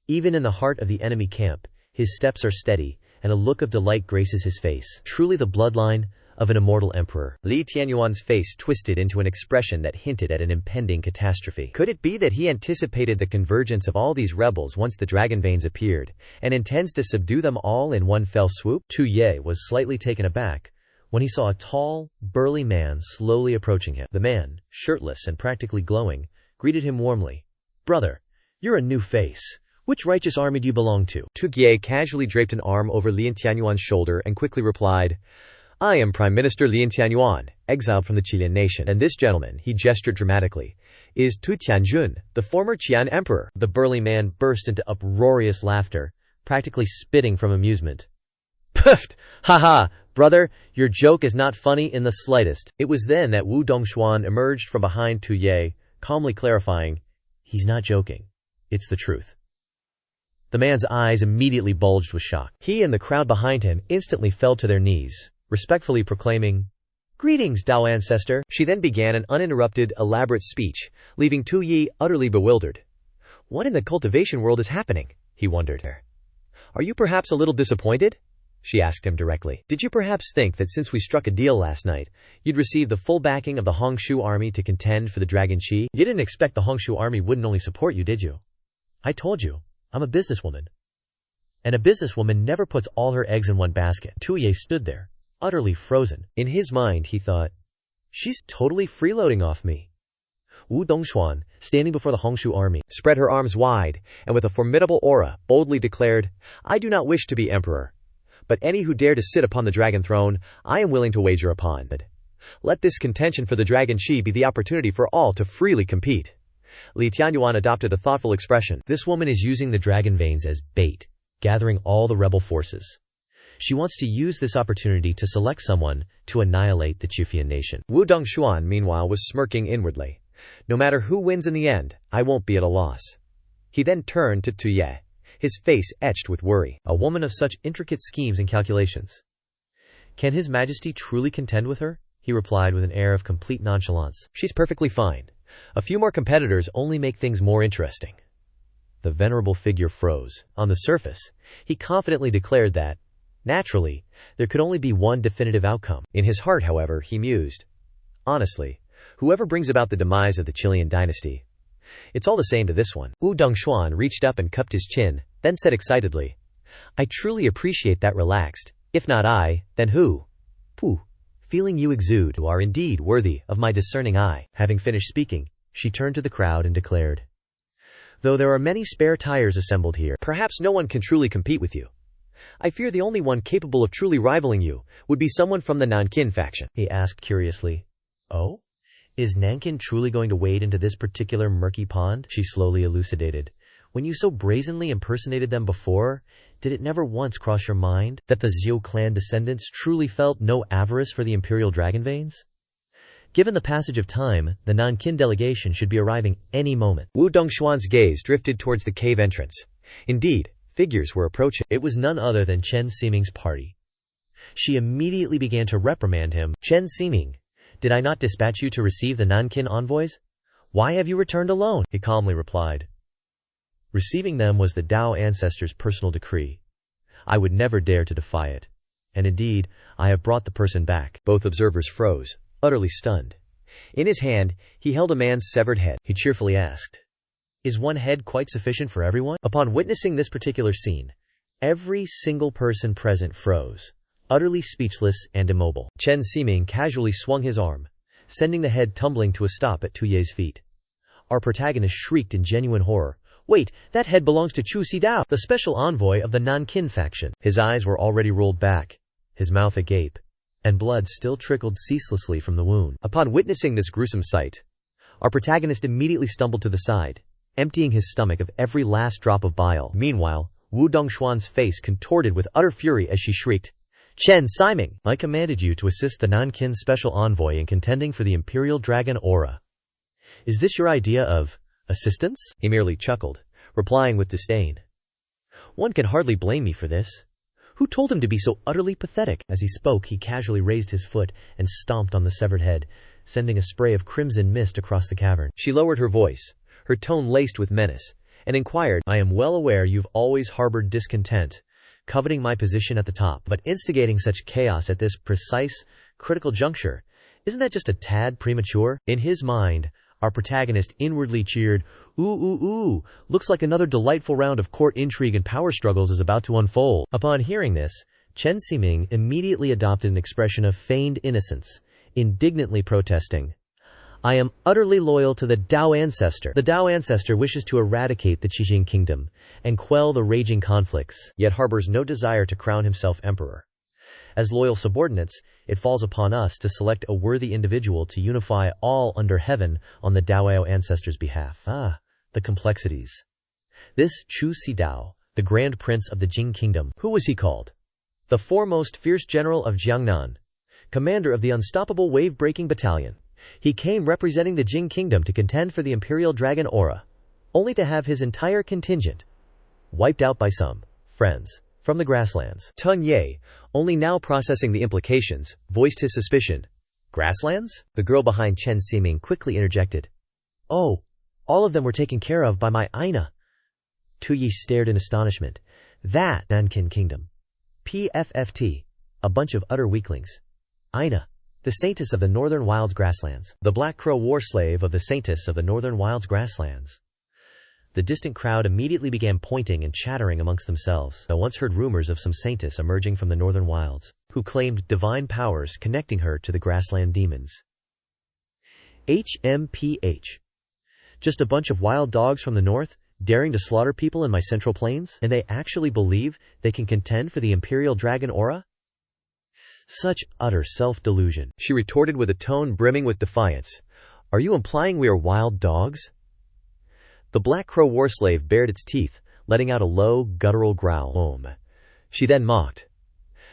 Even in the heart of the enemy camp, his steps are steady, and a look of delight graces his face. Truly the bloodline of an immortal emperor. Li Tianyuan's face twisted into an expression that hinted at an impending catastrophe. Could it be that he anticipated the convergence of all these rebels once the dragon veins appeared, and intends to subdue them all in one fell swoop? Tu Ye was slightly taken aback when he saw a tall, burly man slowly approaching him. The man, shirtless and practically glowing, greeted him warmly. "Brother, you're a new face. Which righteous army do you belong to?" Tu Ye casually draped an arm over Li Tianyuan's shoulder and quickly replied, "I am Prime Minister Li Tianyuan, exiled from the Qilian nation, and this gentleman," he gestured dramatically, "is Tu Tianjun, the former Qian emperor." The burly man burst into uproarious laughter, practically spitting from amusement. "Puffed! Ha ha! Brother, your joke is not funny in the slightest." It was then that Wu Dongshuan emerged from behind Tu Ye, calmly clarifying, "He's not joking. It's the truth." The man's eyes immediately bulged with shock. He and the crowd behind him instantly fell to their knees, respectfully proclaiming, "Greetings, Dao Ancestor." She then began an uninterrupted, elaborate speech, leaving Tu Yi utterly bewildered. What in the cultivation world is happening? He wondered. Are you perhaps a little disappointed? She asked him directly. Did you perhaps think that since we struck a deal last night, you'd receive the full backing of the Hongshu army to contend for the Dragon Qi? You didn't expect the Hongshu army wouldn't only support you, did you? I told you, I'm a businesswoman. And a businesswoman never puts all her eggs in one basket. Tu Ye stood there, utterly frozen. In his mind, he thought, she's totally freeloading off me. Wu Dongshuan, standing before the Hongshu army, spread her arms wide, and with a formidable aura, boldly declared, I do not wish to be emperor. But any who dare to sit upon the dragon throne, I am willing to wager upon. Let this contention for the Dragon Qi be the opportunity for all to freely compete. Li Tianyuan adopted a thoughtful expression. This woman is using the dragon veins as bait, gathering all the rebel forces. She wants to use this opportunity to select someone to annihilate the Qian nation. Wu Dongshuan, meanwhile, was smirking inwardly. No matter who wins in the end, I won't be at a loss. He then turned to Tu Ye, his face etched with worry. A woman of such intricate schemes and calculations. Can His Majesty truly contend with her? He replied with an air of complete nonchalance. She's perfectly fine. A few more competitors only make things more interesting. The venerable figure froze. On the surface, he confidently declared that, naturally, there could only be one definitive outcome. In his heart, however, he mused. Honestly, whoever brings about the demise of the Qian Dynasty, it's all the same to this one. Wu Dongshuan reached up and cupped his chin, then said excitedly, I truly appreciate that relaxed. If not I, then who? Pooh. Feeling you exude who are indeed worthy of my discerning eye. Having finished speaking, she turned to the crowd and declared, though there are many spare tires assembled here, perhaps no one can truly compete with you. I fear the only one capable of truly rivaling you would be someone from the Nankin faction. He asked curiously, Oh? Is Nankin truly going to wade into this particular murky pond? She slowly elucidated. When you so brazenly impersonated them before, did it never once cross your mind that the Xiu clan descendants truly felt no avarice for the Imperial Dragon Veins? Given the passage of time, the Nankin delegation should be arriving any moment. Wu Dongxuan's gaze drifted towards the cave entrance. Indeed, figures were approaching. It was none other than Chen Ximing's party. She immediately began to reprimand him. Chen Ximing, did I not dispatch you to receive the Nankin envoys? Why have you returned alone? He calmly replied. Receiving them was the Dao ancestors' personal decree. I would never dare to defy it. And indeed, I have brought the person back. Both observers froze, utterly stunned. In his hand, he held a man's severed head. He cheerfully asked, Is one head quite sufficient for everyone? Upon witnessing this particular scene, every single person present froze, utterly speechless and immobile. Chen Ximing casually swung his arm, sending the head tumbling to a stop at Tu Ye's feet. Our protagonist shrieked in genuine horror. Wait, that head belongs to Chu Xidao, the special envoy of the Nankin faction. His eyes were already rolled back, his mouth agape, and blood still trickled ceaselessly from the wound. Upon witnessing this gruesome sight, our protagonist immediately stumbled to the side, emptying his stomach of every last drop of bile. Meanwhile, Wu Dongxuan's face contorted with utter fury as she shrieked, Chen Ximing, I commanded you to assist the Nankin special envoy in contending for the Imperial Dragon Aura. Is this your idea of assistance? He merely chuckled, replying with disdain. One can hardly blame me for this. Who told him to be so utterly pathetic? As he spoke, he casually raised his foot and stomped on the severed head, sending a spray of crimson mist across the cavern. She lowered her voice, her tone laced with menace, and inquired, I am well aware you've always harbored discontent, coveting my position at the top, but instigating such chaos at this precise, critical juncture, isn't that just a tad premature? In his mind, our protagonist inwardly cheered, ooh, looks like another delightful round of court intrigue and power struggles is about to unfold. Upon hearing this, Chen Ximing immediately adopted an expression of feigned innocence, indignantly protesting, I am utterly loyal to the Dao ancestor. The Dao ancestor wishes to eradicate the Qijing kingdom and quell the raging conflicts, yet harbors no desire to crown himself emperor. As loyal subordinates, it falls upon us to select a worthy individual to unify all under heaven on the Daoao ancestors' behalf. The complexities. This Chu Xidao, the Grand Prince of the Jing Kingdom, who was he called? The foremost fierce general of Jiangnan, commander of the unstoppable wave-breaking battalion. He came representing the Jing Kingdom to contend for the Imperial Dragon Aura, only to have his entire contingent wiped out by some friends from the grasslands. Tun Ye, only now processing the implications, voiced his suspicion. Grasslands? The girl behind Chen Ximing quickly interjected. Oh, all of them were taken care of by my Aina. Tu Yi stared in astonishment. That Nankin Kingdom. PFFT. A bunch of utter weaklings. Aina, the saintess of the Northern Wilds Grasslands. The Black Crow war slave of the saintess of the Northern Wilds Grasslands. The distant crowd immediately began pointing and chattering amongst themselves. I once heard rumors of some saintess emerging from the Northern Wilds, who claimed divine powers connecting her to the grassland demons. HMPH. Just a bunch of wild dogs from the north, daring to slaughter people in my central plains? And they actually believe they can contend for the Imperial Dragon Aura? Such utter self-delusion. She retorted with a tone brimming with defiance. Are you implying we are wild dogs? The Black Crow war slave bared its teeth, letting out a low, guttural growl. She then mocked.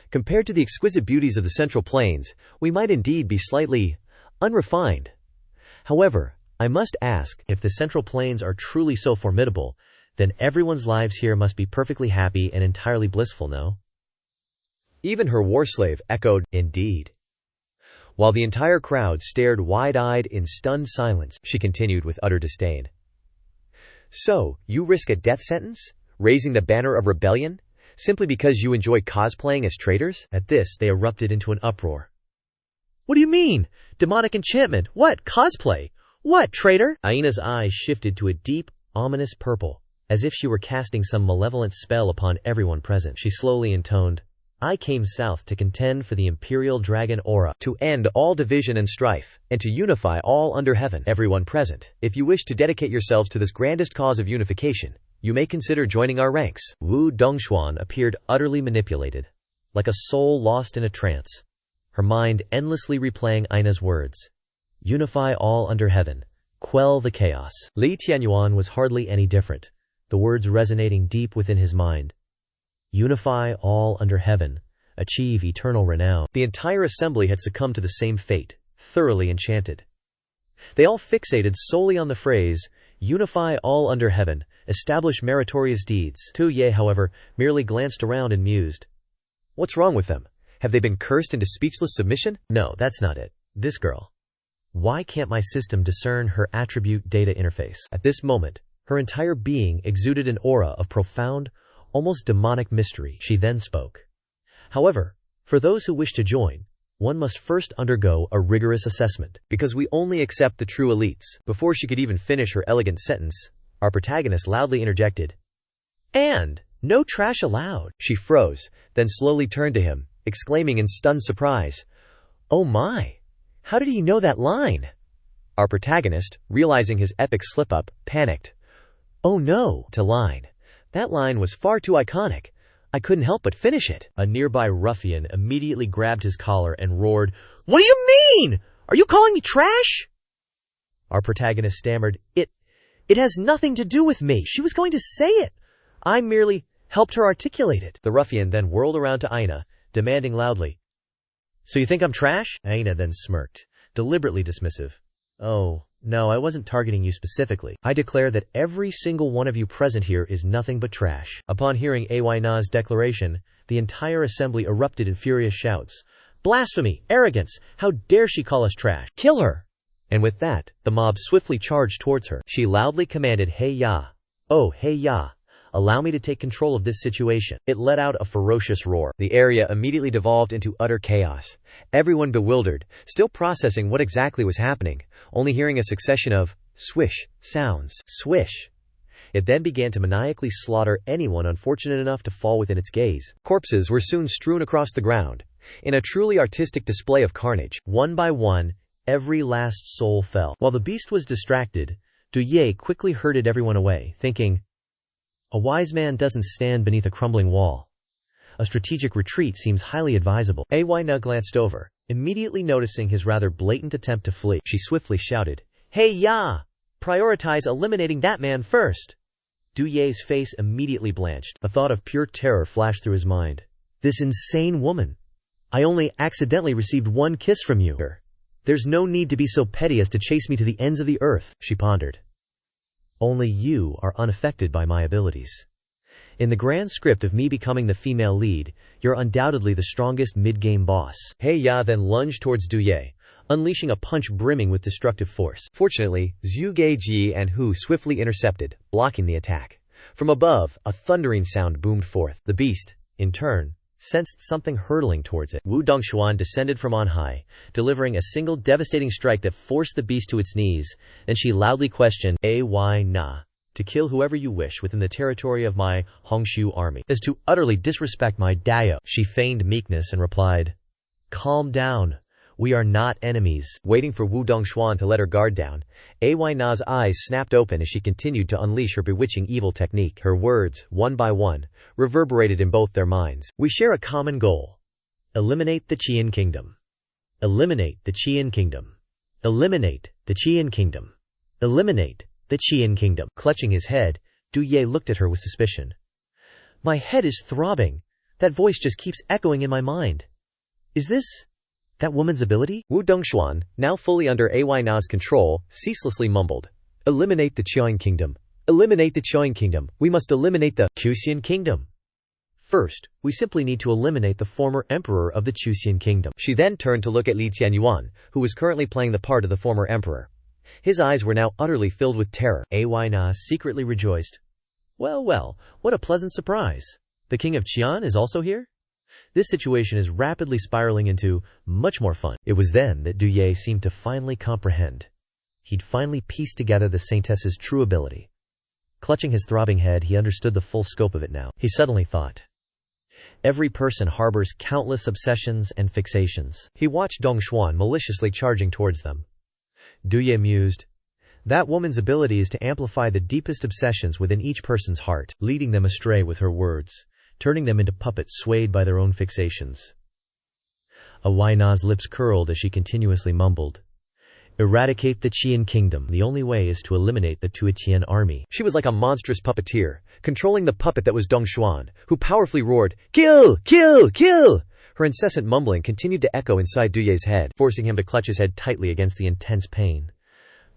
Compared to the exquisite beauties of the Central Plains, we might indeed be slightly unrefined. However, I must ask, if the Central Plains are truly so formidable, then everyone's lives here must be perfectly happy and entirely blissful, no? Even her war slave echoed, indeed. While the entire crowd stared wide-eyed in stunned silence, she continued with utter disdain. So, you risk a death sentence? Raising the banner of rebellion? Simply because you enjoy cosplaying as traitors? At this, they erupted into an uproar. What do you mean? Demonic enchantment? What? Cosplay? What, traitor? Aina's eyes shifted to a deep, ominous purple, as if she were casting some malevolent spell upon everyone present. She slowly intoned, I came south to contend for the Imperial Dragon Aura, to end all division and strife, and to unify all under heaven, everyone present. If you wish to dedicate yourselves to this grandest cause of unification, you may consider joining our ranks. Wu Dongxuan appeared utterly manipulated, like a soul lost in a trance, her mind endlessly replaying Aina's words. Unify all under heaven. Quell the chaos. Li Tianyuan was hardly any different, the words resonating deep within his mind. Unify all under heaven. Achieve eternal renown. The entire assembly had succumbed to the same fate, thoroughly enchanted. They all fixated solely on the phrase, unify all under heaven, establish meritorious deeds. Tu Ye, however, merely glanced around and mused. What's wrong with them? Have they been cursed into speechless submission? No, that's not it. This girl. Why can't my system discern her attribute data interface? At this moment, her entire being exuded an aura of profound, almost demonic mystery. She then spoke. However, for those who wish to join, one must first undergo a rigorous assessment. Because we only accept the true elites. Before she could even finish her elegant sentence, our protagonist loudly interjected. And no trash allowed. She froze, then slowly turned to him, exclaiming in stunned surprise, Oh my! How did he know that line? Our protagonist, realizing his epic slip-up, panicked. Oh no! To line. That line was far too iconic. I couldn't help but finish it. A nearby ruffian immediately grabbed his collar and roared, What do you mean? Are you calling me trash? Our protagonist stammered, It has nothing to do with me. She was going to say it. I merely helped her articulate it. The ruffian then whirled around to Aina, demanding loudly, So you think I'm trash? Aina then smirked, deliberately dismissive. Oh, no, I wasn't targeting you specifically. I declare that every single one of you present here is nothing but trash. Upon hearing Ayna's declaration, the entire assembly erupted in furious shouts. Blasphemy! Arrogance! How dare she call us trash? Kill her! And with that, the mob swiftly charged towards her. She loudly commanded, Hey Ya! Oh, hey Ya! Allow me to take control of this situation. It let out a ferocious roar. The area immediately devolved into utter chaos. Everyone bewildered, still processing what exactly was happening, only hearing a succession of swish sounds. Swish. It then began to maniacally slaughter anyone unfortunate enough to fall within its gaze. Corpses were soon strewn across the ground. In a truly artistic display of carnage, one by one, every last soul fell. While the beast was distracted, Du Ye quickly herded everyone away, thinking, A wise man doesn't stand beneath a crumbling wall. A strategic retreat seems highly advisable. Ayna glanced over, immediately noticing his rather blatant attempt to flee. She swiftly shouted, Hey Ya! Prioritize eliminating that man first! Du Ye's face immediately blanched. A thought of pure terror flashed through his mind. This insane woman! I only accidentally received one kiss from you. There's no need to be so petty as to chase me to the ends of the earth, she pondered. Only you are unaffected by my abilities. In the grand script of me becoming the female lead, you're undoubtedly the strongest mid-game boss. Hey Ya then lunged towards Du Ye, unleashing a punch brimming with destructive force. Fortunately, Zhu Geiji and Hu swiftly intercepted, blocking the attack. From above, a thundering sound boomed forth. The beast, in turn, sensed something hurtling towards it. Wu Dongshuan descended from on high, delivering a single devastating strike that forced the beast to its knees. Then she loudly questioned, Ayna, to kill whoever you wish within the territory of my Hongshu army. Is to utterly disrespect my Dao. She feigned meekness and replied, Calm down. We are not enemies. Waiting for Wu Dongshuan to let her guard down, Ayna's eyes snapped open as she continued to unleash her bewitching evil technique. Her words, one by one, reverberated in both their minds. We share a common goal. Eliminate the Qian kingdom. Eliminate the Qian kingdom. Eliminate the Qian kingdom. Eliminate the Qian kingdom. Clutching his head, Du Ye looked at her with suspicion. My head is throbbing. That voice just keeps echoing in my mind. Is this that woman's ability? Wu Dongshuan, now fully under Ayna's control, ceaselessly mumbled, Eliminate the Qian kingdom. Eliminate the Qian kingdom. We must eliminate the Chuxian kingdom. First, we simply need to eliminate the former emperor of the Chuxian kingdom. She then turned to look at Li Tianyuan, who was currently playing the part of the former emperor. His eyes were now utterly filled with terror. Ayna secretly rejoiced. Well, what a pleasant surprise. The king of Qian is also here? This situation is rapidly spiraling into much more fun. It was then that Du Ye seemed to finally comprehend. He'd finally pieced together the saintess's true ability. Clutching his throbbing head, he understood the full scope of it now. He suddenly thought, every person harbors countless obsessions and fixations. He watched Dongshuan maliciously charging towards them. Du Ye mused, that woman's ability is to amplify the deepest obsessions within each person's heart, leading them astray with her words, turning them into puppets swayed by their own fixations. Ayna's lips curled as she continuously mumbled, Eradicate the Qian kingdom. The only way is to eliminate the Qian army. She was like a monstrous puppeteer, controlling the puppet that was Dongshuan, who powerfully roared, "Kill! Kill! Kill!" Her incessant mumbling continued to echo inside Duye's head, forcing him to clutch his head tightly against the intense pain.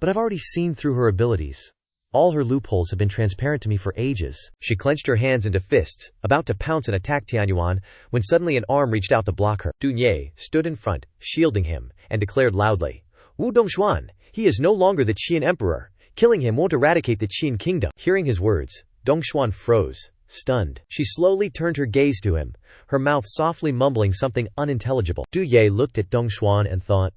But I've already seen through her abilities. All her loopholes have been transparent to me for ages. She clenched her hands into fists, about to pounce and attack Tianyuan, when suddenly an arm reached out to block her. Dunye stood in front, shielding him, and declared loudly, "Wu Dongshuan, he is no longer the Qian emperor. Killing him won't eradicate the Qian kingdom." Hearing his words, Dongshuan froze, stunned. She slowly turned her gaze to him, her mouth softly mumbling something unintelligible. Duye looked at Dongshuan and thought,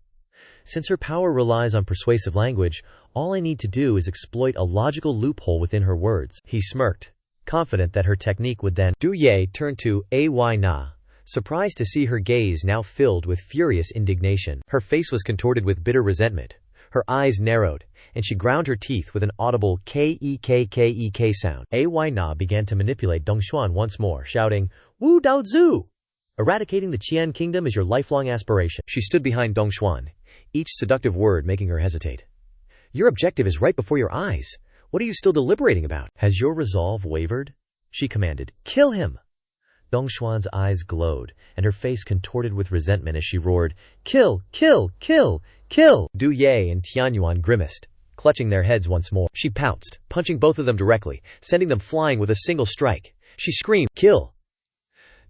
since her power relies on persuasive language, all I need to do is exploit a logical loophole within her words. He smirked, confident that her technique would then. Duye turned to Ay Na, surprised to see her gaze now filled with furious indignation. Her face was contorted with bitter resentment. Her eyes narrowed, and she ground her teeth with an audible K-E-K-K-E-K sound. Ay Na began to manipulate Dongshuan once more, shouting, "Wu Dao Zhu! Eradicating the Qian kingdom is your lifelong aspiration." She stood behind Dongshuan, each seductive word making her hesitate. "Your objective is right before your eyes. What are you still deliberating about?" "Has your resolve wavered?" she commanded. "Kill him!" Dongshuan's eyes glowed, and her face contorted with resentment as she roared, "Kill! Kill! Kill! Kill!" Duye and Tianyuan grimaced, clutching their heads once more. She pounced, punching both of them directly, sending them flying with a single strike. She screamed, "Kill!"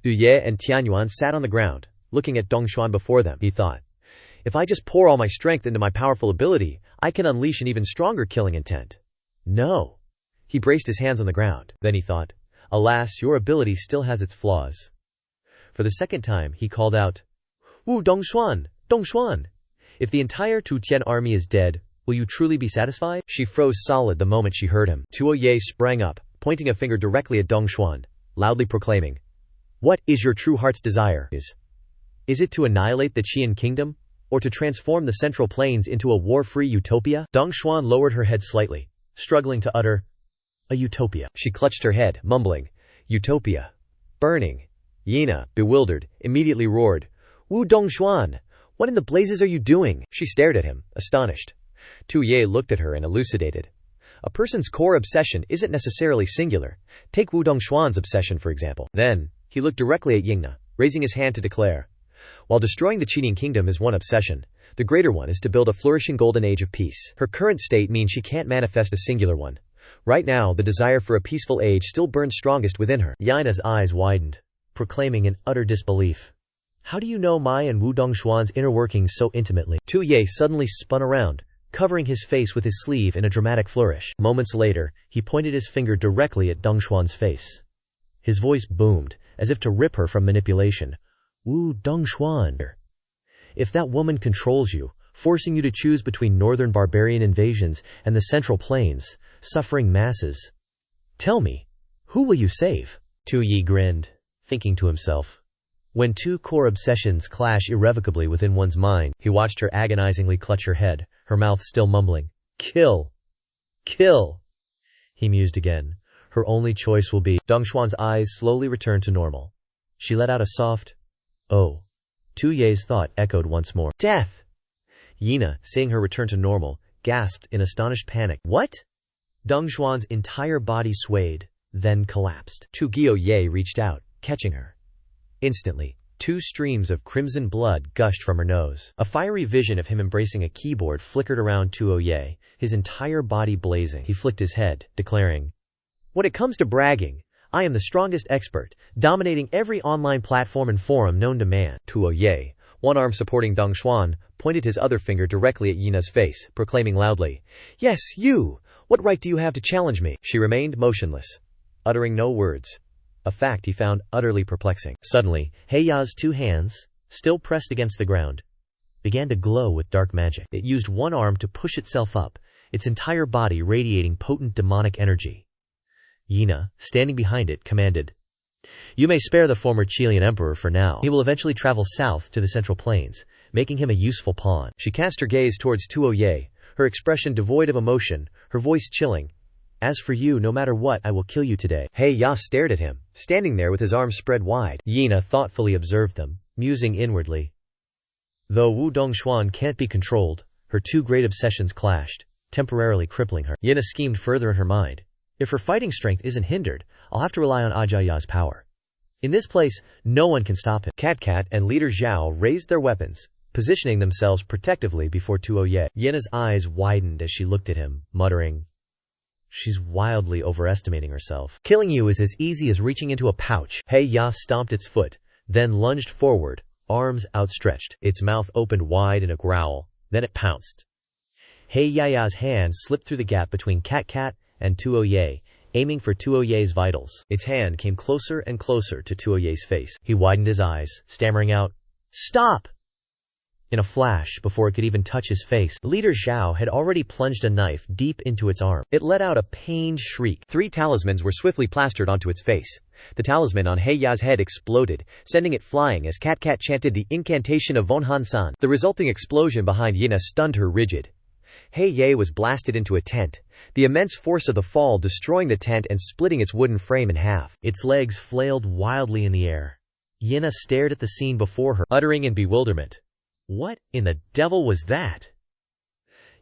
Duye and Tianyuan sat on the ground, looking at Dongshuan before them. He thought, if I just pour all my strength into my powerful ability, I can unleash an even stronger killing intent. No. He braced his hands on the ground. Then he thought, alas, your ability still has its flaws. For the second time, he called out, "Wu Dongshuan, Dongshuan! If the entire Qian army is dead, will you truly be satisfied?" She froze solid the moment she heard him. Tuoye sprang up, pointing a finger directly at Dongshuan, loudly proclaiming, "What is your true heart's desire? Is it to annihilate the Qian kingdom, or to transform the Central Plains into a war-free utopia?" Dongshuan lowered her head slightly, struggling to utter, "A utopia." She clutched her head, mumbling, "Utopia. Burning." Yina, bewildered, immediately roared, "Wu Dongshuan, what in the blazes are you doing?" She stared at him, astonished. Tuye looked at her and elucidated. A person's core obsession isn't necessarily singular. Take Wu Dongshuan's obsession, for example. Then, he looked directly at Yingna, raising his hand to declare, while destroying the Qian kingdom is one obsession, the greater one is to build a flourishing golden age of peace. Her current state means she can't manifest a singular one. Right now, the desire for a peaceful age still burns strongest within her. Yina's eyes widened, proclaiming in utter disbelief, "How do you know my and Wu Dongshuan's inner workings so intimately?" Tuye suddenly spun around, covering his face with his sleeve in a dramatic flourish. Moments later, he pointed his finger directly at Dongshuan's face. His voice boomed, as if to rip her from manipulation. "Wu Dongshuan, if that woman controls you, forcing you to choose between northern barbarian invasions and the Central Plains, suffering masses, tell me, who will you save?" Tuyi grinned, thinking to himself, when two core obsessions clash irrevocably within one's mind. He watched her agonizingly clutch her head, her mouth still mumbling, "Kill! Kill!" He mused again. Her only choice will be. Dongshuan's eyes slowly returned to normal. She let out a soft, "Oh." Tuye's thought echoed once more, "Death!" Yina, seeing her return to normal, gasped in astonished panic. "What?" Dongshuan's entire body swayed, then collapsed. Tu Gioye reached out, catching her. Instantly, two streams of crimson blood gushed from her nose. A fiery vision of him embracing a keyboard flickered around Tuoye, his entire body blazing. He flicked his head, declaring, "When it comes to bragging, I am the strongest expert, dominating every online platform and forum known to man." Tuoye, one arm supporting Dongshuan, pointed his other finger directly at Yina's face, proclaiming loudly, "Yes, you! What right do you have to challenge me?" She remained motionless, uttering no words, a fact he found utterly perplexing. Suddenly, Heiya's two hands, still pressed against the ground, began to glow with dark magic. It used one arm to push itself up, its entire body radiating potent demonic energy. Yina, standing behind it, commanded, "You may spare the former Qian emperor for now. He will eventually travel south to the Central Plains, making him a useful pawn." She cast her gaze towards Tuoye, her expression devoid of emotion, her voice chilling. "As for you, no matter what, I will kill you today." Heiya stared at him, standing there with his arms spread wide. Yina thoughtfully observed them, musing inwardly. Though Wu Dongshuan can't be controlled, Her two great obsessions clashed, temporarily crippling her. Yina schemed further in her mind. If her fighting strength isn't hindered, I'll have to rely on Ajaya's power. In this place, no one can stop him. Cat and leader Zhao raised their weapons, positioning themselves protectively before Tuo Ye. Yina's eyes widened as she looked at him, muttering, "She's wildly overestimating herself. Killing you is as easy as reaching into a pouch." He Ya stomped its foot, then lunged forward, arms outstretched. Its mouth opened wide in a growl, then it pounced. He Ya's hand slipped through the gap between Cat and Tuo Ye, aiming for Tuo Ye's vitals. Its hand came closer and closer to Tuo Ye's face. He widened his eyes, stammering out, "Stop!" In a flash, before it could even touch his face, Leader Zhao had already plunged a knife deep into its arm. It let out a pained shriek. 3 talismans were swiftly plastered onto its face. The talisman on He Ya's head exploded, sending it flying as Cat chanted the incantation of Von Han San. The resulting explosion behind Yina stunned her rigid. He Ye was blasted into a tent, the immense force of the fall destroying the tent and splitting its wooden frame in half. Its legs flailed wildly in the air. Yina stared at the scene before her, uttering in bewilderment, "What in the devil was that?"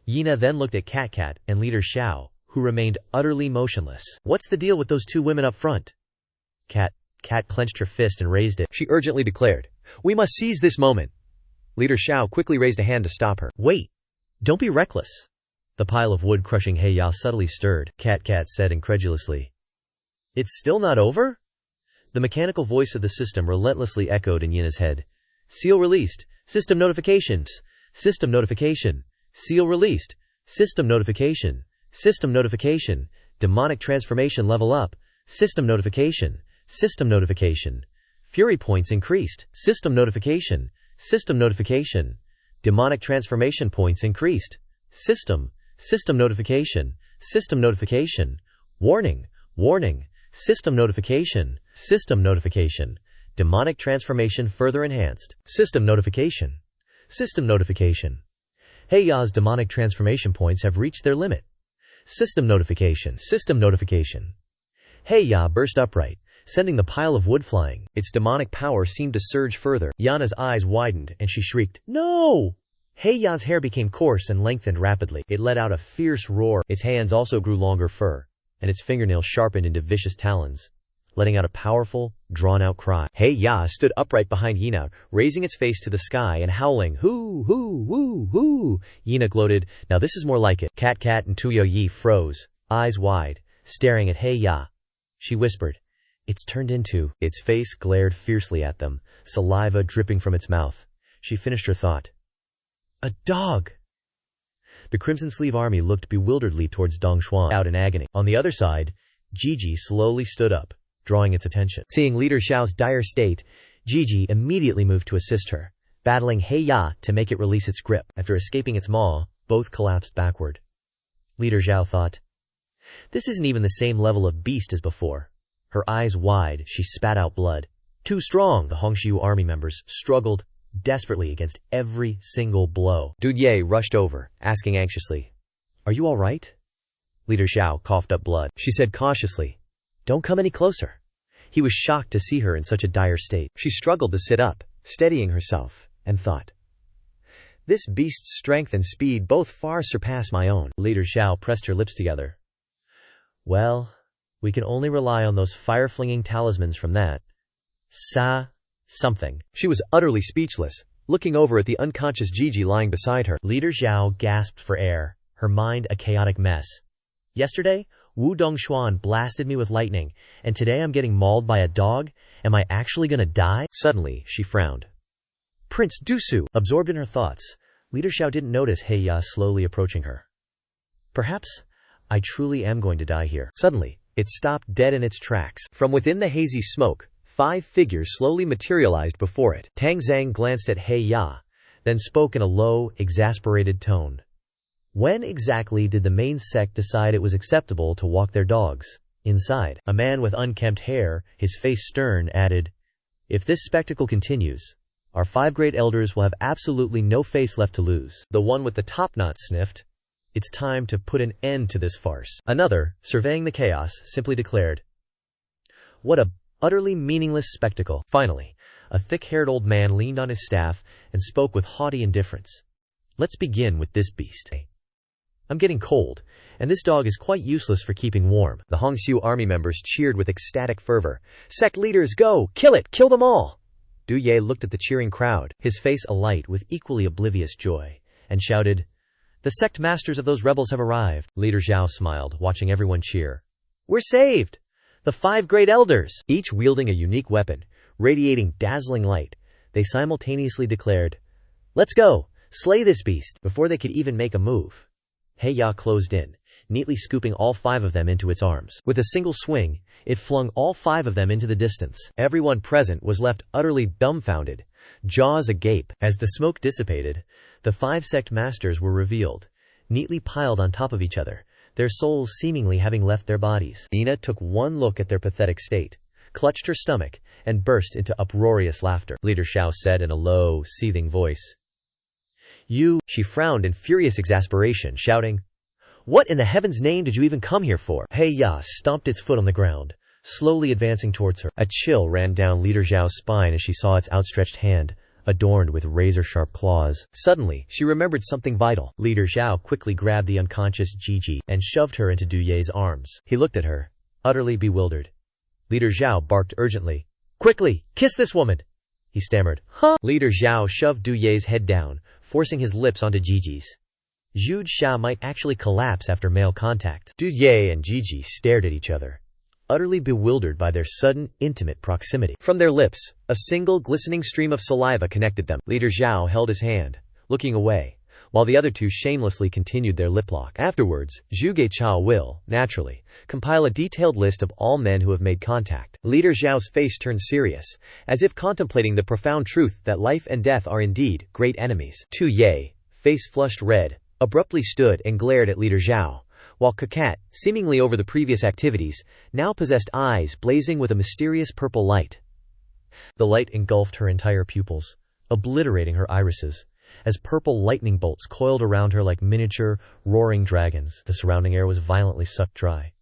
Yina then looked at Cat and leader Xiao, who remained utterly motionless. "What's the deal with those 2 women up front?" Cat clenched her fist and raised it. She urgently declared, "We must seize this moment." Leader Xiao quickly raised a hand to stop her. "Wait! Don't be reckless." The pile of wood crushing He Ya subtly stirred. Cat said incredulously, "It's still not over?" The mechanical voice of the system relentlessly echoed in Yina's head. "Seal released. System notifications. System notification. Seal released. System notification. System notification. Demonic transformation level up. System notification. System notification. Fury points increased. System notification. System notification. Demonic transformation points increased. System notification. System notification. Warning. System notification. System notification. Demonic transformation further enhanced. System notification. System notification. He Ya's demonic transformation points have reached their limit. System notification. System notification. He Ya burst upright, sending the pile of wood flying. Its demonic power seemed to surge further. Yana's eyes widened, and she shrieked, "No!" He Ya's hair became coarse and lengthened rapidly. It let out a fierce roar. Its hands also grew longer fur, and its fingernails sharpened into vicious talons, letting out a powerful, drawn-out cry. He Ya stood upright behind Yina, raising its face to the sky and howling, "Hoo, hoo, hoo, hoo." Yina gloated, "Now this is more like it." Cat and Tuo Ye froze, eyes wide, staring at He Ya. She whispered, "It's turned into." Its face glared fiercely at them, saliva dripping from its mouth. She finished her thought. "A dog!" The Crimson Sleeve army looked bewilderedly towards Dongshuan, out in agony. On the other side, Gigi slowly stood up, drawing its attention. Seeing Leader Xiao's dire state, Gigi immediately moved to assist her, battling He Ya to make it release its grip. After escaping its maw, both collapsed backward. Leader Zhao thought, "This isn't even the same level of beast as before." Her eyes wide, she spat out blood. "Too strong!" The Hongshiu army members struggled desperately against every single blow. Du Ye rushed over, asking anxiously, "Are you all right?" Leader Xiao coughed up blood. She said cautiously, "Don't come any closer." He was shocked to see her in such a dire state. She struggled to sit up, steadying herself, and thought, "This beast's strength and speed both far surpass my own." Leader Xiao pressed her lips together. "Well, we can only rely on those fire-flinging talismans from that something." She was utterly speechless, looking over at the unconscious Gigi lying beside her. Leader Zhao gasped for air, her mind a chaotic mess. "Yesterday, Wu Dongshuan blasted me with lightning, and today I'm getting mauled by a dog? Am I actually gonna die?" Suddenly, she frowned. "Prince Dusu!" Absorbed in her thoughts, Leader Xiao didn't notice He Ya slowly approaching her. "Perhaps I truly am going to die here." Suddenly, it stopped dead in its tracks. From within the hazy smoke, 5 figures slowly materialized before it. Tang Zhang glanced at He Ya, then spoke in a low, exasperated tone. "When exactly did the main sect decide it was acceptable to walk their dogs inside?" A man with unkempt hair, his face stern, added, "If this spectacle continues, our 5 great elders will have absolutely no face left to lose." The one with the top knot sniffed, "It's time to put an end to this farce." Another, surveying the chaos, simply declared, "What a utterly meaningless spectacle." Finally, a thick-haired old man leaned on his staff and spoke with haughty indifference. Let's begin with this beast. I'm getting cold, and this dog is quite useless for keeping warm. The Hongxiu army members cheered with ecstatic fervor. Sect leaders, go! Kill it! Kill them all! Du Ye looked at the cheering crowd, his face alight with equally oblivious joy, and shouted, "The sect masters of those rebels have arrived." Leader Zhao smiled, watching everyone cheer. "We're saved! The 5 great elders!" Each wielding a unique weapon, radiating dazzling light, they simultaneously declared, "Let's go! Slay this beast!" Before they could even make a move, He Ya closed in, neatly scooping all 5 of them into its arms. With a single swing, it flung all 5 of them into the distance. Everyone present was left utterly dumbfounded, jaws agape. As the smoke dissipated, the 5 sect masters were revealed, neatly piled on top of each other, their souls seemingly having left their bodies. Ina took one look at their pathetic state, clutched her stomach, and burst into uproarious laughter. Leader Xiao said in a low, seething voice, "You," she frowned in furious exasperation, shouting, "What in the heaven's name did you even come here for?" He Ya stomped its foot on the ground, slowly advancing towards her. A chill ran down Leader Zhao's spine as she saw its outstretched hand, adorned with razor-sharp claws. Suddenly, she remembered something vital. Leader Zhao quickly grabbed the unconscious Gigi and shoved her into Du Ye's arms. He looked at her, utterly bewildered. Leader Zhao barked urgently, "Quickly, kiss this woman!" He stammered, "Huh?" Leader Zhao shoved Du Ye's head down, forcing his lips onto Gigi's. Zhu Xia might actually collapse after male contact. Du Ye and Gigi stared at each other, utterly bewildered by their sudden, intimate proximity. From their lips, a single glistening stream of saliva connected them. Leader Zhao held his hand, looking away, while the other two shamelessly continued their lip lock. Afterwards, Zhu Geichao will, naturally, compile a detailed list of all men who have made contact. Leader Zhao's face turned serious, as if contemplating the profound truth that life and death are indeed great enemies. Tu Ye, face flushed red, abruptly stood and glared at Leader Zhao, while Kakat, seemingly over the previous activities, now possessed eyes blazing with a mysterious purple light. The light engulfed her entire pupils, obliterating her irises, as purple lightning bolts coiled around her like miniature, roaring dragons. The surrounding air was violently sucked dry.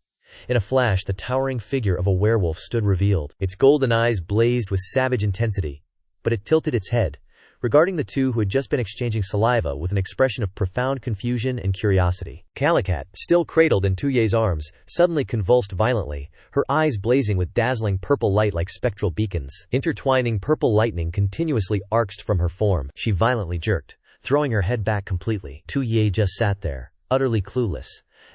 In a flash, the towering figure of a werewolf stood revealed. Its golden eyes blazed with savage intensity, but it tilted its head, regarding the two who had just been exchanging saliva with an expression of profound confusion and curiosity. Calicat, still cradled in Tu Ye's arms, suddenly convulsed violently, her eyes blazing with dazzling purple light like spectral beacons. Intertwining purple lightning continuously arced from her form. She violently jerked, throwing her head back completely. Tu Ye just sat there, utterly clueless,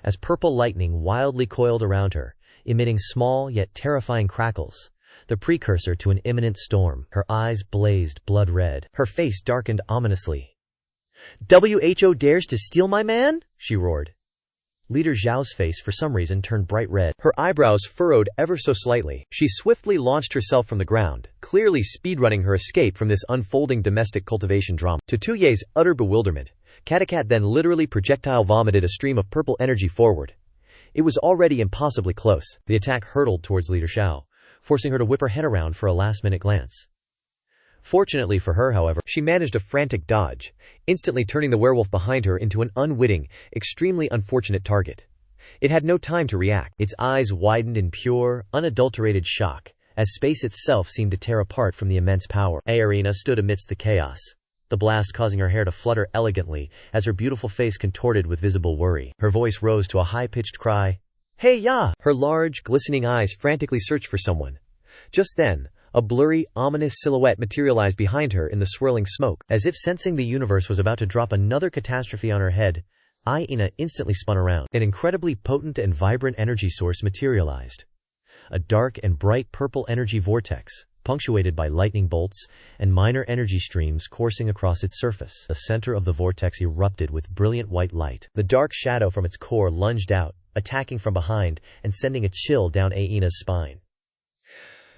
as purple lightning wildly coiled around her, emitting small yet terrifying crackles, the precursor to an imminent storm. Her eyes blazed blood red. Her face darkened ominously. "WHO dares to steal my man?" she roared. Leader Zhao's face for some reason turned bright red. Her eyebrows furrowed ever so slightly. She swiftly launched herself from the ground, clearly speedrunning her escape from this unfolding domestic cultivation drama. To Tu Ye's utter bewilderment, Catacat then literally projectile vomited a stream of purple energy forward. It was already impossibly close. The attack hurtled towards Leader Zhao, forcing her to whip her head around for a last-minute glance. Fortunately for her, however, she managed a frantic dodge, instantly turning the werewolf behind her into an unwitting, extremely unfortunate target. It had no time to react. Its eyes widened in pure, unadulterated shock, as space itself seemed to tear apart from the immense power. Arena stood amidst the chaos, the blast causing her hair to flutter elegantly as her beautiful face contorted with visible worry. Her voice rose to a high-pitched cry, "Hey ya!" Her large, glistening eyes frantically searched for someone. Just then, a blurry, ominous silhouette materialized behind her in the swirling smoke. As if sensing the universe was about to drop another catastrophe on her head, Ina instantly spun around. An incredibly potent and vibrant energy source materialized. A dark and bright purple energy vortex, punctuated by lightning bolts and minor energy streams coursing across its surface. The center of the vortex erupted with brilliant white light. The dark shadow from its core lunged out, attacking from behind and sending a chill down Aina's spine.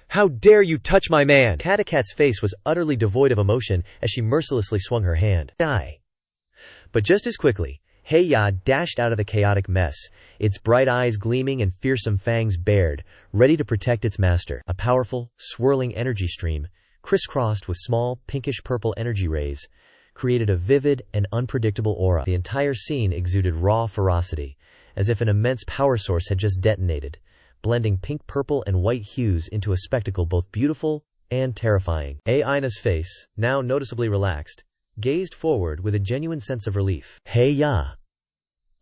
"How dare you touch my man!" Catacat's face was utterly devoid of emotion as she mercilessly swung her hand. Die! But just as quickly, He Ya dashed out of the chaotic mess, its bright eyes gleaming and fearsome fangs bared, ready to protect its master. A powerful, swirling energy stream, crisscrossed with small, pinkish-purple energy rays, created a vivid and unpredictable aura. The entire scene exuded raw ferocity, as if an immense power source had just detonated, blending pink, purple, and white hues into a spectacle both beautiful and terrifying. Aina's face, now noticeably relaxed, gazed forward with a genuine sense of relief. Hey ya!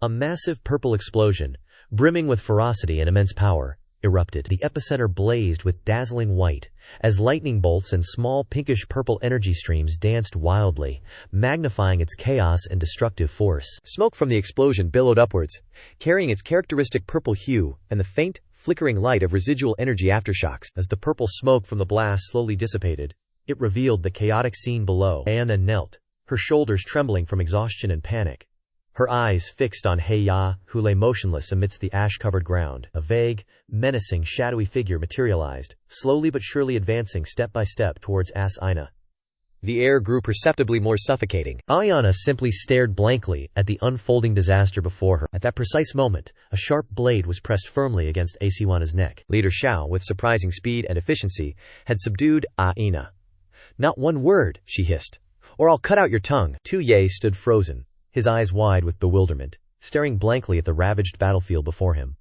A massive purple explosion, brimming with ferocity and immense power, erupted. The epicenter blazed with dazzling white, as lightning bolts and small pinkish-purple energy streams danced wildly, magnifying its chaos and destructive force. Smoke from the explosion billowed upwards, carrying its characteristic purple hue and the faint, flickering light of residual energy aftershocks. As the purple smoke from the blast slowly dissipated, it revealed the chaotic scene below. Anna knelt, her shoulders trembling from exhaustion and panic. Her eyes fixed on Heiya, who lay motionless amidst the ash-covered ground. A vague, menacing, shadowy figure materialized, slowly but surely advancing step by step towards Aina. The air grew perceptibly more suffocating. Aina simply stared blankly at the unfolding disaster before her. At that precise moment, a sharp blade was pressed firmly against Asiwana's neck. Leader Xiao, with surprising speed and efficiency, had subdued Aina. "Not one word," she hissed, "or I'll cut out your tongue." Tu Ye stood frozen, his eyes wide with bewilderment, staring blankly at the ravaged battlefield before him.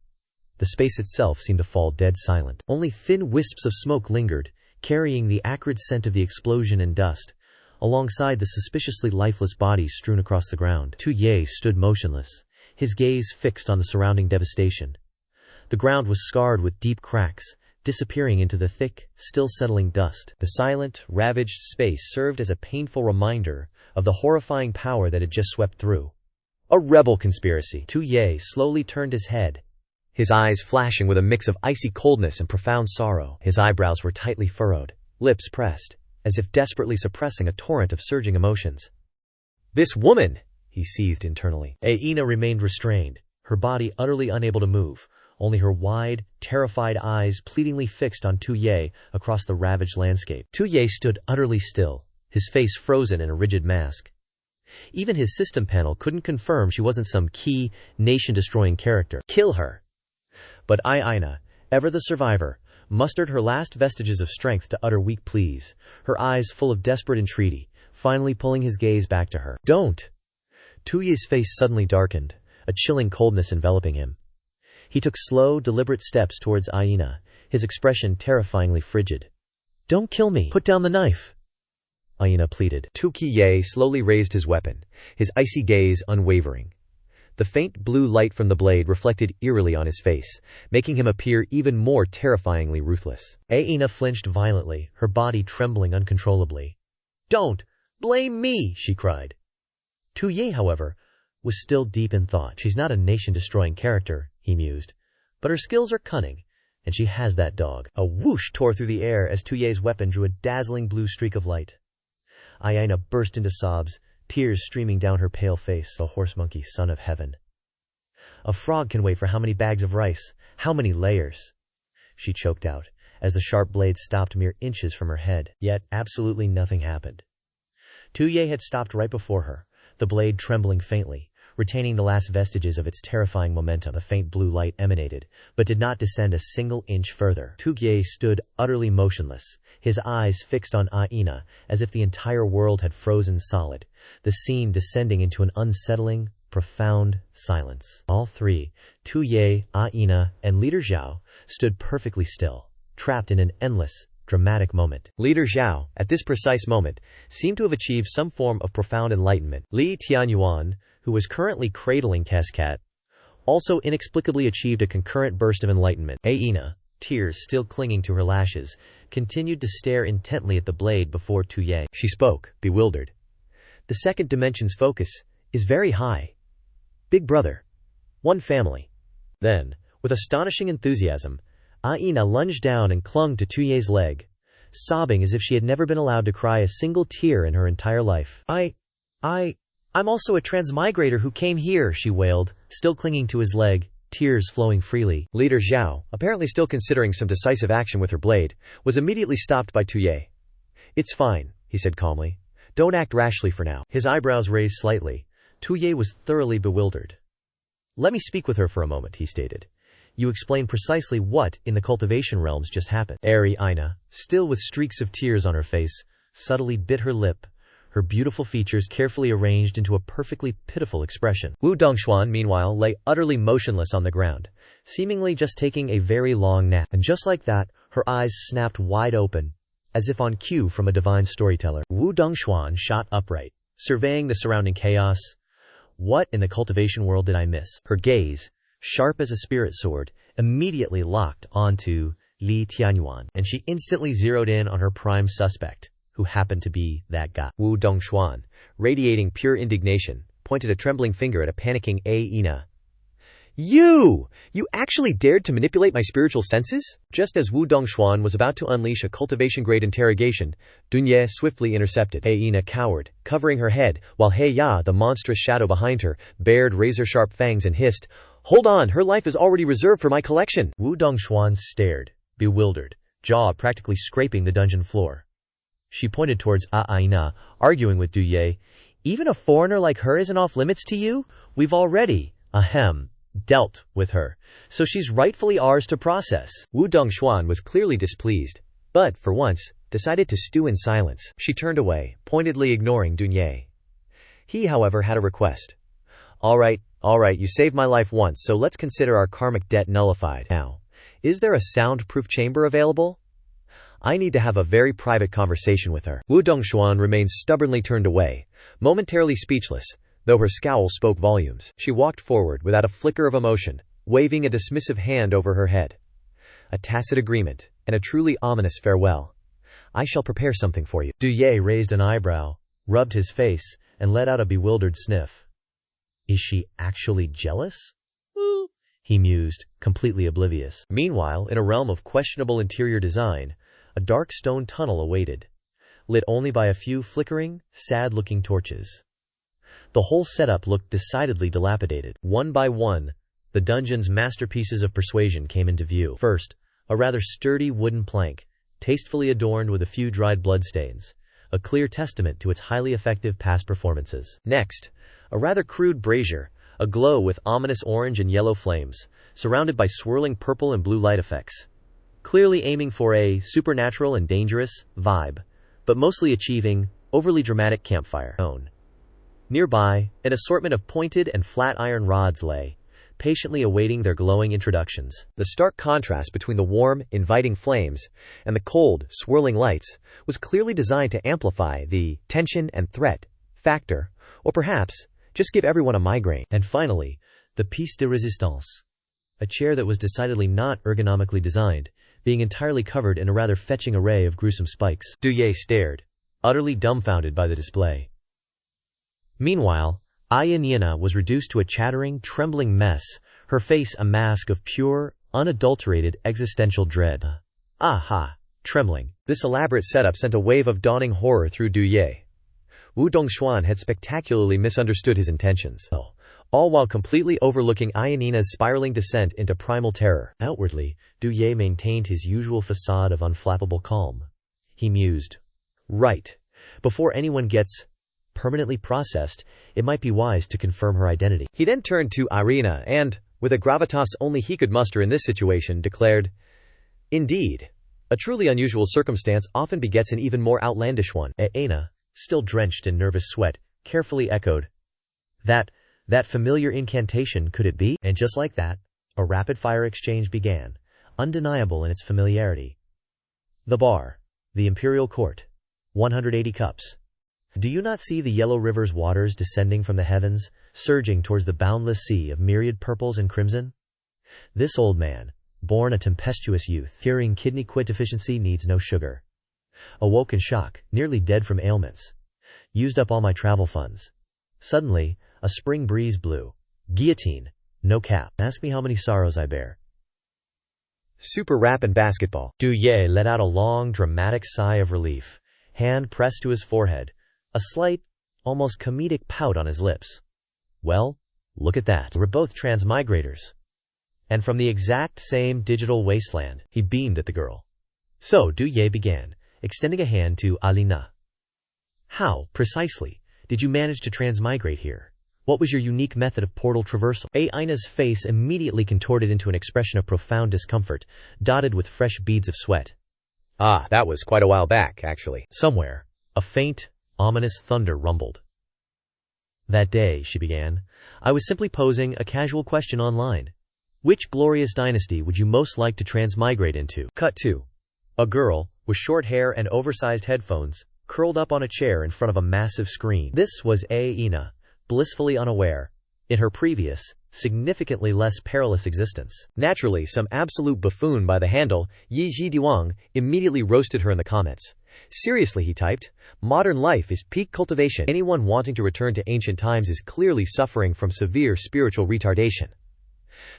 The space itself seemed to fall dead silent. Only thin wisps of smoke lingered, carrying the acrid scent of the explosion and dust, alongside the suspiciously lifeless bodies strewn across the ground. Tu Ye stood motionless, his gaze fixed on the surrounding devastation. The ground was scarred with deep cracks, disappearing into the thick, still-settling dust. The silent, ravaged space served as a painful reminder of the horrifying power that had just swept through. A rebel conspiracy. Tu Ye slowly turned his head, his eyes flashing with a mix of icy coldness and profound sorrow. His eyebrows were tightly furrowed, lips pressed, as if desperately suppressing a torrent of surging emotions. "This woman!" he seethed internally. Aina remained restrained, her body utterly unable to move, only her wide, terrified eyes pleadingly fixed on Tu Ye across the ravaged landscape. Tu Ye stood utterly still, his face frozen in a rigid mask. Even his system panel couldn't confirm she wasn't some key, nation-destroying character. Kill her! But Aina, ever the survivor, mustered her last vestiges of strength to utter weak pleas, her eyes full of desperate entreaty, finally pulling his gaze back to her. "Don't!" Tu Ye's face suddenly darkened, a chilling coldness enveloping him. He took slow, deliberate steps towards Aina, his expression terrifyingly frigid. "Don't kill me! Put down the knife!" Aina pleaded. Tu Ye slowly raised his weapon, his icy gaze unwavering. The faint blue light from the blade reflected eerily on his face, making him appear even more terrifyingly ruthless. Aina flinched violently, her body trembling uncontrollably. "Don't blame me!" she cried. Tu Ye, however, was still deep in thought. "She's not a nation-destroying character," he mused, "but her skills are cunning, and she has that dog." A whoosh tore through the air as Tu Ye's weapon drew a dazzling blue streak of light. Aina burst into sobs, tears streaming down her pale face. "A horse monkey, son of heaven. A frog can wait for how many bags of rice? How many layers?" she choked out, as the sharp blade stopped mere inches from her head. Yet absolutely nothing happened. Tu Ye had stopped right before her, the blade trembling faintly, retaining the last vestiges of its terrifying momentum. A faint blue light emanated, but did not descend a single inch further. Tu Ye stood utterly motionless, his eyes fixed on Aina, as if the entire world had frozen solid, the scene descending into an unsettling, profound silence. All three, Tu Ye, Aina, and Leader Zhao, stood perfectly still, trapped in an endless, dramatic moment. Leader Zhao, at this precise moment, seemed to have achieved some form of profound enlightenment. Li Tianyuan, who was currently cradling Cascat, also inexplicably achieved a concurrent burst of enlightenment. Aina, tears still clinging to her lashes, continued to stare intently at the blade before Tu Ye. She spoke, bewildered. "The second dimension's focus is very high. Big brother. One family." Then, with astonishing enthusiasm, Aina lunged down and clung to Tu Ye's leg, sobbing as if she had never been allowed to cry a single tear in her entire life. I'm also a transmigrator who came here," she wailed, still clinging to his leg, tears flowing freely. Leader Zhao, apparently still considering some decisive action with her blade, was immediately stopped by Tu Ye. "It's fine," he said calmly. "Don't act rashly for now." His eyebrows raised slightly. Tu Ye was thoroughly bewildered. "Let me speak with her for a moment," he stated. "You explain precisely what, in the cultivation realms, just happened." Aina, still with streaks of tears on her face, subtly bit her lip, her beautiful features carefully arranged into a perfectly pitiful expression. Wu Dongxuan, meanwhile, lay utterly motionless on the ground, seemingly just taking a very long nap. And just like that, her eyes snapped wide open, as if on cue from a divine storyteller. Wu Dongxuan shot upright, surveying the surrounding chaos. What in the cultivation world did I miss? Her gaze, sharp as a spirit sword, immediately locked onto Li Tianyuan, and she instantly zeroed in on her prime suspect, who happened to be that guy. Wu Dongshuan, radiating pure indignation, pointed a trembling finger at a panicking Aina. You actually dared to manipulate my spiritual senses? Just as Wu Dongshuan was about to unleash a cultivation-grade interrogation, Dunye swiftly intercepted. Aina cowered, covering her head, while He Ya, the monstrous shadow behind her, bared razor-sharp fangs and hissed, "Hold on, her life is already reserved for my collection." Wu Dongshuan stared, bewildered, jaw practically scraping the dungeon floor. She pointed towards Aina, arguing with Duye. "Even a foreigner like her isn't off limits to you? We've already, dealt with her, so she's rightfully ours to process." Wu Dongshuan was clearly displeased, but, for once, decided to stew in silence. She turned away, pointedly ignoring Dunye. He, however, had a request. All right, you saved my life once, so let's consider our karmic debt nullified. Now, is there a soundproof chamber available? I need to have a very private conversation with her." Wu Dongshuan remained stubbornly turned away, momentarily speechless, though her scowl spoke volumes. She walked forward without a flicker of emotion, waving a dismissive hand over her head. A tacit agreement, and a truly ominous farewell. "I shall prepare something for you." Duye raised an eyebrow, rubbed his face, and let out a bewildered sniff. Is she actually jealous? He mused, completely oblivious. Meanwhile, in a realm of questionable interior design, a dark stone tunnel awaited, lit only by a few flickering, sad-looking torches. The whole setup looked decidedly dilapidated. One by one, the dungeon's masterpieces of persuasion came into view. First, a rather sturdy wooden plank, tastefully adorned with a few dried bloodstains, a clear testament to its highly effective past performances. Next, a rather crude brazier, aglow with ominous orange and yellow flames, surrounded by swirling purple and blue light effects, clearly aiming for a supernatural and dangerous vibe, but mostly achieving overly dramatic campfire tone. Nearby, an assortment of pointed and flat iron rods lay, patiently awaiting their glowing introductions. The stark contrast between the warm, inviting flames and the cold, swirling lights was clearly designed to amplify the tension and threat factor, or perhaps just give everyone a migraine. And finally, the pièce de résistance, a chair that was decidedly not ergonomically designed, being entirely covered in a rather fetching array of gruesome spikes. Duye stared, utterly dumbfounded by the display. Meanwhile, Ayanina was reduced to a chattering, trembling mess, her face a mask of pure, unadulterated existential dread. Trembling. This elaborate setup sent a wave of dawning horror through Duye. Wu Dongshuan had spectacularly misunderstood his intentions, all while completely overlooking Ayanina's spiraling descent into primal terror. Outwardly, Duye maintained his usual facade of unflappable calm. He mused. Right. Before anyone gets permanently processed, it might be wise to confirm her identity. He then turned to Irina and, with a gravitas only he could muster in this situation, declared, "Indeed, a truly unusual circumstance often begets an even more outlandish one." Aina, still drenched in nervous sweat, carefully echoed, That familiar incantation, could it be?" And just like that, a rapid-fire exchange began, undeniable in its familiarity. The bar, the Imperial Court, 180 cups. Do you not see the yellow river's waters descending from the heavens, surging towards the boundless sea of myriad purples and crimson? This old man, born a tempestuous youth, curing kidney quid deficiency, needs no sugar. Awoke in shock, nearly dead from ailments. Used up all my travel funds. Suddenly, a spring breeze blew. Guillotine, no cap. Ask me how many sorrows I bear. Super rap and basketball. Duye let out a long, dramatic sigh of relief, hand pressed to his forehead, a slight, almost comedic pout on his lips. Well, look at that. We're both transmigrators. And from the exact same digital wasteland, he beamed at the girl. So Duye began, extending a hand to Alina. How, precisely, did you manage to transmigrate here? What was your unique method of portal traversal? Aina's face immediately contorted into an expression of profound discomfort, dotted with fresh beads of sweat. That was quite a while back, actually. Somewhere, a faint, ominous thunder rumbled. That day, she began, I was simply posing a casual question online. Which glorious dynasty would you most like to transmigrate into? Cut 2. A girl, with short hair and oversized headphones, curled up on a chair in front of a massive screen. This was Aina, blissfully unaware, in her previous, significantly less perilous existence. Naturally, some absolute buffoon by the handle, Yi Zhidiwang, immediately roasted her in the comments. Seriously, he typed, modern life is peak cultivation. Anyone wanting to return to ancient times is clearly suffering from severe spiritual retardation.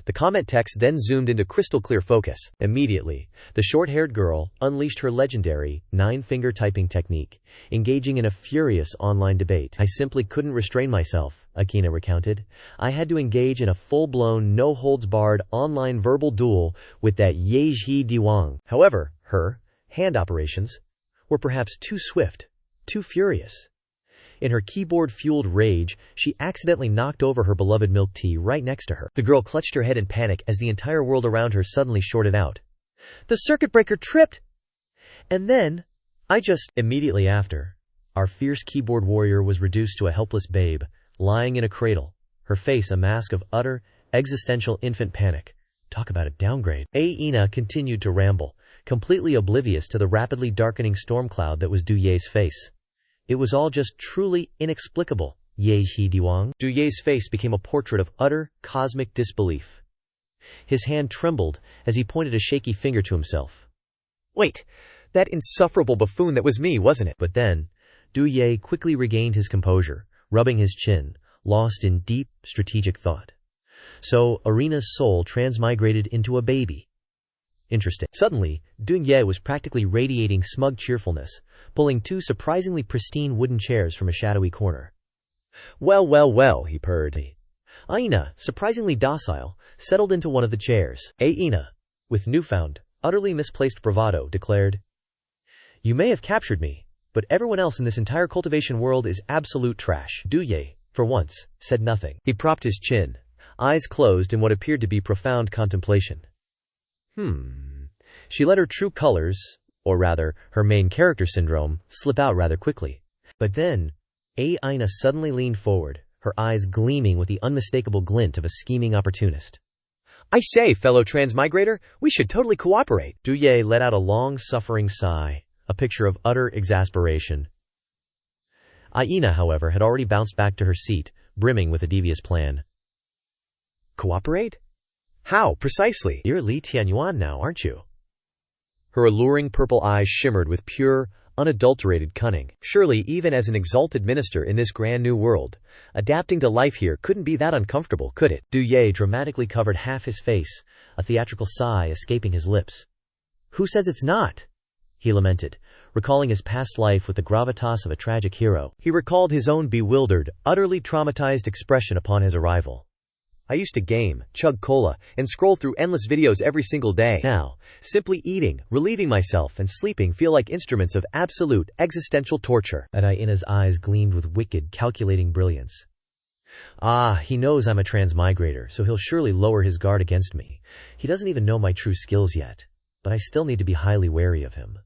The comment text then zoomed into crystal clear focus. Immediately, the short-haired girl unleashed her legendary 9-finger typing technique, engaging in a furious online debate. I simply couldn't restrain myself, Akina recounted. I had to engage in a full-blown, no-holds-barred online verbal duel with that Yeji Diwang. However, her hand operations were perhaps too swift, too furious. In her keyboard-fueled rage, she accidentally knocked over her beloved milk tea right next to her. The girl clutched her head in panic as the entire world around her suddenly shorted out. The circuit breaker tripped! And then, immediately after, our fierce keyboard warrior was reduced to a helpless babe, lying in a cradle, her face a mask of utter, existential infant panic. Talk about a downgrade. Aina continued to ramble, completely oblivious to the rapidly darkening storm cloud that was Du Ye's face. It was all just truly inexplicable, Ye Diwang. Du Ye's face became a portrait of utter, cosmic disbelief. His hand trembled as he pointed a shaky finger to himself. Wait, that insufferable buffoon, that was me, wasn't it? But then, Du Ye quickly regained his composure, rubbing his chin, lost in deep, strategic thought. So, Arena's soul transmigrated into a baby. Interesting. Suddenly, Du Ye was practically radiating smug cheerfulness, pulling 2 surprisingly pristine wooden chairs from a shadowy corner. Well, well, well, he purred. Aina, surprisingly docile, settled into one of the chairs. Aina, with newfound, utterly misplaced bravado, declared, You may have captured me, but everyone else in this entire cultivation world is absolute trash. Du Ye, for once, said nothing. He propped his chin, eyes closed in what appeared to be profound contemplation. She let her true colors, or rather, her main character syndrome, slip out rather quickly. But then, Aina suddenly leaned forward, her eyes gleaming with the unmistakable glint of a scheming opportunist. I say, fellow transmigrator, we should totally cooperate. Du Ye let out a long-suffering sigh, a picture of utter exasperation. Aina, however, had already bounced back to her seat, brimming with a devious plan. Cooperate? How, precisely? You're Li Tianyuan now, aren't you? Her alluring purple eyes shimmered with pure, unadulterated cunning. Surely, even as an exalted minister in this grand new world, adapting to life here couldn't be that uncomfortable, could it? Du Ye dramatically covered half his face, a theatrical sigh escaping his lips. Who says it's not? He lamented, recalling his past life with the gravitas of a tragic hero. He recalled his own bewildered, utterly traumatized expression upon his arrival. I used to game, chug cola, and scroll through endless videos every single day. Now, simply eating, relieving myself, and sleeping feel like instruments of absolute, existential torture. Aina's eyes gleamed with wicked, calculating brilliance. He knows I'm a transmigrator, so he'll surely lower his guard against me. He doesn't even know my true skills yet, but I still need to be highly wary of him.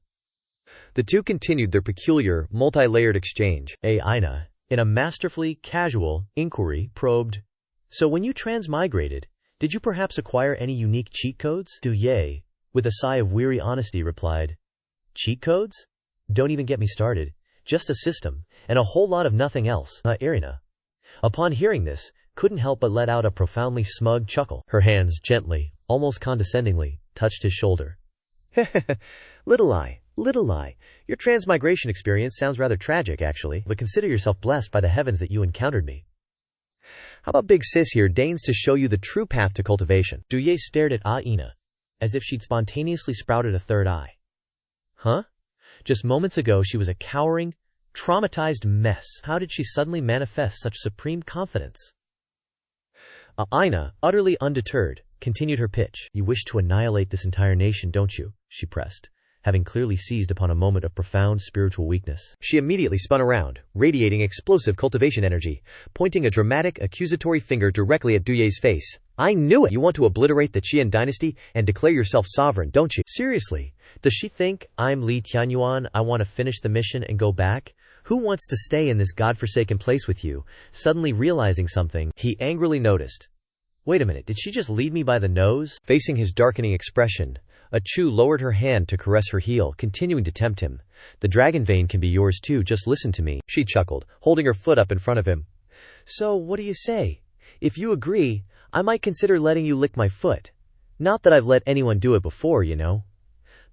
The two continued their peculiar, multi-layered exchange. Aina, in a masterfully casual inquiry, probed, So when you transmigrated, did you perhaps acquire any unique cheat codes? Du Ye, with a sigh of weary honesty, replied, Cheat codes? Don't even get me started. Just a system, and a whole lot of nothing else. Irina, upon hearing this, couldn't help but let out a profoundly smug chuckle. Her hands gently, almost condescendingly, touched his shoulder. Little eye, your transmigration experience sounds rather tragic, actually, but consider yourself blessed by the heavens that you encountered me. How about Big Sis here deigns to show you the true path to cultivation? Du Ye stared at Aina, as if she'd spontaneously sprouted a third eye. Huh? Just moments ago she was a cowering, traumatized mess. How did she suddenly manifest such supreme confidence? Aina, utterly undeterred, continued her pitch. You wish to annihilate this entire nation, don't you? She pressed, having clearly seized upon a moment of profound spiritual weakness. She immediately spun around, radiating explosive cultivation energy, pointing a dramatic, accusatory finger directly at Du Ye's face. I knew it! You want to obliterate the Qian Dynasty and declare yourself sovereign, don't you? Seriously, does she think I'm Li Tianyuan? I want to finish the mission and go back? Who wants to stay in this godforsaken place with you? Suddenly realizing something, he angrily noticed. Wait a minute, did she just lead me by the nose? Facing his darkening expression, A Chu lowered her hand to caress her heel, continuing to tempt him. "The dragon vein can be yours too, just listen to me," she chuckled, holding her foot up in front of him. "So, what do you say? If you agree, I might consider letting you lick my foot. Not that I've let anyone do it before, you know."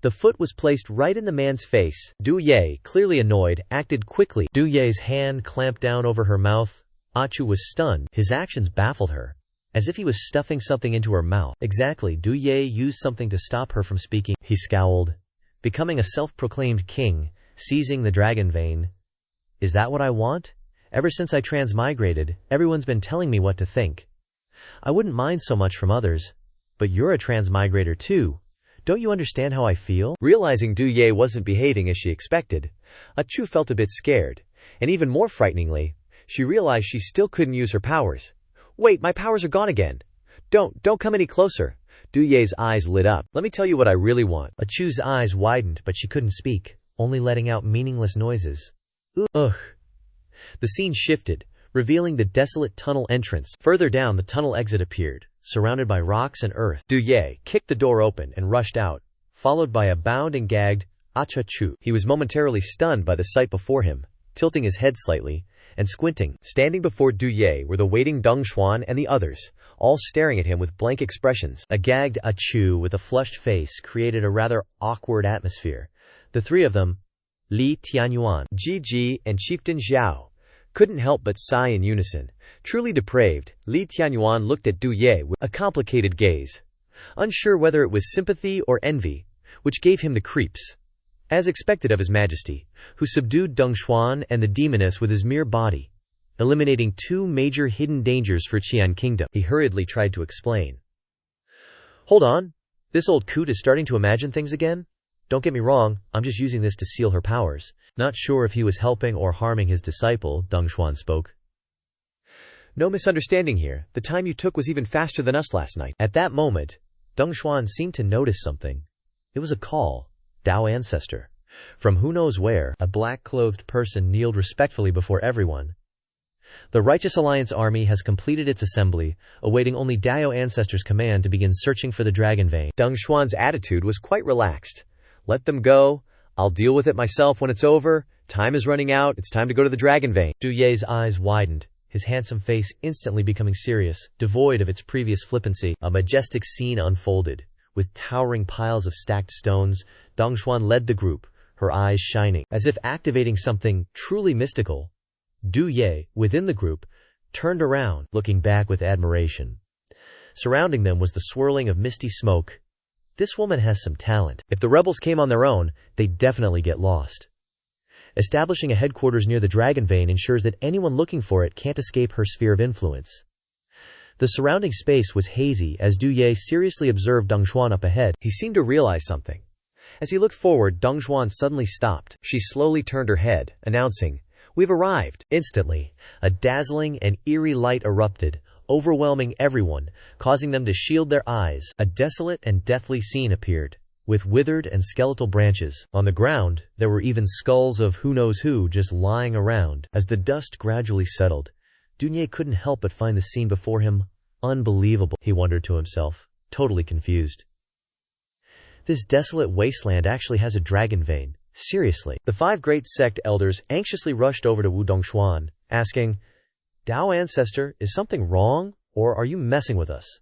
The foot was placed right in the man's face. Du Ye, clearly annoyed, acted quickly. Du Ye's hand clamped down over her mouth. Chu was stunned. His actions baffled her. As if he was stuffing something into her mouth. Exactly, Du Ye used something to stop her from speaking. He scowled. Becoming a self-proclaimed king, seizing the dragon vein. "Is that what I want? Ever since I transmigrated, everyone's been telling me what to think. I wouldn't mind so much from others. But you're a transmigrator too. Don't you understand how I feel?" Realizing Du Ye wasn't behaving as she expected, Chu felt a bit scared. And even more frighteningly, she realized she still couldn't use her powers. "Wait, my powers are gone again. Don't come any closer." Du Ye's eyes lit up. "Let me tell you what I really want." Chu's eyes widened, but she couldn't speak, only letting out meaningless noises. Ugh. The scene shifted, revealing the desolate tunnel entrance. Further down, the tunnel exit appeared, surrounded by rocks and earth. Du Ye kicked the door open and rushed out, followed by a bound and gagged Chu. He was momentarily stunned by the sight before him, tilting his head slightly and squinting. Standing before Du Ye were the waiting Deng Xuan and the others, all staring at him with blank expressions. A gagged Chu with a flushed face created a rather awkward atmosphere. The three of them, Li Tianyuan, Ji Ji, and Chieftain Zhao, couldn't help but sigh in unison. Truly depraved, Li Tianyuan looked at Du Ye with a complicated gaze, unsure whether it was sympathy or envy, which gave him the creeps. As expected of His Majesty, who subdued Deng Xuan and the demoness with his mere body, eliminating two major hidden dangers for Qian Kingdom, he hurriedly tried to explain. "Hold on, this old coot is starting to imagine things again? Don't get me wrong, I'm just using this to seal her powers." Not sure if he was helping or harming his disciple, Deng Xuan spoke. "No misunderstanding here, the time you took was even faster than us last night." At that moment, Deng Xuan seemed to notice something. It was a call. Dao ancestor. From who knows where, a black-clothed person kneeled respectfully before everyone. The Righteous Alliance army has completed its assembly, awaiting only Dao ancestor's command to begin searching for the dragon vein. Deng Xuan's attitude was quite relaxed. "Let them go. I'll deal with it myself when it's over. Time is running out. It's time to go to the dragon vein." Du Ye's eyes widened, his handsome face instantly becoming serious, devoid of its previous flippancy. A majestic scene unfolded. With towering piles of stacked stones, Deng Xuan led the group, her eyes shining, as if activating something truly mystical. Du Ye, within the group, turned around, looking back with admiration. Surrounding them was the swirling of misty smoke. This woman has some talent. If the rebels came on their own, they'd definitely get lost. Establishing a headquarters near the dragon vein ensures that anyone looking for it can't escape her sphere of influence. The surrounding space was hazy as Du Ye seriously observed Deng Xuan up ahead. He seemed to realize something. As he looked forward, Deng Xuan suddenly stopped. She slowly turned her head, announcing, "We've arrived." Instantly, a dazzling and eerie light erupted, overwhelming everyone, causing them to shield their eyes. A desolate and deathly scene appeared, with withered and skeletal branches. On the ground, there were even skulls of who knows who just lying around. As the dust gradually settled, Du Ye couldn't help but find the scene before him unbelievable. He wondered to himself, totally confused. This desolate wasteland actually has a dragon vein. Seriously. The five great sect elders anxiously rushed over to Wu Dongshuan, asking, "Dao ancestor, is something wrong, or are you messing with us?"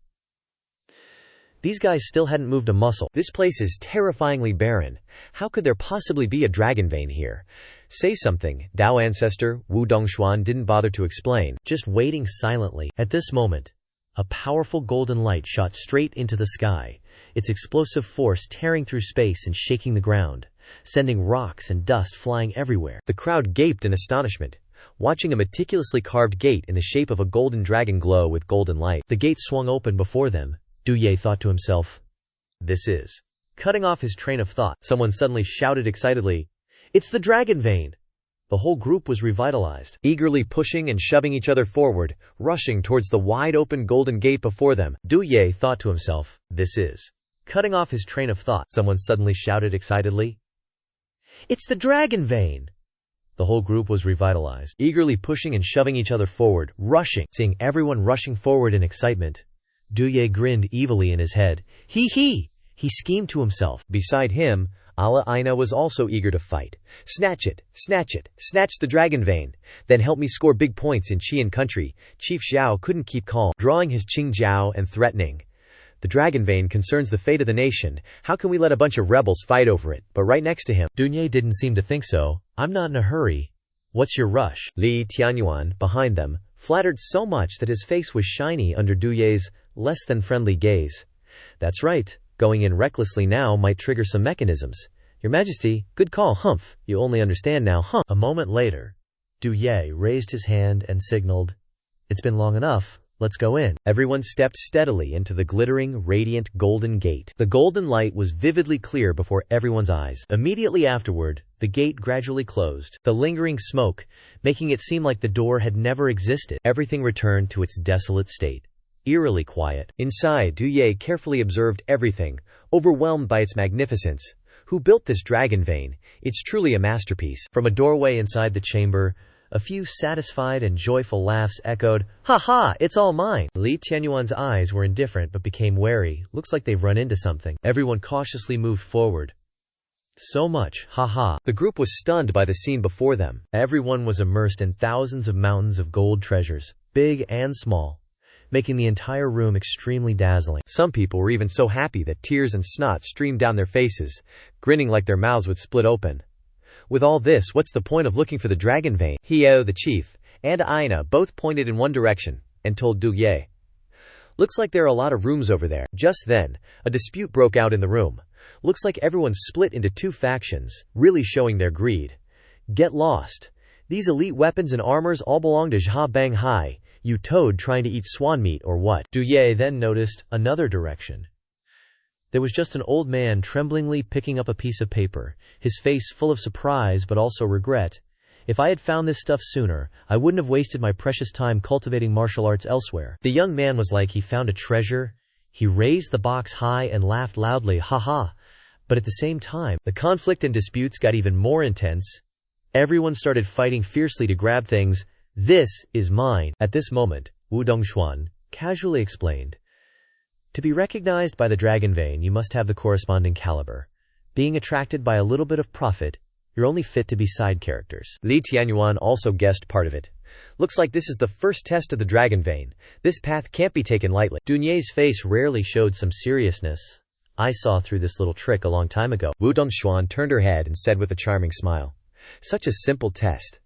These guys still hadn't moved a muscle. "This place is terrifyingly barren. How could there possibly be a dragon vein here? Say something, Dao ancestor." Wu Dongshuan didn't bother to explain, just waiting silently. At this moment, a powerful golden light shot straight into the sky, its explosive force tearing through space and shaking the ground, sending rocks and dust flying everywhere. The crowd gaped in astonishment, watching a meticulously carved gate in the shape of a golden dragon glow with golden light. The gate swung open before them. Du Ye thought to himself, "This is..." Cutting off his train of thought, someone suddenly shouted excitedly, "It's the dragon vein!" The whole group was revitalized, eagerly pushing and shoving each other forward, rushing towards the wide-open golden gate before them. Du Ye thought to himself, "This is..." Cutting off his train of thought, someone suddenly shouted excitedly, "It's the dragon vein!" The whole group was revitalized, eagerly pushing and shoving each other forward, rushing. Seeing everyone rushing forward in excitement, Du Ye grinned evilly in his head. "Hee hee! He schemed to himself. Beside him, Ala Aina was also eager to fight. Snatch it, snatch the dragon vein. Then help me score big points in Qian country. Chief Xiao couldn't keep calm, drawing his Qingjiao and threatening. The dragon vein concerns the fate of the nation. How can we let a bunch of rebels fight over it? But right next to him, Dunye didn't seem to think so. I'm not in a hurry. What's your rush? Li Tianyuan, behind them, flattered so much that his face was shiny under Duye's less than friendly gaze. That's right. Going in recklessly now might trigger some mechanisms. Your Majesty, good call, humph. You only understand now, humph. A moment later, Duye raised his hand and signaled, "It's been long enough. Let's go in." Everyone stepped steadily into the glittering, radiant golden gate. The golden light was vividly clear before everyone's eyes. Immediately afterward, the gate gradually closed, the lingering smoke making it seem like the door had never existed. Everything returned to its desolate state, eerily quiet. Inside, Duye carefully observed everything, overwhelmed by its magnificence. Who built this dragon vein? It's truly a masterpiece. From a doorway inside the chamber, a few satisfied and joyful laughs echoed, "Ha ha, it's all mine." Li Tianyuan's eyes were indifferent but became wary. Looks like they've run into something. Everyone cautiously moved forward. So much, ha ha. The group was stunned by the scene before them. Everyone was immersed in thousands of mountains of gold treasures, big and small, making the entire room extremely dazzling. Some people were even so happy that tears and snot streamed down their faces, grinning like their mouths would split open. With all this, what's the point of looking for the dragon vein? Hieo, the chief, and Aina both pointed in one direction and told Duye, "Looks like there are a lot of rooms over there." Just then, a dispute broke out in the room. Looks like everyone split into two factions, really showing their greed. Get lost. These elite weapons and armors all belong to Zha Bang Hai. You toad trying to eat swan meat or what? Duye then noticed another direction. There was just an old man tremblingly picking up a piece of paper, his face full of surprise but also regret. If I had found this stuff sooner, I wouldn't have wasted my precious time cultivating martial arts elsewhere. The young man was like he found a treasure. He raised the box high and laughed loudly, ha ha. But at the same time, the conflict and disputes got even more intense. Everyone started fighting fiercely to grab things. "This is mine." At this moment, Wu Dongshuan casually explained, "To be recognized by the dragon vein, you must have the corresponding caliber. Being attracted by a little bit of profit, you're only fit to be side characters." Li Tianyuan also guessed part of it. Looks like this is the first test of the dragon vein. This path can't be taken lightly. Dunye's face rarely showed some seriousness. "I saw through this little trick a long time ago." Wu Dongshuan turned her head and said with a charming smile, "Such a simple test.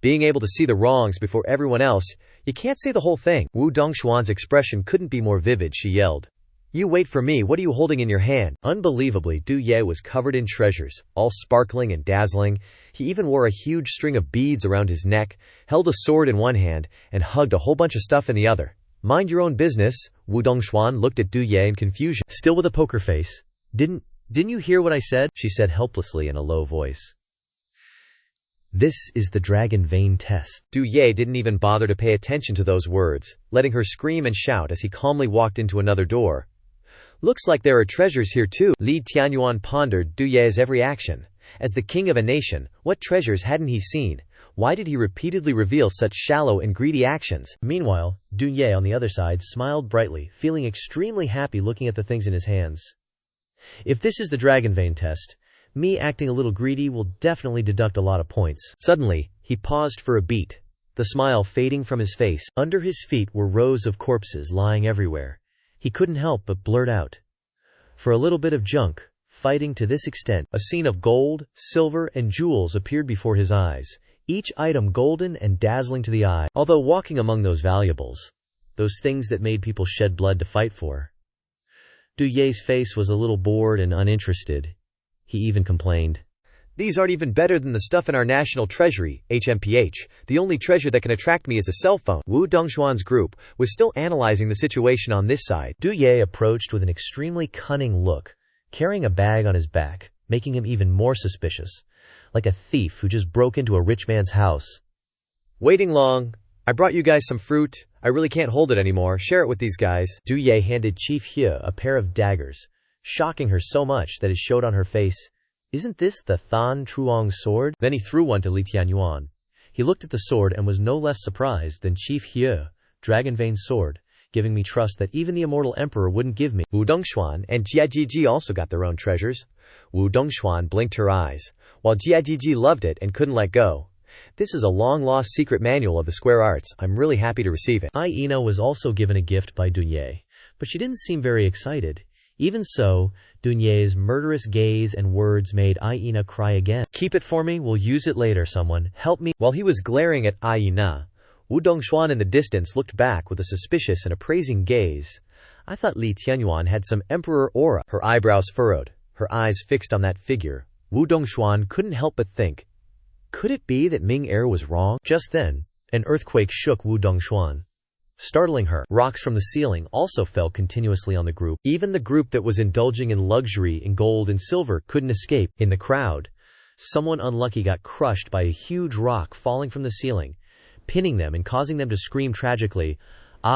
Being able to see the wrongs before everyone else, you can't say the whole thing." Wu Dongshuan's expression couldn't be more vivid. She yelled, "You wait for me, what are you holding in your hand?" Unbelievably, Duye was covered in treasures, all sparkling and dazzling. He even wore a huge string of beads around his neck, held a sword in one hand, and hugged a whole bunch of stuff in the other. "Mind your own business." Wu Dongshuan looked at Duye in confusion. Still with a poker face. Didn't you hear what I said?" she said helplessly in a low voice. "This is the dragon vein test." Duye didn't even bother to pay attention to those words, letting her scream and shout as he calmly walked into another door. "Looks like there are treasures here too." Li Tianyuan pondered Duye's every action. As the king of a nation, what treasures hadn't he seen? Why did he repeatedly reveal such shallow and greedy actions? Meanwhile, Dunye on the other side smiled brightly, feeling extremely happy looking at the things in his hands. "If this is the dragon vein test, me acting a little greedy will definitely deduct a lot of points." Suddenly, he paused for a beat, the smile fading from his face. Under his feet were rows of corpses lying everywhere. He couldn't help but blurt out, "For a little bit of junk, fighting to this extent." A scene of gold, silver, and jewels appeared before his eyes, each item golden and dazzling to the eye. Although walking among those valuables, those things that made people shed blood to fight for, Duye's face was a little bored and uninterested. He even complained, "These aren't even better than the stuff in our national treasury, HMPH. The only treasure that can attract me is a cell phone." Wu Dongshuan's group was still analyzing the situation on this side. Duye approached with an extremely cunning look, carrying a bag on his back, making him even more suspicious, like a thief who just broke into a rich man's house. "Waiting long. I brought you guys some fruit. I really can't hold it anymore. Share it with these guys." Duye handed Chief He a pair of daggers, shocking her so much that it showed on her face. "Isn't this the Than Truong sword?" Then he threw one to Li Tianyuan. He looked at the sword and was no less surprised than Chief He, Dragon Vein's sword. giving me trust that even the immortal emperor wouldn't give me. Wu Dongshuan and Jiajiji also got their own treasures. Wu Dongshuan blinked her eyes, while Jiajiji loved it and couldn't let go. This is a long-lost secret manual of the square arts. I'm really happy to receive it. Aina was also given a gift by Dunye, but she didn't seem very excited. Even so, Dunye's murderous gaze and words made Aina cry again. Keep it for me, we'll use it later, someone. Help me. While he was glaring at Aina, Wu Dongshuan in the distance looked back with a suspicious and appraising gaze. I thought Li Tianyuan had some emperor aura. Her eyebrows furrowed, her eyes fixed on that figure. Wu Dongshuan couldn't help but think, could it be that Ming Heir was wrong? Just then, an earthquake shook Wu Dongshuan, startling her. Rocks from the ceiling also fell continuously on the group. Even the group that was indulging in luxury in gold and silver couldn't escape. In the crowd, someone unlucky got crushed by a huge rock falling from the ceiling, pinning them and causing them to scream tragically.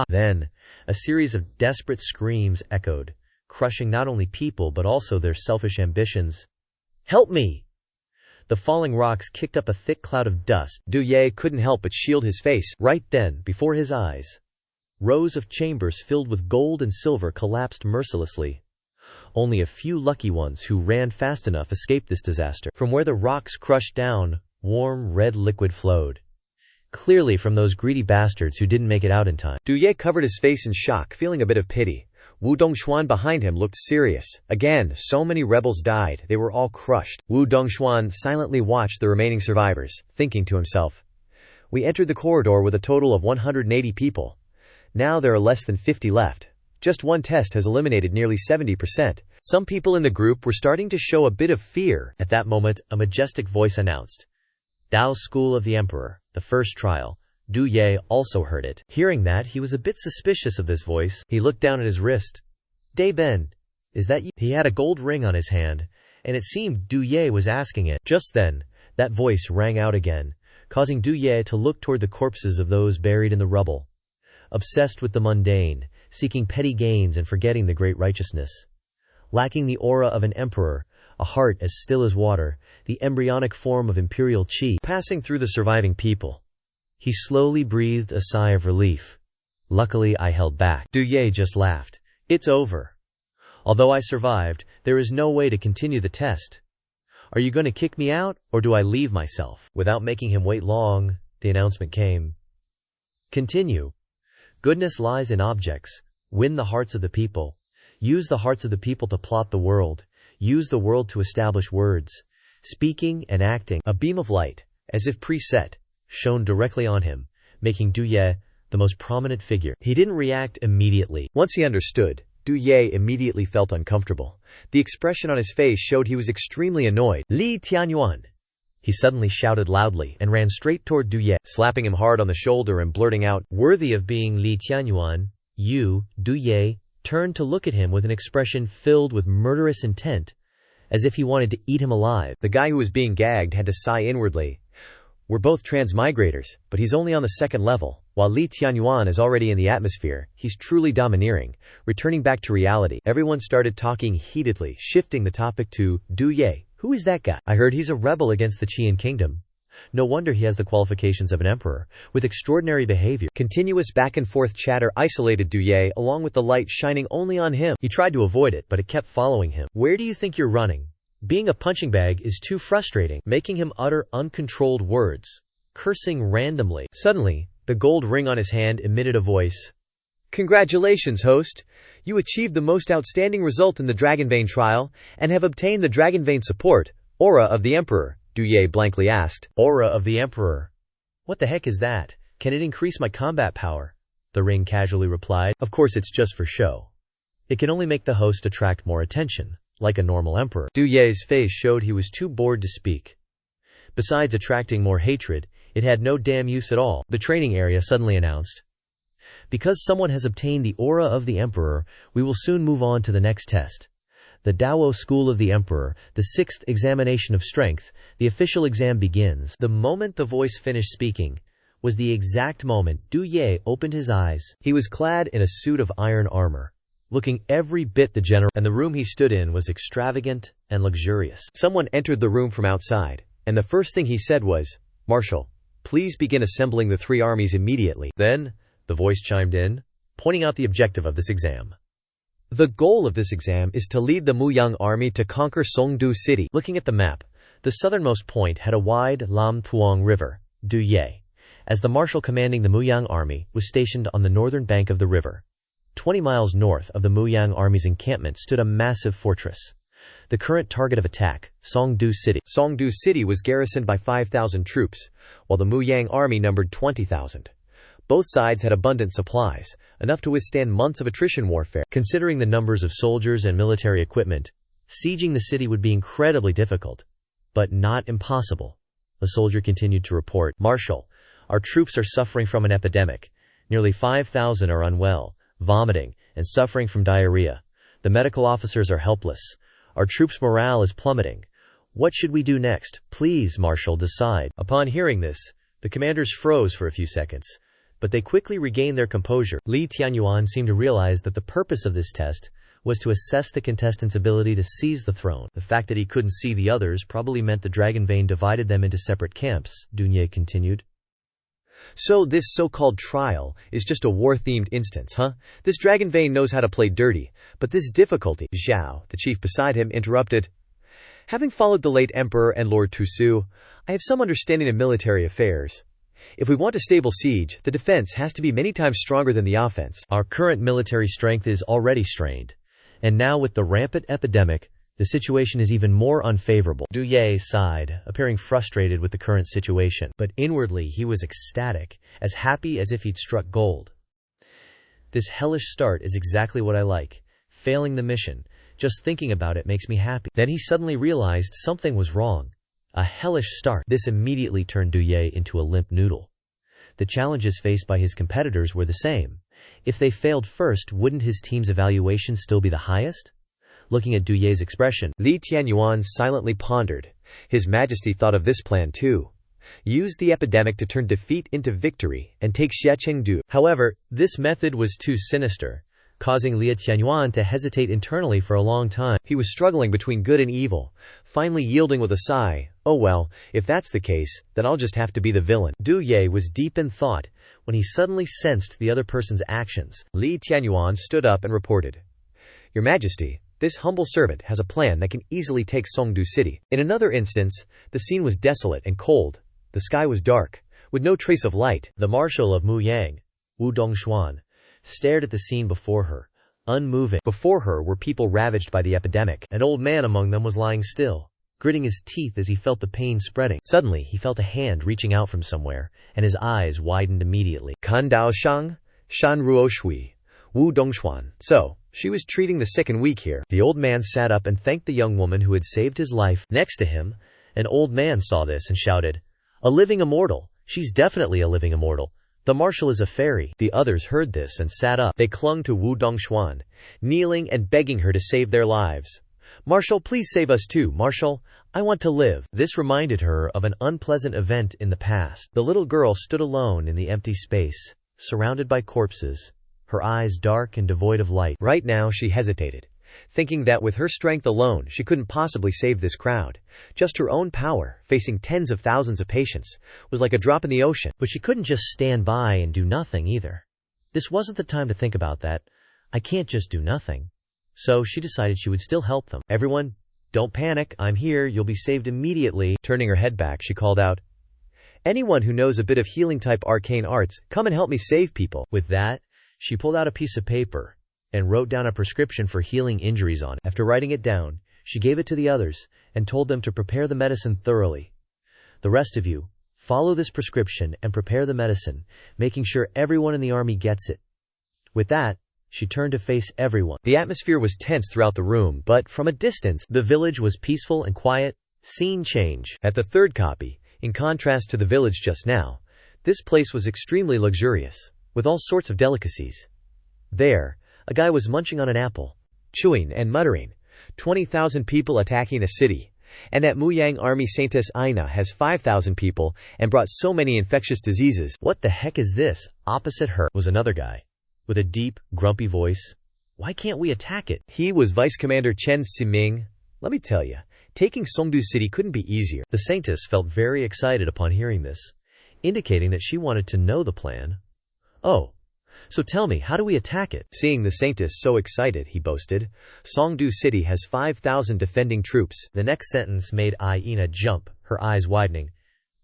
Then, a series of desperate screams echoed, crushing not only people but also their selfish ambitions. Help me! The falling rocks kicked up a thick cloud of dust. Du Ye couldn't help but shield his face. Right then, before his eyes, rows of chambers filled with gold and silver collapsed mercilessly. Only a few lucky ones who ran fast enough escaped this disaster. From where the rocks crushed down, warm red liquid flowed, clearly from those greedy bastards who didn't make it out in time. Du Ye covered his face in shock, feeling a bit of pity. Wu Dongshuan behind him looked serious. Again, so many rebels died, they were all crushed. Wu Dongshuan silently watched the remaining survivors, thinking to himself, we entered the corridor with a total of 180 people. Now there are less than 50 left. Just one test has eliminated nearly 70%. Some people in the group were starting to show a bit of fear. At that moment, a majestic voice announced, Dao School of the Emperor, the first trial. Du Ye also heard it. Hearing that, he was a bit suspicious of this voice. He looked down at his wrist. Dai Ben, is that you? He had a gold ring on his hand, and it seemed Du Ye was asking it. Just then, that voice rang out again, causing Du Ye to look toward the corpses of those buried in the rubble, obsessed with the mundane, seeking petty gains and forgetting the great righteousness. Lacking the aura of an emperor, a heart as still as water, the embryonic form of imperial qi passing through the surviving people. He slowly breathed a sigh of relief. Luckily, I held back. Du Ye just laughed. It's over. Although I survived, there is no way to continue the test. Are you going to kick me out, or do I leave myself? Without making him wait long, the announcement came. Continue. Goodness lies in objects. Win the hearts of the people. Use the hearts of the people to plot the world. Use the world to establish words. Speaking and acting. A beam of light, as if preset, shone directly on him, making Du Ye the most prominent figure. He didn't react immediately. Once he understood, Du Ye immediately felt uncomfortable. The expression on his face showed he was extremely annoyed. Li Tianyuan! He suddenly shouted loudly and ran straight toward Du Ye, slapping him hard on the shoulder and blurting out, worthy of being Li Tianyuan, you, Du Ye, turned to look at him with an expression filled with murderous intent, as if he wanted to eat him alive. The guy who was being gagged had to sigh inwardly. We're both transmigrators, but he's only on the second level. While Li Tianyuan is already in the atmosphere, he's truly domineering, returning back to reality. Everyone started talking heatedly, shifting the topic to Du Ye. Who is that guy? I heard he's a rebel against the Qian kingdom. No wonder he has the qualifications of an emperor, with extraordinary behavior. Continuous back-and-forth chatter isolated Du Ye, along with the light shining only on him. He tried to avoid it, but it kept following him. Where do you think you're running? Being a punching bag is too frustrating, making him utter uncontrolled words, cursing randomly. Suddenly, the gold ring on his hand emitted a voice. Congratulations, host! You achieved the most outstanding result in the Dragonvein trial, and have obtained the Dragonvein support, Aura of the Emperor, Du Ye blankly asked. Aura of the Emperor? What the heck is that? Can it increase my combat power? The ring casually replied. Of course it's just for show. It can only make the host attract more attention, like a normal emperor. Du Ye's face showed he was too bored to speak. Besides attracting more hatred, it had no damn use at all. The training area suddenly announced. Because someone has obtained the aura of the Emperor, we will soon move on to the next test. The Dao School of the Emperor, the 6th examination of strength, the official exam begins. The moment the voice finished speaking was the exact moment Du Ye opened his eyes. He was clad in a suit of iron armor, looking every bit the general, and the room he stood in was extravagant and luxurious. Someone entered the room from outside, and the first thing he said was, Marshal, please begin assembling the 3 armies immediately. Then, the voice chimed in, pointing out the objective of this exam. The goal of this exam is to lead the Muyang army to conquer Songdu City. Looking at the map, the southernmost point had a wide Lam Thuong River, Duye, as the marshal commanding the Muyang army was stationed on the northern bank of the river. 20 miles north of the Muyang army's encampment stood a massive fortress. The current target of attack, Songdu City. Songdu City was garrisoned by 5,000 troops, while the Muyang army numbered 20,000. Both sides had abundant supplies, enough to withstand months of attrition warfare. Considering the numbers of soldiers and military equipment, sieging the city would be incredibly difficult, but not impossible. A soldier continued to report, "Marshal, our troops are suffering from an epidemic. Nearly 5,000 are unwell, vomiting, and suffering from diarrhea. The medical officers are helpless. Our troops' morale is plummeting. What should we do next? Please, Marshal, decide." Upon hearing this, the commanders froze for a few seconds, but they quickly regained their composure. Li Tianyuan seemed to realize that the purpose of this test was to assess the contestant's ability to seize the throne. The fact that he couldn't see the others probably meant the dragon vein divided them into separate camps, Dunye continued. So this so-called trial is just a war-themed instance, huh? This dragon vein knows how to play dirty, but this difficulty— Zhao, the chief beside him, interrupted. Having followed the late emperor and Lord Tusu, I have some understanding of military affairs. If we want a stable siege, the defense has to be many times stronger than the offense. Our current military strength is already strained, and now with the rampant epidemic, the situation is even more unfavorable. Duye sighed, appearing frustrated with the current situation, but inwardly he was ecstatic, as happy as if he'd struck gold. This hellish start is exactly what I like. Failing the mission, just thinking about it makes me happy. Then he suddenly realized something was wrong. A hellish start. This immediately turned Duye into a limp noodle. The challenges faced by his competitors were the same. If they failed first, wouldn't his team's evaluation still be the highest? Looking at Duye's expression, Li Tianyuan silently pondered. His Majesty thought of this plan too. Use the epidemic to turn defeat into victory and take Xiachengdu. However, this method was too sinister, causing Li Tianyuan to hesitate internally for a long time. He was struggling between good and evil, finally yielding with a sigh. Oh well, if that's the case, then I'll just have to be the villain. Duye was deep in thought when he suddenly sensed the other person's actions. Li Tianyuan stood up and reported. Your Majesty, this humble servant has a plan that can easily take Songdu City. In another instance, the scene was desolate and cold. The sky was dark, with no trace of light. The marshal of Muyang, Wu Dongshuan, stared at the scene before her, unmoving. Before her were people ravaged by the epidemic. An old man among them was lying still, gritting his teeth as he felt the pain spreading. Suddenly, he felt a hand reaching out from somewhere, and his eyes widened immediately. Kan Dao Shang, Shan Ruo Shui, Wu Dongshuan. So, she was treating the sick and weak here. The old man sat up and thanked the young woman who had saved his life. Next to him, an old man saw this and shouted, "A living immortal! She's definitely a living immortal. The marshal is a fairy." The others heard this and sat up. They clung to Wu Dongshuan, kneeling and begging her to save their lives. "Marshal, please save us too. Marshal, I want to live." This reminded her of an unpleasant event in the past. The little girl stood alone in the empty space, surrounded by corpses, her eyes dark and devoid of light. Right now she hesitated, thinking that with her strength alone she couldn't possibly save this crowd. Just her own power, facing tens of thousands of patients, was like a drop in the ocean. But she couldn't just stand by and do nothing either. This wasn't the time to think about that. I can't just do nothing. So she decided she would still help them. "Everyone, don't panic. I'm here. You'll be saved immediately." Turning her head back, she called out, "Anyone who knows a bit of healing-type arcane arts, come and help me save people." With that, she pulled out a piece of paper and wrote down a prescription for healing injuries on it. After writing it down, she gave it to the others and told them to prepare the medicine thoroughly. "The rest of you, follow this prescription and prepare the medicine, making sure everyone in the army gets it." With that, she turned to face everyone. The atmosphere was tense throughout the room, but from a distance, the village was peaceful and quiet. Scene change. At the third copy, in contrast to the village just now, this place was extremely luxurious, with all sorts of delicacies. There, a guy was munching on an apple, chewing and muttering. 20,000 people attacking a city. And that Muyang army Saintess Aina has 5,000 people and brought so many infectious diseases. "What the heck is this?" Opposite her was another guy, with a deep, grumpy voice. "Why can't we attack it?" He was Vice Commander Chen Siming. Let me tell you, taking Songdu City couldn't be easier. The Saintess felt very excited upon hearing this, indicating that she wanted to know the plan. "Oh, So tell me, how do we attack it? Seeing the Saintess so excited, he boasted, Songdu City has 5,000 defending troops. The next sentence made Aina jump, her eyes widening.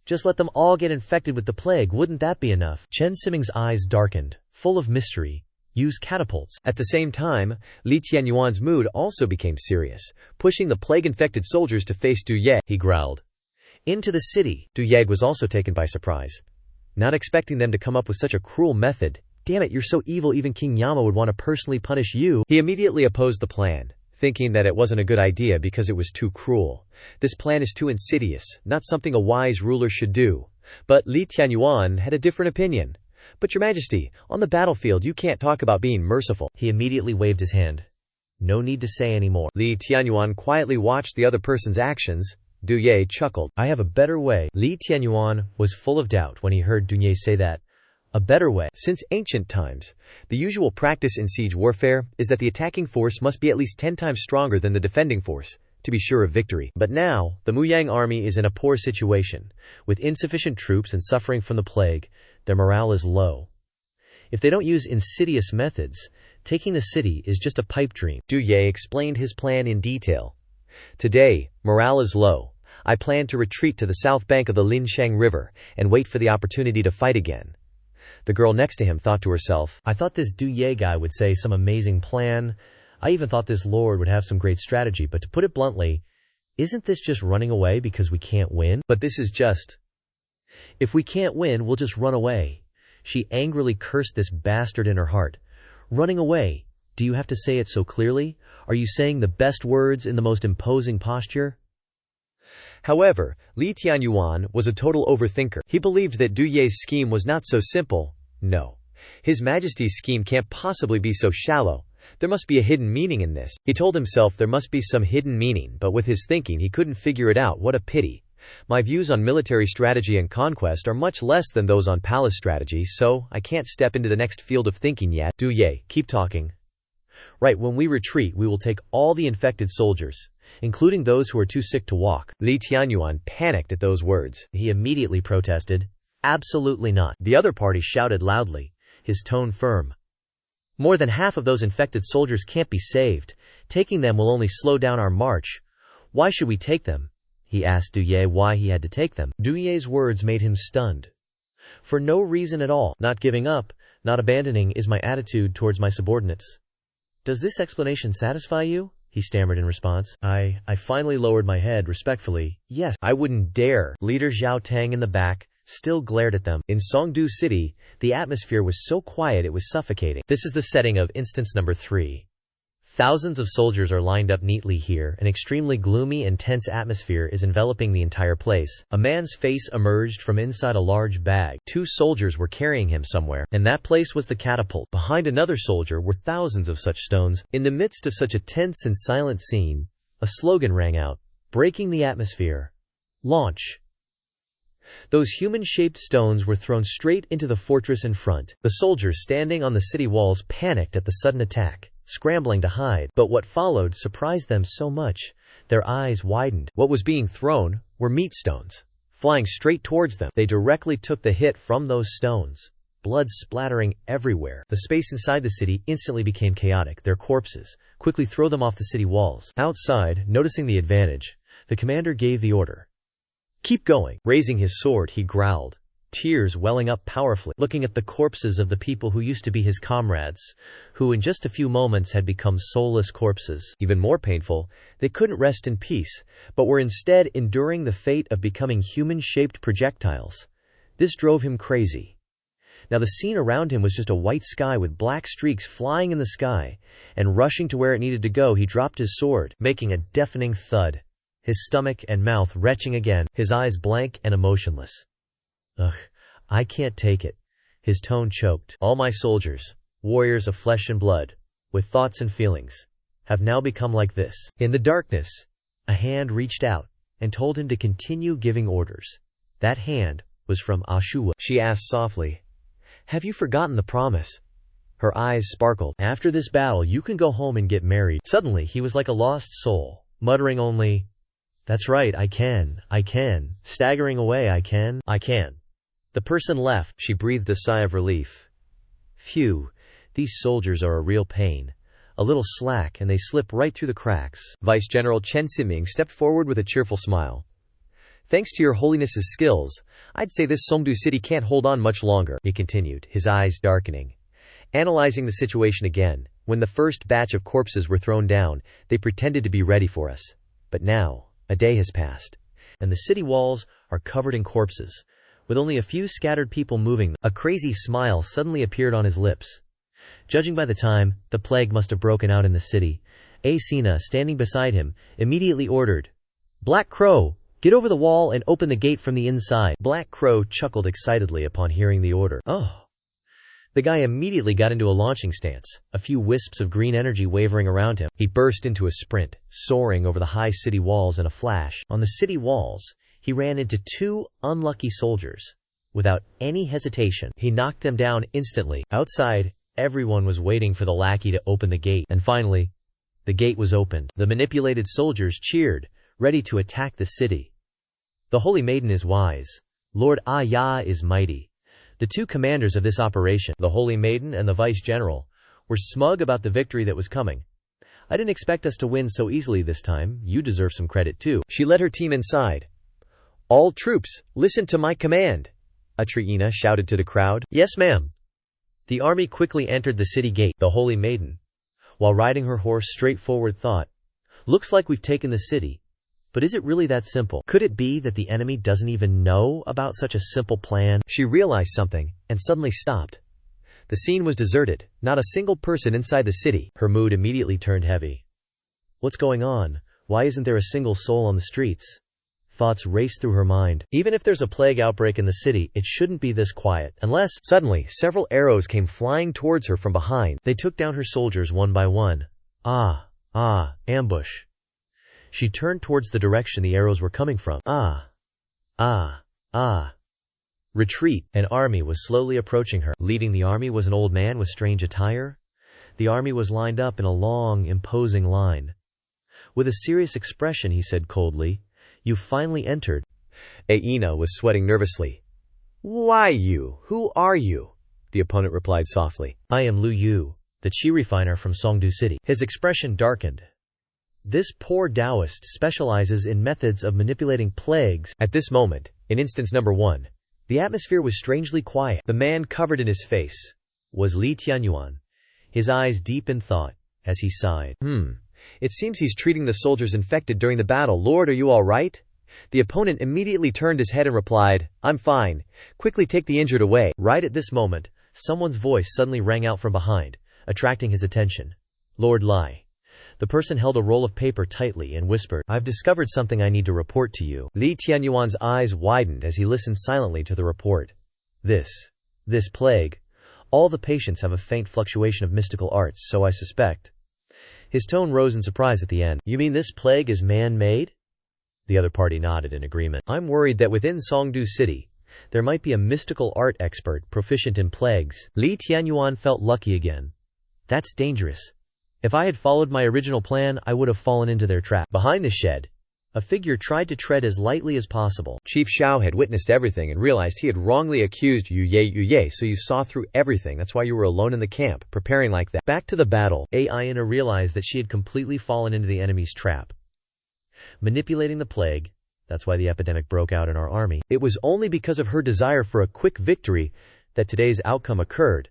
Just let them all get infected with the plague, wouldn't that be enough? Chen Siming's eyes darkened, full of mystery. Use catapults. At the same time, Li Tianyuan's mood also became serious, pushing the plague-infected soldiers to face Du Ye. He growled. Into the city. Du Ye was also taken by surprise, not expecting them to come up with such a cruel method. Damn it, you're so evil even King Yama would want to personally punish you. He immediately opposed the plan, thinking that it wasn't a good idea because it was too cruel. This plan is too insidious, not something a wise ruler should do. But Li Tianyuan had a different opinion. But Your Majesty, on the battlefield you can't talk about being merciful. He immediately waved his hand. No need to say any more. Li Tianyuan quietly watched the other person's actions. Du Ye chuckled. I have a better way. Li Tianyuan was full of doubt when he heard Du Ye say that. A better way. Since ancient times, the usual practice in siege warfare is that the attacking force must be at least 10 times stronger than the defending force, to be sure of victory. But now, the Muyang army is in a poor situation. With insufficient troops and suffering from the plague, their morale is low. If they don't use insidious methods, taking the city is just a pipe dream. Du Ye explained his plan in detail. Today, morale is low. I plan to retreat to the south bank of the Linshang River and wait for the opportunity to fight again. The girl next to him thought to herself, I thought this Du Ye guy would say some amazing plan. I even thought this lord would have some great strategy, but to put it bluntly, isn't this just running away because we can't win? But this is just... If we can't win, we'll just run away. She angrily cursed this bastard in her heart. Running away? Do you have to say it so clearly? Are you saying the best words in the most imposing posture? However, Li Tianyuan was a total overthinker. He believed that Du Ye's scheme was not so simple. No. His Majesty's scheme can't possibly be so shallow. There must be a hidden meaning in this. He told himself there must be some hidden meaning, but with his thinking he couldn't figure it out. What a pity. My views on military strategy and conquest are much less than those on palace strategy, so I can't step into the next field of thinking yet. Du Ye, keep talking. Right, when we retreat, we will take all the infected soldiers, including those who are too sick to walk. Li Tianyuan panicked at those words. He immediately protested. Absolutely not. The other party shouted loudly, his tone firm. More than half of those infected soldiers can't be saved. Taking them will only slow down our march. Why should we take them? He asked Du Ye why he had to take them. Du Ye's words made him stunned. For no reason at all. Not giving up, not abandoning is my attitude towards my subordinates. Does this explanation satisfy you? He stammered in response. I finally lowered my head respectfully. Yes, I wouldn't dare. Leader Zhao Tang in the back still glared at them. In Songdu City, the atmosphere was so quiet it was suffocating. This is the setting of instance number 3. Thousands of soldiers are lined up neatly here. An extremely gloomy and tense atmosphere is enveloping the entire place. A man's face emerged from inside a large bag. 2 soldiers were carrying him somewhere, and that place was the catapult. Behind another soldier were thousands of such stones. In the midst of such a tense and silent scene, a slogan rang out, breaking the atmosphere. Launch. Those human-shaped stones were thrown straight into the fortress in front. The soldiers standing on the city walls panicked at the sudden attack, scrambling to hide. But what followed surprised them so much, their eyes widened. What was being thrown were meat stones, flying straight towards them. They directly took the hit from those stones, blood splattering everywhere. The space inside the city instantly became chaotic. Their corpses. Quickly throw them off the city walls. Outside, noticing the advantage, the commander gave the order. Keep going. Raising his sword, he growled, tears welling up powerfully, looking at the corpses of the people who used to be his comrades, who in just a few moments had become soulless corpses. Even more painful, they couldn't rest in peace, but were instead enduring the fate of becoming human-shaped projectiles. This drove him crazy. Now the scene around him was just a white sky with black streaks flying in the sky, and rushing to where it needed to go, he dropped his sword, making a deafening thud. His stomach and mouth retching again, his eyes blank and emotionless. Ugh, I can't take it. His tone choked. All my soldiers, warriors of flesh and blood, with thoughts and feelings, have now become like this. In the darkness, a hand reached out and told him to continue giving orders. That hand was from Ashua. She asked softly, Have you forgotten the promise? Her eyes sparkled. After this battle, you can go home and get married. Suddenly, he was like a lost soul, muttering only, That's right, I can. Staggering away, I can. The person left. She breathed a sigh of relief. Phew, these soldiers are a real pain. A little slack and they slip right through the cracks. Vice General Chen Siming stepped forward with a cheerful smile. Thanks to your holiness's skills, I'd say this Songdu city can't hold on much longer, he continued, his eyes darkening. Analyzing the situation again, when the first batch of corpses were thrown down, they pretended to be ready for us. But now, a day has passed, and the city walls are covered in corpses, with only a few scattered people moving. A crazy smile suddenly appeared on his lips. Judging by the time, the plague must have broken out in the city. Asina, standing beside him, immediately ordered, "Black Crow, get over the wall and open the gate from the inside." Black Crow chuckled excitedly upon hearing the order. Oh. The guy immediately got into a launching stance, a few wisps of green energy wavering around him. He burst into a sprint, soaring over the high city walls in a flash. On the city walls, he ran into two unlucky soldiers. Without any hesitation, he knocked them down instantly. Outside, everyone was waiting for the lackey to open the gate, and finally, the gate was opened. The manipulated soldiers cheered, ready to attack the city. The Holy Maiden is wise. Lord Ah-Ya is mighty. The two commanders of this operation, the Holy Maiden and the Vice General, were smug about the victory that was coming. I didn't expect us to win so easily this time. You deserve some credit too. She led her team inside. All troops, listen to my command, Atriina shouted to the crowd. Yes, ma'am. The army quickly entered the city gate. The Holy Maiden, while riding her horse straight forward, thought, looks like we've taken the city. But is it really that simple? Could it be that the enemy doesn't even know about such a simple plan? She realized something, and suddenly stopped. The scene was deserted, not a single person inside the city. Her mood immediately turned heavy. What's going on? Why isn't there a single soul on the streets? Thoughts raced through her mind. Even if there's a plague outbreak in the city, it shouldn't be this quiet, unless… Suddenly, several arrows came flying towards her from behind. They took down her soldiers one by one. Ambush. She turned towards the direction the arrows were coming from. Retreat. An army was slowly approaching her. Leading the army was an old man with strange attire. The army was lined up in a long, imposing line. With a serious expression, he said coldly, "You finally entered." Aina was sweating nervously. "Why you? Who are you?" the opponent replied softly. "I am Lu Yu, the Qi refiner from Songdu City." His expression darkened. This poor Taoist specializes in methods of manipulating plagues. At this moment, in instance number 1, the atmosphere was strangely quiet. The man covered in his face was Li Tianyuan, his eyes deep in thought, as he sighed. It seems he's treating the soldiers infected during the battle. Lord, are you all right? The opponent immediately turned his head and replied, I'm fine. Quickly take the injured away. Right at this moment, someone's voice suddenly rang out from behind, attracting his attention. Lord Lai. The person held a roll of paper tightly and whispered, I've discovered something I need to report to you. Li Tianyuan's eyes widened as he listened silently to the report. This plague. All the patients have a faint fluctuation of mystical arts, so I suspect. His tone rose in surprise at the end. You mean this plague is man-made? The other party nodded in agreement. I'm worried that within Songdu City, there might be a mystical art expert proficient in plagues. Li Tianyuan felt lucky again. That's dangerous. If I had followed my original plan, I would have fallen into their trap. Behind the shed, a figure tried to tread as lightly as possible. Chief Xiao had witnessed everything and realized he had wrongly accused Yu Ye, so you saw through everything. That's why you were alone in the camp, preparing like that. Back to the battle, Aina realized that she had completely fallen into the enemy's trap. Manipulating the plague, that's why the epidemic broke out in our army. It was only because of her desire for a quick victory that today's outcome occurred.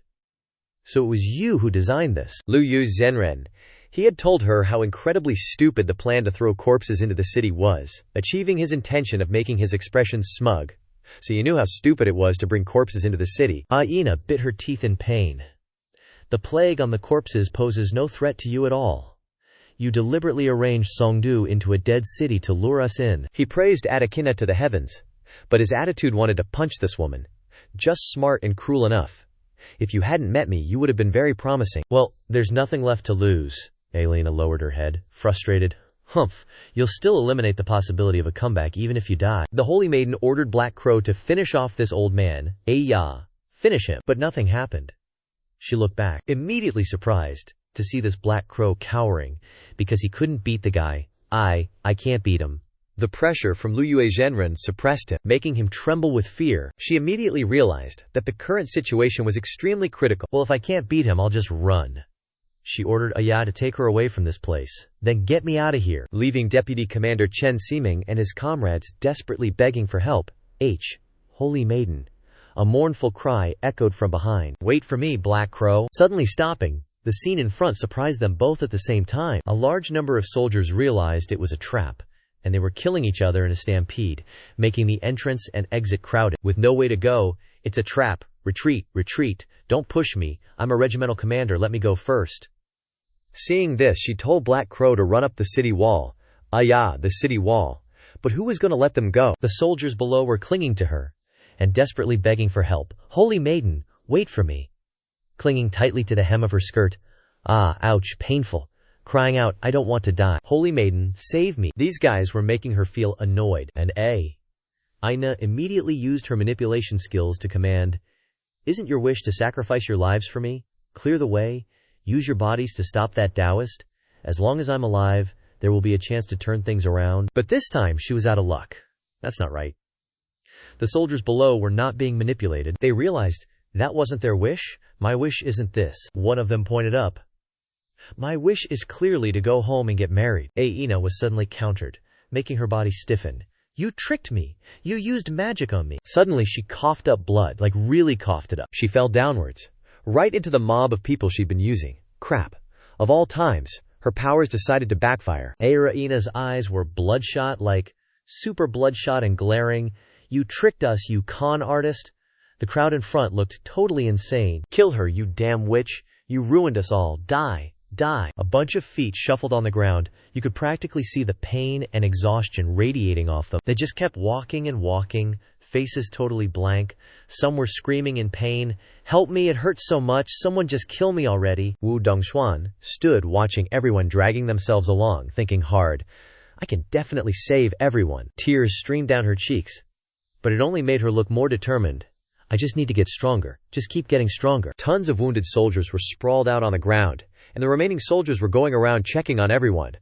So it was you who designed this. Lu Yu Zhenren. He had told her how incredibly stupid the plan to throw corpses into the city was, achieving his intention of making his expressions smug. So you knew how stupid it was to bring corpses into the city. Aina bit her teeth in pain. The plague on the corpses poses no threat to you at all. You deliberately arranged Songdu into a dead city to lure us in. He praised Atakina to the heavens, but his attitude wanted to punch this woman. Just smart and cruel enough. If you hadn't met me, you would have been very promising. Well, there's nothing left to lose. Aina lowered her head, frustrated. Humph, you'll still eliminate the possibility of a comeback even if you die. The Holy Maiden ordered Black Crow to finish off this old man. Finish him. But nothing happened. She looked back, immediately surprised to see this Black Crow cowering because he couldn't beat the guy. I can't beat him. The pressure from Lu Yue Zhenren suppressed him, making him tremble with fear. She immediately realized that the current situation was extremely critical. Well, if I can't beat him, I'll just run. She ordered Aya to take her away from this place. Then get me out of here. Leaving Deputy Commander Chen Ximing and his comrades desperately begging for help. Holy Maiden. A mournful cry echoed from behind. Wait for me, Black Crow. Suddenly stopping, the scene in front surprised them both at the same time. A large number of soldiers realized it was a trap, and they were killing each other in a stampede, making the entrance and exit crowded. With no way to go, it's a trap. Retreat, retreat. Don't push me. I'm a regimental commander. Let me go first. Seeing this, she told Black Crow to run up the city wall. The city wall. But who was going to let them go? The soldiers below were clinging to her and desperately begging for help. Holy Maiden, wait for me. Clinging tightly to the hem of her skirt. Ouch, painful. Crying out, I don't want to die. Holy Maiden, save me. These guys were making her feel annoyed, and Aina immediately used her manipulation skills to command, Isn't your wish to sacrifice your lives for me? Clear the way. Use your bodies to stop that Taoist. As long as I'm alive, there will be a chance to turn things around. But this time, she was out of luck. That's not right. The soldiers below were not being manipulated. They realized, that wasn't their wish. My wish isn't this. One of them pointed up. My wish is clearly to go home and get married. Aina was suddenly countered, making her body stiffen. You tricked me. You used magic on me. Suddenly she coughed up blood, like really coughed it up. She fell downwards, right into the mob of people she'd been using. Crap. Of all times, her powers decided to backfire. Aina's eyes were bloodshot, like super bloodshot and glaring. You tricked us, you con artist. The crowd in front looked totally insane. Kill her, you damn witch. You ruined us all. Die. Die. A bunch of feet shuffled on the ground. You could practically see the pain and exhaustion radiating off them. They just kept walking and walking, faces totally blank. Some were screaming in pain. Help me, it hurts so much. Someone just kill me already. Wu Dongxuan stood watching everyone dragging themselves along, thinking hard. I can definitely save everyone. Tears streamed down her cheeks, but it only made her look more determined. I just need to get stronger. Just keep getting stronger. Tons of wounded soldiers were sprawled out on the ground, and the remaining soldiers were going around checking on everyone.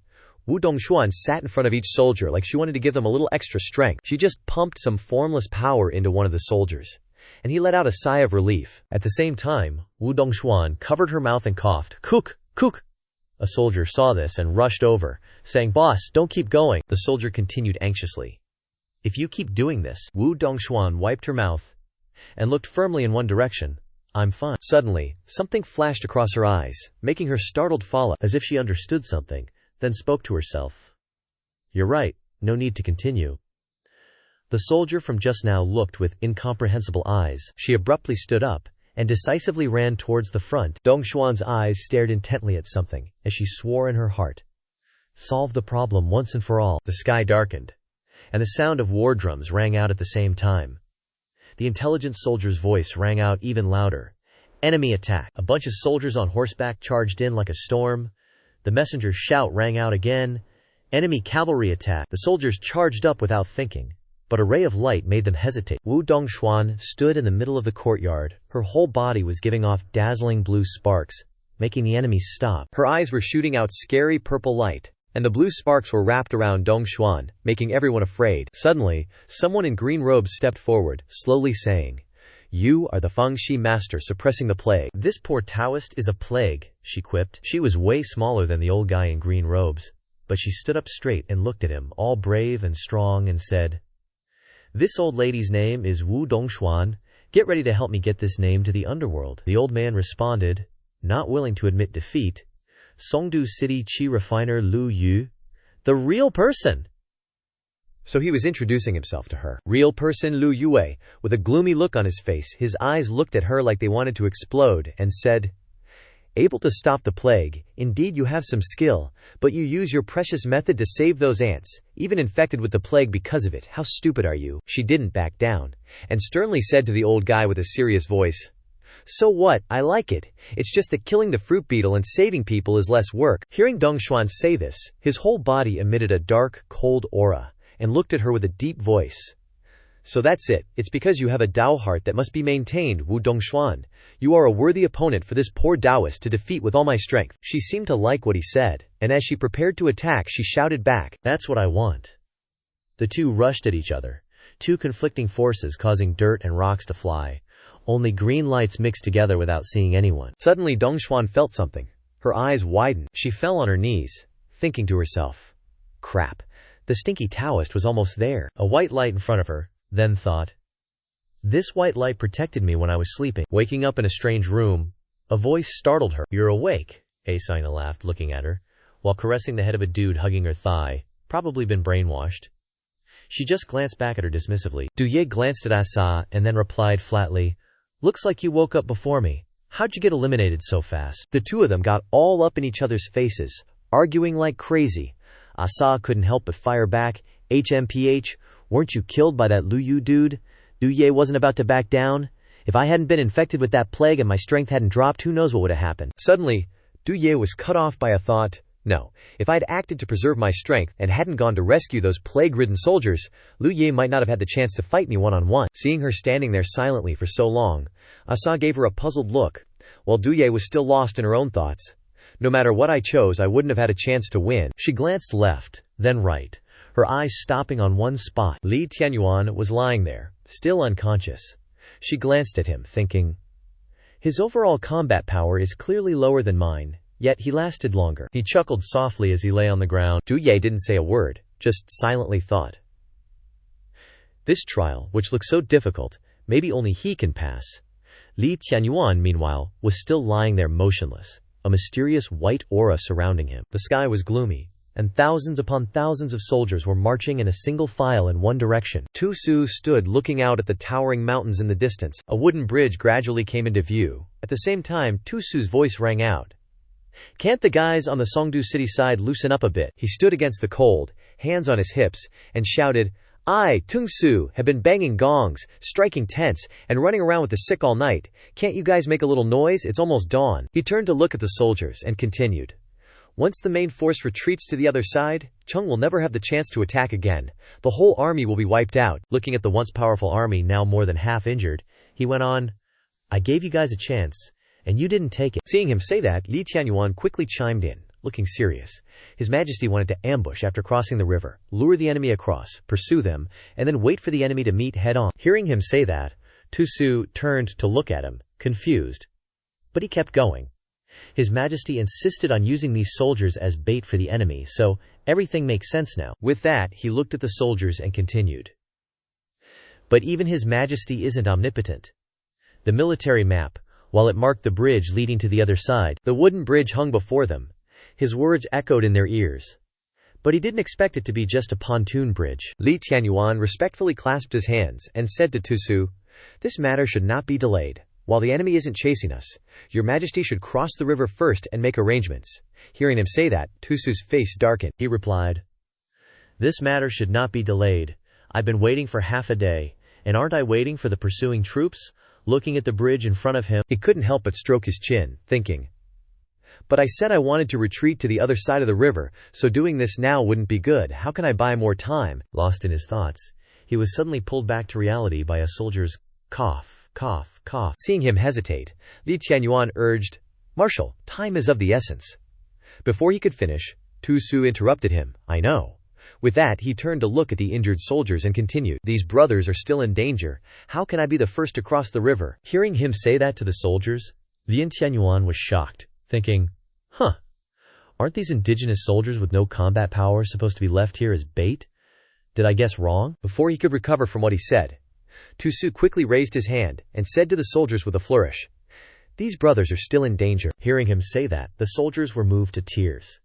Wu Dongxuan sat in front of each soldier like she wanted to give them a little extra strength. She just pumped some formless power into one of the soldiers, and he let out a sigh of relief. At the same time, Wu Dongxuan covered her mouth and coughed. Cook! Cook! A soldier saw this and rushed over, saying, Boss, don't keep going. The soldier continued anxiously. If you keep doing this, Wu Dongxuan wiped her mouth and looked firmly in one direction. I'm fine. Suddenly, something flashed across her eyes, making her startled follow, as if she understood something, then spoke to herself. You're right, no need to continue. The soldier from just now looked with incomprehensible eyes. She abruptly stood up and decisively ran towards the front. Dongxuan's eyes stared intently at something, as she swore in her heart. Solve the problem once and for all. The sky darkened, and the sound of war drums rang out at the same time. The intelligent soldier's voice rang out even louder. Enemy attack. A bunch of soldiers on horseback charged in like a storm. The messenger's shout rang out again. Enemy cavalry attack. The soldiers charged up without thinking, but a ray of light made them hesitate. Wu Dongxuan stood in the middle of the courtyard. Her whole body was giving off dazzling blue sparks, making the enemies stop. Her eyes were shooting out scary purple light, and the blue sparks were wrapped around Dongxuan, making everyone afraid. Suddenly, someone in green robes stepped forward, slowly saying, You are the Fangxi master suppressing the plague. This poor Taoist is a plague, she quipped. She was way smaller than the old guy in green robes, but she stood up straight and looked at him, all brave and strong, and said, This old lady's name is Wu Dongxuan. Get ready to help me get this name to the underworld. The old man responded, not willing to admit defeat. Songdu City Qi refiner Lu Yu, the real person. So he was introducing himself to her. Real person Lu Yue, with a gloomy look on his face. His eyes looked at her like they wanted to explode, and said, Able to stop the plague, indeed you have some skill, but you use your precious method to save those ants, even infected with the plague because of it. How stupid are you? She didn't back down, and sternly said to the old guy with a serious voice, So what? I like it. It's just that killing the fruit beetle and saving people is less work. Hearing Dongxuan say this, his whole body emitted a dark, cold aura, and looked at her with a deep voice. So that's it. It's because you have a Dao heart that must be maintained, Wu Dongxuan. You are a worthy opponent for this poor Taoist to defeat with all my strength. She seemed to like what he said, and as she prepared to attack, she shouted back, That's what I want. The two rushed at each other, two conflicting forces causing dirt and rocks to fly. Only green lights mixed together without seeing anyone. Suddenly Dongshuan felt something. Her eyes widened. She fell on her knees, thinking to herself, "Crap, the stinky Taoist was almost there." A white light in front of her, then thought, "This white light protected me when I was sleeping." Waking up in a strange room, a voice startled her. "You're awake," Asina laughed, looking at her, while caressing the head of a dude hugging her thigh, probably been brainwashed. She just glanced back at her dismissively. Duye glanced at Asa and then replied flatly, "Looks like you woke up before me. How'd you get eliminated so fast?" The two of them got all up in each other's faces, arguing like crazy. Asa couldn't help but fire back, "HMPH, weren't you killed by that Luyu dude? Duye wasn't about to back down. If I hadn't been infected with that plague and my strength hadn't dropped, who knows what would have happened." Suddenly, Duye was cut off by a thought. No, if I'd acted to preserve my strength and hadn't gone to rescue those plague-ridden soldiers, Lu Ye might not have had the chance to fight me one-on-one. Seeing her standing there silently for so long, Asa gave her a puzzled look, while Duye was still lost in her own thoughts. No matter what I chose, I wouldn't have had a chance to win. She glanced left, then right, her eyes stopping on one spot. Li Tianyuan was lying there, still unconscious. She glanced at him, thinking, his overall combat power is clearly lower than mine, yet he lasted longer. He chuckled softly as he lay on the ground. Du Ye didn't say a word, just silently thought. This trial, which looks so difficult, maybe only he can pass. Li Tianyuan, meanwhile, was still lying there motionless, a mysterious white aura surrounding him. The sky was gloomy, and thousands upon thousands of soldiers were marching in a single file in one direction. Tu Su stood looking out at the towering mountains in the distance. A wooden bridge gradually came into view. At the same time, Tu Su's voice rang out. "Can't the guys on the Songdu city side loosen up a bit?" He stood against the cold, hands on his hips, and shouted, "I, Tung Su, have been banging gongs, striking tents, and running around with the sick all night. Can't you guys make a little noise? It's almost dawn." He turned to look at the soldiers and continued. "Once the main force retreats to the other side, Chung will never have the chance to attack again. The whole army will be wiped out." Looking at the once powerful army now more than half injured, he went on, "I gave you guys a chance, and you didn't take it." Seeing him say that, Li Tianyuan quickly chimed in, looking serious. His Majesty wanted to ambush after crossing the river, lure the enemy across, pursue them, and then wait for the enemy to meet head-on. Hearing him say that, Tu Su turned to look at him, confused. But he kept going. His Majesty insisted on using these soldiers as bait for the enemy, so everything makes sense now. With that, he looked at the soldiers and continued. "But even His Majesty isn't omnipotent." The military map, while it marked the bridge leading to the other side, the wooden bridge hung before them. His words echoed in their ears. But he didn't expect it to be just a pontoon bridge. Li Tianyuan respectfully clasped his hands and said to Tu Su, "This matter should not be delayed. While the enemy isn't chasing us, Your Majesty should cross the river first and make arrangements." Hearing him say that, Tu Su's face darkened. He replied, "This matter should not be delayed. I've been waiting for half a day, and aren't I waiting for the pursuing troops?" Looking at the bridge in front of him, he couldn't help but stroke his chin, thinking, "But I said I wanted to retreat to the other side of the river, so doing this now wouldn't be good. How can I buy more time?" Lost in his thoughts, he was suddenly pulled back to reality by a soldier's cough, cough, cough. Seeing him hesitate, Li Tianyuan urged, "Marshal, time is of the essence." Before he could finish, Tu Su interrupted him, "I know." With that, he turned to look at the injured soldiers and continued, "These brothers are still in danger. How can I be the first to cross the river?" Hearing him say that to the soldiers, Li Tianyuan was shocked, thinking, aren't these indigenous soldiers with no combat power supposed to be left here as bait? Did I guess wrong? Before he could recover from what he said, Tu Su quickly raised his hand and said to the soldiers with a flourish, "These brothers are still in danger." Hearing him say that, the soldiers were moved to tears.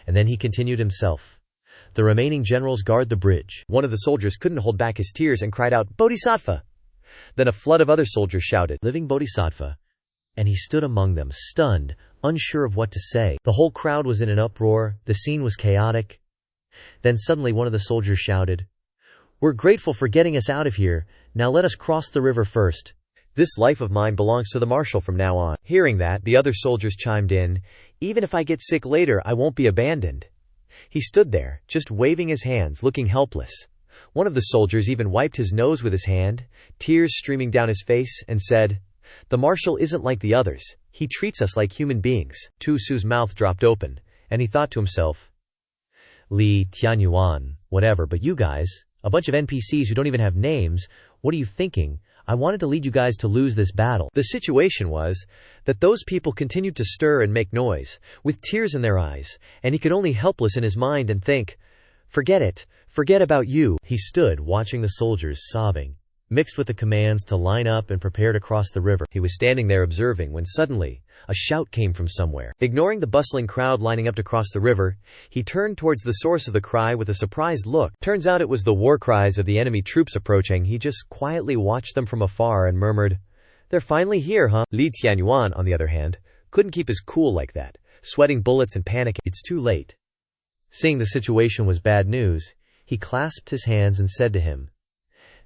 And then he continued himself, "The remaining generals guard the bridge." One of the soldiers couldn't hold back his tears and cried out, "Bodhisattva!" Then a flood of other soldiers shouted, "Living Bodhisattva!" And he stood among them, stunned, unsure of what to say. The whole crowd was in an uproar, the scene was chaotic. Then suddenly one of the soldiers shouted, "We're grateful for getting us out of here, now let us cross the river first. This life of mine belongs to the marshal from now on." Hearing that, the other soldiers chimed in, "Even if I get sick later, I won't be abandoned." He stood there, just waving his hands, looking helpless. One of the soldiers even wiped his nose with his hand, tears streaming down his face, and said, "The marshal isn't like the others. He treats us like human beings." Tu Su's mouth dropped open, and he thought to himself, "Li Tianyuan, whatever, but you guys, A bunch of NPCs who don't even have names. What are you thinking? I wanted to lead you guys to lose this battle. The situation was that those people continued to stir and make noise, with tears in their eyes, and he could only help listen in his mind and think, "Forget it. Forget about you." He stood watching the soldiers sobbing, mixed with the commands to line up and prepare to cross the river. He was standing there observing when suddenly a shout came from somewhere. Ignoring the bustling crowd lining up to cross the river, he turned towards the source of the cry with a surprised look. Turns out it was the war cries of the enemy troops approaching. He just quietly watched them from afar and murmured, "They're finally here, huh?" Li Tianyuan, on the other hand, couldn't keep his cool like that, sweating bullets and panicking. It's too late. Seeing the situation was bad news, he clasped his hands and said to him,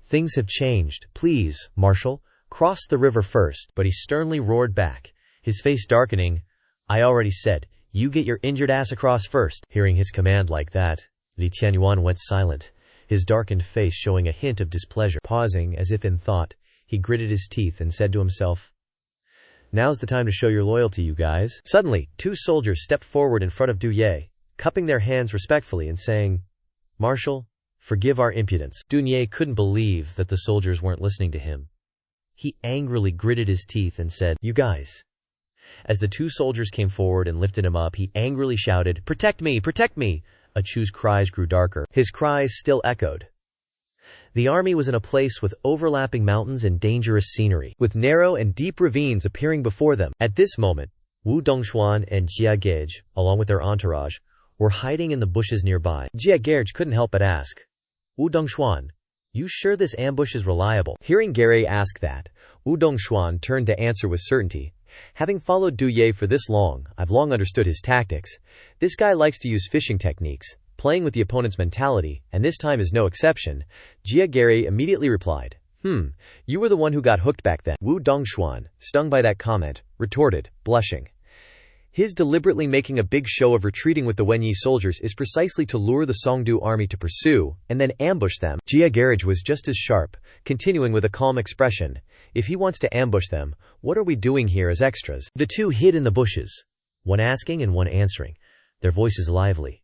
"Things have changed. Please, Marshal, cross the river first." But he sternly roared back, his face darkening, "I already said, you get your injured ass across first." Hearing his command like that, Li Tianyuan went silent, his darkened face showing a hint of displeasure. Pausing as if in thought, he gritted his teeth and said to himself, "Now's the time to show your loyalty, you guys." Suddenly, 2 soldiers stepped forward in front of Du Ye, cupping their hands respectfully and saying, "Marshal, forgive our impudence." Du Ye couldn't believe that the soldiers weren't listening to him. He angrily gritted his teeth and said, "You guys." As the 2 soldiers came forward and lifted him up, he angrily shouted, "Protect me! Protect me!" Achu's cries grew darker. His cries still echoed. The army was in a place with overlapping mountains and dangerous scenery, with narrow and deep ravines appearing before them. At this moment, Wu Dongxuan and Jia Gage, along with their entourage, were hiding in the bushes nearby. Jia Gage couldn't help but ask, "Wu Dongxuan, you sure this ambush is reliable?" Hearing Gary ask that, Wu Dongxuan turned to answer with certainty, "Having followed Du Ye for this long, I've long understood his tactics. This guy likes to use fishing techniques, playing with the opponent's mentality, and this time is no exception." Jia Gary immediately replied, You were the one who got hooked back then." Wu Dongxuan, stung by that comment, retorted, blushing. His deliberately making a big show of retreating with the Wenyi soldiers is precisely to lure the Songdu army to pursue, and then ambush them. Jia Garage was just as sharp, continuing with a calm expression, "If he wants to ambush them, what are we doing here as extras?" The 2 hid in the bushes, one asking and one answering, their voices lively.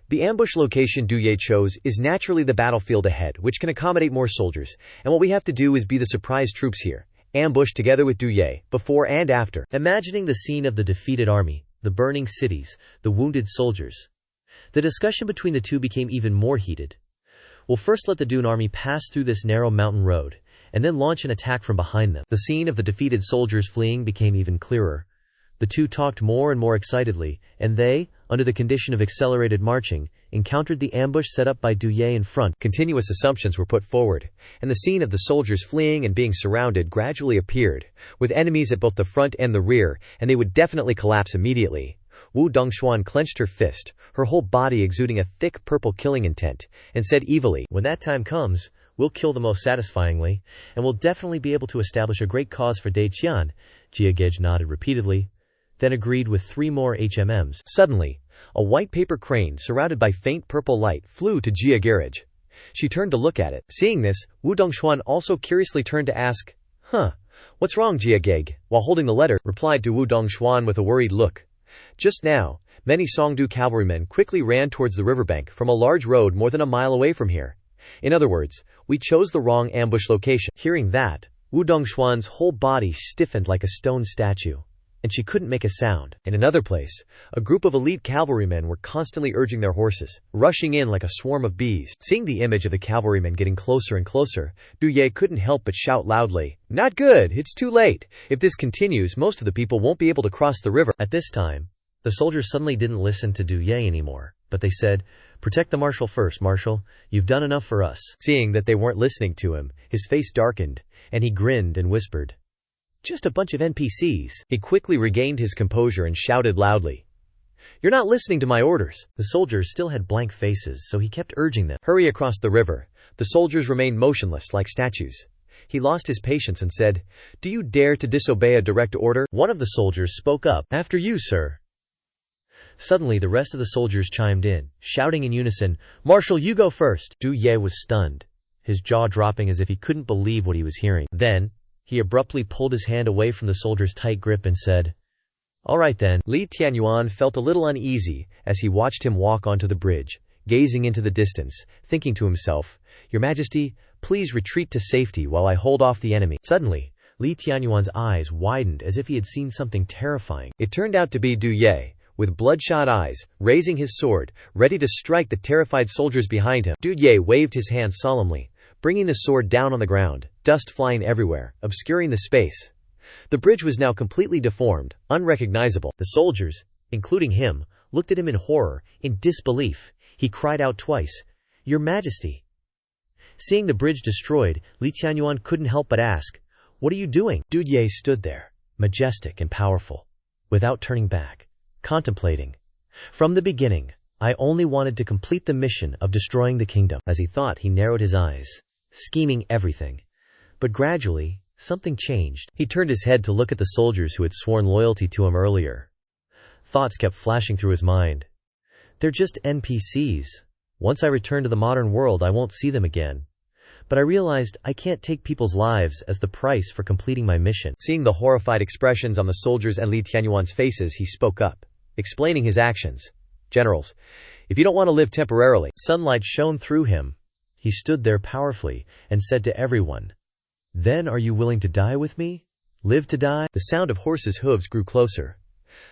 The ambush location Du Ye chose is naturally the battlefield ahead, which can accommodate more soldiers, and what we have to do is be the surprise troops here, ambush together with Du Ye, before and after. Imagining the scene of the defeated army, the burning cities, the wounded soldiers, the discussion between the 2 became even more heated. "We'll first let the Dune army pass through this narrow mountain road, and then launch an attack from behind them." The scene of the defeated soldiers fleeing became even clearer. The 2 talked more and more excitedly, and they, under the condition of accelerated marching, encountered the ambush set up by Du Ye in front. Continuous assumptions were put forward, and the scene of the soldiers fleeing and being surrounded gradually appeared, with enemies at both the front and the rear, and they would definitely collapse immediately. Wu Dongxuan clenched her fist, her whole body exuding a thick purple killing intent, and said evilly, "When that time comes, we'll kill the most satisfyingly, and we'll definitely be able to establish a great cause for Daiqian." Jia Gage nodded repeatedly, then agreed with 3 more HMMs. Suddenly, a white paper crane surrounded by faint purple light flew to Jia Garage. She turned to look at it. Seeing this, Wu Dongxuan also curiously turned to ask, "What's wrong, Jia Gage?" While holding the letter, replied to Wu Dongxuan with a worried look. "Just now, many Songdu cavalrymen quickly ran towards the riverbank from a large road more than a mile away from here. In other words, we chose the wrong ambush location." Hearing that, Wu Dongxuan's whole body stiffened like a stone statue, and she couldn't make a sound. In another place, a group of elite cavalrymen were constantly urging their horses, rushing in like a swarm of bees. Seeing the image of the cavalrymen getting closer and closer, Du Ye couldn't help but shout loudly, "Not good! It's too late! If this continues, most of the people won't be able to cross the river." At this time, the soldiers suddenly didn't listen to Du Ye anymore, but they said, "Protect the marshal first, Marshal. You've done enough for us." Seeing that they weren't listening to him, his face darkened, and he grinned and whispered, "Just a bunch of NPCs." He quickly regained his composure and shouted loudly, "You're not listening to my orders." The soldiers still had blank faces, so he kept urging them, "Hurry across the river." The soldiers remained motionless like statues. He lost his patience and said, "Do you dare to disobey a direct order?" One of the soldiers spoke up, "After you, sir." Suddenly the rest of the soldiers chimed in, shouting in unison, "Marshal, you go first." Du Ye was stunned, his jaw dropping as if he couldn't believe what he was hearing. Then, he abruptly pulled his hand away from the soldier's tight grip and said, "All right then." Li Tianyuan felt a little uneasy as he watched him walk onto the bridge, gazing into the distance, thinking to himself, "Your Majesty, please retreat to safety while I hold off the enemy." Suddenly, Li Tianyuan's eyes widened as if he had seen something terrifying. It turned out to be Du Ye, with bloodshot eyes, raising his sword, ready to strike the terrified soldiers behind him. Du Ye waved his hand solemnly, bringing the sword down on the ground, dust flying everywhere, obscuring the space. The bridge was now completely deformed, unrecognizable. The soldiers, including him, looked at him in horror, in disbelief. He cried out twice, "Your Majesty!" Seeing the bridge destroyed, Li Tianyuan couldn't help but ask, "What are you doing?" Du Ye stood there, majestic and powerful, without turning back, contemplating. "From the beginning, I only wanted to complete the mission of destroying the kingdom." As he thought, he narrowed his eyes, scheming everything. But gradually, something changed. He turned his head to look at the soldiers who had sworn loyalty to him earlier. Thoughts kept flashing through his mind. They're just NPCs. Once I return to the modern world, I won't see them again. But I realized I can't take people's lives as the price for completing my mission. Seeing the horrified expressions on the soldiers and Li Tianyuan's faces, he spoke up, explaining his actions. "Generals, if you don't want to live temporarily..." Sunlight shone through him. He stood there powerfully and said to everyone, "Then are you willing to die with me? Live to die?" The sound of horses' hooves grew closer.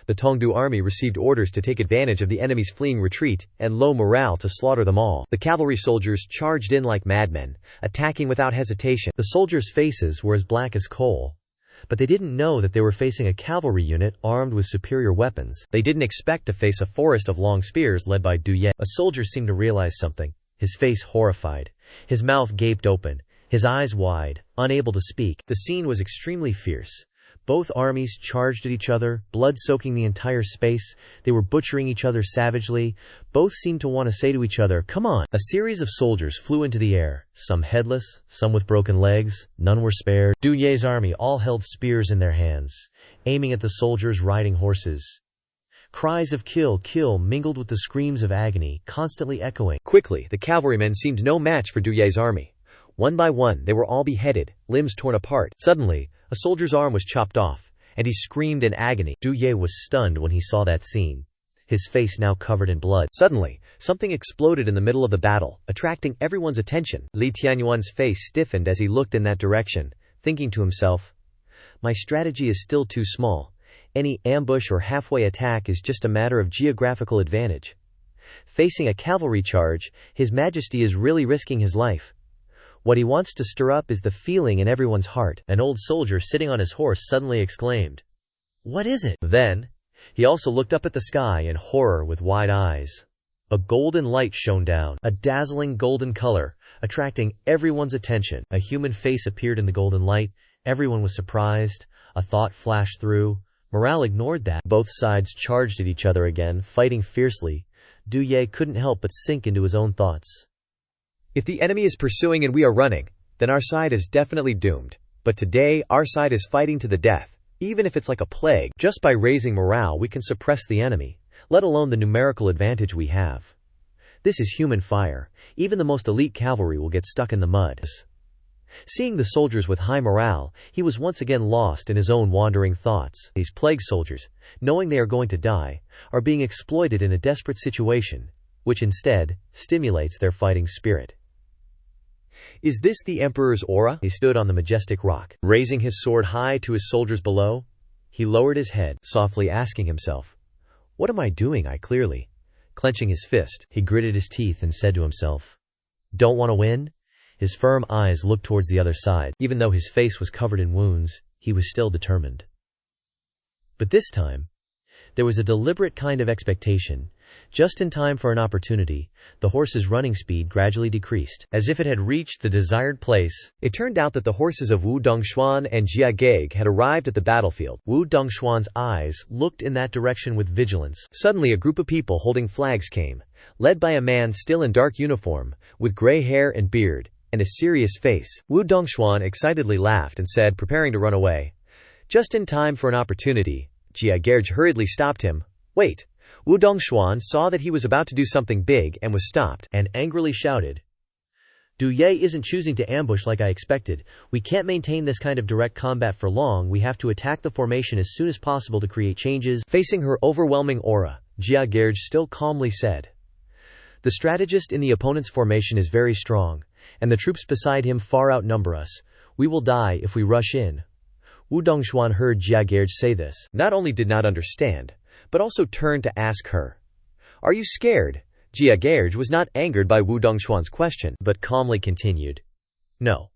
The Tongdu army received orders to take advantage of the enemy's fleeing retreat and low morale to slaughter them all. The cavalry soldiers charged in like madmen, attacking without hesitation. The soldiers' faces were as black as coal, but they didn't know that they were facing a cavalry unit armed with superior weapons. They didn't expect to face a forest of long spears led by Du Ye. A soldier seemed to realize something, his face horrified, his mouth gaped open, his eyes wide, unable to speak. The scene was extremely fierce. Both armies charged at each other, blood soaking the entire space. They were butchering each other savagely. Both seemed to want to say to each other, "Come on." A series of soldiers flew into the air, some headless, some with broken legs. None were spared. Du Ye's army all held spears in their hands, aiming at the soldiers riding horses. Cries of "kill, kill" mingled with the screams of agony, constantly echoing. Quickly, the cavalrymen seemed no match for Du Ye's army. One by one, they were all beheaded, limbs torn apart. Suddenly, a soldier's arm was chopped off, and he screamed in agony. Du Ye was stunned when he saw that scene, his face now covered in blood. Suddenly, something exploded in the middle of the battle, attracting everyone's attention. Li Tianyuan's face stiffened as he looked in that direction, thinking to himself, "My strategy is still too small. Any ambush or halfway attack is just a matter of geographical advantage. Facing a cavalry charge, His Majesty is really risking his life. What he wants to stir up is the feeling in everyone's heart." An old soldier sitting on his horse suddenly exclaimed, "What is it?" Then, he also looked up at the sky in horror with wide eyes. A golden light shone down, a dazzling golden color, attracting everyone's attention. A human face appeared in the golden light. Everyone was surprised. A thought flashed through. Morale ignored that. Both sides charged at each other again, fighting fiercely. Du Ye couldn't help but sink into his own thoughts. If the enemy is pursuing and we are running, then our side is definitely doomed. But today, our side is fighting to the death, even if it's like a plague. Just by raising morale, we can suppress the enemy, let alone the numerical advantage we have. This is human fire. Even the most elite cavalry will get stuck in the mud. Seeing the soldiers with high morale, he was once again lost in his own wandering thoughts. These plague soldiers, knowing they are going to die, are being exploited in a desperate situation, which instead stimulates their fighting spirit. Is this the Emperor's aura? He stood on the majestic rock, raising his sword high to his soldiers below. He lowered his head, softly asking himself, "What am I doing?" Clearly, clenching his fist, he gritted his teeth and said to himself, "Don't want to win?" His firm eyes looked towards the other side. Even though his face was covered in wounds, he was still determined. But this time, there was a deliberate kind of expectation. Just in time for an opportunity, the horse's running speed gradually decreased, as if it had reached the desired place. It turned out that the horses of Wu Dongshuan and Jia Gege had arrived at the battlefield. Wu Dongshuan's eyes looked in that direction with vigilance. Suddenly a group of people holding flags came, led by a man still in dark uniform, with gray hair and beard, and a serious face. Wu Dongshuan excitedly laughed and said, preparing to run away, "Just in time for an opportunity." Jia Gege hurriedly stopped him. "Wait." Wu Dongshuan saw that he was about to do something big and was stopped, and angrily shouted, "Du Ye isn't choosing to ambush like I expected. We can't maintain this kind of direct combat for long. We have to attack the formation as soon as possible to create changes." Facing her overwhelming aura, Jia Gege still calmly said, The strategist in the opponent's formation is very strong, and the troops beside him far outnumber us. We will die if we rush in. Wu Dongxuan heard Jia Gerge say this. Not only did not understand, but also turned to ask her, "Are you scared?" Jia Gerge was not angered by Wu Dongxuan's question, but calmly continued, "No.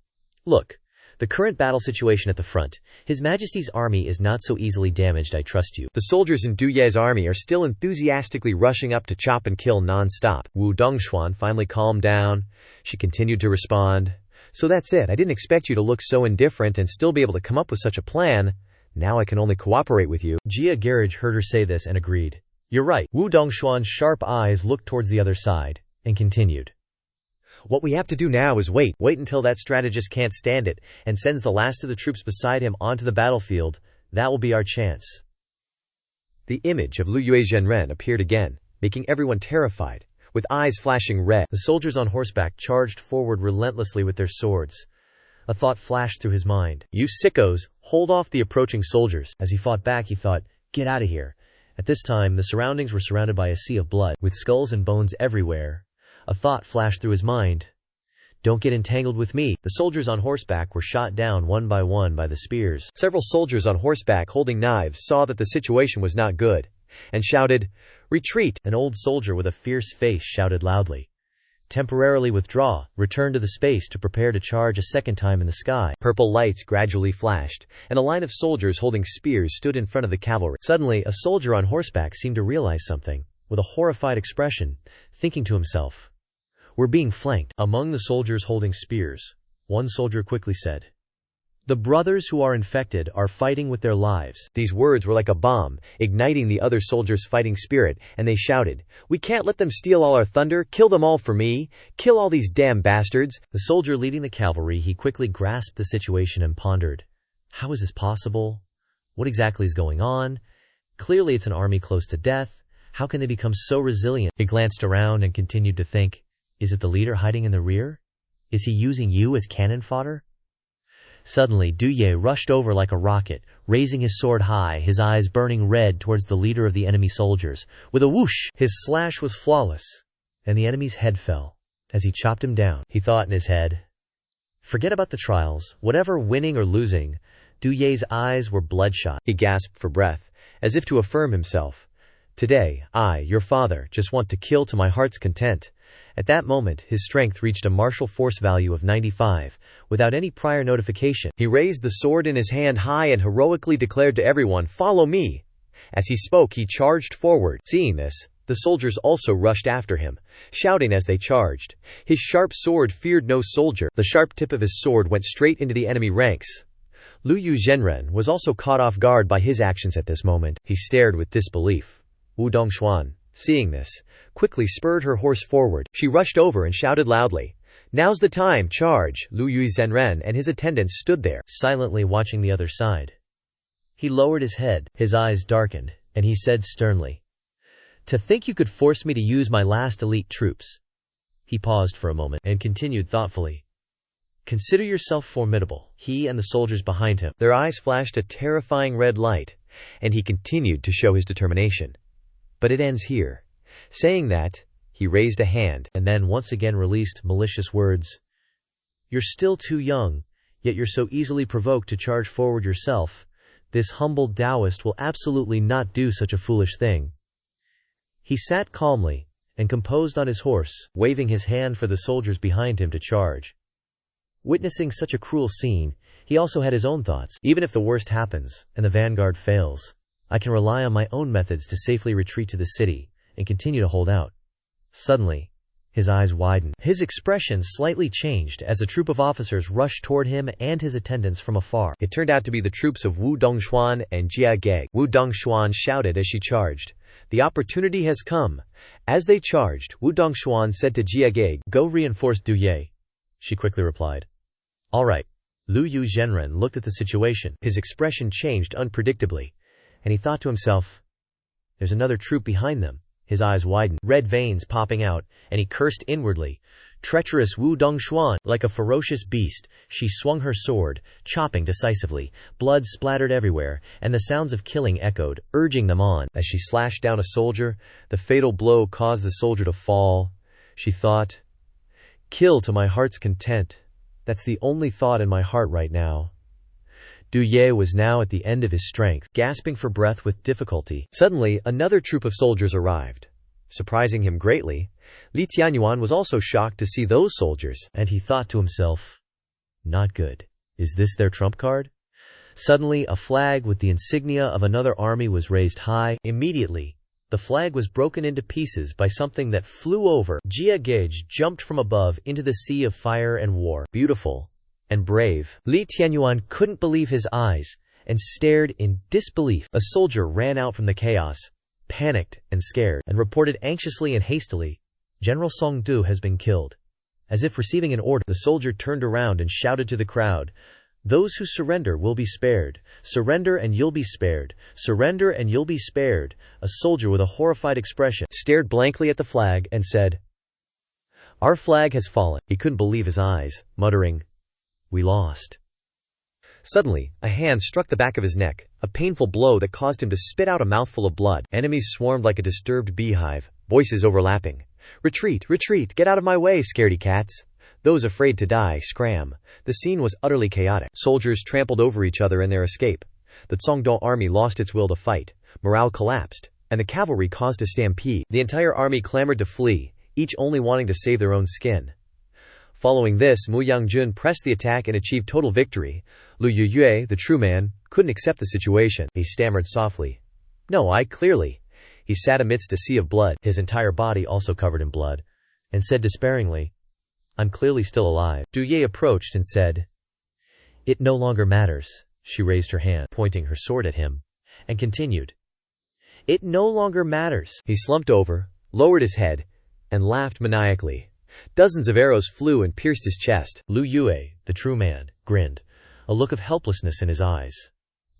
Look, the current battle situation at the front. His Majesty's army is not so easily damaged, I trust you." The soldiers in Du Ye's army are still enthusiastically rushing up to chop and kill non-stop. Wu Dongxuan finally calmed down. She continued to respond, "So that's it. I didn't expect you to look so indifferent and still be able to come up with such a plan. Now I can only cooperate with you." Jia Gerge heard her say this and agreed. "You're right." Wu Dongxuan's sharp eyes looked towards the other side, and continued. "What we have to do now is wait until that strategist can't stand it and sends the last of the troops beside him onto the battlefield. That will be our chance." The image of Lu Yue Zhenren appeared again, making everyone terrified, with eyes flashing red. The soldiers on horseback charged forward relentlessly with their swords. A thought flashed through his mind. "You sickos, hold off the approaching soldiers." As he fought back, he thought, "Get out of here." At this time, the surroundings were surrounded by a sea of blood, with skulls and bones everywhere. A thought flashed through his mind. "Don't get entangled with me." The soldiers on horseback were shot down one by one by the spears. Several soldiers on horseback holding knives saw that the situation was not good, and shouted, "Retreat!" An old soldier with a fierce face shouted loudly, "Temporarily withdraw, return to the space to prepare to charge a second time in the sky." Purple lights gradually flashed, and a line of soldiers holding spears stood in front of the cavalry. Suddenly, a soldier on horseback seemed to realize something, with a horrified expression, thinking to himself, "We're being flanked." Among the soldiers holding spears, one soldier quickly said, "The brothers who are infected are fighting with their lives." These words were like a bomb, igniting the other soldiers' fighting spirit, and they shouted, "We can't let them steal all our thunder. Kill them all for me. Kill all these damn bastards." The soldier leading the cavalry, he quickly grasped the situation and pondered, "How is this possible? What exactly is going on? Clearly it's an army close to death. How can they become so resilient?" He glanced around and continued to think, "Is it the leader hiding in the rear? Is he using you as cannon fodder?" Suddenly, Du Ye rushed over like a rocket, raising his sword high, his eyes burning red towards the leader of the enemy soldiers. With a whoosh, his slash was flawless, and the enemy's head fell. As he chopped him down, he thought in his head, "Forget about the trials, whatever winning or losing." Du Ye's eyes were bloodshot. He gasped for breath, as if to affirm himself. "Today, I, your father, just want to kill to my heart's content." At that moment, his strength reached a martial force value of 95, without any prior notification. He raised the sword in his hand high and heroically declared to everyone, "Follow me." As he spoke, he charged forward. Seeing this, the soldiers also rushed after him, shouting as they charged. His sharp sword feared no soldier. The sharp tip of his sword went straight into the enemy ranks. Lu Yue Zhenren was also caught off guard by his actions at this moment. He stared with disbelief. Wu Dongxuan, seeing this, quickly spurred her horse forward. She rushed over and shouted loudly, "Now's the time, charge!" Lu Yue Zhenren and his attendants stood there, silently watching the other side. He lowered his head, his eyes darkened, and he said sternly, "To think you could force me to use my last elite troops." He paused for a moment and continued thoughtfully, "Consider yourself formidable." He and the soldiers behind him, their eyes flashed a terrifying red light, and he continued to show his determination. "But it ends here." Saying that, he raised a hand, and then once again released malicious words. "You're still too young, yet you're so easily provoked to charge forward yourself. This humble Taoist will absolutely not do such a foolish thing." He sat calmly and composed on his horse, waving his hand for the soldiers behind him to charge. Witnessing such a cruel scene, he also had his own thoughts. Even if the worst happens, and the vanguard fails, I can rely on my own methods to safely retreat to the city and continue to hold out. Suddenly, his eyes widened. His expression slightly changed as a troop of officers rushed toward him and his attendants from afar. It turned out to be the troops of Wu Dongxuan and Jia Gerge. Wu Dongxuan shouted as she charged, "The opportunity has come." As they charged, Wu Dongxuan said to Jia Gerge, "Go reinforce Du Ye." She quickly replied, "All right." Lu Yue Zhenren looked at the situation. His expression changed unpredictably, and he thought to himself, "There's another troop behind them." His eyes widened, red veins popping out, and he cursed inwardly. Treacherous Wu Dongxuan! Like a ferocious beast, she swung her sword, chopping decisively. Blood splattered everywhere, and the sounds of killing echoed, urging them on. As she slashed down a soldier, the fatal blow caused the soldier to fall. she thought. Kill to my heart's content. That's the only thought in my heart right now. Du Ye was now at the end of his strength, gasping for breath with difficulty. Suddenly, another troop of soldiers arrived. Surprising him greatly, Li Tianyuan was also shocked to see those soldiers, and he thought to himself, not good. Is this their trump card? Suddenly, a flag with the insignia of another army was raised high. Immediately, the flag was broken into pieces by something that flew over. Jia Gage jumped from above into the sea of fire and war. Beautiful and brave. Li Tianyuan couldn't believe his eyes and stared in disbelief. A soldier ran out from the chaos, panicked and scared, and reported anxiously and hastily, General Song Du has been killed. As if receiving an order, the soldier turned around and shouted to the crowd, those who surrender will be spared. Surrender and you'll be spared. Surrender and you'll be spared. A soldier with a horrified expression stared blankly at the flag and said, our flag has fallen. He couldn't believe his eyes, muttering, we lost. Suddenly, a hand struck the back of his neck, a painful blow that caused him to spit out a mouthful of blood. Enemies swarmed like a disturbed beehive, voices overlapping. Retreat, retreat, get out of my way, scaredy cats. Those afraid to die, scram. The scene was utterly chaotic. Soldiers trampled over each other in their escape. The Zongdong army lost its will to fight. Morale collapsed, and the cavalry caused a stampede. The entire army clamored to flee, each only wanting to save their own skin. Following this, Mu Yangjun pressed the attack and achieved total victory. Lu Yuyue, the true man, couldn't accept the situation. He stammered softly, no, I clearly. He sat amidst a sea of blood, his entire body also covered in blood, and said despairingly, I'm clearly still alive. Du Ye approached and said, it no longer matters. She raised her hand, pointing her sword at him, and continued, it no longer matters. He slumped over, lowered his head, and laughed maniacally. Dozens of arrows flew and pierced his chest. Lu Yue, the true man, grinned, a look of helplessness in his eyes.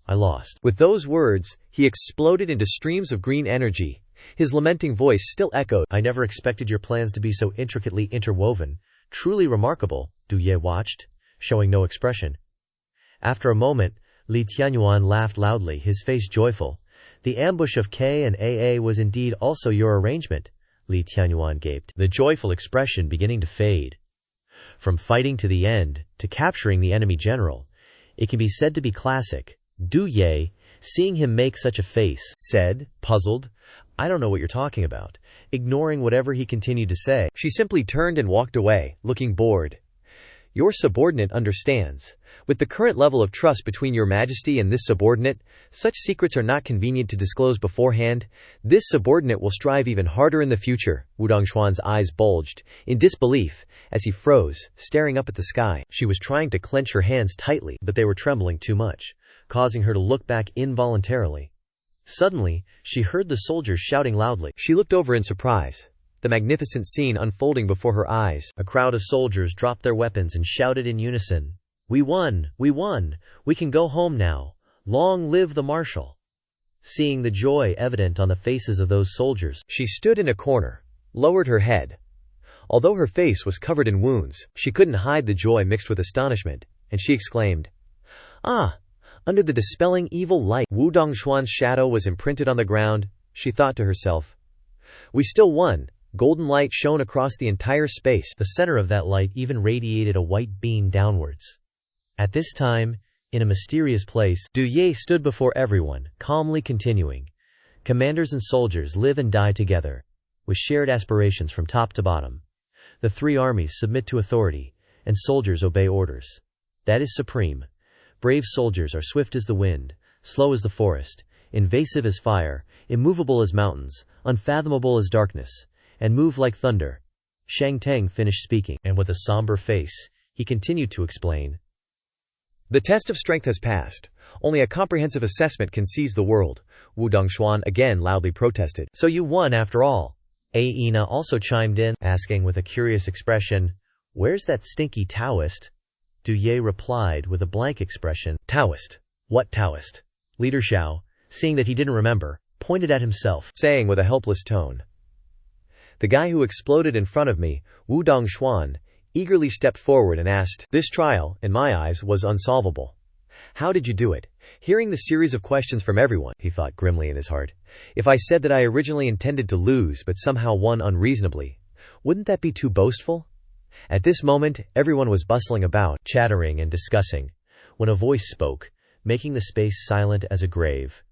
I lost. With those words, he exploded into streams of green energy. His lamenting voice still echoed, I never expected your plans to be so intricately interwoven. Truly remarkable. Du Ye watched, showing no expression. After a moment, Li Tianyuan laughed loudly, his face joyful. The ambush of K and AA was indeed also your arrangement. Li Tianyuan gaped, the joyful expression beginning to fade. From fighting to the end, to capturing the enemy general, it can be said to be classic. Du Ye, seeing him make such a face, said, puzzled, I don't know what you're talking about. Ignoring whatever he continued to say, she simply turned and walked away, looking bored. Your subordinate understands. With the current level of trust between your majesty and this subordinate, such secrets are not convenient to disclose beforehand. This subordinate will strive even harder in the future. Wu Dongshuan's eyes bulged, in disbelief, as he froze, staring up at the sky. She was trying to clench her hands tightly, but they were trembling too much, causing her to look back involuntarily. Suddenly, she heard the soldiers shouting loudly. She looked over in surprise, the magnificent scene unfolding before her eyes. A crowd of soldiers dropped their weapons and shouted in unison, we won! We won! We can go home now! Long live the marshal! Seeing the joy evident on the faces of those soldiers, she stood in a corner, lowered her head. Although her face was covered in wounds, she couldn't hide the joy mixed with astonishment, and she exclaimed, ah! Under the dispelling evil light, Wu Dongshuan's shadow was imprinted on the ground. She thought to herself, we still won. Golden light shone across the entire space. The center of that light even radiated a white beam downwards. At this time, in a mysterious place, Du Ye stood before everyone, calmly continuing, commanders and soldiers live and die together, with shared aspirations from top to bottom. The three armies submit to authority, and soldiers obey orders. That is supreme. Brave soldiers are swift as the wind, slow as the forest, invasive as fire, immovable as mountains, unfathomable as darkness, and move like thunder. Shang Teng finished speaking, and with a somber face, he continued to explain. The test of strength has passed. Only a comprehensive assessment can seize the world. Wu Dongshuan again loudly protested. So you won after all. Aina also chimed in, asking with a curious expression, where's that stinky Taoist? Du Ye replied with a blank expression, Taoist. What Taoist? Leader Xiao, seeing that he didn't remember, pointed at himself, saying with a helpless tone, the guy who exploded in front of me. Wu Dongshuan eagerly stepped forward and asked, this trial, in my eyes, was unsolvable. How did you do it? Hearing the series of questions from everyone, he thought grimly in his heart, if I said that I originally intended to lose but somehow won unreasonably, Wouldn't that be too boastful? At this moment, everyone was bustling about, chattering and discussing, when a voice spoke, making the space silent as a grave.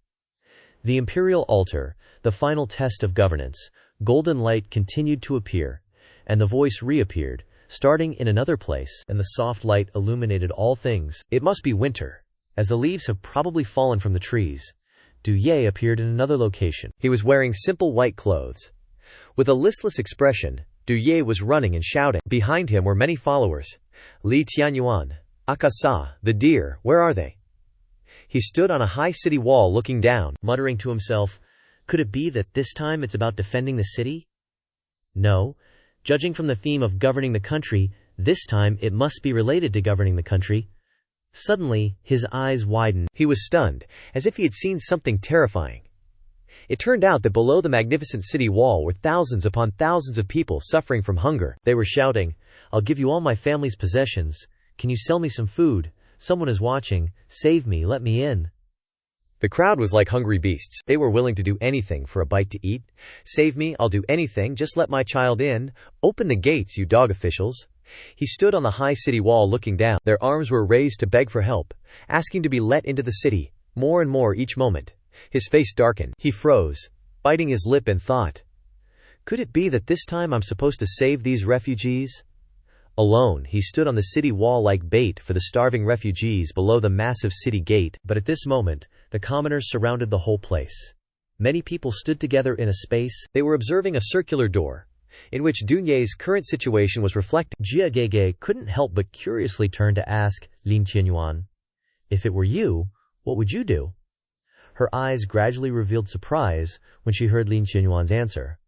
The imperial altar, the final test of governance, golden light continued to appear, and the voice reappeared, starting in another place, and the soft light illuminated all things. It must be winter, as the leaves have probably fallen from the trees. Du Ye appeared in another location. He was wearing simple white clothes. With a listless expression, Du Ye was running and shouting. Behind him were many followers. Li Tianyuan, Akasa, the deer, where are they? He stood on a high city wall looking down, muttering to himself, could it be that this time it's about defending the city? No. Judging from the theme of governing the country, this time it must be related to governing the country. Suddenly, his eyes widened. He was stunned, as if he had seen something terrifying. It turned out that below the magnificent city wall were thousands upon thousands of people suffering from hunger. They were shouting, I'll give you all my family's possessions. Can you sell me some food? Someone is watching. Save me, let me in. The crowd was like hungry beasts. They were willing to do anything for a bite to eat. Save me, I'll do anything, just let my child in. Open the gates, you dog officials. He stood on the high city wall looking down. Their arms were raised to beg for help, asking to be let into the city, more and more each moment. His face darkened. He froze, biting his lip in thought. Could it be that this time I'm supposed to save these refugees? Alone, he stood on the city wall like bait for the starving refugees below the massive city gate, but at this moment, the commoners surrounded the whole place. Many people stood together in a space. They were observing a circular door, in which Du Ye's current situation was reflected. Jia Gege couldn't help but curiously turn to ask Lin Qianyuan, if it were you, what would you do? Her eyes gradually revealed surprise when she heard Lin Qianyuan's answer.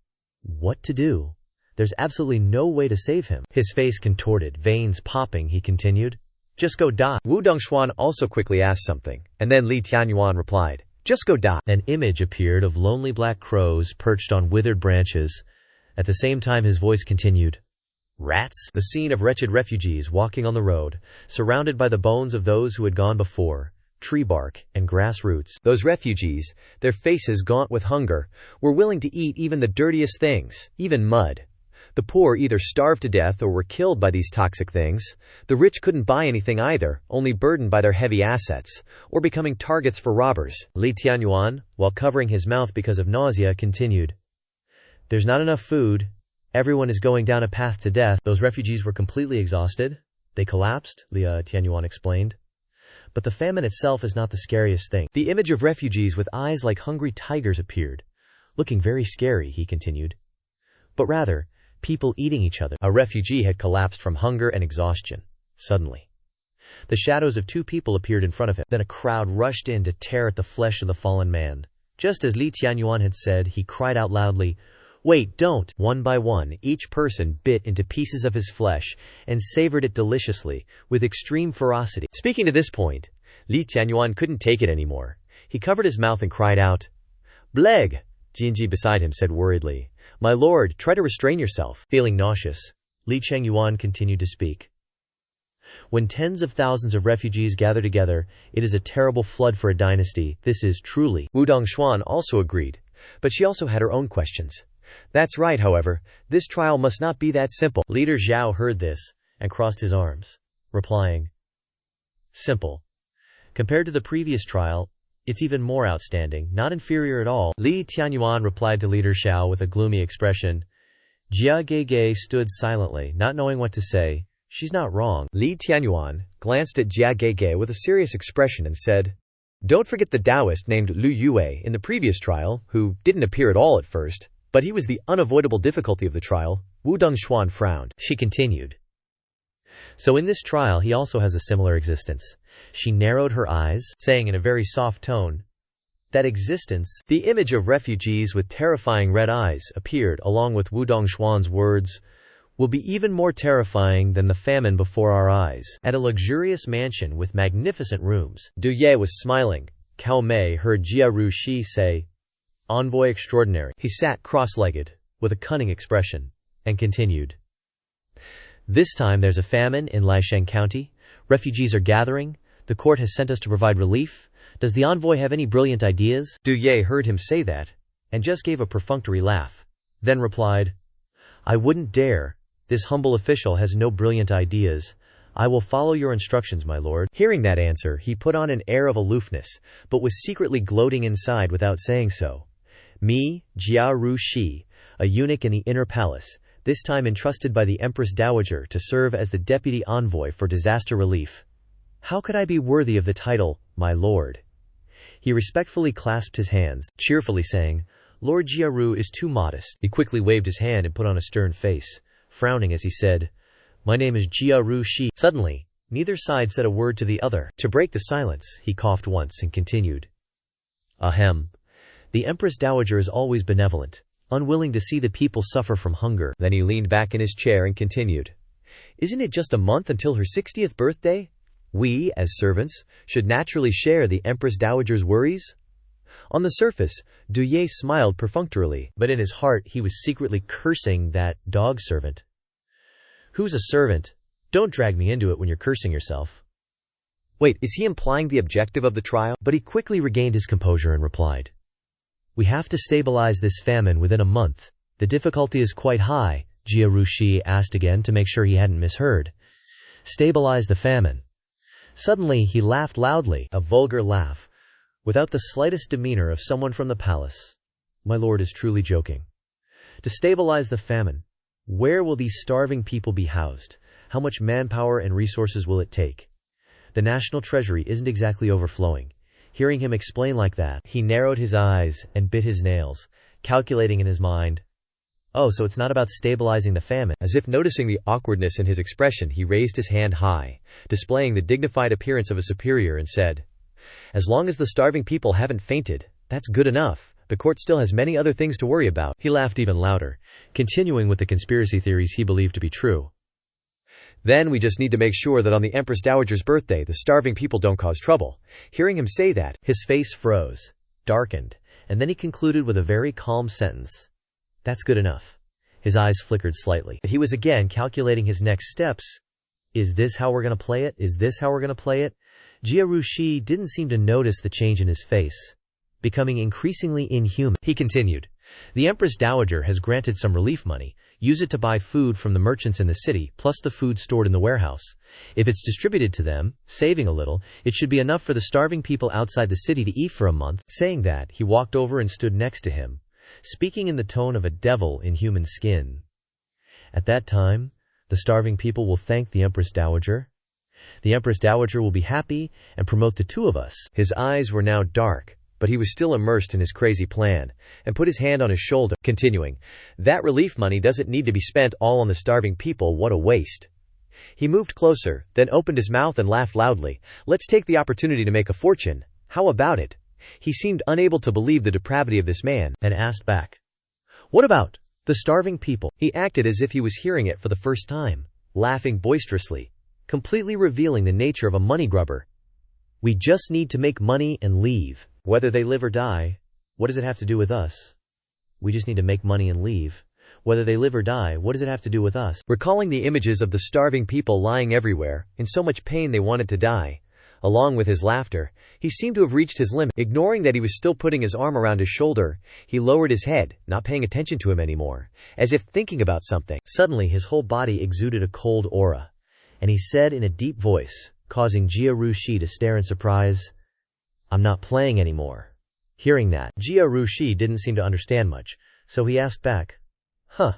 What to do? There's absolutely no way to save him. His face contorted, veins popping, he continued. Just go die. Wu Dongshuan also quickly asked something, and then Li Tianyuan replied, just go die. An image appeared of lonely black crows perched on withered branches. At the same time his voice continued. Rats? The scene of wretched refugees walking on the road, surrounded by the bones of those who had gone before, tree bark and grass roots. Those refugees, their faces gaunt with hunger, were willing to eat even the dirtiest things, even mud. The poor either starved to death or were killed by these toxic things. The rich couldn't buy anything either, only burdened by their heavy assets, or becoming targets for robbers. Li Tianyuan, while covering his mouth because of nausea, continued. There's not enough food. Everyone is going down a path to death. Those refugees were completely exhausted. They collapsed, Li Tianyuan explained. But the famine itself is not the scariest thing. The image of refugees with eyes like hungry tigers appeared, looking very scary, he continued. But rather, people eating each other. A refugee had collapsed from hunger and exhaustion. Suddenly, the shadows of two people appeared in front of him. Then a crowd rushed in to tear at the flesh of the fallen man. Just as Li Tianyuan had said, he cried out loudly, Wait, don't! One by one, each person bit into pieces of his flesh and savored it deliciously, with extreme ferocity. Speaking to this point, Li Tianyuan couldn't take it anymore. He covered his mouth and cried out, Bleg! Jinji beside him said worriedly, My lord, try to restrain yourself. Feeling nauseous, Li Chengyuan continued to speak. When tens of thousands of refugees gather together, it is a terrible flood for a dynasty. This is truly. Wu Dongshuan also agreed, but she also had her own questions. That's right, however, this trial must not be that simple. Leader Zhao heard this and crossed his arms, replying, Simple. Compared to the previous trial, it's even more outstanding, not inferior at all. Li Tianyuan replied to Leader Xiao with a gloomy expression. Jia Gege stood silently, not knowing what to say. She's not wrong. Li Tianyuan glanced at Jia Gege with a serious expression and said, Don't forget the Taoist named Lu Yue in the previous trial, who didn't appear at all at first, but he was the unavoidable difficulty of the trial. Wu Dongshuan frowned. She continued. So in this trial he also has a similar existence. She narrowed her eyes, saying in a very soft tone, That existence, the image of refugees with terrifying red eyes, appeared along with Wu Dongshuan's words, will be even more terrifying than the famine before our eyes. At a luxurious mansion with magnificent rooms. Du Ye was smiling. Cao Mei heard Jia Ru Shi say, Envoy extraordinary. He sat cross-legged, with a cunning expression, and continued. This time there's a famine in Laisheng County. Refugees are gathering. The court has sent us to provide relief. Does the envoy have any brilliant ideas? Du Ye heard him say that, and just gave a perfunctory laugh. Then replied, I wouldn't dare. This humble official has no brilliant ideas. I will follow your instructions, my lord. Hearing that answer, he put on an air of aloofness, but was secretly gloating inside without saying so. Me, Jia Ru Shi, a eunuch in the inner palace, this time entrusted by the Empress Dowager to serve as the deputy envoy for disaster relief. How could I be worthy of the title, my lord? He respectfully clasped his hands, cheerfully saying, Lord Jiaru is too modest. He quickly waved his hand and put on a stern face, frowning as he said, My name is Jiaru Shi. Suddenly, neither side said a word to the other. To break the silence, he coughed once and continued. Ahem. The Empress Dowager is always benevolent, unwilling to see the people suffer from hunger. Then he leaned back in his chair and continued. Isn't it just a month until her 60th birthday? We, as servants, should naturally share the Empress Dowager's worries. On the surface, Duye smiled perfunctorily, but in his heart he was secretly cursing that dog servant. Who's a servant? Don't drag me into it when you're cursing yourself. Wait, is he implying the objective of the trial? But he quickly regained his composure and replied. We have to stabilize this famine within a month. The difficulty is quite high, Jia Rushi asked again to make sure he hadn't misheard. Stabilize the famine. Suddenly he laughed loudly, a vulgar laugh, without the slightest demeanor of someone from the palace. My lord is truly joking. To stabilize the famine, where will these starving people be housed? How much manpower and resources will it take? The national treasury isn't exactly overflowing. Hearing him explain like that, he narrowed his eyes and bit his nails, calculating in his mind. Oh, so it's not about stabilizing the famine. As if noticing the awkwardness in his expression, he raised his hand high, displaying the dignified appearance of a superior, and said, As long as the starving people haven't fainted, that's good enough. The court still has many other things to worry about. He laughed even louder, continuing with the conspiracy theories he believed to be true. Then we just need to make sure that on the Empress Dowager's birthday, the starving people don't cause trouble. Hearing him say that, his face froze, darkened, and then he concluded with a very calm sentence. That's good enough. His eyes flickered slightly. He was again calculating his next steps. Is this how we're going to play it? Is this how we're going to play it? Jia Rushi didn't seem to notice the change in his face, becoming increasingly inhuman. He continued. The Empress Dowager has granted some relief money. Use it to buy food from the merchants in the city, plus the food stored in the warehouse. If it's distributed to them, saving a little, it should be enough for the starving people outside the city to eat for a month. Saying that, he walked over and stood next to him, speaking in the tone of a devil in human skin. At that time, the starving people will thank the Empress Dowager. The Empress Dowager will be happy and promote the two of us. His eyes were now dark, but he was still immersed in his crazy plan, and put his hand on his shoulder, continuing, That relief money doesn't need to be spent all on the starving people. What a waste. He moved closer, then opened his mouth and laughed loudly. Let's take the opportunity to make a fortune. How about it? He seemed unable to believe the depravity of this man, and asked back, What about the starving people? He acted as if he was hearing it for the first time, laughing boisterously, completely revealing the nature of a money grubber. We just need to make money and leave. Whether they live or die, what does it have to do with us? We just need to make money and leave. Whether they live or die, what does it have to do with us? Recalling the images of the starving people lying everywhere, in so much pain they wanted to die, along with his laughter, he seemed to have reached his limit. Ignoring that he was still putting his arm around his shoulder, he lowered his head, not paying attention to him anymore, as if thinking about something. Suddenly his whole body exuded a cold aura, and he said in a deep voice, causing Jia Rushi to stare in surprise, I'm not playing anymore. Hearing that, Jia Rushi didn't seem to understand much, so he asked back, Huh.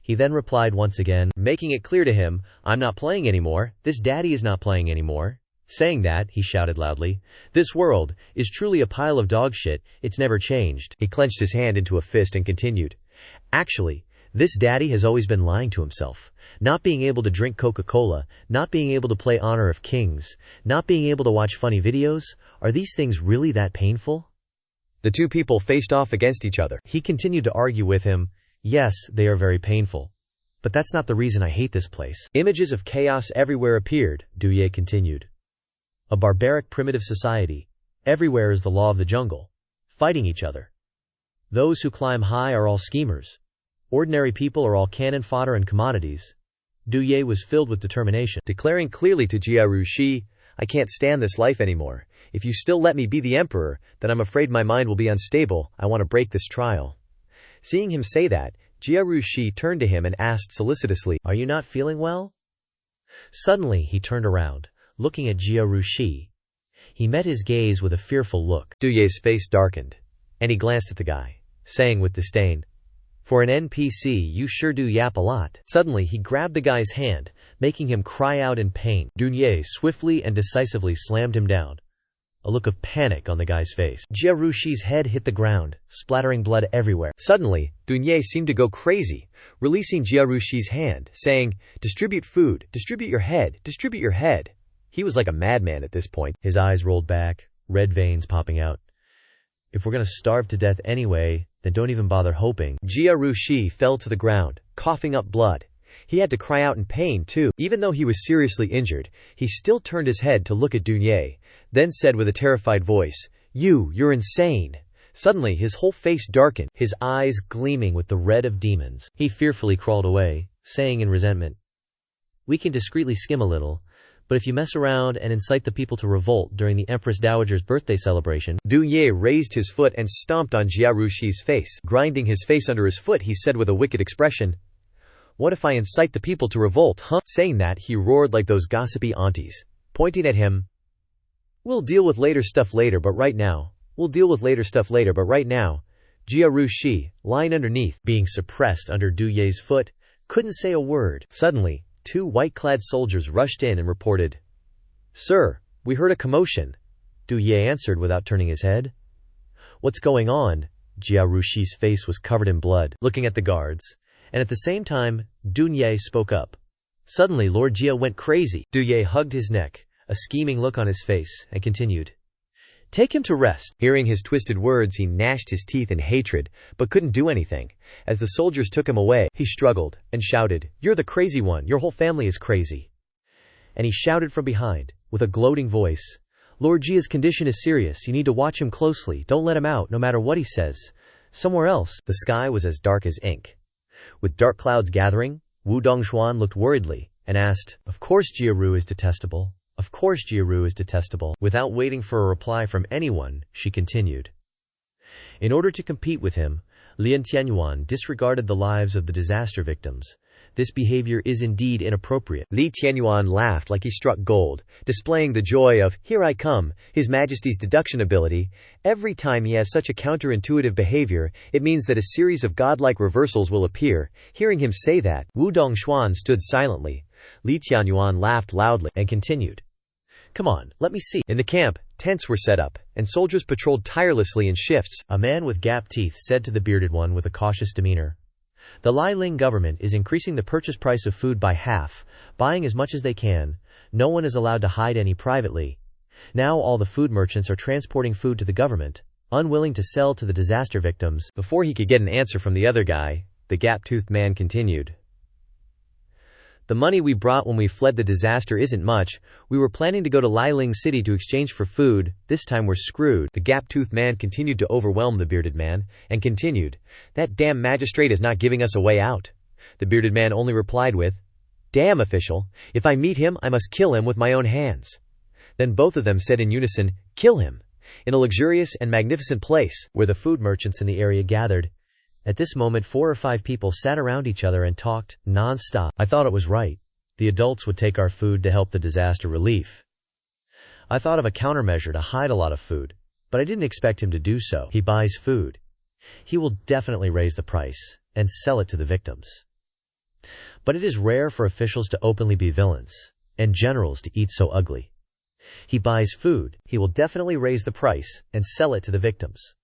He then replied once again, making it clear to him, I'm not playing anymore, this daddy is not playing anymore. Saying that, he shouted loudly, This world is truly a pile of dog shit, it's never changed. He clenched his hand into a fist and continued, Actually, this daddy has always been lying to himself. Not being able to drink Coca-Cola, not being able to play Honor of Kings, not being able to watch funny videos, are these things really that painful? The two people faced off against each other. He continued to argue with him, Yes, they are very painful. But that's not the reason I hate this place. Images of chaos everywhere appeared, Duye continued. A barbaric primitive society. Everywhere is the law of the jungle. Fighting each other. Those who climb high are all schemers. Ordinary people are all cannon fodder and commodities. Duye was filled with determination, declaring clearly to Jia Rushi, I can't stand this life anymore. If you still let me be the emperor, then I'm afraid my mind will be unstable. I want to break this trial. Seeing him say that, Jia Shi turned to him and asked solicitously, "Are you not feeling well?" Suddenly he turned around, looking at Jia Shi. He met his gaze with a fearful look. Du Ye's face darkened, and he glanced at the guy, saying with disdain, "For an NPC, you sure do yap a lot." Suddenly he grabbed the guy's hand, making him cry out in pain. Du Ye swiftly and decisively slammed him down, a look of panic on the guy's face. Jia Shi's head hit the ground, splattering blood everywhere. Suddenly, Du Ye seemed to go crazy, releasing Jia Shi's hand, saying, "Distribute food, distribute your head, distribute your head." He was like a madman at this point. His eyes rolled back, red veins popping out. "If we're gonna starve to death anyway, then don't even bother hoping." Jia Shi fell to the ground, coughing up blood. He had to cry out in pain too. Even though he was seriously injured, he still turned his head to look at Du Ye, then said with a terrified voice, You're insane." Suddenly his whole face darkened, his eyes gleaming with the red of demons. He fearfully crawled away, saying in resentment, "We can discreetly skim a little, but if you mess around and incite the people to revolt during the Empress Dowager's birthday celebration—" Du Ye raised his foot and stomped on Jia Shi's face. Grinding his face under his foot, he said with a wicked expression, "What if I incite the people to revolt, huh?" Saying that, he roared like those gossipy aunties, pointing at him, "We'll deal with later stuff later, but right now. We'll deal with later stuff later, but right now." Jia Shi, lying underneath, being suppressed under Du Ye's foot, couldn't say a word. Suddenly, 2 white-clad soldiers rushed in and reported, "Sir, we heard a commotion." Du Ye answered without turning his head. "What's going on?" Jia Shi's face was covered in blood, looking at the guards, and at the same time, Du Ye spoke up. Suddenly Lord Jia went crazy. Du Ye hugged his neck, a scheming look on his face, and continued, "Take him to rest." Hearing his twisted words, he gnashed his teeth in hatred, but couldn't do anything. As the soldiers took him away, he struggled and shouted, "You're the crazy one, your whole family is crazy." And he shouted from behind, with a gloating voice, "Lord Jia's condition is serious, you need to watch him closely, don't let him out no matter what he says. Somewhere else." The sky was as dark as ink. With dark clouds gathering, Wu Dongshuan looked worriedly, and asked, "Of course Jia is detestable. Of course Jia is detestable." Without waiting for a reply from anyone, she continued, "In order to compete with him, Lian Tianyuan disregarded the lives of the disaster victims. This behavior is indeed inappropriate." Li Tianyuan laughed like he struck gold, displaying the joy of, "Here I come," His Majesty's deduction ability. Every time he has such a counterintuitive behavior, it means that a series of godlike reversals will appear. Hearing him say that, Wu Dongshuan stood silently. Li Tianyuan laughed loudly and continued, "Come on, let me see." In the camp, tents were set up, and soldiers patrolled tirelessly in shifts. A man with gap teeth said to the bearded one with a cautious demeanor, "The Lai Ling government is increasing the purchase price of food by half, buying as much as they can. No one is allowed to hide any privately. Now all the food merchants are transporting food to the government, unwilling to sell to the disaster victims." Before he could get an answer from the other guy, the gap-toothed man continued, "The money we brought when we fled the disaster isn't much. We were planning to go to Lailing City to exchange for food. This time we're screwed." The gap-toothed man continued to overwhelm the bearded man, and continued, "That damn magistrate is not giving us a way out." The bearded man only replied with, "Damn official, if I meet him I must kill him with my own hands." Then both of them said in unison, "Kill him," in a luxurious and magnificent place, where the food merchants in the area gathered. At this moment 4 or 5 people sat around each other and talked, non-stop. "I thought it was right. The adults would take our food to help the disaster relief. I thought of a countermeasure to hide a lot of food, but I didn't expect him to do so. He buys food. He will definitely raise the price and sell it to the victims. But it is rare for officials to openly be villains, and generals to eat so ugly. He buys food. He will definitely raise the price and sell it to the victims.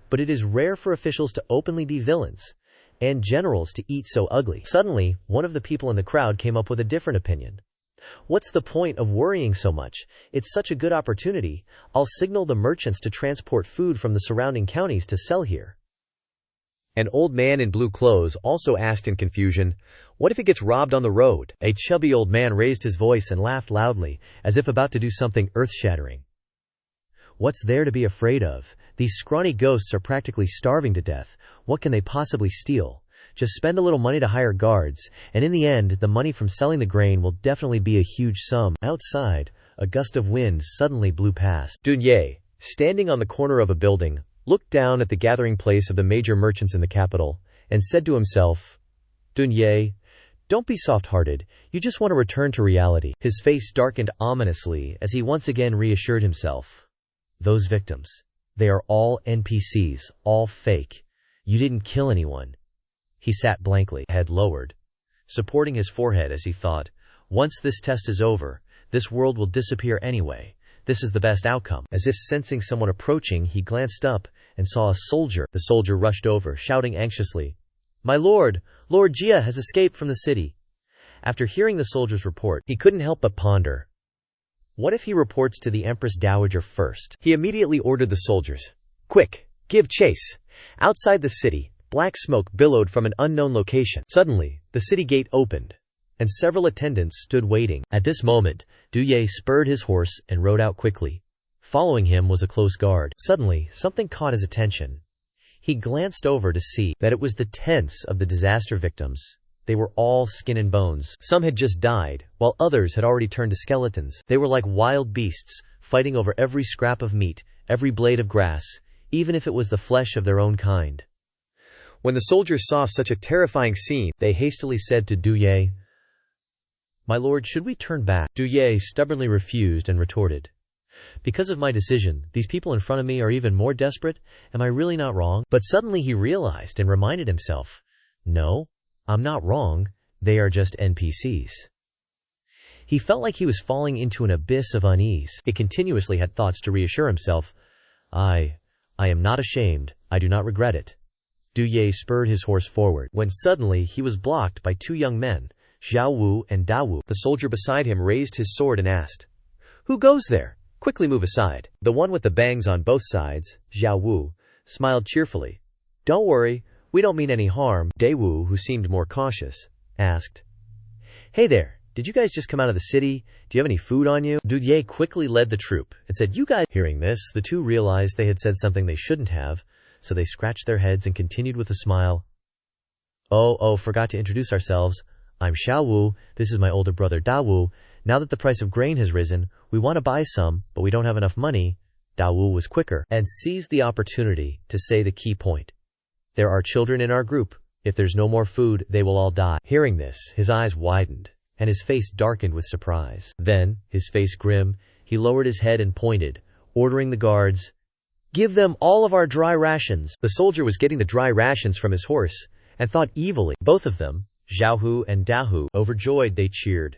But it is rare for officials to openly be villains, and generals to eat so ugly." Suddenly, one of the people in the crowd came up with a different opinion. "What's the point of worrying so much? It's such a good opportunity. I'll signal the merchants to transport food from the surrounding counties to sell here." An old man in blue clothes also asked in confusion, "What if it gets robbed on the road?" A chubby old man raised his voice and laughed loudly, as if about to do something earth-shattering. "What's there to be afraid of? These scrawny ghosts are practically starving to death. What can they possibly steal? Just spend a little money to hire guards, and in the end, the money from selling the grain will definitely be a huge sum." Outside, a gust of wind suddenly blew past. Du Ye, standing on the corner of a building, looked down at the gathering place of the major merchants in the capital, and said to himself, "Dunye, don't be soft-hearted, you just want to return to reality." His face darkened ominously as he once again reassured himself. Those victims. They are all NPCs, all fake. You didn't kill anyone. He sat blankly, head lowered, supporting his forehead as he thought, once this test is over, this world will disappear anyway. This is the best outcome. As if sensing someone approaching, he glanced up and saw a soldier. The soldier rushed over, shouting anxiously, "My lord, Lord Jia has escaped from the city." After hearing the soldier's report, he couldn't help but ponder. What if he reports to the Empress Dowager first? He immediately ordered the soldiers, "Quick, give chase." Outside the city, black smoke billowed from an unknown location. Suddenly, the city gate opened, and several attendants stood waiting. At this moment, Duye spurred his horse and rode out quickly. Following him was a close guard. Suddenly, something caught his attention. He glanced over to see that it was the tents of the disaster victims. They were all skin and bones. Some had just died, while others had already turned to skeletons. They were like wild beasts, fighting over every scrap of meat, every blade of grass, even if it was the flesh of their own kind. When the soldiers saw such a terrifying scene, they hastily said to Duye, "My lord, should we turn back?" Duye stubbornly refused and retorted, "Because of my decision, these people in front of me are even more desperate. Am I really not wrong?" But suddenly he realized and reminded himself, "No, I'm not wrong. They are just NPCs." He felt like he was falling into an abyss of unease. He continuously had thoughts to reassure himself. I am not ashamed. I do not regret it." Duye spurred his horse forward, when suddenly he was blocked by two young men, Xiao Wu and Da Wu. The soldier beside him raised his sword and asked, "Who goes there? Quickly move aside." The one with the bangs on both sides, Xiao Wu, smiled cheerfully. "Don't worry, we don't mean any harm." Da Wu, who seemed more cautious, asked, "Hey there, did you guys just come out of the city? Do you have any food on you?" Duye quickly led the troop and said, "You guys." Hearing this, the two realized they had said something they shouldn't have, so they scratched their heads and continued with a smile. Forgot to introduce ourselves. I'm Xiao Wu, this is my older brother Da Wu. Now that the price of grain has risen, we want to buy some, but we don't have enough money." Da Wu was quicker and seized the opportunity to say the key point. "There are children in our group. If there's no more food, they will all die." Hearing this, his eyes widened, and his face darkened with surprise. Then, his face grim, he lowered his head and pointed, ordering the guards, "Give them all of our dry rations." The soldier was getting the dry rations from his horse, and thought evilly. Both of them, Zhaohu and Dahu, overjoyed, they cheered.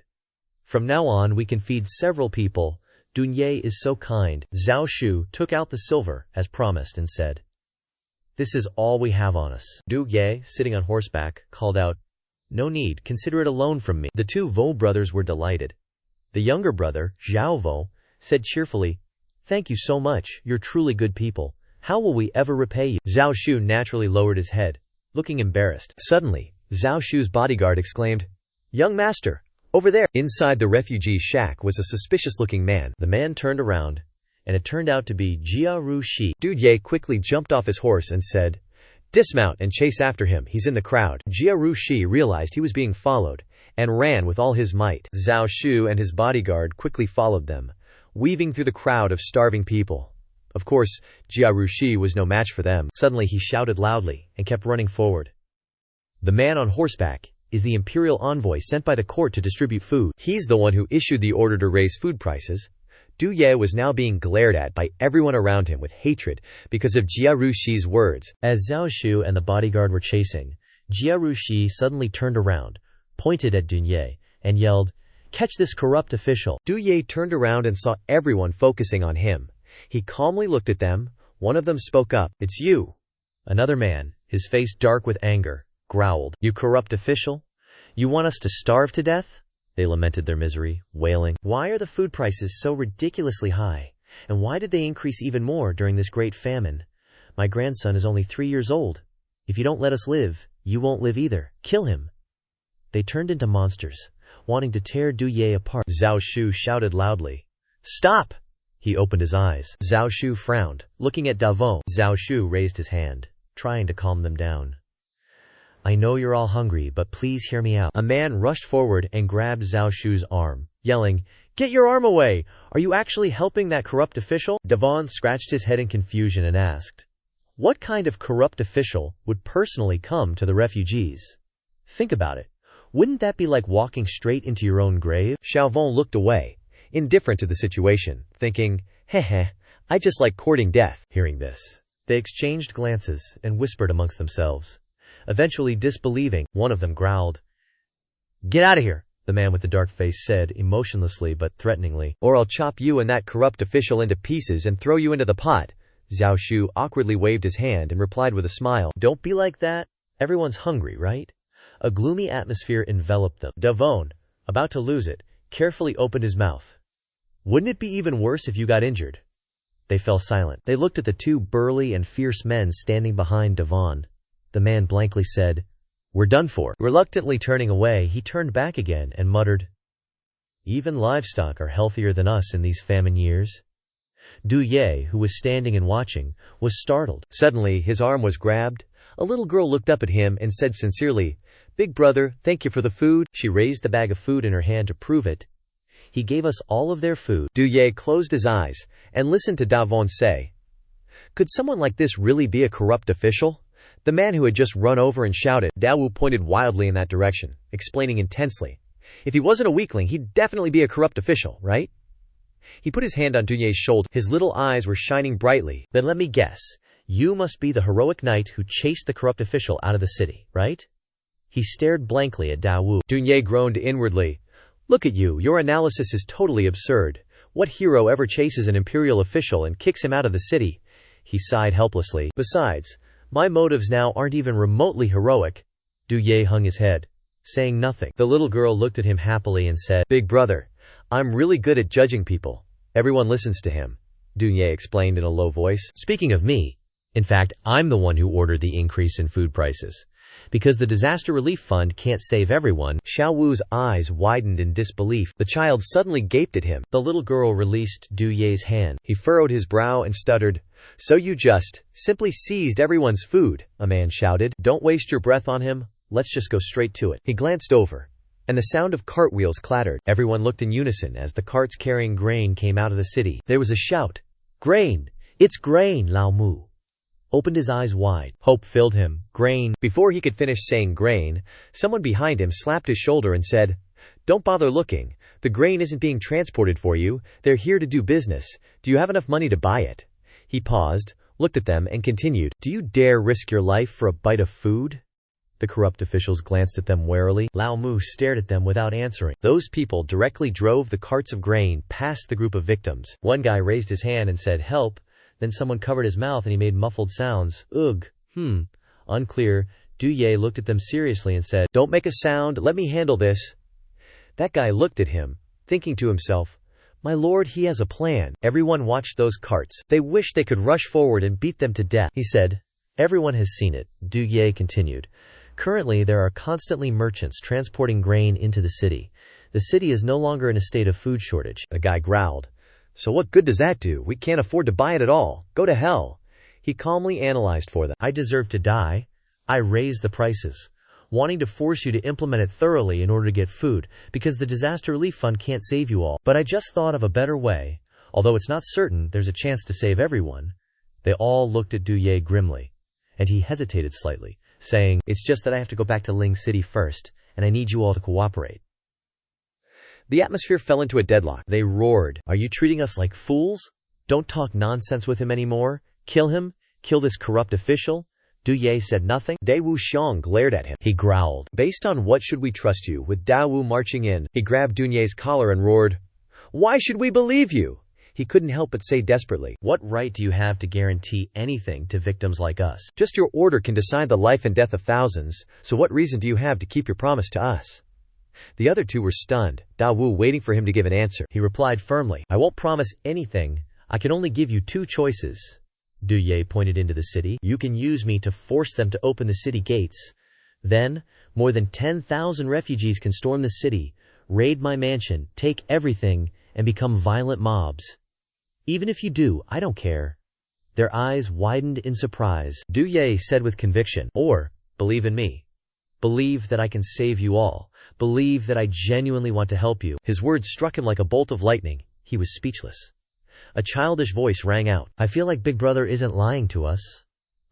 "From now on we can feed several people. Dunye is so kind." Zhao Shu took out the silver, as promised, and said, "This is all we have on us." Du Ye, sitting on horseback, called out, "No need, consider it a loan from me." The two Vo brothers were delighted. The younger brother, Zhao Vo, said cheerfully, "Thank you so much, you're truly good people. How will we ever repay you?" Zhao Shu naturally lowered his head, looking embarrassed. Suddenly, Zhao Shu's bodyguard exclaimed, "Young master, over there!" Inside the refugee shack was a suspicious-looking man. The man turned around, and it turned out to be Jia Ru Shi. Du Ye quickly jumped off his horse and said, "Dismount and chase after him, he's in the crowd." Jia Ru Shi realized he was being followed, and ran with all his might. Zhao Shu and his bodyguard quickly followed them, weaving through the crowd of starving people. Of course, Jia Ru Shi was no match for them. Suddenly he shouted loudly, and kept running forward. The man on horseback is the imperial envoy sent by the court to distribute food. He's the one who issued the order to raise food prices. Du Ye was now being glared at by everyone around him with hatred because of Jia Ru Shi's words. As Zhao Shu and the bodyguard were chasing, Jia Ru Shi suddenly turned around, pointed at Du Ye, and yelled, "Catch this corrupt official!" Du Ye turned around and saw everyone focusing on him. He calmly looked at them. One of them spoke up, "It's you." Another man, his face dark with anger, growled, "You corrupt official? You want us to starve to death?" They lamented their misery, wailing, "Why are the food prices so ridiculously high? And why did they increase even more during this great famine? My grandson is only 3 years old. If you don't let us live, you won't live either. Kill him." They turned into monsters, wanting to tear Du Ye apart. Zhao Shu shouted loudly, "Stop!" He opened his eyes. Zhao Shu frowned, looking at Davon. Zhao Shu raised his hand, trying to calm them down. "I know you're all hungry, but please hear me out." A man rushed forward and grabbed Zhao Shu's arm, yelling, "Get your arm away! Are you actually helping that corrupt official?" Davon scratched his head in confusion and asked, What kind of corrupt official would personally come to the refugees? Think about it. Wouldn't that be like walking straight into your own grave? Xiaovon looked away, indifferent to the situation, thinking, heh, I just like courting death. Hearing this, they exchanged glances and whispered amongst themselves. Eventually disbelieving, one of them growled, "Get out of here," the man with the dark face said, emotionlessly but threateningly. "Or I'll chop you and that corrupt official into pieces and throw you into the pot." Zhao Shu awkwardly waved his hand and replied with a smile, "Don't be like that. Everyone's hungry, right?" A gloomy atmosphere enveloped them. Davon, about to lose it, carefully opened his mouth. "Wouldn't it be even worse if you got injured?" They fell silent. They looked at the two burly and fierce men standing behind Davon. The man blankly said, "We're done for." Reluctantly turning away, he turned back again and muttered, "Even livestock are healthier than us in these famine years." Du Ye, who was standing and watching, was startled. Suddenly, his arm was grabbed. A little girl looked up at him and said sincerely, "Big brother, thank you for the food." She raised the bag of food in her hand to prove it. "He gave us all of their food." Du Ye closed his eyes and listened to Davon say, "Could someone like this really be a corrupt official?" The man who had just run over and shouted, Dao Wu pointed wildly in that direction, explaining intensely, "If he wasn't a weakling, he'd definitely be a corrupt official, right?" He put his hand on Du Ye's shoulder. His little eyes were shining brightly. "Then let me guess. You must be the heroic knight who chased the corrupt official out of the city, right?" He stared blankly at Dao Wu. Du Ye groaned inwardly. "Look at you, your analysis is totally absurd. What hero ever chases an imperial official and kicks him out of the city?" He sighed helplessly. "Besides, my motives now aren't even remotely heroic." Du Ye hung his head, saying nothing. The little girl looked at him happily and said, "Big brother, I'm really good at judging people. Everyone listens to him," Du Ye explained in a low voice. "Speaking of me, in fact, I'm the one who ordered the increase in food prices. Because the disaster relief fund can't save everyone." Xiao Wu's eyes widened in disbelief. The child suddenly gaped at him. The little girl released Du Ye's hand. He furrowed his brow and stuttered, "So you just simply seized everyone's food," a man shouted. "Don't waste your breath on him. Let's just go straight to it." He glanced over, and the sound of cartwheels clattered. Everyone looked in unison as the carts carrying grain came out of the city. There was a shout. "Grain! It's grain!" Lao Mu opened his eyes wide. Hope filled him. "Grain!" Before he could finish saying grain, someone behind him slapped his shoulder and said, "Don't bother looking. The grain isn't being transported for you. They're here to do business. Do you have enough money to buy it?" He paused, looked at them, and continued, "Do you dare risk your life for a bite of food?" The corrupt officials glanced at them warily. Lao Mu stared at them without answering. Those people directly drove the carts of grain past the group of victims. One guy raised his hand and said, "Help." Then someone covered his mouth and he made muffled sounds. "Ugh. Unclear." Du Ye looked at them seriously and said, "Don't make a sound. Let me handle this." That guy looked at him, thinking to himself, "My lord, he has a plan." Everyone watched those carts. They wished they could rush forward and beat them to death. He said, "Everyone has seen it." Du Ye continued, "Currently there are constantly merchants transporting grain into the city. The city is no longer in a state of food shortage." The guy growled, "So what good does that do? We can't afford to buy it at all. Go to hell." He calmly analyzed for them. "I deserve to die. I raise the prices, wanting to force you to implement it thoroughly in order to get food, because the disaster relief fund can't save you all. But I just thought of a better way. Although it's not certain there's a chance to save everyone." They all looked at Du Ye grimly, and he hesitated slightly, saying, "It's just that I have to go back to Ling City first, and I need you all to cooperate." The atmosphere fell into a deadlock. They roared, "Are you treating us like fools? Don't talk nonsense with him anymore. Kill him. Kill this corrupt official." Du Ye said nothing. Dai Wuxiang glared at him. He growled, "Based on what should we trust you?" With Dao Wu marching in, he grabbed Du Ye's collar and roared, "Why should we believe you?" He couldn't help but say desperately, "What right do you have to guarantee anything to victims like us? Just your order can decide the life and death of thousands, so what reason do you have to keep your promise to us?" The other two were stunned, Dao Wu waiting for him to give an answer. He replied firmly, "I won't promise anything. I can only give you two choices." Du Ye pointed into the city. "You can use me to force them to open the city gates. Then, more than 10,000 refugees can storm the city, raid my mansion, take everything, and become violent mobs. Even if you do, I don't care." Their eyes widened in surprise. Du Ye said with conviction, "Or, believe in me. Believe that I can save you all. Believe that I genuinely want to help you." His words struck him like a bolt of lightning. He was speechless. A childish voice rang out, "I feel like Big Brother isn't lying to us."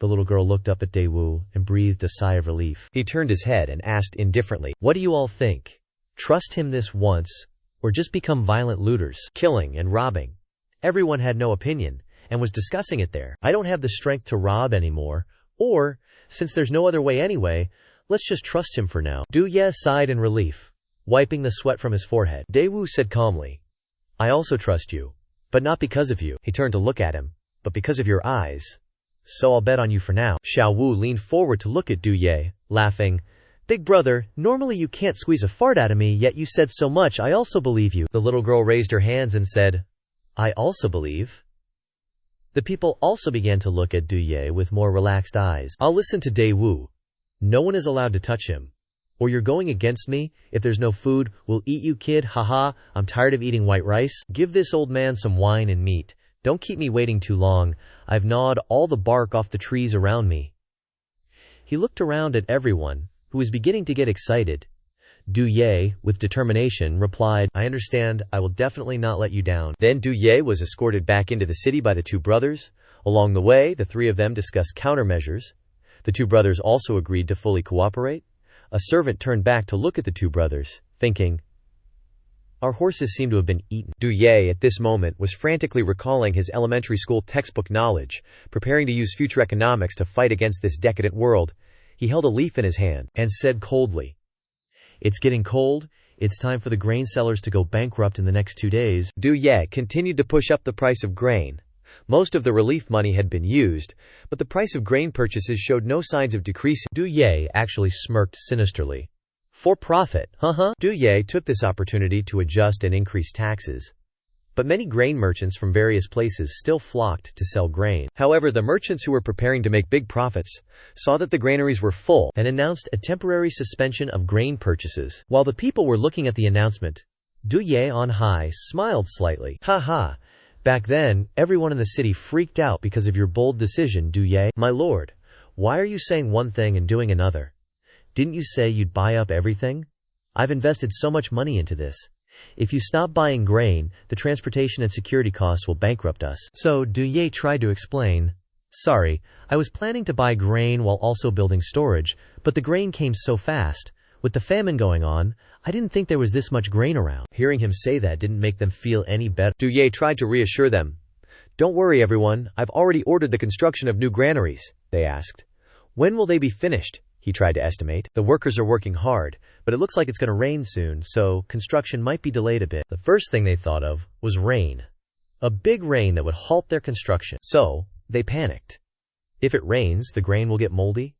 The little girl looked up at Daewoo and breathed a sigh of relief. He turned his head and asked indifferently, "What do you all think? Trust him this once, or just become violent looters, killing and robbing?" Everyone had no opinion, and was discussing it there. "I don't have the strength to rob anymore, or, since there's no other way anyway, let's just trust him for now." Du Ye sighed in relief, wiping the sweat from his forehead. Daewoo said calmly, "I also trust you, but not because of you." He turned to look at him, "But because of your eyes. "So I'll bet on you for now." Xiao Wu leaned forward to look at Du Ye, laughing. "Big brother, normally you can't squeeze a fart out of me, yet you said so much I also believe you." The little girl raised her hands and said, "I also believe." The people also began to look at Du Ye with more relaxed eyes. "I'll listen to Daewoo. No one is allowed to touch him. Or you're going against me. If there's no food, we'll eat you, kid. Haha, I'm tired of eating white rice. Give this old man some wine and meat. Don't keep me waiting too long. I've gnawed all the bark off the trees around me." He looked around at everyone, who was beginning to get excited. Du Ye, with determination, replied, "I understand. I will definitely not let you down." Then Du Ye was escorted back into the city by the two brothers. Along the way, the three of them discussed countermeasures. The two brothers also agreed to fully cooperate. A servant turned back to look at the two brothers, thinking, "Our horses seem to have been eaten." Du Ye, at this moment, was frantically recalling his elementary school textbook knowledge, preparing to use future economics to fight against this decadent world. He held a leaf in his hand and said coldly, "It's getting cold. It's time for the grain sellers to go bankrupt in the next 2 days." Du Ye continued to push up the price of grain. Most of the relief money had been used, but the price of grain purchases showed no signs of decreasing. Du Ye actually smirked sinisterly. "For profit, huh?" Du Ye took this opportunity to adjust and increase taxes. But many grain merchants from various places still flocked to sell grain. However, the merchants who were preparing to make big profits saw that the granaries were full and announced a temporary suspension of grain purchases. While the people were looking at the announcement, Du Ye on high smiled slightly. "Ha ha. Back then, everyone in the city freaked out because of your bold decision, Du Ye. My lord, why are you saying one thing and doing another? Didn't you say you'd buy up everything? I've invested so much money into this. If you stop buying grain, the transportation and security costs will bankrupt us." So Du Ye tried to explain, "Sorry, I was planning to buy grain while also building storage, but the grain came so fast. With the famine going on, I didn't think there was this much grain around." Hearing him say that didn't make them feel any better. Du Ye tried to reassure them. "Don't worry, everyone. I've already ordered the construction of new granaries." They asked, "When will they be finished?" He tried to estimate. "The workers are working hard, but it looks like it's going to rain soon, so construction might be delayed a bit." The first thing they thought of was rain. A big rain that would halt their construction. So, they panicked. If it rains, the grain will get moldy?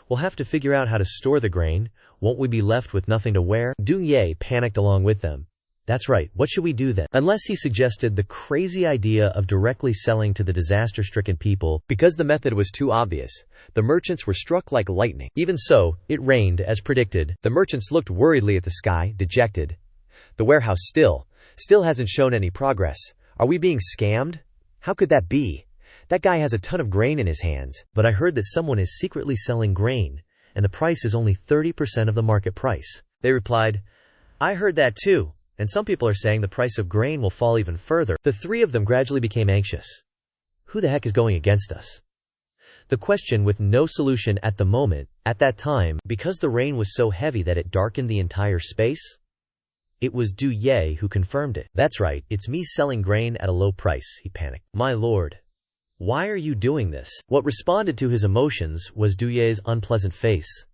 We'll have to figure out how to store the grain. Won't we be left with nothing to wear? Du Ye panicked along with them. That's right, what should we do then? Unless he suggested the crazy idea of directly selling to the disaster-stricken people. Because the method was too obvious, the merchants were struck like lightning. Even so, it rained as predicted. The merchants looked worriedly at the sky, dejected. The warehouse still hasn't shown any progress. Are we being scammed? How could that be? That guy has a ton of grain in his hands. But I heard that someone is secretly selling grain, and the price is only 30% of the market price. They replied, I heard that too. And some people are saying the price of grain will fall even further. The three of them gradually became anxious. Who the heck is going against us? The question with no solution at the moment, at that time, because the rain was so heavy that it darkened the entire space? It was Du Ye who confirmed it. That's right, it's me selling grain at a low price, he panicked. My lord, why are you doing this? What responded to his emotions was Du Ye's unpleasant face.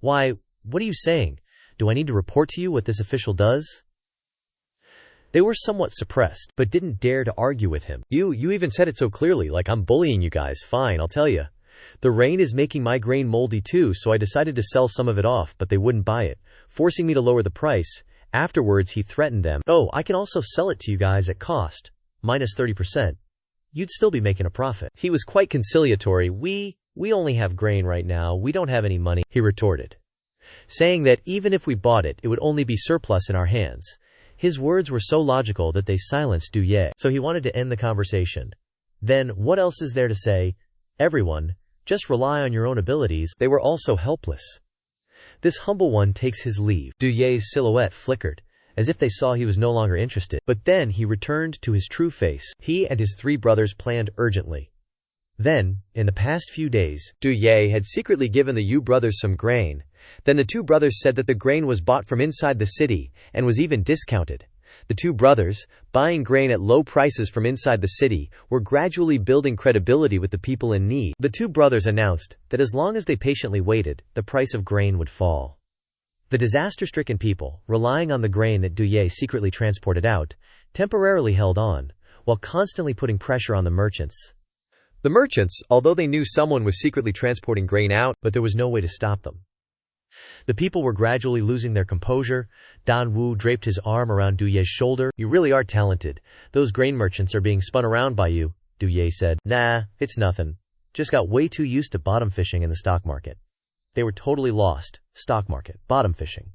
Why, what are you saying? Do I need to report to you what this official does? They were somewhat suppressed, but didn't dare to argue with him. You even said it so clearly, like I'm bullying you guys. Fine, I'll tell you. The rain is making my grain moldy too, so I decided to sell some of it off, but they wouldn't buy it, forcing me to lower the price. Afterwards, he threatened them. Oh, I can also sell it to you guys at cost, minus 30%. You'd still be making a profit. He was quite conciliatory. We only have grain right now. We don't have any money, he retorted, saying that even if we bought it, it would only be surplus in our hands. His words were so logical that they silenced Du Ye. So he wanted to end the conversation. Then, what else is there to say? Everyone, just rely on your own abilities. They were also helpless. This humble one takes his leave. Du Ye's silhouette flickered, as if they saw he was no longer interested. But then he returned to his true face. He and his three brothers planned urgently. Then, in the past few days, Du Ye had secretly given the Yu brothers some grain. Then the two brothers said that the grain was bought from inside the city, and was even discounted. The two brothers, buying grain at low prices from inside the city, were gradually building credibility with the people in need. The two brothers announced that as long as they patiently waited, the price of grain would fall. The disaster-stricken people, relying on the grain that Du Ye secretly transported out, temporarily held on, while constantly putting pressure on the merchants. The merchants, although they knew someone was secretly transporting grain out, but there was no way to stop them. The people were gradually losing their composure. Dan Wu draped his arm around Du Ye's shoulder. "You really are talented. Those grain merchants are being spun around by you," Du Ye said. "Nah, it's nothing. Just got way too used to bottom fishing in the stock market." They were totally lost. Stock market, bottom fishing.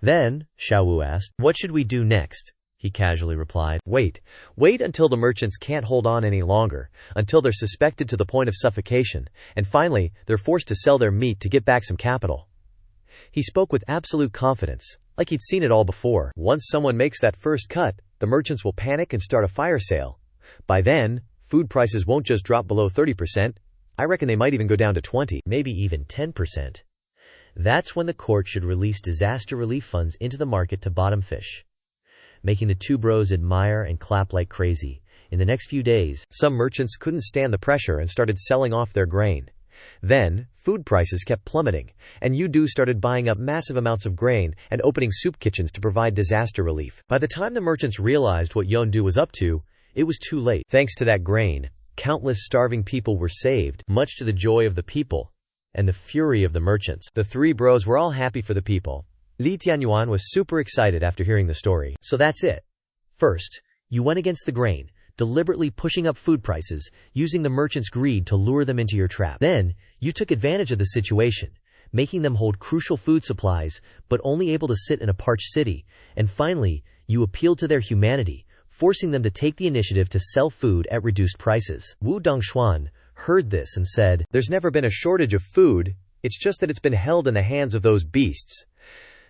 Then, Xiao Wu asked, "What should we do next?" He casually replied, Wait until the merchants can't hold on any longer, until they're suspected to the point of suffocation, and finally, they're forced to sell their meat to get back some capital." He spoke with absolute confidence, like he'd seen it all before. Once someone makes that first cut, the merchants will panic and start a fire sale. By then, food prices won't just drop below 30%. I reckon they might even go down to 20, maybe even 10%. That's when the court should release disaster relief funds into the market to bottom fish, making the two bros admire and clap like crazy. In the next few days, some merchants couldn't stand the pressure and started selling off their grain. Then, food prices kept plummeting, and Yudu started buying up massive amounts of grain and opening soup kitchens to provide disaster relief. By the time the merchants realized what Yondu was up to, it was too late. Thanks to that grain, countless starving people were saved, much to the joy of the people and the fury of the merchants. The three bros were all happy for the people. Li Tianyuan was super excited after hearing the story. So that's it. First, you went against the grain, deliberately pushing up food prices, using the merchants' greed to lure them into your trap. Then, you took advantage of the situation, making them hold crucial food supplies, but only able to sit in a parched city. And finally, you appealed to their humanity, forcing them to take the initiative to sell food at reduced prices. Wu Dongshuan heard this and said, "There's never been a shortage of food, it's just that it's been held in the hands of those beasts."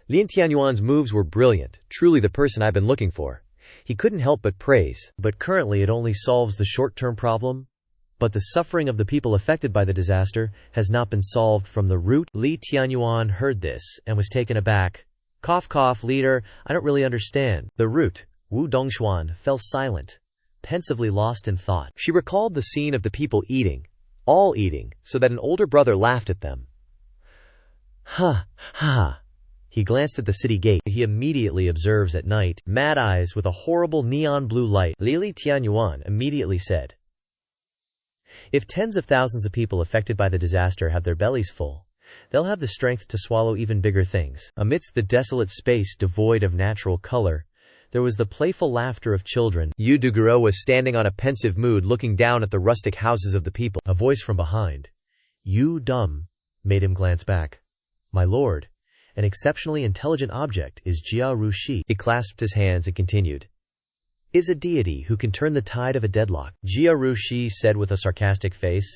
Lin Tianyuan's moves were brilliant, truly the person I've been looking for. He couldn't help but praise. But currently it only solves the short-term problem. But the suffering of the people affected by the disaster has not been solved from the root. Li Tianyuan heard this and was taken aback. Cough cough, leader, I don't really understand. The root. Wu Dongshuan fell silent, pensively lost in thought. She recalled the scene of the people eating, all eating, so that an older brother laughed at them. Ha, ha. He glanced at the city gate. He immediately observes at night, mad eyes with a horrible neon blue light. Li Tianyuan immediately said, "If tens of thousands of people affected by the disaster have their bellies full, they'll have the strength to swallow even bigger things." Amidst the desolate space devoid of natural color, there was the playful laughter of children. Yu Duguro was standing on a pensive mood looking down at the rustic houses of the people. A voice from behind, "You dumb," made him glance back. "My lord, an exceptionally intelligent object is Jia Rushi." He clasped his hands and continued, "Is a deity who can turn the tide of a deadlock." Jia Rushi said with a sarcastic face.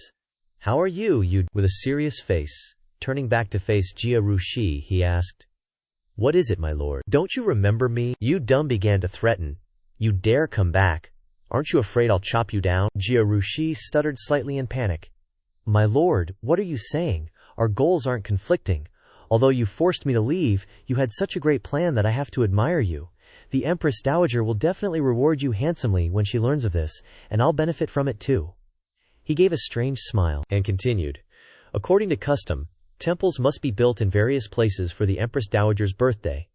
"How are you, you?" With a serious face, turning back to face Jia Rushi, he asked, "What is it, my lord? Don't you remember me?" Yu Dumb began to threaten. "You dare come back? Aren't you afraid I'll chop you down?" Jia Rushi stuttered slightly in panic. "My lord, what are you saying? Our goals aren't conflicting. Although you forced me to leave, you had such a great plan that I have to admire you. The Empress Dowager will definitely reward you handsomely when she learns of this, and I'll benefit from it too." He gave a strange smile and continued, "According to custom, temples must be built in various places for the Empress Dowager's birthday.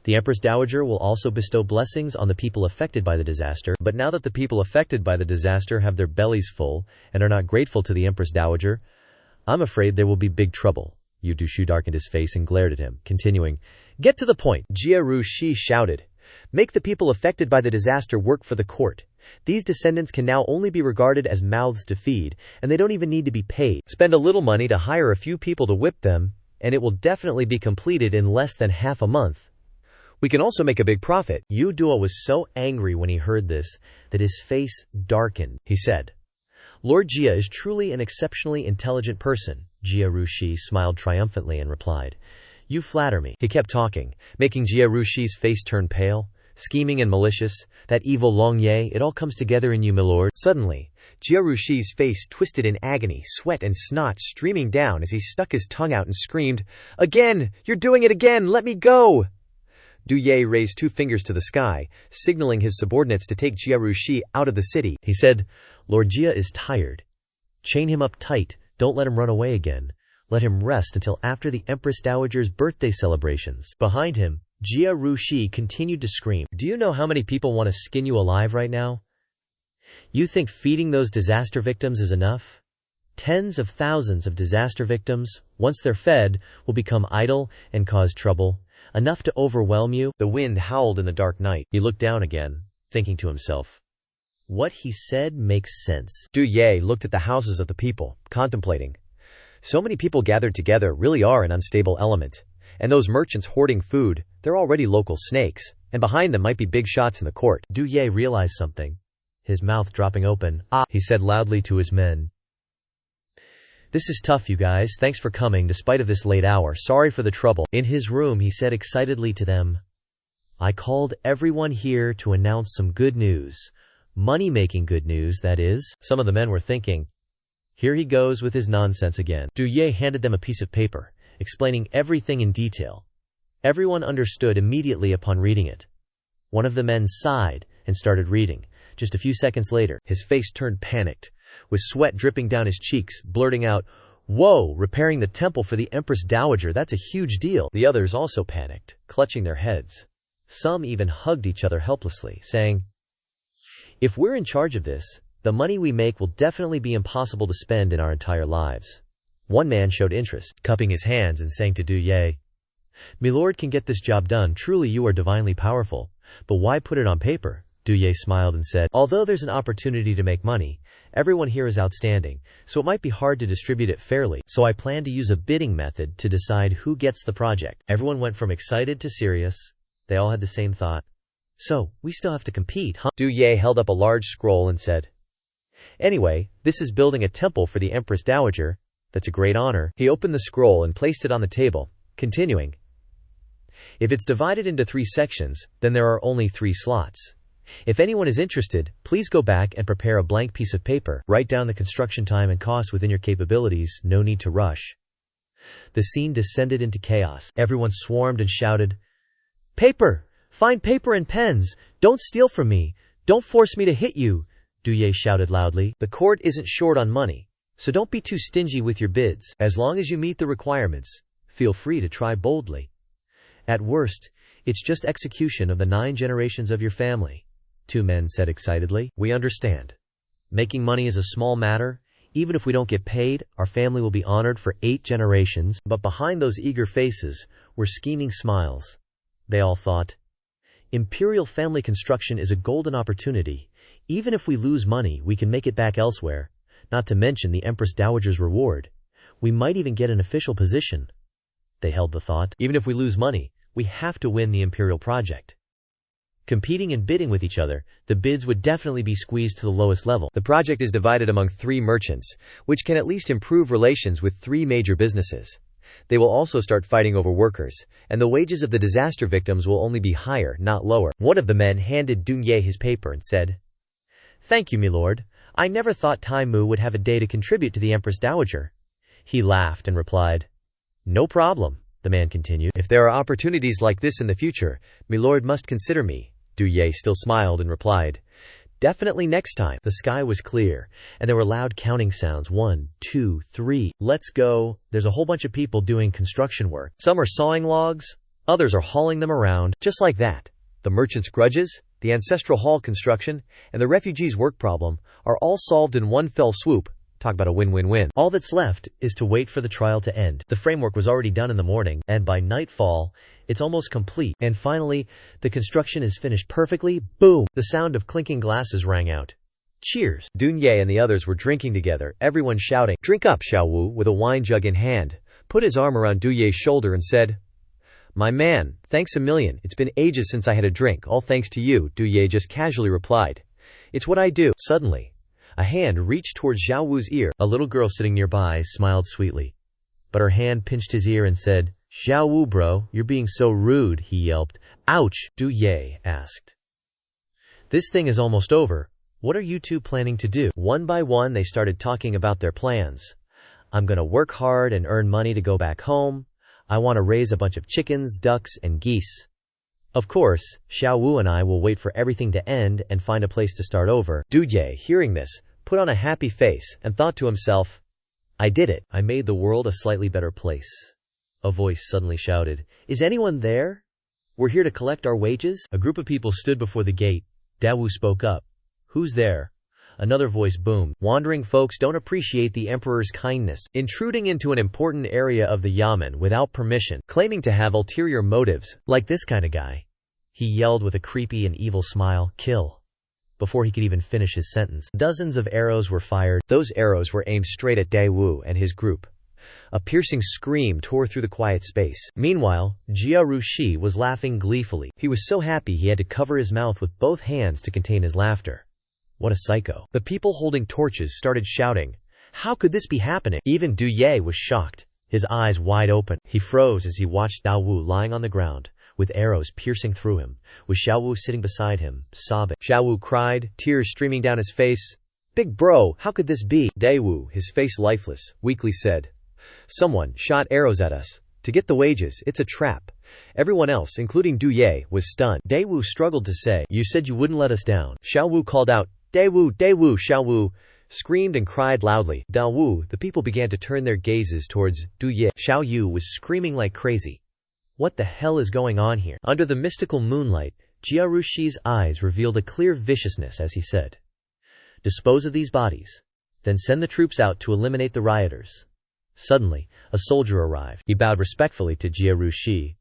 The Empress Dowager will also bestow blessings on the people affected by the disaster. But now that the people affected by the disaster have their bellies full and are not grateful to the Empress Dowager, I'm afraid there will be big trouble." Yu Dushu darkened his face and glared at him, continuing, "Get to the point." Jia Rushi shouted, "Make the people affected by the disaster work for the court. These descendants can now only be regarded as mouths to feed, and they don't even need to be paid. Spend a little money to hire a few people to whip them, and it will definitely be completed in less than half a month. We can also make a big profit." Yu Dua was so angry when he heard this that his face darkened. He said, "Lord Jia is truly an exceptionally intelligent person." Jia Rushi smiled triumphantly and replied, "You flatter me." He kept talking, making Jia Rushi's face turn pale. scheming and malicious, that evil Long Ye, it all comes together in you, milord. Suddenly, Jia Rushi's face twisted in agony, sweat and snot streaming down as he stuck his tongue out and screamed, "Again! You're doing it again! Let me go!" Du Ye raised 2 fingers to the sky, signaling his subordinates to take Jia Rushi out of the city. He said, "Lord Jia is tired. Chain him up tight, don't let him run away again. Let him rest until after the Empress Dowager's birthday celebrations." Behind him, Jia Rushi continued to scream, "Do you know how many people want to skin you alive right now? You think feeding those disaster victims is enough? Tens of thousands of disaster victims, once they're fed, will become idle and cause trouble, enough to overwhelm you." The wind howled in the dark night. He looked down again, thinking to himself, "What he said makes sense." Du Ye looked at the houses of the people, contemplating. So many people gathered together really are an unstable element. And those merchants hoarding food, they're already local snakes, and behind them might be big shots in the court. Du Ye realized something. His mouth dropping open, he said loudly to his men. "This is tough, you guys. Thanks for coming despite of this late hour. Sorry for the trouble." In his room, he said excitedly to them, "I called everyone here to announce some good news. Money-making good news, that is." Some of the men were thinking, "Here he goes with his nonsense again." Du Ye handed them a piece of paper, explaining everything in detail. Everyone understood immediately upon reading it. One of the men sighed and started reading. Just a few seconds later, his face turned panicked, with sweat dripping down his cheeks, blurting out, "Whoa, repairing the temple for the Empress Dowager, that's a huge deal." The others also panicked, clutching their heads. Some even hugged each other helplessly, saying, "If we're in charge of this, the money we make will definitely be impossible to spend in our entire lives." One man showed interest, cupping his hands and saying to Du Ye, "Milord can get this job done, truly you are divinely powerful, but why put it on paper?" Du Ye smiled and said, "Although there's an opportunity to make money, everyone here is outstanding, so it might be hard to distribute it fairly, so I plan to use a bidding method to decide who gets the project." Everyone went from excited to serious. They all had the same thought. "So, we still have to compete, huh?" Du Ye held up a large scroll and said, "Anyway, this is building a temple for the Empress Dowager. That's a great honor." He opened the scroll and placed it on the table, continuing, "If it's divided into 3 sections, then there are only 3 slots. If anyone is interested, please go back and prepare a blank piece of paper. Write down the construction time and cost within your capabilities, no need to rush." The scene descended into chaos. Everyone swarmed and shouted, "Paper! Find paper and pens! Don't steal from me! Don't force me to hit you!" Du Ye shouted loudly. "The court isn't short on money, so don't be too stingy with your bids. As long as you meet the requirements, feel free to try boldly. At worst, it's just execution of the 9 generations of your family." 2 men said excitedly, "We understand. Making money is a small matter. Even if we don't get paid, our family will be honored for 8 generations." But behind those eager faces were scheming smiles. They all thought, "Imperial family construction is a golden opportunity. Even if we lose money, we can make it back elsewhere, not to mention the Empress Dowager's reward. We might even get an official position." They held the thought, "Even if we lose money, we have to win the Imperial project." Competing and bidding with each other, the bids would definitely be squeezed to the lowest level. The project is divided among 3 merchants, which can at least improve relations with 3 major businesses. They will also start fighting over workers, and the wages of the disaster victims will only be higher, not lower. One of the men handed Du Ye his paper and said, "Thank you, milord. I never thought Tai Mu would have a day to contribute to the Empress Dowager." He laughed and replied, "No problem," the man continued. "If there are opportunities like this in the future, milord must consider me." Du Ye still smiled and replied, "Definitely next time." The sky was clear, and there were loud counting sounds. 1, 2, 3. "Let's go." There's a whole bunch of people doing construction work. Some are sawing logs, others are hauling them around. Just like that, the merchants' grudges, the ancestral hall construction, and the refugees' work problem are all solved in one fell swoop. Talk about a win-win-win. All that's left is to wait for the trial to end. The framework was already done in the morning, and by nightfall, it's almost complete. And finally, the construction is finished perfectly. Boom! The sound of clinking glasses rang out. Cheers! Du Ye and the others were drinking together, everyone shouting, "Drink up!" Xiao Wu, with a wine jug in hand, put his arm around Du Ye's shoulder and said, "My man, thanks a million. It's been ages since I had a drink, all thanks to you." Du Ye just casually replied, "It's what I do." Suddenly, a hand reached towards Xiao Wu's ear. A little girl sitting nearby smiled sweetly, but her hand pinched his ear and said, Xiao Wu bro, you're being so rude, he yelped. Ouch, Du Ye asked. This thing is almost over. What are you two planning to do? One by one they started talking about their plans. I'm gonna work hard and earn money to go back home. I want to raise a bunch of chickens, ducks, and geese. Of course, Xiao Wu and I will wait for everything to end and find a place to start over. Du Ye, hearing this, put on a happy face and thought to himself, I did it. I made the world a slightly better place. A voice suddenly shouted, Is anyone there? We're here to collect our wages? A group of people stood before the gate. Dawu spoke up. Who's there? Another voice boomed. Wandering folks don't appreciate the emperor's kindness, intruding into an important area of the Yamen without permission, claiming to have ulterior motives, like this kind of guy. He yelled with a creepy and evil smile, Kill. Before he could even finish his sentence, dozens of arrows were fired. Those arrows were aimed straight at Dawu and his group. A piercing scream tore through the quiet space. Meanwhile, Jia Rushi was laughing gleefully. He was so happy he had to cover his mouth with both hands to contain his laughter. What a psycho. The people holding torches started shouting, How could this be happening? Even Du Ye was shocked, his eyes wide open. He froze as he watched Dao Wu lying on the ground, with arrows piercing through him, with Xiao Wu sitting beside him, sobbing. Xiao Wu cried, tears streaming down his face. Big bro, how could this be? Daewu, his face lifeless, weakly said, Someone shot arrows at us. To get the wages, it's a trap. Everyone else, including Du Ye, was stunned. Daewu struggled to say, You said you wouldn't let us down. Xiao Wu called out, Daewu, Daewu, Xiao Wu, screamed and cried loudly. Dao Wu, the people began to turn their gazes towards Du Ye. Xiao Yu was screaming like crazy. What the hell is going on here? Under the mystical moonlight, Jia Rushi's eyes revealed a clear viciousness as he said, Dispose of these bodies. Then send the troops out to eliminate the rioters. Suddenly, a soldier arrived. He bowed respectfully to Jia Rushi.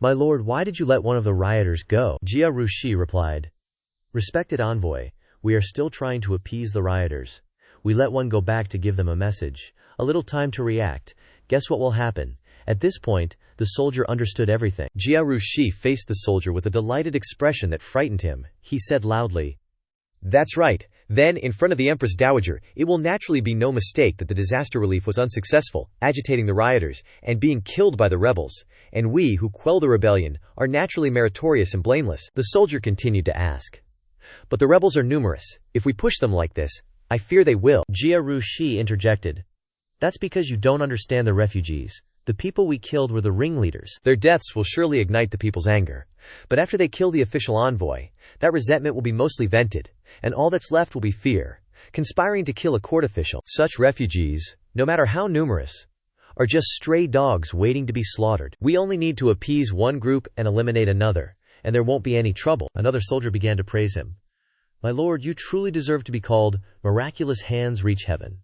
My lord, why did you let one of the rioters go? Jia Rushi replied, Respected envoy, we are still trying to appease the rioters. We let one go back to give them a message. A little time to react. Guess what will happen? At this point, the soldier understood everything. Jia Rushi faced the soldier with a delighted expression that frightened him. He said loudly, That's right. Then, in front of the Empress Dowager, it will naturally be no mistake that the disaster relief was unsuccessful, agitating the rioters, and being killed by the rebels. And we, who quell the rebellion, are naturally meritorious and blameless. The soldier continued to ask, But the rebels are numerous. If we push them like this, I fear they will. Jia Rushi interjected, That's because you don't understand the refugees. The people we killed were the ringleaders. Their deaths will surely ignite the people's anger. But after they kill the official envoy, that resentment will be mostly vented, and all that's left will be fear, conspiring to kill a court official. Such refugees, no matter how numerous, are just stray dogs waiting to be slaughtered. We only need to appease one group and eliminate another, and there won't be any trouble. Another soldier began to praise him. My lord, you truly deserve to be called Miraculous Hands Reach Heaven.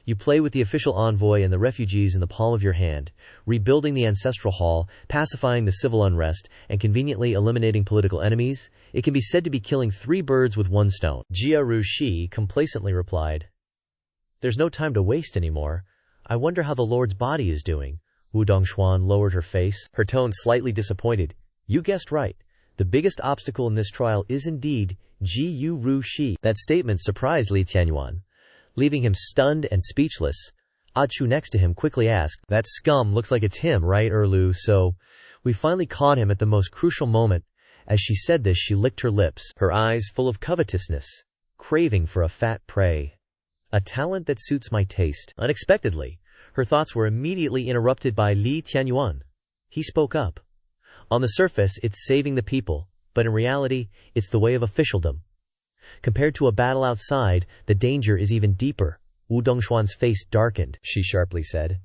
You play with the official envoy and the refugees in the palm of your hand, rebuilding the ancestral hall, pacifying the civil unrest, and conveniently eliminating political enemies. It can be said to be killing 3 birds with 1 stone. Jia Rushi complacently replied, There's no time to waste anymore. I wonder how the Lord's body is doing. Wu Dongshuan lowered her face, her tone slightly disappointed. You guessed right. The biggest obstacle in this trial is indeed Ji Rushi. That statement surprised Li Tianyuan, leaving him stunned and speechless. Chu next to him quickly asked, That scum looks like it's him, right, Erlu? So, we finally caught him at the most crucial moment. As she said this, she licked her lips, her eyes full of covetousness, craving for a fat prey. A talent that suits my taste. Unexpectedly, her thoughts were immediately interrupted by Li Tianyuan. He spoke up. On the surface, it's saving the people, but in reality, it's the way of officialdom. Compared to a battle outside, the danger is even deeper. Wu Dongshuan's face darkened. She sharply said,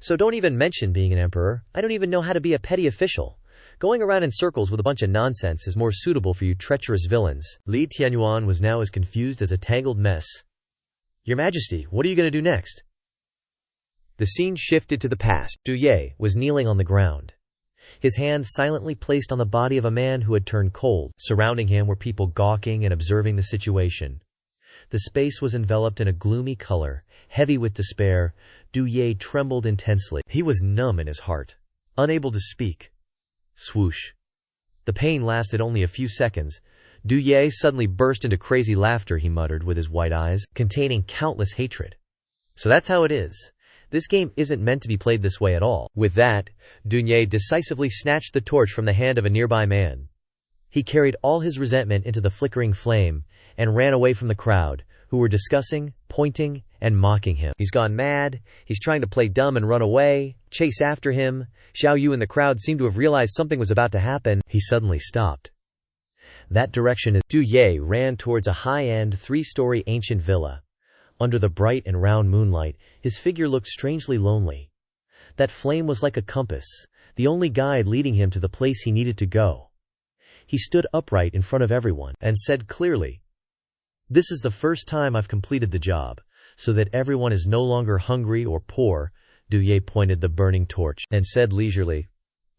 So don't even mention being an emperor. I don't even know how to be a petty official. Going around in circles with a bunch of nonsense is more suitable for you treacherous villains. Li Tianyuan was now as confused as a tangled mess. Your Majesty, what are you going to do next? The scene shifted to the past. Du Ye was kneeling on the ground, his hands silently placed on the body of a man who had turned cold. Surrounding him were people gawking and observing the situation. The space was enveloped in a gloomy color, heavy with despair. Du Ye trembled intensely. He was numb in his heart, unable to speak. Swoosh. The pain lasted only a few seconds. Du Ye suddenly burst into crazy laughter, he muttered with his white eyes, containing countless hatred. So that's how it is. This game isn't meant to be played this way at all. With that, Dunye decisively snatched the torch from the hand of a nearby man. He carried all his resentment into the flickering flame and ran away from the crowd, who were discussing, pointing, and mocking him. He's gone mad, he's trying to play dumb and run away, chase after him. Xiao Yu and the crowd seemed to have realized something was about to happen. He suddenly stopped. That direction is. Du Ye ran towards a high-end 3-story ancient villa. Under the bright and round moonlight, his figure looked strangely lonely. That flame was like a compass, the only guide leading him to the place he needed to go. He stood upright in front of everyone and said clearly, "This is the first time I've completed the job, so that everyone is no longer hungry or poor." Du Ye pointed the burning torch and said leisurely,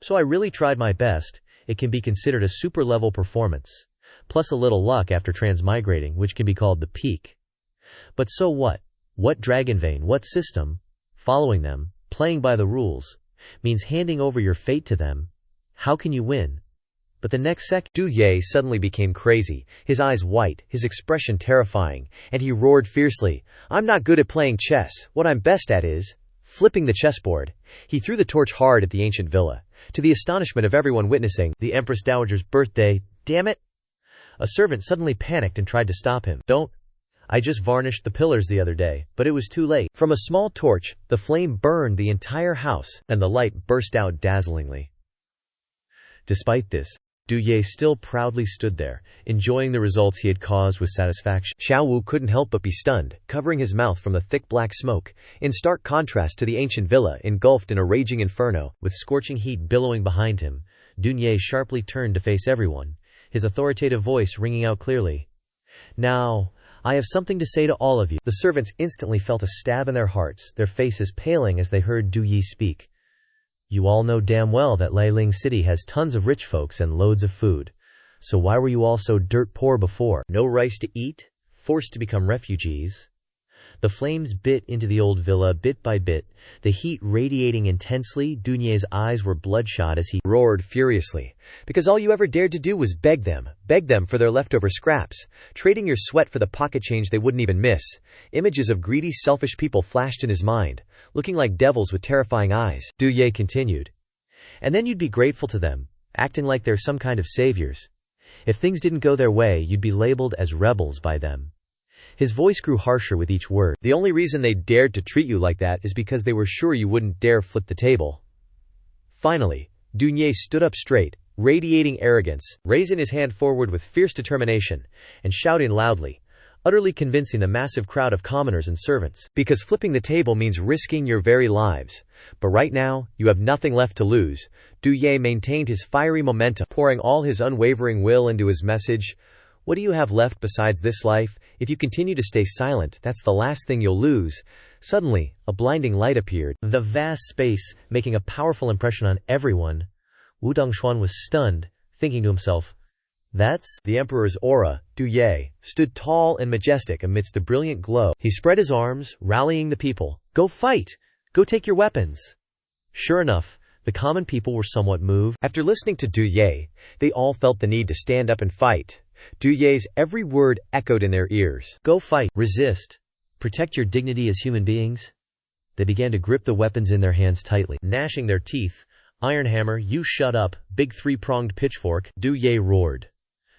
"So I really tried my best. It can be considered a super-level performance, plus a little luck after transmigrating, which can be called the peak. But so what? What dragon vein, what system? Following them, playing by the rules, means handing over your fate to them. How can you win?" But the next second, Du Ye suddenly became crazy, his eyes white, his expression terrifying, and he roared fiercely, "I'm not good at playing chess. What I'm best at is flipping the chessboard." He threw the torch hard at the ancient villa, to the astonishment of everyone witnessing the Empress Dowager's birthday. Damn it! A servant suddenly panicked and tried to stop him. "Don't. I just varnished the pillars the other day, but it was too late." From a small torch, the flame burned the entire house, and the light burst out dazzlingly. Despite this, Du Ye still proudly stood there, enjoying the results he had caused with satisfaction. Xiao Wu couldn't help but be stunned, covering his mouth from the thick black smoke, in stark contrast to the ancient villa engulfed in a raging inferno. With scorching heat billowing behind him, Du Ye sharply turned to face everyone, his authoritative voice ringing out clearly. "Now, I have something to say to all of you." The servants instantly felt a stab in their hearts, their faces paling as they heard Du Ye speak. "You all know damn well that Leiling City has tons of rich folks and loads of food. So why were you all so dirt poor before? No rice to eat? Forced to become refugees?" The flames bit into the old villa bit by bit, the heat radiating intensely. Du Ye's eyes were bloodshot as he roared furiously, "Because all you ever dared to do was beg them for their leftover scraps, trading your sweat for the pocket change they wouldn't even miss." Images of greedy, selfish people flashed in his mind, looking like devils with terrifying eyes. Du Ye continued, "And then you'd be grateful to them, acting like they're some kind of saviors. If things didn't go their way, you'd be labeled as rebels by them." His voice grew harsher with each word. "The only reason they dared to treat you like that is because they were sure you wouldn't dare flip the table." Finally, Du Ye stood up straight, radiating arrogance, raising his hand forward with fierce determination, and shouting loudly, utterly convincing the massive crowd of commoners and servants. "Because flipping the table means risking your very lives. But right now, you have nothing left to lose." Du Ye maintained his fiery momentum, pouring all his unwavering will into his message. "What do you have left besides this life? If you continue to stay silent, that's the last thing you'll lose." Suddenly, a blinding light appeared. The vast space, making a powerful impression on everyone. Wu Dongshuan was stunned, thinking to himself, "That's the Emperor's aura." Du Ye stood tall and majestic amidst the brilliant glow. He spread his arms, rallying the people. "Go fight! Go take your weapons!" Sure enough, the common people were somewhat moved. After listening to Du Ye, they all felt the need to stand up and fight. Du Ye's every word echoed in their ears. "Go fight, resist, protect your dignity as human beings." They began to grip the weapons in their hands tightly, gnashing their teeth. "Iron hammer, you shut up, big three-pronged pitchfork," Du Ye roared.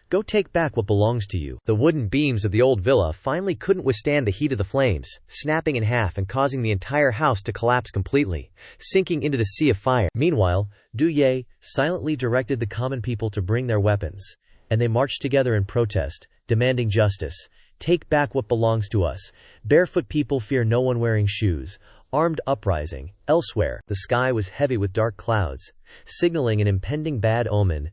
"Go take back what belongs to you." The wooden beams of the old villa finally couldn't withstand the heat of the flames, snapping in half and causing the entire house to collapse completely, sinking into the sea of fire. Meanwhile, Du Ye silently directed the common people to bring their weapons, and they marched together in protest, demanding justice. "Take back what belongs to us. Barefoot people fear no one wearing shoes." Armed uprising. Elsewhere, the sky was heavy with dark clouds, signaling an impending bad omen.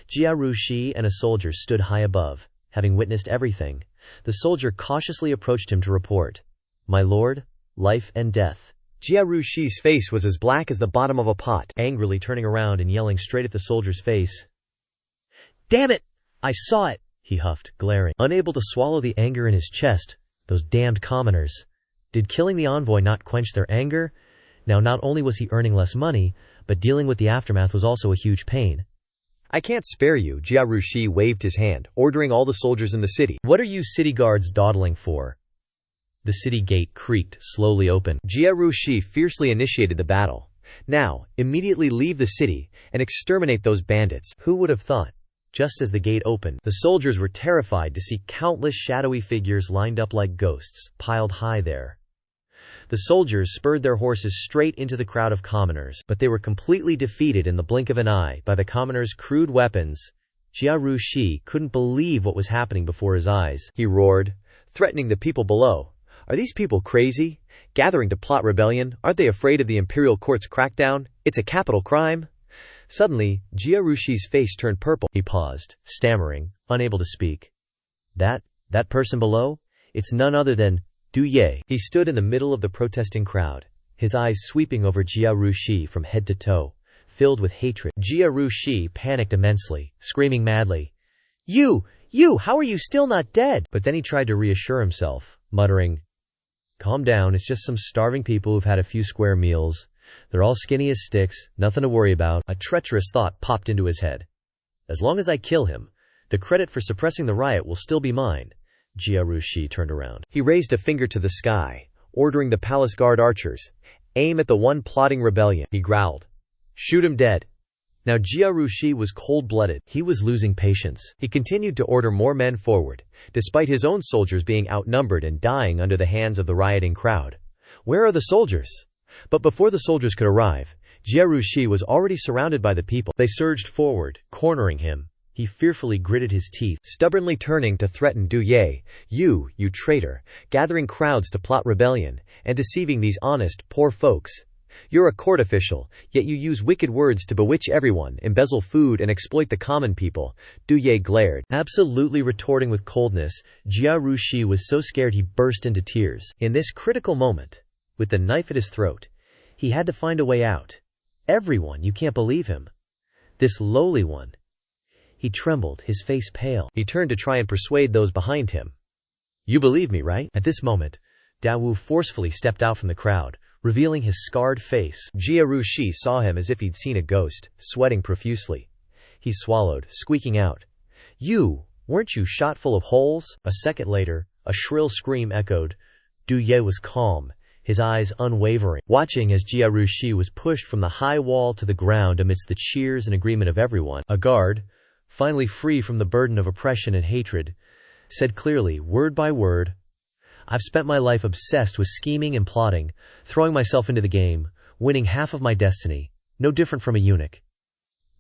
Jia Rushi and a soldier stood high above, having witnessed everything. The soldier cautiously approached him to report, "My lord, life and death." Jia Rushi's face was as black as the bottom of a pot. Angrily turning around and yelling straight at the soldier's face. "Damn it! I saw it!" he huffed, glaring. Unable to swallow the anger in his chest, those damned commoners. Did killing the envoy not quench their anger? Now not only was he earning less money, but dealing with the aftermath was also a huge pain. "I can't spare you." Jia Rushi waved his hand, ordering all the soldiers in the city. "What are you city guards dawdling for? The city gate creaked, slowly open. Jia Rushi fiercely initiated the battle. Now, immediately leave the city and exterminate those bandits. Who would have thought? Just as the gate opened, the soldiers were terrified to see countless shadowy figures lined up like ghosts, piled high there. The soldiers spurred their horses straight into the crowd of commoners, but they were completely defeated in the blink of an eye by the commoners' crude weapons. Jia Rushi couldn't believe what was happening before his eyes. He roared, threatening the people below. Are these people crazy? Gathering to plot rebellion? Aren't they afraid of the imperial court's crackdown? It's a capital crime. Suddenly, Jia Rushi's face turned purple. He paused, stammering, unable to speak. That person below? It's none other than Du Ye. He stood in the middle of the protesting crowd, his eyes sweeping over Jia Rushi from head to toe, filled with hatred. Jia Rushi panicked immensely, screaming madly, You! How are you still not dead? But then he tried to reassure himself, muttering, Calm down, it's just some starving people who've had a few square meals. They're all skinny as sticks, nothing to worry about. A treacherous thought popped into his head. As long as I kill him, the credit for suppressing the riot will still be mine. Jia Rushi turned around. He raised a finger to the sky, ordering the palace guard archers, Aim at the one plotting rebellion. He growled. Shoot him dead. Now Jia Rushi was cold-blooded. He was losing patience. He continued to order more men forward, despite his own soldiers being outnumbered and dying under the hands of the rioting crowd. Where are the soldiers? But before the soldiers could arrive, Jia Rushi was already surrounded by the people. They surged forward, cornering him. He fearfully gritted his teeth, stubbornly turning to threaten Du Ye. You traitor, gathering crowds to plot rebellion, and deceiving these honest, poor folks. You're a court official, yet you use wicked words to bewitch everyone, embezzle food and exploit the common people. Du Ye glared, absolutely retorting with coldness. Jia Rushi was so scared he burst into tears. In this critical moment, with the knife at his throat, he had to find a way out. Everyone, you can't believe him. This lowly one. He trembled, his face pale. He turned to try and persuade those behind him. You believe me, right? At this moment, Dawu forcefully stepped out from the crowd, revealing his scarred face. Jia Rushi saw him as if he'd seen a ghost, sweating profusely. He swallowed, squeaking out, weren't you shot full of holes? A second later, a shrill scream echoed. Du Ye was calm, his eyes unwavering, watching as Jia Rushi was pushed from the high wall to the ground amidst the cheers and agreement of everyone. A guard, finally free from the burden of oppression and hatred, said clearly, word by word, I've spent my life obsessed with scheming and plotting, throwing myself into the game, winning half of my destiny, no different from a eunuch.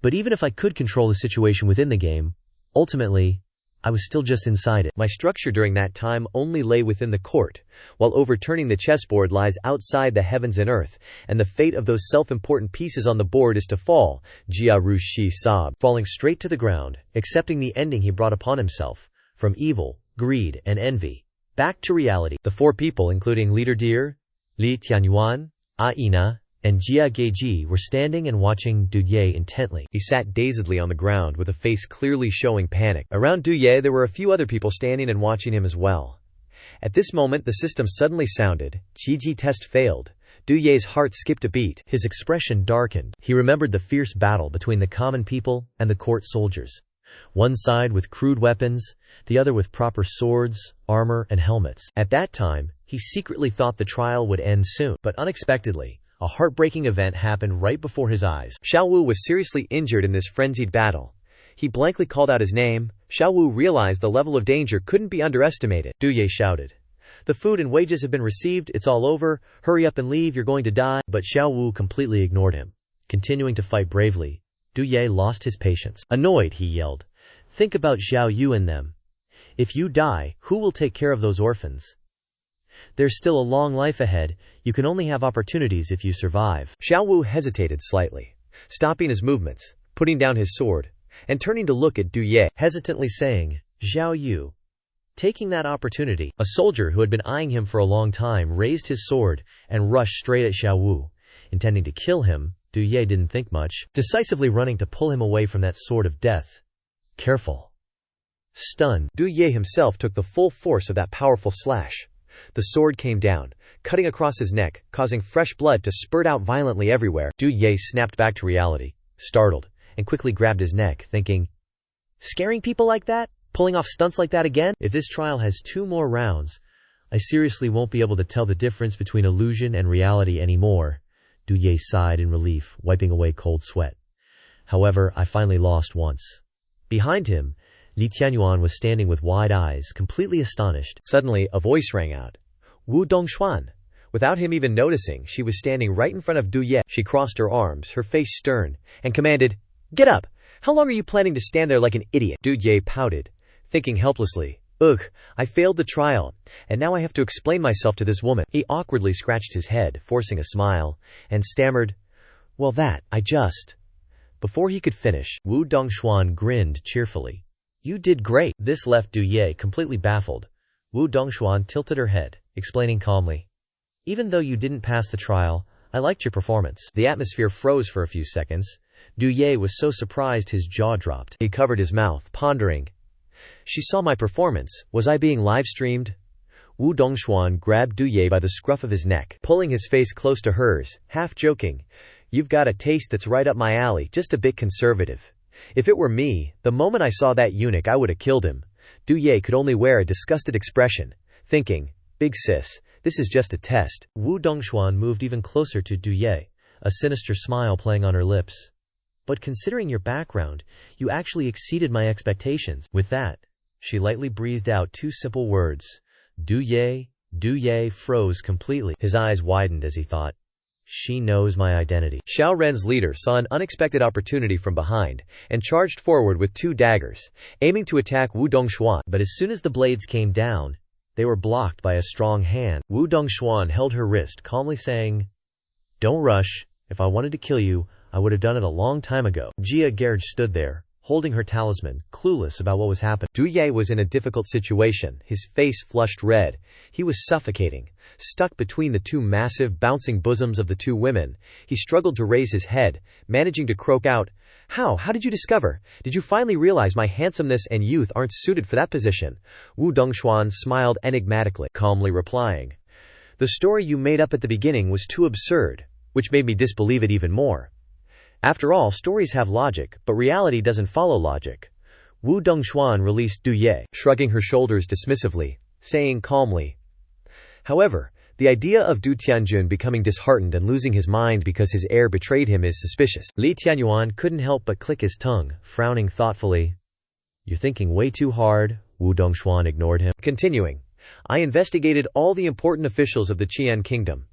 But even if I could control the situation within the game, ultimately, I was still just inside it. My structure during that time only lay within the court, while overturning the chessboard lies outside the heavens and earth, and the fate of those self-important pieces on the board is to fall. Jia Rushi sobbed, falling straight to the ground, accepting the ending he brought upon himself, from evil, greed, and envy. Back to reality. The four people, including Leader Deer, Li Tianyuan, Aina, and Jia Geiji, were standing and watching Du Ye intently. He sat dazedly on the ground with a face clearly showing panic. Around Du Ye there were a few other people standing and watching him as well. At this moment the system suddenly sounded. Qiji test failed. Du Ye's heart skipped a beat. His expression darkened. He remembered the fierce battle between the common people and the court soldiers. One side with crude weapons, the other with proper swords, armor, and helmets. At that time, he secretly thought the trial would end soon, but unexpectedly, a heartbreaking event happened right before his eyes. Xiao Wu was seriously injured in this frenzied battle. He blankly called out his name. Xiao Wu realized the level of danger couldn't be underestimated. Du Ye shouted, the food and wages have been received, it's all over, hurry up and leave, you're going to die. But Xiao Wu completely ignored him. Continuing to fight bravely, Du Ye lost his patience. Annoyed, he yelled, think about Xiao Yu and them. If you die, who will take care of those orphans? There's still a long life ahead, you can only have opportunities if you survive. Xiao Wu hesitated slightly, stopping his movements, putting down his sword, and turning to look at Du Ye, hesitantly saying, Xiao Yu. Taking that opportunity, a soldier who had been eyeing him for a long time raised his sword and rushed straight at Xiao Wu. Intending to kill him, Du Ye didn't think much, decisively running to pull him away from that sword of death. Careful. Stunned, Du Ye himself took the full force of that powerful slash. The sword came down, cutting across his neck, causing fresh blood to spurt out violently everywhere. Du Ye snapped back to reality, startled, and quickly grabbed his neck, thinking, scaring people like that? Pulling off stunts like that again? If this trial has 2 more rounds, I seriously won't be able to tell the difference between illusion and reality anymore. Du Ye sighed in relief, wiping away cold sweat. However, I finally lost once. Behind him, Li Tianyuan was standing with wide eyes, completely astonished. Suddenly, a voice rang out. Wu Dongshuan. Without him even noticing, she was standing right in front of Du Ye. She crossed her arms, her face stern, and commanded, "Get up! How long are you planning to stand there like an idiot?" Du Ye pouted, thinking helplessly, "Ugh, I failed the trial, and now I have to explain myself to this woman." He awkwardly scratched his head, forcing a smile, and stammered, "Well I just—" Before he could finish, Wu Dongshuan grinned cheerfully. "You did great." This left Du Ye completely baffled. Wu Dongshuan tilted her head, explaining calmly, "Even though you didn't pass the trial, I liked your performance." The atmosphere froze for a few seconds. Du Ye was so surprised his jaw dropped. He covered his mouth, pondering. She saw my performance. Was I being live-streamed? Wu Dongshuan grabbed Du Ye by the scruff of his neck, pulling his face close to hers, half joking. "You've got a taste that's right up my alley, just a bit conservative. If it were me, the moment I saw that eunuch I would have killed him." Du Ye could only wear a disgusted expression, thinking, "Big sis, this is just a test." Wu Dongshuan moved even closer to Du Ye, a sinister smile playing on her lips. "But considering your background, you actually exceeded my expectations." With that, she lightly breathed out two simple words. Du Ye froze completely. His eyes widened as he thought, "She knows my identity." Xiao Ren's leader saw an unexpected opportunity from behind, and charged forward with 2 daggers, aiming to attack Wu Dongshuan. But as soon as the blades came down, they were blocked by a strong hand. Wu Dongshuan held her wrist, calmly saying, "Don't rush. If I wanted to kill you, I would have done it a long time ago." Jia Gerge stood there, holding her talisman, clueless about what was happening. Du Ye was in a difficult situation, his face flushed red. He was suffocating, stuck between the 2 massive, bouncing bosoms of the 2 women. He struggled to raise his head, managing to croak out, How did you discover? Did you finally realize my handsomeness and youth aren't suited for that position?" Wu Dongshuan smiled enigmatically, calmly replying, "The story you made up at the beginning was too absurd, which made me disbelieve it even more. After all, stories have logic, but reality doesn't follow logic." Wu Dongshuan released Du Ye, shrugging her shoulders dismissively, saying calmly, "However, the idea of Du Tianjun becoming disheartened and losing his mind because his heir betrayed him is suspicious." Li Tianyuan couldn't help but click his tongue, frowning thoughtfully. "You're thinking way too hard." Wu Dongshuan ignored him, continuing, "I investigated all the important officials of the Qian kingdom.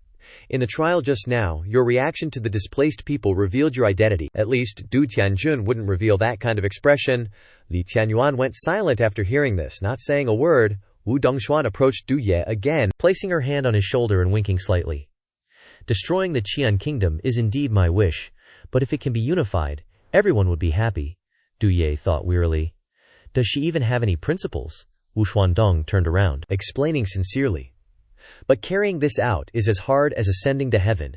In the trial just now, your reaction to the displaced people revealed your identity. At least, Du Tianjun wouldn't reveal that kind of expression." Li Tianyuan went silent after hearing this, not saying a word. Wu Dongshuan approached Du Ye again, placing her hand on his shoulder and winking slightly. "Destroying the Qian kingdom is indeed my wish, but if it can be unified, everyone would be happy." Du Ye thought wearily. "Does she even have any principles?" Wu Xuandong turned around, explaining sincerely. "But carrying this out is as hard as ascending to heaven."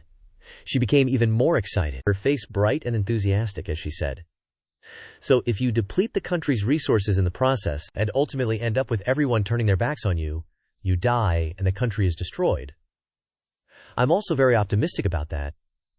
She became even more excited, her face bright and enthusiastic as she said, "So if you deplete the country's resources in the process, and ultimately end up with everyone turning their backs on you, you die and the country is destroyed. I'm also very optimistic about that.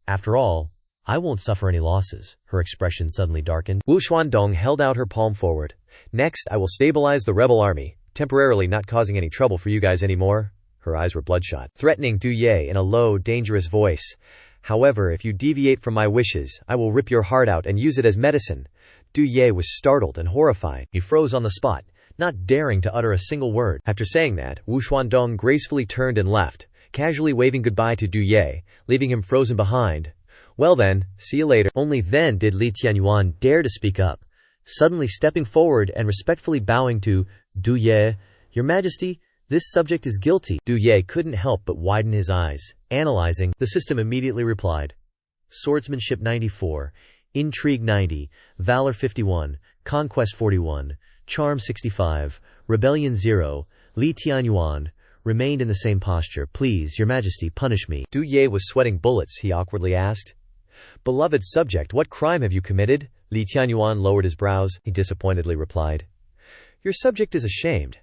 After all, I won't suffer any losses." Her expression suddenly darkened. Wu Xuandong held out her palm forward. "Next, I will stabilize the rebel army, temporarily not causing any trouble for you guys anymore." Her eyes were bloodshot, threatening Du Ye in a low, dangerous voice. "However, if you deviate from my wishes, I will rip your heart out and use it as medicine." Du Ye was startled and horrified. He froze on the spot, not daring to utter a single word. After saying that, Wu Xuandong gracefully turned and left, casually waving goodbye to Du Ye, leaving him frozen behind. "Well then, see you later." Only then did Li Tianyuan dare to speak up, suddenly stepping forward and respectfully bowing to Du Ye. "Your Majesty, this subject is guilty." Du Ye couldn't help but widen his eyes, analyzing. The system immediately replied. Swordsmanship 94, Intrigue 90, Valor 51, Conquest 41, Charm 65, Rebellion 0. Li Tianyuan remained in the same posture. "Please, Your Majesty, punish me." Du Ye was sweating bullets. He awkwardly asked, "Beloved subject, what crime have you committed?" Li Tianyuan lowered his brows. He disappointedly replied, "Your subject is ashamed.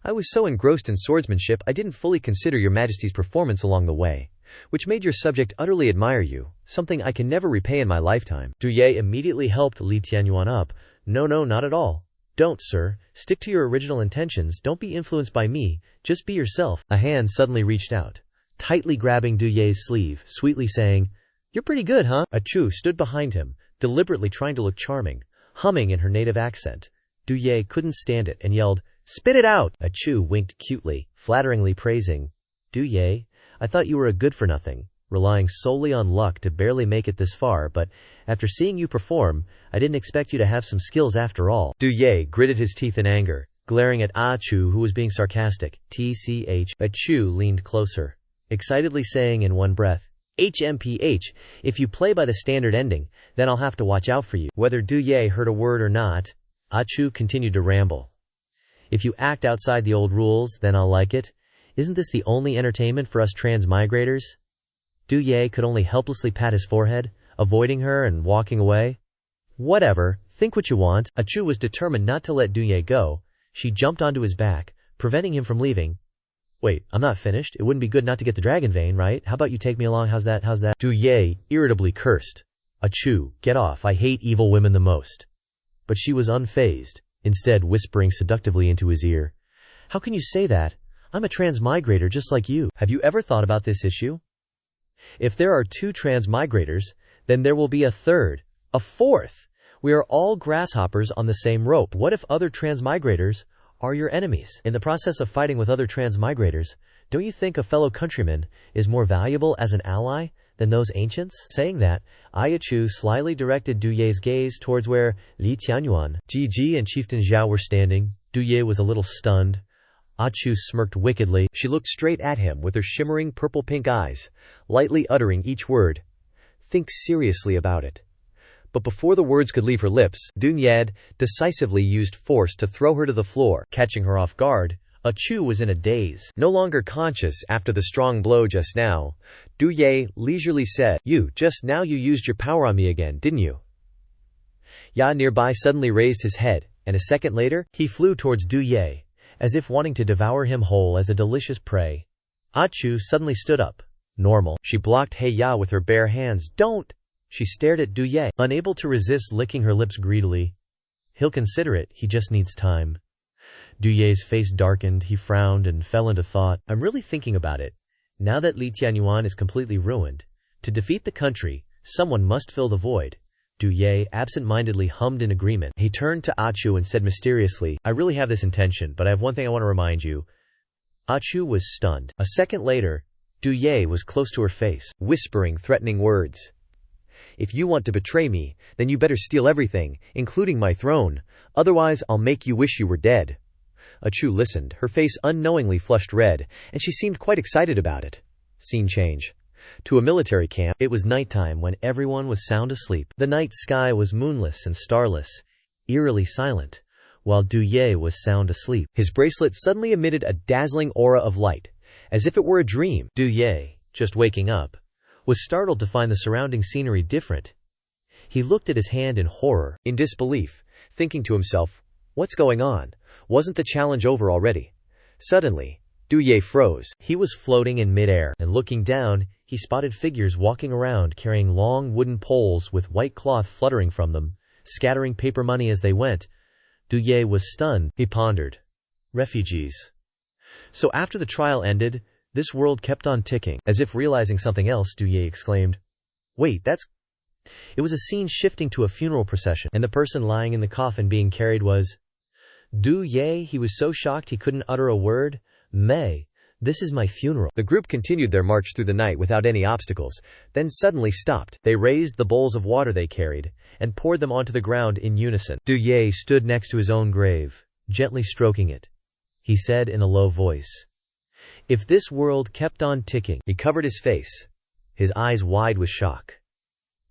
I was so engrossed in swordsmanship I didn't fully consider Your Majesty's performance along the way, which made your subject utterly admire you, something I can never repay in my lifetime." Du Ye immediately helped Li Tianyuan up. No, not at all. Don't, sir. Stick to your original intentions, don't be influenced by me, just be yourself. A hand suddenly reached out, tightly grabbing Du Ye's sleeve, sweetly saying, "You're pretty good, huh?" A Chu stood behind him, deliberately trying to look charming, humming in her native accent. Du Ye couldn't stand it and yelled, "Spit it out!" A Chu winked cutely, flatteringly praising, "Du Ye, I thought you were a good-for-nothing, relying solely on luck to barely make it this far, but after seeing you perform, I didn't expect you to have some skills after all." Du Ye gritted his teeth in anger, glaring at Ah Chu, who was being sarcastic. TCH. A Chu leaned closer, excitedly saying in one breath, "HMPH, if you play by the standard ending, then I'll have to watch out for you." Whether Du Ye heard a word or not, Ah Chu continued to ramble. "If you act outside the old rules, then I'll like it. Isn't this the only entertainment for us transmigrators?" Du Ye could only helplessly pat his forehead, avoiding her and walking away. "Whatever, think what you want." A Chu was determined not to let Du Ye go. She jumped onto his back, preventing him from leaving. "Wait, I'm not finished. It wouldn't be good not to get the dragon vein, right? How about you take me along? How's that? Du Ye irritably cursed. "A Chu, get off. I hate evil women the most." But she was unfazed, instead whispering seductively into his ear, "How can you say that? I'm a transmigrator just like you. Have you ever thought about this issue? If there are two transmigrators, then there will be a third, a fourth. We are all grasshoppers on the same rope. What if other transmigrators are your enemies? In the process of fighting with other transmigrators, don't you think a fellow countryman is more valuable as an ally than those ancients?" Saying that, Ai Chu slyly directed Du Ye's gaze towards where Li Tianyuan, Ji and Chieftain Zhao were standing. Du Ye was a little stunned. Ah Chu smirked wickedly. She looked straight at him with her shimmering purple-pink eyes, lightly uttering each word. "Think seriously about it." But before the words could leave her lips, Du Ye decisively used force to throw her to the floor, catching her off guard. Ah Chu was in a daze. No longer conscious after the strong blow just now, Du Ye leisurely said, Just now you used your power on me again, didn't you?" Ya nearby suddenly raised his head, and a second later, he flew towards Du Ye, as if wanting to devour him whole as a delicious prey. Ah Chu suddenly stood up. Normal. She blocked He Ya with her bare hands. "Don't!" She stared at Du Ye, unable to resist licking her lips greedily. "He'll consider it, he just needs time." Du Ye's face darkened, he frowned and fell into thought. "I'm really thinking about it. Now that Li Tianyuan is completely ruined, to defeat the country, someone must fill the void." Du Ye absent-mindedly hummed in agreement. He turned to Ah Chu and said mysteriously, "I really have this intention, but I have one thing I want to remind you." Ah Chu was stunned. A second later, Du Ye was close to her face, whispering threatening words. "If you want to betray me, then you better steal everything, including my throne. Otherwise, I'll make you wish you were dead." Ah Chu listened, her face unknowingly flushed red, and she seemed quite excited about it. Scene change. To a military camp. It was nighttime when everyone was sound asleep. The night sky was moonless and starless, eerily silent, while Du Ye was sound asleep. His bracelet suddenly emitted a dazzling aura of light, as if it were a dream. Du Ye, just waking up, was startled to find the surrounding scenery different. He looked at his hand in horror, in disbelief, thinking to himself, "What's going on? Wasn't the challenge over already?" Suddenly, Du Ye froze. He was floating in midair, and looking down, he spotted figures walking around carrying long wooden poles with white cloth fluttering from them, scattering paper money as they went. Du Ye was stunned. He pondered. Refugees. So after the trial ended, this world kept on ticking. As if realizing something else, Du Ye exclaimed, "Wait, that's..." It was a scene shifting to a funeral procession, and the person lying in the coffin being carried was Du Ye. He was so shocked he couldn't utter a word. "May, this is my funeral." The group continued their march through the night without any obstacles, then suddenly stopped. They raised the bowls of water they carried, and poured them onto the ground in unison. Du Ye stood next to his own grave, gently stroking it. He said in a low voice, "If this world kept on ticking..." He covered his face, his eyes wide with shock.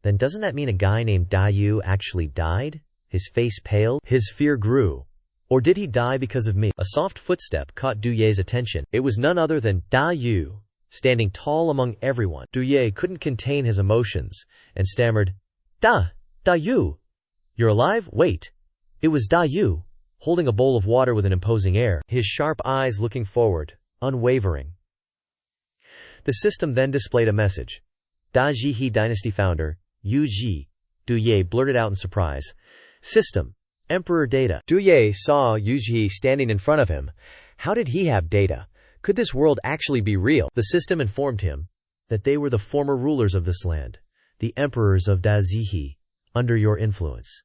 "Then doesn't that mean a guy named Da Yu actually died?" His face paled. His fear grew. Or did he die because of me? A soft footstep caught Du Ye's attention. It was none other than Da Yu, standing tall among everyone. Du Ye couldn't contain his emotions, and stammered, Da Yu! You're alive? Wait. It was Da Yu, holding a bowl of water with an imposing air, his sharp eyes looking forward, unwavering. The system then displayed a message. Da Jihe Dynasty founder, Yu Ji. Du Ye blurted out in surprise. System. Emperor data. Du Ye saw Yu Ji standing in front of him. How did he have data? Could this world actually be real? The system informed him that they were the former rulers of this land, the emperors of Dazihi, under your influence.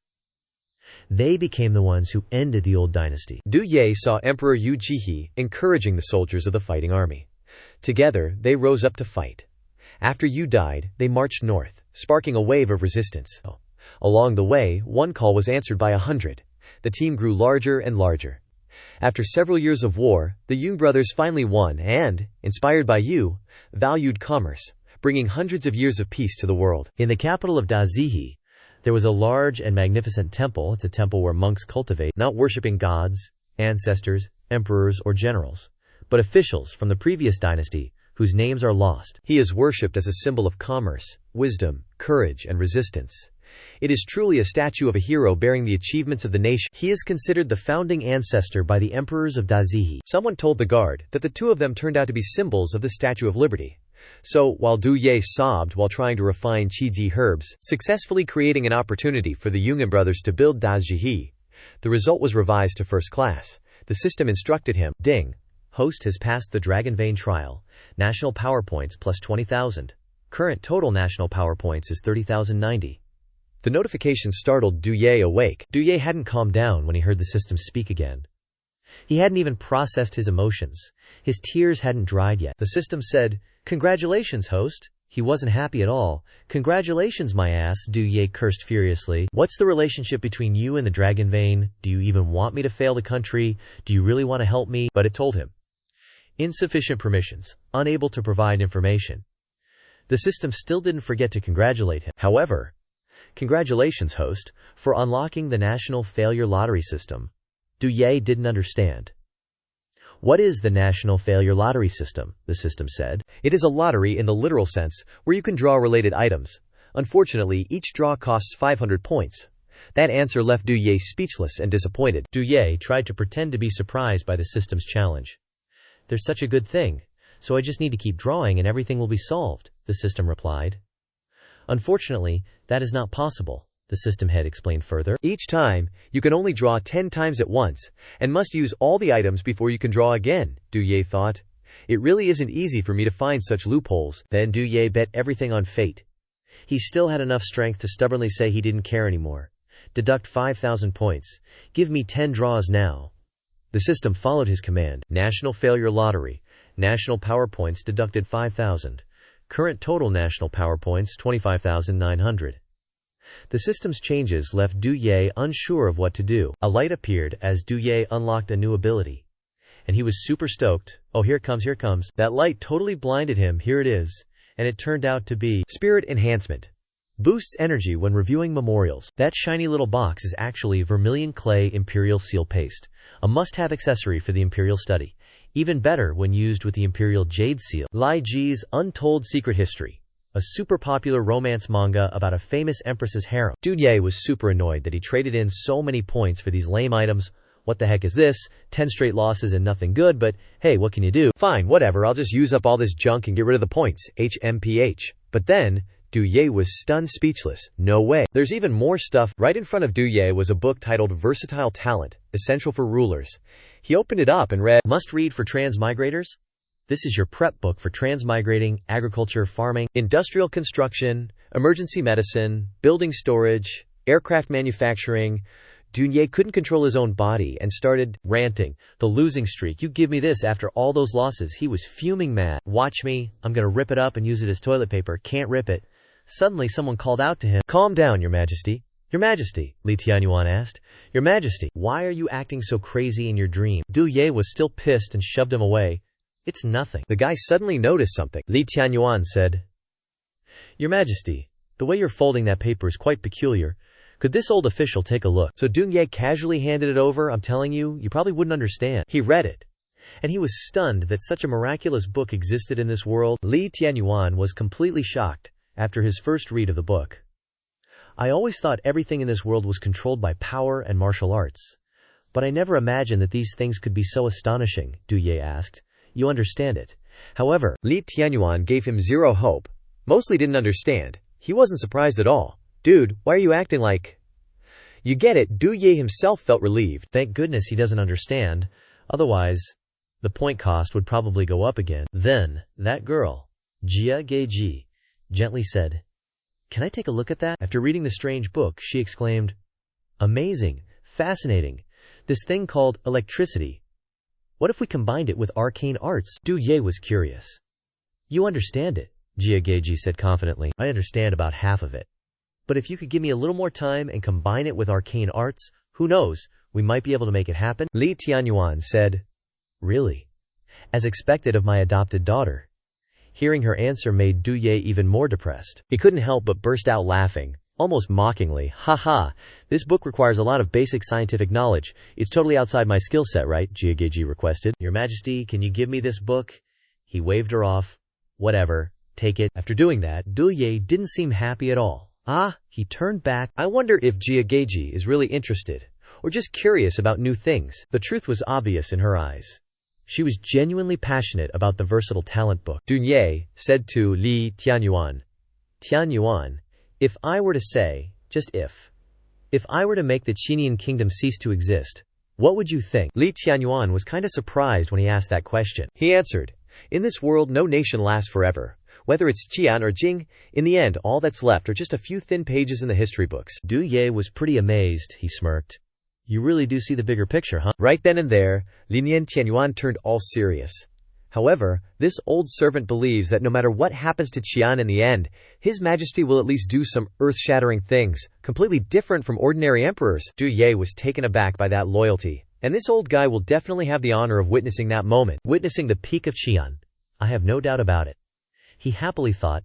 They became the ones who ended the old dynasty. Du Ye saw Emperor Yu Jihe encouraging the soldiers of the fighting army. Together, they rose up to fight. After Yu died, they marched north, sparking a wave of resistance. Along the way, one call was answered by 100. The team grew larger and larger. After several years of war, the Yun brothers finally won and, inspired by Yu, valued commerce, bringing hundreds of years of peace to the world. In the capital of Dazihi, there was a large and magnificent temple. It's a temple where monks cultivate, not worshipping gods, ancestors, emperors, or generals, but officials from the previous dynasty whose names are lost. He is worshipped as a symbol of commerce, wisdom, courage, and resistance. It is truly a statue of a hero bearing the achievements of the nation. He is considered the founding ancestor by the emperors of Dazihi. Someone told the guard that the two of them turned out to be symbols of the Statue of Liberty. So, while Du Ye sobbed while trying to refine Qizi herbs, successfully creating an opportunity for the Yungan brothers to build Dazihi, the result was revised to first class. The system instructed him, Ding. Host has passed the Dragon Vein trial. National power points plus 20,000. Current total national power points is 30,090. The notification startled Du Ye awake. Du Ye hadn't calmed down when he heard the system speak again. He hadn't even processed his emotions. His tears hadn't dried yet. The system said, "Congratulations, host." He wasn't happy at all. "Congratulations, my ass," Du Ye cursed furiously. "What's the relationship between you and the Dragon Vein? Do you even want me to fail the country? Do you really want to help me?" But it told him. Insufficient permissions, unable to provide information. The system still didn't forget to congratulate him. However, "Congratulations, host, for unlocking the National Failure Lottery System." Du Ye didn't understand. "What is the National Failure Lottery System?" the system said. "It is a lottery in the literal sense, where you can draw related items. Unfortunately, each draw costs 500 points. That answer left Du Ye speechless and disappointed. Du Ye tried to pretend to be surprised by the system's challenge. "There's such a good thing, so I just need to keep drawing and everything will be solved," the system replied. "Unfortunately, that is not possible," the system head explained further. "Each time, you can only draw 10 times at once, and must use all the items before you can draw again," Du Ye thought. "It really isn't easy for me to find such loopholes." Then Du Ye bet everything on fate. He still had enough strength to stubbornly say he didn't care anymore. "Deduct 5,000 points. Give me 10 draws now." The system followed his command. National Failure Lottery. National Power Points deducted 5,000. Current total national power points 25,900. The system's changes left Du Ye unsure of what to do. A light appeared as Du Ye unlocked a new ability. And he was super stoked. "Oh, here comes. That light totally blinded him. Here it is. And it turned out to be Spirit Enhancement. Boosts energy when reviewing memorials. That shiny little box is actually vermilion clay Imperial Seal paste. A must-have accessory for the Imperial study. Even better when used with the Imperial Jade Seal. Lai Ji's Untold Secret History. A super popular romance manga about a famous empress's harem." Du Ye was super annoyed that he traded in so many points for these lame items. What the heck is this? 10 straight losses and nothing good, but hey, what can you do? Fine, whatever, I'll just use up all this junk and get rid of the points. HMPH. But then, Du Ye was stunned speechless. No way. There's even more stuff. Right in front of Du Ye was a book titled Versatile Talent, Essential for Rulers. He opened it up and read, "Must read for transmigrators? This is your prep book for transmigrating, agriculture, farming, industrial construction, emergency medicine, building storage, aircraft manufacturing." Du Ye couldn't control his own body and started ranting. "The losing streak, you give me this after all those losses." He was fuming mad. "Watch me, I'm gonna rip it up and use it as toilet paper." Can't rip it. Suddenly someone called out to him. "Calm down, Your Majesty." "Your Majesty," Li Tianyuan asked. "Your Majesty, why are you acting so crazy in your dream?" Du Ye was still pissed and shoved him away. "It's nothing." The guy suddenly noticed something. Li Tianyuan said, "Your Majesty, the way you're folding that paper is quite peculiar. Could this old official take a look?" So Du Ye casually handed it over. "I'm telling you, you probably wouldn't understand." He read it, and he was stunned that such a miraculous book existed in this world. Li Tianyuan was completely shocked after his first read of the book. "I always thought everything in this world was controlled by power and martial arts. But I never imagined that these things could be so astonishing," Du Ye asked. "You understand it. However," Li Tianyuan gave him zero hope. Mostly didn't understand. He wasn't surprised at all. "Dude, why are you acting like You get it, Du Ye himself felt relieved. Thank goodness he doesn't understand, otherwise the point cost would probably go up again. Then, that girl, Jia Geiji, gently said, "Can I take a look at that?" After reading the strange book, she exclaimed, "Amazing, fascinating, this thing called electricity. What if we combined it with arcane arts?" Du Ye was curious. "You understand it," Jia Geiji said confidently. "I understand about half of it. But if you could give me a little more time and combine it with arcane arts, who knows, we might be able to make it happen." Li Tianyuan said, "Really? As expected of my adopted daughter." Hearing her answer made Du Ye even more depressed. He couldn't help but burst out laughing, almost mockingly. "Ha, this book requires a lot of basic scientific knowledge. It's totally outside my skill set, right?" Jia Geiji requested. "Your Majesty, can you give me this book?" He waved her off. "Whatever, take it." After doing that, Du Ye didn't seem happy at all. He turned back. I wonder if Jia Geiji is really interested, or just curious about new things. The truth was obvious in her eyes. She was genuinely passionate about the versatile talent book. Du Ye said to Li Tianyuan, "Tianyuan, if I were to say, just if I were to make the Qinian kingdom cease to exist, what would you think?" Li Tianyuan was kinda surprised when he asked that question. He answered, "In this world no nation lasts forever. Whether it's Qian or Jing, in the end all that's left are just a few thin pages in the history books." Du Ye was pretty amazed. He smirked. "You really do see the bigger picture, huh?" Right then and there, Lin Tianyuan turned all serious. However, this old servant believes that no matter what happens to Qian in the end, His Majesty will at least do some earth-shattering things, completely different from ordinary emperors. Du Ye was taken aback by that loyalty, and this old guy will definitely have the honor of witnessing that moment. Witnessing the peak of Qian. I have no doubt about it. He happily thought.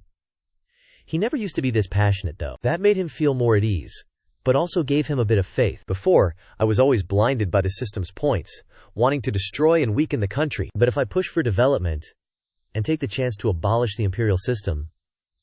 He never used to be this passionate, though. That made him feel more at ease, but also gave him a bit of faith. Before, I was always blinded by the system's points, wanting to destroy and weaken the country. But if I push for development and take the chance to abolish the imperial system,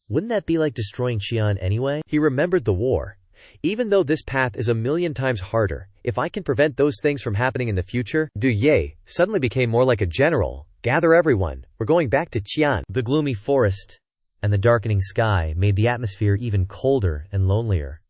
wouldn't that be like destroying Qian anyway? He remembered the war. Even though this path is a million times harder, if I can prevent those things from happening in the future, Du Ye suddenly became more like a general. "Gather everyone, we're going back to Qian." The gloomy forest and the darkening sky made the atmosphere even colder and lonelier.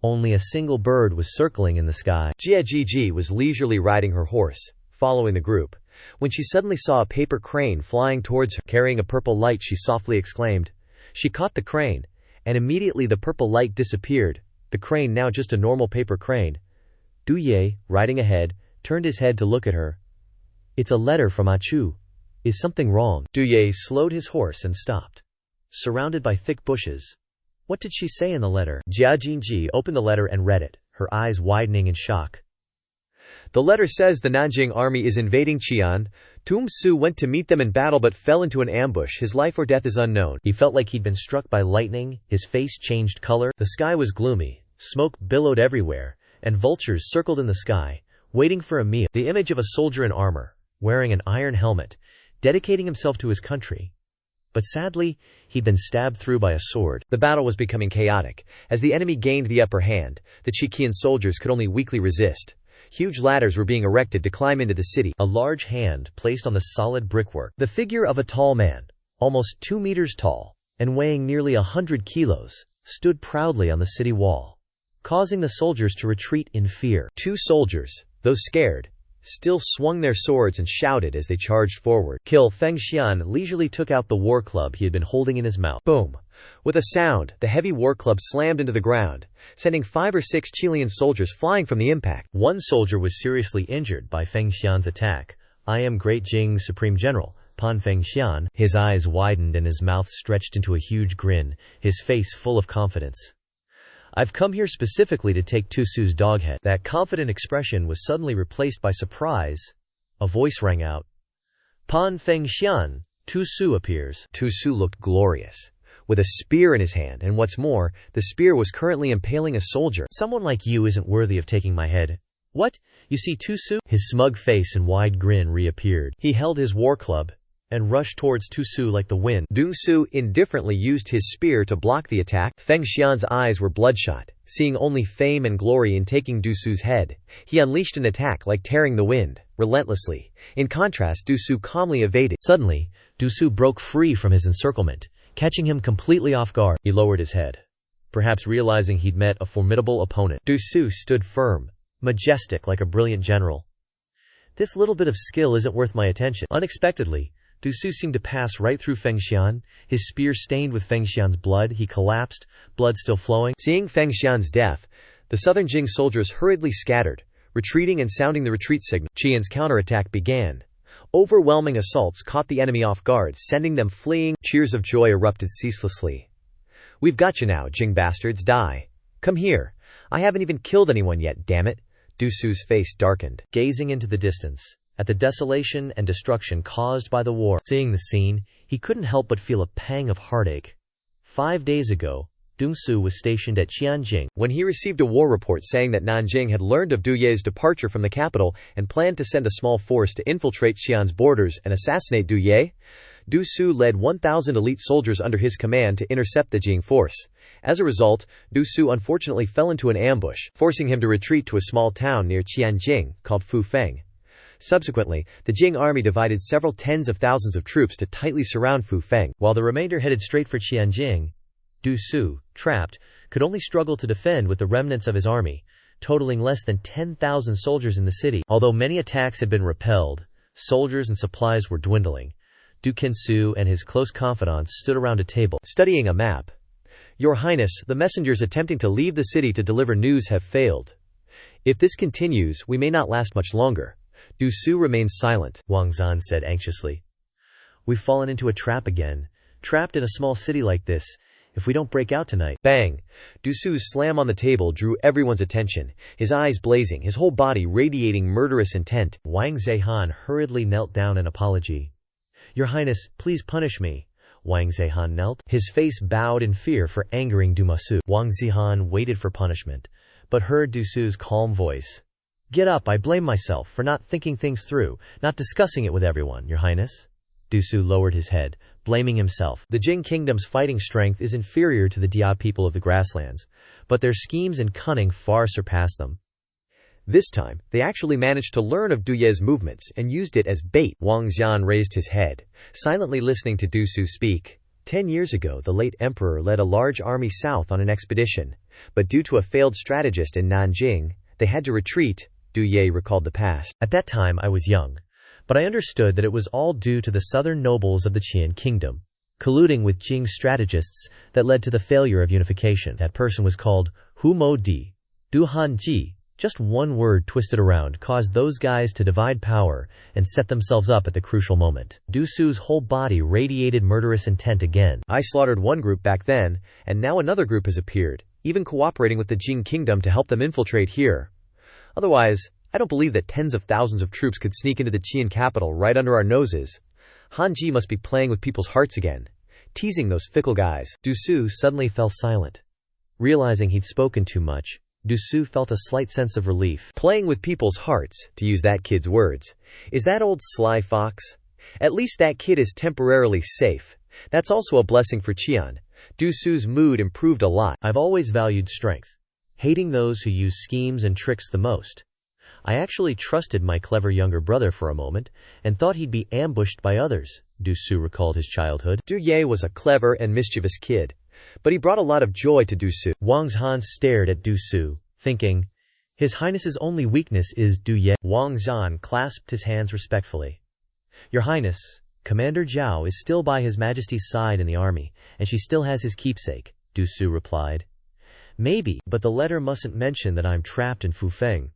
Only a single bird was circling in the sky. Jia Gigi was leisurely riding her horse, following the group, when she suddenly saw a paper crane flying towards her. Carrying a purple light, she softly exclaimed. She caught the crane, and immediately the purple light disappeared, the crane now just a normal paper crane. Du Ye, riding ahead, turned his head to look at her. "It's a letter from Achu. Is something wrong?" Du Ye slowed his horse and stopped, surrounded by thick bushes. What did she say in the letter? Jia Jingji opened the letter and read it, her eyes widening in shock. The letter says the Nanjing army is invading Qian. Tum Su went to meet them in battle but fell into an ambush. His life or death is unknown. He felt like he'd been struck by lightning. His face changed color. The sky was gloomy, smoke billowed everywhere, and vultures circled in the sky, waiting for a meal. The image of a soldier in armor, wearing an iron helmet, dedicating himself to his country. But sadly, he'd been stabbed through by a sword. The battle was becoming chaotic. As the enemy gained the upper hand, the Qian soldiers could only weakly resist. Huge ladders were being erected to climb into the city. A large hand placed on the solid brickwork. The figure of a tall man, almost 2 meters tall, and weighing nearly 100 kilos, stood proudly on the city wall, causing the soldiers to retreat in fear. 2 soldiers, though scared, still swung their swords and shouted as they charged forward. Kill Feng Xian leisurely took out the war club he had been holding in his mouth. Boom! With a sound, the heavy war club slammed into the ground, sending 5 or 6 Chilean soldiers flying from the impact. One soldier was seriously injured by Feng Xian's attack. "I am Great Jing's Supreme General, Pan Feng Xian." His eyes widened and his mouth stretched into a huge grin, his face full of confidence. "I've come here specifically to take Tu Su's doghead." That confident expression was suddenly replaced by surprise. A voice rang out. "Pan Feng Xian, Tu Su appears." Tu Su looked glorious, with a spear in his hand, and what's more, the spear was currently impaling a soldier. "Someone like you isn't worthy of taking my head." "What? You see Tu Su?" His smug face and wide grin reappeared. He held his war club and rushed towards Tu Su like the wind. Dung Su indifferently used his spear to block the attack. Feng Xian's eyes were bloodshot, seeing only fame and glory in taking Du Su's head. He unleashed an attack like tearing the wind, relentlessly. In contrast, Du Su calmly evaded. Suddenly, Du Su broke free from his encirclement, catching him completely off guard. He lowered his head, perhaps realizing he'd met a formidable opponent. Du Su stood firm, majestic like a brilliant general. This little bit of skill isn't worth my attention. Unexpectedly, Du Su seemed to pass right through Feng Xian. His spear stained with Feng Xian's blood, he collapsed, blood still flowing. Seeing Feng Xian's death, the southern Jing soldiers hurriedly scattered, retreating and sounding the retreat signal. Qian's counterattack began. Overwhelming assaults caught the enemy off guard, sending them fleeing. Cheers of joy erupted ceaselessly. "We've got you now, Jing bastards, die. Come here. I haven't even killed anyone yet, damn it." Du Su's face darkened. Gazing into the distance, at the desolation and destruction caused by the war. Seeing the scene, he couldn't help but feel a pang of heartache. 5 days ago, Du Su was stationed at Qianjing. When he received a war report saying that Nanjing had learned of Du Ye's departure from the capital and planned to send a small force to infiltrate Xi'an's borders and assassinate Du Ye, Du Su led 1,000 elite soldiers under his command to intercept the Jing force. As a result, Du Su unfortunately fell into an ambush, forcing him to retreat to a small town near Qianjing called Fufeng. Subsequently, the Jing army divided several tens of thousands of troops to tightly surround Fufeng, while the remainder headed straight for Qianjing. Du Su, trapped, could only struggle to defend with the remnants of his army, totaling less than 10,000 soldiers in the city. Although many attacks had been repelled, soldiers and supplies were dwindling. Du Su and his close confidants stood around a table, studying a map. "Your Highness, the messengers attempting to leave the city to deliver news have failed. If this continues, we may not last much longer." Du Su remained silent. Wang Zan said anxiously. "We've fallen into a trap again. Trapped in a small city like this. If we don't break out tonight." Bang! Du Su's slam on the table drew everyone's attention, his eyes blazing, his whole body radiating murderous intent. Wang Zehan hurriedly knelt down in apology. "Your Highness, please punish me." Wang Zehan knelt, his face bowed in fear for angering Du Su. Wang Zehan waited for punishment, but heard Du Su's calm voice. "Get up, I blame myself for not thinking things through, not discussing it with everyone, Your Highness." Du Su lowered his head, blaming himself. The Jing kingdom's fighting strength is inferior to the Dia people of the grasslands, but their schemes and cunning far surpass them. This time, they actually managed to learn of Du Ye's movements and used it as bait. Wang Xian raised his head, silently listening to Du Su speak. 10 years ago, the late emperor led a large army south on an expedition, but due to a failed strategist in Nanjing, they had to retreat. Du Ye recalled the past. "At that time I was young, but I understood that it was all due to the southern nobles of the Qian kingdom, colluding with Jing strategists that led to the failure of unification. That person was called Hu Mo Di. Du Han Ji. Just one word twisted around caused those guys to divide power and set themselves up at the crucial moment." Du Su's whole body radiated murderous intent again. "I slaughtered one group back then, and now another group has appeared, even cooperating with the Jing kingdom to help them infiltrate here. Otherwise, I don't believe that tens of thousands of troops could sneak into the Qian capital right under our noses. Han Ji must be playing with people's hearts again, teasing those fickle guys." Du Su suddenly fell silent. Realizing he'd spoken too much, Du Su felt a slight sense of relief. Playing with people's hearts, to use that kid's words. Is that old sly fox? At least that kid is temporarily safe. That's also a blessing for Qian. Du Su's mood improved a lot. "I've always valued strength, hating those who use schemes and tricks the most. I actually trusted my clever younger brother for a moment, and thought he'd be ambushed by others." Du Su recalled his childhood. Du Ye was a clever and mischievous kid, but he brought a lot of joy to Du Su. Wang Zhan stared at Du Su, thinking, His Highness's only weakness is Du Ye. Wang Zhan clasped his hands respectfully. "Your Highness, Commander Zhao is still by His Majesty's side in the army, and she still has his keepsake," Du Su replied. "Maybe, but the letter mustn't mention that I'm trapped in Fufeng,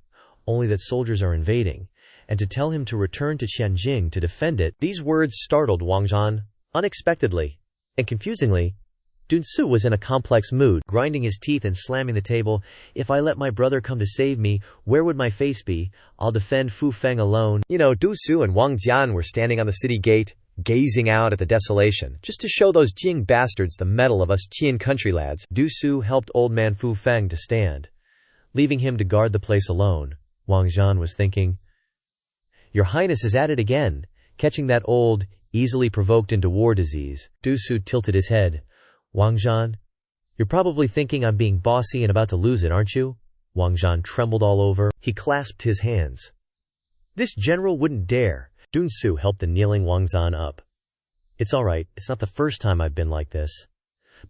only that soldiers are invading, and to tell him to return to Qianjing to defend it." These words startled Wang Zhan. Unexpectedly and confusingly, Du Su was in a complex mood, grinding his teeth and slamming the table. "If I let my brother come to save me, where would my face be? I'll defend Fufeng alone." Du Su and Wang Jian were standing on the city gate, gazing out at the desolation, just to show those Jing bastards the mettle of us Qian country lads. Du Su helped old man Fufeng to stand, leaving him to guard the place alone. Wang Zhan was thinking, "Your Highness is at it again, catching that old, easily provoked into war disease." Du Su tilted his head. "Wang Zhan, you're probably thinking I'm being bossy and about to lose it, aren't you?" Wang Zhan trembled all over. He clasped his hands. "This general wouldn't dare." Du Su helped the kneeling Wang Zhan up. "It's all right, it's not the first time I've been like this.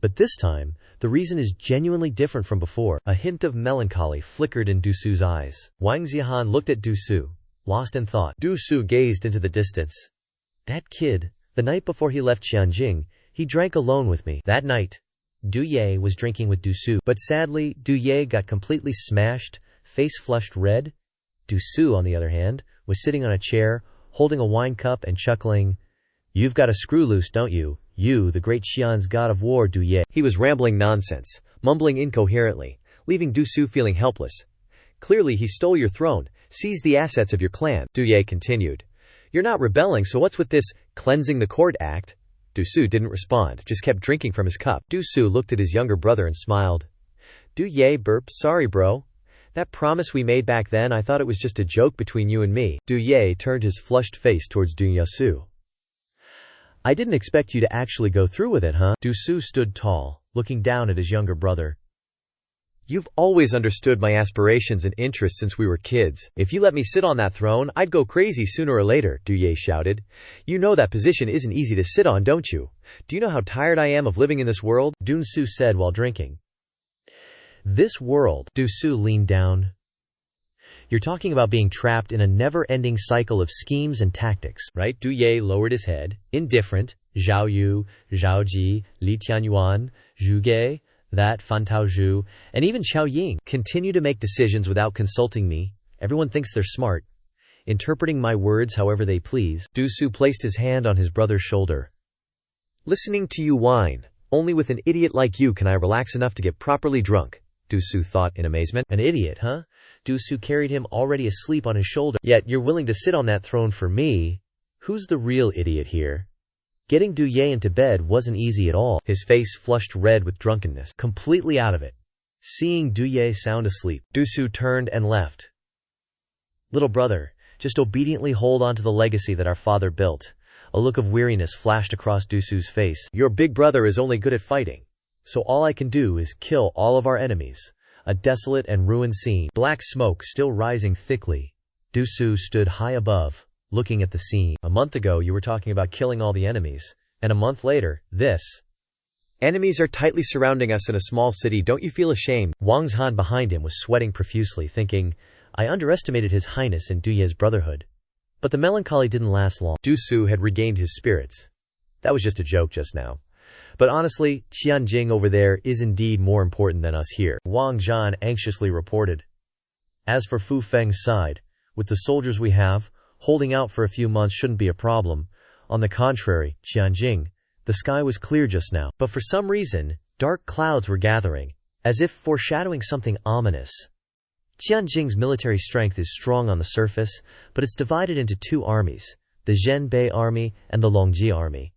But this time, the reason is genuinely different from before. A hint of melancholy flickered in Du Su's eyes. Wang Zihan looked at Du Su, lost in thought. Du Su gazed into the distance. That kid, the night before he left Qianjing, he drank alone with me. That night, Du Ye was drinking with Du Su, but sadly, Du Ye got completely smashed, face flushed red. Du Su, on the other hand, was sitting on a chair, holding a wine cup and chuckling. You've got a screw loose, don't you? You, the great Qian's god of war, Du Ye. He was rambling nonsense, mumbling incoherently, leaving Du Su feeling helpless. Clearly he stole your throne, seized the assets of your clan. Du Ye continued. You're not rebelling, so what's with this cleansing the court act? Du Su didn't respond, just kept drinking from his cup. Du Su looked at his younger brother and smiled. Du Ye burped, sorry bro. That promise we made back then, I thought it was just a joke between you and me. Du Ye turned his flushed face towards Du Su. I didn't expect you to actually go through with it, huh? Du Su stood tall, looking down at his younger brother. You've always understood my aspirations and interests since we were kids. If you let me sit on that throne, I'd go crazy sooner or later, Du Ye shouted. You know that position isn't easy to sit on, don't you? Do you know how tired I am of living in this world? Du Su said while drinking. This world, Du Su leaned down. You're talking about being trapped in a never-ending cycle of schemes and tactics, right? Du Ye lowered his head, indifferent. Zhao Yu, Zhao Ji, Li Tianyuan, Zhu Ge, that Fan Taozhu, and even Qiao Ying continue to make decisions without consulting me. Everyone thinks they're smart, interpreting my words however they please. Du Su placed his hand on his brother's shoulder. Listening to you whine. Only with an idiot like you can I relax enough to get properly drunk, Du Su thought in amazement. An idiot, huh? Du Su carried him already asleep on his shoulder. Yet you're willing to sit on that throne for me? Who's the real idiot here? Getting Du Ye into bed wasn't easy at all. His face flushed red with drunkenness, completely out of it. Seeing Du Ye sound asleep, Du Su turned and left. Little brother, just obediently hold on to the legacy that our father built. A look of weariness flashed across Du Su's face. Your big brother is only good at fighting, so all I can do is kill all of our enemies. A desolate and ruined scene, black smoke still rising thickly. Du Su stood high above, looking at the scene. A month ago you were talking about killing all the enemies, and a month later, this. Enemies are tightly surrounding us in a small city, don't you feel ashamed? Wang Zhan behind him was sweating profusely, thinking, I underestimated His Highness and Du Ye's brotherhood. But the melancholy didn't last long. Du Su had regained his spirits. That was just a joke just now. But honestly, Qianjing over there is indeed more important than us here, Wang Zhan anxiously reported. As for Fu Feng's side, with the soldiers we have, holding out for a few months shouldn't be a problem. On the contrary, Qianjing, the sky was clear just now, but for some reason, dark clouds were gathering, as if foreshadowing something ominous. Qianjing's military strength is strong on the surface, but it's divided into two armies, the Zhenbei army and the Longji army.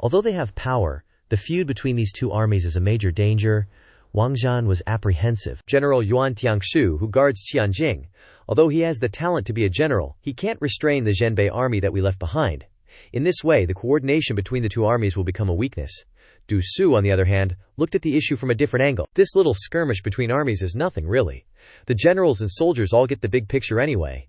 Although they have power, the feud between these two armies is a major danger. Wang Zhan was apprehensive. General Yuan Tiangshu, who guards Qianjing, although he has the talent to be a general, he can't restrain the Zhenbei army that we left behind. In this way, the coordination between the two armies will become a weakness. Du Su, on the other hand, looked at the issue from a different angle. This little skirmish between armies is nothing, really. The generals and soldiers all get the big picture anyway.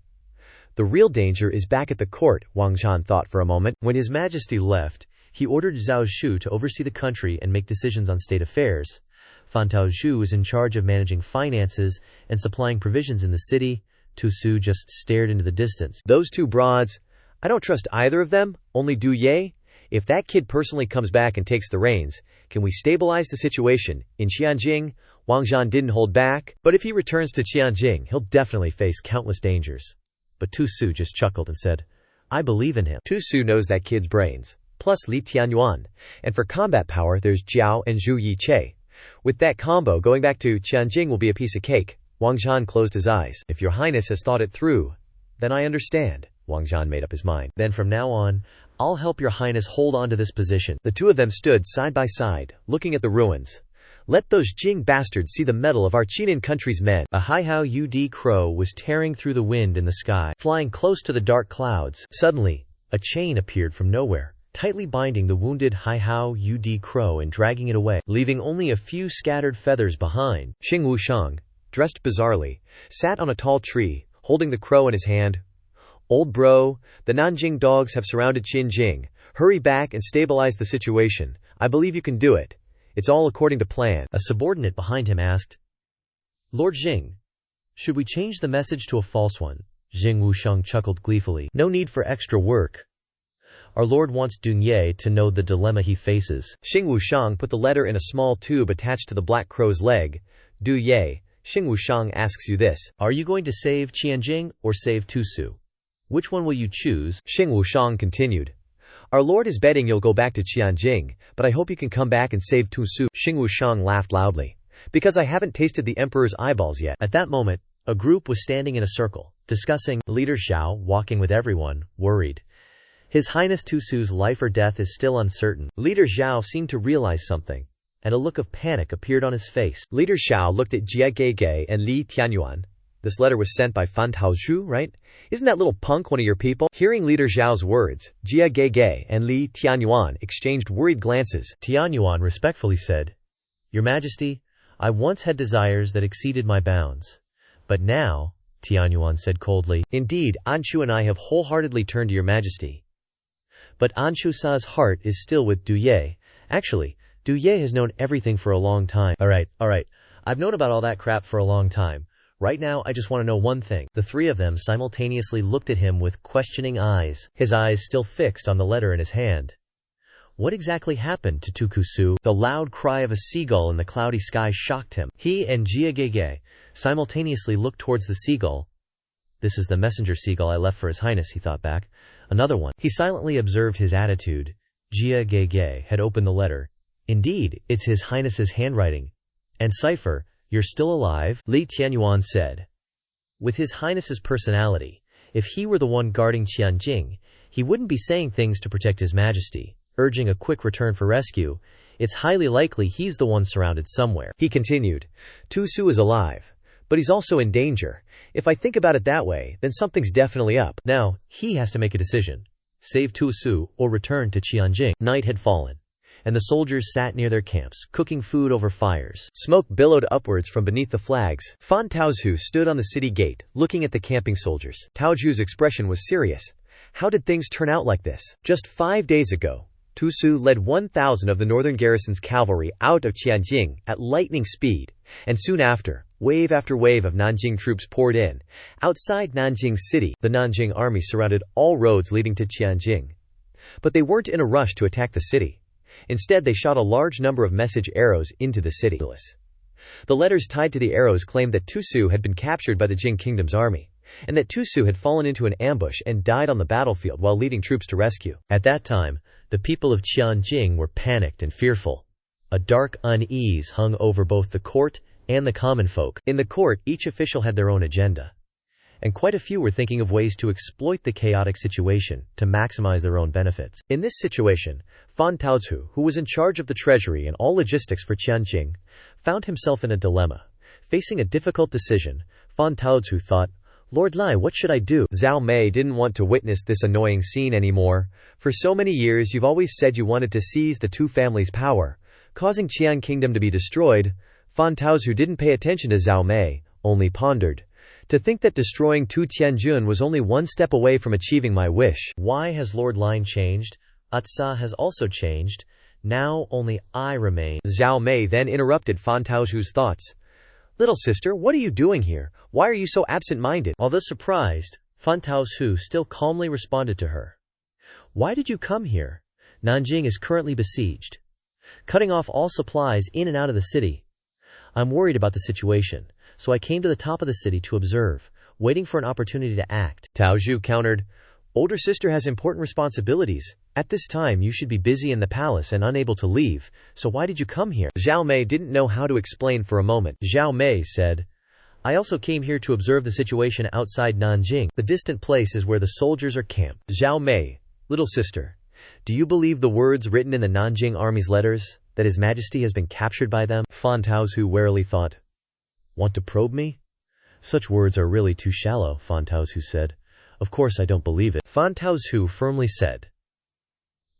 The real danger is back at the court, Wang Zhan thought for a moment. When His Majesty left, he ordered Zhao Shu to oversee the country and make decisions on state affairs. Fan Taozhu was in charge of managing finances and supplying provisions in the city. Tu Su just stared into the distance. Those two broads, I don't trust either of them, only Du Ye. If that kid personally comes back and takes the reins, can we stabilize the situation? In Qianjing, Wang Zhan didn't hold back, but if he returns to Qianjing, he'll definitely face countless dangers. But Tu Su just chuckled and said, I believe in him. Tu Su knows that kid's brains, plus Li Tianyuan, and for combat power there's Jiao and Zhu Yiche. With that combo, going back to Qianjing will be a piece of cake. Wang Zhan closed his eyes. If your highness has thought it through, then I understand. Wang Zhan made up his mind. Then from now on, I'll help your highness hold on to this position. The two of them stood side by side, looking at the ruins. Let those Jing bastards see the mettle of our Qian country's men. A Haihao Ud crow was tearing through the wind in the sky, flying close to the dark clouds. Suddenly, a chain appeared from nowhere, tightly binding the wounded Haihao Ud crow and dragging it away, leaving only a few scattered feathers behind. Xing Wushang, dressed bizarrely, sat on a tall tree, holding the crow in his hand. Old bro, the Nanjing dogs have surrounded Qianjing. Hurry back and stabilize the situation. I believe you can do it. It's all according to plan. A subordinate behind him asked, Lord Jing, should we change the message to a false one? Jing Wusheng chuckled gleefully. No need for extra work. Our Lord wants Dunye to know the dilemma he faces. Xing Wusheng put the letter in a small tube attached to the black crow's leg. Dunye, Xing Wusheng asks you this. Are you going to save Qianjing or save Tusu? Which one will you choose? Xing Wusheng continued. Our Lord is betting you'll go back to Qianjing, but I hope you can come back and save Tusu. Xing Wusheng laughed loudly. Because I haven't tasted the emperor's eyeballs yet. At that moment, a group was standing in a circle, discussing. Leader Zhao, walking with everyone, worried. His Highness Tusu's life or death is still uncertain. Leader Zhao seemed to realize something, and a look of panic appeared on his face. Leader Zhao looked at Jie Gege and Li Tianyuan. This letter was sent by Fan Taozhu, right? Isn't that little punk one of your people? Hearing Leader Zhao's words, Jie Gege and Li Tianyuan exchanged worried glances. Tianyuan respectfully said, Your Majesty, I once had desires that exceeded my bounds. But now, Tianyuan said coldly, Indeed, Anshu and I have wholeheartedly turned to your Majesty. But Anshu Sa's heart is still with Duye. Actually, Duye has known everything for a long time. Alright. I've known about all that crap for a long time. Right now, I just want to know one thing. The three of them simultaneously looked at him with questioning eyes, his eyes still fixed on the letter in his hand. What exactly happened to Tukusu? The loud cry of a seagull in the cloudy sky shocked him. He and Jiagege simultaneously looked towards the seagull. This is the messenger seagull I left for His Highness, he thought back. Another one. He silently observed his attitude. Jiagege had opened the letter. Indeed, it's His Highness's handwriting. And cipher, You're still alive? Li Tianyuan said. With His Highness's personality, if he were the one guarding Qianjing, he wouldn't be saying things to protect His Majesty, urging a quick return for rescue. It's highly likely he's the one surrounded somewhere. He continued. Tusu is alive, but he's also in danger. If I think about it that way, then something's definitely up. Now, he has to make a decision. Save Tusu or return to Qianjing. Night had fallen, and the soldiers sat near their camps, cooking food over fires. Smoke billowed upwards from beneath the flags. Fan Taozhu stood on the city gate, looking at the camping soldiers. Taozhu's expression was serious. How did things turn out like this? Just 5 days ago, Tusu led 1,000 of the northern garrison's cavalry out of Qianjing at lightning speed, and soon after wave of Nanjing troops poured in. Outside Nanjing city, the Nanjing army surrounded all roads leading to Qianjing. But they weren't in a rush to attack the city. Instead, they shot a large number of message arrows into the city. The letters tied to the arrows claimed that Tusu had been captured by the Jing kingdom's army, and that Tusu had fallen into an ambush and died on the battlefield while leading troops to rescue. At that time, the people of Qianjing were panicked and fearful. A dark unease hung over both the court and the common folk. In the court, each official had their own agenda, and quite a few were thinking of ways to exploit the chaotic situation to maximize their own benefits. In this situation, Fan Taozhu, who was in charge of the treasury and all logistics for Qianjing, found himself in a dilemma. Facing a difficult decision, Fan Taozhu thought, Lord Lai, what should I do? Zhao Mei didn't want to witness this annoying scene anymore. For so many years you've always said you wanted to seize the two families' power, causing Qian kingdom to be destroyed. Fan Taozhu didn't pay attention to Zhao Mei, only pondered. To think that destroying Tu Tianjun was only one step away from achieving my wish. Why has Lord Line changed? Atsa has also changed. Now only I remain. Zhao Mei then interrupted Fan Taozhu's thoughts. Little sister, what are you doing here? Why are you so absent-minded? Although surprised, Fan Taozhu still calmly responded to her. Why did you come here? Nanjing is currently besieged, cutting off all supplies in and out of the city. I'm worried about the situation, so I came to the top of the city to observe, waiting for an opportunity to act. Taozhu countered, Older sister has important responsibilities. At this time you should be busy in the palace and unable to leave, so why did you come here? Zhao Mei didn't know how to explain for a moment. Zhao Mei said, I also came here to observe the situation outside Nanjing. The distant place is where the soldiers are camped. Zhao Mei, little sister, do you believe the words written in the Nanjing army's letters, that His Majesty has been captured by them? Fan Taozhu warily thought. Want to probe me? Such words are really too shallow, Fan Taozhu said. Of course I don't believe it. Fan Taozhu firmly said.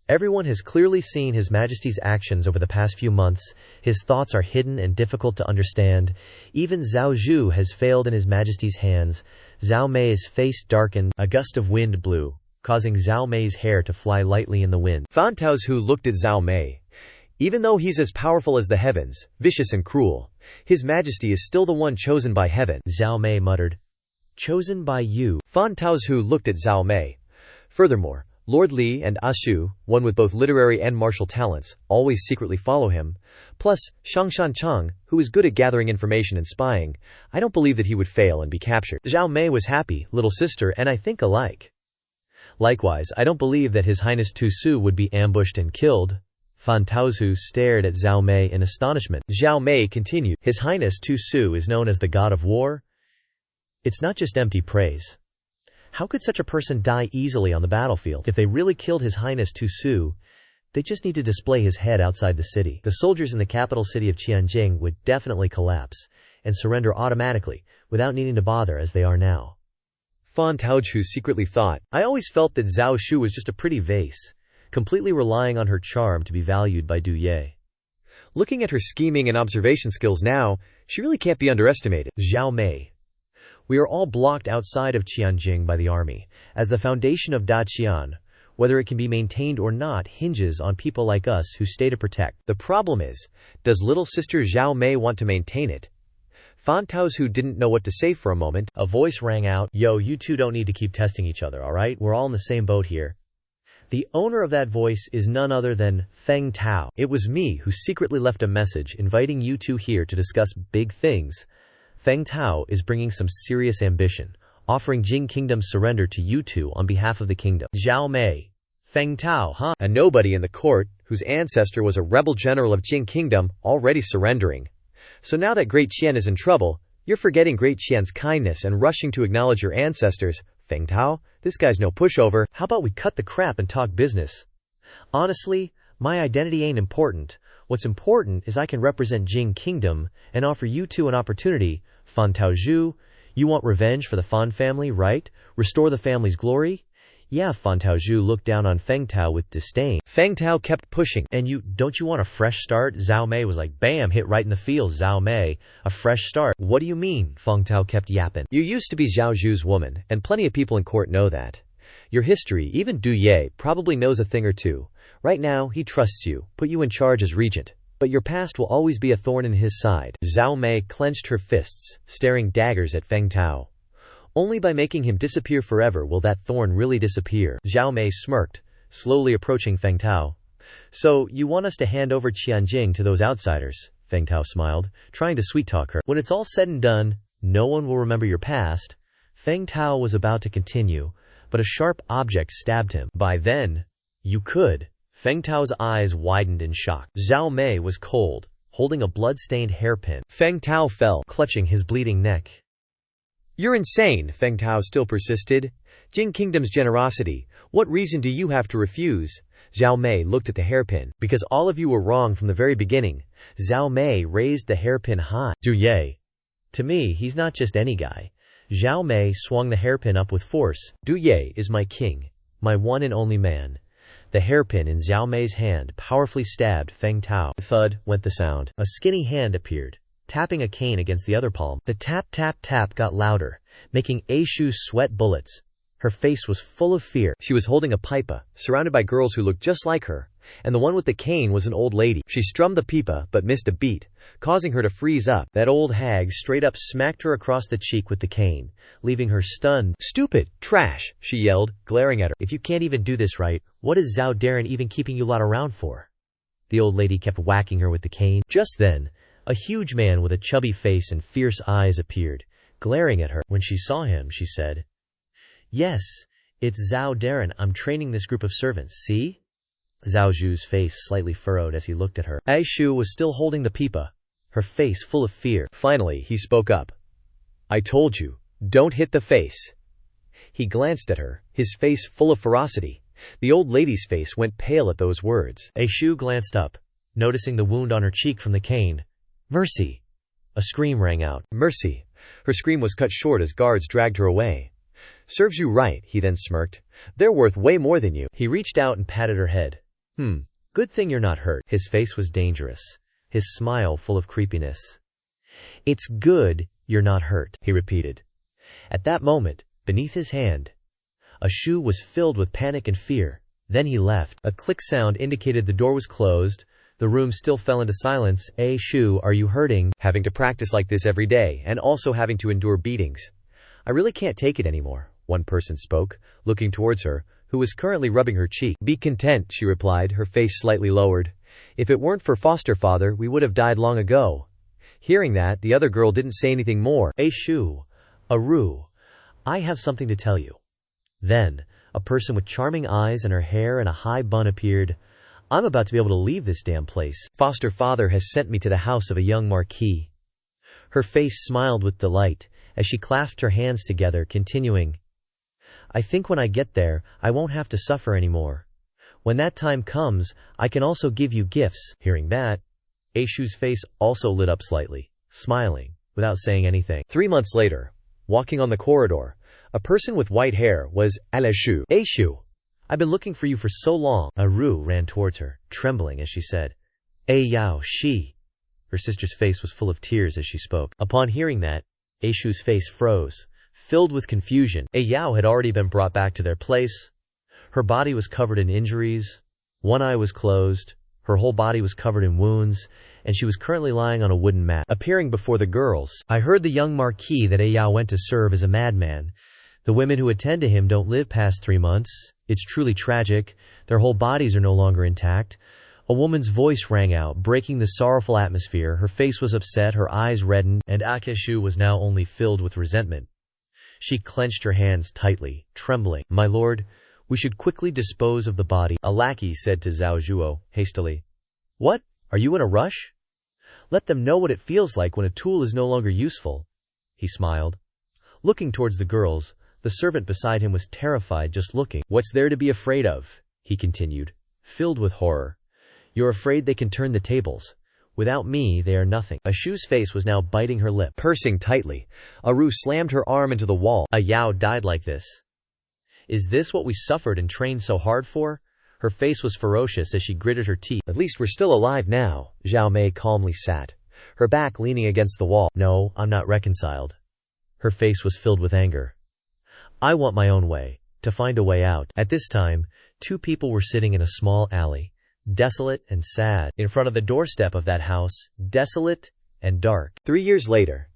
Everyone has clearly seen His Majesty's actions over the past few months. His thoughts are hidden and difficult to understand. Even Zhao Zhu has failed in His Majesty's hands. Zhao Mei's face darkened. A gust of wind blew, causing Zhao Mei's hair to fly lightly in the wind. Fan Taozhu looked at Zhao Mei. Even though he's as powerful as the heavens, vicious and cruel, His Majesty is still the one chosen by heaven, Zhao Mei muttered. Chosen by you. Fan Taozhu looked at Zhao Mei. Furthermore, Lord Li and Ashu, one with both literary and martial talents, always secretly follow him. Plus, Shangshan Chang, who is good at gathering information and spying, I don't believe that he would fail and be captured. Zhao Mei was happy, little sister, and I think alike. Likewise, I don't believe that His Highness Tu Su would be ambushed and killed. Fan Taozhu stared at Zhao Mei in astonishment. Zhao Mei continued, His Highness Tu Su is known as the god of war. It's not just empty praise. How could such a person die easily on the battlefield? If they really killed His Highness Tu Su, they just need to display his head outside the city. The soldiers in the capital city of Tianjin would definitely collapse and surrender automatically, without needing to bother as they are now. Fan Taozhu secretly thought, I always felt that Zhao Shu was just a pretty vase, completely relying on her charm to be valued by Du Ye. Looking at her scheming and observation skills now, she really can't be underestimated. Zhao Mei. We are all blocked outside of Tianjin by the army, as the foundation of Daqian, whether it can be maintained or not, hinges on people like us who stay to protect. The problem is, does little sister Zhao Mei want to maintain it? Fan Taozhu didn't know what to say for a moment. A voice rang out, Yo, you two don't need to keep testing each other, alright? We're all in the same boat here. The owner of that voice is none other than Feng Tao. It was me who secretly left a message inviting you two here to discuss big things. Feng Tao is bringing some serious ambition, offering Jing Kingdom's surrender to you two on behalf of the kingdom. Zhao Mei. Feng Tao, huh? A nobody in the court, whose ancestor was a rebel general of Jing Kingdom, already surrendering. So now that Great Qian is in trouble, you're forgetting Great Qian's kindness and rushing to acknowledge your ancestors. Feng Tao, this guy's no pushover. How about we cut the crap and talk business? Honestly, my identity ain't important. What's important is I can represent Jing Kingdom and offer you two an opportunity. Fan Taozhu, you want revenge for the Fan family, right? Restore the family's glory? Yeah, Fan Taozhu looked down on Feng Tao with disdain. Feng Tao kept pushing. And don't you want a fresh start? Zhao Mei was like, bam, hit right in the feels. Zhao Mei, a fresh start. What do you mean? Feng Tao kept yapping. You used to be Zhao Zhu's woman, and plenty of people in court know that. Your history, even Du Ye, probably knows a thing or two. Right now, he trusts you, put you in charge as regent. But your past will always be a thorn in his side. Zhao Mei clenched her fists, staring daggers at Feng Tao. Only by making him disappear forever will that thorn really disappear. Zhao Mei smirked, slowly approaching Feng Tao. So, you want us to hand over Tianjin to those outsiders? Feng Tao smiled, trying to sweet-talk her. When it's all said and done, no one will remember your past. Feng Tao was about to continue, but a sharp object stabbed him. By then, you could. Feng Tao's eyes widened in shock. Zhao Mei was cold, holding a blood-stained hairpin. Feng Tao fell, clutching his bleeding neck. You're insane, Feng Tao still persisted. Jing Kingdom's generosity, what reason do you have to refuse? Zhao Mei looked at the hairpin. Because all of you were wrong from the very beginning. Zhao Mei raised the hairpin high. Du Ye. To me, he's not just any guy. Zhao Mei swung the hairpin up with force. Du Ye is my king, my one and only man. The hairpin in Zhao Mei's hand powerfully stabbed Feng Tao. Thud went the sound. A skinny hand appeared, tapping a cane against the other palm. The tap-tap-tap got louder, making Ashu's sweat bullets. Her face was full of fear. She was holding a pipa, surrounded by girls who looked just like her, and the one with the cane was an old lady. She strummed the pipa but missed a beat, causing her to freeze up. That old hag straight up smacked her across the cheek with the cane, leaving her stunned. Stupid! Trash! She yelled, glaring at her. If you can't even do this right, what is Zhao Darren even keeping you lot around for? The old lady kept whacking her with the cane. Just then, a huge man with a chubby face and fierce eyes appeared, glaring at her. When she saw him, she said, Yes, it's Zhao Darren. I'm training this group of servants, see? Zhao Zhu's face slightly furrowed as he looked at her. Ashu was still holding the pipa, her face full of fear. Finally, he spoke up. I told you, don't hit the face. He glanced at her, his face full of ferocity. The old lady's face went pale at those words. Ashu glanced up, noticing the wound on her cheek from the cane. Mercy! A scream rang out. Mercy! Her scream was cut short as guards dragged her away. Serves you right, he then smirked. They're worth way more than you. He reached out and patted her head. Good thing you're not hurt. His face was dangerous, his smile full of creepiness. It's good you're not hurt, he repeated. At that moment, beneath his hand, Ashu was filled with panic and fear. Then he left. A click sound indicated the door was closed. The room still fell into silence. Shu, are you hurting? Having to practice like this every day, and also having to endure beatings. I really can't take it anymore, one person spoke, looking towards her, who was currently rubbing her cheek. Be content, she replied, her face slightly lowered. If it weren't for foster father, we would have died long ago. Hearing that, the other girl didn't say anything more. Shu, Aru, I have something to tell you. Then, a person with charming eyes and her hair in a high bun appeared. I'm about to be able to leave this damn place. Foster father has sent me to the house of a young marquis. Her face smiled with delight as she clasped her hands together, continuing, I think when I get there, I won't have to suffer anymore. When that time comes, I can also give you gifts. Hearing that, Shu's face also lit up slightly, smiling, without saying anything. 3 months later, walking on the corridor, a person with white hair was Shu. Shu, I've been looking for you for so long. Aru ran towards her, trembling as she said, Yao, she. Her sister's face was full of tears as she spoke. Upon hearing that, Shu's face froze, filled with confusion. Yao had already been brought back to their place. Her body was covered in injuries, one eye was closed, her whole body was covered in wounds, and she was currently lying on a wooden mat. Appearing before the girls, I heard the young marquis that Yao went to serve as a madman. The women who attend to him don't live past 3 months. It's truly tragic. Their whole bodies are no longer intact. A woman's voice rang out, breaking the sorrowful atmosphere. Her face was upset, her eyes reddened, and Shu was now only filled with resentment. She clenched her hands tightly, trembling. My lord, we should quickly dispose of the body, a lackey said to Zhao Zhuo, hastily. What? Are you in a rush? Let them know what it feels like when a tool is no longer useful. He smiled. Looking towards the girls, the servant beside him was terrified just looking. What's there to be afraid of? He continued, filled with horror. You're afraid they can turn the tables. Without me, they are nothing. Shu's face was now biting her lip. Pursing tightly, Aru slammed her arm into the wall. Yao died like this. Is this what we suffered and trained so hard for? Her face was ferocious as she gritted her teeth. At least we're still alive now. Zhao Mei calmly sat, her back leaning against the wall. No, I'm not reconciled. Her face was filled with anger. I want my own way, to find a way out. At this time, 2 people were sitting in a small alley, desolate and sad, in front of the doorstep of that house, desolate and dark. 3 years later,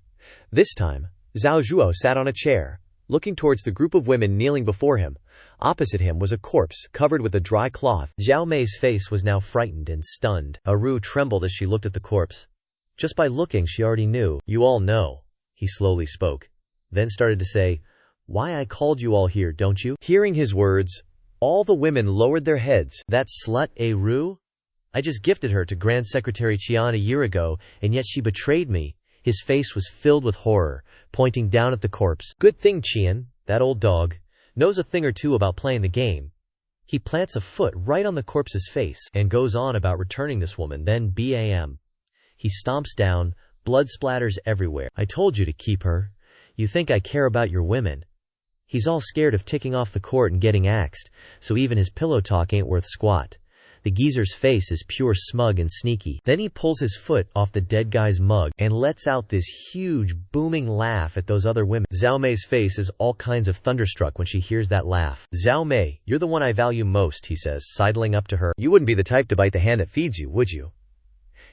this time, Zhao Zhuo sat on a chair, looking towards the group of women kneeling before him. Opposite him was a corpse, covered with a dry cloth. Zhao Mei's face was now frightened and stunned. Aru trembled as she looked at the corpse. Just by looking, she already knew. You all know, he slowly spoke, then started to say, why I called you all here, don't you? Hearing his words, all the women lowered their heads. That slut, Aru? I just gifted her to Grand Secretary Qian a year ago, and yet she betrayed me. His face was filled with horror, pointing down at the corpse. Good thing Qian, that old dog, knows a thing or two about playing the game. He plants a foot right on the corpse's face and goes on about returning this woman, then bam. He stomps down, blood splatters everywhere. I told you to keep her. You think I care about your women. He's all scared of ticking off the court and getting axed, so even his pillow talk ain't worth squat. The geezer's face is pure smug and sneaky. Then he pulls his foot off the dead guy's mug and lets out this huge booming laugh at those other women. Zhao Mei's face is all kinds of thunderstruck when she hears that laugh. Zhao Mei, you're the one I value most, he says, sidling up to her. You wouldn't be the type to bite the hand that feeds you, would you?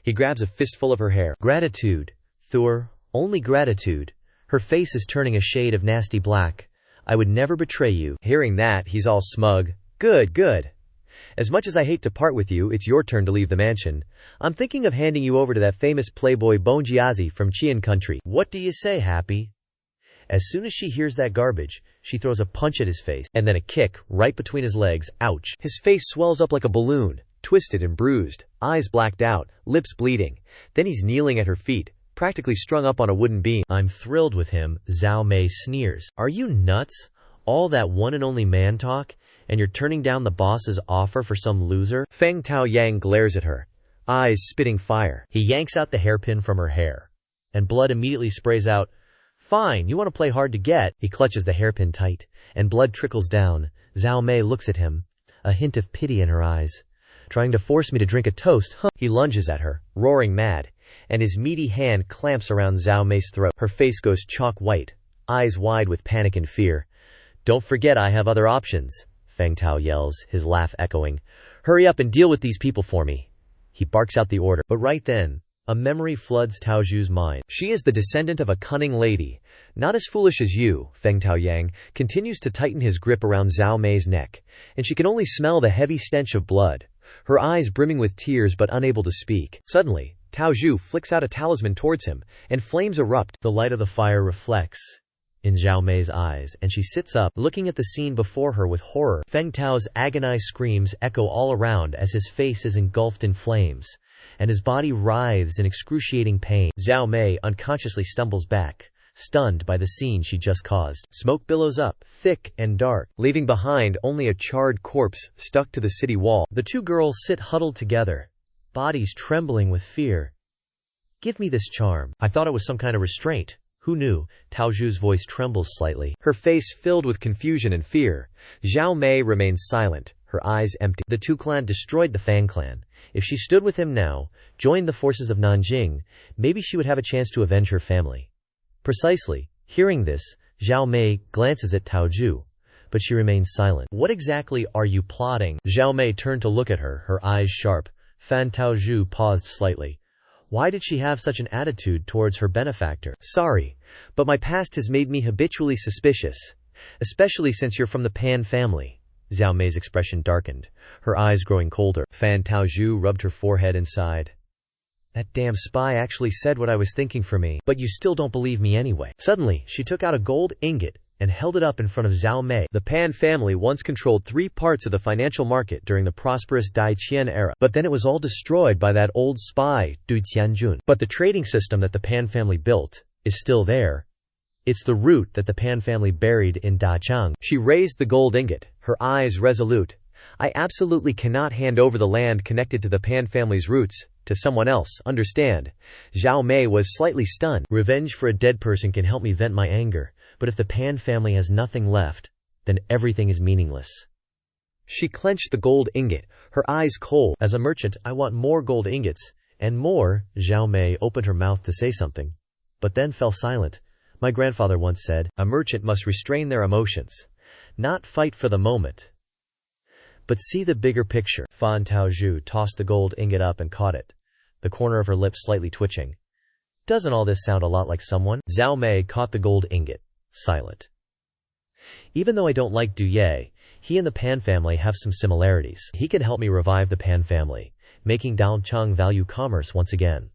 He grabs a fistful of her hair. Gratitude, Thor, only gratitude. Her face is turning a shade of nasty black. I would never betray you. Hearing that, he's all smug. Good, good. As much as I hate to part with you, it's your turn to leave the mansion. I'm thinking of handing you over to that famous playboy Bonjiazi from Qian country. What do you say, Happy? As soon as she hears that garbage, she throws a punch at his face, and then a kick right between his legs. Ouch. His face swells up like a balloon, twisted and bruised, eyes blacked out, lips bleeding. Then he's kneeling at her feet, practically strung up on a wooden beam. I'm thrilled with him, Zhao Mei sneers. Are you nuts? All that one and only man talk? And you're turning down the boss's offer for some loser? Feng Taoyang glares at her, eyes spitting fire. He yanks out the hairpin from her hair, and blood immediately sprays out. Fine, you want to play hard to get. He clutches the hairpin tight, and blood trickles down. Zhao Mei looks at him, a hint of pity in her eyes. Trying to force me to drink a toast, huh? He lunges at her, roaring mad, and his meaty hand clamps around Zhao Mei's throat. Her face goes chalk white, eyes wide with panic and fear. Don't forget I have other options, Feng Tao yells, his laugh echoing. Hurry up and deal with these people for me. He barks out the order. But right then, a memory floods Tao Zhu's mind. She is the descendant of a cunning lady, not as foolish as you. Feng Taoyang continues to tighten his grip around Zhao Mei's neck, and she can only smell the heavy stench of blood, her eyes brimming with tears but unable to speak. Suddenly, Tao Zhu flicks out a talisman towards him, and flames erupt. The light of the fire reflects in Zhao Mei's eyes, and she sits up, looking at the scene before her with horror. Feng Tao's agonized screams echo all around as his face is engulfed in flames, and his body writhes in excruciating pain. Zhao Mei unconsciously stumbles back, stunned by the scene she just caused. Smoke billows up, thick and dark, leaving behind only a charred corpse stuck to the city wall. The two girls sit huddled together, bodies trembling with fear. "Give me this charm." "I thought it was some kind of restraint." "Who knew?" Tao Zhu's voice trembles slightly, her face filled with confusion and fear. Zhao Mei remains silent, her eyes empty. The Tu clan destroyed the Fang clan. If she stood with him now, joined the forces of Nanjing, maybe she would have a chance to avenge her family. Precisely. Hearing this, Zhao Mei glances at Tao Zhu, but she remains silent. "What exactly are you plotting?" Zhao Mei turned to look at her, her eyes sharp. Fan Tao Zhu paused slightly. Why did she have such an attitude towards her benefactor? "Sorry, but my past has made me habitually suspicious, especially since you're from the Pan family." Zhao Mei's expression darkened, her eyes growing colder. Fan Tao Zhu rubbed her forehead and sighed. "That damn spy actually said what I was thinking for me, but you still don't believe me anyway." Suddenly, she took out a gold ingot and held it up in front of Zhao Mei. The Pan family once controlled 3 parts of the financial market during the prosperous Dai Qian era, but then it was all destroyed by that old spy, Du Tianjun. But the trading system that the Pan family built is still there. It's the root that the Pan family buried in Dachang. She raised the gold ingot, her eyes resolute. "I absolutely cannot hand over the land connected to the Pan family's roots to someone else, understand?" Zhao Mei was slightly stunned. "Revenge for a dead person can help me vent my anger, but if the Pan family has nothing left, then everything is meaningless." She clenched the gold ingot, her eyes cold. "As a merchant, I want more gold ingots, and more." Zhao Mei opened her mouth to say something, but then fell silent. "My grandfather once said, a merchant must restrain their emotions, not fight for the moment, but see the bigger picture." Fan Tao Zhu tossed the gold ingot up and caught it, the corner of her lips slightly twitching. "Doesn't all this sound a lot like someone?" Zhao Mei caught the gold ingot, silent. "Even though I don't like Du Ye, he and the Pan family have some similarities. He can help me revive the Pan family, making Dachang value commerce once again."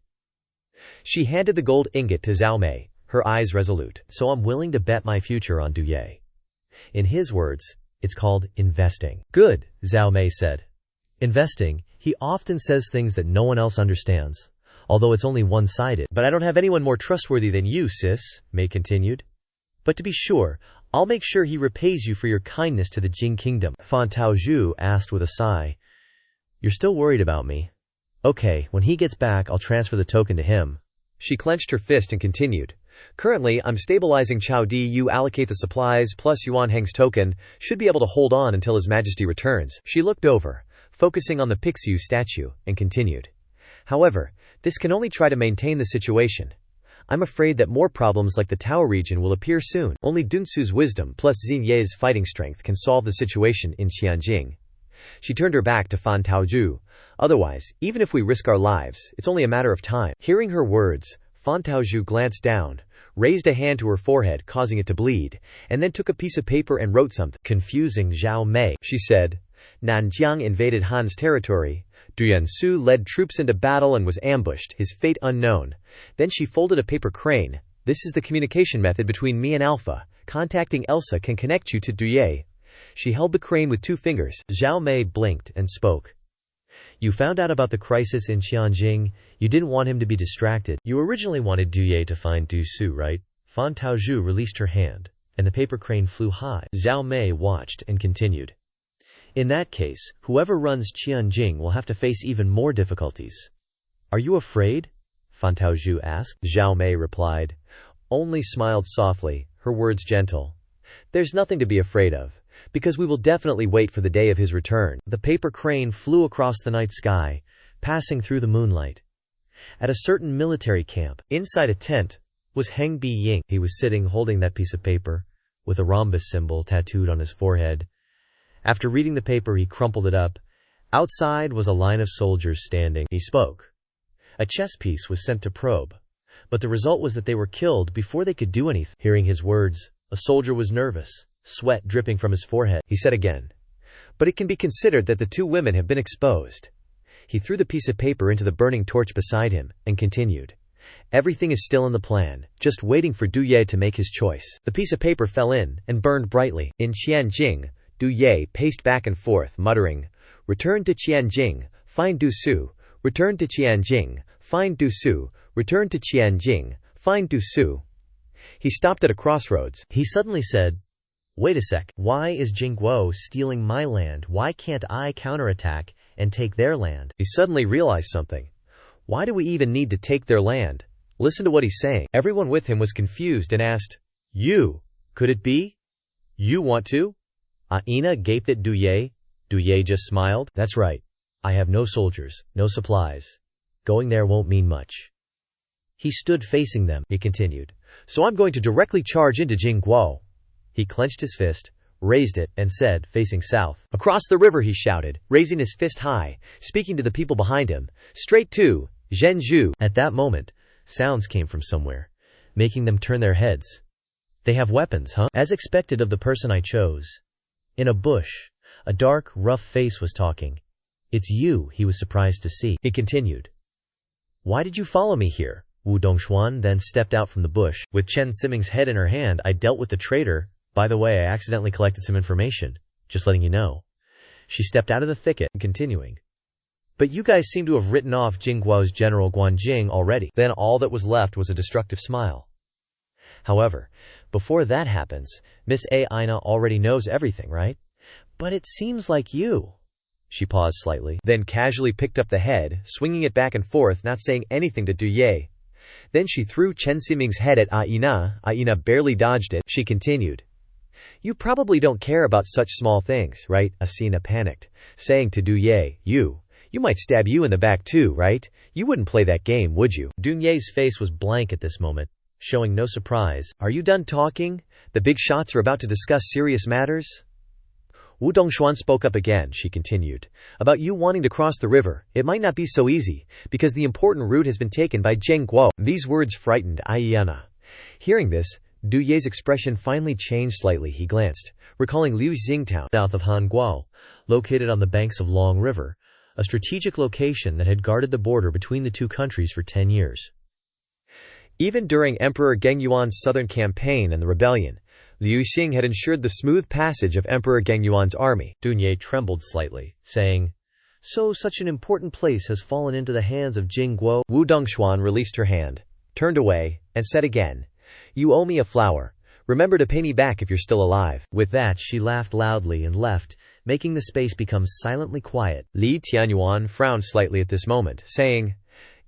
She handed the gold ingot to Zhao Mei, her eyes resolute. "So I'm willing to bet my future on Du Ye." In his words, it's called investing. "Good," Zhao Mei said. "Investing, he often says things that no one else understands, although it's only one-sided." "But I don't have anyone more trustworthy than you, sis," Mei continued. "But to be sure, I'll make sure he repays you for your kindness to the Jing kingdom." Fan Tao Zhu asked with a sigh. "You're still worried about me? Okay, when he gets back, I'll transfer the token to him." She clenched her fist and continued. "Currently, I'm stabilizing Chao Di. You allocate the supplies plus Yuan Heng's token, should be able to hold on until His Majesty returns." She looked over, focusing on the Pixiu statue, and continued. "However, this can only try to maintain the situation. I'm afraid that more problems like the Tao region will appear soon. Only Dunsu's wisdom plus Xin Ye's fighting strength can solve the situation in Qianjing." She turned her back to Fan Tao Zhu. "Otherwise, even if we risk our lives, it's only a matter of time." Hearing her words, Fan Tao Zhu glanced down, raised a hand to her forehead causing it to bleed, and then took a piece of paper and wrote something. "Confusing Zhao Mei," she said. "Nanjiang invaded Han's territory. Du Yansu led troops into battle and was ambushed, his fate unknown." Then she folded a paper crane. "This is the communication method between me and Alpha. Contacting Elsa can connect you to Du Ye." She held the crane with 2 fingers. Zhao Mei blinked and spoke. "You found out about the crisis in Qianjing. You didn't want him to be distracted. You originally wanted Du Ye to find Du Su, right?" Fan Tao Zhu released her hand, and the paper crane flew high. Zhao Mei watched and continued. "In that case, whoever runs Qianjing will have to face even more difficulties." "Are you afraid?" Fan Tao Zhu asked. Zhao Mei replied, only smiled softly, her words gentle. "There's nothing to be afraid of, because we will definitely wait for the day of his return." The paper crane flew across the night sky, passing through the moonlight. At a certain military camp, inside a tent, was Heng Bi Ying. He was sitting holding that piece of paper, with a rhombus symbol tattooed on his forehead. After reading the paper, he crumpled it up, Outside was a line of soldiers standing. He spoke. A chess piece was sent to probe, but the result was that they were killed before they could do anything. Hearing his words, a soldier was nervous, sweat dripping from his forehead. He said again, "But it can be considered that the two women have been exposed." He threw the piece of paper into the burning torch beside him, and continued, "Everything is still in the plan, just waiting for Du Ye to make his choice." The piece of paper fell in, and burned brightly. In Qianjing, Du Ye paced back and forth, muttering, "Return to Qianjing, find Du Su. Return to Qianjing, find Du Su. Return to Qianjing, find Du Su." He stopped at a crossroads. He suddenly said, "Wait a sec. Why is Jingguo stealing my land? Why can't I counterattack and take their land?" He suddenly realized something. Why do we even need to take their land? Listen to what he's saying. Everyone with him was confused and asked, "You? Could it be? You want to?" Aina gaped at Du Ye. Du Ye just smiled. "That's right. I have no soldiers, no supplies. Going there won't mean much." He stood facing them. He continued, "So I'm going to directly charge into Jingguo." He clenched his fist, raised it, and said, facing south. "Across the river," he shouted, raising his fist high, speaking to the people behind him. "Straight to Zhenzhou." At that moment, sounds came from somewhere, making them turn their heads. "They have weapons, huh?" As expected of the person I chose. In a bush, a dark, rough face was talking. "It's you," he was surprised to see. He continued, "Why did you follow me here?" Wu Dongshuan then stepped out from the bush. With Chen Siming's head in her hand, "I dealt with the traitor. By the way, I accidentally collected some information. Just letting you know." She stepped out of the thicket, continuing, "But you guys seem to have written off Jingguo's General Guanjing already." Then all that was left was a destructive smile. "However, before that happens, Miss Aina already knows everything, right? But it seems like you." She paused slightly, then casually picked up the head, swinging it back and forth, not saying anything to Du Ye. Then she threw Chen Siming's head at Aina. Aina barely dodged it. She continued, "You probably don't care about such small things, right?" Asina panicked, saying to Du Ye, You might stab you in the back too, right? You wouldn't play that game, would you?" Du Ye's face was blank at this moment, showing no surprise. "Are you done talking? The big shots are about to discuss serious matters." Wu Dongshuan spoke up again. She continued, "About you wanting to cross the river, it might not be so easy, because the important route has been taken by Jingguo." These words frightened Aina. Hearing this, Du Ye's expression finally changed slightly. He glanced, recalling Liu Xingtown, south of Hanguo, located on the banks of Long River, a strategic location that had guarded the border between the two countries for 10 years. Even during Emperor Gengyuan's southern campaign and the rebellion, Liu Xing had ensured the smooth passage of Emperor Gengyuan's army. Du Ye trembled slightly, saying, "So such an important place has fallen into the hands of Jingguo?" Wu Dongshuan released her hand, turned away, and said again, "You owe me a flower. Remember to pay me back if you're still alive." With that, she laughed loudly and left, making the space become silently quiet. Li Tianyuan frowned slightly at this moment, saying,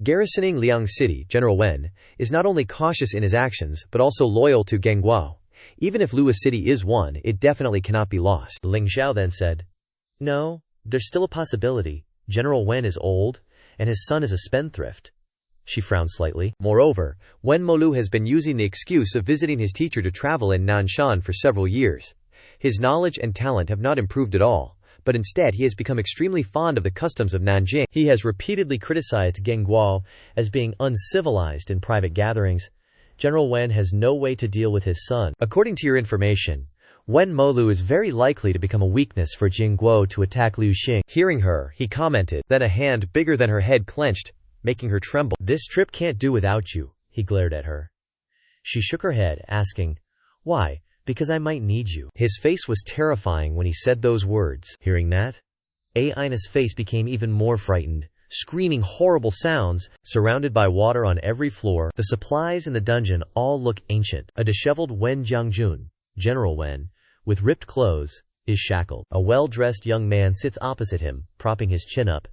"Garrisoning Liang City, General Wen, is not only cautious in his actions, but also loyal to Gengguo. Even if Lua City is won, it definitely cannot be lost." Ling Xiao then said, "No, there's still a possibility. General Wen is old, and his son is a spendthrift." She frowned slightly. Moreover, Wen Molu has been using the excuse of visiting his teacher to travel in Nanshan for several years. His knowledge and talent have not improved at all, but instead he has become extremely fond of the customs of Nanjing. He has repeatedly criticized Gengguo as being uncivilized in private gatherings. General Wen has no way to deal with his son. According to your information, Wen Molu is very likely to become a weakness for Jingguo to attack Liu Xing. Hearing her, he commented, then a hand bigger than her head clenched, making her tremble. "This trip can't do without you," he glared at her. She shook her head, asking, "Why?" "Because I might need you." His face was terrifying when he said those words. Hearing that, Aina's face became even more frightened, screaming horrible sounds, surrounded by water on every floor. The supplies in the dungeon all look ancient. A disheveled Wen Jiangjun, General Wen, with ripped clothes, is shackled. A well-dressed young man sits opposite him, propping his chin up.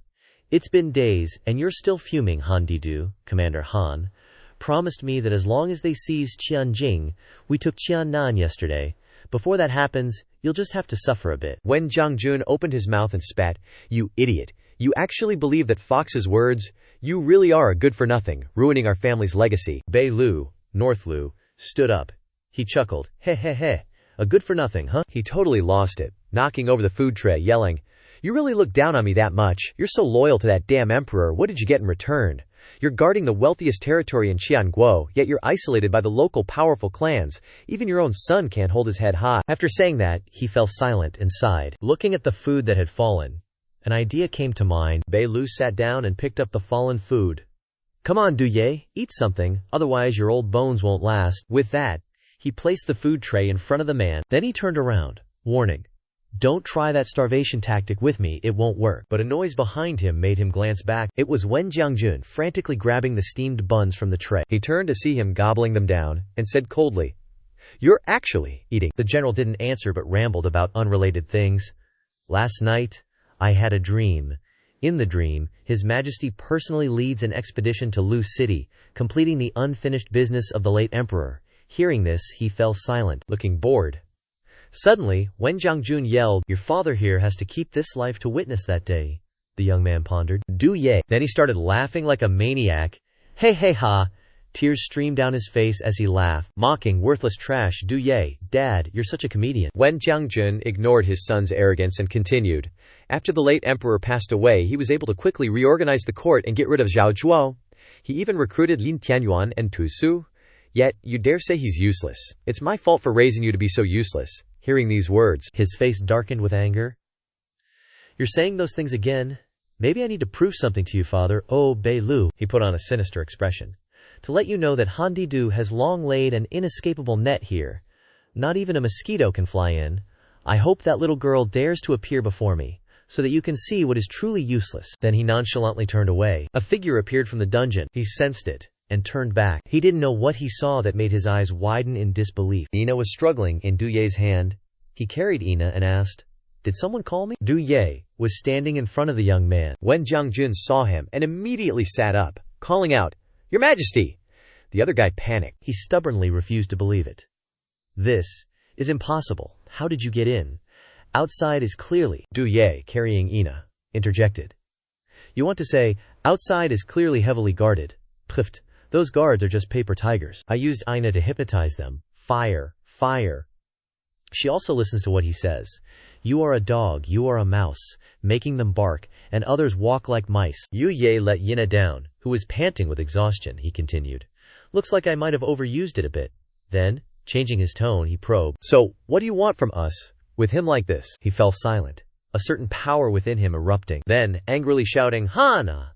"It's been days, and you're still fuming, Han Didu." Commander Han promised me that as long as they seize Qianjing, we took Qiannan yesterday. Before that happens, you'll just have to suffer a bit. Wen Jiangjun opened his mouth and spat. "You idiot. You actually believe that Fox's words? You really are a good-for-nothing, ruining our family's legacy." Bei Lu, North Lu, stood up. He chuckled. "He he he. A good-for-nothing, huh?" He totally lost it, knocking over the food tray, yelling, You really look down on me that much? You're so loyal to that damn emperor, what did you get in return? You're guarding the wealthiest territory in Qianguo, yet you're isolated by the local powerful clans. Even your own son can't hold his head high. After saying that, he fell silent and sighed. Looking at the food that had fallen, an idea came to mind. Bei Lu sat down and picked up the fallen food. Come on, Du Ye, eat something, otherwise your old bones won't last. With that, he placed the food tray in front of the man. Then he turned around, warning, don't try that starvation tactic with me, it won't work. But a noise behind him made him glance back. It was Wen Jiangjun frantically grabbing the steamed buns from the tray. He turned to see him gobbling them down, and said coldly, "You're actually eating." The general didn't answer but rambled about unrelated things. Last night, I had a dream. In the dream, His Majesty personally leads an expedition to Lu City, completing the unfinished business of the late emperor. Hearing this, he fell silent, looking bored. Suddenly, Wen Jiangjun yelled, "Your father here has to keep this life to witness that day." The young man pondered. Du Ye. Then he started laughing like a maniac. Hey hey ha. Tears streamed down his face as he laughed, mocking worthless trash. Du Ye, Dad, you're such a comedian. Wen Jiangjun ignored his son's arrogance and continued. After the late emperor passed away, he was able to quickly reorganize the court and get rid of Zhao Zhuo. He even recruited Lin Tianyuan and Tu Su. Yet, you dare say he's useless. It's my fault for raising you to be so useless. Hearing these words, his face darkened with anger. You're saying those things again? Maybe I need to prove something to you, father. Oh, Bei Lu. He put on a sinister expression. To let you know that Han Didu has long laid an inescapable net here. Not even a mosquito can fly in. I hope that little girl dares to appear before me, so that you can see what is truly useless. Then he nonchalantly turned away. A figure appeared from the dungeon. He sensed it and turned back. He didn't know what he saw that made his eyes widen in disbelief. Ina was struggling in Du Ye's hand. He carried Ina and asked, "Did someone call me?" Du Ye was standing in front of the young man. Wen Jiangjun saw him and immediately sat up, calling out, "Your Majesty!" The other guy panicked. He stubbornly refused to believe it. "This is impossible. How did you get in? Outside is clearly—" Du Ye, carrying Ina, interjected. "You want to say, outside is clearly heavily guarded. Pfft, those guards are just paper tigers. I used Ina to hypnotize them. Fire, fire." She also listens to what he says. "You are a dog, you are a mouse," making them bark, and others walk like mice. Yu Ye let Yina down, who was panting with exhaustion. He continued, "Looks like I might have overused it a bit." Then, changing his tone, he probed, "So, what do you want from us? With him like this?" He fell silent, a certain power within him erupting, then angrily shouting, "Hana!"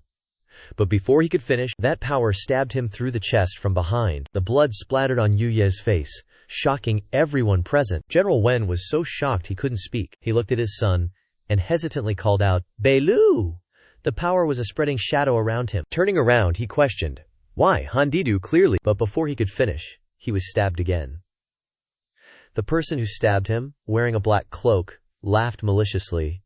But before he could finish, that power stabbed him through the chest from behind. The blood splattered on Yu Ye's face, shocking everyone present. General Wen was so shocked he couldn't speak. He looked at his son and hesitantly called out, "Bei Lu!" The power was a spreading shadow around him. Turning around, he questioned, "Why, Han Didu clearly—" But before he could finish, he was stabbed again. The person who stabbed him, wearing a black cloak, laughed maliciously.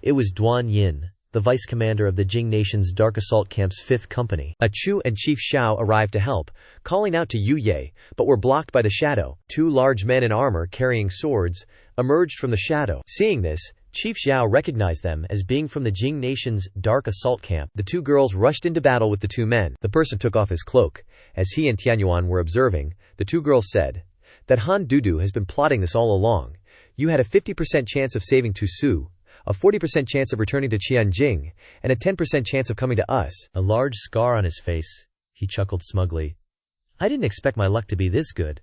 It was Duan Yin, the vice commander of the Jing Nation's Dark Assault Camp's 5th Company. A Chu and Chief Xiao arrived to help, calling out to Yu Ye, but were blocked by the shadow. 2 large men in armor carrying swords emerged from the shadow. Seeing this, Chief Xiao recognized them as being from the Jing Nation's Dark Assault Camp. The 2 girls rushed into battle with the 2 men. The person took off his cloak. As he and Tianyuan were observing, the 2 girls said, "That Han Dudu has been plotting this all along. You had a 50% chance of saving Tu Su, a 40% chance of returning to Qianjing, and a 10% chance of coming to us." A large scar on his face, he chuckled smugly. "I didn't expect my luck to be this good.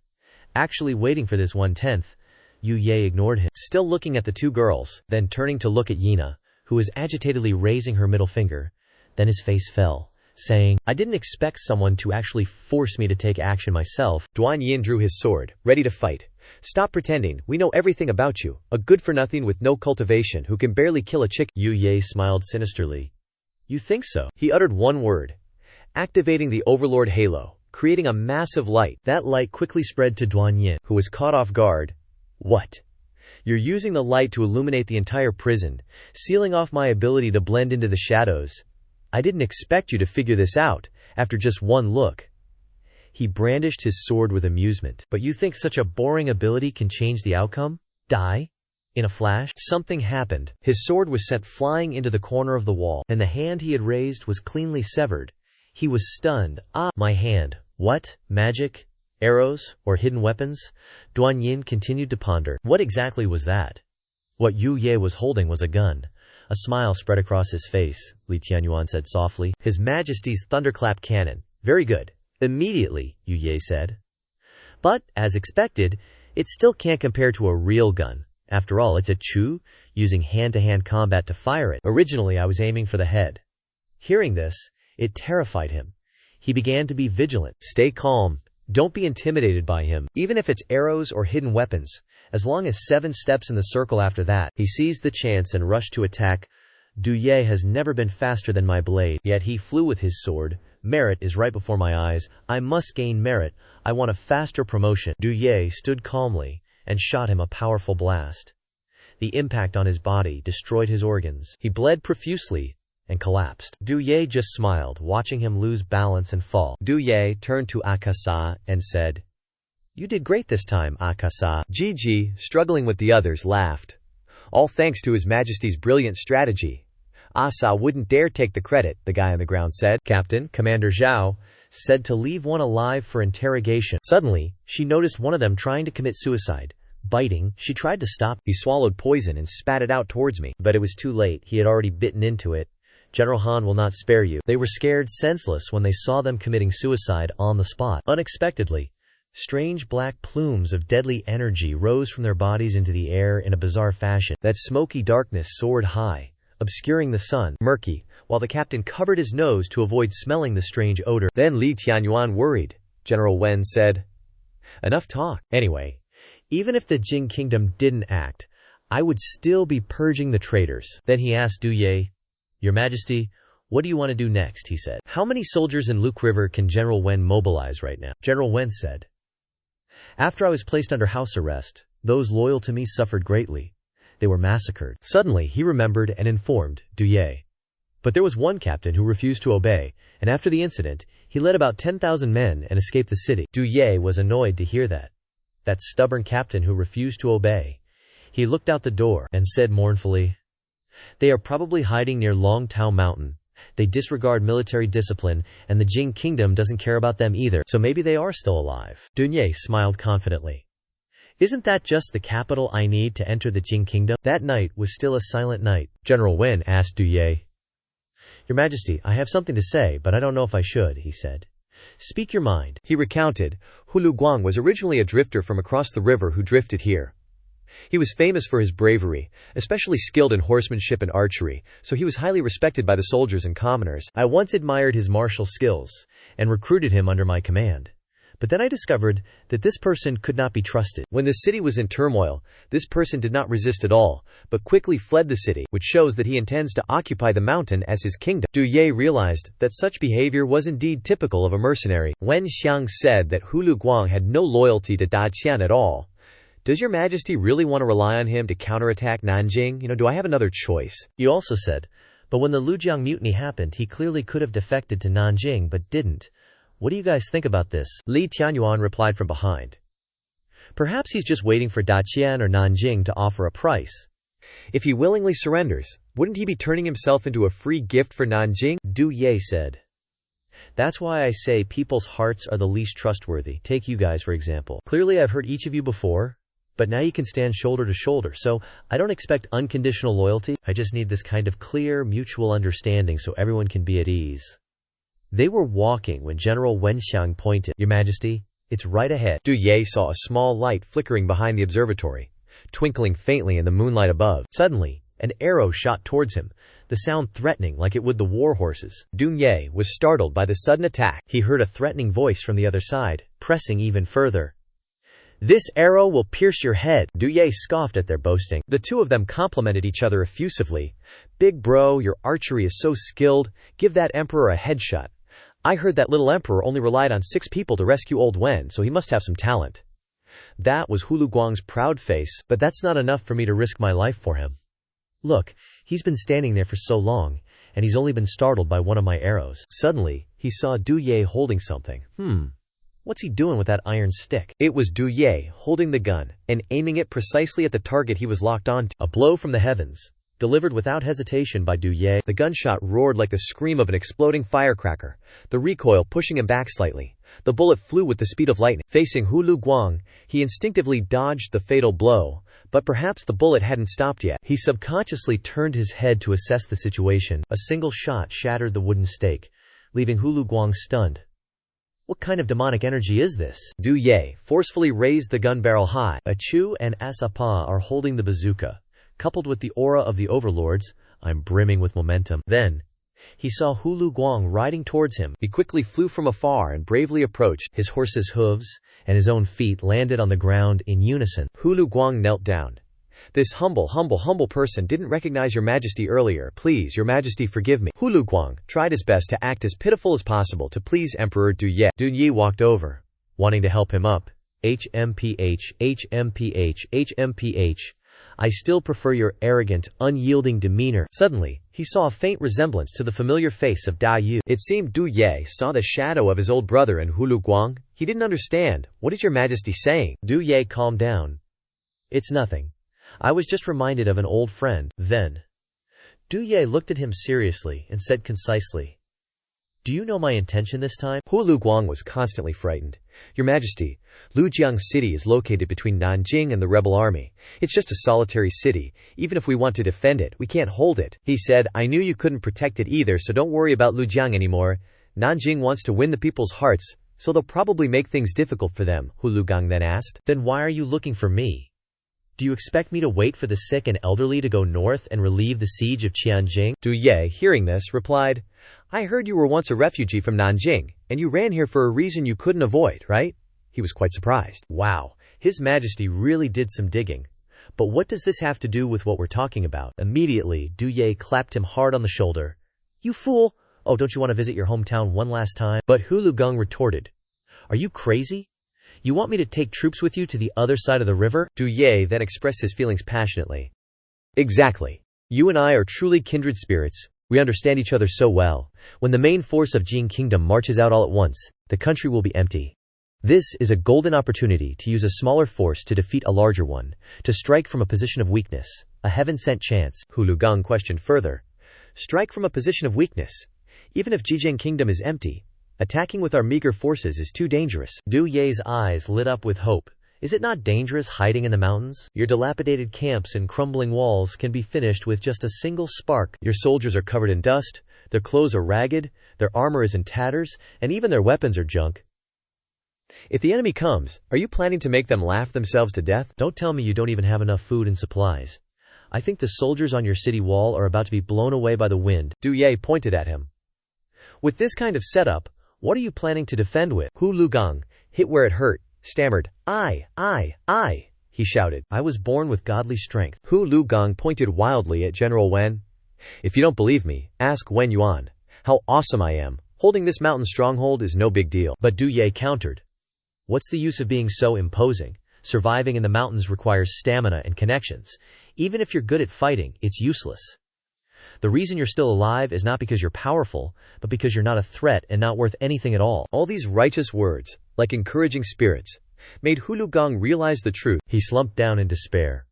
Actually waiting for this 1/10. Yu Ye ignored him, still looking at the 2 girls, then turning to look at Yina, who was agitatedly raising her middle finger. Then his face fell, saying, "I didn't expect someone to actually force me to take action myself." Duan Yin drew his sword, ready to fight. "Stop pretending, we know everything about you. A good-for-nothing with no cultivation who can barely kill a chick." Yu Ye smiled sinisterly. "You think so?" He uttered one word, activating the Overlord Halo, creating a massive light. That light quickly spread to Duan Yin, who was caught off guard. "What? You're using the light to illuminate the entire prison, sealing off my ability to blend into the shadows. I didn't expect you to figure this out, after just one look." He brandished his sword with amusement. "But you think such a boring ability can change the outcome? Die? In a flash?" Something happened. His sword was sent flying into the corner of the wall, and the hand he had raised was cleanly severed. He was stunned. "Ah, my hand. What? Magic? Arrows? Or hidden weapons?" Duan Yin continued to ponder. What exactly was that? What Yu Ye was holding was a gun. A smile spread across his face. Li Tianyuan said softly. His Majesty's thunderclap cannon. Very good. Immediately, Yu Ye said. But, as expected, it still can't compare to a real gun. After all, it's a Chu, using hand-to-hand combat to fire it. Originally, I was aiming for the head. Hearing this, it terrified him. He began to be vigilant. Stay calm. Don't be intimidated by him. Even if it's arrows or hidden weapons, as long as 7 steps in the circle after that. He seized the chance and rushed to attack. Du Ye has never been faster than my blade, yet he flew with his sword. Merit is right before my eyes. I must gain merit. I want a faster promotion. Du Ye stood calmly and shot him a powerful blast. The impact on his body destroyed his organs. He bled profusely and collapsed. Du Ye just smiled, watching him lose balance and fall. Du Ye turned to Akasa and said, "You did great this time, Akasa." Gigi, struggling with the others, laughed. All thanks to His Majesty's brilliant strategy. Asa wouldn't dare take the credit, the guy on the ground said. Captain, Commander Zhao, said to leave one alive for interrogation. Suddenly, she noticed one of them trying to commit suicide. Biting, she tried to stop. He swallowed poison and spat it out towards me. But it was too late. He had already bitten into it. General Han will not spare you. They were scared senseless when they saw them committing suicide on the spot. Unexpectedly, strange black plumes of deadly energy rose from their bodies into the air in a bizarre fashion. That smoky darkness soared high, obscuring the sun, murky, while the captain covered his nose to avoid smelling the strange odor. Then Li Tianyuan worried. General Wen said, "Enough talk. Anyway, even if the Jing kingdom didn't act, I would still be purging the traitors." Then he asked Du Ye, "Your Majesty, what do you want to do next?" he said. "How many soldiers in Luke River can General Wen mobilize right now?" General Wen said, "After I was placed under house arrest, those loyal to me suffered greatly. They were massacred." Suddenly, he remembered and informed Du Ye. But there was one captain who refused to obey, and after the incident, he led about 10,000 men and escaped the city. Du Ye was annoyed to hear that. That stubborn captain who refused to obey. He looked out the door and said mournfully, "They are probably hiding near Longtao Mountain. They disregard military discipline, and the Jing kingdom doesn't care about them either, so maybe they are still alive." Du Ye smiled confidently. "Isn't that just the capital I need to enter the Jing kingdom?" That night was still a silent night. General Wen asked Du Ye, "Your Majesty, I have something to say, but I don't know if I should," he said. "Speak your mind." He recounted, Hulu Guang was originally a drifter from across the river who drifted here. He was famous for his bravery, especially skilled in horsemanship and archery, so he was highly respected by the soldiers and commoners. I once admired his martial skills, and recruited him under my command. But then I discovered that this person could not be trusted. When the city was in turmoil, this person did not resist at all, but quickly fled the city, which shows that he intends to occupy the mountain as his kingdom. Du Ye realized that such behavior was indeed typical of a mercenary. Wen Xiang said that Hulu Guang had no loyalty to Da Qian at all. Does your Majesty really want to rely on him to counterattack Nanjing? Do I have another choice? He also said, but when the Lujiang mutiny happened, he clearly could have defected to Nanjing but didn't. What do you guys think about this? Li Tianyuan replied from behind. Perhaps he's just waiting for Daqian or Nanjing to offer a price. If he willingly surrenders, wouldn't he be turning himself into a free gift for Nanjing? Du Ye said. That's why I say people's hearts are the least trustworthy. Take you guys for example. Clearly I've heard each of you before, but now you can stand shoulder to shoulder, so I don't expect unconditional loyalty. I just need this kind of clear, mutual understanding so everyone can be at ease. They were walking when General Wenxiang pointed. Your Majesty, it's right ahead. Du Ye saw a small light flickering behind the observatory, twinkling faintly in the moonlight above. Suddenly, an arrow shot towards him, the sound threatening like it would the war horses. Du Ye was startled by the sudden attack. He heard a threatening voice from the other side, pressing even further. This arrow will pierce your head. Du Ye scoffed at their boasting. The two of them complimented each other effusively. Big bro, your archery is so skilled. Give that emperor a headshot. I heard that little emperor only relied on 6 people to rescue old Wen, so he must have some talent. That was Hulu Guang's proud face, but that's not enough for me to risk my life for him. Look, he's been standing there for so long, and he's only been startled by one of my arrows. Suddenly, he saw Du Ye holding something. What's he doing with that iron stick? It was Du Ye holding the gun, and aiming it precisely at the target he was locked onto. A blow from the heavens, delivered without hesitation by Du Ye. The gunshot roared like the scream of an exploding firecracker, the recoil pushing him back slightly. The bullet flew with the speed of lightning. Facing Hulu Guang, he instinctively dodged the fatal blow, But perhaps the bullet hadn't stopped yet. He subconsciously turned his head to assess the situation. A single shot shattered the wooden stake, leaving Hulu Guang stunned. What kind of demonic energy is this? Du Ye forcefully raised the gun barrel high. A Chu and Asapa are holding the bazooka. Coupled with the aura of the overlords, I'm brimming with momentum. Then, he saw Hulu Guang riding towards him. He quickly flew from afar and bravely approached. His horse's hooves and his own feet landed on the ground in unison. Hulu Guang knelt down. This humble person didn't recognize your majesty earlier. Please, your majesty, forgive me. Hulu Guang tried his best to act as pitiful as possible to please Emperor Du Ye. Du Ye walked over, wanting to help him up. HMPH, HMPH, HMPH. I still prefer your arrogant, unyielding demeanor. Suddenly, he saw a faint resemblance to the familiar face of Da Yu. It seemed Du Ye saw the shadow of his old brother in Hulu Guang. He didn't understand. What is your majesty saying? Du Ye calmed down. It's nothing. I was just reminded of an old friend. Then, Du Ye looked at him seriously and said concisely, do you know my intention this time? Hulu Guang was constantly frightened. Your majesty, Lujiang City is located between Nanjing and the rebel army. It's just a solitary city. Even if we want to defend it, we can't hold it. He said, I knew you couldn't protect it either, so don't worry about Lujiang anymore. Nanjing wants to win the people's hearts, so they'll probably make things difficult for them, Hulu Guang then asked. Then why are you looking for me? Do you expect me to wait for the sick and elderly to go north and relieve the siege of Tianjing? Du Ye, hearing this, replied, I heard you were once a refugee from Nanjing, and you ran here for a reason you couldn't avoid, right? He was quite surprised. Wow, His Majesty really did some digging. But what does this have to do with what we're talking about? Immediately, Du Ye clapped him hard on the shoulder. You fool! Oh, don't you want to visit your hometown one last time? But Hulu Guang retorted, are you crazy? You want me to take troops with you to the other side of the river? Du Ye then expressed his feelings passionately. Exactly. You and I are truly kindred spirits. We understand each other so well. When the main force of Jing Kingdom marches out all at once, the country will be empty. This is a golden opportunity to use a smaller force to defeat a larger one, to strike from a position of weakness, a heaven-sent chance. Hulu Guang questioned further. Strike from a position of weakness. Even if Jing Kingdom is empty, attacking with our meager forces is too dangerous. Du Ye's eyes lit up with hope. Is it not dangerous hiding in the mountains? Your dilapidated camps and crumbling walls can be finished with just a single spark. Your soldiers are covered in dust, their clothes are ragged, their armor is in tatters, and even their weapons are junk. If the enemy comes, are you planning to make them laugh themselves to death? Don't tell me you don't even have enough food and supplies. I think the soldiers on your city wall are about to be blown away by the wind. Du Ye pointed at him. With this kind of setup, what are you planning to defend with? Hulu Guang, hit where it hurt, stammered. I, he shouted. I was born with godly strength. Hulu Guang pointed wildly at General Wen. If you don't believe me, ask Wen Yuan. How awesome I am. Holding this mountain stronghold is no big deal. But Du Ye countered. What's the use of being so imposing? Surviving in the mountains requires stamina and connections. Even if you're good at fighting, it's useless. The reason you're still alive is not because you're powerful, but because you're not a threat and not worth anything at all. All these righteous words, like encouraging spirits, made Hulu Guang realize the truth. He slumped down in despair.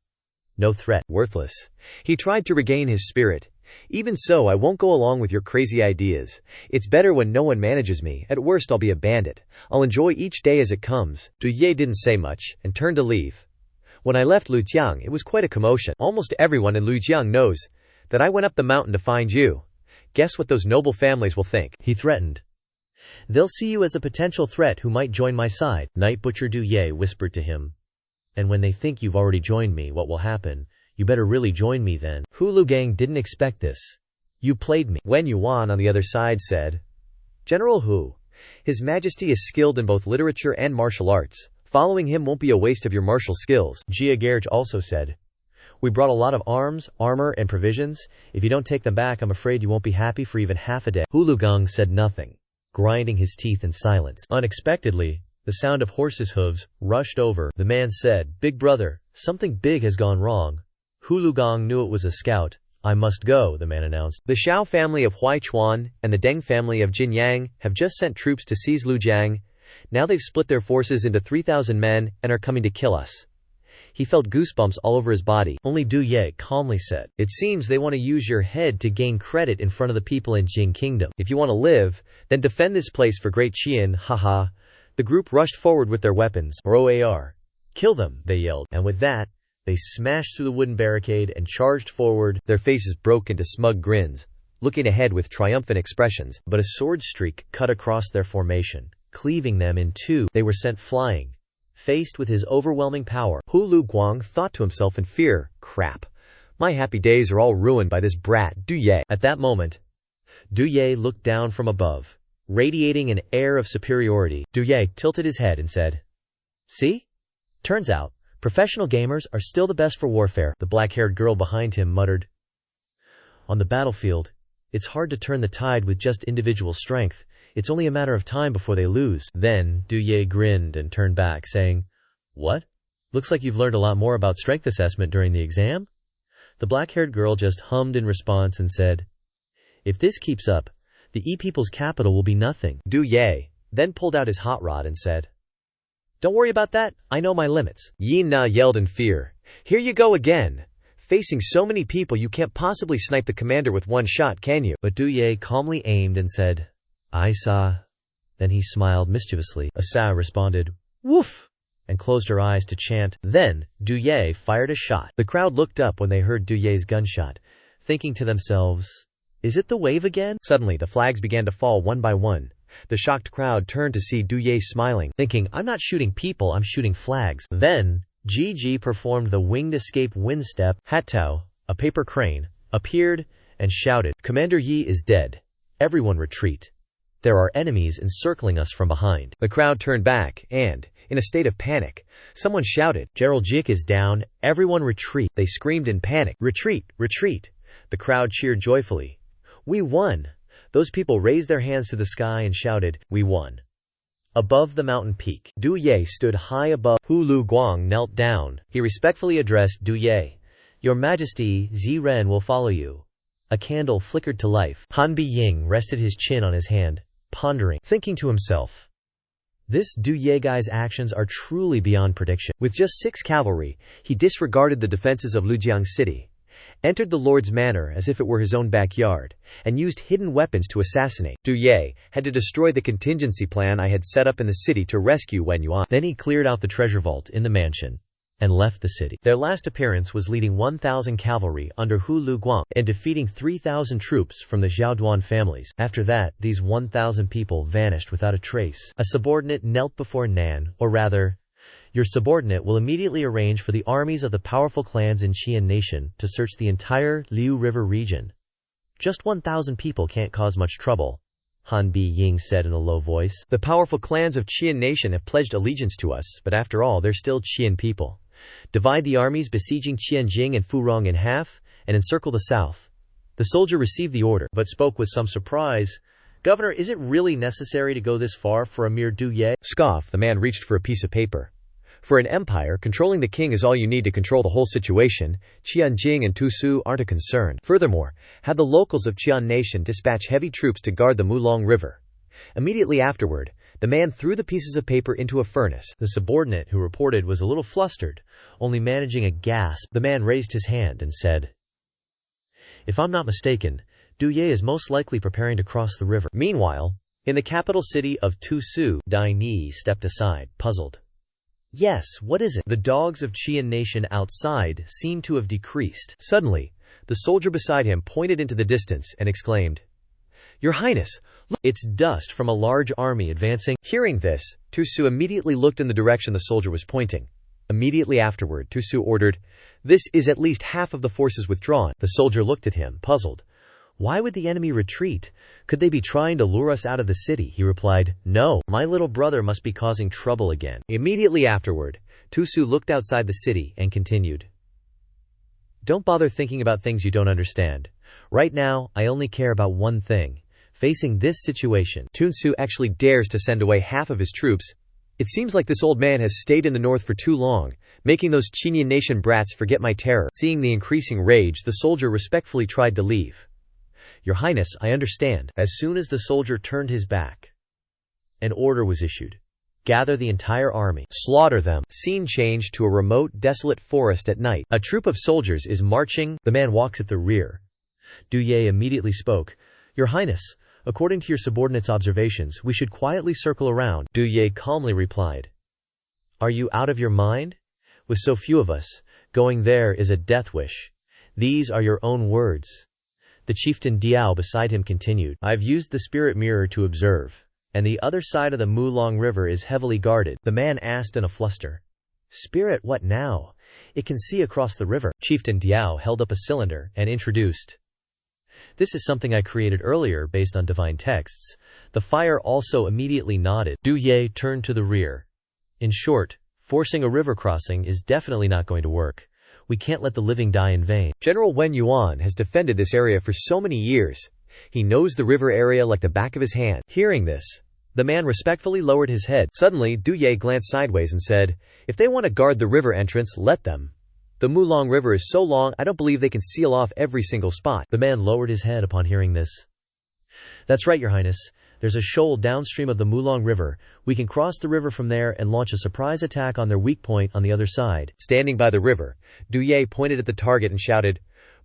No threat. Worthless. He tried to regain his spirit. Even so, I won't go along with your crazy ideas. It's better when no one manages me. At worst, I'll be a bandit. I'll enjoy each day as it comes. Du Ye didn't say much, and turned to leave. When I left Lujiang, it was quite a commotion. Almost everyone in Lujiang knows that I went up the mountain to find you. Guess what those noble families will think? He threatened. They'll see you as a potential threat who might join my side. Night Butcher Du Ye whispered to him. And when they think you've already joined me, what will happen? You better really join me then. Hulu Guang didn't expect this. You played me. Wen Yuan on the other side said, General Hu, His Majesty is skilled in both literature and martial arts. Following him won't be a waste of your martial skills. Jia Gerge also said, We brought a lot of arms, armor, and provisions. If you don't take them back, I'm afraid you won't be happy for even half a day. Hulu Guang said nothing, grinding his teeth in silence. Unexpectedly, the sound of horses' hooves rushed over. The man said, Big brother, something big has gone wrong. Hulu Guang knew it was a scout. I must go, the man announced. The Xiao family of Huaichuan and the Deng family of Jinyang have just sent troops to seize Lujiang. Now they've split their forces into 3,000 men and are coming to kill us. He felt goosebumps all over his body. Only Du Ye calmly said, It seems they want to use your head to gain credit in front of the people in Jing Kingdom. If you want to live, then defend this place for Great Qian, haha. The group rushed forward with their weapons. ROAR. Kill them, they yelled. And with that, They smashed through the wooden barricade and charged forward. Their faces broke into smug grins, looking ahead with triumphant expressions. But a sword streak cut across their formation, cleaving them in two. They were sent flying. Faced with his overwhelming power, Hu Lu Guang thought to himself in fear, "Crap. My happy days are all ruined by this brat, Du Ye." At that moment, Du Ye looked down from above, radiating an air of superiority. Du Ye tilted his head and said, "See? Turns out, professional gamers are still the best for warfare." The black-haired girl behind him muttered, "On the battlefield, it's hard to turn the tide with just individual strength. It's only a matter of time before they lose." Then Du Ye grinned and turned back, saying, "What? Looks like you've learned a lot more about strength assessment during the exam?" The black-haired girl just hummed in response and said, "If this keeps up, the E-People's capital will be nothing." Du Ye then pulled out his hot rod and said, "Don't worry about that, I know my limits." Yin Na yelled in fear, "Here you go again! Facing so many people you can't possibly snipe the commander with one shot, can you?" But Du Ye calmly aimed and said, "I saw." Then he smiled mischievously. Asa responded, "Woof!" and closed her eyes to chant. Then Du Ye fired a shot. The crowd looked up when they heard Du Ye's gunshot, thinking to themselves, "Is it the wave again?" Suddenly the flags began to fall one by one. The shocked crowd turned to see Du Ye smiling, thinking, "I'm not shooting people, I'm shooting flags." Then Ji performed the winged escape wind step. Hattao, a paper crane, appeared and shouted, "Commander Yi is dead. Everyone retreat. There are enemies encircling us from behind." The crowd turned back and, in a state of panic, someone shouted, "Gerald Jik is down. Everyone retreat." They screamed in panic, "Retreat! Retreat!" The crowd cheered joyfully. "We won!" Those people raised their hands to the sky and shouted, "We won!" Above the mountain peak, Du Ye stood high above. Hu Lu Guang knelt down. He respectfully addressed Du Ye, "Your Majesty, Ziren will follow you." A candle flickered to life. Han Biying rested his chin on his hand, pondering, thinking to himself, "This Du Ye guy's actions are truly beyond prediction." With just 6 cavalry, he disregarded the defenses of Lujiang City, entered the Lord's manor as if it were his own backyard, and used hidden weapons to assassinate. Du Ye had to destroy the contingency plan I had set up in the city to rescue Wen Yuan. Then he cleared out the treasure vault in the mansion and left the city. Their last appearance was leading 1,000 cavalry under Hu Lu Guang and defeating 3,000 troops from the Xiaoduan families. After that, these 1,000 people vanished without a trace. A subordinate knelt before Nan, or rather, "Your subordinate will immediately arrange for the armies of the powerful clans in Qian Nation to search the entire Liu River region. Just 1,000 people can't cause much trouble," Han Biying said in a low voice. "The powerful clans of Qian Nation have pledged allegiance to us, but after all, they're still Qian people. Divide the armies besieging Qianjing and Furong in half, and encircle the south." The soldier received the order, but spoke with some surprise. "Governor, is it really necessary to go this far for a mere Du Ye?" Scoff, the man reached for a piece of paper. "For an empire, controlling the king is all you need to control the whole situation. Qianjing and Tusu aren't a concern. Furthermore, have the locals of Qian Nation dispatch heavy troops to guard the Mulong River." Immediately afterward, the man threw the pieces of paper into a furnace. The subordinate who reported was a little flustered, only managing a gasp. The man raised his hand and said, "If I'm not mistaken, Du Ye is most likely preparing to cross the river." Meanwhile, in the capital city of Tusu, Dai Ni stepped aside, puzzled. "Yes, what is it?" The dogs of Qian Nation outside seemed to have decreased. Suddenly, the soldier beside him pointed into the distance and exclaimed, "Your Highness, look! It's dust from a large army advancing." Hearing this, Tusu immediately looked in the direction the soldier was pointing. Immediately afterward, Tusu ordered, "This is at least half of the forces withdrawn." The soldier looked at him, puzzled. "Why would the enemy retreat? Could they be trying to lure us out of the city?" He replied, "No, my little brother must be causing trouble again." Immediately afterward, Tusu looked outside the city and continued, "Don't bother thinking about things you don't understand. Right now, I only care about one thing. Facing this situation, Tunsu actually dares to send away half of his troops. It seems like this old man has stayed in the north for too long, making those Qian Nation brats forget my terror." Seeing the increasing rage, the soldier respectfully tried to leave. "Your Highness, I understand." As soon as the soldier turned his back, an order was issued. "Gather the entire army. Slaughter them." Scene changed to a remote, desolate forest at night. A troop of soldiers is marching. The man walks at the rear. Du Ye immediately spoke. "Your Highness, according to your subordinate's observations, we should quietly circle around." Du Ye calmly replied, "Are you out of your mind? With so few of us, Going there is a death wish. These are your own words. The chieftain Diao beside him continued. I've used the spirit mirror to observe, and the other side of the Mulong River is heavily guarded. The man asked in a fluster. Spirit, what now? It can see across the river. Chieftain Diao held up a cylinder and introduced. This is something I created earlier based on divine texts. The fire also immediately nodded. Du Ye turned to the rear. In short, forcing a river crossing is definitely not going to work. We can't let the living die in vain. General Wen Yuan has defended this area for so many years. He knows the river area like the back of his hand. Hearing this, the man respectfully lowered his head. Suddenly, Du Ye glanced sideways and said, if they want to guard the river entrance, let them. The Mulong River is so long, I don't believe they can seal off every single spot. The man lowered his head upon hearing this. That's right, Your Highness. There's a shoal downstream of the Mulong River. We can cross the river from there and launch a surprise attack on their weak point on the other side. Standing by the river, Du Ye pointed at the target and shouted,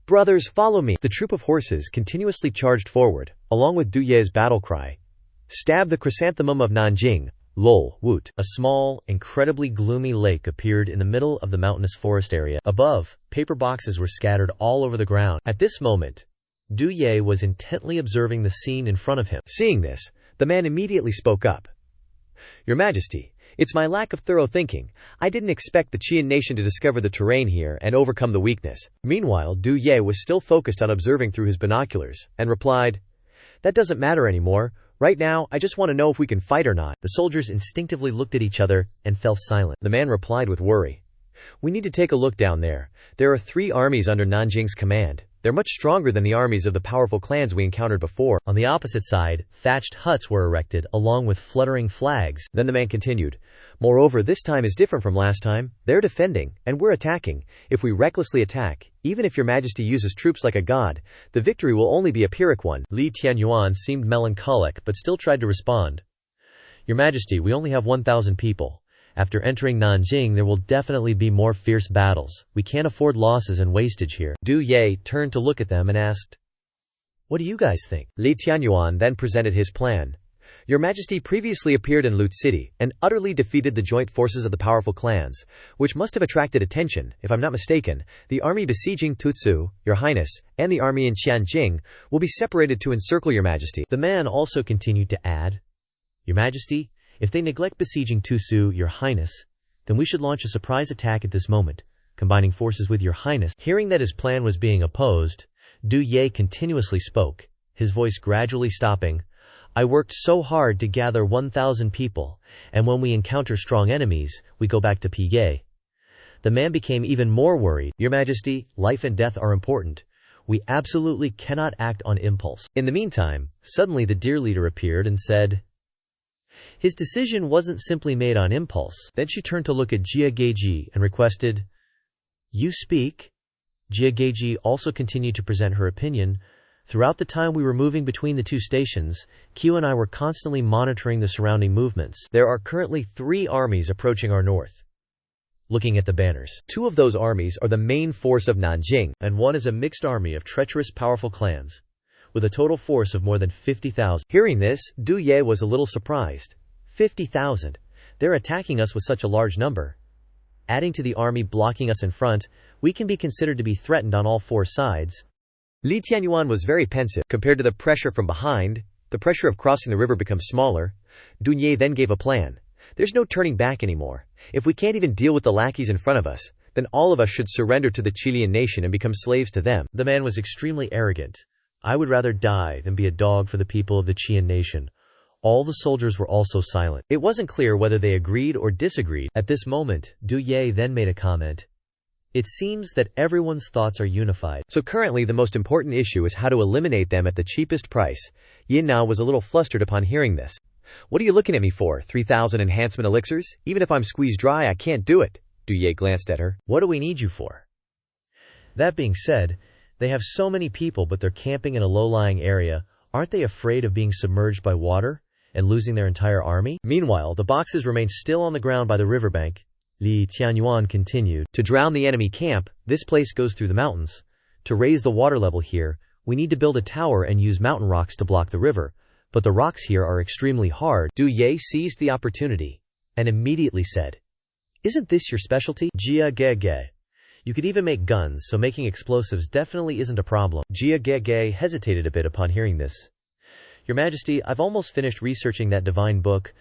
Brothers, follow me! The troop of horses continuously charged forward, along with Du Ye's battle cry. Stab the chrysanthemum of Nanjing, lol, woot. A small, incredibly gloomy lake appeared in the middle of the mountainous forest area. Above, paper boxes were scattered all over the ground. At this moment, Du Ye was intently observing the scene in front of him. Seeing this, the man immediately spoke up. Your Majesty, it's my lack of thorough thinking. I didn't expect the Qian nation to discover the terrain here and overcome the weakness. Meanwhile, Du Ye was still focused on observing through his binoculars, and replied, That doesn't matter anymore. Right now, I just want to know if we can fight or not. The soldiers instinctively looked at each other and fell silent. The man replied with worry. We need to take a look down there. There are 3 armies under Nanjing's command. They're much stronger than the armies of the powerful clans we encountered before. On the opposite side, thatched huts were erected, along with fluttering flags. Then the man continued. Moreover, this time is different from last time. They're defending, and we're attacking. If we recklessly attack, even if your Majesty uses troops like a god, the victory will only be a Pyrrhic one. Li Tianyuan seemed melancholic, but still tried to respond. Your Majesty, we only have 1,000 people. After entering Nanjing, there will definitely be more fierce battles. We can't afford losses and wastage here. Du Ye turned to look at them and asked, What do you guys think? Li Tianyuan then presented his plan. Your Majesty previously appeared in Lut City and utterly defeated the joint forces of the powerful clans, which must have attracted attention. If I'm not mistaken, the army besieging Tutsu, Your Highness, and the army in Qianjing will be separated to encircle Your Majesty. The man also continued to add, Your Majesty, if they neglect besieging Tutsu, Your Highness, then we should launch a surprise attack at this moment, combining forces with Your Highness. Hearing that his plan was being opposed, Du Ye continuously spoke, his voice gradually stopping. I worked so hard to gather 1,000 people, and when we encounter strong enemies, we go back to Piye. The man became even more worried. Your Majesty, life and death are important. We absolutely cannot act on impulse. In the meantime, suddenly the deer leader appeared and said, His decision wasn't simply made on impulse. Then she turned to look at Jia Geiji and requested, You speak? Jia Geiji also continued to present her opinion. Throughout the time we were moving between the 2 stations, Q and I were constantly monitoring the surrounding movements. There are currently 3 armies approaching our north. Looking at the banners, 2 of those armies are the main force of Nanjing, and 1 is a mixed army of treacherous powerful clans, with a total force of more than 50,000. Hearing this, Du Ye was a little surprised. 50,000? They're attacking us with such a large number. Adding to the army blocking us in front, we can be considered to be threatened on all 4 sides. Li Tianyuan was very pensive. Compared to the pressure from behind, the pressure of crossing the river becomes smaller. Du Ye then gave a plan. There's no turning back anymore. If we can't even deal with the lackeys in front of us, then all of us should surrender to the Chilean nation and become slaves to them. The man was extremely arrogant. I would rather die than be a dog for the people of the Qian nation. All the soldiers were also silent. It wasn't clear whether they agreed or disagreed. At this moment, Du Ye then made a comment. It seems that everyone's thoughts are unified. So currently the most important issue is how to eliminate them at the cheapest price. Yin Nao was a little flustered upon hearing this. What are you looking at me for? 3,000 enhancement elixirs? Even if I'm squeezed dry, I can't do it. Du Ye glanced at her. What do we need you for? That being said, they have so many people but they're camping in a low-lying area. Aren't they afraid of being submerged by water and losing their entire army? Meanwhile, the boxes remained still on the ground by the riverbank. Li Tianyuan continued. To drown the enemy camp, this place goes through the mountains. To raise the water level here, we need to build a tower and use mountain rocks to block the river. But the rocks here are extremely hard. Du Ye seized the opportunity and immediately said, Isn't this your specialty? Jia Ge Ge. You could even make guns, so making explosives definitely isn't a problem. Jia Gege hesitated a bit upon hearing this. Your Majesty, I've almost finished researching that divine book.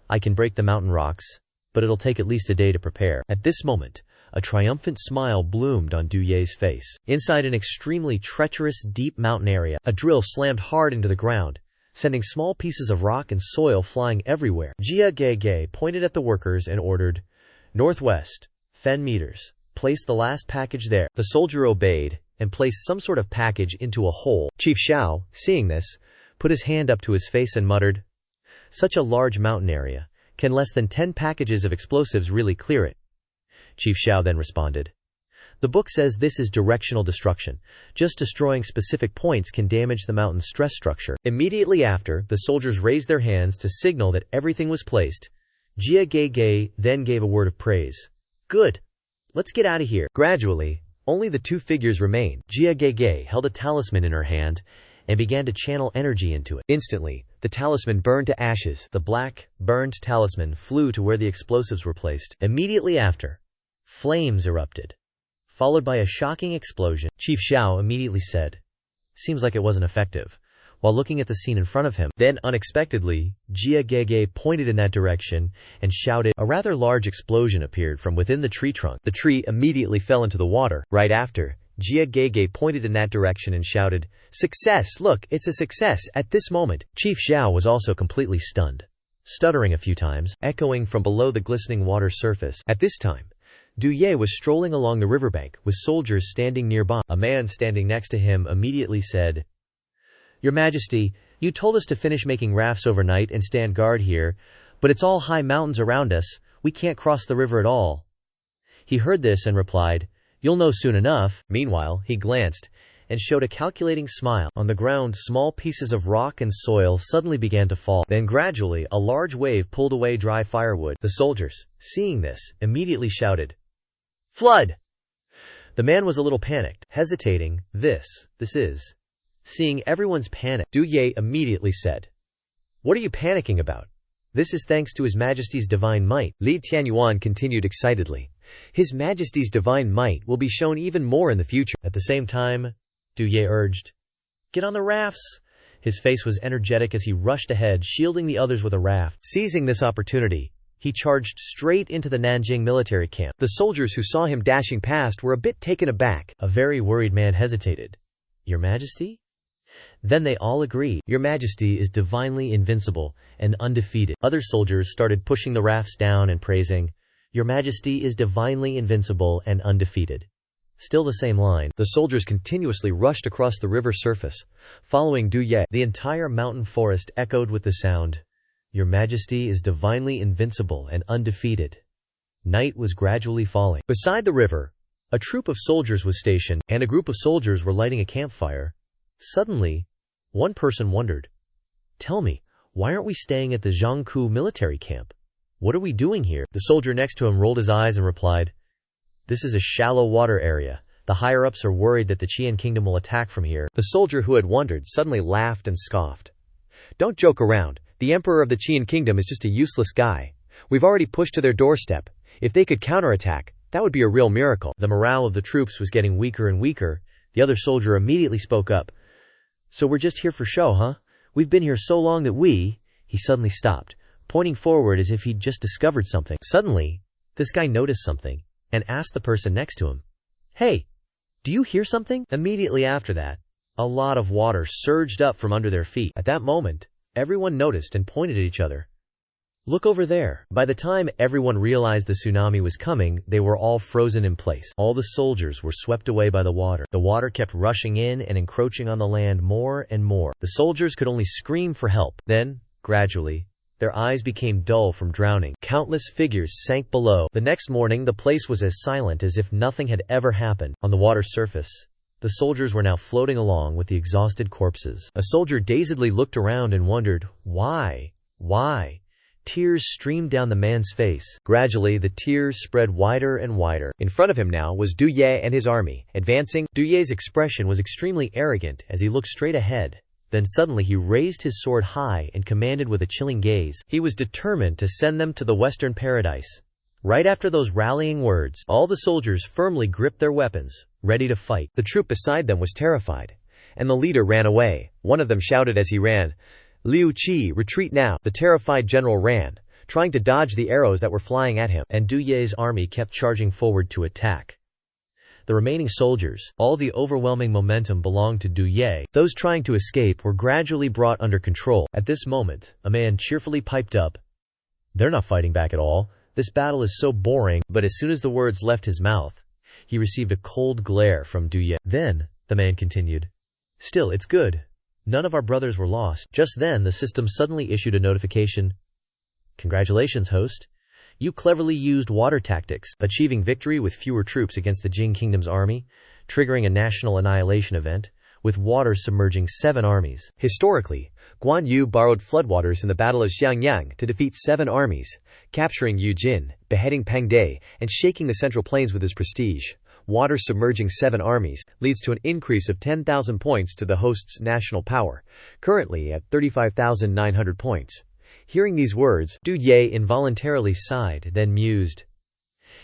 I can break the mountain rocks, but it'll take at least a day to prepare. At this moment, a triumphant smile bloomed on Du Ye's face. Inside an extremely treacherous, deep mountain area, a drill slammed hard into the ground, sending small pieces of rock and soil flying everywhere. Jia Gege pointed at the workers and ordered, "Northwest, 10 meters. Place the last package there." The soldier obeyed and placed some sort of package into a hole. Chief Xiao, seeing this, put his hand up to his face and muttered, "Such a large mountain area. Can less than 10 packages of explosives really clear it?" Chief Xiao then responded, "The book says this is directional destruction. Just destroying specific points can damage the mountain's stress structure." Immediately after, the soldiers raised their hands to signal that everything was placed. Jia Gege then gave a word of praise. "Good. Let's get out of here." Gradually, only the two figures remained. Jia Gege held a talisman in her hand and began to channel energy into it. Instantly, the talisman burned to ashes. The black, burned talisman flew to where the explosives were placed. Immediately after, flames erupted, followed by a shocking explosion. Chief Xiao immediately said, "Seems like it wasn't effective," while looking at the scene in front of him. Then, unexpectedly, Jia Gege pointed in that direction and shouted. A rather large explosion appeared from within the tree trunk. The tree immediately fell into the water. Right after, Jia Gege pointed in that direction and shouted, "Success! Look, it's a success!" At this moment, Chief Xiao was also completely stunned, stuttering a few times, echoing from below the glistening water surface. At this time, Du Ye was strolling along the riverbank, with soldiers standing nearby. A man standing next to him immediately said, "Your Majesty, you told us to finish making rafts overnight and stand guard here, but it's all high mountains around us. We can't cross the river at all." He heard this and replied, "You'll know soon enough." Meanwhile, he glanced and showed a calculating smile. On the ground, small pieces of rock and soil suddenly began to fall. Then gradually, a large wave pulled away dry firewood. The soldiers, seeing this, immediately shouted, "Flood!" The man was a little panicked, hesitating. This is. Seeing everyone's panic, Du Ye immediately said, "What are you panicking about? This is thanks to His Majesty's divine might." Li Tianyuan continued excitedly, "His Majesty's divine might will be shown even more in the future." At the same time, Du Ye urged, "Get on the rafts." His face was energetic as he rushed ahead, shielding the others with a raft. Seizing this opportunity, he charged straight into the Nanjing military camp. The soldiers who saw him dashing past were a bit taken aback. A very worried man hesitated. "Your Majesty?" Then they all agreed. "Your Majesty is divinely invincible and undefeated." Other soldiers started pushing the rafts down and praising, "Your Majesty is divinely invincible and undefeated." Still the same line. The soldiers continuously rushed across the river surface, following Du Ye. The entire mountain forest echoed with the sound, "Your Majesty is divinely invincible and undefeated." Night was gradually falling. Beside the river, a troop of soldiers was stationed, and a group of soldiers were lighting a campfire. Suddenly, one person wondered, "Tell me, why aren't we staying at the Zhangku military camp? What are we doing here?" The soldier next to him rolled his eyes and replied, "This is a shallow water area. The higher-ups are worried that the Qian kingdom will attack from here." The soldier who had wondered suddenly laughed and scoffed. "Don't joke around. The emperor of the Qian kingdom is just a useless guy. We've already pushed to their doorstep. If they could counterattack, that would be a real miracle." The morale of the troops was getting weaker and weaker. The other soldier immediately spoke up. "So we're just here for show, huh? We've been here so long that He suddenly stopped, pointing forward as if he'd just discovered something. Suddenly, this guy noticed something and asked the person next to him, "Hey, do you hear something?" Immediately after that, a lot of water surged up from under their feet. At that moment, everyone noticed and pointed at each other. "Look over there." By the time everyone realized the tsunami was coming, they were all frozen in place. All the soldiers were swept away by the water. The water kept rushing in and encroaching on the land more and more. The soldiers could only scream for help. Then, gradually, their eyes became dull from drowning. Countless figures sank below. The next morning, the place was as silent as if nothing had ever happened. On the water surface, the soldiers were now floating along with the exhausted corpses. A soldier dazedly looked around and wondered, Why? Tears streamed down the man's face. Gradually, the tears spread wider and wider. In front of him now was Du Ye and his army, advancing. Du Ye's expression was extremely arrogant as he looked straight ahead. Then suddenly he raised his sword high and commanded with a chilling gaze. He was determined to send them to the Western Paradise. Right after those rallying words, all the soldiers firmly gripped their weapons, ready to fight. The troop beside them was terrified, and the leader ran away. One of them shouted as he ran, "Liu Qi, retreat now!" The terrified general ran, trying to dodge the arrows that were flying at him, and Du Ye's army kept charging forward to attack. The remaining soldiers, all the overwhelming momentum belonged to Du Ye. Those trying to escape were gradually brought under control. At this moment, a man cheerfully piped up, "They're not fighting back at all. This battle is so boring." But as soon as the words left his mouth, he received a cold glare from Du Ye. "Then," the man continued, "still, it's good. None of our brothers were lost." Just then, the system suddenly issued a notification. "Congratulations, host. You cleverly used water tactics, achieving victory with fewer troops against the Jing Kingdom's army, triggering a national annihilation event, with water submerging 7 armies." Historically, Guan Yu borrowed floodwaters in the Battle of Xiangyang to defeat 7 armies, capturing Yu Jin, beheading Peng De, and shaking the Central Plains with his prestige. Water submerging 7 armies leads to an increase of 10,000 points to the host's national power, currently at 35,900 points. Hearing these words, Du Ye involuntarily sighed, then mused,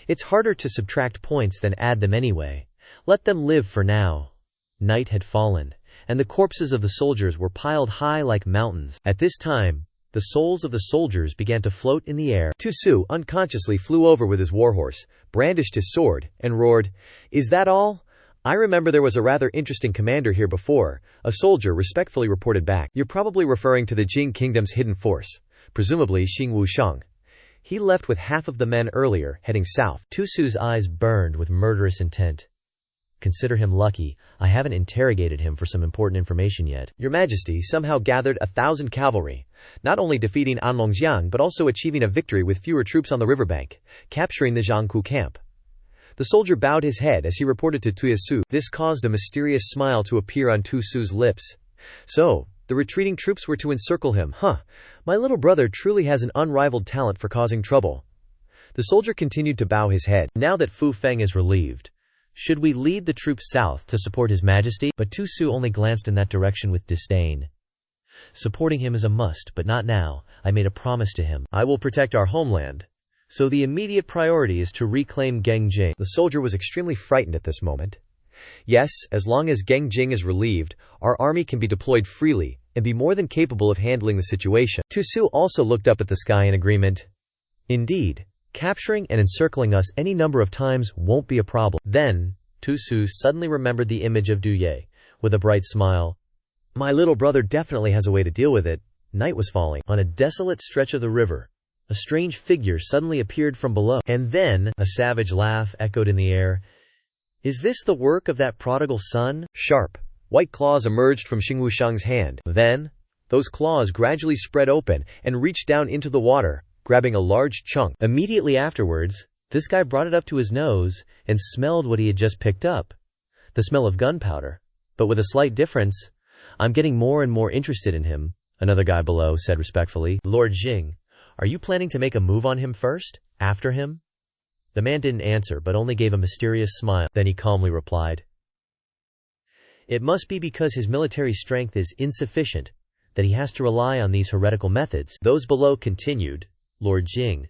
"It's harder to subtract points than add them anyway. Let them live for now." Night had fallen, and the corpses of the soldiers were piled high like mountains. At this time, the souls of the soldiers began to float in the air. Tu Su unconsciously flew over with his warhorse, brandished his sword, and roared, "Is that all? I remember there was a rather interesting commander here before." A soldier respectfully reported back, "You're probably referring to the Jing Kingdom's hidden force, presumably Xing Wushang. He left with half of the men earlier, heading south." Tu Su's eyes burned with murderous intent. "Consider him lucky. I haven't interrogated him for some important information yet." "Your Majesty somehow gathered 1,000 cavalry, not only defeating Anlongjiang but also achieving a victory with fewer troops on the riverbank, capturing the Jiangku camp." The soldier bowed his head as he reported to Tu Su. This caused a mysterious smile to appear on Tu Su's lips. "So, the retreating troops were to encircle him, huh? My little brother truly has an unrivaled talent for causing trouble." The soldier continued to bow his head. "Now that Fu Feng is relieved, should we lead the troops south to support His Majesty?" But Tu Su only glanced in that direction with disdain. "Supporting him is a must, but not now. I made a promise to him. I will protect our homeland. So the immediate priority is to reclaim Gengjing." The soldier was extremely frightened at this moment. "Yes, as long as Gengjing is relieved, our army can be deployed freely and be more than capable of handling the situation." Tu Su also looked up at the sky in agreement. "Indeed, capturing and encircling us any number of times won't be a problem." Then, Tu Su suddenly remembered the image of Du Ye, with a bright smile. "My little brother definitely has a way to deal with it." Night was falling. On a desolate stretch of the river, a strange figure suddenly appeared from below. And then, a savage laugh echoed in the air. "Is this the work of that prodigal son?" Sharp, white claws emerged from Xing Wushang's hand. Then, those claws gradually spread open and reached down into the water, grabbing a large chunk. Immediately afterwards, this guy brought it up to his nose and smelled what he had just picked up. The smell of gunpowder. But with a slight difference. "I'm getting more and more interested in him," another guy below said respectfully. "Lord Jing, are you planning to make a move on him first, after him?" The man didn't answer but only gave a mysterious smile. Then he calmly replied, "It must be because his military strength is insufficient that he has to rely on these heretical methods." Those below continued, "Lord Jing,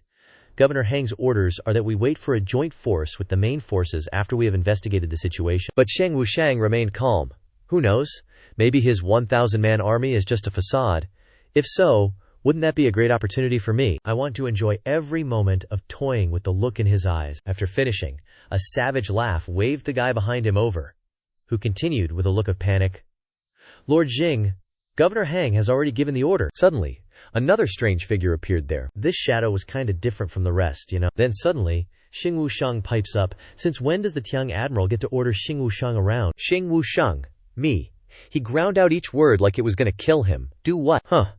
Governor Hang's orders are that we wait for a joint force with the main forces after we have investigated the situation." But Sheng Wushang remained calm. "Who knows? Maybe his 1,000-man army is just a facade. If so, wouldn't that be a great opportunity for me? I want to enjoy every moment of toying with the look in his eyes." After finishing, a savage laugh waved the guy behind him over, who continued with a look of panic, "Lord Jing, Governor Hang has already given the order." Suddenly, another strange figure appeared there. This shadow was kinda different from the rest, you know. Then suddenly, Xing Wushang pipes up, "Since when does the Tiang Admiral get to order Xing Wushang around?" Xing Wushang, me. He ground out each word like it was gonna kill him. "Do what?" "Huh."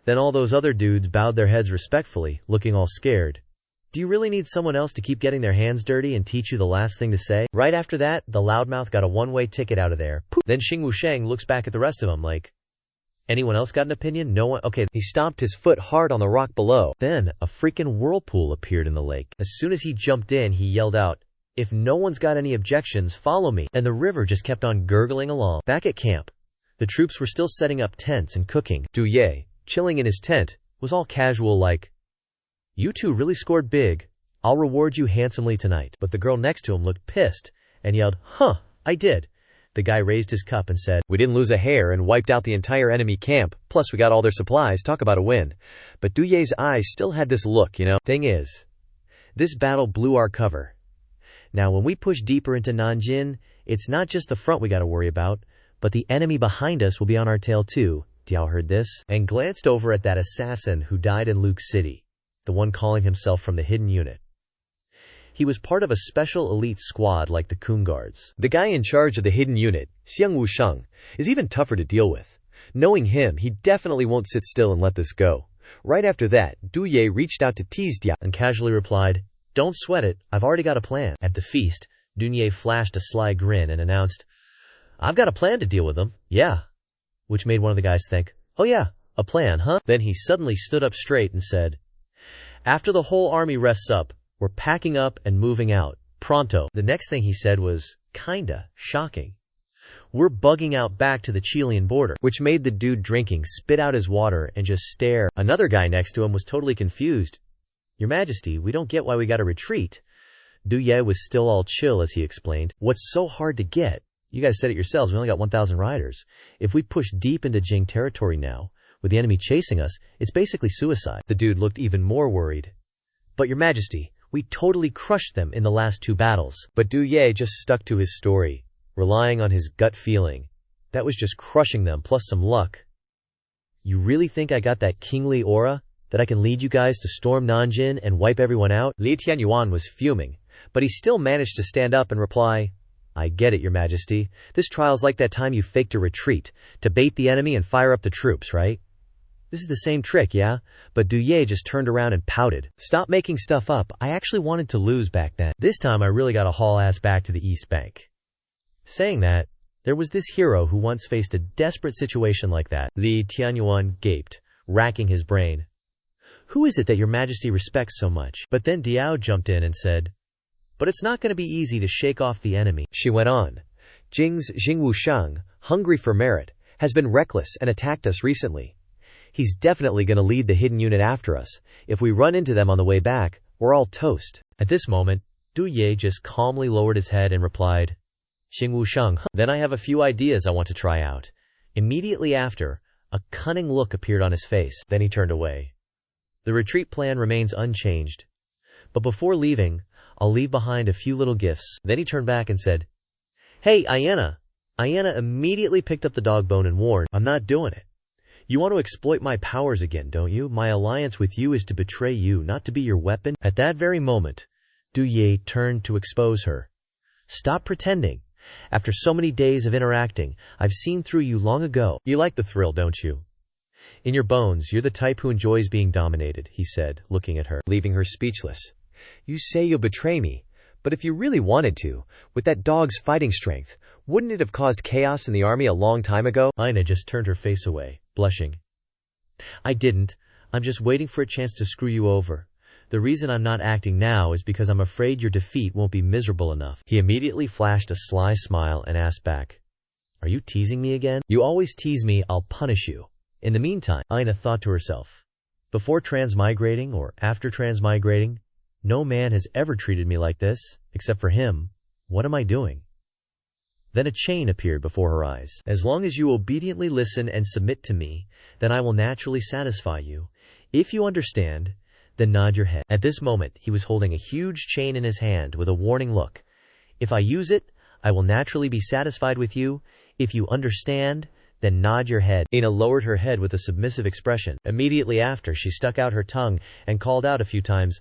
Then all those other dudes bowed their heads respectfully, looking all scared. "Do you really need someone else to keep getting their hands dirty and teach you the last thing to say?" Right after that, the loudmouth got a one-way ticket out of there. Poof. Then Xing Wushang looks back at the rest of them like, "Anyone else got an opinion? No one? Okay." He stomped his foot hard on the rock below. Then, a freaking whirlpool appeared in the lake. As soon as he jumped in, he yelled out, "If no one's got any objections, follow me." And the river just kept on gurgling along. Back at camp, the troops were still setting up tents and cooking. Du Ye, chilling in his tent, was all casual like, "You two really scored big. "I'll reward you handsomely tonight." But the girl next to him looked pissed and yelled, "Huh, I did." The guy raised his cup and said, "We didn't lose a hair and wiped out the entire enemy camp, plus we got all their supplies, talk about a win." But Du Ye's eyes still had this look, Thing is, this battle blew our cover. Now when we push deeper into Nanjing, it's not just the front we gotta worry about, but the enemy behind us will be on our tail too. Diao heard this and glanced over at that assassin who died in Luke City, the one calling himself from the hidden unit. He was part of a special elite squad like the Kun Guards. The guy in charge of the hidden unit, Xiang Wusheng, is even tougher to deal with. Knowing him, he definitely won't sit still and let this go. Right after that, Du Ye reached out to tease Diao and casually replied, "Don't sweat it, I've already got a plan." At the feast, Du Ye flashed a sly grin and announced, "I've got a plan to deal with them, yeah." Which made one of the guys think, "Oh yeah, a plan, huh?" Then he suddenly stood up straight and said, "After the whole army rests up, we're packing up and moving out. Pronto." The next thing he said was kinda shocking. "We're bugging out back to the Chilean border," which made the dude drinking spit out his water and just stare. Another guy next to him was totally confused. "Your Majesty, we don't get why we gotta retreat." Du Ye was still all chill as he explained, "What's so hard to get? You guys said it yourselves, we only got 1,000 riders. If we push deep into Jing territory now, with the enemy chasing us, it's basically suicide." The dude looked even more worried. "But Your Majesty, we totally crushed them in the last 2 battles. But Du Ye just stuck to his story, relying on his gut feeling. That was just crushing them plus some luck. "You really think I got that kingly aura? That I can lead you guys to storm Nanjing and wipe everyone out?" Li Tianyuan was fuming, but he still managed to stand up and reply, "I get it, Your Majesty. This trial's like that time you faked a retreat, to bait the enemy and fire up the troops, right? This is the same trick, yeah?" But Du Ye just turned around and pouted. "Stop making stuff up. I actually wanted to lose back then. This time I really gotta haul ass back to the East Bank." Saying that, there was this hero who once faced a desperate situation like that. Li Tianyuan gaped, racking his brain. "Who is it that Your Majesty respects so much?" But then Diao jumped in and said, "But it's not going to be easy to shake off the enemy." She went on, "Jing's Jing Wusheng, hungry for merit, has been reckless and attacked us recently. He's definitely going to lead the hidden unit after us. If we run into them on the way back, we're all toast." At this moment, Du Ye just calmly lowered his head and replied, "Xing Wusheng, then I have a few ideas I want to try out." Immediately after, a cunning look appeared on his face. Then he turned away. "The retreat plan remains unchanged. But before leaving, I'll leave behind a few little gifts." Then he turned back and said, "Hey, Ayanna." Ayanna immediately picked up the dog bone and warned, "I'm not doing it. You want to exploit my powers again, don't you? My alliance with you is to betray you, not to be your weapon." At that very moment, Du Ye turned to expose her. "Stop pretending. After so many days of interacting, I've seen through you long ago. You like the thrill, don't you? In your bones, you're the type who enjoys being dominated," he said, looking at her, leaving her speechless. "You say you'll betray me, but if you really wanted to, with that dog's fighting strength, wouldn't it have caused chaos in the army a long time ago?" Aina just turned her face away, blushing. "I didn't. I'm just waiting for a chance to screw you over. The reason I'm not acting now is because I'm afraid your defeat won't be miserable enough." He immediately flashed a sly smile and asked back, "Are you teasing me again? You always tease me, I'll punish you." In the meantime, Aina thought to herself, "Before transmigrating or after transmigrating, no man has ever treated me like this, except for him. What am I doing?" Then a chain appeared before her eyes. "As long as you obediently listen and submit to me, then I will naturally satisfy you. If you understand, then nod your head." At this moment, he was holding a huge chain in his hand with a warning look. "If I use it, I will naturally be satisfied with you. If you understand, then nod your head." Ina lowered her head with a submissive expression. Immediately after, she stuck out her tongue and called out a few times,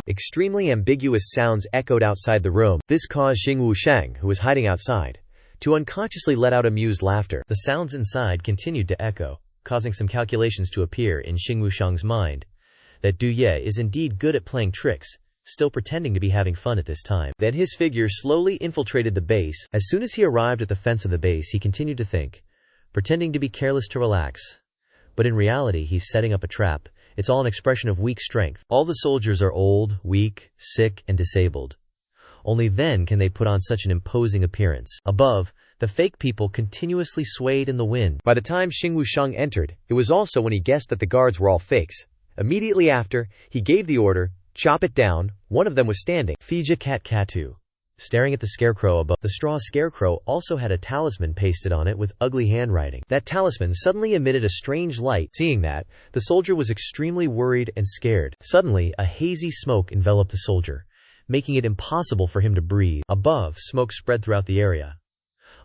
Extremely ambiguous sounds echoed outside the room. This caused Xing Wusheng, who was hiding outside, to unconsciously let out amused laughter. The sounds inside continued to echo, causing some calculations to appear in Xing Wusheng's mind, that Du Ye is indeed good at playing tricks, still pretending to be having fun at this time. Then his figure slowly infiltrated the base. As soon as he arrived at the fence of the base, he continued to think, pretending to be careless to relax. But in reality, he's setting up a trap. It's all an expression of weak strength. All the soldiers are old, weak, sick, and disabled. Only then can they put on such an imposing appearance. Above, the fake people continuously swayed in the wind. By the time Xing Wusheng entered, it was also when he guessed that the guards were all fakes. Immediately after, he gave the order, Chop it down. One of them was standing. Fija Cat Katu, staring at the scarecrow above. The straw scarecrow also had a talisman pasted on it with ugly handwriting. That talisman suddenly emitted a strange light. Seeing that, the soldier was extremely worried and scared. Suddenly, a hazy smoke enveloped the soldier, making it impossible for him to breathe. Above, smoke spread throughout the area.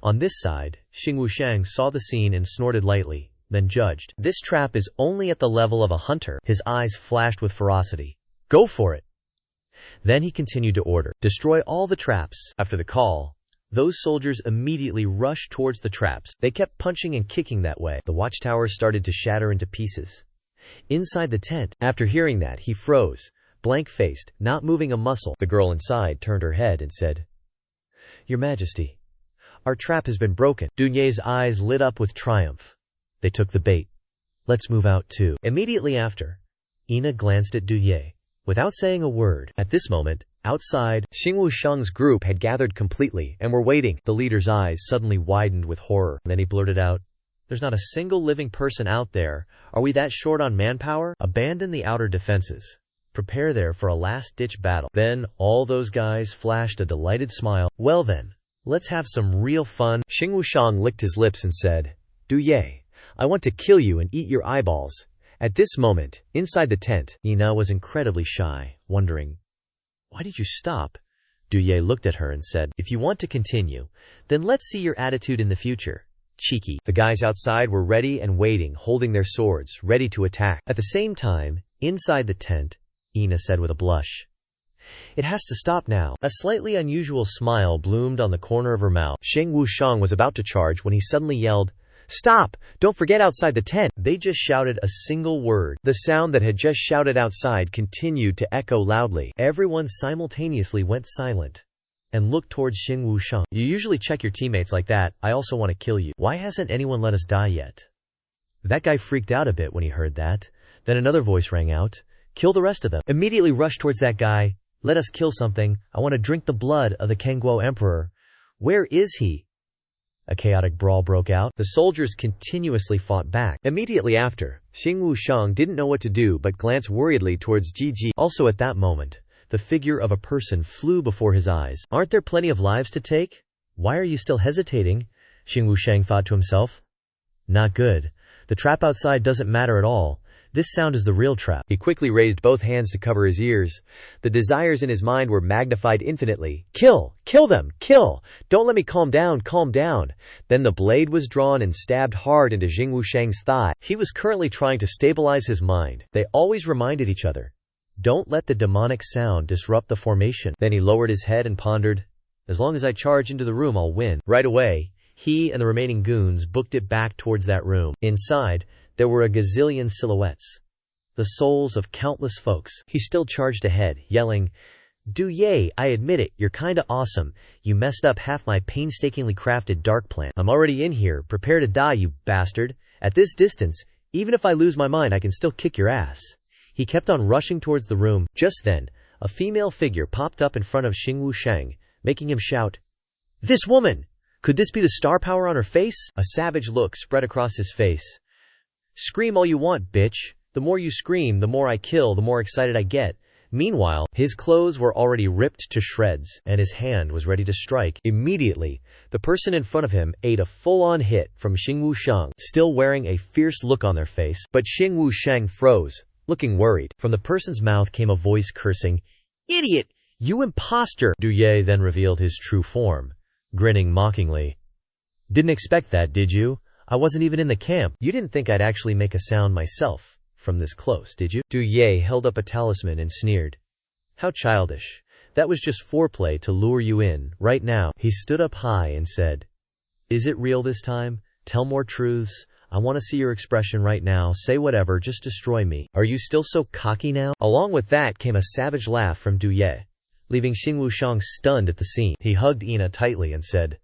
On this side, Xing Wushang saw the scene and snorted lightly, then judged. This trap is only at the level of a hunter. His eyes flashed with ferocity. Go for it! Then he continued to order, destroy all the traps. After the call, those soldiers immediately rushed towards the traps. They kept punching and kicking that way. The watchtowers started to shatter into pieces. Inside the tent, after hearing that, he froze, blank-faced, not moving a muscle. The girl inside turned her head and said, Your Majesty, our trap has been broken. Dunye's eyes lit up with triumph. They took the bait. Let's move out too. Immediately after, Ina glanced at Dunye, without saying a word. At this moment, outside, Xing Wushang's group had gathered completely and were waiting. The leader's eyes suddenly widened with horror. Then he blurted out, There's not a single living person out there. Are we that short on manpower? Abandon the outer defenses. Prepare there for a last-ditch battle. Then, all those guys flashed a delighted smile. Well then, let's have some real fun. Xing Wushang licked his lips and said, Duye, I want to kill you and eat your eyeballs. At this moment, inside the tent, Ina was incredibly shy, wondering, Why did you stop? Duye looked at her and said, If you want to continue, then let's see your attitude in the future. Cheeky. The guys outside were ready and waiting, holding their swords, ready to attack. At the same time, inside the tent, Ina said with a blush, It has to stop now. A slightly unusual smile bloomed on the corner of her mouth. Xing Wushang was about to charge when he suddenly yelled, Stop! Don't forget outside the tent! They just shouted a single word. The sound that had just shouted outside continued to echo loudly. Everyone simultaneously went silent and looked towards Xing Wushang. You usually check your teammates like that. I also want to kill you. Why hasn't anyone let us die yet? That guy freaked out a bit when he heard that. Then another voice rang out. Kill the rest of them. Immediately rush towards that guy. Let us kill something. I want to drink the blood of the Kangguo Emperor. Where is he? A chaotic brawl broke out. The soldiers continuously fought back. Immediately after, Xing Wushang didn't know what to do but glanced worriedly towards Ji. Also at that moment, the figure of a person flew before his eyes. Aren't there plenty of lives to take? Why are you still hesitating? Xing Wushang thought to himself. Not good. The trap outside doesn't matter at all. This sound is the real trap. He quickly raised both hands to cover his ears. The desires in his mind were magnified infinitely. Kill! Kill them! Kill! Don't let me calm down! Calm down! Then the blade was drawn and stabbed hard into Xing Wushang's thigh. He was currently trying to stabilize his mind. They always reminded each other, don't let the demonic sound disrupt the formation. Then he lowered his head and pondered, as long as I charge into the room, I'll win. Right away, he and the remaining goons booked it back towards that room. Inside, there were a gazillion silhouettes, the souls of countless folks. He still charged ahead, yelling, Duye, I admit it, you're kinda awesome. You messed up half my painstakingly crafted dark plan. I'm already in here, prepare to die, you bastard. At this distance, even if I lose my mind, I can still kick your ass. He kept on rushing towards the room. Just then, a female figure popped up in front of Xing Wushang, making him shout, This woman! Could this be the star power on her face? A savage look spread across his face. Scream all you want, bitch. The more you scream, the more I kill, the more excited I get. Meanwhile, his clothes were already ripped to shreds, and his hand was ready to strike. Immediately, the person in front of him ate a full-on hit from Xing Wushang, still wearing a fierce look on their face. But Xing Wushang froze, looking worried. From the person's mouth came a voice cursing, Idiot! You imposter! Duye then revealed his true form, grinning mockingly. Didn't expect that, did you? I wasn't even in the camp. You didn't think I'd actually make a sound myself from this close, did you? Duye held up a talisman and sneered. How childish. That was just foreplay to lure you in. Right now, he stood up high and said, Is it real this time? Tell more truths. I want to see your expression right now. Say whatever, just destroy me. Are you still so cocky now? Along with that came a savage laugh from Duye, leaving Xing Wushang stunned at the scene. He hugged Ina tightly and said,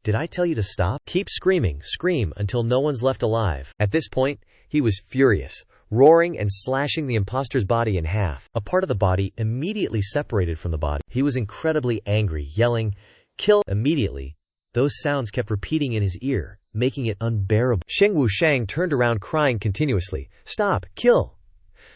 Did I tell you to stop? Keep screaming, scream until no one's left alive. At this point, he was furious, roaring and slashing the imposter's body in half. A part of the body immediately separated from the body. He was incredibly angry, yelling, Kill! Immediately, those sounds kept repeating in his ear, making it unbearable. Xing Wushang turned around crying continuously, Stop! Kill!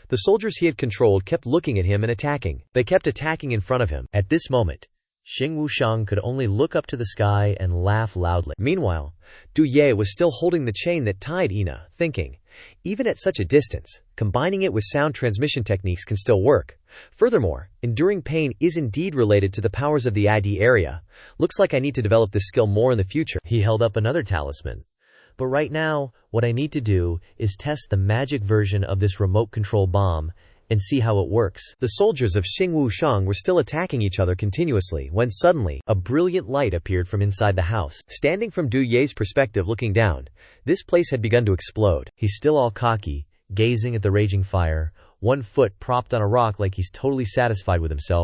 The soldiers he had controlled kept looking at him and attacking. They kept attacking in front of him. At this moment, Xing Wushang could only look up to the sky and laugh loudly. Meanwhile, Du Ye was still holding the chain that tied Ina, thinking, even at such a distance, combining it with sound transmission techniques can still work. Furthermore, enduring pain is indeed related to the powers of the ID area. Looks like I need to develop this skill more in the future. He held up another talisman. But right now, what I need to do is test the magic version of this remote control bomb and see how it works. The soldiers of Xing Wushang were still attacking each other continuously when suddenly, a brilliant light appeared from inside the house. Standing from Du Ye's perspective looking down, this place had begun to explode. He's still all cocky, gazing at the raging fire, one foot propped on a rock like he's totally satisfied with himself.